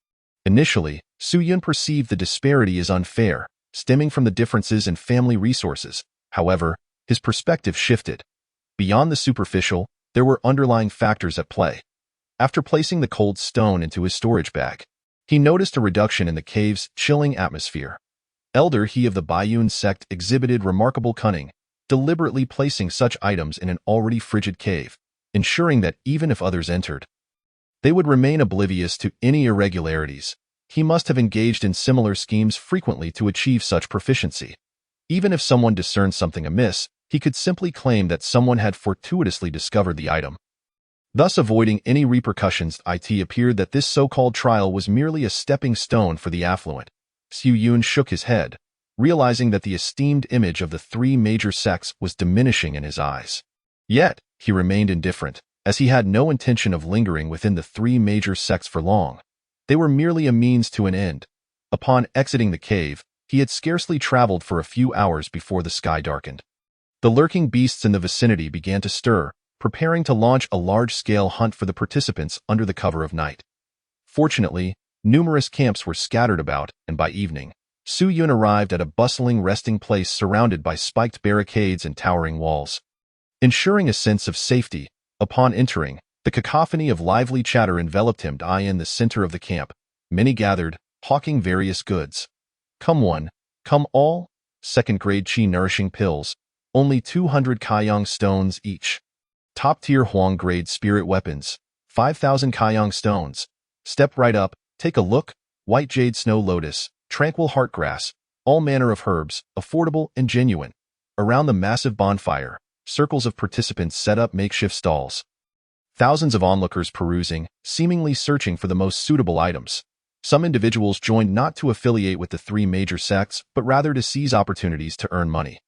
Initially, Su Yun perceived the disparity as unfair, stemming from the differences in family resources. However, his perspective shifted. Beyond the superficial, there were underlying factors at play. After placing the cold stone into his storage bag, he noticed a reduction in the cave's chilling atmosphere. Elder He of the Baiyun sect exhibited remarkable cunning, deliberately placing such items in an already frigid cave, ensuring that even if others entered, they would remain oblivious to any irregularities. He must have engaged in similar schemes frequently to achieve such proficiency. Even if someone discerned something amiss, he could simply claim that someone had fortuitously discovered the item, thus avoiding any repercussions. It appeared that this so-called trial was merely a stepping stone for the affluent. Su Yun shook his head, realizing that the esteemed image of the three major sects was diminishing in his eyes. Yet, he remained indifferent, as he had no intention of lingering within the three major sects for long. They were merely a means to an end. Upon exiting the cave, he had scarcely traveled for a few hours before the sky darkened. The lurking beasts in the vicinity began to stir, preparing to launch a large-scale hunt for the participants under the cover of night. Fortunately, numerous camps were scattered about, and by evening, Su Yun arrived at a bustling resting place surrounded by spiked barricades and towering walls. Ensuring a sense of safety, upon entering, the cacophony of lively chatter enveloped him. In the center of the camp, many gathered, hawking various goods. Come one, come all, second-grade chi-nourishing pills, only 200 Kaiyang stones each. Top-tier Huang-grade spirit weapons, 5,000 Kaiyang stones. Step right up, take a look, white jade snow lotus, tranquil heart grass, all manner of herbs, affordable and genuine. Around the massive bonfire, circles of participants set up makeshift stalls. Thousands of onlookers perusing, seemingly searching for the most suitable items. Some individuals joined not to affiliate with the three major sects, but rather to seize opportunities to earn money.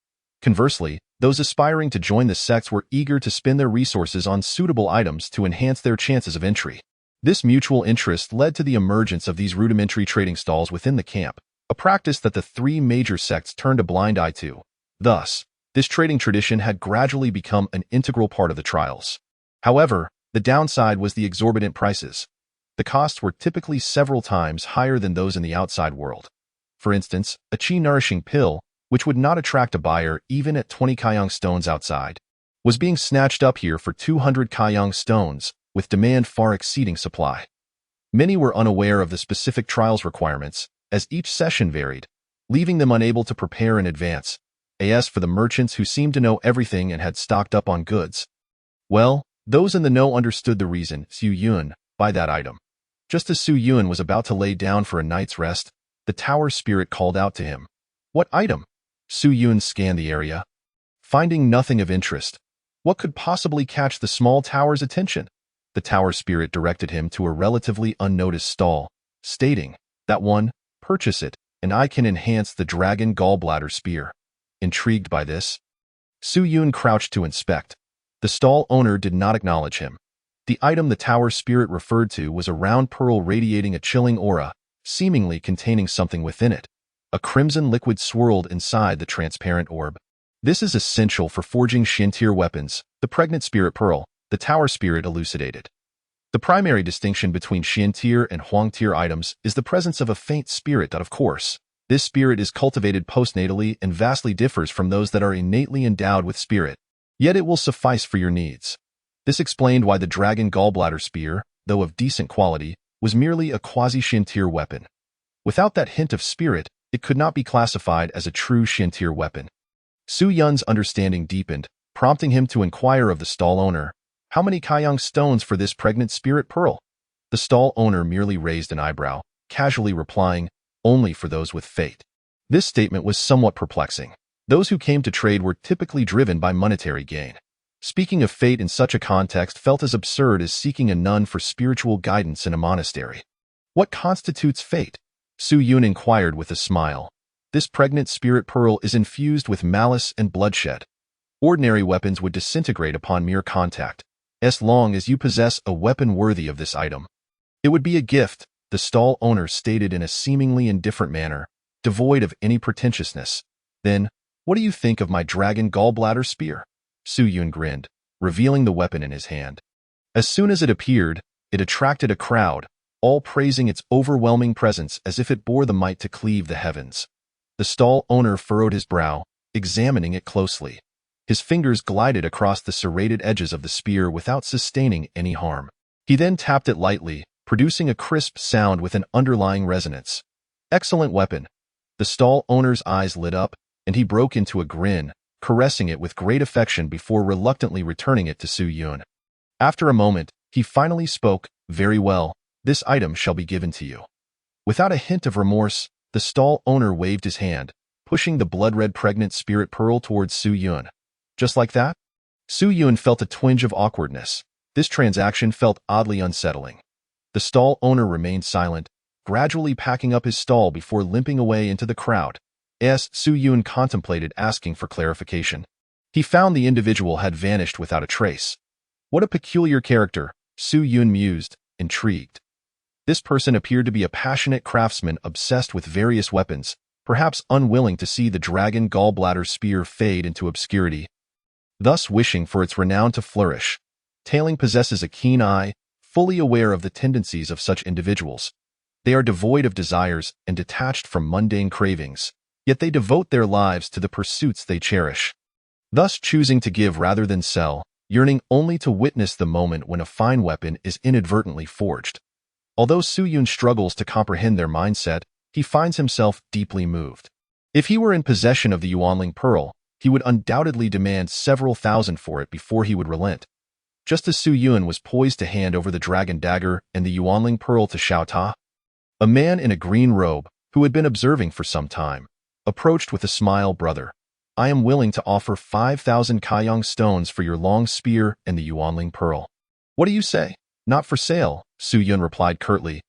Conversely, those aspiring to join the sects were eager to spend their resources on suitable items to enhance their chances of entry. This mutual interest led to the emergence of these rudimentary trading stalls within the camp, a practice that the three major sects turned a blind eye to. Thus, this trading tradition had gradually become an integral part of the trials. However, the downside was the exorbitant prices. The costs were typically several times higher than those in the outside world. For instance, a chi-nourishing pill, which would not attract a buyer even at 20 Kaiyang stones outside, was being snatched up here for 200 Kaiyang stones, with demand far exceeding supply. Many were unaware of the specific trials requirements, as each session varied, leaving them unable to prepare in advance. As for the merchants who seemed to know everything and had stocked up on goods, well, those in the know understood the reason Su Yun buy that item. Just as Su Yun was about to lay down for a night's rest, the tower spirit called out to him. What item? Su Yun scanned the area, finding nothing of interest. What could possibly catch the small tower's attention? The tower spirit directed him to a relatively unnoticed stall, stating, that one, purchase it, and I can enhance the dragon gallbladder spear. Intrigued by this, Su Yun crouched to inspect. The stall owner did not acknowledge him. The item the tower spirit referred to was a round pearl radiating a chilling aura, seemingly containing something within it. A crimson liquid swirled inside the transparent orb. This is essential for forging Shin-tier weapons, the pregnant spirit pearl, the tower spirit elucidated. The primary distinction between Shin-tier and Huang-tier items is the presence of a faint spirit. Of course, this spirit is cultivated postnatally and vastly differs from those that are innately endowed with spirit. Yet it will suffice for your needs. This explained why the dragon gallbladder spear, though of decent quality, was merely a quasi-Shin-tier weapon. Without that hint of spirit, it could not be classified as a true Shintir weapon. Su Yun's understanding deepened, prompting him to inquire of the stall owner, "How many Kaiyang stones for this pregnant spirit pearl?" The stall owner merely raised an eyebrow, casually replying, "Only for those with fate." This statement was somewhat perplexing. Those who came to trade were typically driven by monetary gain. Speaking of fate in such a context felt as absurd as seeking a nun for spiritual guidance in a monastery. What constitutes fate? Su Yun inquired with a smile. This pregnant spirit pearl is infused with malice and bloodshed. Ordinary weapons would disintegrate upon mere contact, as long as you possess a weapon worthy of this item. It would be a gift, the stall owner stated in a seemingly indifferent manner, devoid of any pretentiousness. Then, what do you think of my dragon gallbladder spear? Su Yun grinned, revealing the weapon in his hand. As soon as it appeared, it attracted a crowd, all praising its overwhelming presence as if it bore the might to cleave the heavens. The stall owner furrowed his brow, examining it closely. His fingers glided across the serrated edges of the spear without sustaining any harm. He then tapped it lightly, producing a crisp sound with an underlying resonance. Excellent weapon. The stall owner's eyes lit up, and he broke into a grin, caressing it with great affection before reluctantly returning it to Su Yun. After a moment, he finally spoke, "Very well, this item shall be given to you." Without a hint of remorse, the stall owner waved his hand, pushing the blood-red pregnant spirit pearl towards Su Yun. Just like that? Su Yun felt a twinge of awkwardness. This transaction felt oddly unsettling. The stall owner remained silent, gradually packing up his stall before limping away into the crowd. As Su Yun contemplated asking for clarification, he found the individual had vanished without a trace. What a peculiar character, Su Yun mused, intrigued. This person appeared to be a passionate craftsman obsessed with various weapons, perhaps unwilling to see the dragon gallbladder spear fade into obscurity, thus wishing for its renown to flourish. Tailing possesses a keen eye, fully aware of the tendencies of such individuals. They are devoid of desires and detached from mundane cravings, yet they devote their lives to the pursuits they cherish, thus choosing to give rather than sell, yearning only to witness the moment when a fine weapon is inadvertently forged. Although Su Yun struggles to comprehend their mindset, he finds himself deeply moved. If he were in possession of the Yuanling Pearl, he would undoubtedly demand several thousand for it before he would relent. Just as Su Yun was poised to hand over the dragon dagger and the Yuanling Pearl to Xiao Ta, a man in a green robe, who had been observing for some time, approached with a smile. "Brother, I am willing to offer 5,000 Kaiyang stones for your long spear and the Yuanling Pearl." "What do you say?" "Not for sale," Su Yun replied curtly.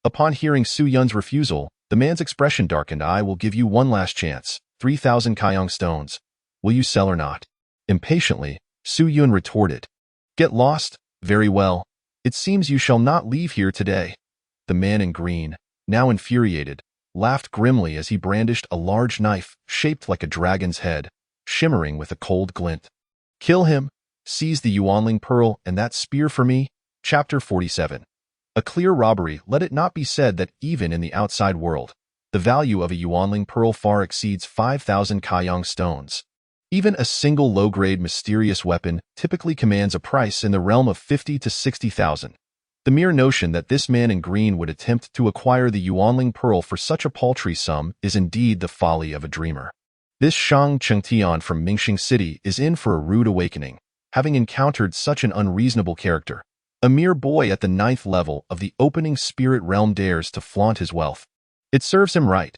Upon hearing Su Yun's refusal, the man's expression darkened. "I will give you one last chance, 3,000 Kaiyang stones. Will you sell or not?" Impatiently, Su Yun retorted, "Get lost? Very well. It seems you shall not leave here today." The man in green, now infuriated, laughed grimly as he brandished a large knife shaped like a dragon's head, shimmering with a cold glint. "Kill him, seize the Yuanling Pearl and that spear for me." Chapter 47. A clear robbery. Let it not be said that even in the outside world, the value of a Yuanling Pearl far exceeds 5,000 Kaiyang stones. Even a single low-grade mysterious weapon typically commands a price in the realm of 50 to 60,000. The mere notion that this man in green would attempt to acquire the Yuanling Pearl for such a paltry sum is indeed the folly of a dreamer. This Shang Chengtian from Mingxing City is in for a rude awakening, having encountered such an unreasonable character. A mere boy at the 9th level of the opening spirit realm dares to flaunt his wealth. It serves him right.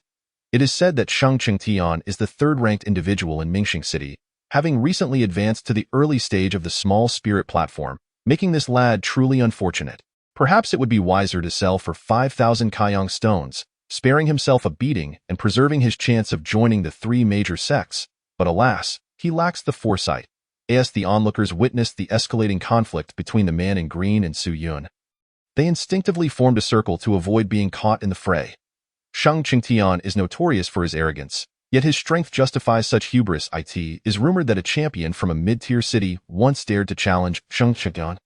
It is said that Shang Chengtian is the third-ranked individual in Mingxing City, having recently advanced to the early stage of the small spirit platform, making this lad truly unfortunate. Perhaps it would be wiser to sell for 5,000 Kaiyang stones, sparing himself a beating and preserving his chance of joining the 3 major sects, but alas, he lacks the foresight. As the onlookers witnessed the escalating conflict between the man in green and Su Yun, they instinctively formed a circle to avoid being caught in the fray. Shang Chengtian is notorious for his arrogance, yet his strength justifies such hubris. It is rumored that a champion from a mid-tier city once dared to challenge Shang Chengtian,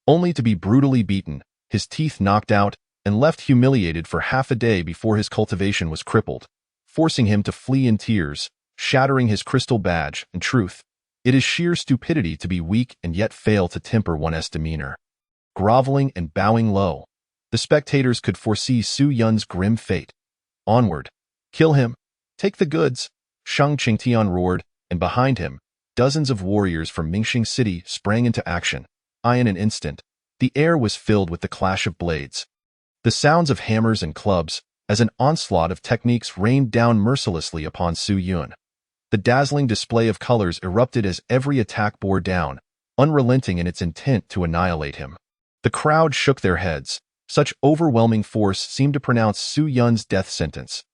only to be brutally beaten, his teeth knocked out, and left humiliated for half a day before his cultivation was crippled, forcing him to flee in tears, shattering his crystal badge. In truth, it is sheer stupidity to be weak and yet fail to temper one's demeanor. Groveling and bowing low, the spectators could foresee Su Yun's grim fate. Onward! Kill him! Take the goods! Shang Qingtian roared, and behind him, dozens of warriors from Mingxing City sprang into action. In an instant, the air was filled with the clash of blades. The sounds of hammers and clubs, as an onslaught of techniques rained down mercilessly upon Su Yun. The dazzling display of colors erupted as every attack bore down, unrelenting in its intent to annihilate him. The crowd shook their heads. Such overwhelming force seemed to pronounce Su Yun's death sentence.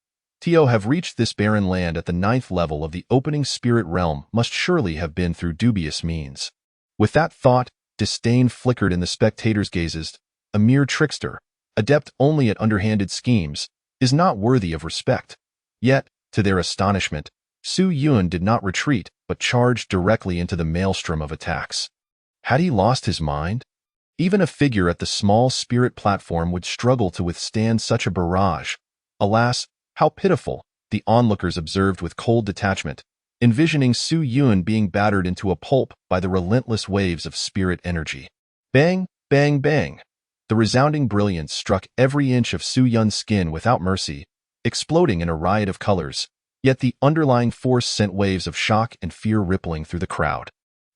To have reached this barren land at the 9th level of the opening spirit realm must surely have been through dubious means. With that thought, disdain flickered in the spectators' gazes. A mere trickster, adept only at underhanded schemes, is not worthy of respect. Yet, to their astonishment, Su Yun did not retreat but charged directly into the maelstrom of attacks. Had he lost his mind? Even a figure at the small spirit platform would struggle to withstand such a barrage. Alas, how pitiful, the onlookers observed with cold detachment, envisioning Su Yun being battered into a pulp by the relentless waves of spirit energy. Bang, bang, bang. The resounding brilliance struck every inch of Su Yun's skin without mercy, exploding in a riot of colors, yet the underlying force sent waves of shock and fear rippling through the crowd.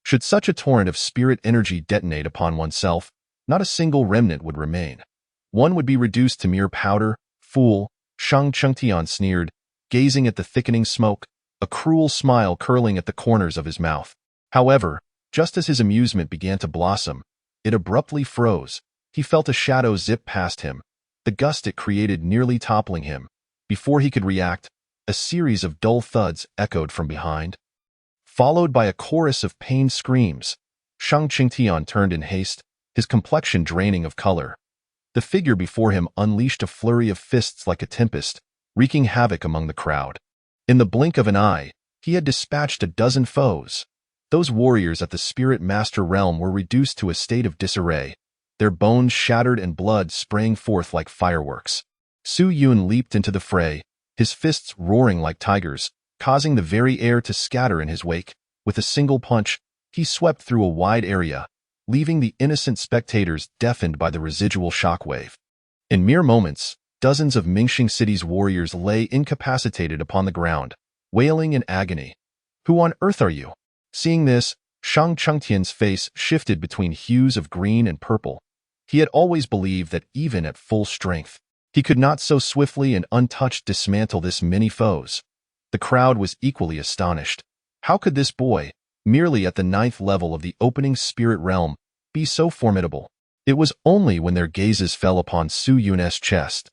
Should such a torrent of spirit energy detonate upon oneself, not a single remnant would remain. One would be reduced to mere powder. Fool, Shang Qingtian sneered, gazing at the thickening smoke, a cruel smile curling at the corners of his mouth. However, just as his amusement began to blossom, it abruptly froze. He felt a shadow zip past him, the gust it created nearly toppling him. Before he could react, a series of dull thuds echoed from behind, followed by a chorus of pained screams. Shang Qingtian turned in haste, his complexion draining of color. The figure before him unleashed a flurry of fists like a tempest, wreaking havoc among the crowd. In the blink of an eye, he had dispatched a dozen foes. Those warriors at the Spirit Master realm were reduced to a state of disarray, their bones shattered and blood spraying forth like fireworks. Su Yun leaped into the fray, his fists roaring like tigers, causing the very air to scatter in his wake. With a single punch, he swept through a wide area, leaving the innocent spectators deafened by the residual shockwave. In mere moments, dozens of Mingxing City's warriors lay incapacitated upon the ground, wailing in agony. Who on earth are you? Seeing this, Shang Qingtian's face shifted between hues of green and purple. He had always believed that even at full strength, he could not so swiftly and untouched dismantle this many foes. The crowd was equally astonished. How could this boy, merely at the 9th level of the opening spirit realm, be so formidable? It was only when their gazes fell upon Su Yun's chest,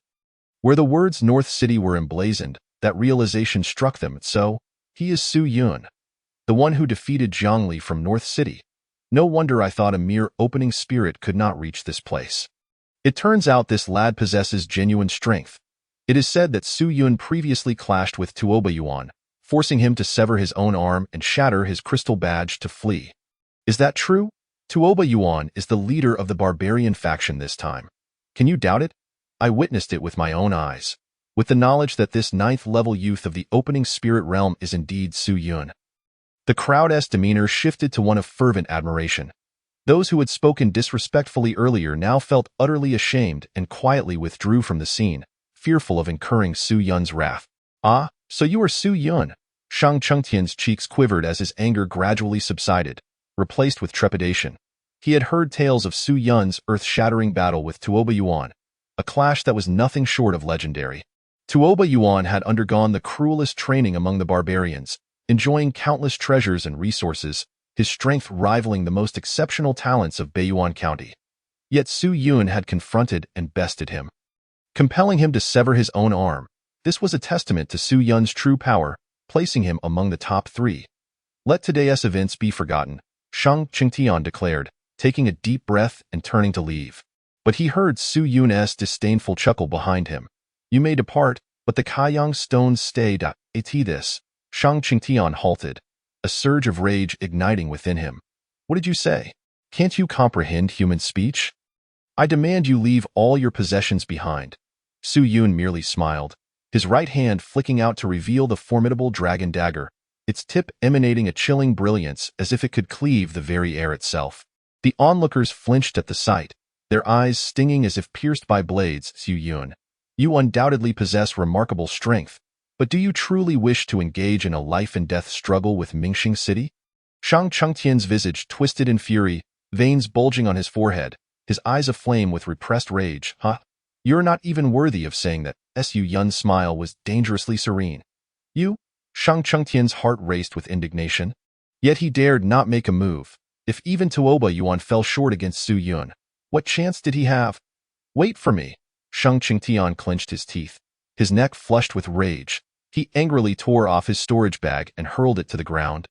where the words North City were emblazoned, that realization struck them. So, he is Su Yun, the one who defeated Zhongli from North City. No wonder I thought a mere opening spirit could not reach this place. It turns out this lad possesses genuine strength. It is said that Su Yun previously clashed with Tuoba Yuan, forcing him to sever his own arm and shatter his crystal badge to flee. Is that true? Tuoba Yuan is the leader of the barbarian faction this time. Can you doubt it? I witnessed it with my own eyes. With the knowledge that this 9th level youth of the opening spirit realm is indeed Su Yun. The crowd's demeanor shifted to one of fervent admiration. Those who had spoken disrespectfully earlier now felt utterly ashamed and quietly withdrew from the scene, fearful of incurring Su Yun's wrath. Ah, so you are Su Yun. Shang Qingtian's cheeks quivered as his anger gradually subsided, replaced with trepidation. He had heard tales of Su Yun's earth-shattering battle with Tuoba Yuan, a clash that was nothing short of legendary. Tuoba Yuan had undergone the cruelest training among the barbarians, enjoying countless treasures and resources, his strength rivaling the most exceptional talents of Baiyuan County. Yet Su Yun had confronted and bested him, compelling him to sever his own arm. This was a testament to Su Yun's true power, placing him among the top 3. Let today's events be forgotten, Shang Qingtian declared, taking a deep breath and turning to leave. But he heard Su Yun's disdainful chuckle behind him. You may depart, but the Kaiyang stones stay. This. Shang Qingtian halted, a surge of rage igniting within him. What did you say? Can't you comprehend human speech? I demand you leave all your possessions behind. Su Yun merely smiled, his right hand flicking out to reveal the formidable dragon dagger, its tip emanating a chilling brilliance as if it could cleave the very air itself. The onlookers flinched at the sight, their eyes stinging as if pierced by blades. Su Yun, You undoubtedly possess remarkable strength, but do you truly wish to engage in a life-and-death struggle with Mingxing City? Shang Chengtian's visage twisted in fury, veins bulging on his forehead, his eyes aflame with repressed rage. Huh? You're not even worthy of saying that. Su Yun's smile was dangerously serene. You? Shang Chengtian's heart raced with indignation. Yet he dared not make a move. If even Tuoba Yuan fell short against Su Yun, what chance did he have? Wait for me. Shang Chengtian clenched his teeth, his neck flushed with rage. He angrily tore off his storage bag and hurled it to the ground,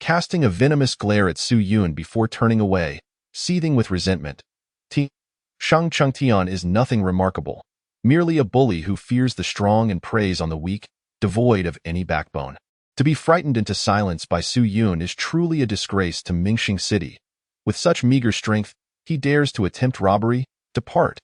casting a venomous glare at Su Yun before turning away, seething with resentment. Shang Chengtian is nothing remarkable, merely a bully who fears the strong and preys on the weak, devoid of any backbone. To be frightened into silence by Su Yun is truly a disgrace to Mingxing City. With such meager strength, he dares to attempt robbery? Depart.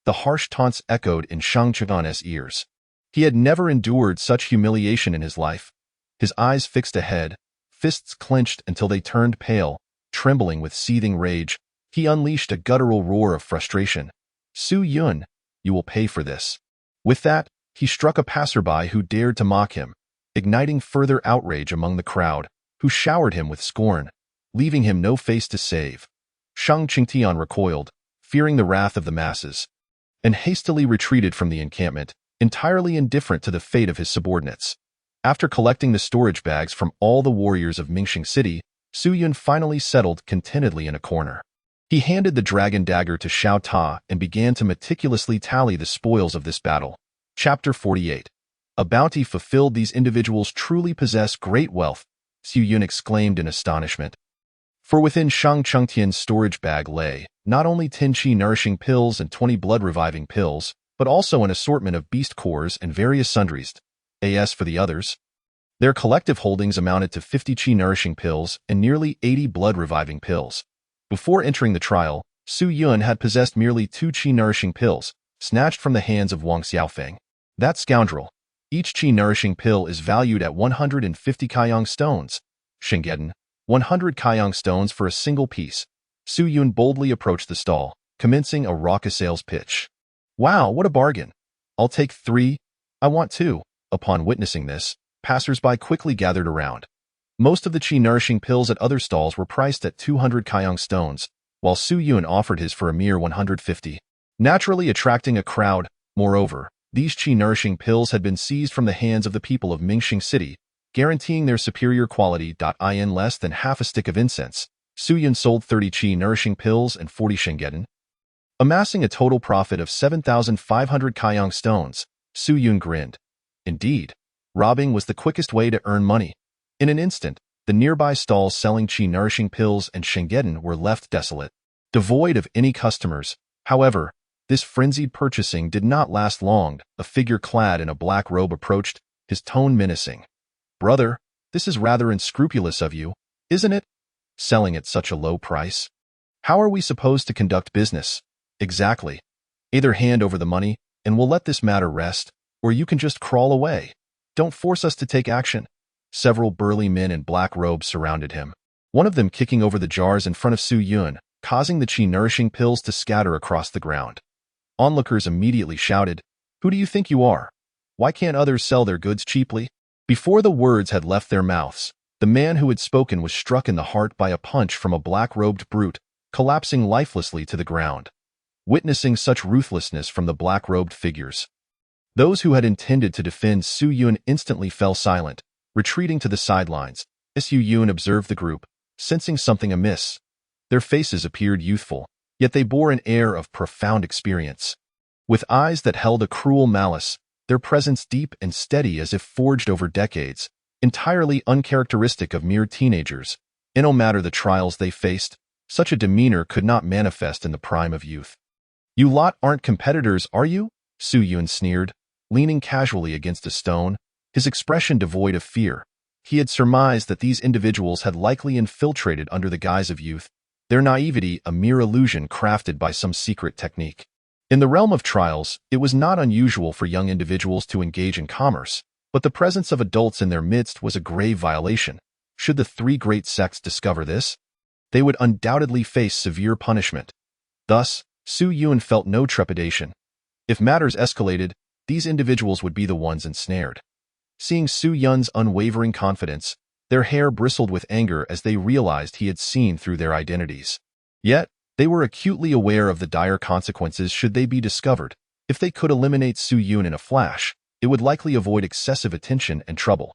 The harsh taunts echoed in Shang Chengtian's ears. He had never endured such humiliation in his life. His eyes fixed ahead, fists clenched until they turned pale, trembling with seething rage. He unleashed a guttural roar of frustration. Su Yun, you will pay for this. With that, he struck a passerby who dared to mock him, igniting further outrage among the crowd, who showered him with scorn, leaving him no face to save. Shang Chengtian recoiled, fearing the wrath of the masses, and hastily retreated from the encampment, entirely indifferent to the fate of his subordinates. After collecting the storage bags from all the warriors of Mingxing City, Su Yun finally settled contentedly in a corner. He handed the dragon dagger to Xiao Ta and began to meticulously tally the spoils of this battle. Chapter 48. A bounty fulfilled. These individuals truly possess great wealth, Su Yun exclaimed in astonishment. For within Shang Chengtian's storage bag lay not only 10 qi-nourishing pills and 20 blood-reviving pills, but also an assortment of beast cores and various sundries. As for the others, their collective holdings amounted to 50 qi-nourishing pills and nearly 80 blood-reviving pills. Before entering the trial, Su Yun had possessed merely 2 qi-nourishing pills, snatched from the hands of Wang Xiaofeng. That scoundrel. Each qi-nourishing pill is valued at 150 Kaiyang stones. Shengeten, 100 Kaiyang stones for a single piece. Su Yun boldly approached the stall, commencing a raucous sales pitch. Wow, what a bargain. I'll take 3. I want 2. Upon witnessing this, passers-by quickly gathered around. Most of the qi-nourishing pills at other stalls were priced at 200 Kaiyang stones, while Su Yun offered his for a mere 150, naturally attracting a crowd. Moreover, these qi-nourishing pills had been seized from the hands of the people of Mingxing City, guaranteeing their superior quality. In less than half a stick of incense, Su Yun sold 30 qi-nourishing pills and 40 shengeten, amassing a total profit of 7,500 Kaiyang stones. Su Yun grinned. Indeed, robbing was the quickest way to earn money. In an instant, the nearby stalls selling qi-nourishing pills and shengeten were left desolate, devoid of any customers. However, this frenzied purchasing did not last long. A figure clad in a black robe approached, his tone menacing. Brother, this is rather unscrupulous of you, isn't it? Selling at such a low price? How are we supposed to conduct business? Exactly. Either hand over the money, and we'll let this matter rest, or you can just crawl away. Don't force us to take action. Several burly men in black robes surrounded him, one of them kicking over the jars in front of Su Yun, causing the qi-nourishing pills to scatter across the ground. Onlookers immediately shouted, "Who do you think you are? Why can't others sell their goods cheaply?" Before the words had left their mouths, the man who had spoken was struck in the heart by a punch from a black-robed brute, collapsing lifelessly to the ground. Witnessing such ruthlessness from the black-robed figures, those who had intended to defend Su Yun instantly fell silent, retreating to the sidelines. Su Yun observed the group, sensing something amiss. Their faces appeared youthful, yet they bore an air of profound experience. With eyes that held a cruel malice, their presence deep and steady as if forged over decades, entirely uncharacteristic of mere teenagers. And no matter the trials they faced, such a demeanor could not manifest in the prime of youth. You lot aren't competitors, are you? Su Yun sneered, leaning casually against a stone, his expression devoid of fear. He had surmised that these individuals had likely infiltrated under the guise of youth, their naivety a mere illusion crafted by some secret technique. In the realm of trials, it was not unusual for young individuals to engage in commerce, but the presence of adults in their midst was a grave violation. Should the 3 great sects discover this, they would undoubtedly face severe punishment. Thus, Su Yun felt no trepidation. If matters escalated, these individuals would be the ones ensnared. Seeing Su Yun's unwavering confidence, their hair bristled with anger as they realized he had seen through their identities. Yet, they were acutely aware of the dire consequences should they be discovered. If they could eliminate Su Yun in a flash, it would likely avoid excessive attention and trouble.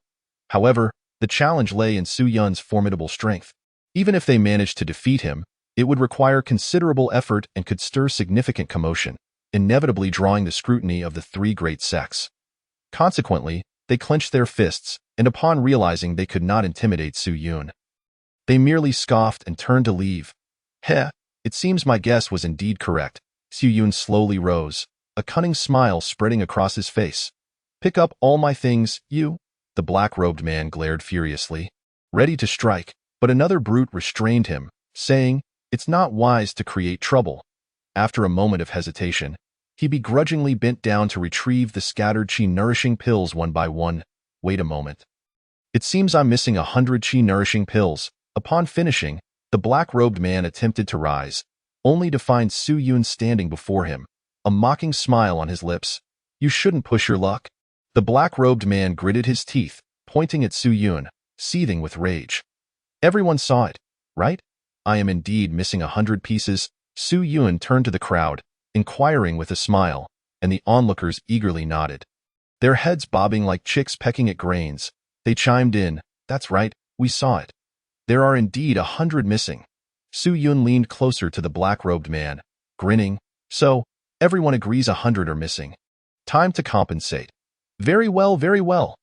However, the challenge lay in Su Yun's formidable strength. Even if they managed to defeat him, it would require considerable effort and could stir significant commotion, inevitably drawing the scrutiny of the three great sects. Consequently, they clenched their fists, and upon realizing they could not intimidate Su Yun, they merely scoffed and turned to leave. Heh, it seems my guess was indeed correct. Su Yun slowly rose, a cunning smile spreading across his face. Pick up all my things, you? The black-robed man glared furiously, ready to strike, but another brute restrained him, saying, "It's not wise to create trouble." After a moment of hesitation, he begrudgingly bent down to retrieve the scattered chi-nourishing pills one by one. Wait a moment. It seems I'm missing 100 chi-nourishing pills. Upon finishing, the black-robed man attempted to rise, only to find Su Yun standing before him, a mocking smile on his lips. You shouldn't push your luck. The black-robed man gritted his teeth, pointing at Su Yun, seething with rage. Everyone saw it, right? I am indeed missing 100 pieces. Su Yun turned to the crowd, inquiring with a smile, and the onlookers eagerly nodded. Their heads bobbing like chicks pecking at grains, they chimed in, "That's right, we saw it. There are indeed 100 missing." Su Yun leaned closer to the black-robed man, grinning. "So, everyone agrees 100 are missing. Time to compensate." Very well, very well."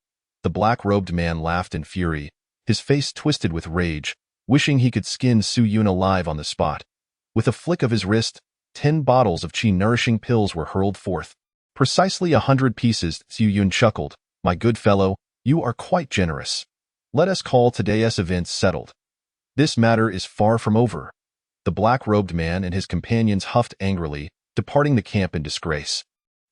The black-robed man laughed in fury, his face twisted with rage, wishing he could skin Su Yun alive on the spot. With a flick of his wrist, 10 bottles of chi-nourishing pills were hurled forth. Precisely 100 pieces, Su Yun chuckled. "My good fellow, you are quite generous. Let us call today's events settled. This matter is far from over." The black-robed man and his companions huffed angrily, departing the camp in disgrace.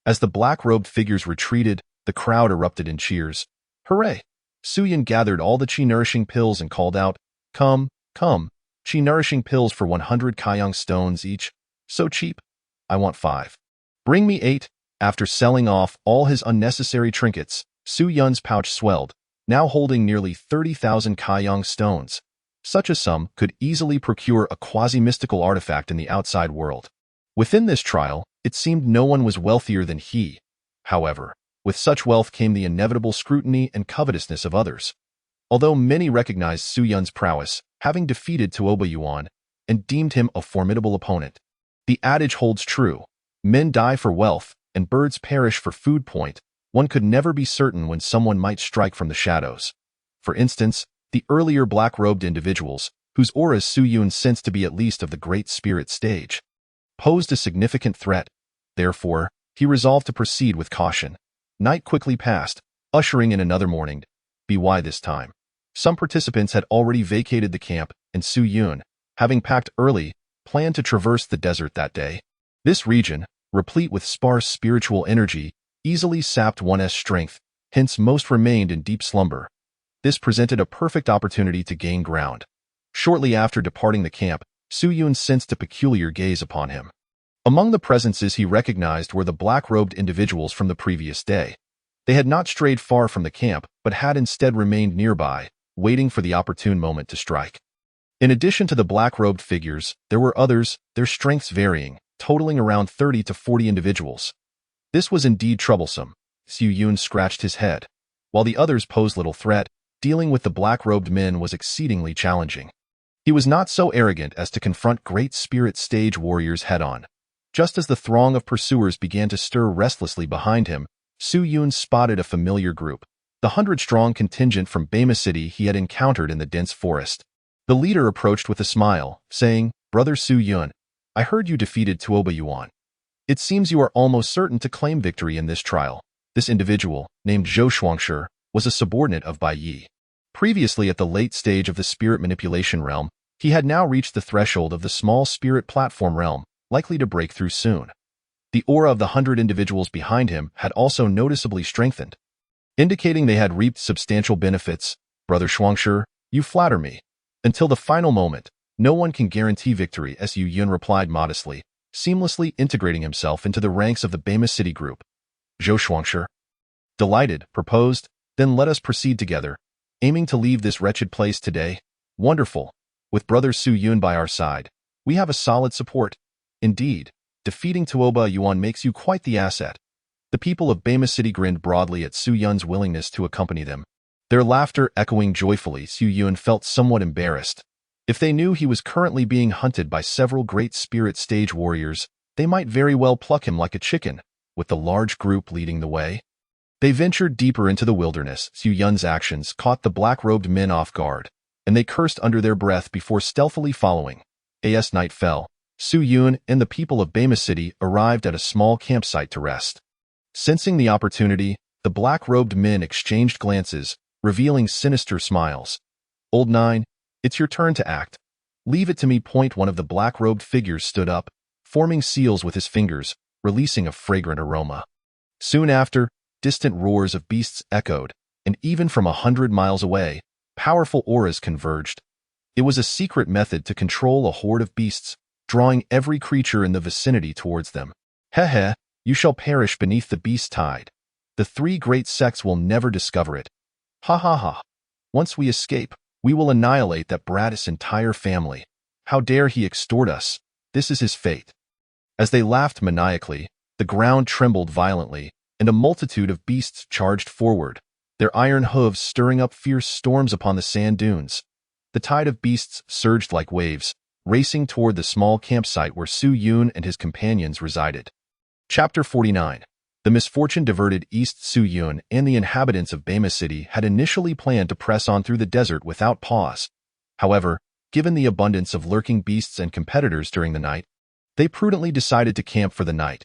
As the black-robed figures retreated, the crowd erupted in cheers. Hooray! Su Yun gathered all the chi-nourishing pills and called out, Come, chi-nourishing pills for 100 Kaiyang stones each. So cheap? I want 5. Bring me 8. After selling off all his unnecessary trinkets, Su Yun's pouch swelled, now holding nearly 30,000 Kaiyang stones. Such a sum could easily procure a quasi-mystical artifact in the outside world. Within this trial, it seemed no one was wealthier than he. However, with such wealth came the inevitable scrutiny and covetousness of others. Although many recognized Su Yun's prowess, having defeated Tuoba Yuan, and deemed him a formidable opponent, the adage holds true. Men die for wealth, and birds perish for food. One could never be certain when someone might strike from the shadows. For instance, the earlier black-robed individuals, whose auras Su Yun sensed to be at least of the great spirit stage, posed a significant threat. Therefore, he resolved to proceed with caution. Night quickly passed, ushering in another morning. By this time, some participants had already vacated the camp, and Su Yun, having packed early, planned to traverse the desert that day. This region, replete with sparse spiritual energy, easily sapped one's strength, hence most remained in deep slumber. This presented a perfect opportunity to gain ground. Shortly after departing the camp, Su Yun sensed a peculiar gaze upon him. Among the presences he recognized were the black-robed individuals from the previous day. They had not strayed far from the camp, but had instead remained nearby, waiting for the opportune moment to strike. In addition to the black-robed figures, there were others, their strengths varying, totaling around 30 to 40 individuals. This was indeed troublesome. Su Yun scratched his head. While the others posed little threat, dealing with the black-robed men was exceedingly challenging. He was not so arrogant as to confront great spirit stage warriors head-on. Just as the throng of pursuers began to stir restlessly behind him, Su Yun spotted a familiar group, the 100-strong contingent from Bama City he had encountered in the dense forest. The leader approached with a smile, saying, "Brother Su Yun, I heard you defeated Tuoba Yuan. It seems you are almost certain to claim victory in this trial." This individual, named Zhou Shuangshi, was a subordinate of Bai Yi. Previously at the late stage of the spirit manipulation realm, he had now reached the threshold of the small spirit platform realm, likely to break through soon. The aura of the 100 individuals behind him had also noticeably strengthened, indicating they had reaped substantial benefits. "Brother Shuangshi, you flatter me. Until the final moment, no one can guarantee victory," Su Yun replied modestly, seamlessly integrating himself into the ranks of the Bama City group. Zhou Shuangshi, delighted, proposed, then let us proceed together, aiming to leave this wretched place today. Wonderful. With brother Su Yun by our side, we have a solid support. Indeed, defeating Tuoba Yuan makes you quite the asset. The people of Bama City grinned broadly at Su Yun's willingness to accompany them. Their laughter echoing joyfully, Su Yun felt somewhat embarrassed. If they knew he was currently being hunted by several great spirit stage warriors, they might very well pluck him like a chicken, with the large group leading the way. They ventured deeper into the wilderness. Su Yun's actions caught the black-robed men off guard, and they cursed under their breath before stealthily following. As night fell, Su Yun and the people of Bama City arrived at a small campsite to rest. Sensing the opportunity, the black-robed men exchanged glances, revealing sinister smiles. Old Nine, it's your turn to act. Leave it to me. One of the black-robed figures stood up, forming seals with his fingers, releasing a fragrant aroma. Soon after, distant roars of beasts echoed, and even from 100 miles away, powerful auras converged. It was a secret method to control a horde of beasts, drawing every creature in the vicinity towards them. Heh, you shall perish beneath the beast tide. The three great sects will never discover it. Ha ha ha. Once we escape, we will annihilate that brat's entire family. How dare he extort us? This is his fate. As they laughed maniacally, the ground trembled violently, and a multitude of beasts charged forward, their iron hooves stirring up fierce storms upon the sand dunes. The tide of beasts surged like waves, racing toward the small campsite where Su Yun and his companions resided. Chapter 49. The misfortune diverted east. Su Yun and the inhabitants of Bama City had initially planned to press on through the desert without pause. However, given the abundance of lurking beasts and competitors during the night, they prudently decided to camp for the night.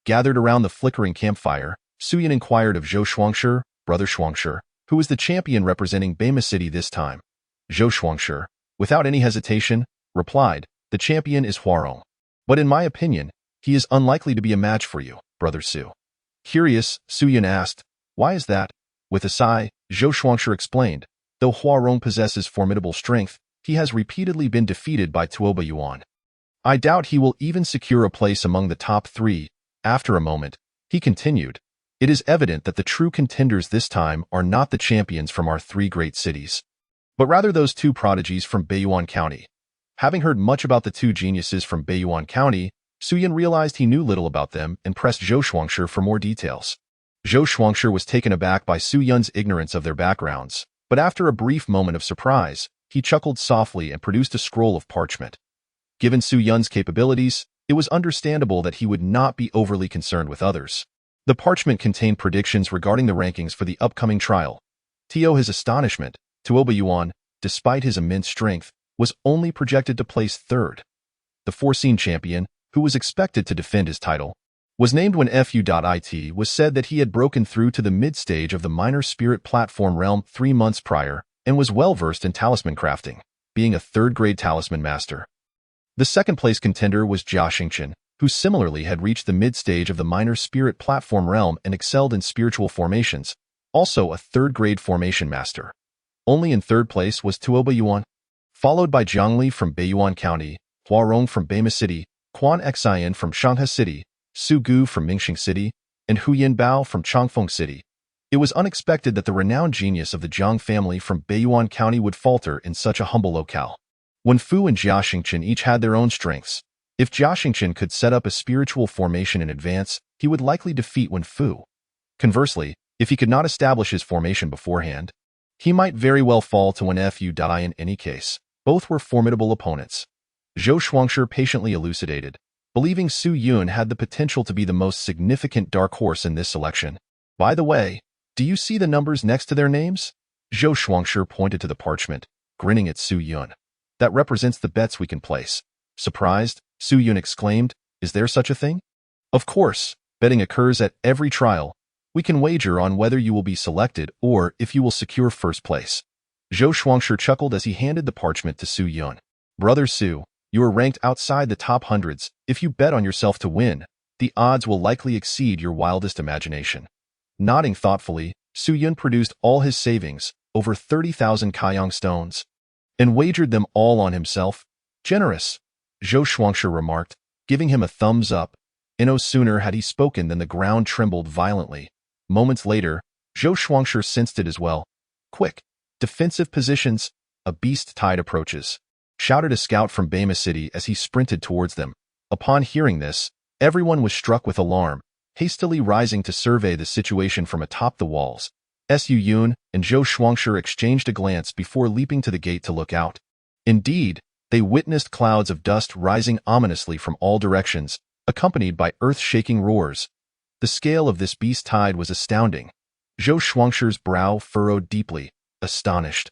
Gathered around the flickering campfire, Su Yun inquired of Zhou Shuangshi, brother Shuangshi, who was the champion representing Bama City this time. Zhou Shuangshi, without any hesitation, replied, "The champion is Huarong. But in my opinion, he is unlikely to be a match for you, brother Su." Curious, Su Yun asked, "Why is that?" With a sigh, Zhou Shuangshi explained, "Though Huarong possesses formidable strength, he has repeatedly been defeated by Tuoba Yuan. I doubt he will even secure a place among the top three." After a moment, he continued, "It is evident that the true contenders this time are not the champions from our three great cities, but rather those two prodigies from Baiyuan County." Having heard much about the two geniuses from Baiyuan County, Su Yun realized he knew little about them and pressed Zhou Shuangshi for more details. Zhou Shuangshi was taken aback by Su Yun's ignorance of their backgrounds, but after a brief moment of surprise, he chuckled softly and produced a scroll of parchment. Given Su Yun's capabilities, it was understandable that he would not be overly concerned with others. The parchment contained predictions regarding the rankings for the upcoming trial. To his astonishment, Tuoba Yuan, despite his immense strength, was only projected to place third. The foreseen champion, who was expected to defend his title, was named when Fu.it was said that he had broken through to the mid-stage of the minor spirit platform realm 3 months prior and was well-versed in talisman crafting, being a third-grade talisman master. The second-place contender was Jia Xingqian, who similarly had reached the mid-stage of the minor spirit platform realm and excelled in spiritual formations, also a third-grade formation master. Only in third place was Tuoba Yuan, followed by Jiang Li from Baiyuan County, Huarong from Bama City, Quan Xian from Shanghai City, Su Gu from Mingxing City, and Huyan Bao from Changfeng City. It was unexpected that the renowned genius of the Jiang family from Baiyuan County would falter in such a humble locale. When Fu and Jia Xingqian each had their own strengths, if Jia Xingqian could set up a spiritual formation in advance, he would likely defeat Wen Fu. Conversely, if he could not establish his formation beforehand, he might very well fall to Wen Fu. In any case, both were formidable opponents. Zhou Shuangshi patiently elucidated, believing Su Yun had the potential to be the most significant dark horse in this selection. "By the way, do you see the numbers next to their names?" Zhou Shuangshi pointed to the parchment, grinning at Su Yun. "That represents the bets we can place." Surprised, Su Yun exclaimed, "Is there such a thing?" "Of course, betting occurs at every trial. We can wager on whether you will be selected or if you will secure first place." Zhou Shuangshi chuckled as he handed the parchment to Su Yun. "Brother Su, you are ranked outside the top hundreds. If you bet on yourself to win, the odds will likely exceed your wildest imagination." Nodding thoughtfully, Su Yun produced all his savings, over 30,000 Kaiyang stones, and wagered them all on himself. "Generous," Zhou Shuangshi remarked, giving him a thumbs up. No sooner had he spoken than the ground trembled violently. Moments later, Zhou Shuangshi sensed it as well. "Quick! Defensive positions! A beast tide approaches!" shouted a scout from Bema City as he sprinted towards them. Upon hearing this, everyone was struck with alarm, hastily rising to survey the situation from atop the walls. Su Yun and Zhou Shuangshi exchanged a glance before leaping to the gate to look out. Indeed, they witnessed clouds of dust rising ominously from all directions, accompanied by earth-shaking roars. The scale of this beast tide was astounding. Zhou Shuangshi's brow furrowed deeply, astonished.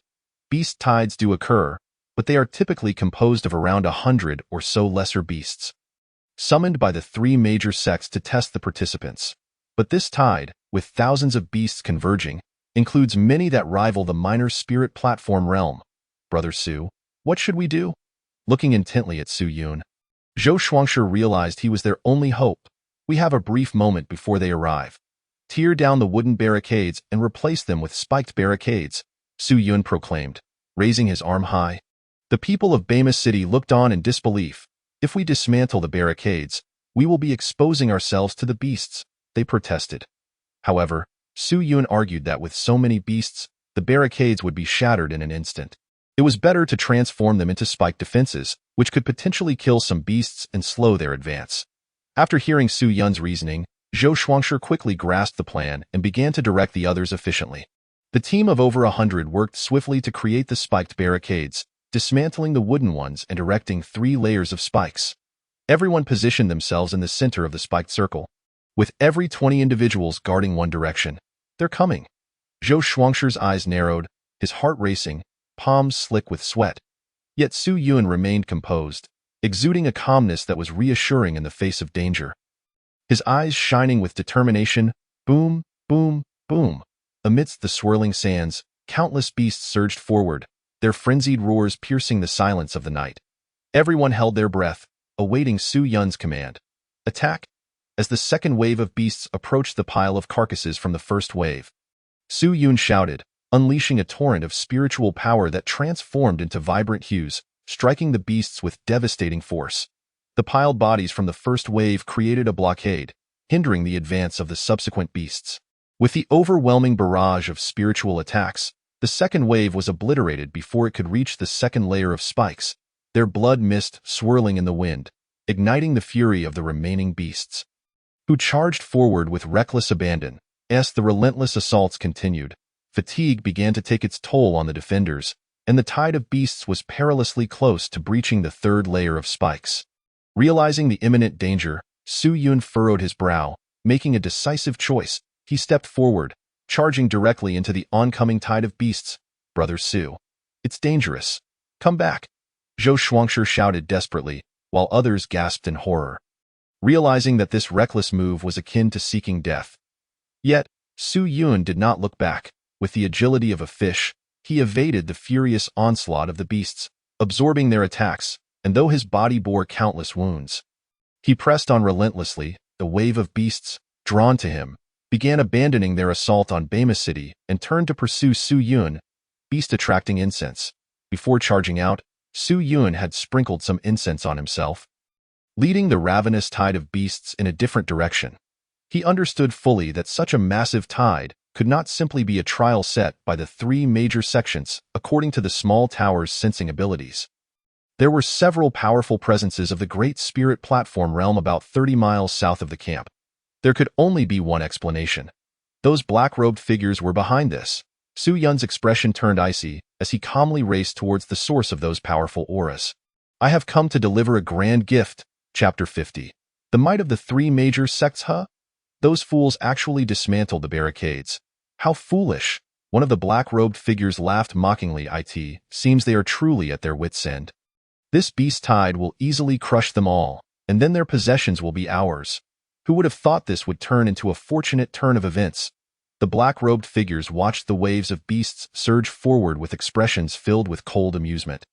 Beast tides do occur, but they are typically composed of around 100 or so lesser beasts, summoned by the three major sects to test the participants. But this tide, with thousands of beasts converging, includes many that rival the minor spirit platform realm. Brother Su, what should we do? Looking intently at Su Yun, Zhou Shuangshi realized he was their only hope. We have a brief moment before they arrive. Tear down the wooden barricades and replace them with spiked barricades, Su Yun proclaimed, raising his arm high. The people of Bema City looked on in disbelief. If we dismantle the barricades, we will be exposing ourselves to the beasts, they protested. However, Su Yun argued that with so many beasts, the barricades would be shattered in an instant. It was better to transform them into spiked defenses, which could potentially kill some beasts and slow their advance. After hearing Su Yun's reasoning, Zhou Shuangshi quickly grasped the plan and began to direct the others efficiently. The team of over 100 worked swiftly to create the spiked barricades, dismantling the wooden ones and erecting 3 layers of spikes. Everyone positioned themselves in the center of the spiked circle, with every 20 individuals guarding one direction. They're coming. Zhou Shuangshi's eyes narrowed, his heart racing, palms slick with sweat. Yet Su Yun remained composed, exuding a calmness that was reassuring in the face of danger. His eyes shining with determination, boom, boom, boom. Amidst the swirling sands, countless beasts surged forward, their frenzied roars piercing the silence of the night. Everyone held their breath, awaiting Su Yun's command. Attack! As the second wave of beasts approached the pile of carcasses from the first wave, Su Yun shouted, unleashing a torrent of spiritual power that transformed into vibrant hues, striking the beasts with devastating force. The piled bodies from the first wave created a blockade, hindering the advance of the subsequent beasts. With the overwhelming barrage of spiritual attacks, the second wave was obliterated before it could reach the second layer of spikes, their blood mist swirling in the wind, igniting the fury of the remaining beasts, who charged forward with reckless abandon. As the relentless assaults continued, fatigue began to take its toll on the defenders, and the tide of beasts was perilously close to breaching the third layer of spikes. Realizing the imminent danger, Su Yun furrowed his brow, making a decisive choice. He stepped forward, charging directly into the oncoming tide of beasts. Brother Su, it's dangerous. Come back. Zhou Shuangshi shouted desperately, while others gasped in horror, realizing that this reckless move was akin to seeking death. Yet, Su Yun did not look back. With the agility of a fish, he evaded the furious onslaught of the beasts, absorbing their attacks, and though his body bore countless wounds, he pressed on relentlessly. The wave of beasts, drawn to him, began abandoning their assault on Bema City and turned to pursue Su Yun, beast-attracting incense. Before charging out, Su Yun had sprinkled some incense on himself, leading the ravenous tide of beasts in a different direction. He understood fully that such a massive tide could not simply be a trial set by the 3 major sections according to the small tower's sensing abilities. There were several powerful presences of the Great Spirit Platform realm about 30 miles south of the camp. There could only be one explanation. Those black-robed figures were behind this. Su Yun's expression turned icy as he calmly raced towards the source of those powerful auras. I have come to deliver a grand gift. Chapter 50. The might of the 3 major sects, huh? Those fools actually dismantled the barricades. How foolish! One of the black-robed figures laughed mockingly. It seems they are truly at their wits' end. This beast tide will easily crush them all, and then their possessions will be ours. Who would have thought this would turn into a fortunate turn of events? The black-robed figures watched the waves of beasts surge forward with expressions filled with cold amusement.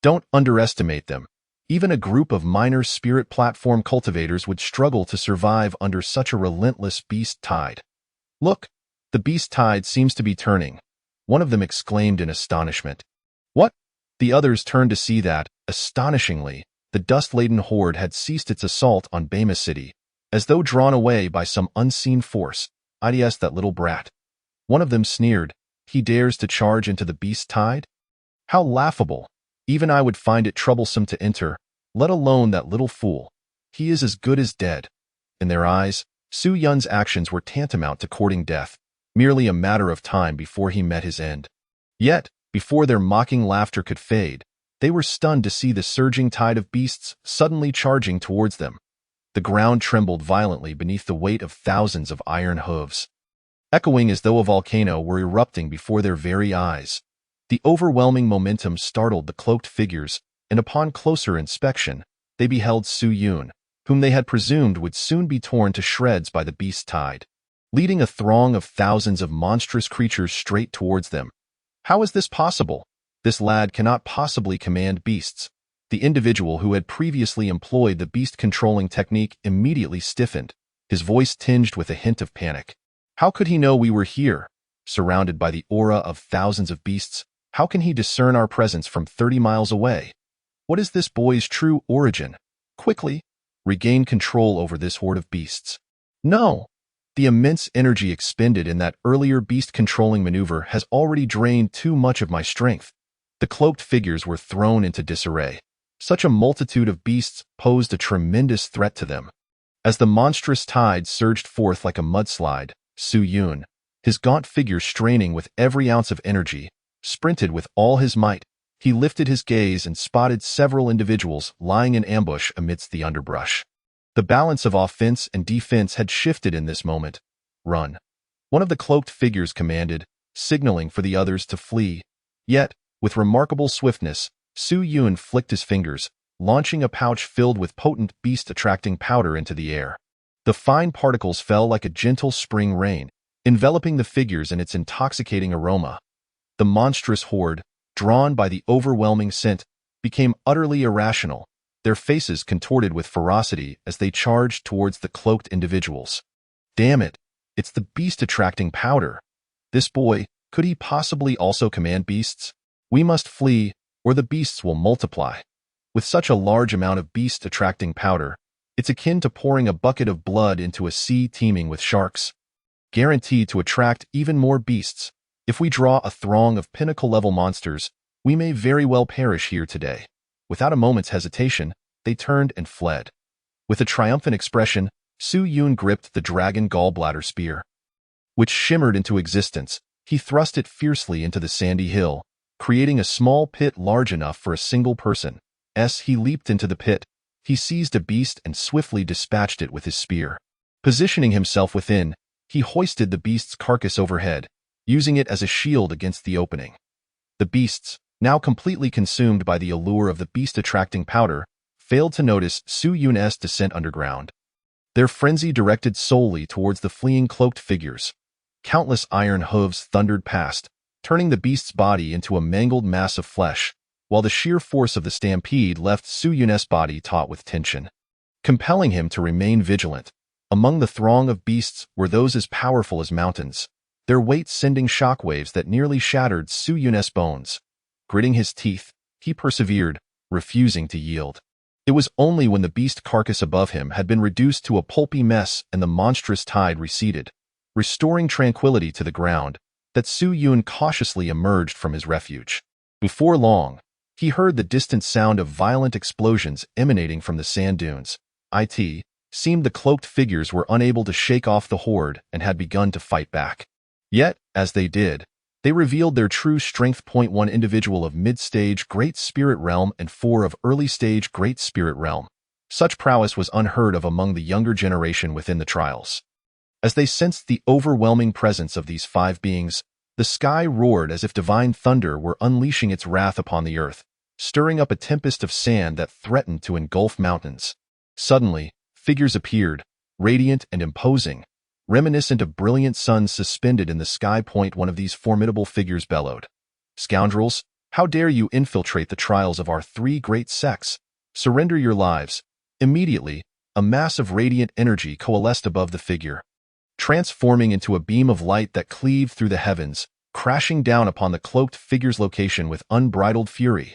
Don't underestimate them. Even a group of minor spirit platform cultivators would struggle to survive under such a relentless beast tide. Look, the beast tide seems to be turning, one of them exclaimed in astonishment. What? The others turned to see that, astonishingly, the dust-laden horde had ceased its assault on Bema City. as though drawn away by some unseen force. "Ids, that little brat." One of them sneered. "He dares to charge into the beast tide? How laughable! Even I would find it troublesome to enter, let alone that little fool. He is as good as dead." In their eyes, Su Yun's actions were tantamount to courting death, merely a matter of time before he met his end. Yet, before their mocking laughter could fade, they were stunned to see the surging tide of beasts suddenly charging towards them. The ground trembled violently beneath the weight of thousands of iron hooves, echoing as though a volcano were erupting before their very eyes. The overwhelming momentum startled the cloaked figures, and upon closer inspection, they beheld Su Yun, whom they had presumed would soon be torn to shreds by the beast tide, leading a throng of thousands of monstrous creatures straight towards them. How is this possible? This lad cannot possibly command beasts. The individual who had previously employed the beast-controlling technique immediately stiffened, his voice tinged with a hint of panic. How could he know we were here? Surrounded by the aura of thousands of beasts, how can he discern our presence from 30 miles away? What is this boy's true origin? Quickly, regain control over this horde of beasts. No! The immense energy expended in that earlier beast-controlling maneuver has already drained too much of my strength. The cloaked figures were thrown into disarray. Such a multitude of beasts posed a tremendous threat to them. As the monstrous tide surged forth like a mudslide, Su Yun, his gaunt figure straining with every ounce of energy, sprinted with all his might. He lifted his gaze and spotted several individuals lying in ambush amidst the underbrush. The balance of offense and defense had shifted in this moment. "Run," one of the cloaked figures commanded, signaling for the others to flee. Yet, with remarkable swiftness, Su Yun flicked his fingers, launching a pouch filled with potent beast-attracting powder into the air. The fine particles fell like a gentle spring rain, enveloping the figures in its intoxicating aroma. The monstrous horde, drawn by the overwhelming scent, became utterly irrational, their faces contorted with ferocity as they charged towards the cloaked individuals. "Damn it, it's the beast-attracting powder. This boy, could he possibly also command beasts? We must flee, or the beasts will multiply." With such a large amount of beast-attracting powder, it's akin to pouring a bucket of blood into a sea teeming with sharks, guaranteed to attract even more beasts. If we draw a throng of pinnacle-level monsters, we may very well perish here today. Without a moment's hesitation, they turned and fled. With a triumphant expression, Su Yun gripped the dragon gallbladder spear, which shimmered into existence. He thrust it fiercely into the sandy hill, creating a small pit large enough for a single person. As he leaped into the pit, he seized a beast and swiftly dispatched it with his spear. Positioning himself within, he hoisted the beast's carcass overhead, using it as a shield against the opening. The beasts, now completely consumed by the allure of the beast-attracting powder, failed to notice Su Yun's descent underground. Their frenzy directed solely towards the fleeing cloaked figures. Countless iron hooves thundered past, turning the beast's body into a mangled mass of flesh, while the sheer force of the stampede left Su Yun's body taut with tension, compelling him to remain vigilant. Among the throng of beasts were those as powerful as mountains, their weight sending shockwaves that nearly shattered Su Yun's bones. Gritting his teeth, he persevered, refusing to yield. It was only when the beast carcass above him had been reduced to a pulpy mess and the monstrous tide receded, restoring tranquility to the ground, that Su Yun cautiously emerged from his refuge. Before long, he heard the distant sound of violent explosions emanating from the sand dunes. It seemed the cloaked figures were unable to shake off the horde and had begun to fight back. Yet, as they did, they revealed their true strength. One individual of mid-stage Great Spirit Realm and 4 of early-stage Great Spirit Realm. Such prowess was unheard of among the younger generation within the trials. As they sensed the overwhelming presence of these 5 beings, the sky roared as if divine thunder were unleashing its wrath upon the earth, stirring up a tempest of sand that threatened to engulf mountains. Suddenly, figures appeared, radiant and imposing, reminiscent of brilliant suns suspended in the sky. One of these formidable figures bellowed, "Scoundrels, how dare you infiltrate the trials of our 3 great sects? Surrender your lives." Immediately, a mass of radiant energy coalesced above the figure, transforming into a beam of light that cleaved through the heavens, crashing down upon the cloaked figure's location with unbridled fury.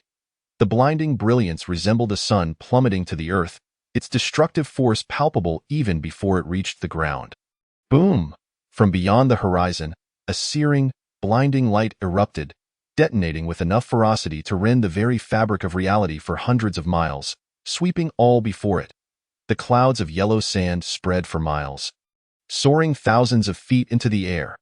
The blinding brilliance resembled a sun plummeting to the earth, its destructive force palpable even before it reached the ground. Boom! From beyond the horizon, a searing, blinding light erupted, detonating with enough ferocity to rend the very fabric of reality for hundreds of miles, sweeping all before it. The clouds of yellow sand spread for miles, soaring thousands of feet into the air.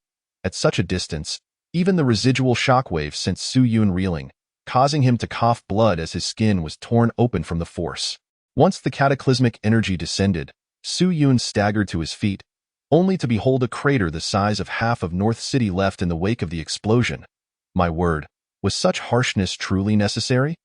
At such a distance, even the residual shockwaves sent Su Yun reeling, causing him to cough blood as his skin was torn open from the force. Once the cataclysmic energy descended, Su Yun staggered to his feet, only to behold a crater the size of half of North City left in the wake of the explosion. My word, was such harshness truly necessary?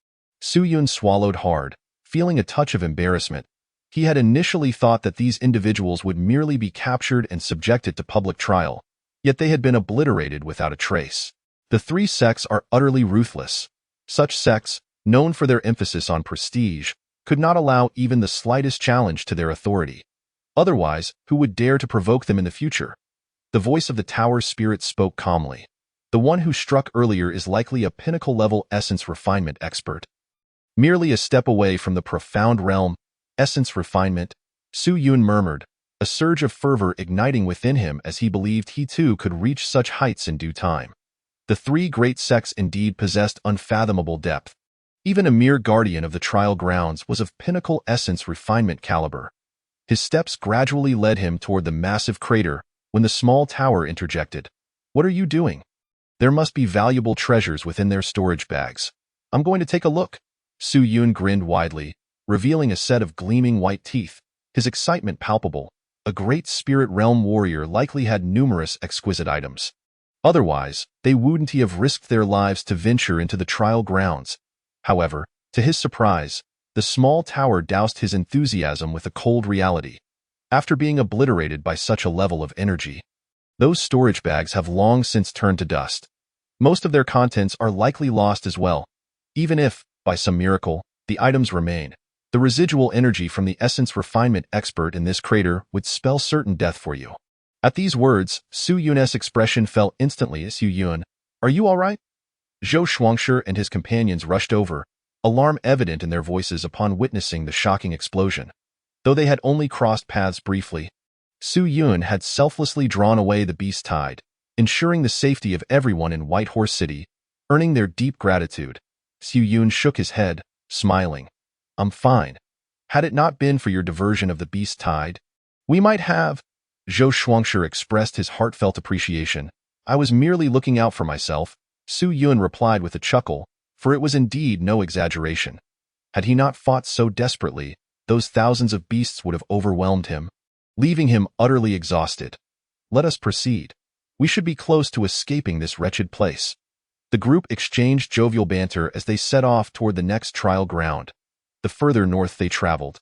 Su Yun swallowed hard, feeling a touch of embarrassment. He had initially thought that these individuals would merely be captured and subjected to public trial, yet they had been obliterated without a trace. The three sects are utterly ruthless. Such sects, known for their emphasis on prestige, could not allow even the slightest challenge to their authority. Otherwise, who would dare to provoke them in the future? The voice of the tower's spirit spoke calmly. The one who struck earlier is likely a pinnacle-level essence refinement expert. Merely a step away from the profound realm, essence refinement, Su Yun murmured, a surge of fervor igniting within him as he believed he too could reach such heights in due time. The three great sects indeed possessed unfathomable depth. Even a mere guardian of the trial grounds was of pinnacle essence refinement caliber. His steps gradually led him toward the massive crater when the small tower interjected. "What are you doing? There must be valuable treasures within their storage bags. I'm going to take a look." Su Yun grinned widely, revealing a set of gleaming white teeth, his excitement palpable. A great spirit realm warrior likely had numerous exquisite items. Otherwise, they wouldn't have risked their lives to venture into the trial grounds. However, to his surprise, the small tower doused his enthusiasm with a cold reality. After being obliterated by such a level of energy, those storage bags have long since turned to dust. Most of their contents are likely lost as well. Even if, by some miracle, the items remain, the residual energy from the essence refinement expert in this crater would spell certain death for you. At these words, Su Yun's expression fell instantly. "Su Yun, are you all right?" Zhou Shuangshi and his companions rushed over, alarm evident in their voices upon witnessing the shocking explosion. Though they had only crossed paths briefly, Su Yun had selflessly drawn away the beast tide, ensuring the safety of everyone in White Horse City, earning their deep gratitude. Su Yun shook his head, smiling. "I'm fine. Had it not been for your diversion of the beast tide, we might have..." Zhou Shuangshi expressed his heartfelt appreciation. "I was merely looking out for myself," Su Yun replied with a chuckle, for it was indeed no exaggeration. Had he not fought so desperately, those thousands of beasts would have overwhelmed him, leaving him utterly exhausted. "Let us proceed. We should be close to escaping this wretched place." The group exchanged jovial banter as they set off toward the next trial ground. The further north they traveled,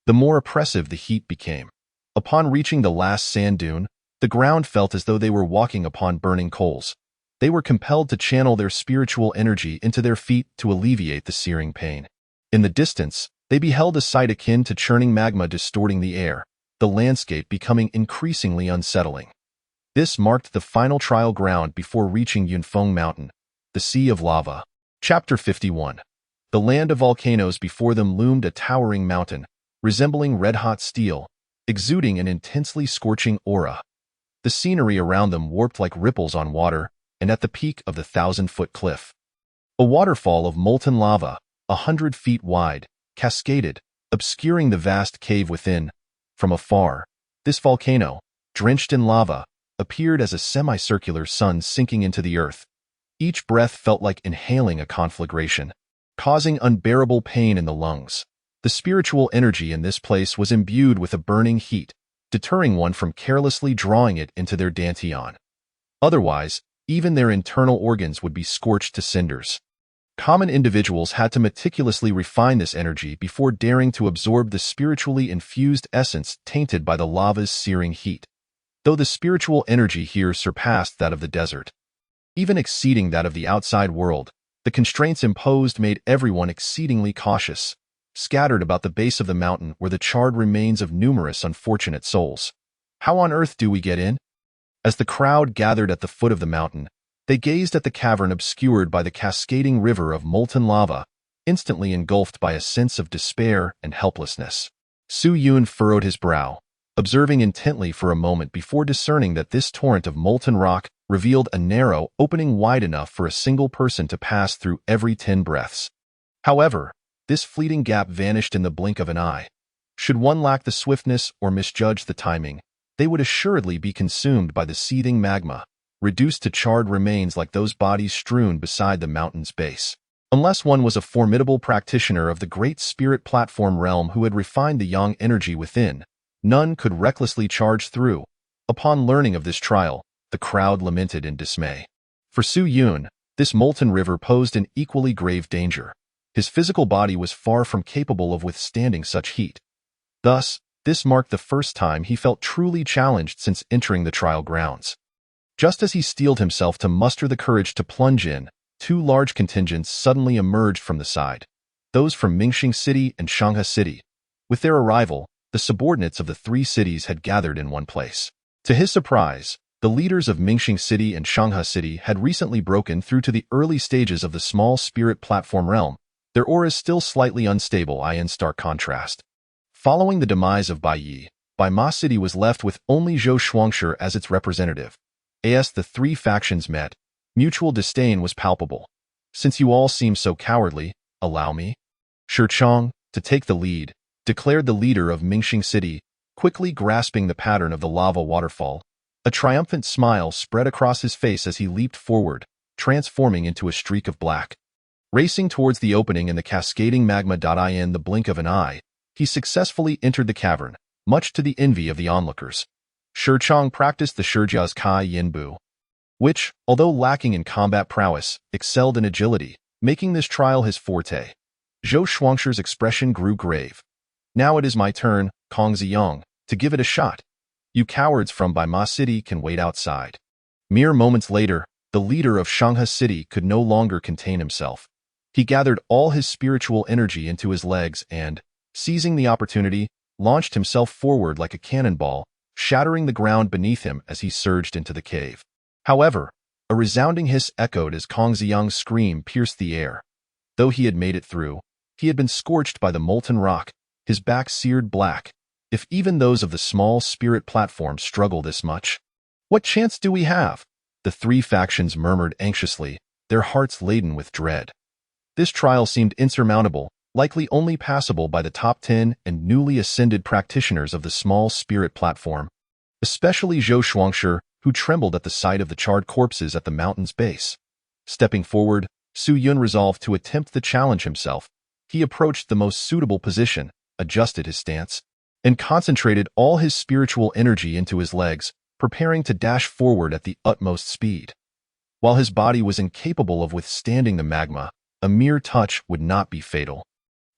the more oppressive the heat became. Upon reaching the last sand dune, the ground felt as though they were walking upon burning coals. They were compelled to channel their spiritual energy into their feet to alleviate the searing pain. In the distance, they beheld a sight akin to churning magma distorting the air, the landscape becoming increasingly unsettling. This marked the final trial ground before reaching Yunfeng Mountain, the Sea of Lava. Chapter 51. The land of volcanoes. Before them loomed a towering mountain, resembling red-hot steel, exuding an intensely scorching aura. The scenery around them warped like ripples on water, and at the peak of the 1,000-foot cliff, a waterfall of molten lava, 100 feet wide, cascaded, obscuring the vast cave within. From afar, this volcano, drenched in lava, appeared as a semicircular sun sinking into the earth. Each breath felt like inhaling a conflagration, causing unbearable pain in the lungs. The spiritual energy in this place was imbued with a burning heat, deterring one from carelessly drawing it into their dantian. Otherwise, even their internal organs would be scorched to cinders. Common individuals had to meticulously refine this energy before daring to absorb the spiritually infused essence tainted by the lava's searing heat. Though the spiritual energy here surpassed that of the desert, even exceeding that of the outside world, the constraints imposed made everyone exceedingly cautious. Scattered about the base of the mountain were the charred remains of numerous unfortunate souls. How on earth do we get in? As the crowd gathered at the foot of the mountain, they gazed at the cavern obscured by the cascading river of molten lava, instantly engulfed by a sense of despair and helplessness. Su Yun furrowed his brow, observing intently for a moment before discerning that this torrent of molten rock revealed a narrow opening wide enough for a single person to pass through every 10 breaths. However, this fleeting gap vanished in the blink of an eye. Should one lack the swiftness or misjudge the timing, they would assuredly be consumed by the seething magma, reduced to charred remains like those bodies strewn beside the mountain's base. Unless one was a formidable practitioner of the great spirit platform realm who had refined the yang energy within, none could recklessly charge through. Upon learning of this trial, the crowd lamented in dismay. For Su Yun, this molten river posed an equally grave danger. His physical body was far from capable of withstanding such heat. Thus, this marked the first time he felt truly challenged since entering the trial grounds. Just as he steeled himself to muster the courage to plunge in, 2 large contingents suddenly emerged from the side. Those from Mingxing City and Shangha City. With their arrival, the subordinates of the 3 cities had gathered in one place. To his surprise, the leaders of Mingxing City and Shangha City had recently broken through to the early stages of the small spirit platform realm, their auras still slightly unstable in stark contrast. Following the demise of Bai Yi, Bai Ma City was left with only Zhou Shuangshi as its representative. As the 3 factions met, mutual disdain was palpable. Since you all seem so cowardly, allow me, Shi Chong, to take the lead, declared the leader of Mingxing City, quickly grasping the pattern of the lava waterfall. A triumphant smile spread across his face as he leaped forward, transforming into a streak of black. Racing towards the opening in the cascading magma. In the blink of an eye, he successfully entered the cavern, much to the envy of the onlookers. Shi Chong practiced the Shijia's Kai Yin Bu, which, although lacking in combat prowess, excelled in agility, making this trial his forte. Zhou Shuangshi's expression grew grave. Now it is my turn, Kong Ziyong, to give it a shot. You cowards from Bai Ma City can wait outside. Mere moments later, the leader of Shangha City could no longer contain himself. He gathered all his spiritual energy into his legs and, seizing the opportunity, launched himself forward like a cannonball, shattering the ground beneath him as he surged into the cave. However, a resounding hiss echoed as Kong Ziyang's scream pierced the air. Though he had made it through, he had been scorched by the molten rock, his back seared black. If even those of the small spirit platform struggle this much, what chance do we have? The 3 factions murmured anxiously, their hearts laden with dread. This trial seemed insurmountable, likely only passable by the top 10 and newly ascended practitioners of the small spirit platform, especially Zhou Shuangshi, who trembled at the sight of the charred corpses at the mountain's base. Stepping forward, Su Yun resolved to attempt the challenge himself. He approached the most suitable position, adjusted his stance, and concentrated all his spiritual energy into his legs, preparing to dash forward at the utmost speed. While his body was incapable of withstanding the magma, a mere touch would not be fatal.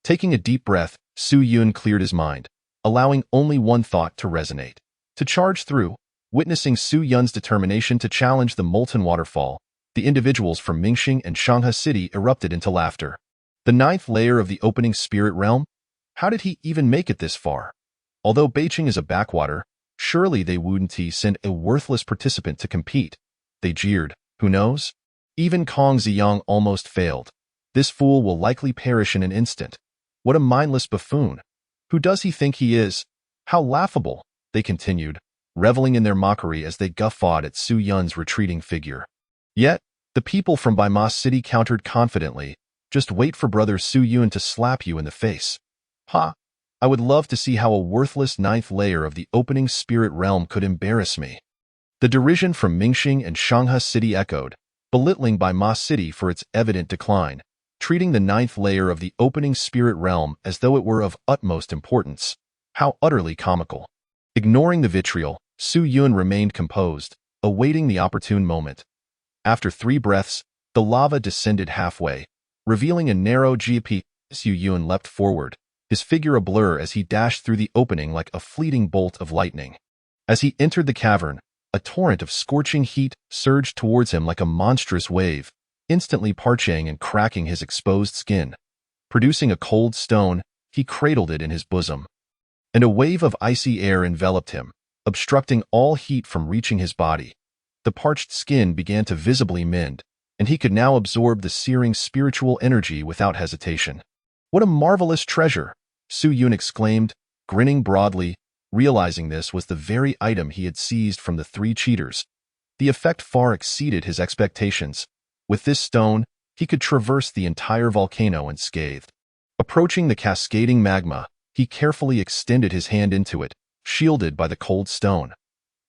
Taking a deep breath, Su Yun cleared his mind, allowing only one thought to resonate. To charge through. Witnessing Su Yun's determination to challenge the molten waterfall, the individuals from Mingxing and Shangha City erupted into laughter. The 9th layer of the opening spirit realm? How did he even make it this far? Although Beijing is a backwater, surely they wouldn't send a worthless participant to compete. They jeered. Who knows? Even Kong Ziyang almost failed. This fool will likely perish in an instant. What a mindless buffoon. Who does he think he is? How laughable, they continued, reveling in their mockery as they guffawed at Su Yun's retreating figure. Yet, the people from Bai Ma City countered confidently, just wait for brother Su Yun to slap you in the face. Ha! I would love to see how a worthless 9th layer of the opening spirit realm could embarrass me. The derision from Mingxing and Shangha City echoed, belittling Bai Ma City for its evident decline, treating the 9th layer of the opening spirit realm as though it were of utmost importance. How utterly comical. Ignoring the vitriol, Su Yun remained composed, awaiting the opportune moment. After 3 breaths, the lava descended halfway, revealing a narrow GP. Su Yun leapt forward, his figure a blur as he dashed through the opening like a fleeting bolt of lightning. As he entered the cavern, a torrent of scorching heat surged towards him like a monstrous wave, instantly parching and cracking his exposed skin. Producing a cold stone, he cradled it in his bosom. And a wave of icy air enveloped him, obstructing all heat from reaching his body. The parched skin began to visibly mend, and he could now absorb the searing spiritual energy without hesitation. What a marvelous treasure! Su Yun exclaimed, grinning broadly, realizing this was the very item he had seized from the three cheaters. The effect far exceeded his expectations. With this stone, he could traverse the entire volcano unscathed. Approaching the cascading magma, he carefully extended his hand into it, shielded by the cold stone.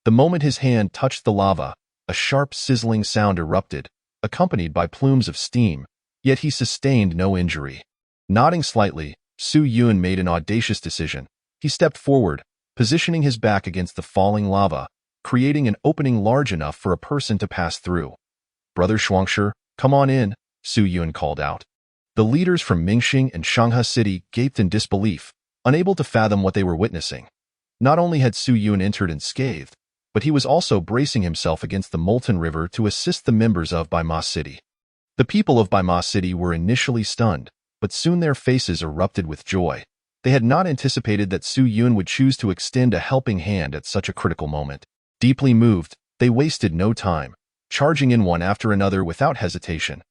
The moment his hand touched the lava, a sharp sizzling sound erupted, accompanied by plumes of steam, yet he sustained no injury. Nodding slightly, Su Yun made an audacious decision. He stepped forward, positioning his back against the falling lava, creating an opening large enough for a person to pass through. "Brother Shuangshi, come on in," Su Yun called out. The leaders from Mingxing and Shanghai City gaped in disbelief, unable to fathom what they were witnessing. Not only had Su Yun entered unscathed, but he was also bracing himself against the molten river to assist the members of Baima City. The people of Baima City were initially stunned, but soon their faces erupted with joy. They had not anticipated that Su Yun would choose to extend a helping hand at such a critical moment. Deeply moved, they wasted no time, charging in one after another without hesitation.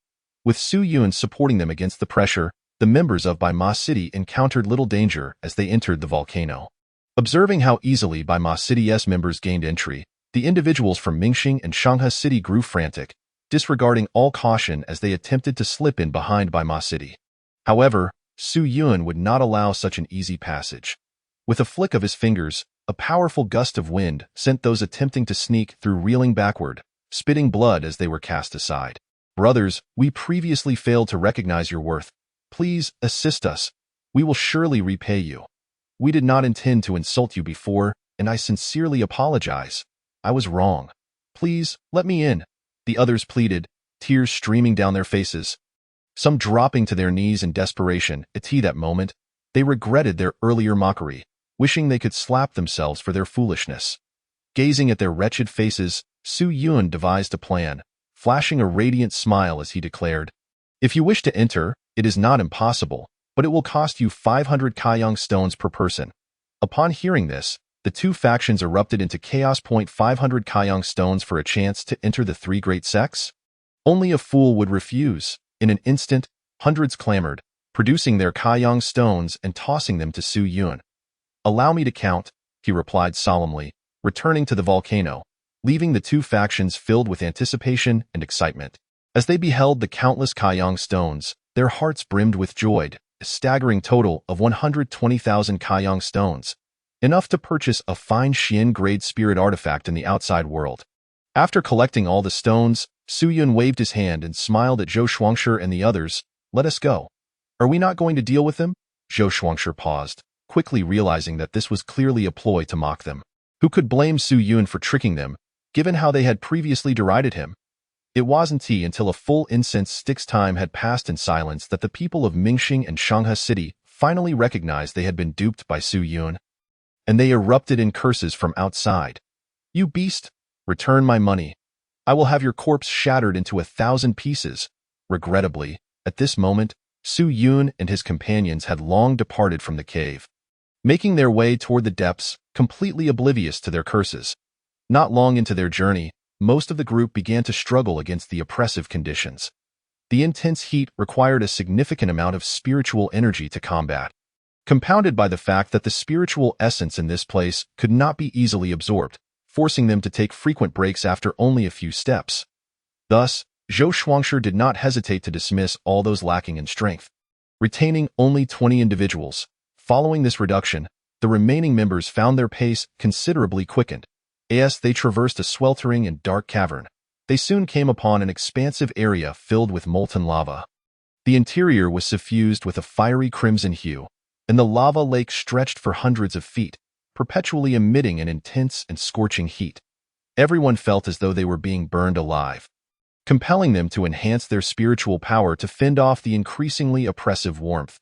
With Su Yun supporting them against the pressure, the members of Baima City encountered little danger as they entered the volcano. Observing how easily Baima City's members gained entry, the individuals from Mingxing and Shanghai City grew frantic, disregarding all caution as they attempted to slip in behind Baima City. However, Su Yun would not allow such an easy passage. With a flick of his fingers, a powerful gust of wind sent those attempting to sneak through reeling backward, spitting blood as they were cast aside. "Brothers, we previously failed to recognize your worth. Please assist us. We will surely repay you. We did not intend to insult you before, and I sincerely apologize. I was wrong. Please, let me in," the others pleaded, tears streaming down their faces. Some dropping to their knees in desperation. At that moment, they regretted their earlier mockery, wishing they could slap themselves for their foolishness. Gazing at their wretched faces, Su Yun devised a plan, flashing a radiant smile as he declared, "If you wish to enter, it is not impossible, but it will cost you 500 Kaiyang stones per person." Upon hearing this, the two factions erupted into chaos. 500 Kaiyang stones for a chance to enter the three great sects? Only a fool would refuse. In an instant, hundreds clamored, producing their Kaiyang stones and tossing them to Su Yun. "Allow me to count," he replied solemnly, returning to the volcano, leaving the two factions filled with anticipation and excitement. As they beheld the countless Kaiyang stones, their hearts brimmed with joy, a staggering total of 120,000 Kaiyang stones, enough to purchase a fine Xian-grade spirit artifact in the outside world. After collecting all the stones, Su Yun waved his hand and smiled at Zhou Shuangshi and the others. "Let us go. Are we not going to deal with them?" Zhou Shuangshi paused, quickly realizing that this was clearly a ploy to mock them. Who could blame Su Yun for tricking them, given how they had previously derided him? It wasn't until a full incense stick's time had passed in silence that the people of Mingxing and Shanghai City finally recognized they had been duped by Su Yun. And they erupted in curses from outside. "You beast! Return my money. I will have your corpse shattered into 1,000 pieces." Regrettably, at this moment, Su Yun and his companions had long departed from the cave, making their way toward the depths, completely oblivious to their curses. Not long into their journey, most of the group began to struggle against the oppressive conditions. The intense heat required a significant amount of spiritual energy to combat, compounded by the fact that the spiritual essence in this place could not be easily absorbed, forcing them to take frequent breaks after only a few steps. Thus, Zhou Shuangshi did not hesitate to dismiss all those lacking in strength. Retaining only 20 individuals, following this reduction, the remaining members found their pace considerably quickened. As they traversed a sweltering and dark cavern, they soon came upon an expansive area filled with molten lava. The interior was suffused with a fiery crimson hue, and the lava lake stretched for hundreds of feet, perpetually emitting an intense and scorching heat. Everyone felt as though they were being burned alive, compelling them to enhance their spiritual power to fend off the increasingly oppressive warmth.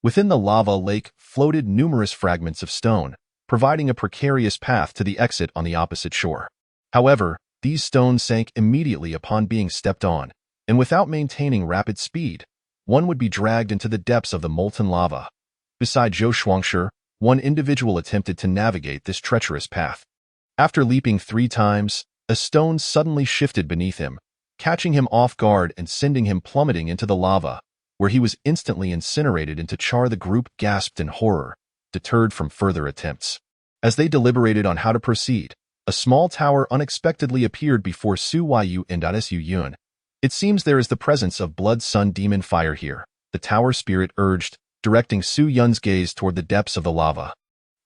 Within the lava lake floated numerous fragments of stone, providing a precarious path to the exit on the opposite shore. However, these stones sank immediately upon being stepped on, and without maintaining rapid speed, one would be dragged into the depths of the molten lava. Beside Zhou Shuangshi, one individual attempted to navigate this treacherous path. After leaping 3 times, a stone suddenly shifted beneath him, catching him off guard and sending him plummeting into the lava, where he was instantly incinerated into char. The group gasped in horror, deterred from further attempts. As they deliberated on how to proceed, a small tower unexpectedly appeared before Su Yu and Su Yun. It seems there is the presence of Blood Sun Demon Fire here, the tower spirit urged, directing Su Yun's gaze toward the depths of the lava.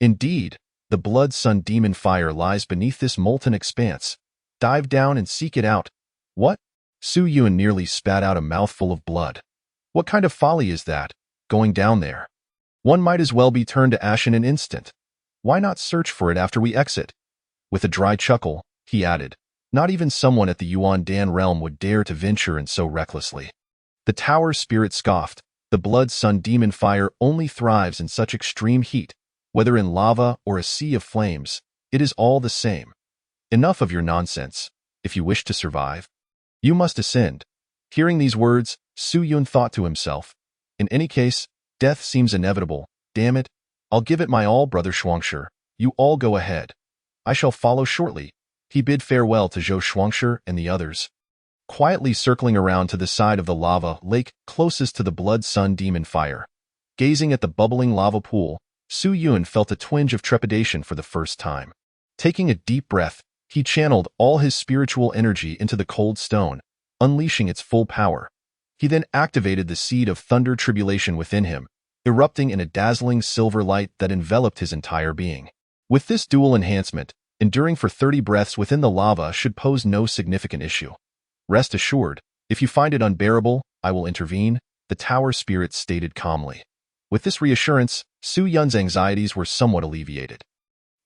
Indeed, the Blood Sun Demon Fire lies beneath this molten expanse. Dive down and seek it out. What? Su Yun nearly spat out a mouthful of blood. What kind of folly is that, going down there? One might as well be turned to ash in an instant. Why not search for it after we exit? With a dry chuckle, he added, not even someone at the Yuan Dan realm would dare to venture in so recklessly. The tower spirit scoffed, the Blood Sun Demon Fire only thrives in such extreme heat, whether in lava or a sea of flames, it is all the same. Enough of your nonsense. If you wish to survive, you must ascend. Hearing these words, Su Yun thought to himself, in any case, death seems inevitable. Damn it, I'll give it my all, brother Shuangshi. You all go ahead. I shall follow shortly. He bid farewell to Zhou Shuangshi and the others. Quietly circling around to the side of the lava lake closest to the Blood Sun Demon Fire. Gazing at the bubbling lava pool, Su Yun felt a twinge of trepidation for the first time. Taking a deep breath, he channeled all his spiritual energy into the cold stone, unleashing its full power. He then activated the seed of thunder tribulation within him, erupting in a dazzling silver light that enveloped his entire being. With this dual enhancement, enduring for 30 breaths within the lava should pose no significant issue. Rest assured, if you find it unbearable, I will intervene, the tower spirit stated calmly. With this reassurance, Su Yun's anxieties were somewhat alleviated.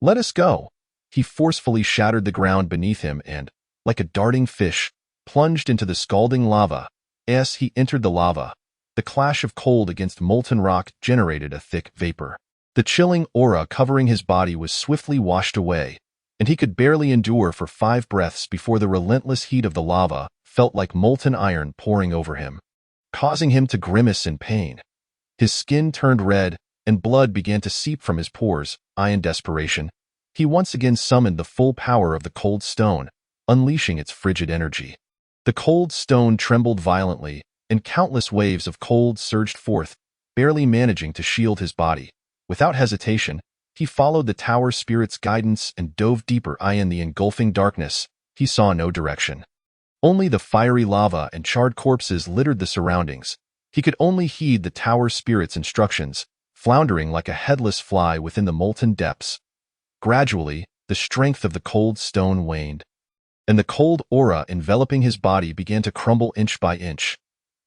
Let us go. He forcefully shattered the ground beneath him and, like a darting fish, plunged into the scalding lava. As he entered the lava, the clash of cold against molten rock generated a thick vapor. The chilling aura covering his body was swiftly washed away, and he could barely endure for 5 breaths before the relentless heat of the lava felt like molten iron pouring over him, causing him to grimace in pain. His skin turned red, and blood began to seep from his pores. In desperation, he once again summoned the full power of the cold stone, unleashing its frigid energy. The cold stone trembled violently, and countless waves of cold surged forth, barely managing to shield his body. Without hesitation, he followed the tower spirit's guidance and dove deeper in the engulfing darkness. He saw no direction. Only the fiery lava and charred corpses littered the surroundings. He could only heed the tower spirit's instructions, floundering like a headless fly within the molten depths. Gradually, the strength of the cold stone waned, and the cold aura enveloping his body began to crumble inch by inch.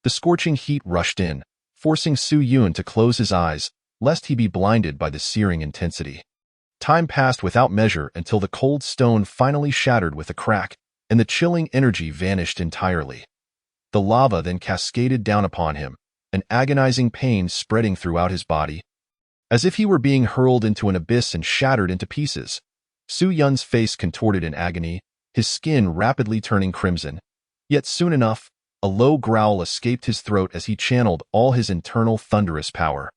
The scorching heat rushed in, forcing Su Yun to close his eyes, lest he be blinded by the searing intensity. Time passed without measure until the cold stone finally shattered with a crack, and the chilling energy vanished entirely. The lava then cascaded down upon him, an agonizing pain spreading throughout his body. As if he were being hurled into an abyss and shattered into pieces, Su Yun's face contorted in agony, his skin rapidly turning crimson. Yet soon enough, a low growl escaped his throat as he channeled all his internal thunderous power.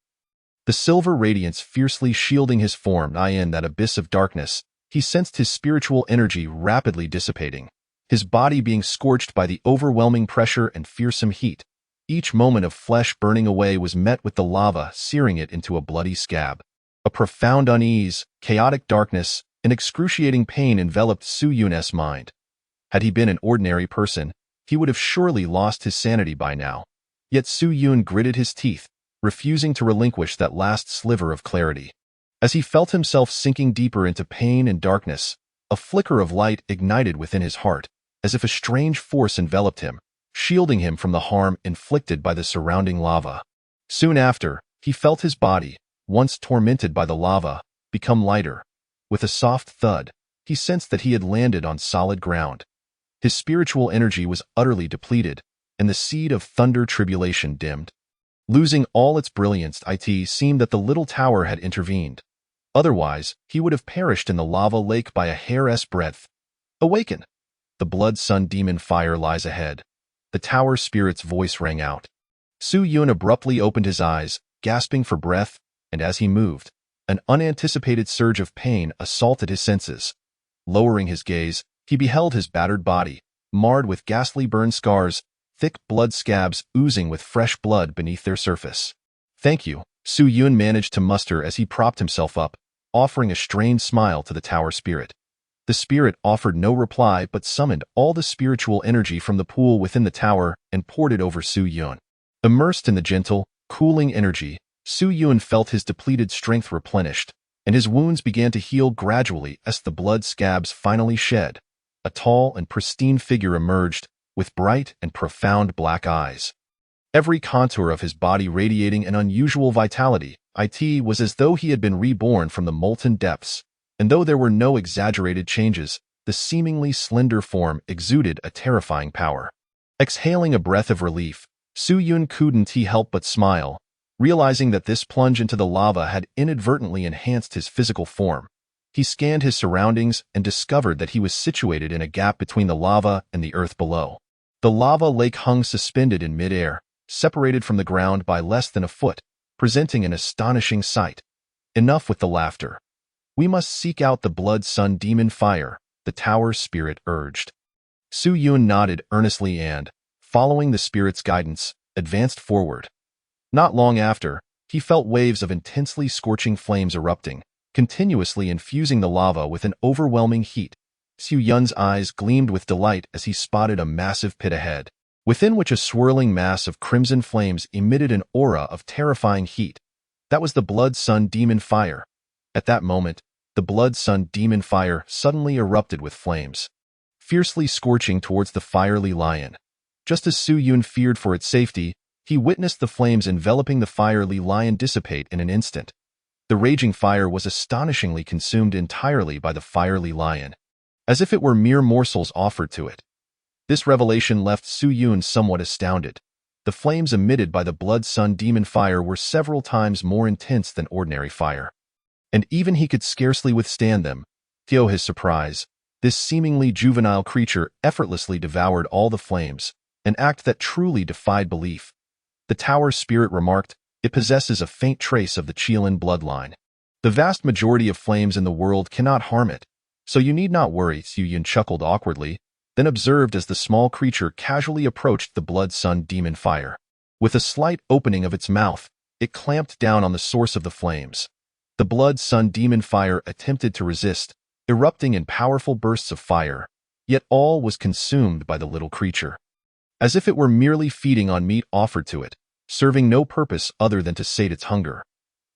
The silver radiance fiercely shielding his form in that abyss of darkness, he sensed his spiritual energy rapidly dissipating, his body being scorched by the overwhelming pressure and fearsome heat. Each moment of flesh burning away was met with the lava searing it into a bloody scab. A profound unease, chaotic darkness, and excruciating pain enveloped Su Yun's mind. Had he been an ordinary person, he would have surely lost his sanity by now. Yet Su Yun gritted his teeth, refusing to relinquish that last sliver of clarity. As he felt himself sinking deeper into pain and darkness, a flicker of light ignited within his heart, as if a strange force enveloped him, shielding him from the harm inflicted by the surrounding lava. Soon after, he felt his body, once tormented by the lava, become lighter. With a soft thud, he sensed that he had landed on solid ground. His spiritual energy was utterly depleted, and the seed of thunder tribulation dimmed. Losing all its brilliance, it seemed that the little tower had intervened. Otherwise, he would have perished in the lava lake by a hair's breadth. Awaken! The Blood Sun Demon Fire lies ahead. The tower spirit's voice rang out. Su Yun abruptly opened his eyes, gasping for breath, and as he moved, an unanticipated surge of pain assaulted his senses. Lowering his gaze, he beheld his battered body, marred with ghastly burn scars, thick blood scabs oozing with fresh blood beneath their surface. Thank you, Su Yun managed to muster as he propped himself up, offering a strained smile to the tower spirit. The spirit offered no reply but summoned all the spiritual energy from the pool within the tower and poured it over Su Yun. Immersed in the gentle, cooling energy, Su Yun felt his depleted strength replenished, and his wounds began to heal gradually as the blood scabs finally shed. A tall and pristine figure emerged, with bright and profound black eyes. Every contour of his body radiating an unusual vitality. It was as though he had been reborn from the molten depths, and though there were no exaggerated changes, the seemingly slender form exuded a terrifying power. Exhaling a breath of relief, Su Yun couldn't help but smile, realizing that this plunge into the lava had inadvertently enhanced his physical form. He scanned his surroundings and discovered that he was situated in a gap between the lava and the earth below. The lava lake hung suspended in midair, separated from the ground by less than a foot, presenting an astonishing sight. Enough with the laughter. We must seek out the blood sun demon fire, the tower spirit urged. Su Yun nodded earnestly and, following the spirit's guidance, advanced forward. Not long after, he felt waves of intensely scorching flames erupting, continuously infusing the lava with an overwhelming heat. Su Yun's eyes gleamed with delight as he spotted a massive pit ahead, within which a swirling mass of crimson flames emitted an aura of terrifying heat. That was the blood sun demon fire. At that moment, the blood sun demon fire suddenly erupted with flames, fiercely scorching towards the fiery lion. Just as Su Yun feared for its safety, he witnessed the flames enveloping the fiery lion dissipate in an instant. The raging fire was astonishingly consumed entirely by the fiery lion, as if it were mere morsels offered to it. This revelation left Su Yun somewhat astounded. The flames emitted by the blood sun demon fire were several times more intense than ordinary fire, and even he could scarcely withstand them. To his surprise, this seemingly juvenile creature effortlessly devoured all the flames, an act that truly defied belief. The tower spirit remarked, "It possesses a faint trace of the Qilin bloodline. The vast majority of flames in the world cannot harm it, so you need not worry." Su Yun chuckled awkwardly, then observed as the small creature casually approached the blood sun demon fire. With a slight opening of its mouth, it clamped down on the source of the flames. The blood sun demon fire attempted to resist, erupting in powerful bursts of fire, yet all was consumed by the little creature, as if it were merely feeding on meat offered to it, serving no purpose other than to sate its hunger.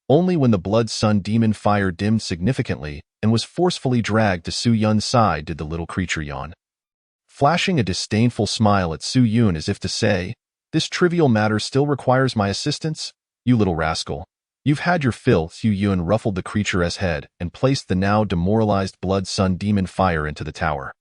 Only when the blood sun demon fire dimmed significantly and was forcefully dragged to Su Yun's side did the little creature yawn, flashing a disdainful smile at Su Yun as if to say, "This trivial matter still requires my assistance? You little rascal. You've had your fill." Su Yun ruffled the creature's head and placed the now demoralized blood sun demon fire into the tower.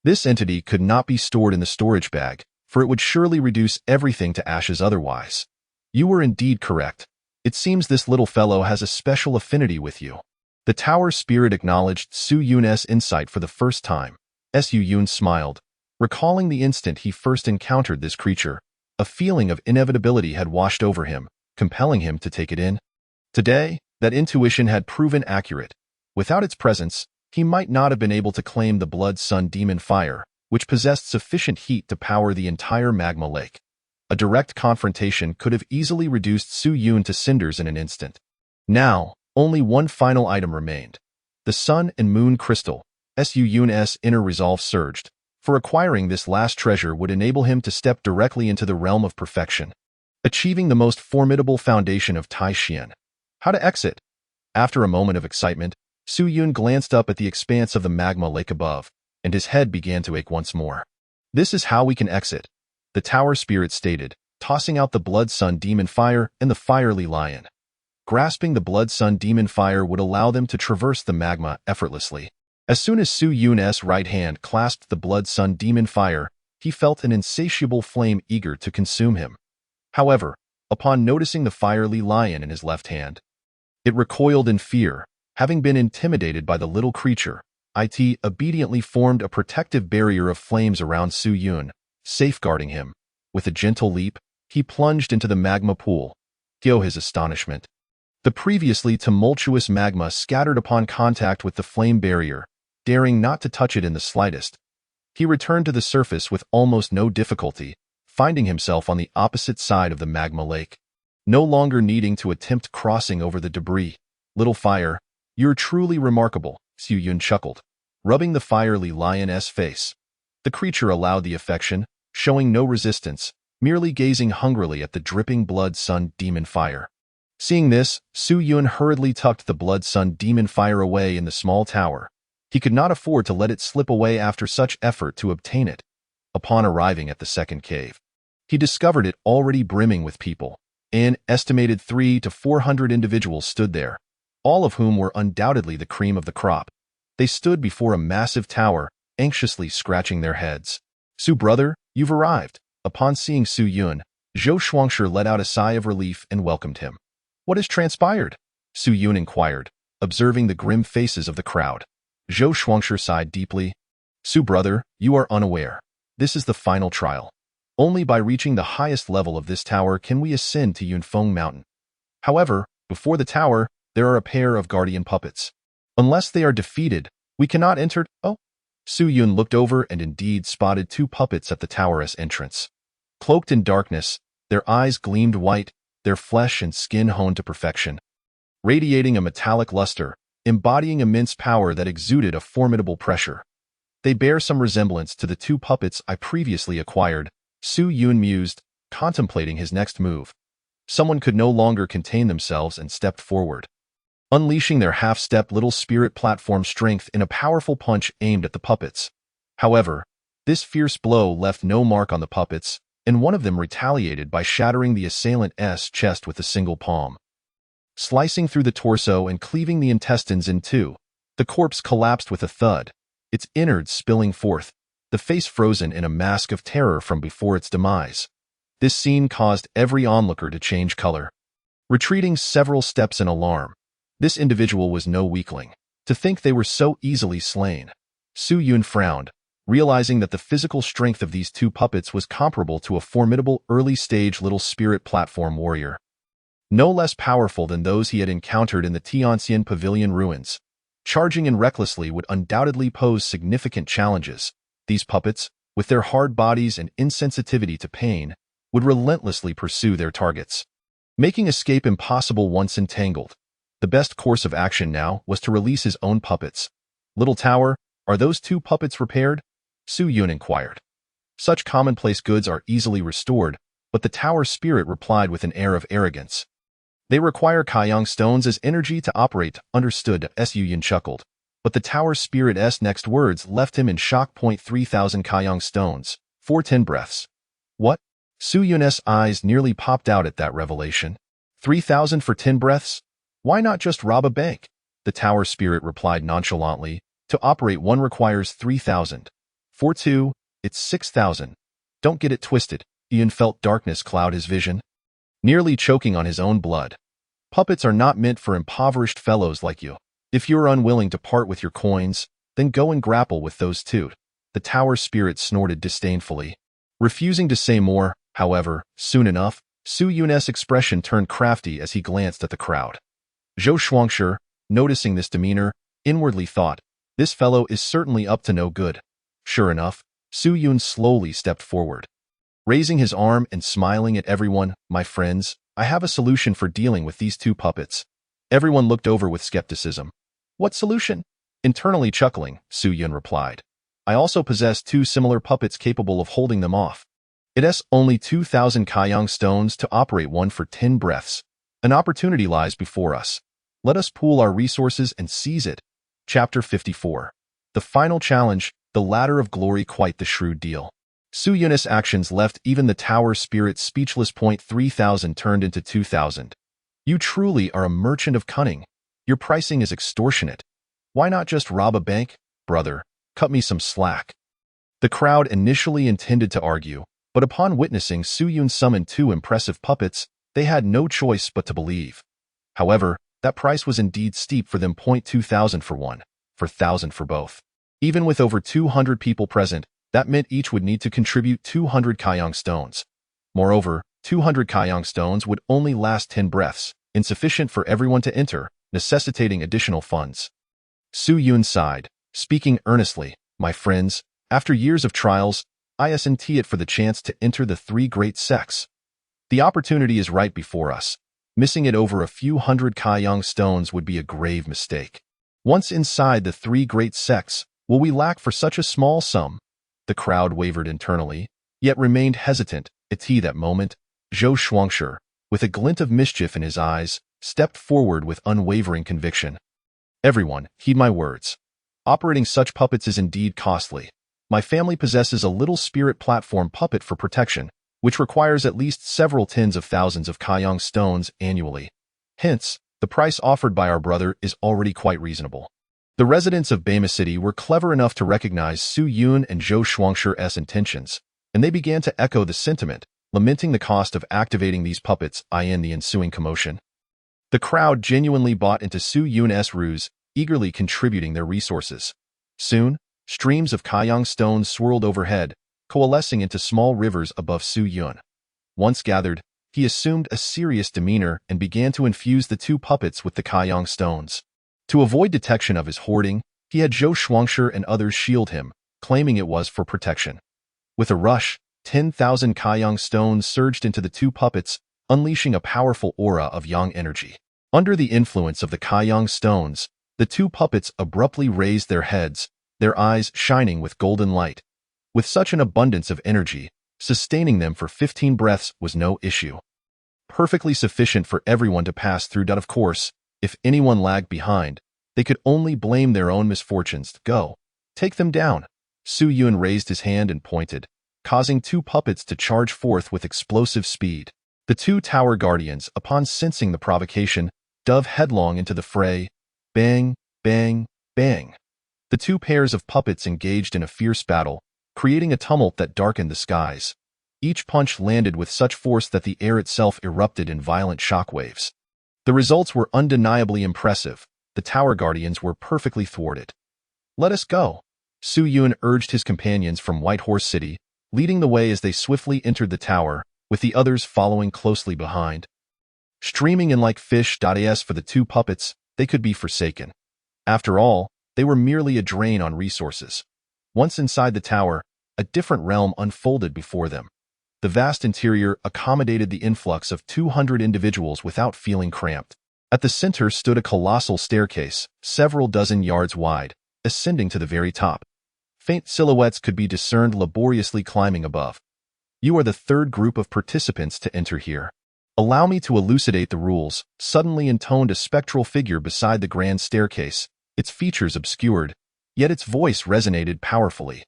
This entity could not be stored in the storage bag, for it would surely reduce everything to ashes otherwise. You were indeed correct. It seems this little fellow has a special affinity with you. The tower spirit acknowledged Su Yun's insight for the first time. Su Yun smiled, recalling the instant he first encountered this creature. A feeling of inevitability had washed over him, compelling him to take it in. Today, that intuition had proven accurate. Without its presence, he might not have been able to claim the blood sun demon fire, which possessed sufficient heat to power the entire magma lake. A direct confrontation could have easily reduced Su Yun to cinders in an instant. Now, only one final item remained. The sun and moon crystal. Su Yun's inner resolve surged, for acquiring this last treasure would enable him to step directly into the realm of perfection, achieving the most formidable foundation of Tai Xian. How to exit? After a moment of excitement, Su Yun glanced up at the expanse of the magma lake above, and his head began to ache once more. "This is how we can exit," the tower spirit stated, tossing out the blood sun demon fire and the fiery lion. Grasping the blood sun demon fire would allow them to traverse the magma effortlessly. As soon as Su Yun's right hand clasped the blood sun demon fire, he felt an insatiable flame eager to consume him. However, upon noticing the fiery lion in his left hand, it recoiled in fear, having been intimidated by the little creature. It obediently formed a protective barrier of flames around Su Yun, safeguarding him. With a gentle leap, he plunged into the magma pool. To his astonishment, the previously tumultuous magma scattered upon contact with the flame barrier, daring not to touch it in the slightest. He returned to the surface with almost no difficulty, finding himself on the opposite side of the magma lake. no longer needing to attempt crossing over the debris. Little fire, you're truly remarkable, Su Yun chuckled, rubbing the fiery lion's face. The creature allowed the affection, showing no resistance, merely gazing hungrily at the dripping blood sun demon fire. Seeing this, Su Yun hurriedly tucked the blood sun demon fire away in the small tower. He could not afford to let it slip away after such effort to obtain it. Upon arriving at the second cave, he discovered it already brimming with people. An estimated 300 to 400 individuals stood there, all of whom were undoubtedly the cream of the crop. They stood before a massive tower, anxiously scratching their heads. Su brother, you've arrived. Upon seeing Su Yun, Zhou Shuangshi let out a sigh of relief and welcomed him. What has transpired? Su Yun inquired, observing the grim faces of the crowd. Zhou Shuangshi sighed deeply. Su brother, you are unaware. This is the final trial. Only by reaching the highest level of this tower can we ascend to Yunfeng Mountain. However, before the tower, there are a pair of guardian puppets. Unless they are defeated, we cannot enter. Oh. Su Yun looked over and indeed spotted 2 puppets at the tower's entrance. Cloaked in darkness, their eyes gleamed white, their flesh and skin honed to perfection, radiating a metallic luster, embodying immense power that exuded a formidable pressure. They bear some resemblance to the 2 puppets I previously acquired, Su Yun mused, contemplating his next move. Someone could no longer contain themselves and stepped forward, unleashing their half-step little spirit platform strength in a powerful punch aimed at the puppets. However, this fierce blow left no mark on the puppets, and one of them retaliated by shattering the assailant's chest with a single palm. Slicing through the torso and cleaving the intestines in 2, the corpse collapsed with a thud, its innards spilling forth, the face frozen in a mask of terror from before its demise. This scene caused every onlooker to change color, retreating several steps in alarm. This individual was no weakling. To think they were so easily slain. Su Yun frowned, realizing that the physical strength of these 2 puppets was comparable to a formidable early-stage little spirit platform warrior. No less powerful than those he had encountered in the Tianxian Pavilion ruins. Charging in recklessly would undoubtedly pose significant challenges. These puppets, with their hard bodies and insensitivity to pain, would relentlessly pursue their targets, making escape impossible once entangled. The best course of action now was to release his own puppets. Little tower, are those 2 puppets repaired? Su Yun inquired. Such commonplace goods are easily restored, but the tower spirit replied with an air of arrogance. They require Kaiyang stones as energy to operate, understood, Su Yun chuckled. But the tower spirit's next words left him in shock. 3,000 Kaiyang stones, for 10 breaths. What? Su Yun's eyes nearly popped out at that revelation. 3,000 for 10 breaths? Why not just rob a bank? The tower spirit replied nonchalantly. To operate one requires 3,000. For 2, it's 6,000. Don't get it twisted. Ian felt darkness cloud his vision, nearly choking on his own blood. Puppets are not meant for impoverished fellows like you. If you're unwilling to part with your coins, then go and grapple with those 2. The tower spirit snorted disdainfully. Refusing to say more, however, soon enough, Su Yun's expression turned crafty as he glanced at the crowd. Zhou Shuangshi, noticing this demeanor, inwardly thought, this fellow is certainly up to no good. Sure enough, Su Yun slowly stepped forward, raising his arm and smiling at everyone. My friends, I have a solution for dealing with these 2 puppets. Everyone looked over with skepticism. What solution? Internally chuckling, Su Yun replied. I also possess 2 similar puppets capable of holding them off. It's only 2,000 Kaiyang stones to operate one for 10 breaths. An opportunity lies before us. Let us pool our resources and seize it. Chapter 54. The final challenge, the ladder of glory. Quite the shrewd deal. Su Yun's actions left even the tower spirit speechless. 3,000 turned into 2,000. You truly are a merchant of cunning. Your pricing is extortionate. Why not just rob a bank? Brother, cut me some slack. The crowd initially intended to argue, but upon witnessing Su Yun summon 2 impressive puppets, they had no choice but to believe. However, that price was indeed steep for them. 2,000 for one, 4,000 for both. Even with over 200 people present, that meant each would need to contribute 200 Kaiyang stones. Moreover, 200 Kaiyang stones would only last 10 breaths, insufficient for everyone to enter, necessitating additional funds. Su Yun sighed, speaking earnestly, my friends, after years of trials, I sent it for the chance to enter the 3 great sects. The opportunity is right before us. Missing it over a few hundred Kaiyang stones would be a grave mistake. Once inside the three great sects, will we lack for such a small sum? The crowd wavered internally, yet remained hesitant. At that moment, Zhou Shuangshi, with a glint of mischief in his eyes, stepped forward with unwavering conviction. Everyone, heed my words. Operating such puppets is indeed costly. My family possesses a little spirit platform puppet for protection, which requires at least several tens of thousands of Kaiyang stones annually. Hence, the price offered by our brother is already quite reasonable. The residents of Bama City were clever enough to recognize Su Yun and Zhou Shuangshi's intentions, and they began to echo the sentiment, lamenting the cost of activating these puppets in the ensuing commotion. The crowd genuinely bought into Su Yun's ruse, eagerly contributing their resources. Soon, streams of Kaiyang stones swirled overhead, coalescing into small rivers above Su Yun. Once gathered, he assumed a serious demeanor and began to infuse the two puppets with the Kaiyang stones. To avoid detection of his hoarding, he had Zhou Shuangshi and others shield him, claiming it was for protection. With a rush, 10,000 Kaiyang stones surged into the two puppets, unleashing a powerful aura of yang energy. Under the influence of the Kaiyang stones, the two puppets abruptly raised their heads, their eyes shining with golden light. With such an abundance of energy, sustaining them for 15 breaths was no issue. Perfectly sufficient for everyone to pass through. Of course, if anyone lagged behind, they could only blame their own misfortunes. Go, take them down. Su Yun raised his hand and pointed, causing two puppets to charge forth with explosive speed. The two tower guardians, upon sensing the provocation, dove headlong into the fray. Bang, bang, bang. The two pairs of puppets engaged in a fierce battle, creating a tumult that darkened the skies. Each punch landed with such force that the air itself erupted in violent shockwaves. The results were undeniably impressive. The tower guardians were perfectly thwarted. Let us go. Su Yun urged his companions from White Horse City, leading the way as they swiftly entered the tower, with the others following closely behind. Streaming in like fish. As for the two puppets, they could be forsaken. After all, they were merely a drain on resources. Once inside the tower, a different realm unfolded before them. The vast interior accommodated the influx of 200 individuals without feeling cramped. At the center stood a colossal staircase, several dozen yards wide, ascending to the very top. Faint silhouettes could be discerned laboriously climbing above. You are the third group of participants to enter here. Allow me to elucidate the rules. Suddenly intoned a spectral figure beside the grand staircase, its features obscured, yet its voice resonated powerfully.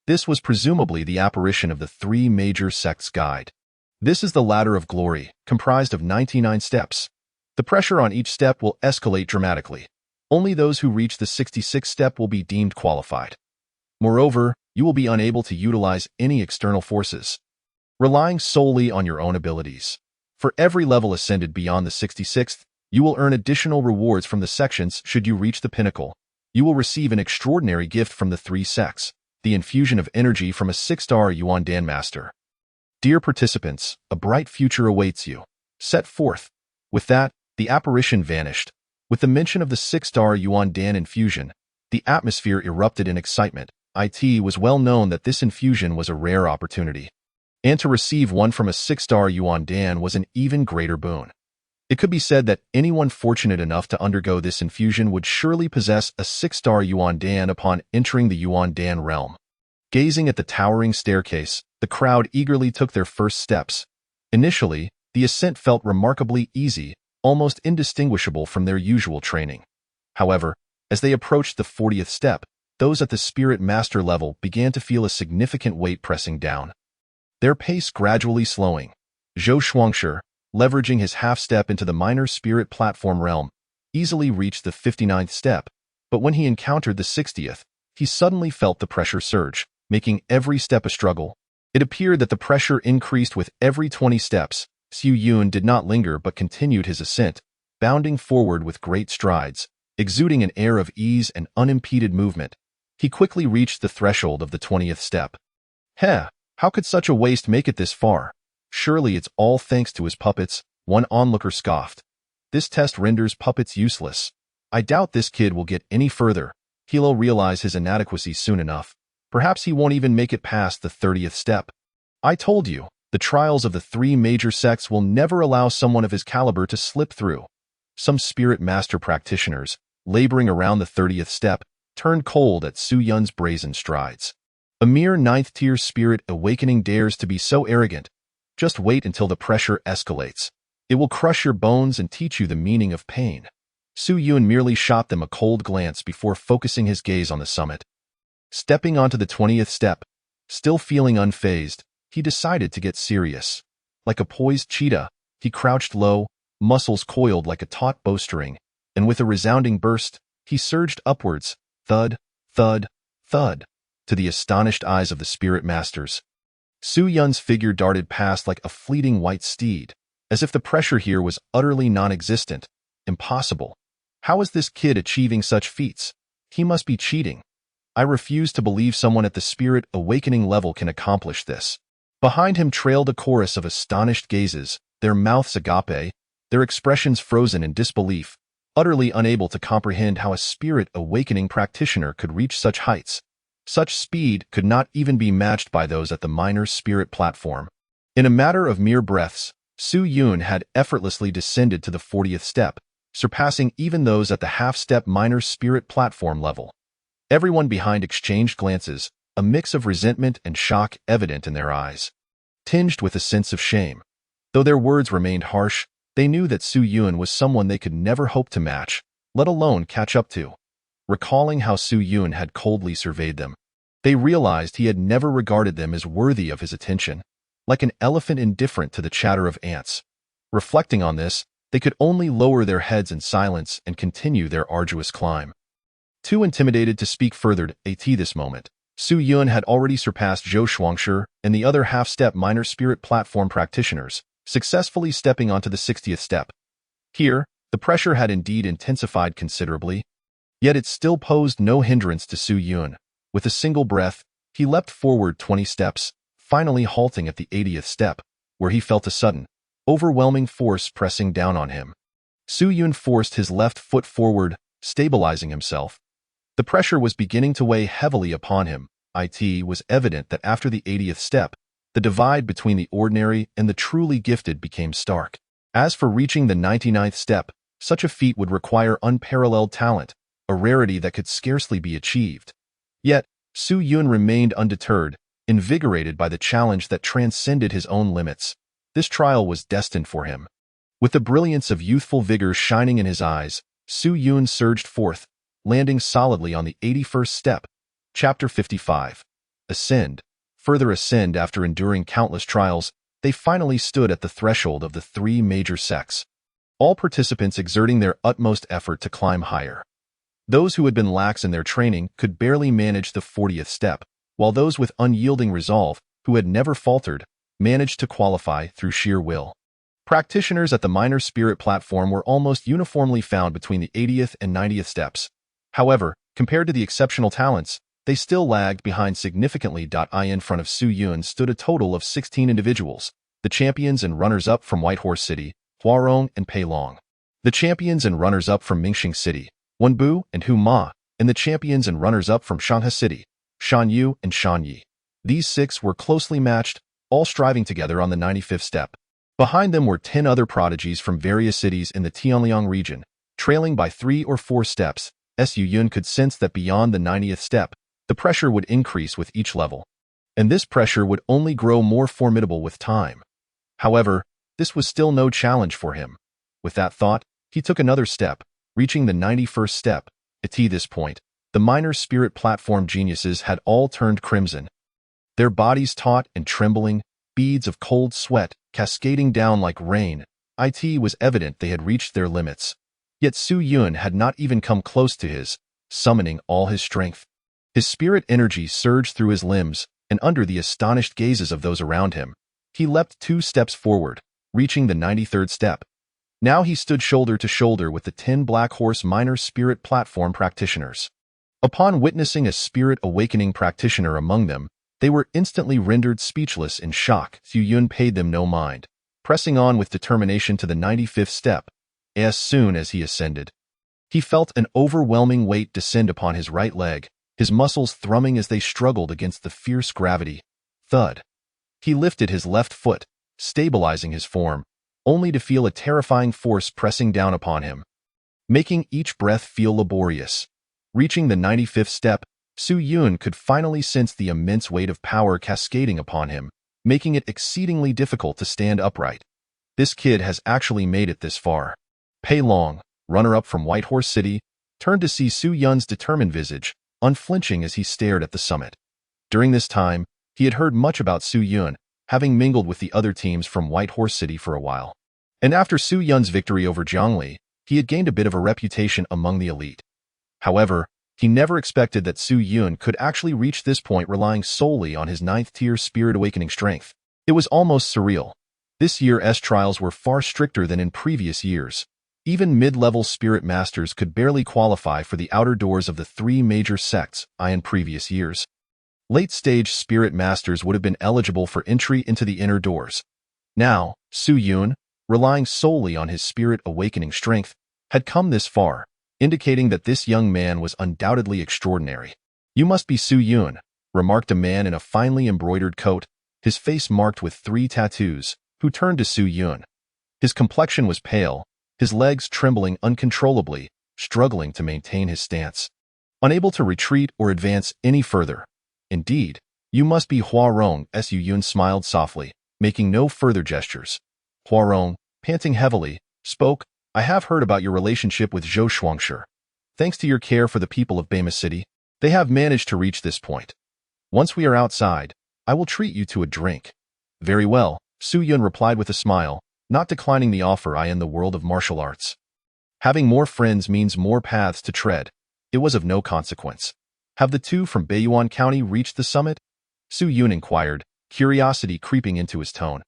This was presumably the apparition of the three major sects' guide. This is the Ladder of Glory, comprised of 99 steps. The pressure on each step will escalate dramatically. Only those who reach the 66th step will be deemed qualified. Moreover, you will be unable to utilize any external forces, relying solely on your own abilities. For every level ascended beyond the 66th, you will earn additional rewards from the sections. Should you reach the pinnacle, you will receive an extraordinary gift from the three sects, the infusion of energy from a 6-star Yuan Dan Master. Dear participants, a bright future awaits you. Set forth. With that, the apparition vanished. With the mention of the 6-star Yuan Dan infusion, the atmosphere erupted in excitement. It was well known that this infusion was a rare opportunity, and to receive one from a 6-star Yuan Dan was an even greater boon. It could be said that anyone fortunate enough to undergo this infusion would surely possess a 6-star Yuan Dan upon entering the Yuan Dan realm. Gazing at the towering staircase, the crowd eagerly took their first steps. Initially, the ascent felt remarkably easy, almost indistinguishable from their usual training. However, as they approached the 40th step, those at the Spirit Master level began to feel a significant weight pressing down. Their pace gradually slowing. Zhou Shuangshi, leveraging his half-step into the minor spirit platform realm, easily reached the 59th step, but when he encountered the 60th, he suddenly felt the pressure surge, making every step a struggle. It appeared that the pressure increased with every 20 steps. Su Yun did not linger but continued his ascent, bounding forward with great strides, exuding an air of ease and unimpeded movement. He quickly reached the threshold of the 20th step. How could such a waste make it this far? Surely it's all thanks to his puppets, one onlooker scoffed. This test renders puppets useless. I doubt this kid will get any further. He'll realize his inadequacy soon enough. Perhaps he won't even make it past the 30th step. I told you, The trials of the three major sects will never allow someone of his caliber to slip through. Some spirit master practitioners, laboring around the 30th step, turned cold at Su Yun's brazen strides. A mere 9th-tier spirit awakening dares to be so arrogant. Just wait until the pressure escalates. It will crush your bones and teach you the meaning of pain. Su Yun merely shot them a cold glance before focusing his gaze on the summit. Stepping onto the 20th step, still feeling unfazed, he decided to get serious. Like a poised cheetah, he crouched low, muscles coiled like a taut bowstring, and with a resounding burst, he surged upwards, thud, thud, thud, to the astonished eyes of the spirit masters. Su Yun's figure darted past like a fleeting white steed, as if the pressure here was utterly non-existent. Impossible. How is this kid achieving such feats? He must be cheating. I refuse to believe someone at the spirit awakening level can accomplish this. Behind him trailed a chorus of astonished gazes, their mouths agape, their expressions frozen in disbelief, utterly unable to comprehend how a spirit awakening practitioner could reach such heights. Such speed could not even be matched by those at the minor spirit platform. In a matter of mere breaths, Su Yun had effortlessly descended to the 40th step, surpassing even those at the half-step minor spirit platform level. Everyone behind exchanged glances, a mix of resentment and shock evident in their eyes, tinged with a sense of shame. Though their words remained harsh, they knew that Su Yun was someone they could never hope to match, let alone catch up to. Recalling how Su Yun had coldly surveyed them, they realized he had never regarded them as worthy of his attention, like an elephant indifferent to the chatter of ants. Reflecting on this, they could only lower their heads in silence and continue their arduous climb. Too intimidated to speak further at this moment, Su Yun had already surpassed Zhou Shuangshi and the other half-step minor spirit platform practitioners, successfully stepping onto the 60th step. Here, the pressure had indeed intensified considerably, yet it still posed no hindrance to Su Yun. With a single breath, he leapt forward 20 steps, finally halting at the 80th step, where he felt a sudden, overwhelming force pressing down on him. Su Yun forced his left foot forward, stabilizing himself. The pressure was beginning to weigh heavily upon him. It was evident that after the 80th step, the divide between the ordinary and the truly gifted became stark. As for reaching the 99th step, such a feat would require unparalleled talent, a rarity that could scarcely be achieved. Yet, Su Yun remained undeterred, invigorated by the challenge that transcended his own limits. This trial was destined for him. With the brilliance of youthful vigor shining in his eyes, Su Yun surged forth, landing solidly on the 81st step. Chapter 55. Ascend. Further ascend. After enduring countless trials, they finally stood at the threshold of the three major sects, all participants exerting their utmost effort to climb higher. Those who had been lax in their training could barely manage the 40th step, while those with unyielding resolve, who had never faltered, managed to qualify through sheer will. Practitioners at the minor spirit platform were almost uniformly found between the 80th and 90th steps. However, compared to the exceptional talents, they still lagged behind significantly. In front of Su Yun stood a total of 16 individuals, the champions and runners-up from Whitehorse City, Huarong and Peilong, the champions and runners-up from Mingxing City, Wenbu and Hu Ma, and the champions and runners-up from Shanghai City, Shanyu and Shanyi. These six were closely matched, all striving together on the 95th step. Behind them were 10 other prodigies from various cities in the Tianliang region, trailing by 3 or 4 steps. Su Yun could sense that beyond the 90th step, the pressure would increase with each level, and this pressure would only grow more formidable with time. However, this was still no challenge for him. With that thought, he took another step, reaching the 91st step. At this point, the minor spirit platform geniuses had all turned crimson, their bodies taut and trembling, beads of cold sweat cascading down like rain. It was evident they had reached their limits. Yet Su Yun had not even come close to his, summoning all his strength. His spirit energy surged through his limbs, and under the astonished gazes of those around him, he leapt 2 steps forward, reaching the 93rd step. Now he stood shoulder to shoulder with the 10 Black Horse minor spirit platform practitioners. Upon witnessing a spirit awakening practitioner among them, they were instantly rendered speechless in shock. Su Yun paid them no mind, pressing on with determination to the 95th step. As soon as he ascended, he felt an overwhelming weight descend upon his right leg, his muscles thrumming as they struggled against the fierce gravity. Thud. He lifted his left foot, stabilizing his form, only to feel a terrifying force pressing down upon him, making each breath feel laborious. Reaching the 95th step, Su Yun could finally sense the immense weight of power cascading upon him, making it exceedingly difficult to stand upright. This kid has actually made it this far. Pei Long, runner-up from Whitehorse City, turned to see Su Yun's determined visage, unflinching as he stared at the summit. During this time, he had heard much about Su Yun, having mingled with the other teams from Whitehorse City for a while. And after Su Yun's victory over Jiang Li, he had gained a bit of a reputation among the elite. However, he never expected that Su Yun could actually reach this point relying solely on his 9th-tier Spirit Awakening strength. It was almost surreal. This year's trials were far stricter than in previous years. Even mid-level Spirit Masters could barely qualify for the outer doors of the 3 major sects in previous years. Late-stage Spirit Masters would have been eligible for entry into the inner doors. Now, Su Yun, relying solely on his Spirit Awakening strength, had come this far, indicating that this young man was undoubtedly extraordinary. "You must be Su Yun," remarked a man in a finely embroidered coat, his face marked with 3 tattoos, who turned to Su Yun. His complexion was pale, his legs trembling uncontrollably, struggling to maintain his stance, unable to retreat or advance any further. "Indeed, you must be Huarong," Su Yun smiled softly, making no further gestures. Huarong, panting heavily, spoke, "I have heard about your relationship with Zhou Shuangshi. Thanks to your care for the people of Bama City, they have managed to reach this point. Once we are outside, I will treat you to a drink." "Very well," Su Yun replied with a smile, not declining the offer in the world of martial arts. Having more friends means more paths to tread. It was of no consequence. "Have the two from Baiyuan County reached the summit?" Su Yun inquired, curiosity creeping into his tone.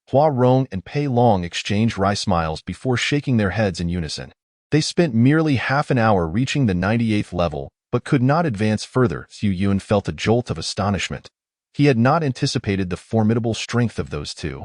Hua Rong and Pei Long exchanged wry smiles before shaking their heads in unison. They spent merely half an hour reaching the 98th level, but could not advance further. Su Yun felt a jolt of astonishment. He had not anticipated the formidable strength of those two.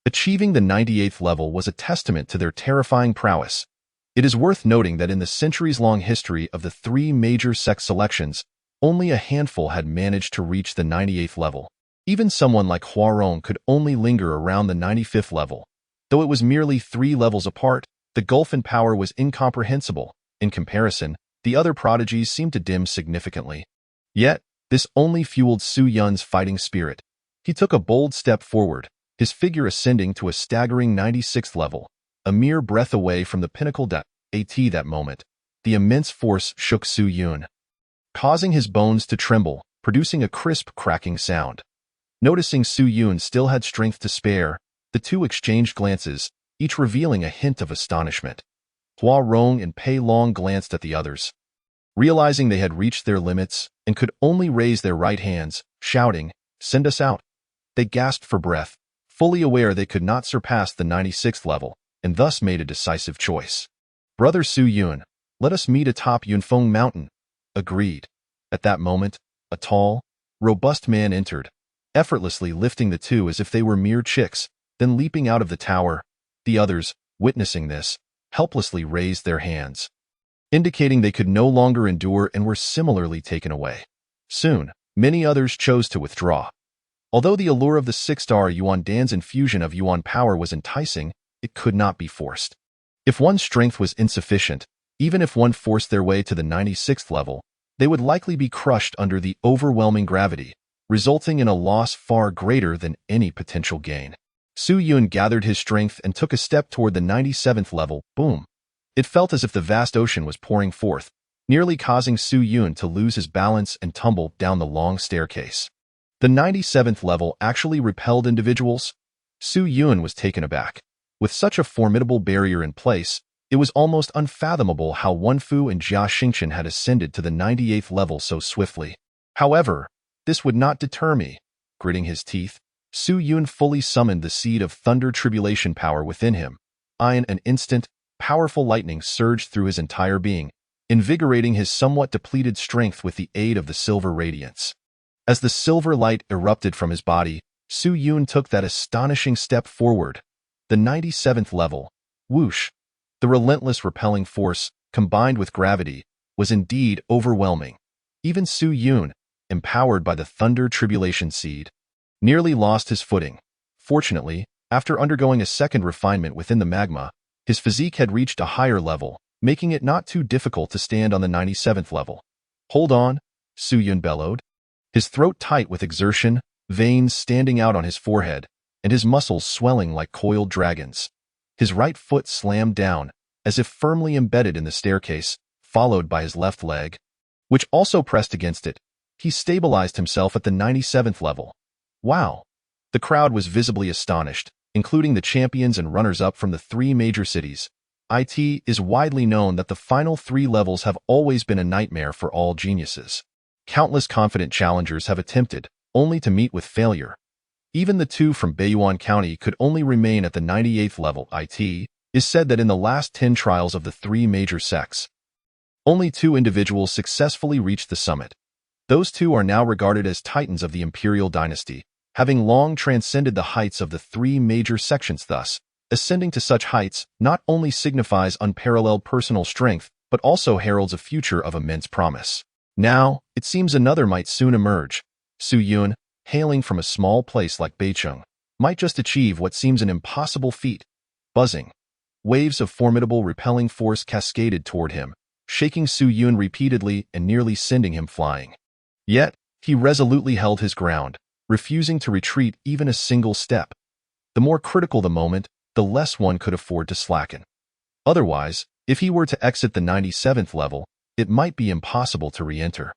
Achieving the 98th level was a testament to their terrifying prowess. It is worth noting that in the centuries-long history of the 3 major sect selections, only a handful had managed to reach the 98th level. Even someone like Huarong could only linger around the 95th level. Though it was merely 3 levels apart, the gulf in power was incomprehensible. In comparison, the other prodigies seemed to dim significantly. Yet, this only fueled Su Yun's fighting spirit. He took a bold step forward, his figure ascending to a staggering 96th level, a mere breath away from the pinnacle that moment. The immense force shook Su Yun, causing his bones to tremble, producing a crisp, cracking sound. Noticing Su Yun still had strength to spare, the two exchanged glances, each revealing a hint of astonishment. Hua Rong and Pei Long glanced at the others. Realizing they had reached their limits and could only raise their right hands, shouting, "Send us out!" They gasped for breath, fully aware they could not surpass the 96th level, and thus made a decisive choice. "Brother Su Yun, let us meet atop Yunfeng Mountain." Agreed. At that moment, a tall, robust man entered, effortlessly lifting the two as if they were mere chicks, then leaping out of the tower. The others, witnessing this, helplessly raised their hands, indicating they could no longer endure and were similarly taken away. Soon, many others chose to withdraw. Although the allure of the 6-star Yuan Dan's infusion of Yuan power was enticing, it could not be forced. If one's strength was insufficient, even if one forced their way to the 96th level, they would likely be crushed under the overwhelming gravity, resulting in a loss far greater than any potential gain. Su Yun gathered his strength and took a step toward the 97th level. Boom! It felt as if the vast ocean was pouring forth, nearly causing Su Yun to lose his balance and tumble down the long staircase. The 97th level actually repelled individuals? Su Yun was taken aback. With such a formidable barrier in place, it was almost unfathomable how Wenfu and Jia Xingchen had ascended to the 98th level so swiftly. However, this would not deter me. Gritting his teeth, Su Yun fully summoned the seed of thunder tribulation power within him. In an instant, powerful lightning surged through his entire being, invigorating his somewhat depleted strength with the aid of the silver radiance. As the silver light erupted from his body, Su Yun took that astonishing step forward. The 97th level. Whoosh! The relentless repelling force, combined with gravity, was indeed overwhelming. Even Su Yun, empowered by the thunder tribulation seed, nearly lost his footing. Fortunately, after undergoing a second refinement within the magma, his physique had reached a higher level, making it not too difficult to stand on the 97th level. Hold on, Su Yun bellowed, his throat tight with exertion, veins standing out on his forehead, and his muscles swelling like coiled dragons. His right foot slammed down, as if firmly embedded in the staircase, followed by his left leg, which also pressed against it. He stabilized himself at the 97th level. Wow! The crowd was visibly astonished, including the champions and runners-up from the three major cities. It is widely known that the final three levels have always been a nightmare for all geniuses. Countless confident challengers have attempted, only to meet with failure. Even the two from Baiyuan County could only remain at the 98th level. It is said that in the last 10 trials of the three major sects, only 2 individuals successfully reached the summit. Those 2 are now regarded as titans of the imperial dynasty, having long transcended the heights of the 3 major sections. Thus, ascending to such heights not only signifies unparalleled personal strength, but also heralds a future of immense promise. Now, it seems another might soon emerge. Su Yun, hailing from a small place like Beicheng, might just achieve what seems an impossible feat. Buzzing. Waves of formidable repelling force cascaded toward him, shaking Su Yun repeatedly and nearly sending him flying. Yet, he resolutely held his ground, refusing to retreat even a single step. The more critical the moment, the less one could afford to slacken. Otherwise, if he were to exit the 97th level, it might be impossible to re-enter.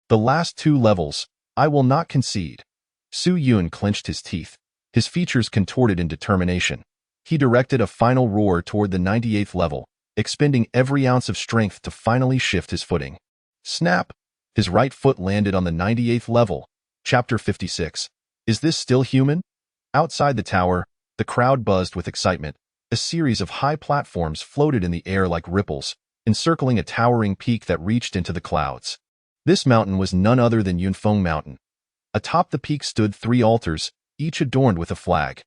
The last 2 levels, I will not concede. Su Yun clenched his teeth, his features contorted in determination. He directed a final roar toward the 98th level, expending every ounce of strength to finally shift his footing. Snap! His right foot landed on the 98th level. Chapter 56. Is this still human? Outside the tower, the crowd buzzed with excitement. A series of high platforms floated in the air like ripples, encircling a towering peak that reached into the clouds. This mountain was none other than Yunfeng Mountain. Atop the peak stood 3 altars, each adorned with a flag.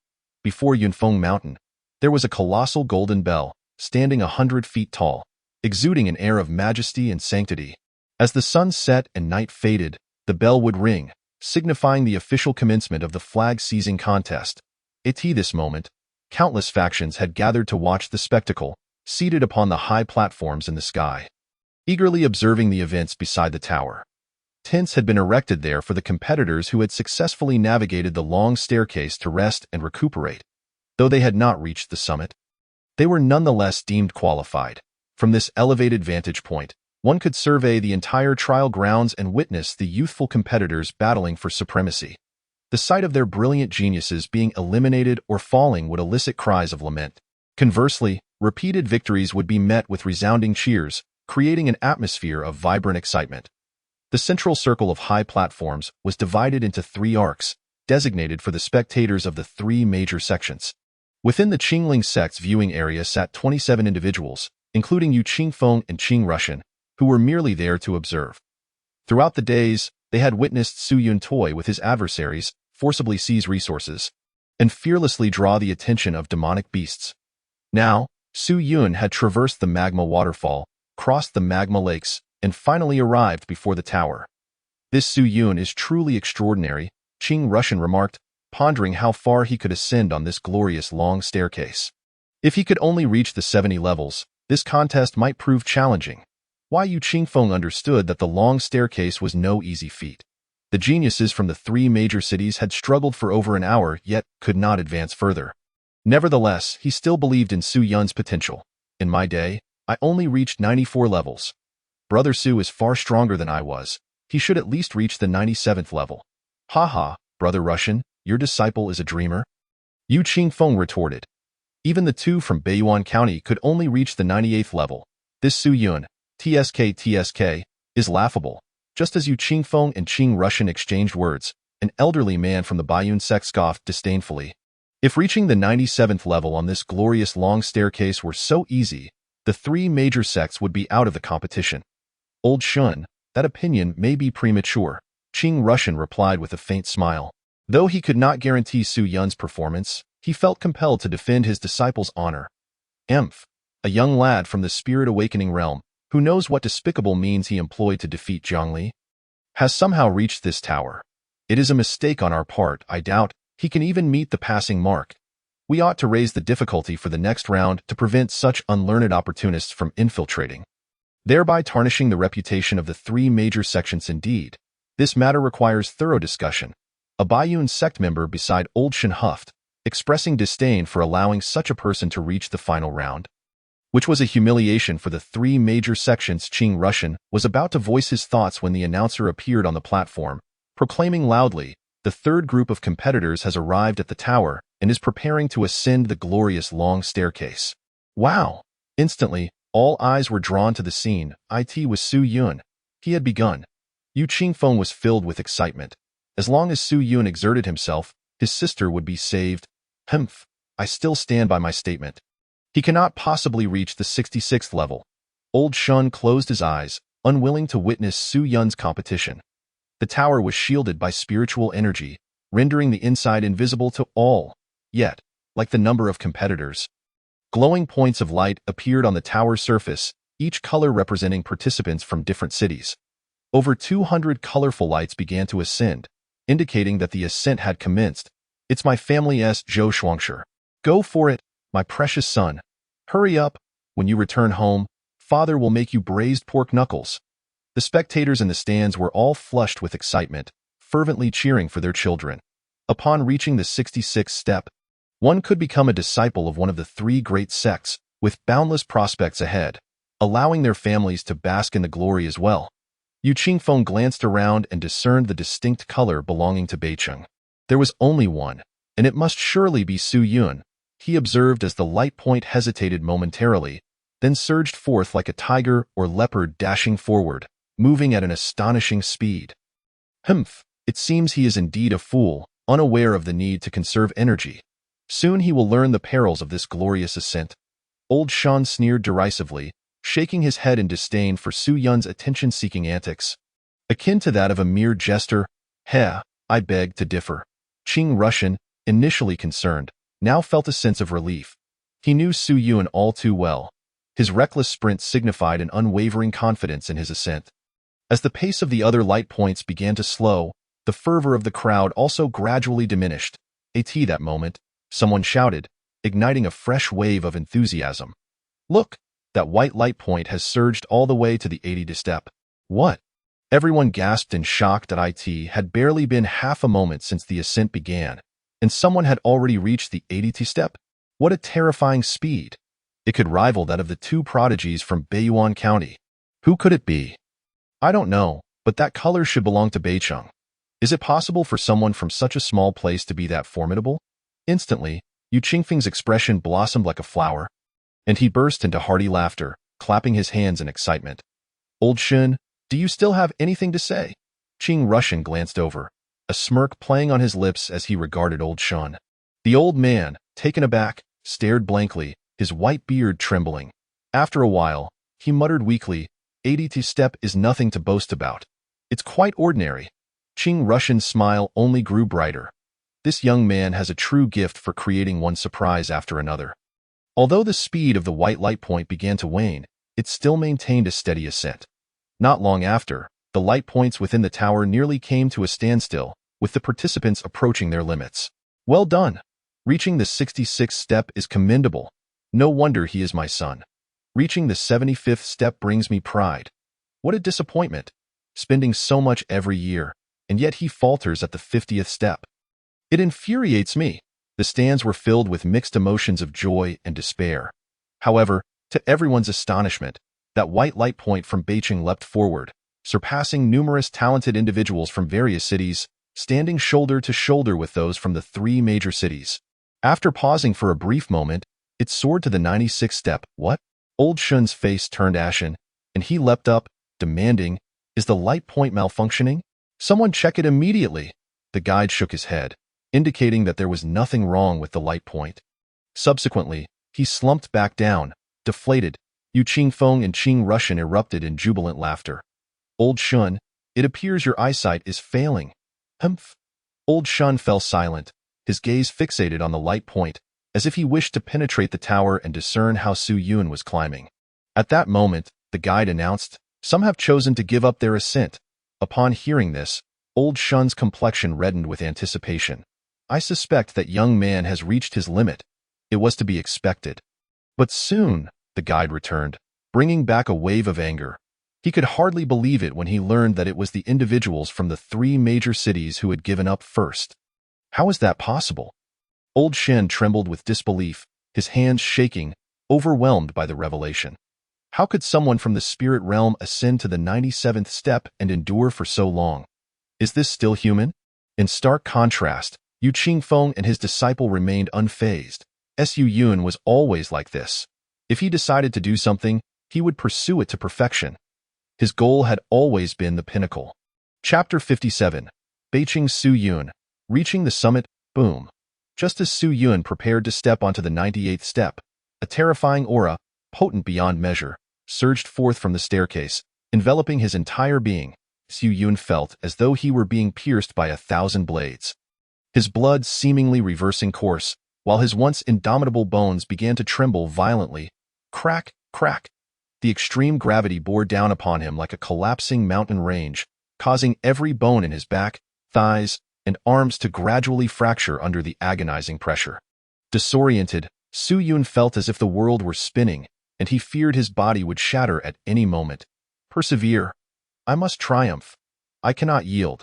Before Yunfeng Mountain, there was a colossal golden bell, standing 100 feet tall, exuding an air of majesty and sanctity. As the sun set and night faded, the bell would ring, signifying the official commencement of the flag-seizing contest. At this moment, countless factions had gathered to watch the spectacle, seated upon the high platforms in the sky, eagerly observing the events beside the tower. Tents had been erected there for the competitors who had successfully navigated the long staircase to rest and recuperate. Though they had not reached the summit, they were nonetheless deemed qualified. From this elevated vantage point, one could survey the entire trial grounds and witness the youthful competitors battling for supremacy. The sight of their brilliant geniuses being eliminated or falling would elicit cries of lament. Conversely, repeated victories would be met with resounding cheers, creating an atmosphere of vibrant excitement. The central circle of high platforms was divided into 3 arcs, designated for the spectators of the 3 major sections. Within the Qingling sect's viewing area sat 27 individuals, including Yu Qingfeng and Qing Russian, who were merely there to observe. Throughout the days, they had witnessed Su Yun toy with his adversaries, forcibly seize resources, and fearlessly draw the attention of demonic beasts. Now, Su Yun had traversed the magma waterfall, crossed the magma lakes, and finally arrived before the tower. This Su Yun is truly extraordinary, Qing Russian remarked, pondering how far he could ascend on this glorious long staircase. If he could only reach the 70 levels, this contest might prove challenging. Why Yu Qingfeng understood that the long staircase was no easy feat. The geniuses from the 3 major cities had struggled for over an hour, yet could not advance further. Nevertheless, he still believed in Su Yun's potential. In my day, I only reached 94 levels. Brother Su is far stronger than I was. He should at least reach the 97th level. Ha, Brother Russian, your disciple is a dreamer? Yu Qingfeng retorted. Even the 2 from Baiyuan County could only reach the 98th level. This Su Yun, TSK, is laughable. Just as Yu Qingfeng and Qing Russian exchanged words, an elderly man from the Baiyun sect scoffed disdainfully. If reaching the 97th level on this glorious long staircase were so easy, the 3 major sects would be out of the competition. Old Shun, that opinion may be premature, Qing Russian replied with a faint smile. Though he could not guarantee Su Yun's performance, he felt compelled to defend his disciple's honor. Emph, a young lad from the Spirit Awakening realm, who knows what despicable means he employed to defeat Zhongli, has somehow reached this tower. It is a mistake on our part. I doubt he can even meet the passing mark. We ought to raise the difficulty for the next round to prevent such unlearned opportunists from infiltrating, thereby tarnishing the reputation of the three major sections. Indeed, this matter requires thorough discussion. A Baiyun sect member beside Old Shen huffed, expressing disdain for allowing such a person to reach the final round, which was a humiliation for the three major sections. Qing Russian was about to voice his thoughts when the announcer appeared on the platform, proclaiming loudly, "The third group of competitors has arrived at the tower and is preparing to ascend the glorious long staircase." Wow! Instantly, all eyes were drawn to the scene. It was Su Yun. He had begun. Yu Qingfeng was filled with excitement. As long as Su Yun exerted himself, his sister would be saved. Humph! I still stand by my statement. He cannot possibly reach the 66th level. Old Shun closed his eyes, unwilling to witness Su Yun's competition. The tower was shielded by spiritual energy, rendering the inside invisible to all. Yet, like the number of competitors, glowing points of light appeared on the tower's surface, each color representing participants from different cities. Over 200 colorful lights began to ascend, indicating that the ascent had commenced. "It's my family's Zhou Shuangshi. Go for it, my precious son. Hurry up. When you return home, father will make you braised pork knuckles." The spectators in the stands were all flushed with excitement, fervently cheering for their children. Upon reaching the 66th step, one could become a disciple of one of the three great sects, with boundless prospects ahead, allowing their families to bask in the glory as well. Yu Qingfeng glanced around and discerned the distinct color belonging to Beicheng. There was only one, and it must surely be Su Yun, he observed as the light point hesitated momentarily, then surged forth like a tiger or leopard dashing forward, moving at an astonishing speed. Humph! It seems he is indeed a fool, unaware of the need to conserve energy. Soon he will learn the perils of this glorious ascent. Old Shan sneered derisively, shaking his head in disdain for Su Yun's attention-seeking antics, akin to that of a mere jester. I beg to differ. Qing Russian, initially concerned, now felt a sense of relief. He knew Su Yun all too well. His reckless sprint signified an unwavering confidence in his ascent. As the pace of the other light points began to slow, the fervor of the crowd also gradually diminished. At that moment, someone shouted, igniting a fresh wave of enthusiasm. "Look, that white light point has surged all the way to the 80th step." What? Everyone gasped in shock that it had barely been half a moment since the ascent began, and someone had already reached the 80th step. What a terrifying speed! It could rival that of the two prodigies from Baiyuan County. Who could it be? I don't know, but that color should belong to Beicheng. Is it possible for someone from such a small place to be that formidable? Instantly, Yu Qingfeng's expression blossomed like a flower, and he burst into hearty laughter, clapping his hands in excitement. "Old Shun, do you still have anything to say?" Qing Russian glanced over, a smirk playing on his lips as he regarded Old Shun. The old man, taken aback, stared blankly, his white beard trembling. After a while, he muttered weakly, 80th step is nothing to boast about. It's quite ordinary." Qing Russian's smile only grew brighter. This young man has a true gift for creating one surprise after another. Although the speed of the white light point began to wane, it still maintained a steady ascent. Not long after, the light points within the tower nearly came to a standstill, with the participants approaching their limits. Well done! Reaching the 66th step is commendable. No wonder he is my son. Reaching the 75th step brings me pride. What a disappointment! Spending so much every year, and yet he falters at the 50th step. It infuriates me. The stands were filled with mixed emotions of joy and despair. However, to everyone's astonishment, that white light point from Beicheng leapt forward, surpassing numerous talented individuals from various cities, standing shoulder to shoulder with those from the three major cities. After pausing for a brief moment, it soared to the 96th step. What? Old Shun's face turned ashen, and he leapt up, demanding, "Is the light point malfunctioning? Someone check it immediately." The guide shook his head, indicating that there was nothing wrong with the light point. Subsequently, he slumped back down, deflated. Yu Qingfeng and Qing Russian erupted in jubilant laughter. "Old Shun, it appears your eyesight is failing." Humph. Old Shun fell silent, his gaze fixated on the light point, as if he wished to penetrate the tower and discern how Su Yun was climbing. At that moment, the guide announced, "Some have chosen to give up their ascent." Upon hearing this, Old Shun's complexion reddened with anticipation. I suspect that young man has reached his limit. It was to be expected. But soon, the guide returned, bringing back a wave of anger. He could hardly believe it when he learned that it was the individuals from the 3 major cities who had given up first. How is that possible? Old Shen trembled with disbelief, his hands shaking, overwhelmed by the revelation. How could someone from the spirit realm ascend to the 97th step and endure for so long? Is this still human? In stark contrast, Yu Qingfeng and his disciple remained unfazed. Su Yun was always like this. If he decided to do something, he would pursue it to perfection. His goal had always been the pinnacle. Chapter 57. Beiqing Su Yun. Reaching the summit, boom. Just as Su Yun prepared to step onto the 98th step, a terrifying aura, potent beyond measure, surged forth from the staircase, enveloping his entire being. Su Yun felt as though he were being pierced by 1,000 blades. His blood seemingly reversing course, while his once indomitable bones began to tremble violently. Crack, crack. The extreme gravity bore down upon him like a collapsing mountain range, causing every bone in his back, thighs, and arms to gradually fracture under the agonizing pressure. Disoriented, Su Yun felt as if the world were spinning, and he feared his body would shatter at any moment. Persevere. I must triumph. I cannot yield.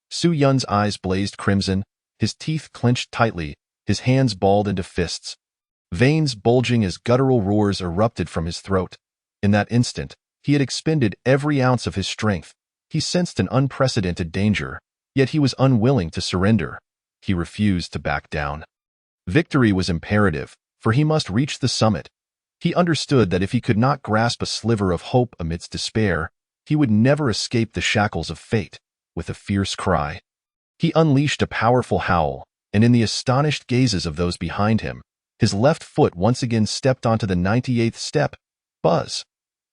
Su Yun's eyes blazed crimson, his teeth clenched tightly, his hands balled into fists. Veins bulging as guttural roars erupted from his throat. In that instant, he had expended every ounce of his strength. He sensed an unprecedented danger, yet he was unwilling to surrender. He refused to back down. Victory was imperative, for he must reach the summit. He understood that if he could not grasp a sliver of hope amidst despair, he would never escape the shackles of fate. With a fierce cry, he unleashed a powerful howl, and in the astonished gazes of those behind him, his left foot once again stepped onto the 98th step. Buzz!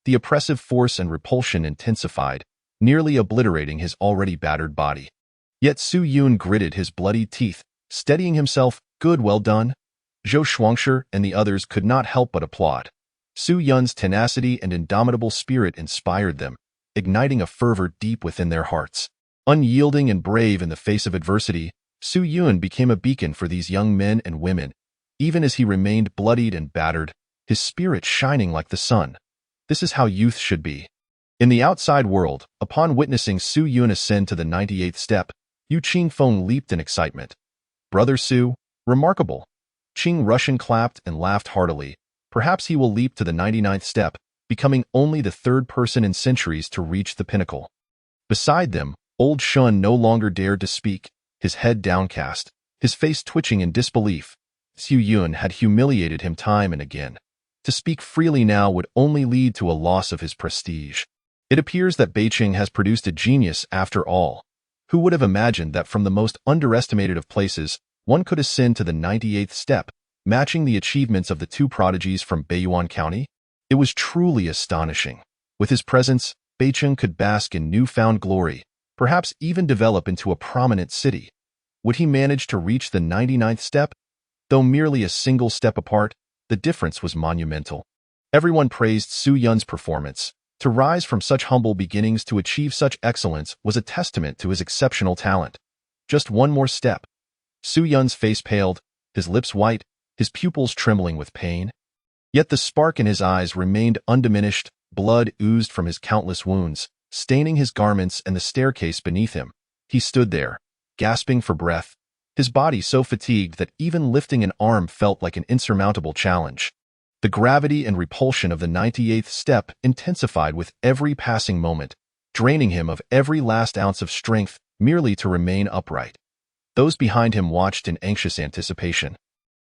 The oppressive force and repulsion intensified, nearly obliterating his already battered body. Yet Su Yun gritted his bloody teeth, steadying himself. Good, well done. Zhou Shuangshi and the others could not help but applaud. Su Yun's tenacity and indomitable spirit inspired them, igniting a fervor deep within their hearts. Unyielding and brave in the face of adversity, Su Yun became a beacon for these young men and women. Even as he remained bloodied and battered, his spirit shining like the sun. This is how youth should be. In the outside world, upon witnessing Su Yun ascend to the 98th step, Yu Qingfeng leaped in excitement. Brother Su, remarkable. Qing Russian clapped and laughed heartily. Perhaps he will leap to the 99th step, becoming only the 3rd person in centuries to reach the pinnacle. Beside them, Old Shun no longer dared to speak, his head downcast, his face twitching in disbelief. Su Yun had humiliated him time and again. To speak freely now would only lead to a loss of his prestige. It appears that Beiqing has produced a genius after all. Who would have imagined that from the most underestimated of places, one could ascend to the 98th step, matching the achievements of the 2 prodigies from Beiyuan County? It was truly astonishing. With his presence, Beiqing could bask in newfound glory, perhaps even develop into a prominent city. Would he manage to reach the 99th step? Though merely a single step apart, the difference was monumental. Everyone praised Su Yun's performance. To rise from such humble beginnings to achieve such excellence was a testament to his exceptional talent. Just one more step. Su Yun's face paled, his lips white, his pupils trembling with pain. Yet the spark in his eyes remained undiminished. Blood oozed from his countless wounds, staining his garments and the staircase beneath him. He stood there, gasping for breath, his body so fatigued that even lifting an arm felt like an insurmountable challenge. The gravity and repulsion of the 98th step intensified with every passing moment, draining him of every last ounce of strength merely to remain upright. Those behind him watched in anxious anticipation.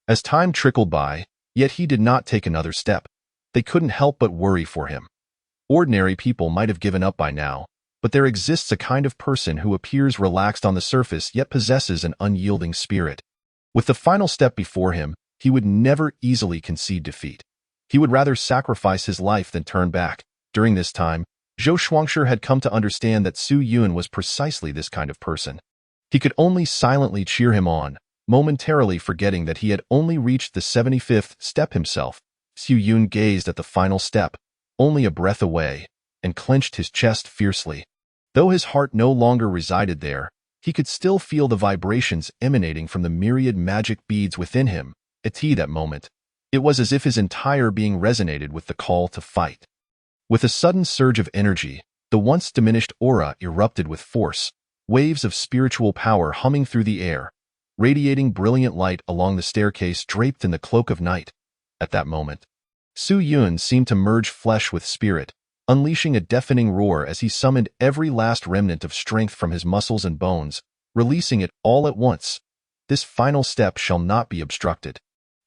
As time trickled by, yet he did not take another step. They couldn't help but worry for him. Ordinary people might have given up by now, but there exists a kind of person who appears relaxed on the surface yet possesses an unyielding spirit. With the final step before him, he would never easily concede defeat. He would rather sacrifice his life than turn back. During this time, Zhou Shuangshi had come to understand that Su Yun was precisely this kind of person. He could only silently cheer him on, momentarily forgetting that he had only reached the 75th step himself. Su Yun gazed at the final step, only a breath away, and clenched his chest fiercely. Though his heart no longer resided there, he could still feel the vibrations emanating from the myriad magic beads within him. At that moment, it was as if his entire being resonated with the call to fight. With a sudden surge of energy, the once diminished aura erupted with force, waves of spiritual power humming through the air, radiating brilliant light along the staircase draped in the cloak of night. At that moment, Su Yun seemed to merge flesh with spirit, unleashing a deafening roar as he summoned every last remnant of strength from his muscles and bones, releasing it all at once. This final step shall not be obstructed.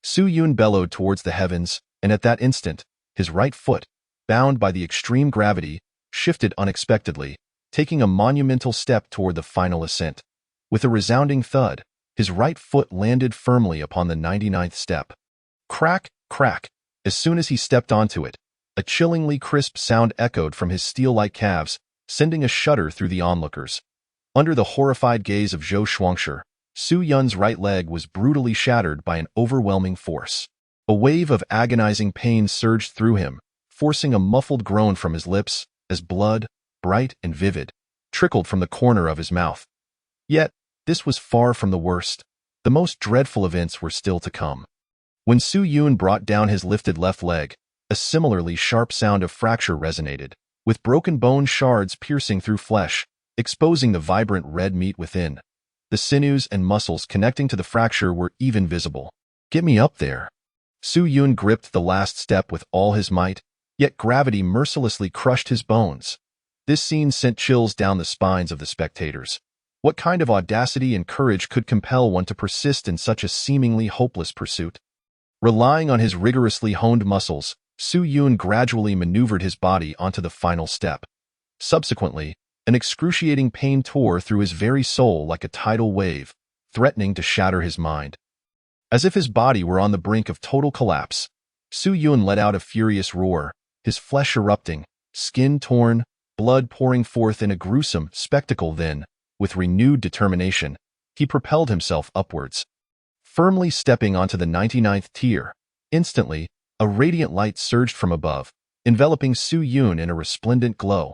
Su Yun bellowed towards the heavens, and at that instant, his right foot, bound by the extreme gravity, shifted unexpectedly, taking a monumental step toward the final ascent. With a resounding thud, his right foot landed firmly upon the 99th step. Crack, crack. As soon as he stepped onto it, a chillingly crisp sound echoed from his steel-like calves, sending a shudder through the onlookers. Under the horrified gaze of Zhou Shuangshi, Su Yun's right leg was brutally shattered by an overwhelming force. A wave of agonizing pain surged through him, forcing a muffled groan from his lips as blood, bright and vivid, trickled from the corner of his mouth. Yet, this was far from the worst. The most dreadful events were still to come. When Su Yun brought down his lifted left leg, a similarly sharp sound of fracture resonated, with broken bone shards piercing through flesh, exposing the vibrant red meat within. The sinews and muscles connecting to the fracture were even visible. "Get me up there." Su Yun gripped the last step with all his might, yet gravity mercilessly crushed his bones. This scene sent chills down the spines of the spectators. What kind of audacity and courage could compel one to persist in such a seemingly hopeless pursuit? Relying on his rigorously honed muscles, Su Yun gradually maneuvered his body onto the final step. Subsequently, an excruciating pain tore through his very soul like a tidal wave, threatening to shatter his mind. As if his body were on the brink of total collapse, Su Yun let out a furious roar, his flesh erupting, skin torn, blood pouring forth in a gruesome spectacle. Then, with renewed determination, he propelled himself upwards. Firmly stepping onto the 99th tier, instantly, a radiant light surged from above, enveloping Su Yun in a resplendent glow.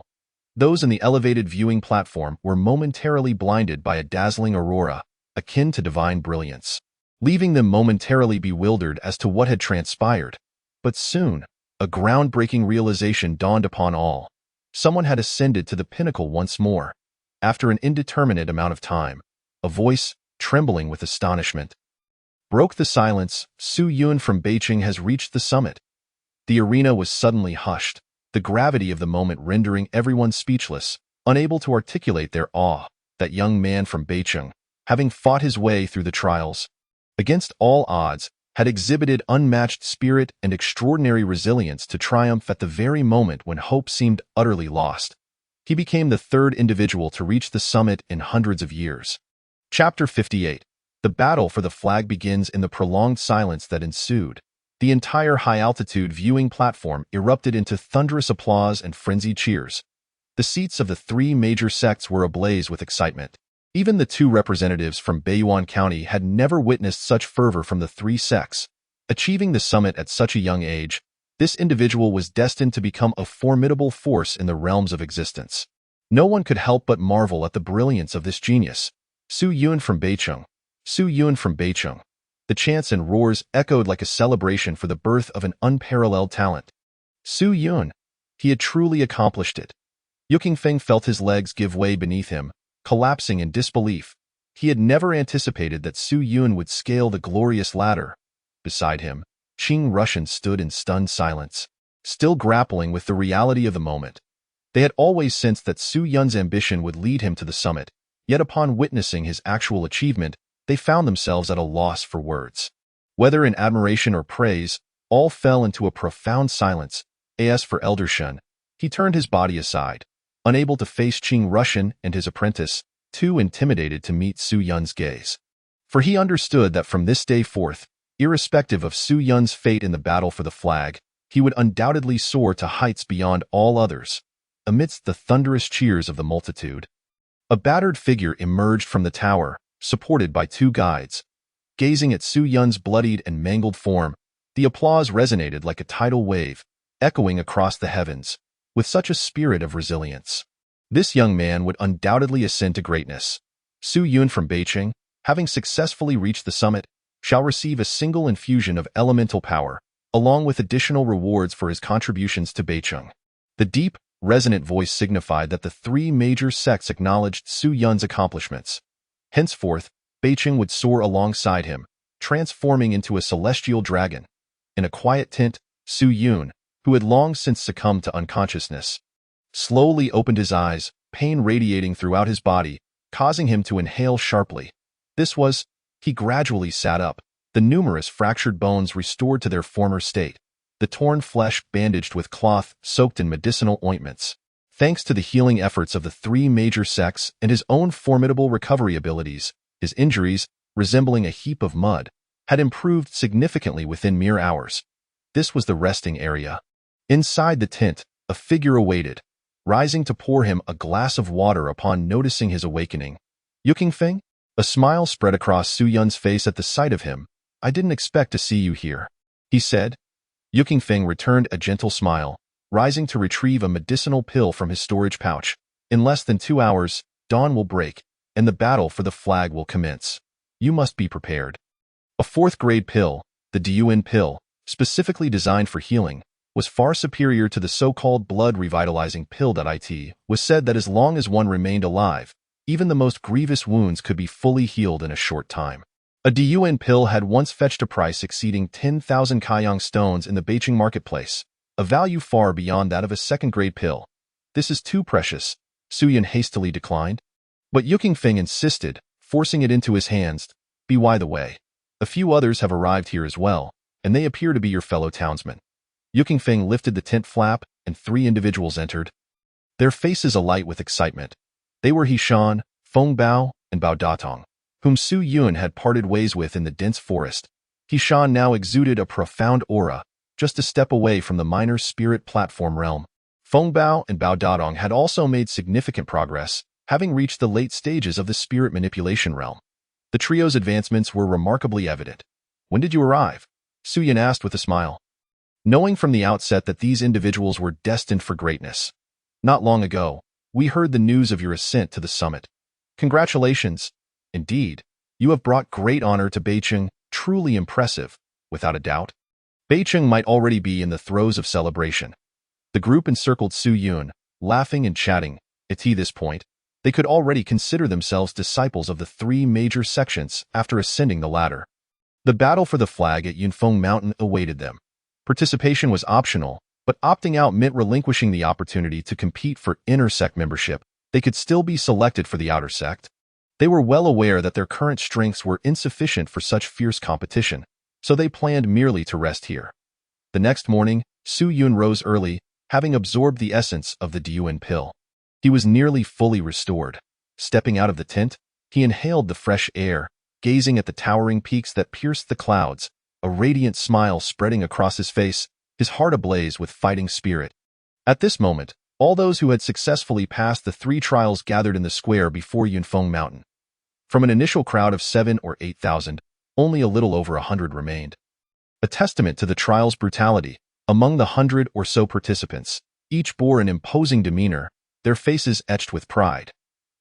Those in the elevated viewing platform were momentarily blinded by a dazzling aurora, akin to divine brilliance, leaving them momentarily bewildered as to what had transpired. But soon, a groundbreaking realization dawned upon all. Someone had ascended to the pinnacle once more. After an indeterminate amount of time, a voice, trembling with astonishment, broke the silence. "Su Yun from Beijing has reached the summit." The arena was suddenly hushed, the gravity of the moment rendering everyone speechless, unable to articulate their awe. That young man from Beijing, having fought his way through the trials, against all odds, had exhibited unmatched spirit and extraordinary resilience to triumph at the very moment when hope seemed utterly lost. He became the third individual to reach the summit in hundreds of years. Chapter 58. The battle for the flag begins. In the prolonged silence that ensued, the entire high-altitude viewing platform erupted into thunderous applause and frenzied cheers. The seats of the three major sects were ablaze with excitement. Even the two representatives from Beiyuan County had never witnessed such fervor from the three sects. Achieving the summit at such a young age, this individual was destined to become a formidable force in the realms of existence. No one could help but marvel at the brilliance of this genius. "Su Yun from Beijing. Su Yun from Beijing." The chants and roars echoed like a celebration for the birth of an unparalleled talent. Su Yun! He had truly accomplished it. Yu Qingfeng felt his legs give way beneath him, collapsing in disbelief. He had never anticipated that Su Yun would scale the glorious ladder. Beside him, Qing Russian stood in stunned silence, still grappling with the reality of the moment. They had always sensed that Su Yun's ambition would lead him to the summit, yet upon witnessing his actual achievement, they found themselves at a loss for words. Whether in admiration or praise, all fell into a profound silence. As for Elder Shen, he turned his body aside, unable to face Qing Russian and his apprentice, too intimidated to meet Su Yun's gaze. For he understood that from this day forth, irrespective of Su Yun's fate in the battle for the flag, he would undoubtedly soar to heights beyond all others. Amidst the thunderous cheers of the multitude, a battered figure emerged from the tower, supported by two guides. Gazing at Su Yun's bloodied and mangled form, the applause resonated like a tidal wave, echoing across the heavens, with such a spirit of resilience. This young man would undoubtedly ascend to greatness. Su Yun from Beiqing, having successfully reached the summit, shall receive a single infusion of elemental power, along with additional rewards for his contributions to Beiqing. The deep, resonant voice signified that the three major sects acknowledged Su Yun's accomplishments. Henceforth, Beiqing would soar alongside him, transforming into a celestial dragon. In a quiet tent, Su Yun, who had long since succumbed to unconsciousness, slowly opened his eyes, pain radiating throughout his body, causing him to inhale sharply. He gradually sat up, the numerous fractured bones restored to their former state, the torn flesh bandaged with cloth soaked in medicinal ointments. Thanks to the healing efforts of the three major sects and his own formidable recovery abilities, his injuries, resembling a heap of mud, had improved significantly within mere hours. This was the resting area. Inside the tent, a figure awaited, rising to pour him a glass of water upon noticing his awakening. Yukingfeng? A smile spread across Su Yun's face at the sight of him. I didn't expect to see you here, he said. Yukingfeng returned a gentle smile, rising to retrieve a medicinal pill from his storage pouch. In less than 2 hours, dawn will break, and the battle for the flag will commence. You must be prepared. A fourth-grade pill, the Diyuan pill, specifically designed for healing, was far superior to the so-called blood-revitalizing pill. It was said that as long as one remained alive, even the most grievous wounds could be fully healed in a short time. A Diyuan pill had once fetched a price exceeding 10,000 Kaiyang stones in the Beiqing marketplace, a value far beyond that of a second-grade pill. This is too precious, Su Yun hastily declined. But Yukingfeng insisted, forcing it into his hands. By the way, a few others have arrived here as well, and they appear to be your fellow townsmen. Yukingfeng lifted the tent flap, and 3 individuals entered, their faces alight with excitement. They were Hishan, Fengbao, and Bao Datong, whom Su Yun had parted ways with in the dense forest. Hishan now exuded a profound aura, just a step away from the minor spirit platform realm. Fengbao and Bao Datong had also made significant progress, having reached the late stages of the spirit manipulation realm. The trio's advancements were remarkably evident. When did you arrive? Su Yun asked with a smile, knowing from the outset that these individuals were destined for greatness. Not long ago, we heard the news of your ascent to the summit. Congratulations. Indeed, you have brought great honor to Beiqing, truly impressive, without a doubt. Beiqing might already be in the throes of celebration. The group encircled Su Yun, laughing and chatting. At this point, they could already consider themselves disciples of the 3 major sections after ascending the ladder. The battle for the flag at Yunfeng Mountain awaited them. Participation was optional, but opting out meant relinquishing the opportunity to compete for inner sect membership. They could still be selected for the outer sect. They were well aware that their current strengths were insufficient for such fierce competition, so they planned merely to rest here. The next morning, Su Yun rose early, having absorbed the essence of the Diyuan pill. He was nearly fully restored. Stepping out of the tent, he inhaled the fresh air, gazing at the towering peaks that pierced the clouds, a radiant smile spreading across his face, his heart ablaze with fighting spirit. At this moment, all those who had successfully passed the 3 trials gathered in the square before Yunfeng Mountain. From an initial crowd of 7,000 or 8,000, only a little over 100 remained. A testament to the trial's brutality, among the 100 or so participants, each bore an imposing demeanor, their faces etched with pride.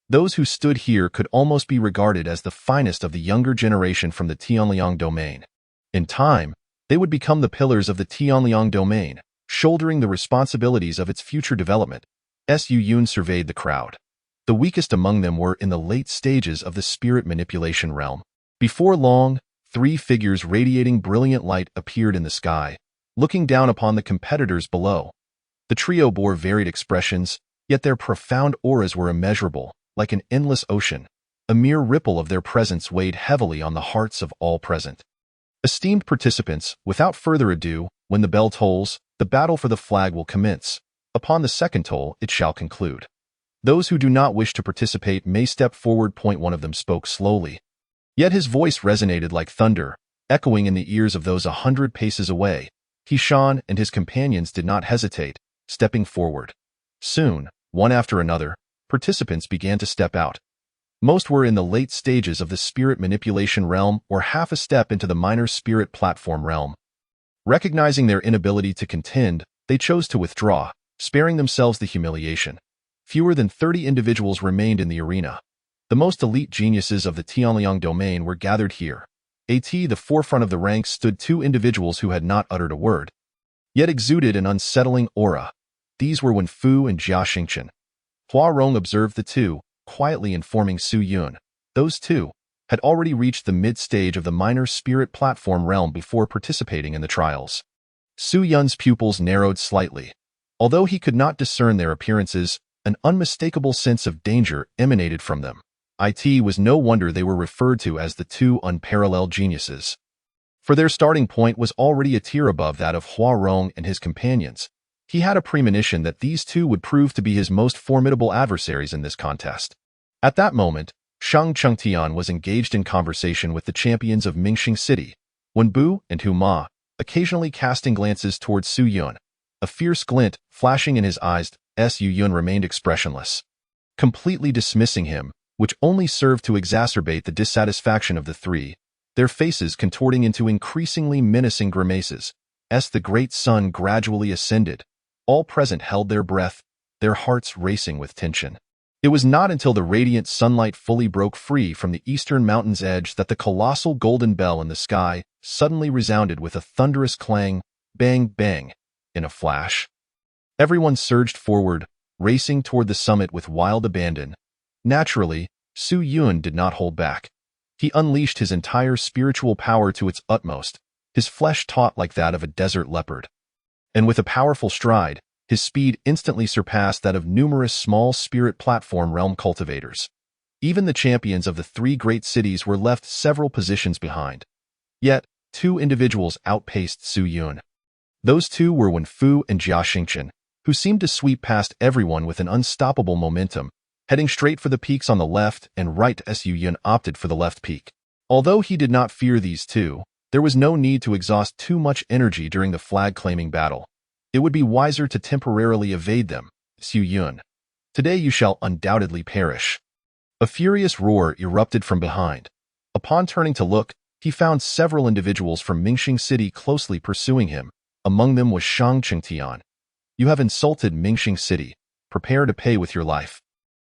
Those who stood here could almost be regarded as the finest of the younger generation from the Tianliang domain. In time, they would become the pillars of the Tianliang domain, shouldering the responsibilities of its future development. Su Yun surveyed the crowd. The weakest among them were in the late stages of the spirit manipulation realm. Before long, 3 figures radiating brilliant light appeared in the sky, looking down upon the competitors below. The trio bore varied expressions, yet their profound auras were immeasurable, like an endless ocean. A mere ripple of their presence weighed heavily on the hearts of all present. Esteemed participants, without further ado, when the bell tolls, the battle for the flag will commence. Upon the second toll, it shall conclude. Those who do not wish to participate may step forward. One of them spoke slowly. Yet his voice resonated like thunder, echoing in the ears of those 100 paces away. Hishan and his companions did not hesitate, stepping forward. Soon, one after another, participants began to step out. Most were in the late stages of the spirit manipulation realm or half a step into the minor spirit platform realm. Recognizing their inability to contend, they chose to withdraw, sparing themselves the humiliation. Fewer than 30 individuals remained in the arena. The most elite geniuses of the Tianliang domain were gathered here. At the forefront of the ranks stood two individuals who had not uttered a word, yet exuded an unsettling aura. These were Wen Fu and Jia Xingqian. Hua Rong observed the two, quietly informing Su Yun. Those two had already reached the mid-stage of the minor spirit platform realm before participating in the trials. Su Yun's pupils narrowed slightly. Although he could not discern their appearances, an unmistakable sense of danger emanated from them. It was no wonder they were referred to as the two unparalleled geniuses. For their starting point was already a tier above that of Hua Rong and his companions. He had a premonition that these two would prove to be his most formidable adversaries in this contest. At that moment, Shang Chengtian was engaged in conversation with the champions of Mingxing City, Wen Bu and Hu Ma, occasionally casting glances towards Su Yun. A fierce glint flashing in his eyes, Su Yun remained expressionless, completely dismissing him, which only served to exacerbate the dissatisfaction of the three, their faces contorting into increasingly menacing grimaces. As the great sun gradually ascended, all present held their breath, their hearts racing with tension. It was not until the radiant sunlight fully broke free from the eastern mountain's edge that the colossal golden bell in the sky suddenly resounded with a thunderous clang, bang, bang. In a flash, everyone surged forward, racing toward the summit with wild abandon. Naturally, Su Yun did not hold back. He unleashed his entire spiritual power to its utmost, his flesh taut like that of a desert leopard. And with a powerful stride, his speed instantly surpassed that of numerous small spirit platform realm cultivators. Even the champions of the three great cities were left several positions behind. Yet, two individuals outpaced Su Yun. Those two were Wen Fu and Jia Xingqian, who seemed to sweep past everyone with an unstoppable momentum, heading straight for the peaks on the left and right. Su Yun opted for the left peak. Although he did not fear these two, there was no need to exhaust too much energy during the flag-claiming battle. It would be wiser to temporarily evade them. Su Yun, today you shall undoubtedly perish. A furious roar erupted from behind. Upon turning to look, he found several individuals from Mingxing City closely pursuing him. Among them was Shang Chengtian. You have insulted Mingxing City. Prepare to pay with your life.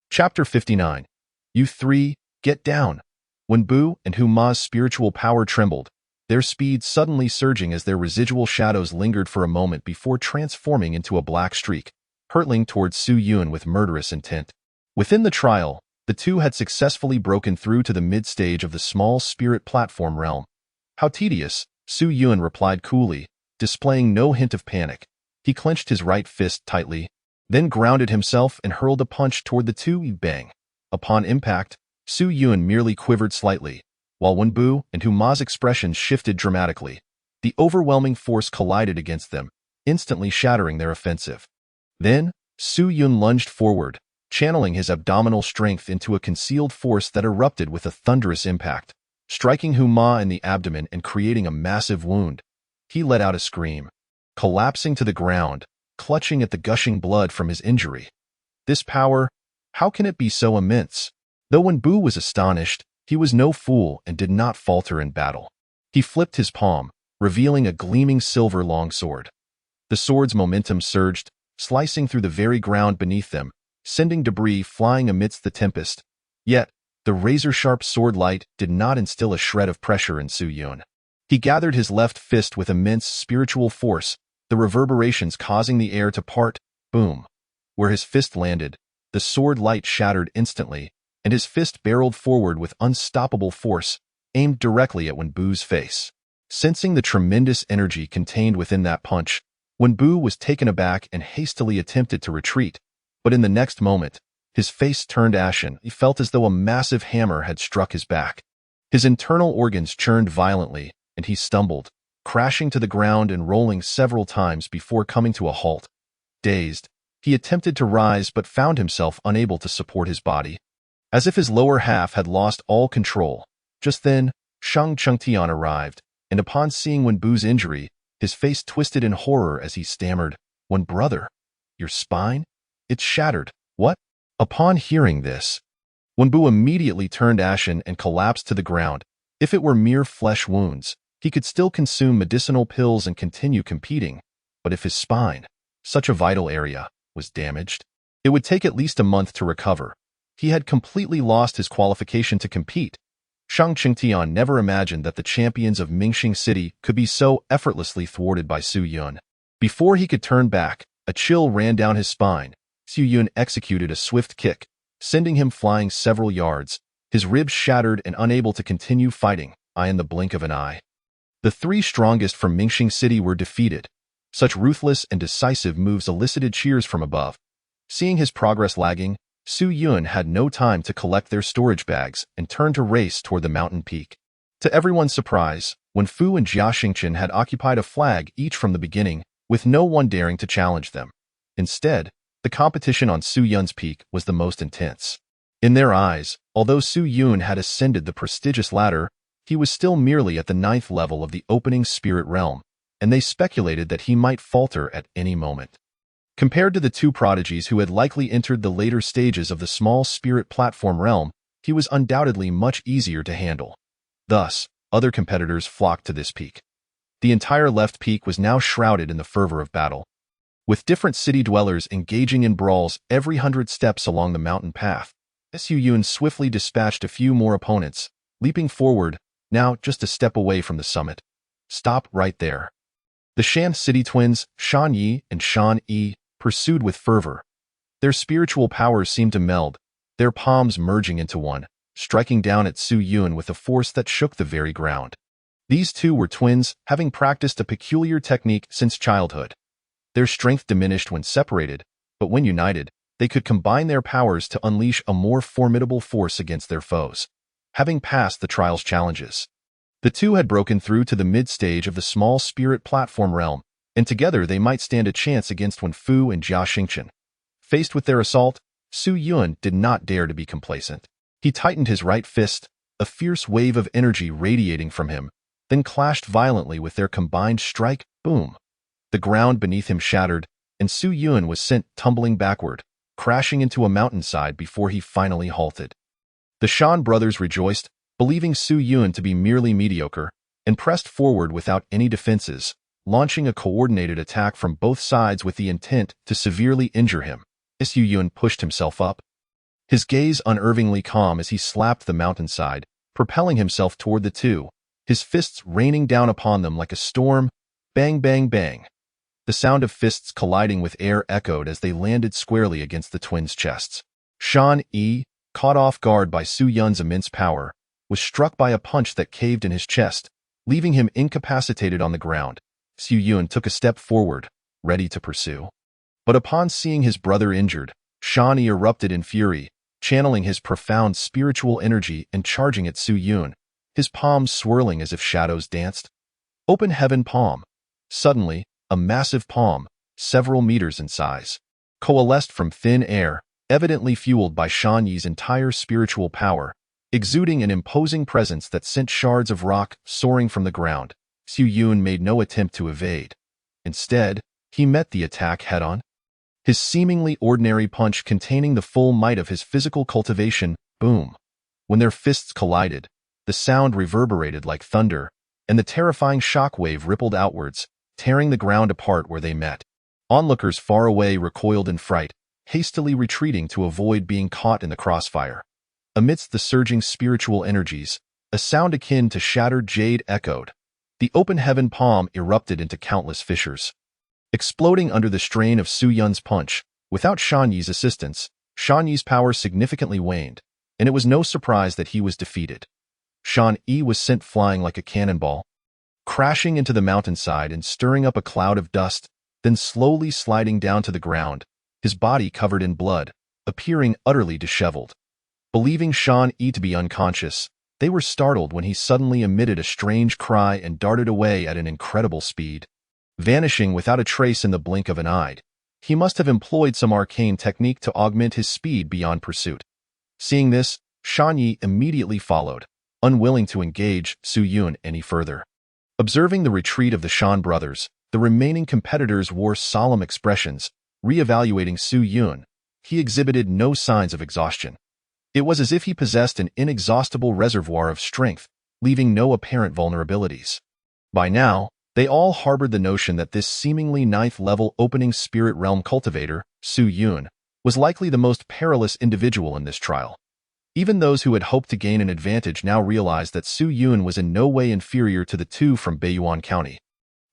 Chapter 59. You three, get down. Wen Bu and Hu Ma's spiritual power trembled, their speed suddenly surging as their residual shadows lingered for a moment before transforming into a black streak, hurtling towards Su Yun with murderous intent. Within the trial, the two had successfully broken through to the mid-stage of the small spirit platform realm. How tedious, Su Yun replied coolly, displaying no hint of panic. He clenched his right fist tightly, then grounded himself and hurled a punch toward the two. Bang! Upon impact, Su Yun merely quivered slightly, while Wen Bu and Hu Ma's expressions shifted dramatically. The overwhelming force collided against them, instantly shattering their offensive. Then, Su Yun lunged forward, channeling his abdominal strength into a concealed force that erupted with a thunderous impact, striking Hu Ma in the abdomen and creating a massive wound. He let out a scream, collapsing to the ground, clutching at the gushing blood from his injury. This power, how can it be so immense? Though Wen Bu was astonished, he was no fool and did not falter in battle. He flipped his palm, revealing a gleaming silver longsword. The sword's momentum surged, slicing through the very ground beneath them, sending debris flying amidst the tempest. Yet, the razor-sharp sword light did not instill a shred of pressure in Su Yun. He gathered his left fist with immense spiritual force, the reverberations causing the air to part. Boom! Where his fist landed, the sword light shattered instantly, and his fist barreled forward with unstoppable force, aimed directly at Wen Bu's face. Sensing the tremendous energy contained within that punch, Wen Bu was taken aback and hastily attempted to retreat, but in the next moment, his face turned ashen. He felt as though a massive hammer had struck his back. His internal organs churned violently, and he stumbled, crashing to the ground and rolling several times before coming to a halt. Dazed, he attempted to rise but found himself unable to support his body, as if his lower half had lost all control. Just then, Shang Chengtian arrived, and upon seeing Wen Bu's injury, his face twisted in horror as he stammered, "Wen brother, your spine? It's shattered. What?" Upon hearing this, Wen Bu immediately turned ashen and collapsed to the ground. If it were mere flesh wounds, he could still consume medicinal pills and continue competing, but if his spine, such a vital area, was damaged, it would take at least a month to recover. He had completely lost his qualification to compete. Shang Qingtian never imagined that the champions of Mingxing City could be so effortlessly thwarted by Su Yun. Before he could turn back, a chill ran down his spine. Su Yun executed a swift kick, sending him flying several yards, his ribs shattered and unable to continue fighting, in the blink of an eye. The three strongest from Mingxing City were defeated. Such ruthless and decisive moves elicited cheers from above. Seeing his progress lagging, Su Yun had no time to collect their storage bags and turned to race toward the mountain peak. To everyone's surprise, when Fu and Jia Xingqian had occupied a flag each from the beginning, with no one daring to challenge them. Instead, the competition on Su Yun's peak was the most intense. In their eyes, although Su Yun had ascended the prestigious ladder, he was still merely at the 9th level of the opening spirit realm, and they speculated that he might falter at any moment. Compared to the two prodigies who had likely entered the later stages of the small spirit platform realm, he was undoubtedly much easier to handle. Thus, other competitors flocked to this peak. The entire left peak was now shrouded in the fervor of battle. With different city dwellers engaging in brawls every 100 steps along the mountain path, Su Yun swiftly dispatched a few more opponents, leaping forward, now just a step away from the summit. Stop right there. The Shan city twins, Shan Yi and Shan Yi, pursued with fervor. Their spiritual powers seemed to meld, their palms merging into one, striking down at Su Yun with a force that shook the very ground. These two were twins, having practiced a peculiar technique since childhood. Their strength diminished when separated, but when united, they could combine their powers to unleash a more formidable force against their foes. Having passed the trial's challenges, the two had broken through to the mid-stage of the small spirit platform realm, and together they might stand a chance against Wen Fu and Jia Xingqian. Faced with their assault, Su Yun did not dare to be complacent. He tightened his right fist, a fierce wave of energy radiating from him, then clashed violently with their combined strike, boom. The ground beneath him shattered, and Su Yun was sent tumbling backward, crashing into a mountainside before he finally halted. The Shan brothers rejoiced, believing Su Yun to be merely mediocre, and pressed forward without any defenses, launching a coordinated attack from both sides with the intent to severely injure him. Su Yun pushed himself up, his gaze unervingly calm as he slapped the mountainside, propelling himself toward the two, his fists raining down upon them like a storm. Bang, bang, bang. The sound of fists colliding with air echoed as they landed squarely against the twins' chests. Shan Yi, caught off guard by Su Yun's immense power, was struck by a punch that caved in his chest, leaving him incapacitated on the ground. Su Yun took a step forward, ready to pursue. But upon seeing his brother injured, Shan Yi erupted in fury, channeling his profound spiritual energy and charging at Su Yun, his palms swirling as if shadows danced. Open heaven palm. Suddenly, a massive palm, several meters in size, coalesced from thin air, evidently fueled by Shan Yi's entire spiritual power, exuding an imposing presence that sent shards of rock soaring from the ground. Su Yun made no attempt to evade. Instead, he met the attack head-on. His seemingly ordinary punch containing the full might of his physical cultivation, boom. When their fists collided, the sound reverberated like thunder, and the terrifying shockwave rippled outwards, tearing the ground apart where they met. Onlookers far away recoiled in fright, hastily retreating to avoid being caught in the crossfire. Amidst the surging spiritual energies, a sound akin to shattered jade echoed. The open heaven palm erupted into countless fissures. Exploding under the strain of Su Yun's punch, without Shan Yi's assistance, Shan Yi's power significantly waned, and it was no surprise that he was defeated. Shan Yi was sent flying like a cannonball, crashing into the mountainside and stirring up a cloud of dust, then slowly sliding down to the ground, his body covered in blood, appearing utterly disheveled. Believing Shan Yi to be unconscious, they were startled when he suddenly emitted a strange cry and darted away at an incredible speed. Vanishing without a trace in the blink of an eye, he must have employed some arcane technique to augment his speed beyond pursuit. Seeing this, Shan Yi immediately followed, unwilling to engage Su Yun any further. Observing the retreat of the Shan brothers, the remaining competitors wore solemn expressions, re-evaluating Su Yun. He exhibited no signs of exhaustion. It was as if he possessed an inexhaustible reservoir of strength, leaving no apparent vulnerabilities. By now, they all harbored the notion that this seemingly 9th-level opening spirit realm cultivator, Su Yun, was likely the most perilous individual in this trial. Even those who had hoped to gain an advantage now realized that Su Yun was in no way inferior to the two from Baiyuan County.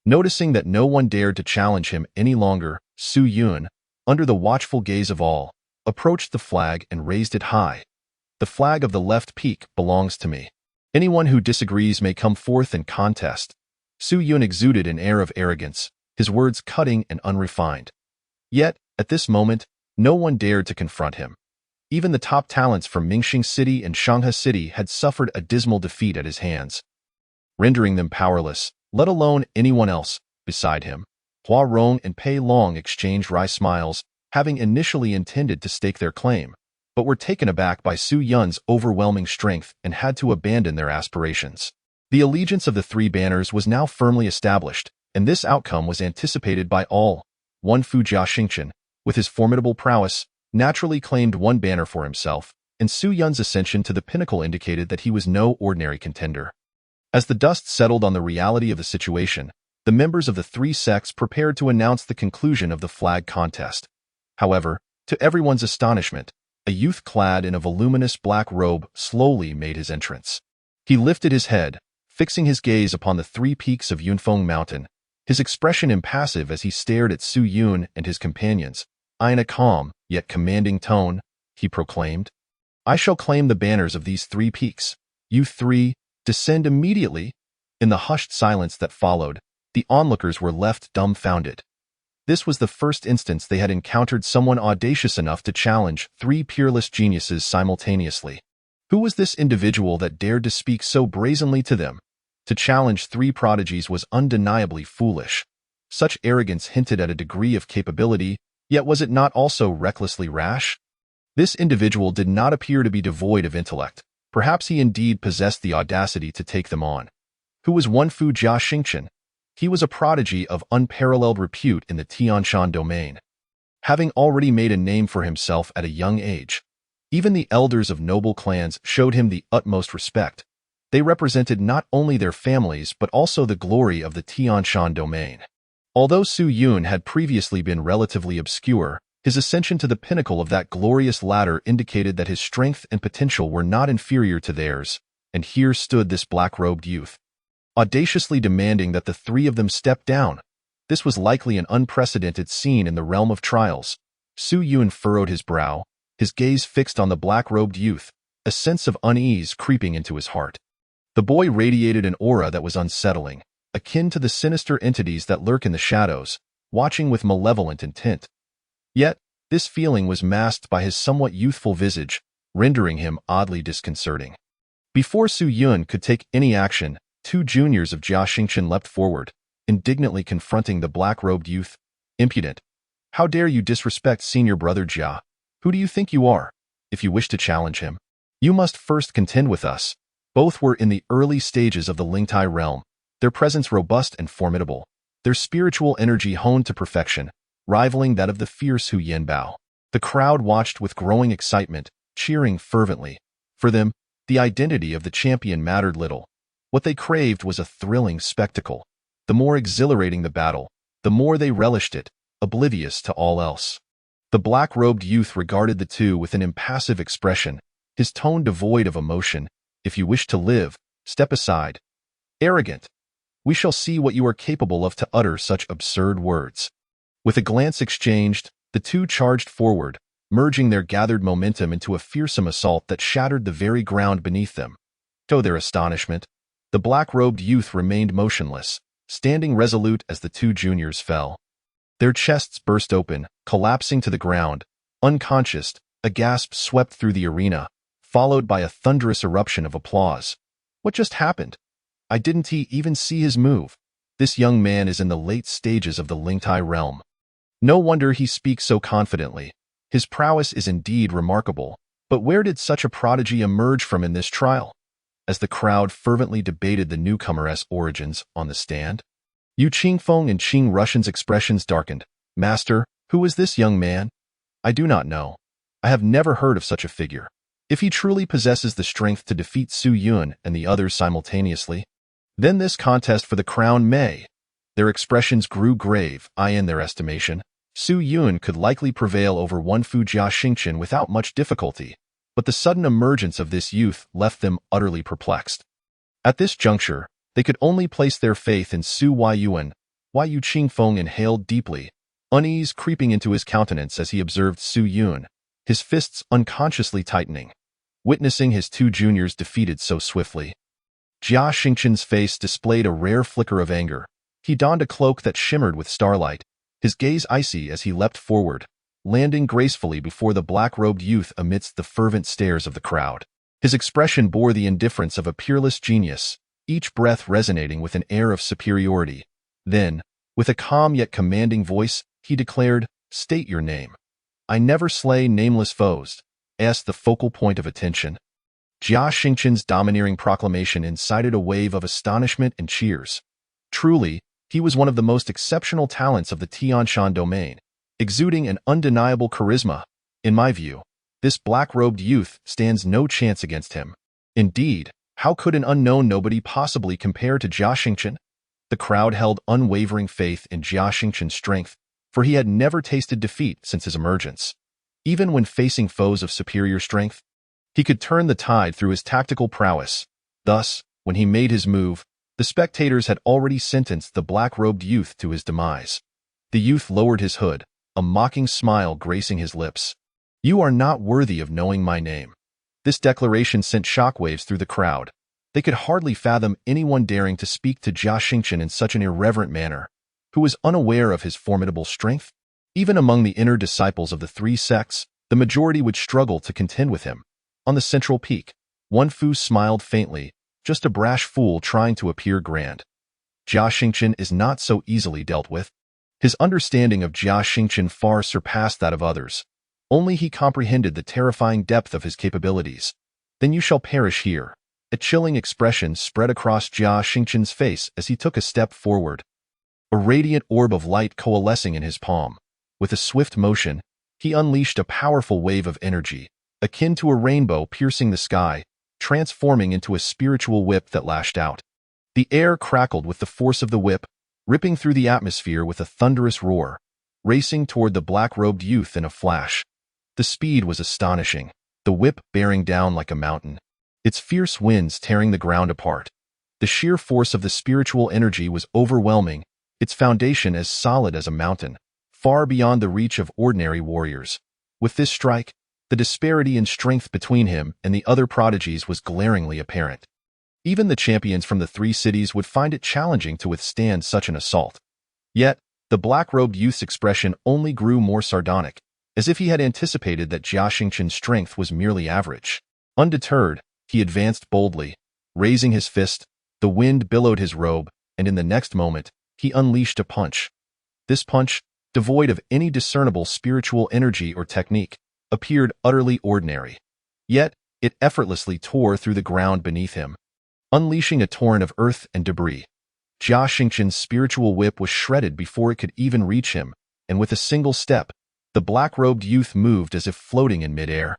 Noticing that no one dared to challenge him any longer, Su Yun, under the watchful gaze of all, approached the flag and raised it high. The flag of the left peak belongs to me. Anyone who disagrees may come forth in contest. Su Yun exuded an air of arrogance, his words cutting and unrefined. Yet, at this moment, no one dared to confront him. Even the top talents from Mingxing City and Shanghai City had suffered a dismal defeat at his hands, rendering them powerless, let alone anyone else beside him. Hua Rong and Pei Long exchanged wry smiles, having initially intended to stake their claim, but were taken aback by Su Yun's overwhelming strength and had to abandon their aspirations. The allegiance of the three banners was now firmly established, and this outcome was anticipated by all. One Fu Jia Xingchen, with his formidable prowess, naturally claimed one banner for himself, and Su Yun's ascension to the pinnacle indicated that he was no ordinary contender. As the dust settled on the reality of the situation, the members of the three sects prepared to announce the conclusion of the flag contest. However, to everyone's astonishment, a youth clad in a voluminous black robe slowly made his entrance. He lifted his head, fixing his gaze upon the three peaks of Yunfeng Mountain, his expression impassive as he stared at Su Yun and his companions. In a calm, yet commanding tone, he proclaimed, "I shall claim the banners of these three peaks. You three, descend immediately." In the hushed silence that followed, the onlookers were left dumbfounded. This was the first instance they had encountered someone audacious enough to challenge three peerless geniuses simultaneously. Who was this individual that dared to speak so brazenly to them? To challenge three prodigies was undeniably foolish. Such arrogance hinted at a degree of capability, yet was it not also recklessly rash? This individual did not appear to be devoid of intellect. Perhaps he indeed possessed the audacity to take them on. Who was one Fu Jia Xingchen? He was a prodigy of unparalleled repute in the Tianshan domain, having already made a name for himself at a young age. Even the elders of noble clans showed him the utmost respect. They represented not only their families but also the glory of the Tianshan domain. Although Su Yun had previously been relatively obscure, his ascension to the pinnacle of that glorious ladder indicated that his strength and potential were not inferior to theirs, and here stood this black-robed youth, audaciously demanding that the three of them step down. This was likely an unprecedented scene in the realm of trials. Su Yun furrowed his brow, his gaze fixed on the black-robed youth, a sense of unease creeping into his heart. The boy radiated an aura that was unsettling, akin to the sinister entities that lurk in the shadows, watching with malevolent intent. Yet, this feeling was masked by his somewhat youthful visage, rendering him oddly disconcerting. Before Su Yun could take any action, two juniors of Jia Xingchen leapt forward, indignantly confronting the black-robed youth. "Impudent! How dare you disrespect senior brother Jia? Who do you think you are? If you wish to challenge him, you must first contend with us." Both were in the early stages of the Lingtai realm, their presence robust and formidable, their spiritual energy honed to perfection, rivaling that of the fierce Hu Yanbao. The crowd watched with growing excitement, cheering fervently. For them, the identity of the champion mattered little. What they craved was a thrilling spectacle. The more exhilarating the battle, the more they relished it, oblivious to all else. The black-robed youth regarded the two with an impassive expression, his tone devoid of emotion. "If you wish to live, step aside. Arrogant! We shall see what you are capable of to utter such absurd words." With a glance exchanged, the two charged forward, merging their gathered momentum into a fearsome assault that shattered the very ground beneath them. To their astonishment, the black-robed youth remained motionless, standing resolute as the two juniors fell. Their chests burst open, collapsing to the ground. Unconscious, a gasp swept through the arena, followed by a thunderous eruption of applause. "What just happened? I didn't even see his move. This young man is in the late stages of the Lingtai realm. No wonder he speaks so confidently. His prowess is indeed remarkable, but where did such a prodigy emerge from in this trial?" As the crowd fervently debated the newcomer's origins on the stand, Yu Qingfeng and Qing Russian's expressions darkened. "Master, who is this young man?" "I do not know. I have never heard of such a figure. If he truly possesses the strength to defeat Su Yun and the others simultaneously, then this contest for the crown may." Their expressions grew grave, in their estimation. Su Yun could likely prevail over Wenfu Jia Xingqian without much difficulty, but the sudden emergence of this youth left them utterly perplexed. At this juncture, they could only place their faith in Su Yuan. Yu Qingfeng inhaled deeply, unease creeping into his countenance as he observed Su Yun, his fists unconsciously tightening, witnessing his two juniors defeated so swiftly. Jia Xingqian's face displayed a rare flicker of anger. He donned a cloak that shimmered with starlight, his gaze icy as he leapt forward, landing gracefully before the black-robed youth amidst the fervent stares of the crowd. His expression bore the indifference of a peerless genius, each breath resonating with an air of superiority. Then, with a calm yet commanding voice, he declared, "State your name." "I never slay nameless foes," asked the focal point of attention. Jia Xingqian's domineering proclamation incited a wave of astonishment and cheers. Truly, he was one of the most exceptional talents of the Tianshan domain, exuding an undeniable charisma. In my view, this black-robed youth stands no chance against him. Indeed, how could an unknown nobody possibly compare to Jia Xingqian? The crowd held unwavering faith in Jia Xingqian's strength, for he had never tasted defeat since his emergence. Even when facing foes of superior strength, he could turn the tide through his tactical prowess. Thus, when he made his move, the spectators had already sentenced the black-robed youth to his demise. The youth lowered his hood, a mocking smile gracing his lips. "You are not worthy of knowing my name." This declaration sent shockwaves through the crowd. They could hardly fathom anyone daring to speak to Jia Xingqian in such an irreverent manner, who was unaware of his formidable strength. Even among the inner disciples of the three sects, the majority would struggle to contend with him. On the central peak, Wenfu smiled faintly, just a brash fool trying to appear grand. Jia Xingqian is not so easily dealt with. His understanding of Jia Xingqian far surpassed that of others. Only he comprehended the terrifying depth of his capabilities. "Then you shall perish here." A chilling expression spread across Jia Xingqian's face as he took a step forward. A radiant orb of light coalescing in his palm. With a swift motion, he unleashed a powerful wave of energy, akin to a rainbow piercing the sky, transforming into a spiritual whip that lashed out. The air crackled with the force of the whip, ripping through the atmosphere with a thunderous roar, racing toward the black-robed youth in a flash. The speed was astonishing, the whip bearing down like a mountain, its fierce winds tearing the ground apart. The sheer force of the spiritual energy was overwhelming, its foundation as solid as a mountain, far beyond the reach of ordinary warriors. With this strike, the disparity in strength between him and the other prodigies was glaringly apparent. Even the champions from the three cities would find it challenging to withstand such an assault. Yet, the black-robed youth's expression only grew more sardonic, as if he had anticipated that Jia Xingqian's strength was merely average. Undeterred, he advanced boldly. Raising his fist, the wind billowed his robe, and in the next moment, he unleashed a punch. This punch, devoid of any discernible spiritual energy or technique, appeared utterly ordinary. Yet, it effortlessly tore through the ground beneath him, unleashing a torrent of earth and debris. Jia Xingqian's spiritual whip was shredded before it could even reach him, and with a single step, the black-robed youth moved as if floating in midair,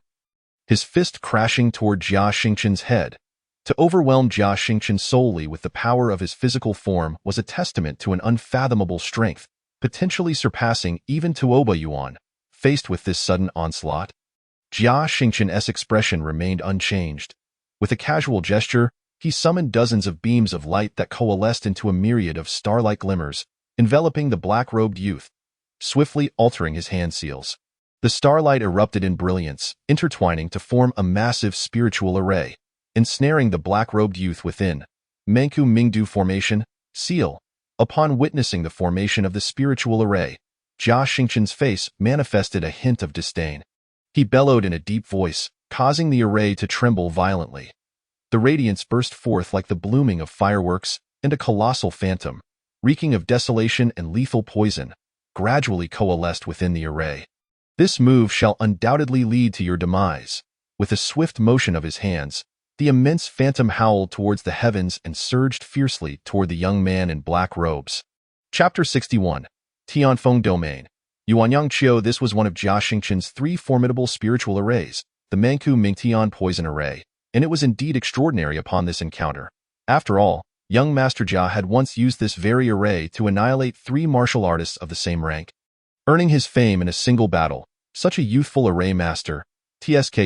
his fist crashing toward Jia Xingqian's head. To overwhelm Jia Xingqian solely with the power of his physical form was a testament to an unfathomable strength, potentially surpassing even Tuoba Yuan. Faced with this sudden onslaught, Jia Xingqian's expression remained unchanged. With a casual gesture, he summoned dozens of beams of light that coalesced into a myriad of star-like glimmers, enveloping the black-robed youth, swiftly altering his hand seals. The starlight erupted in brilliance, intertwining to form a massive spiritual array, ensnaring the black-robed youth within. Manku Mingdu Formation, Seal. Upon witnessing the formation of the spiritual array, Jia Xingqian's face manifested a hint of disdain. He bellowed in a deep voice, causing the array to tremble violently. The radiance burst forth like the blooming of fireworks, and a colossal phantom, reeking of desolation and lethal poison, gradually coalesced within the array. "This move shall undoubtedly lead to your demise." With a swift motion of his hands, the immense phantom howled towards the heavens and surged fiercely toward the young man in black robes. Chapter 61. Tianfeng Domain. Yuanyang Qiu. This was one of Jia Xingqian's three formidable spiritual arrays, the Manku Mingtian Poison Array, and it was indeed extraordinary upon this encounter. After all, young Master Jia had once used this very array to annihilate three martial artists of the same rank. earning his fame in a single battle. Such a youthful array master. TSK.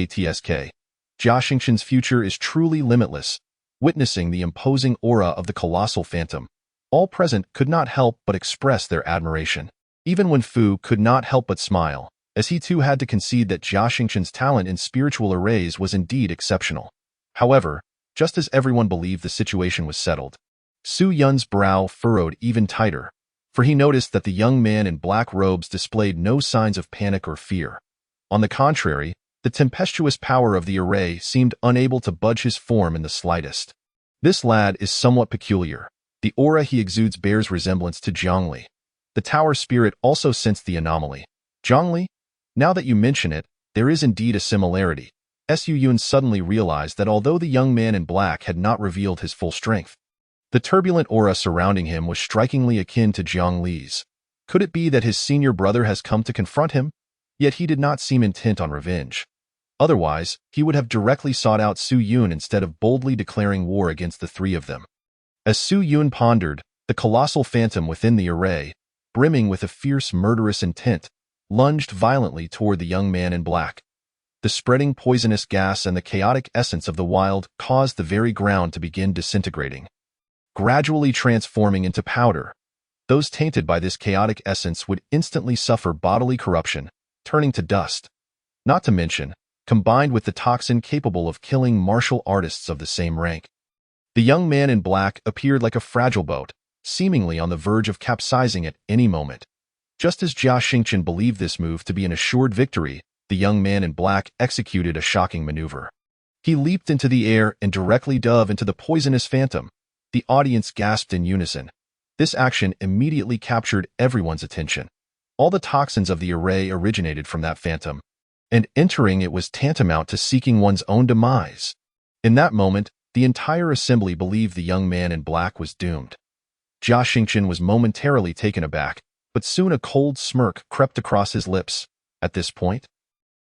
Jia Xingqian's future is truly limitless. Witnessing the imposing aura of the colossal phantom, all present could not help but express their admiration. Even Wen Fu could not help but smile, as he too had to concede that Jia Xingqian's talent in spiritual arrays was indeed exceptional. However, just as everyone believed the situation was settled, Su Yun's brow furrowed even tighter, for he noticed that the young man in black robes displayed no signs of panic or fear. On the contrary, the tempestuous power of the array seemed unable to budge his form in the slightest. This lad is somewhat peculiar. The aura he exudes bears resemblance to Zhongli. The tower spirit also sensed the anomaly. Zhongli? Now that you mention it, there is indeed a similarity. Su Yun suddenly realized that although the young man in black had not revealed his full strength, the turbulent aura surrounding him was strikingly akin to Zhongli's. Could it be that his senior brother has come to confront him? Yet he did not seem intent on revenge. Otherwise, he would have directly sought out Su Yun instead of boldly declaring war against the three of them. As Su Yun pondered, the colossal phantom within the array, brimming with a fierce murderous intent, lunged violently toward the young man in black. The spreading poisonous gas and the chaotic essence of the wild caused the very ground to begin disintegrating, gradually transforming into powder. Those tainted by this chaotic essence would instantly suffer bodily corruption, turning to dust. Not to mention, combined with the toxin capable of killing martial artists of the same rank. The young man in black appeared like a fragile boat, seemingly on the verge of capsizing at any moment. Just as Jia Xingqian believed this move to be an assured victory, the young man in black executed a shocking maneuver. He leaped into the air and directly dove into the poisonous phantom. The audience gasped in unison. This action immediately captured everyone's attention. All the toxins of the array originated from that phantom, and entering it was tantamount to seeking one's own demise. In that moment, the entire assembly believed the young man in black was doomed. Jia Xingqian was momentarily taken aback, but soon a cold smirk crept across his lips. At this point,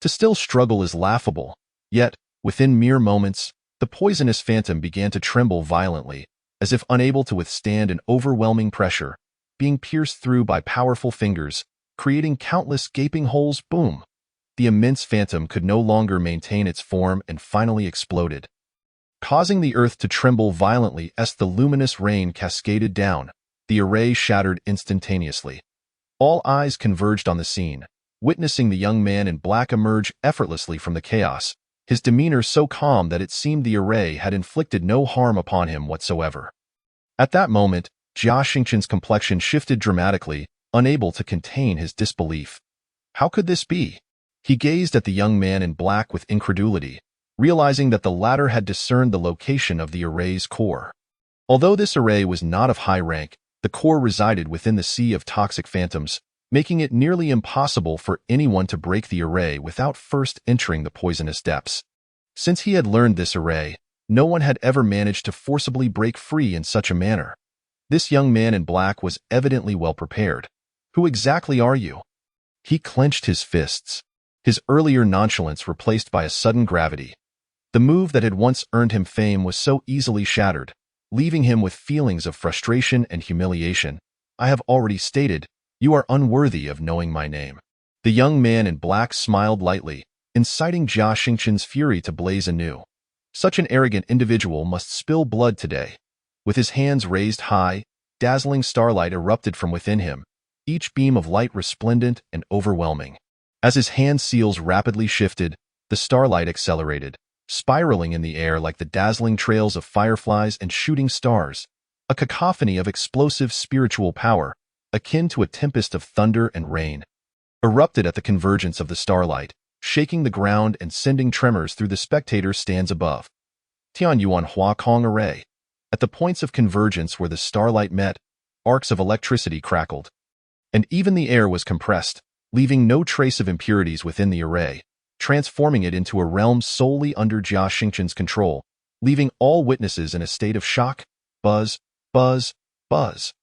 to still struggle is laughable, yet, within mere moments, the poisonous phantom began to tremble violently, as if unable to withstand an overwhelming pressure, being pierced through by powerful fingers, creating countless gaping holes. Boom! The immense phantom could no longer maintain its form and finally exploded, causing the earth to tremble violently as the luminous rain cascaded down. The array shattered instantaneously. All eyes converged on the scene, witnessing the young man in black emerge effortlessly from the chaos, his demeanor so calm that it seemed the array had inflicted no harm upon him whatsoever. At that moment, Jia Xingqian's complexion shifted dramatically, unable to contain his disbelief. How could this be? He gazed at the young man in black with incredulity, realizing that the latter had discerned the location of the array's core. Although this array was not of high rank, the core resided within the sea of toxic phantoms, making it nearly impossible for anyone to break the array without first entering the poisonous depths. Since he had learned this array, no one had ever managed to forcibly break free in such a manner. This young man in black was evidently well prepared. Who exactly are you? He clenched his fists, his earlier nonchalance replaced by a sudden gravity. The move that had once earned him fame was so easily shattered, leaving him with feelings of frustration and humiliation. I have already stated, you are unworthy of knowing my name. The young man in black smiled lightly, inciting Jia Xingqian's fury to blaze anew. Such an arrogant individual must spill blood today. With his hands raised high, dazzling starlight erupted from within him, each beam of light resplendent and overwhelming. As his hand seals rapidly shifted, the starlight accelerated, spiraling in the air like the dazzling trails of fireflies and shooting stars, a cacophony of explosive spiritual power, akin to a tempest of thunder and rain, erupted at the convergence of the starlight, shaking the ground and sending tremors through the spectators' stands above. Tianyuan Hua Kong Array. At the points of convergence where the starlight met, arcs of electricity crackled, and even the air was compressed, leaving no trace of impurities within the array, transforming it into a realm solely under Jia Xingqian's control, leaving all witnesses in a state of shock. Buzz, buzz, buzz.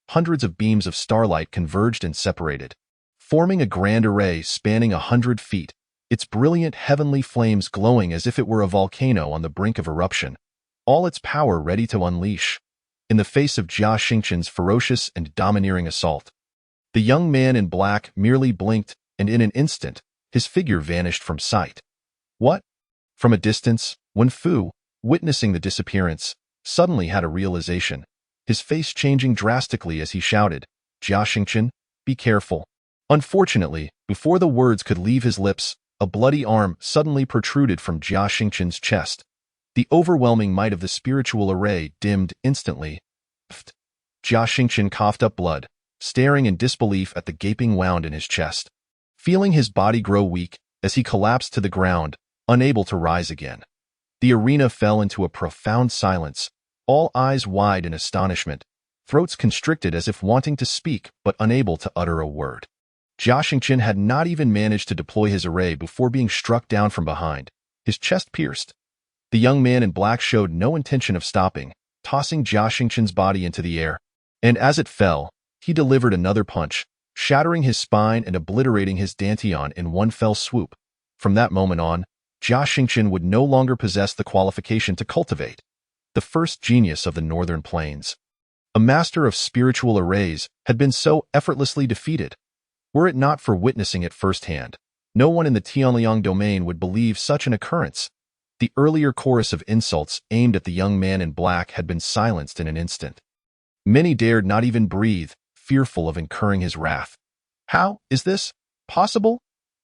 Hundreds of beams of starlight converged and separated, forming a grand array spanning 100 feet, its brilliant heavenly flames glowing as if it were a volcano on the brink of eruption, all its power ready to unleash. In the face of Jia Xingqian's ferocious and domineering assault, The young man in black merely blinked, and in an instant, his figure vanished from sight. What? From a distance, Wen Fu, witnessing the disappearance, suddenly had a realization, his face changing drastically as he shouted, "Jia Xingqian, be careful." Unfortunately, before the words could leave his lips, a bloody arm suddenly protruded from Jia Xingqian's chest. The overwhelming might of the spiritual array dimmed instantly. Jia Xingqian coughed up blood, staring in disbelief at the gaping wound in his chest. Feeling his body grow weak as he collapsed to the ground, unable to rise again. The arena fell into a profound silence, all eyes wide in astonishment, throats constricted as if wanting to speak but unable to utter a word. Jia Xingqian had not even managed to deploy his array before being struck down from behind, his chest pierced. The young man in black showed no intention of stopping, tossing Jia Xingqian's body into the air, and as it fell, he delivered another punch, shattering his spine and obliterating his dantian in one fell swoop. From that moment on, Jia Xingqian would no longer possess the qualification to cultivate the first genius of the northern plains. A master of spiritual arrays had been so effortlessly defeated. Were it not for witnessing it firsthand, no one in the Tianliang domain would believe such an occurrence. The earlier chorus of insults aimed at the young man in black had been silenced in an instant. Many dared not even breathe, fearful of incurring his wrath. How is this possible?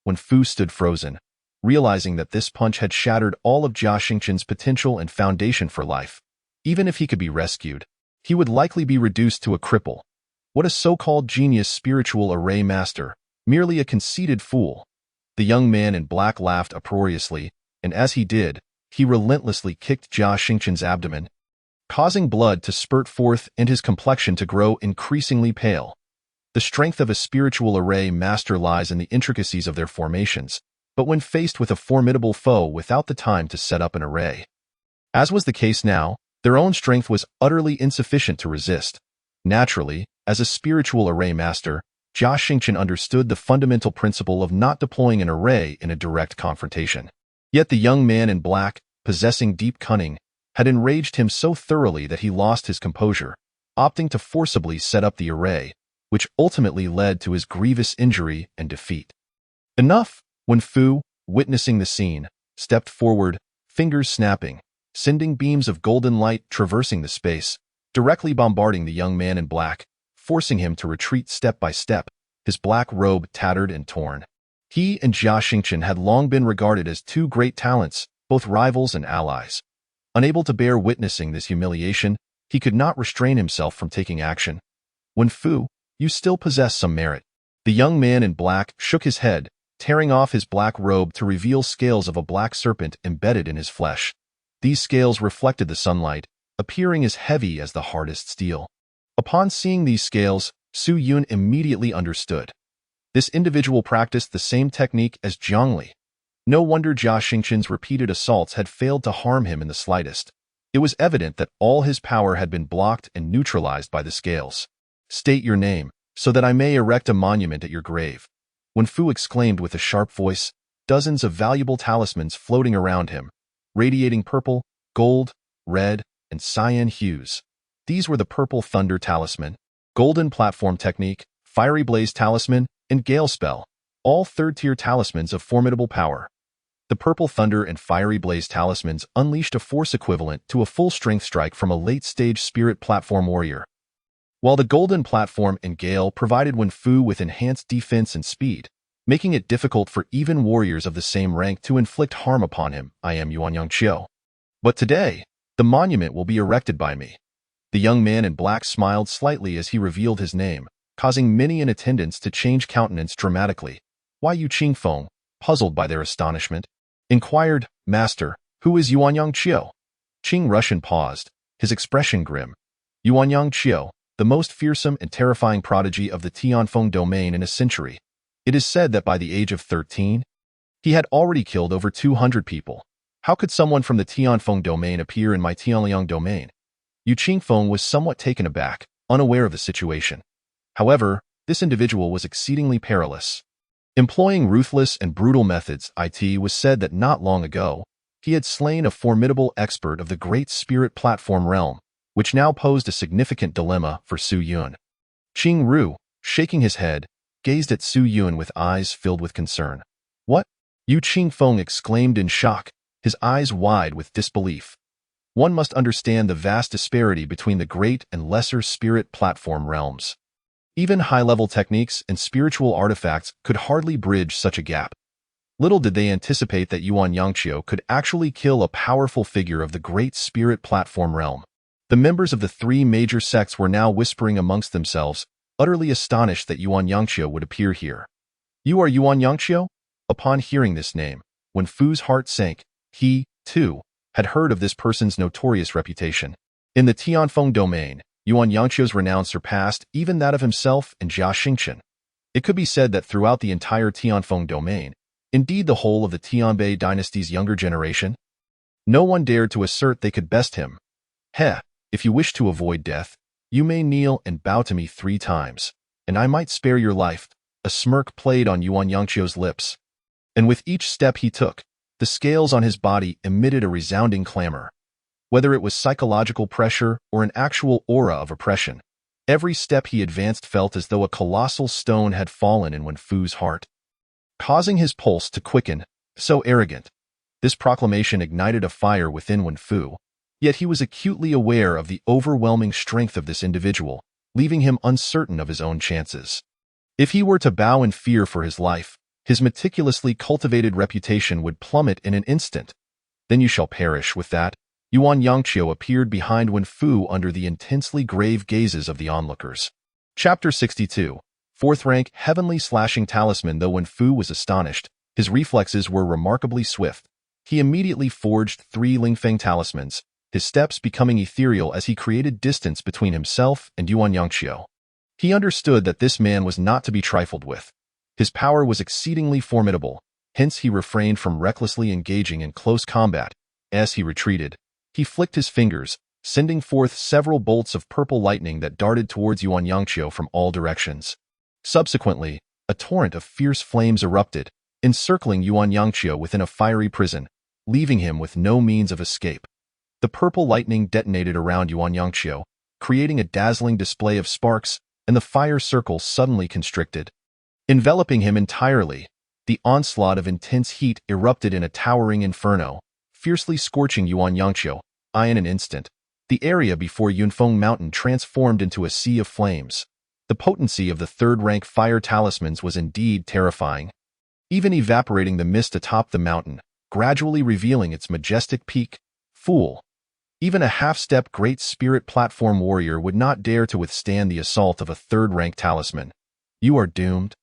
Wen Fu stood frozen, realizing that this punch had shattered all of Jia Xingqian's potential and foundation for life. Even if he could be rescued, he would likely be reduced to a cripple. What a so-called genius spiritual array master, merely a conceited fool. The young man in black laughed uproariously, and as he did, he relentlessly kicked Jia Xingqian's abdomen, causing blood to spurt forth and his complexion to grow increasingly pale. The strength of a spiritual array master lies in the intricacies of their formations, but when faced with a formidable foe without the time to set up an array, as was the case now, their own strength was utterly insufficient to resist. Naturally, as a spiritual array master, Jia Xingqian understood the fundamental principle of not deploying an array in a direct confrontation. Yet the young man in black, possessing deep cunning, had enraged him so thoroughly that he lost his composure, opting to forcibly set up the array, which ultimately led to his grievous injury and defeat. Enough! Wen Fu, witnessing the scene, stepped forward, fingers snapping, sending beams of golden light traversing the space, directly bombarding the young man in black, forcing him to retreat step by step, his black robe tattered and torn. He and Jia Xingqian had long been regarded as two great talents, both rivals and allies. Unable to bear witnessing this humiliation, he could not restrain himself from taking action. Wen Fu, you still possess some merit. The young man in black shook his head, tearing off his black robe to reveal scales of a black serpent embedded in his flesh. These scales reflected the sunlight, appearing as heavy as the hardest steel. Upon seeing these scales, Su Yun immediately understood. This individual practiced the same technique as Zhongli. No wonder Jia Xingqian's repeated assaults had failed to harm him in the slightest. It was evident that all his power had been blocked and neutralized by the scales. State your name, so that I may erect a monument at your grave. Wen Fu exclaimed with a sharp voice, dozens of valuable talismans floating around him, radiating purple, gold, red, and cyan hues. These were the Purple Thunder Talisman, Golden Platform Technique, Fiery Blaze Talisman, and Gale Spell, all third-tier talismans of formidable power. The Purple Thunder and Fiery Blaze talismans unleashed a force equivalent to a full-strength strike from a late-stage spirit platform warrior, while the Golden Platform and Gale provided Wen Fu with enhanced defense and speed, making it difficult for even warriors of the same rank to inflict harm upon him. I am Yuanyang Qiu. But today, the monument will be erected by me. The young man in black smiled slightly as he revealed his name, causing many in attendance to change countenance dramatically. Why Yu Qingfeng, puzzled by their astonishment, inquired, Master, who is Yuanyang Qiu? Qing Russian paused, his expression grim. Yuanyang Qiu, the most fearsome and terrifying prodigy of the Tianfeng domain in a century. It is said that by the age of 13, he had already killed over 200 people. How could someone from the Tianfeng domain appear in my Tianliang domain? Yu Qingfeng was somewhat taken aback, unaware of the situation. However, this individual was exceedingly perilous. Employing ruthless and brutal methods, it was said that not long ago, he had slain a formidable expert of the Great Spirit Platform realm, which now posed a significant dilemma for Su Yun. Qing Ru, shaking his head, gazed at Su Yun with eyes filled with concern. "What?" Yu Qingfeng exclaimed in shock, his eyes wide with disbelief. One must understand the vast disparity between the great and lesser spirit platform realms. Even high-level techniques and spiritual artifacts could hardly bridge such a gap. Little did they anticipate that Yuan Yangqiu could actually kill a powerful figure of the great spirit platform realm. The members of the three major sects were now whispering amongst themselves, utterly astonished that Yuan Yangqiu would appear here. "You are Yuan Yangqiu?" Upon hearing this name, Wen Fu's heart sank. He, too, had heard of this person's notorious reputation. In the Tianfeng domain, Yuan Yangqiu's renown surpassed even that of himself and Jia Xingchen. It could be said that throughout the entire Tianfeng domain, indeed the whole of the Tianbei dynasty's younger generation, no one dared to assert they could best him. "Heh, if you wish to avoid death, you may kneel and bow to me 3 times, and I might spare your life." A smirk played on Yuan Yangqiu's lips. And with each step he took, the scales on his body emitted a resounding clamor. Whether it was psychological pressure or an actual aura of oppression, every step he advanced felt as though a colossal stone had fallen in Wen Fu's heart, causing his pulse to quicken. So arrogant. This proclamation ignited a fire within Wen Fu, yet he was acutely aware of the overwhelming strength of this individual, leaving him uncertain of his own chances. If he were to bow in fear for his life, his meticulously cultivated reputation would plummet in an instant. "Then you shall perish." With that, Yuan Yangqiu appeared behind Wen Fu under the intensely grave gazes of the onlookers. Chapter 62. 4th rank Heavenly Slashing Talisman. Though Wen Fu was astonished, his reflexes were remarkably swift. He immediately forged 3 Lingfeng talismans, his steps becoming ethereal as he created distance between himself and Yuan Yangqiu. He understood that this man was not to be trifled with. His power was exceedingly formidable, hence he refrained from recklessly engaging in close combat. As he retreated, he flicked his fingers, sending forth several bolts of purple lightning that darted towards Yuan Yangqiu from all directions. Subsequently, a torrent of fierce flames erupted, encircling Yuan Yangqiu within a fiery prison, leaving him with no means of escape. The purple lightning detonated around Yuan Yangqiu, creating a dazzling display of sparks, and the fire circle suddenly constricted, enveloping him entirely. The onslaught of intense heat erupted in a towering inferno, fiercely scorching Yuan Yangqiu. In an instant, the area before Yunfeng Mountain transformed into a sea of flames. The potency of the 3rd rank fire talismans was indeed terrifying, even evaporating the mist atop the mountain, gradually revealing its majestic peak. Fool! Even a half-step great spirit platform warrior would not dare to withstand the assault of a 3rd rank talisman. "You are doomed."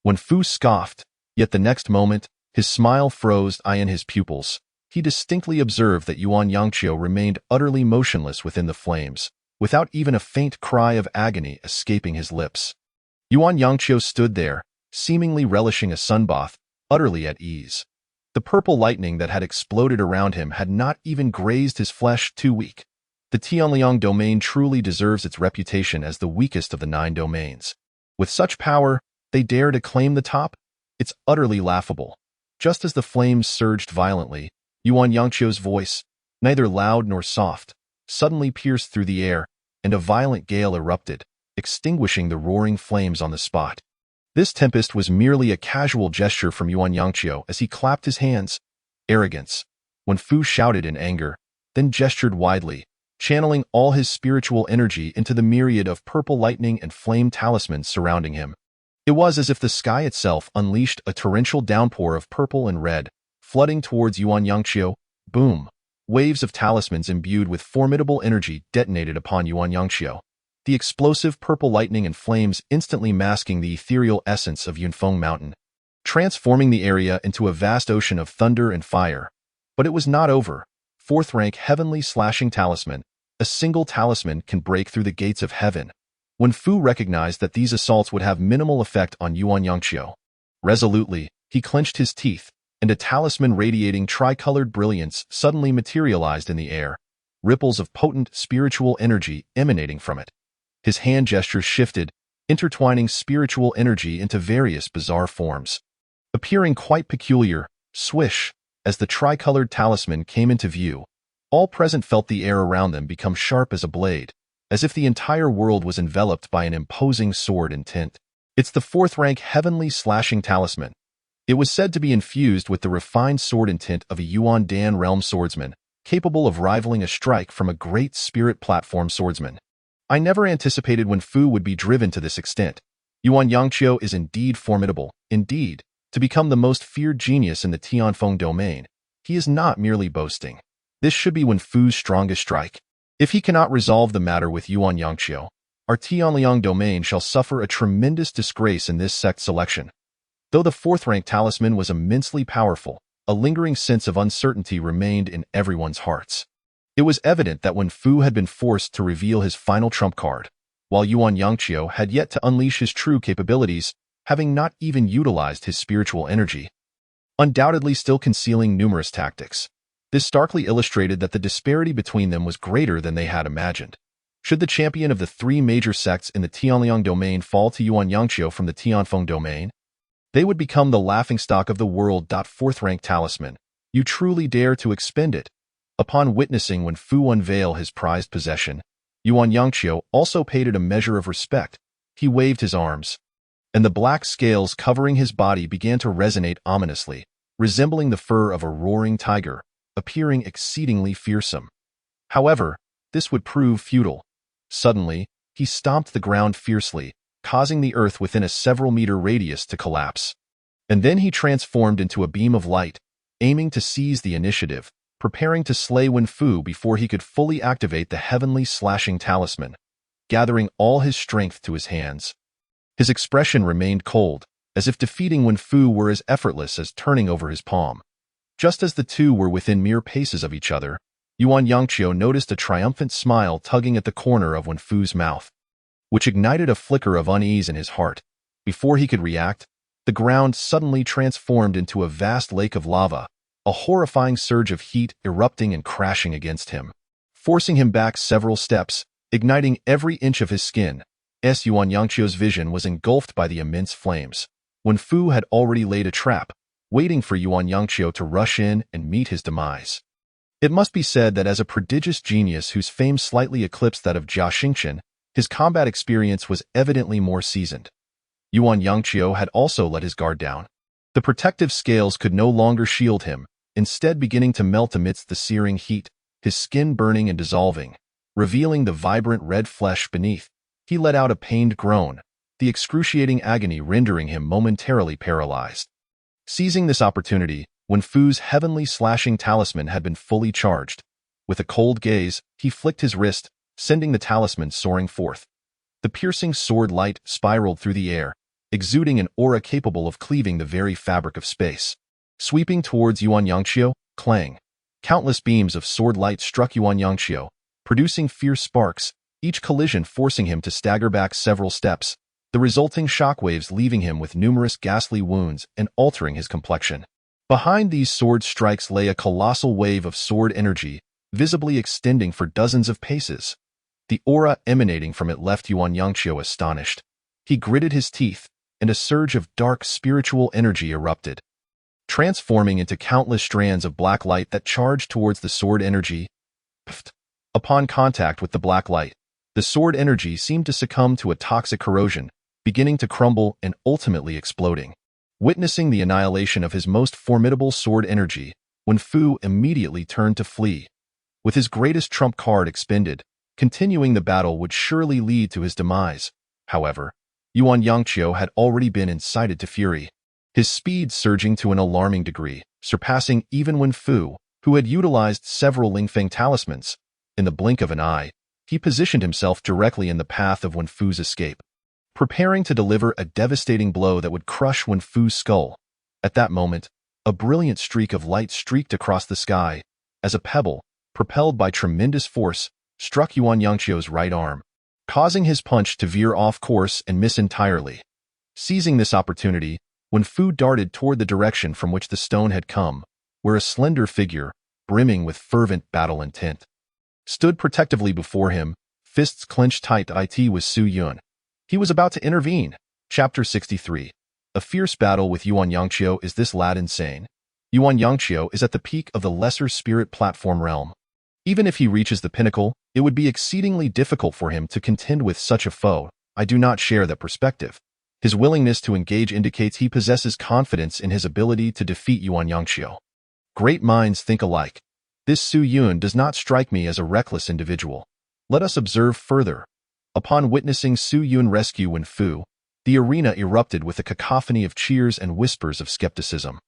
Wen Fu scoffed, yet the next moment, his smile froze in his pupils. He distinctly observed that Yuan Yangqiu remained utterly motionless within the flames, without even a faint cry of agony escaping his lips. Yuan Yangqiu stood there, seemingly relishing a sunbath, utterly at ease. The purple lightning that had exploded around him had not even grazed his flesh. Too weak. The Tianliang domain truly deserves its reputation as the weakest of the 9 domains. With such power, they dare to claim the top? It's utterly laughable. Just as the flames surged violently, Yuan Yangqiu's voice, neither loud nor soft, suddenly pierced through the air, and a violent gale erupted, extinguishing the roaring flames on the spot. This tempest was merely a casual gesture from Yuan Yangqiu as he clapped his hands. Arrogance. Wen Fu shouted in anger, then gestured widely, channeling all his spiritual energy into the myriad of purple lightning and flame talismans surrounding him. It was as if the sky itself unleashed a torrential downpour of purple and red, flooding towards Yuan Yangqiu. Boom! Waves of talismans imbued with formidable energy detonated upon Yuan Yangqiu. The explosive purple lightning and flames instantly masking the ethereal essence of Yunfeng Mountain, transforming the area into a vast ocean of thunder and fire. But it was not over. 4th rank Heavenly Slashing Talisman. A single talisman can break through the gates of heaven. Wen Fu recognized that these assaults would have minimal effect on Yuan Yangqiu. Resolutely, he clenched his teeth, and a talisman radiating tricolored brilliance suddenly materialized in the air, ripples of potent spiritual energy emanating from it. His hand gestures shifted, intertwining spiritual energy into various bizarre forms. Appearing quite peculiar, swish, as the tricolored talisman came into view, all present felt the air around them become sharp as a blade, as if the entire world was enveloped by an imposing sword in tint. It's the fourth-rank Heavenly Slashing Talisman. It was said to be infused with the refined sword intent of a Yuan Dan realm swordsman, capable of rivaling a strike from a great spirit platform swordsman. I never anticipated Wen Fu would be driven to this extent. Yuan Yangqiu is indeed formidable. Indeed, to become the most feared genius in the Tianfeng domain, he is not merely boasting. This should be Wen Fu's strongest strike. If he cannot resolve the matter with Yuan Yangqiu, our Tianliang domain shall suffer a tremendous disgrace in this sect selection. Though the fourth-rank talisman was immensely powerful, a lingering sense of uncertainty remained in everyone's hearts. It was evident that Wen Fu had been forced to reveal his final trump card, while Yuan Yangqiu had yet to unleash his true capabilities, having not even utilized his spiritual energy, undoubtedly still concealing numerous tactics. This starkly illustrated that the disparity between them was greater than they had imagined. Should the champion of the three major sects in the Tianliang domain fall to Yuan Yangqiu from the Tianfeng domain, they would become the laughingstock of the world. Fourth-rank talisman. You truly dare to expend it? Upon witnessing Wen Fu unveil his prized possession, Yuan Yangqiu also paid it a measure of respect. He waved his arms, and the black scales covering his body began to resonate ominously, resembling the fur of a roaring tiger, appearing exceedingly fearsome. However, this would prove futile. Suddenly, he stomped the ground fiercely, causing the earth within a several-meter radius to collapse. And then he transformed into a beam of light, aiming to seize the initiative, preparing to slay Wen Fu before he could fully activate the Heavenly Slashing Talisman, gathering all his strength to his hands. His expression remained cold, as if defeating Wen Fu were as effortless as turning over his palm. Just as the two were within mere paces of each other, Yuan Yangqiu noticed a triumphant smile tugging at the corner of Wen Fu's mouth, which ignited a flicker of unease in his heart. Before he could react, the ground suddenly transformed into a vast lake of lava, a horrifying surge of heat erupting and crashing against him, forcing him back several steps, igniting every inch of his skin. Yuan Yangqiu's vision was engulfed by the immense flames. Wen Fu had already laid a trap, waiting for Yuan Yangqiu to rush in and meet his demise. It must be said that as a prodigious genius whose fame slightly eclipsed that of Jia Xingchen, his combat experience was evidently more seasoned. Yuan Yangqiu had also let his guard down. The protective scales could no longer shield him, instead beginning to melt amidst the searing heat, his skin burning and dissolving, revealing the vibrant red flesh beneath. He let out a pained groan, the excruciating agony rendering him momentarily paralyzed. Seizing this opportunity, Wen Fu's Heavenly Slashing Talisman had been fully charged. With a cold gaze, he flicked his wrist, sending the talisman soaring forth. The piercing sword light spiraled through the air, exuding an aura capable of cleaving the very fabric of space. Sweeping towards Yuan Yangqiu, clang. Countless beams of sword light struck Yuan Yangqiu, producing fierce sparks, each collision forcing him to stagger back several steps, the resulting shockwaves leaving him with numerous ghastly wounds and altering his complexion. Behind these sword strikes lay a colossal wave of sword energy, visibly extending for dozens of paces. The aura emanating from it left Yuan Yangqiu astonished. He gritted his teeth, and a surge of dark spiritual energy erupted, transforming into countless strands of black light that charged towards the sword energy. Pfft. Upon contact with the black light, the sword energy seemed to succumb to a toxic corrosion, beginning to crumble and ultimately exploding. Witnessing the annihilation of his most formidable sword energy, Wen Fu immediately turned to flee. With his greatest trump card expended, continuing the battle would surely lead to his demise. However, Yuan Yangqiu had already been incited to fury, his speed surging to an alarming degree, surpassing even Wen Fu, who had utilized several Lingfeng talismans. In the blink of an eye, he positioned himself directly in the path of Wen Fu's escape, preparing to deliver a devastating blow that would crush Wen Fu's skull. At that moment, a brilliant streak of light streaked across the sky, as a pebble, propelled by tremendous force, struck Yuan Yangqiu's right arm, causing his punch to veer off course and miss entirely. Seizing this opportunity, Wen Fu darted toward the direction from which the stone had come, where a slender figure, brimming with fervent battle intent, stood protectively before him, fists clenched tight. It was Su Yun. He was about to intervene. Chapter 63. A fierce battle with Yuan Yangqiu. Is this lad insane? Yuan Yangqiu is at the peak of the lesser spirit platform realm. Even if he reaches the pinnacle, it would be exceedingly difficult for him to contend with such a foe. I do not share that perspective. His willingness to engage indicates he possesses confidence in his ability to defeat Yuan Yangqiu. Great minds think alike. This Su Yun does not strike me as a reckless individual. Let us observe further. Upon witnessing Su Yun rescue Wen Fu, the arena erupted with a cacophony of cheers and whispers of skepticism.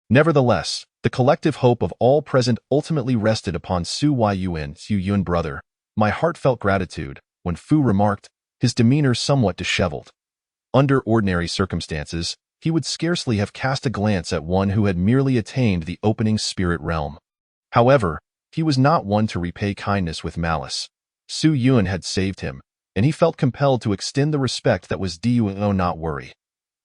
Nevertheless, the collective hope of all present ultimately rested upon Su Yun brother. My heartfelt gratitude, Wen Fu remarked, his demeanor somewhat disheveled. Under ordinary circumstances, he would scarcely have cast a glance at one who had merely attained the opening spirit realm. However, he was not one to repay kindness with malice. Su Yun had saved him, and he felt compelled to extend the respect that was due. Not worry.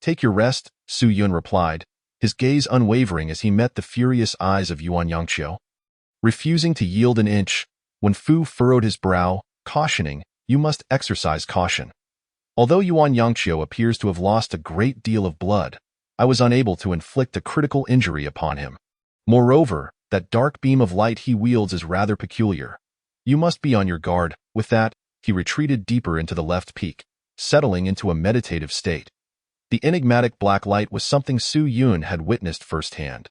Take your rest, Su Yun replied, his gaze unwavering as he met the furious eyes of Yuan Yangqiu. Refusing to yield an inch, Wen Fu furrowed his brow, cautioning, "You must exercise caution. Although Yuan Yangqiu appears to have lost a great deal of blood, I was unable to inflict a critical injury upon him. Moreover, that dark beam of light he wields is rather peculiar. You must be on your guard." With that, he retreated deeper into the left peak, settling into a meditative state. The enigmatic black light was something Su Yun had witnessed firsthand.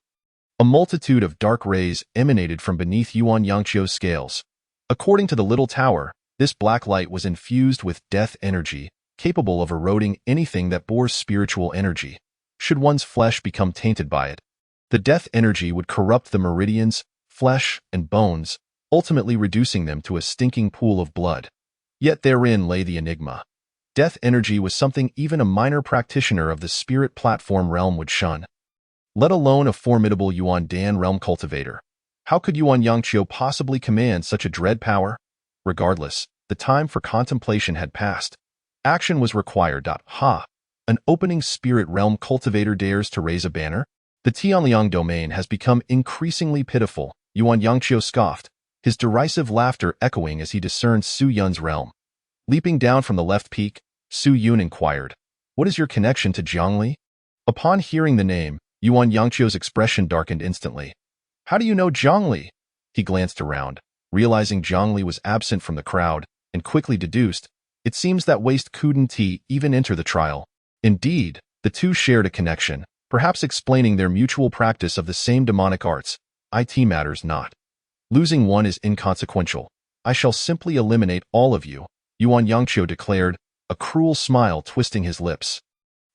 A multitude of dark rays emanated from beneath Yuan Yangqiu's scales. According to the little tower, this black light was infused with death energy, capable of eroding anything that bore spiritual energy, should one's flesh become tainted by it. The death energy would corrupt the meridians, flesh, and bones, ultimately reducing them to a stinking pool of blood. Yet therein lay the enigma. Death energy was something even a minor practitioner of the spirit platform realm would shun, let alone a formidable Yuan Dan realm cultivator. How could Yuan Yangqiu possibly command such a dread power? Regardless, the time for contemplation had passed. Action was required. An opening spirit realm cultivator dares to raise a banner? The Tianliang domain has become increasingly pitiful, Yuan Yangqiu scoffed, his derisive laughter echoing as he discerned Su Yun's realm. Leaping down from the left peak, Su Yun inquired, "What is your connection to Zhongli?" Upon hearing the name, Yuan Yangqiu's expression darkened instantly. "How do you know Zhongli?" He glanced around, realizing Zhongli was absent from the crowd, and quickly deduced, "It seems that waste couldn't even enter the trial." Indeed, the two shared a connection, perhaps explaining their mutual practice of the same demonic arts. It matters not. Losing one is inconsequential. I shall simply eliminate all of you, Yuan Yangqiu declared, a cruel smile twisting his lips.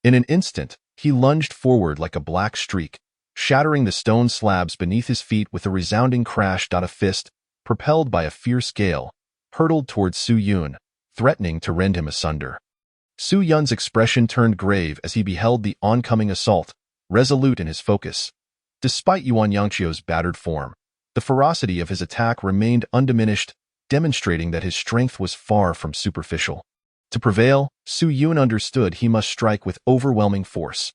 In an instant, he lunged forward like a black streak, shattering the stone slabs beneath his feet with a resounding crash. A fist, propelled by a fierce gale, hurtled towards Su Yun, threatening to rend him asunder. Su Yun's expression turned grave as he beheld the oncoming assault, resolute in his focus. Despite Yuan Yangqiu's battered form, the ferocity of his attack remained undiminished, demonstrating that his strength was far from superficial. To prevail, Su Yun understood he must strike with overwhelming force.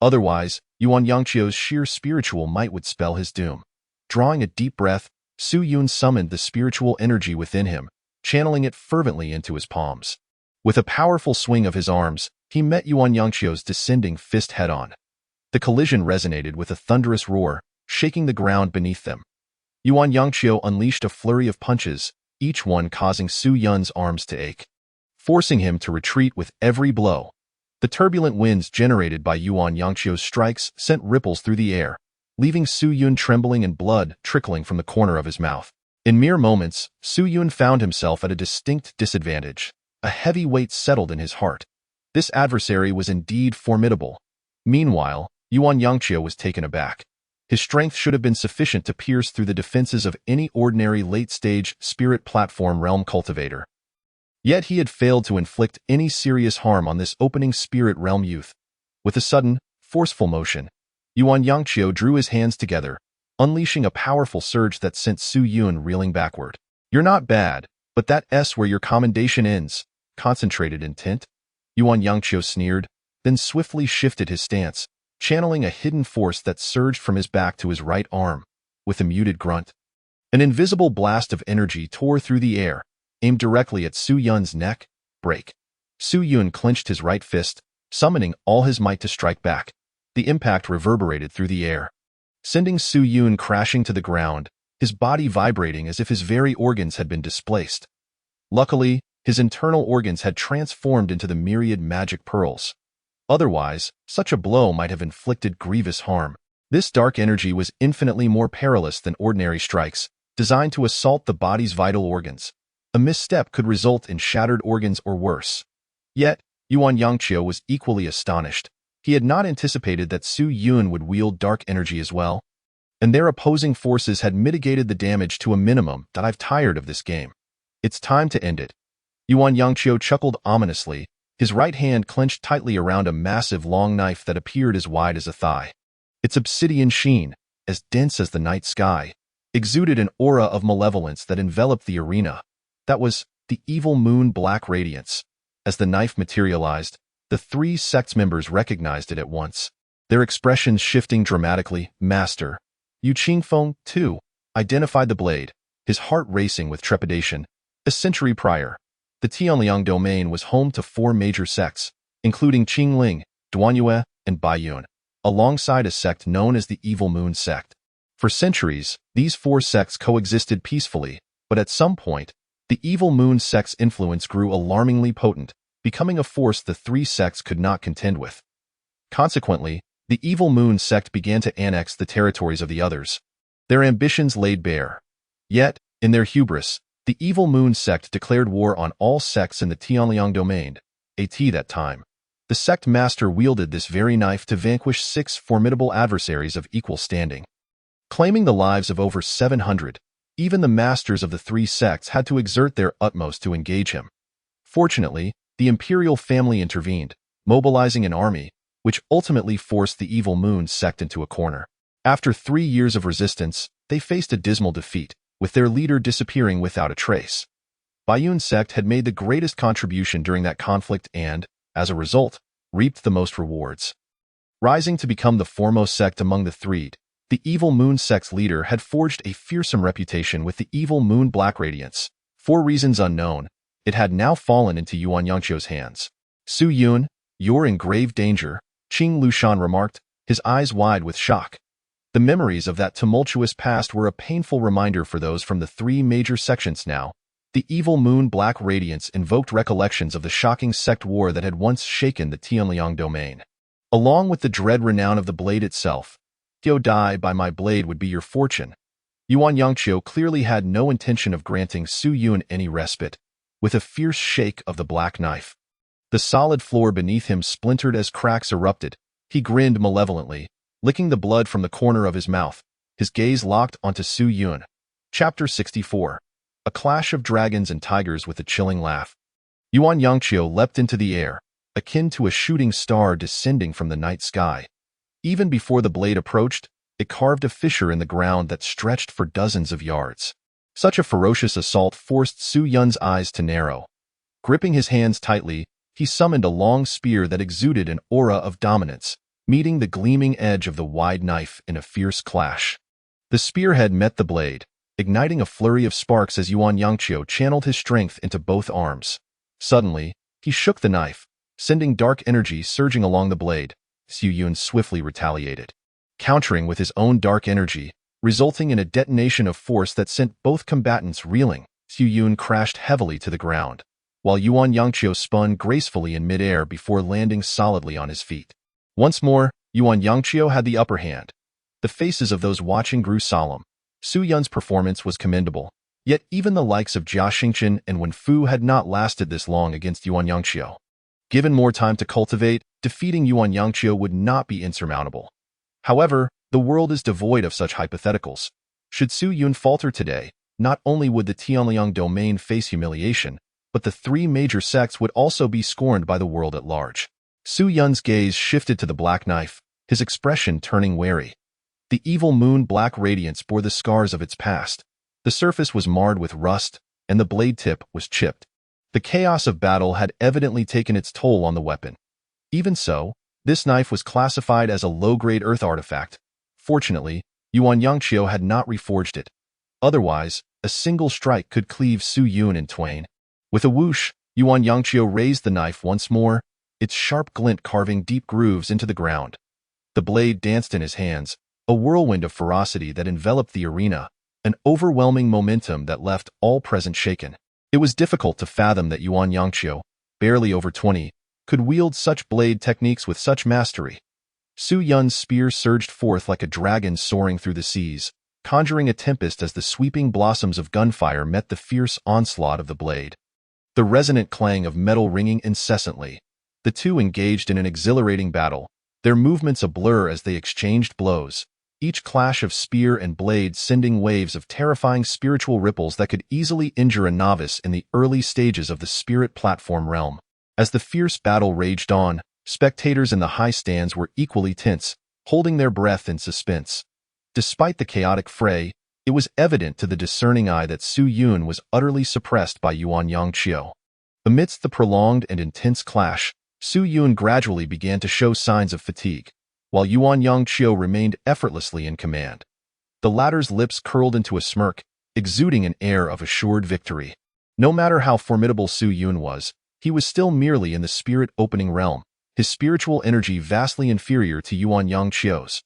Otherwise, Yuan Yangqiu's sheer spiritual might would spell his doom. Drawing a deep breath, Su Yun summoned the spiritual energy within him, channeling it fervently into his palms. With a powerful swing of his arms, he met Yuan Yangqiu's descending fist head-on. The collision resonated with a thunderous roar, shaking the ground beneath them. Yuan Yangqiu unleashed a flurry of punches, each one causing Su Yun's arms to ache, forcing him to retreat with every blow. The turbulent winds generated by Yuan Yangqiu's strikes sent ripples through the air, leaving Su Yun trembling and blood trickling from the corner of his mouth. In mere moments, Su Yun found himself at a distinct disadvantage. A heavy weight settled in his heart. This adversary was indeed formidable. Meanwhile, Yuan Yangqiu was taken aback. His strength should have been sufficient to pierce through the defenses of any ordinary late-stage spirit platform realm cultivator. Yet he had failed to inflict any serious harm on this opening spirit realm youth. With a sudden, forceful motion, Yuan Yangqiu drew his hands together, unleashing a powerful surge that sent Su Yun reeling backward. "You're not bad, but that S where your commendation ends, concentrated intent?" Yuan Yangqiu sneered, then swiftly shifted his stance, channeling a hidden force that surged from his back to his right arm. With a muted grunt, an invisible blast of energy tore through the air, aimed directly at Su Yun's neck. Break. Su Yun clenched his right fist, summoning all his might to strike back. The impact reverberated through the air, sending Su Yun crashing to the ground, his body vibrating as if his very organs had been displaced. Luckily, his internal organs had transformed into the myriad magic pearls. Otherwise, such a blow might have inflicted grievous harm. This dark energy was infinitely more perilous than ordinary strikes, designed to assault the body's vital organs. A misstep could result in shattered organs or worse. Yet, Yuan Yangqiu was equally astonished. He had not anticipated that Su Yun would wield dark energy as well, and their opposing forces had mitigated the damage to a minimum. That I've tired of this game. It's time to end it. Yuan Yangqiu chuckled ominously, his right hand clenched tightly around a massive long knife that appeared as wide as a thigh. Its obsidian sheen, as dense as the night sky, exuded an aura of malevolence that enveloped the arena. That was the evil moon black radiance. As the knife materialized, the three sect's members recognized it at once, their expressions shifting dramatically. Master Yu Qingfeng, too, identified the blade, his heart racing with trepidation. A century prior, the Tianliang domain was home to four major sects, including Qingling, Duanyue, and Baiyun, alongside a sect known as the Evil Moon Sect. For centuries, these four sects coexisted peacefully, but at some point, the Evil Moon Sect's influence grew alarmingly potent, becoming a force the three sects could not contend with. Consequently, the Evil Moon Sect began to annex the territories of the others, their ambitions laid bare. Yet, in their hubris, the Evil Moon Sect declared war on all sects in the Tianliang domain. At that time, the sect master wielded this very knife to vanquish 6 formidable adversaries of equal standing. Claiming the lives of over 700, even the masters of the three sects had to exert their utmost to engage him. Fortunately, the imperial family intervened, mobilizing an army, which ultimately forced the Evil Moon Sect into a corner. After 3 years of resistance, they faced a dismal defeat, with their leader disappearing without a trace. Baiyun Sect had made the greatest contribution during that conflict and, as a result, reaped the most rewards. Rising to become the foremost sect among the three, the Evil Moon Sect's leader had forged a fearsome reputation with the Evil Moon Black Radiance. For reasons unknown, it had now fallen into Yuan Yangqiu's hands. Su Yun, you're in grave danger, Qing Lushan remarked, his eyes wide with shock. The memories of that tumultuous past were a painful reminder for those from the three major sections now. The Evil Moon Black Radiance invoked recollections of the shocking sect war that had once shaken the Tianliang domain. Along with the dread renown of the blade itself, "Go die by my blade" would be your fortune. Yuan Yangqiu clearly had no intention of granting Su Yun any respite. With a fierce shake of the black knife, the solid floor beneath him splintered as cracks erupted. He grinned malevolently, licking the blood from the corner of his mouth, his gaze locked onto Su Yun. Chapter 64. A clash of dragons and tigers with a chilling laugh. Yuan Yangqiu leapt into the air, akin to a shooting star descending from the night sky. Even before the blade approached, it carved a fissure in the ground that stretched for dozens of yards. Such a ferocious assault forced Su Yun's eyes to narrow. Gripping his hands tightly, he summoned a long spear that exuded an aura of dominance, meeting the gleaming edge of the wide knife in a fierce clash. The spearhead met the blade, igniting a flurry of sparks as Yuan Yangqiu channeled his strength into both arms. Suddenly, he shook the knife, sending dark energy surging along the blade. Su Yun swiftly retaliated, countering with his own dark energy, resulting in a detonation of force that sent both combatants reeling. Su Yun crashed heavily to the ground, while Yuan Yangqiu spun gracefully in midair before landing solidly on his feet. Once more, Yuan Yangqiu had the upper hand. The faces of those watching grew solemn. Su Yun's performance was commendable, yet even the likes of Jia Xingqian and Wen Fu had not lasted this long against Yuan Yangqiu. Given more time to cultivate, defeating Yuan Yangqiu would not be insurmountable. However, the world is devoid of such hypotheticals. Should Su Yun falter today, not only would the Tianliang domain face humiliation, but the three major sects would also be scorned by the world at large. Su Yun's gaze shifted to the black knife, his expression turning wary. The Evil Moon Black Radiance bore the scars of its past. The surface was marred with rust, and the blade tip was chipped. The chaos of battle had evidently taken its toll on the weapon. Even so, this knife was classified as a low-grade earth artifact. Fortunately, Yuan Yangqiu had not reforged it. Otherwise, a single strike could cleave Su Yun in twain. With a whoosh, Yuan Yangqiu raised the knife once more, its sharp glint carving deep grooves into the ground. The blade danced in his hands, a whirlwind of ferocity that enveloped the arena, an overwhelming momentum that left all present shaken. It was difficult to fathom that Yuan Yangqiu, barely over 20, could wield such blade techniques with such mastery. Su Yun's spear surged forth like a dragon soaring through the seas, conjuring a tempest as the sweeping blossoms of gunfire met the fierce onslaught of the blade. The resonant clang of metal ringing incessantly. The two engaged in an exhilarating battle, their movements a blur as they exchanged blows, each clash of spear and blade sending waves of terrifying spiritual ripples that could easily injure a novice in the early stages of the spirit platform realm. As the fierce battle raged on, spectators in the high stands were equally tense, holding their breath in suspense. Despite the chaotic fray, it was evident to the discerning eye that Su Yun was utterly suppressed by Yuan Yangqiu. Amidst the prolonged and intense clash, Su Yun gradually began to show signs of fatigue, while Yuan Yangqiu remained effortlessly in command. The latter's lips curled into a smirk, exuding an air of assured victory. No matter how formidable Su Yun was, he was still merely in the spirit-opening realm, his spiritual energy vastly inferior to Yuan Yangqiu's.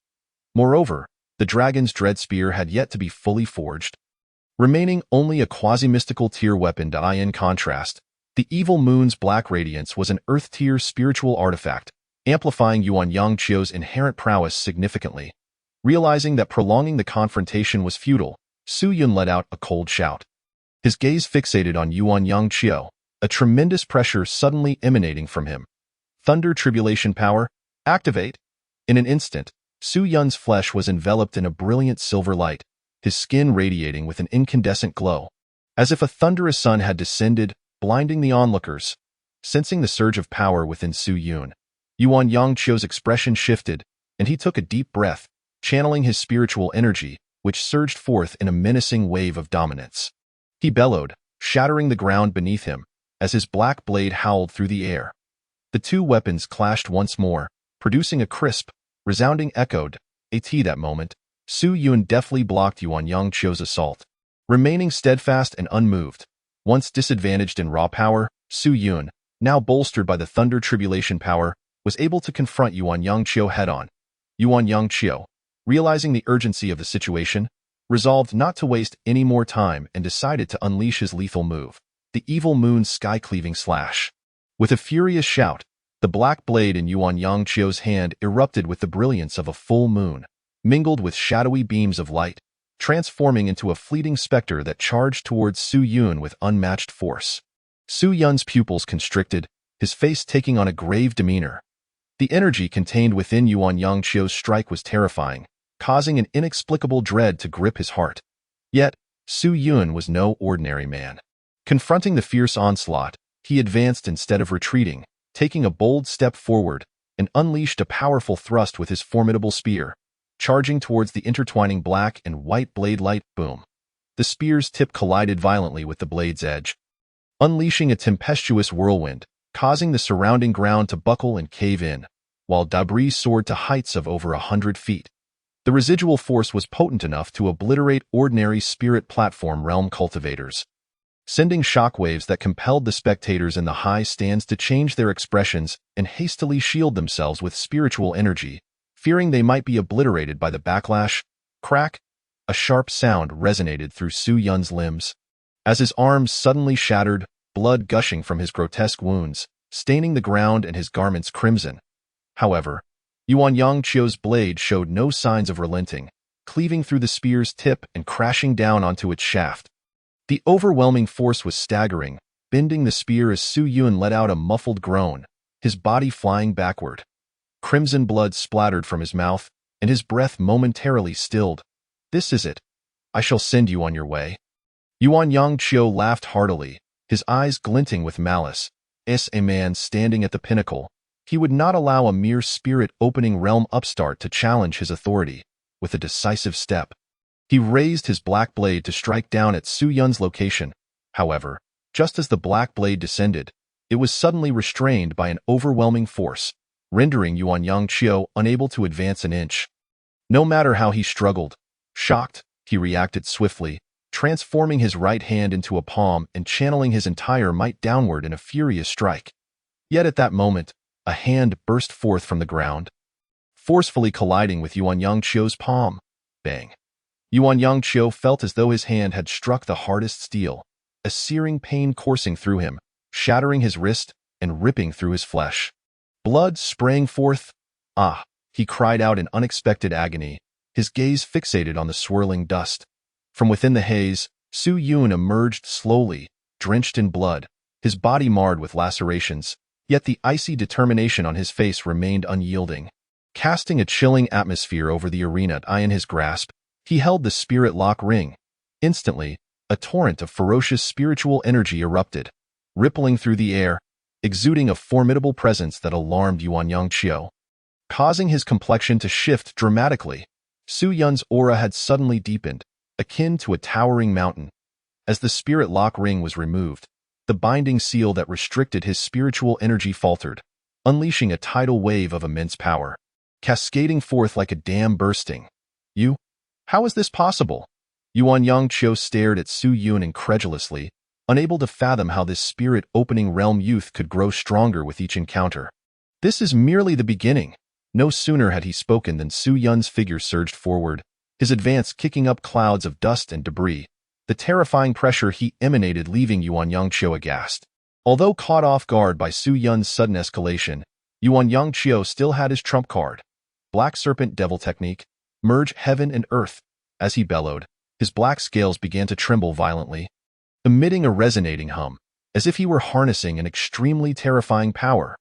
Moreover, the dragon's dread spear had yet to be fully forged, remaining only a quasi-mystical tier weapon. In contrast, the evil moon's black radiance was an earth-tier spiritual artifact, amplifying Yuan Yangqiu's inherent prowess significantly. Realizing that prolonging the confrontation was futile, Su Yun let out a cold shout. His gaze fixated on Yuan Yangqiu, a tremendous pressure suddenly emanating from him. Thunder Tribulation Power, activate! In an instant, Su Yun's flesh was enveloped in a brilliant silver light, his skin radiating with an incandescent glow, as if a thunderous sun had descended, blinding the onlookers. Sensing the surge of power within Su Yun, Yuan Yangqiu's expression shifted, and he took a deep breath, channeling his spiritual energy, which surged forth in a menacing wave of dominance. He bellowed, shattering the ground beneath him, as his black blade howled through the air. The two weapons clashed once more, producing a crisp, resounding echo. At that moment, Su Yun deftly blocked Yuan Yangqiu's assault. Remaining steadfast and unmoved, once disadvantaged in raw power, Su Yun, now bolstered by the Thunder Tribulation Power, was able to confront Yuan Yangqiu head-on. Yuan Yangqiu, realizing the urgency of the situation, resolved not to waste any more time and decided to unleash his lethal move, the Evil Moon's sky-cleaving slash. With a furious shout, the black blade in Yuan Yangqiu's hand erupted with the brilliance of a full moon, mingled with shadowy beams of light, transforming into a fleeting specter that charged towards Su Yun with unmatched force. Su Yun's pupils constricted, his face taking on a grave demeanor. The energy contained within Yuan Yangqiu's strike was terrifying, causing an inexplicable dread to grip his heart. Yet, Su Yun was no ordinary man. Confronting the fierce onslaught, he advanced instead of retreating, taking a bold step forward, and unleashed a powerful thrust with his formidable spear, charging towards the intertwining black and white blade light. Boom. The spear's tip collided violently with the blade's edge, unleashing a tempestuous whirlwind, causing the surrounding ground to buckle and cave in, while debris soared to heights of over 100 feet. The residual force was potent enough to obliterate ordinary spirit platform realm cultivators, sending shockwaves that compelled the spectators in the high stands to change their expressions and hastily shield themselves with spiritual energy, fearing they might be obliterated by the backlash. Crack! A sharp sound resonated through Su Yun's limbs, as his arms suddenly shattered, blood gushing from his grotesque wounds, staining the ground and his garments crimson. However, Yuan Yangqiu's blade showed no signs of relenting, cleaving through the spear's tip and crashing down onto its shaft. The overwhelming force was staggering, bending the spear as Su Yun let out a muffled groan, his body flying backward. Crimson blood splattered from his mouth, and his breath momentarily stilled. This is it. I shall send you on your way. Yuan Yangqiu laughed heartily, his eyes glinting with malice. As a man standing at the pinnacle, he would not allow a mere spirit-opening realm upstart to challenge his authority. With a decisive step, he raised his black blade to strike down at Su Yun's location. However, just as the black blade descended, it was suddenly restrained by an overwhelming force, rendering Yuan Yangqiu unable to advance an inch. No matter how he struggled, shocked, he reacted swiftly, transforming his right hand into a palm and channeling his entire might downward in a furious strike. Yet at that moment, a hand burst forth from the ground, forcefully colliding with Yuan Yangqiu's palm. Bang! Yuan Yangqiu felt as though his hand had struck the hardest steel, a searing pain coursing through him, shattering his wrist, and ripping through his flesh. Blood sprang forth. Ah! He cried out in unexpected agony, his gaze fixated on the swirling dust. From within the haze, Su Yun emerged slowly, drenched in blood, his body marred with lacerations, yet the icy determination on his face remained unyielding. Casting a chilling atmosphere over the arena in his grasp, he held the spirit lock ring. Instantly, a torrent of ferocious spiritual energy erupted, rippling through the air, exuding a formidable presence that alarmed Yuan Yangqiu. Causing his complexion to shift dramatically, Su Yun's aura had suddenly deepened, akin to a towering mountain. As the spirit lock ring was removed, the binding seal that restricted his spiritual energy faltered, unleashing a tidal wave of immense power, cascading forth like a dam bursting. How is this possible? Yuan Yangqiu stared at Su Yun incredulously, unable to fathom how this spirit-opening realm youth could grow stronger with each encounter. This is merely the beginning. No sooner had he spoken than Su Yun's figure surged forward, his advance kicking up clouds of dust and debris, the terrifying pressure he emanated leaving Yuan Yangqiu aghast. Although caught off guard by Su Yun's sudden escalation, Yuan Yangqiu still had his trump card. Black Serpent Devil Technique, merge heaven and earth. As he bellowed, his black scales began to tremble violently, emitting a resonating hum, as if he were harnessing an extremely terrifying power.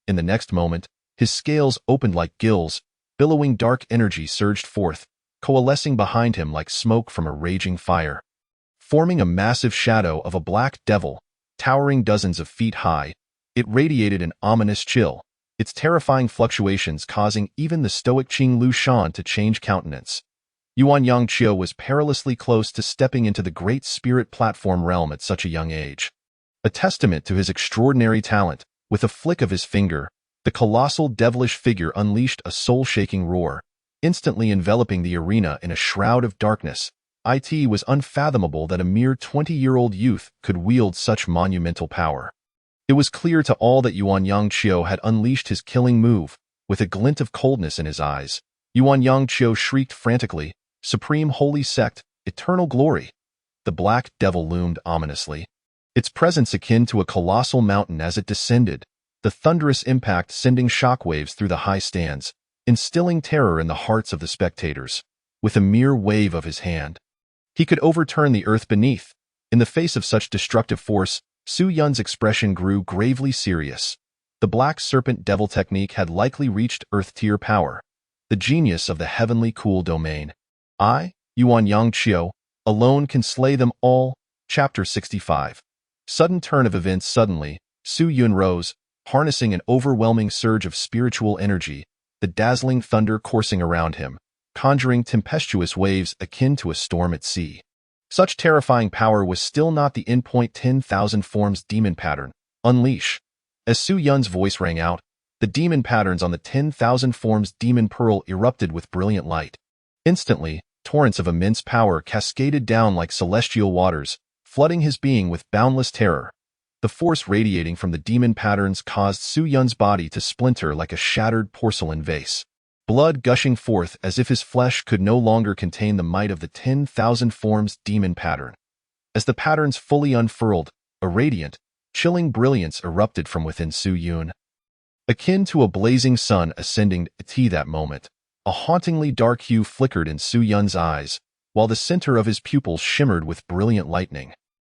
In the next moment, his scales opened like gills, billowing dark energy surged forth, coalescing behind him like smoke from a raging fire. Forming a massive shadow of a black devil, towering dozens of feet high, it radiated an ominous chill, its terrifying fluctuations causing even the stoic Qing Lu Shan to change countenance. Yuan Yangqiu was perilously close to stepping into the great spirit platform realm at such a young age. A testament to his extraordinary talent, with a flick of his finger, the colossal devilish figure unleashed a soul-shaking roar, instantly enveloping the arena in a shroud of darkness. It was unfathomable that a mere 20-year-old youth could wield such monumental power. It was clear to all that Yuan Yangqiu had unleashed his killing move, with a glint of coldness in his eyes. Yuan Yangqiu shrieked frantically, "Supreme Holy Sect, eternal glory!" The black devil loomed ominously, its presence akin to a colossal mountain as it descended, the thunderous impact sending shockwaves through the high stands, instilling terror in the hearts of the spectators. With a mere wave of his hand, he could overturn the earth beneath. In the face of such destructive force, Su Yun's expression grew gravely serious. The Black Serpent Devil Technique had likely reached Earth-tier power, the genius of the heavenly cool domain. I, Yuan Yangqiu, alone can slay them all. Chapter 65. Sudden turn of events. Suddenly, Su Yun rose, harnessing an overwhelming surge of spiritual energy, the dazzling thunder coursing around him, conjuring tempestuous waves akin to a storm at sea. Such terrifying power was still not the endpoint. 10,000 forms demon pattern. Unleash. As Su Yun's voice rang out, the demon patterns on the 10,000 forms demon pearl erupted with brilliant light. Instantly, torrents of immense power cascaded down like celestial waters, flooding his being with boundless terror. The force radiating from the demon patterns caused Su Yun's body to splinter like a shattered porcelain vase, blood gushing forth as if his flesh could no longer contain the might of the 10,000 forms demon pattern. As the patterns fully unfurled, a radiant, chilling brilliance erupted from within Su Yun, akin to a blazing sun ascending at that moment. A hauntingly dark hue flickered in Su Yun's eyes, while the center of his pupils shimmered with brilliant lightning.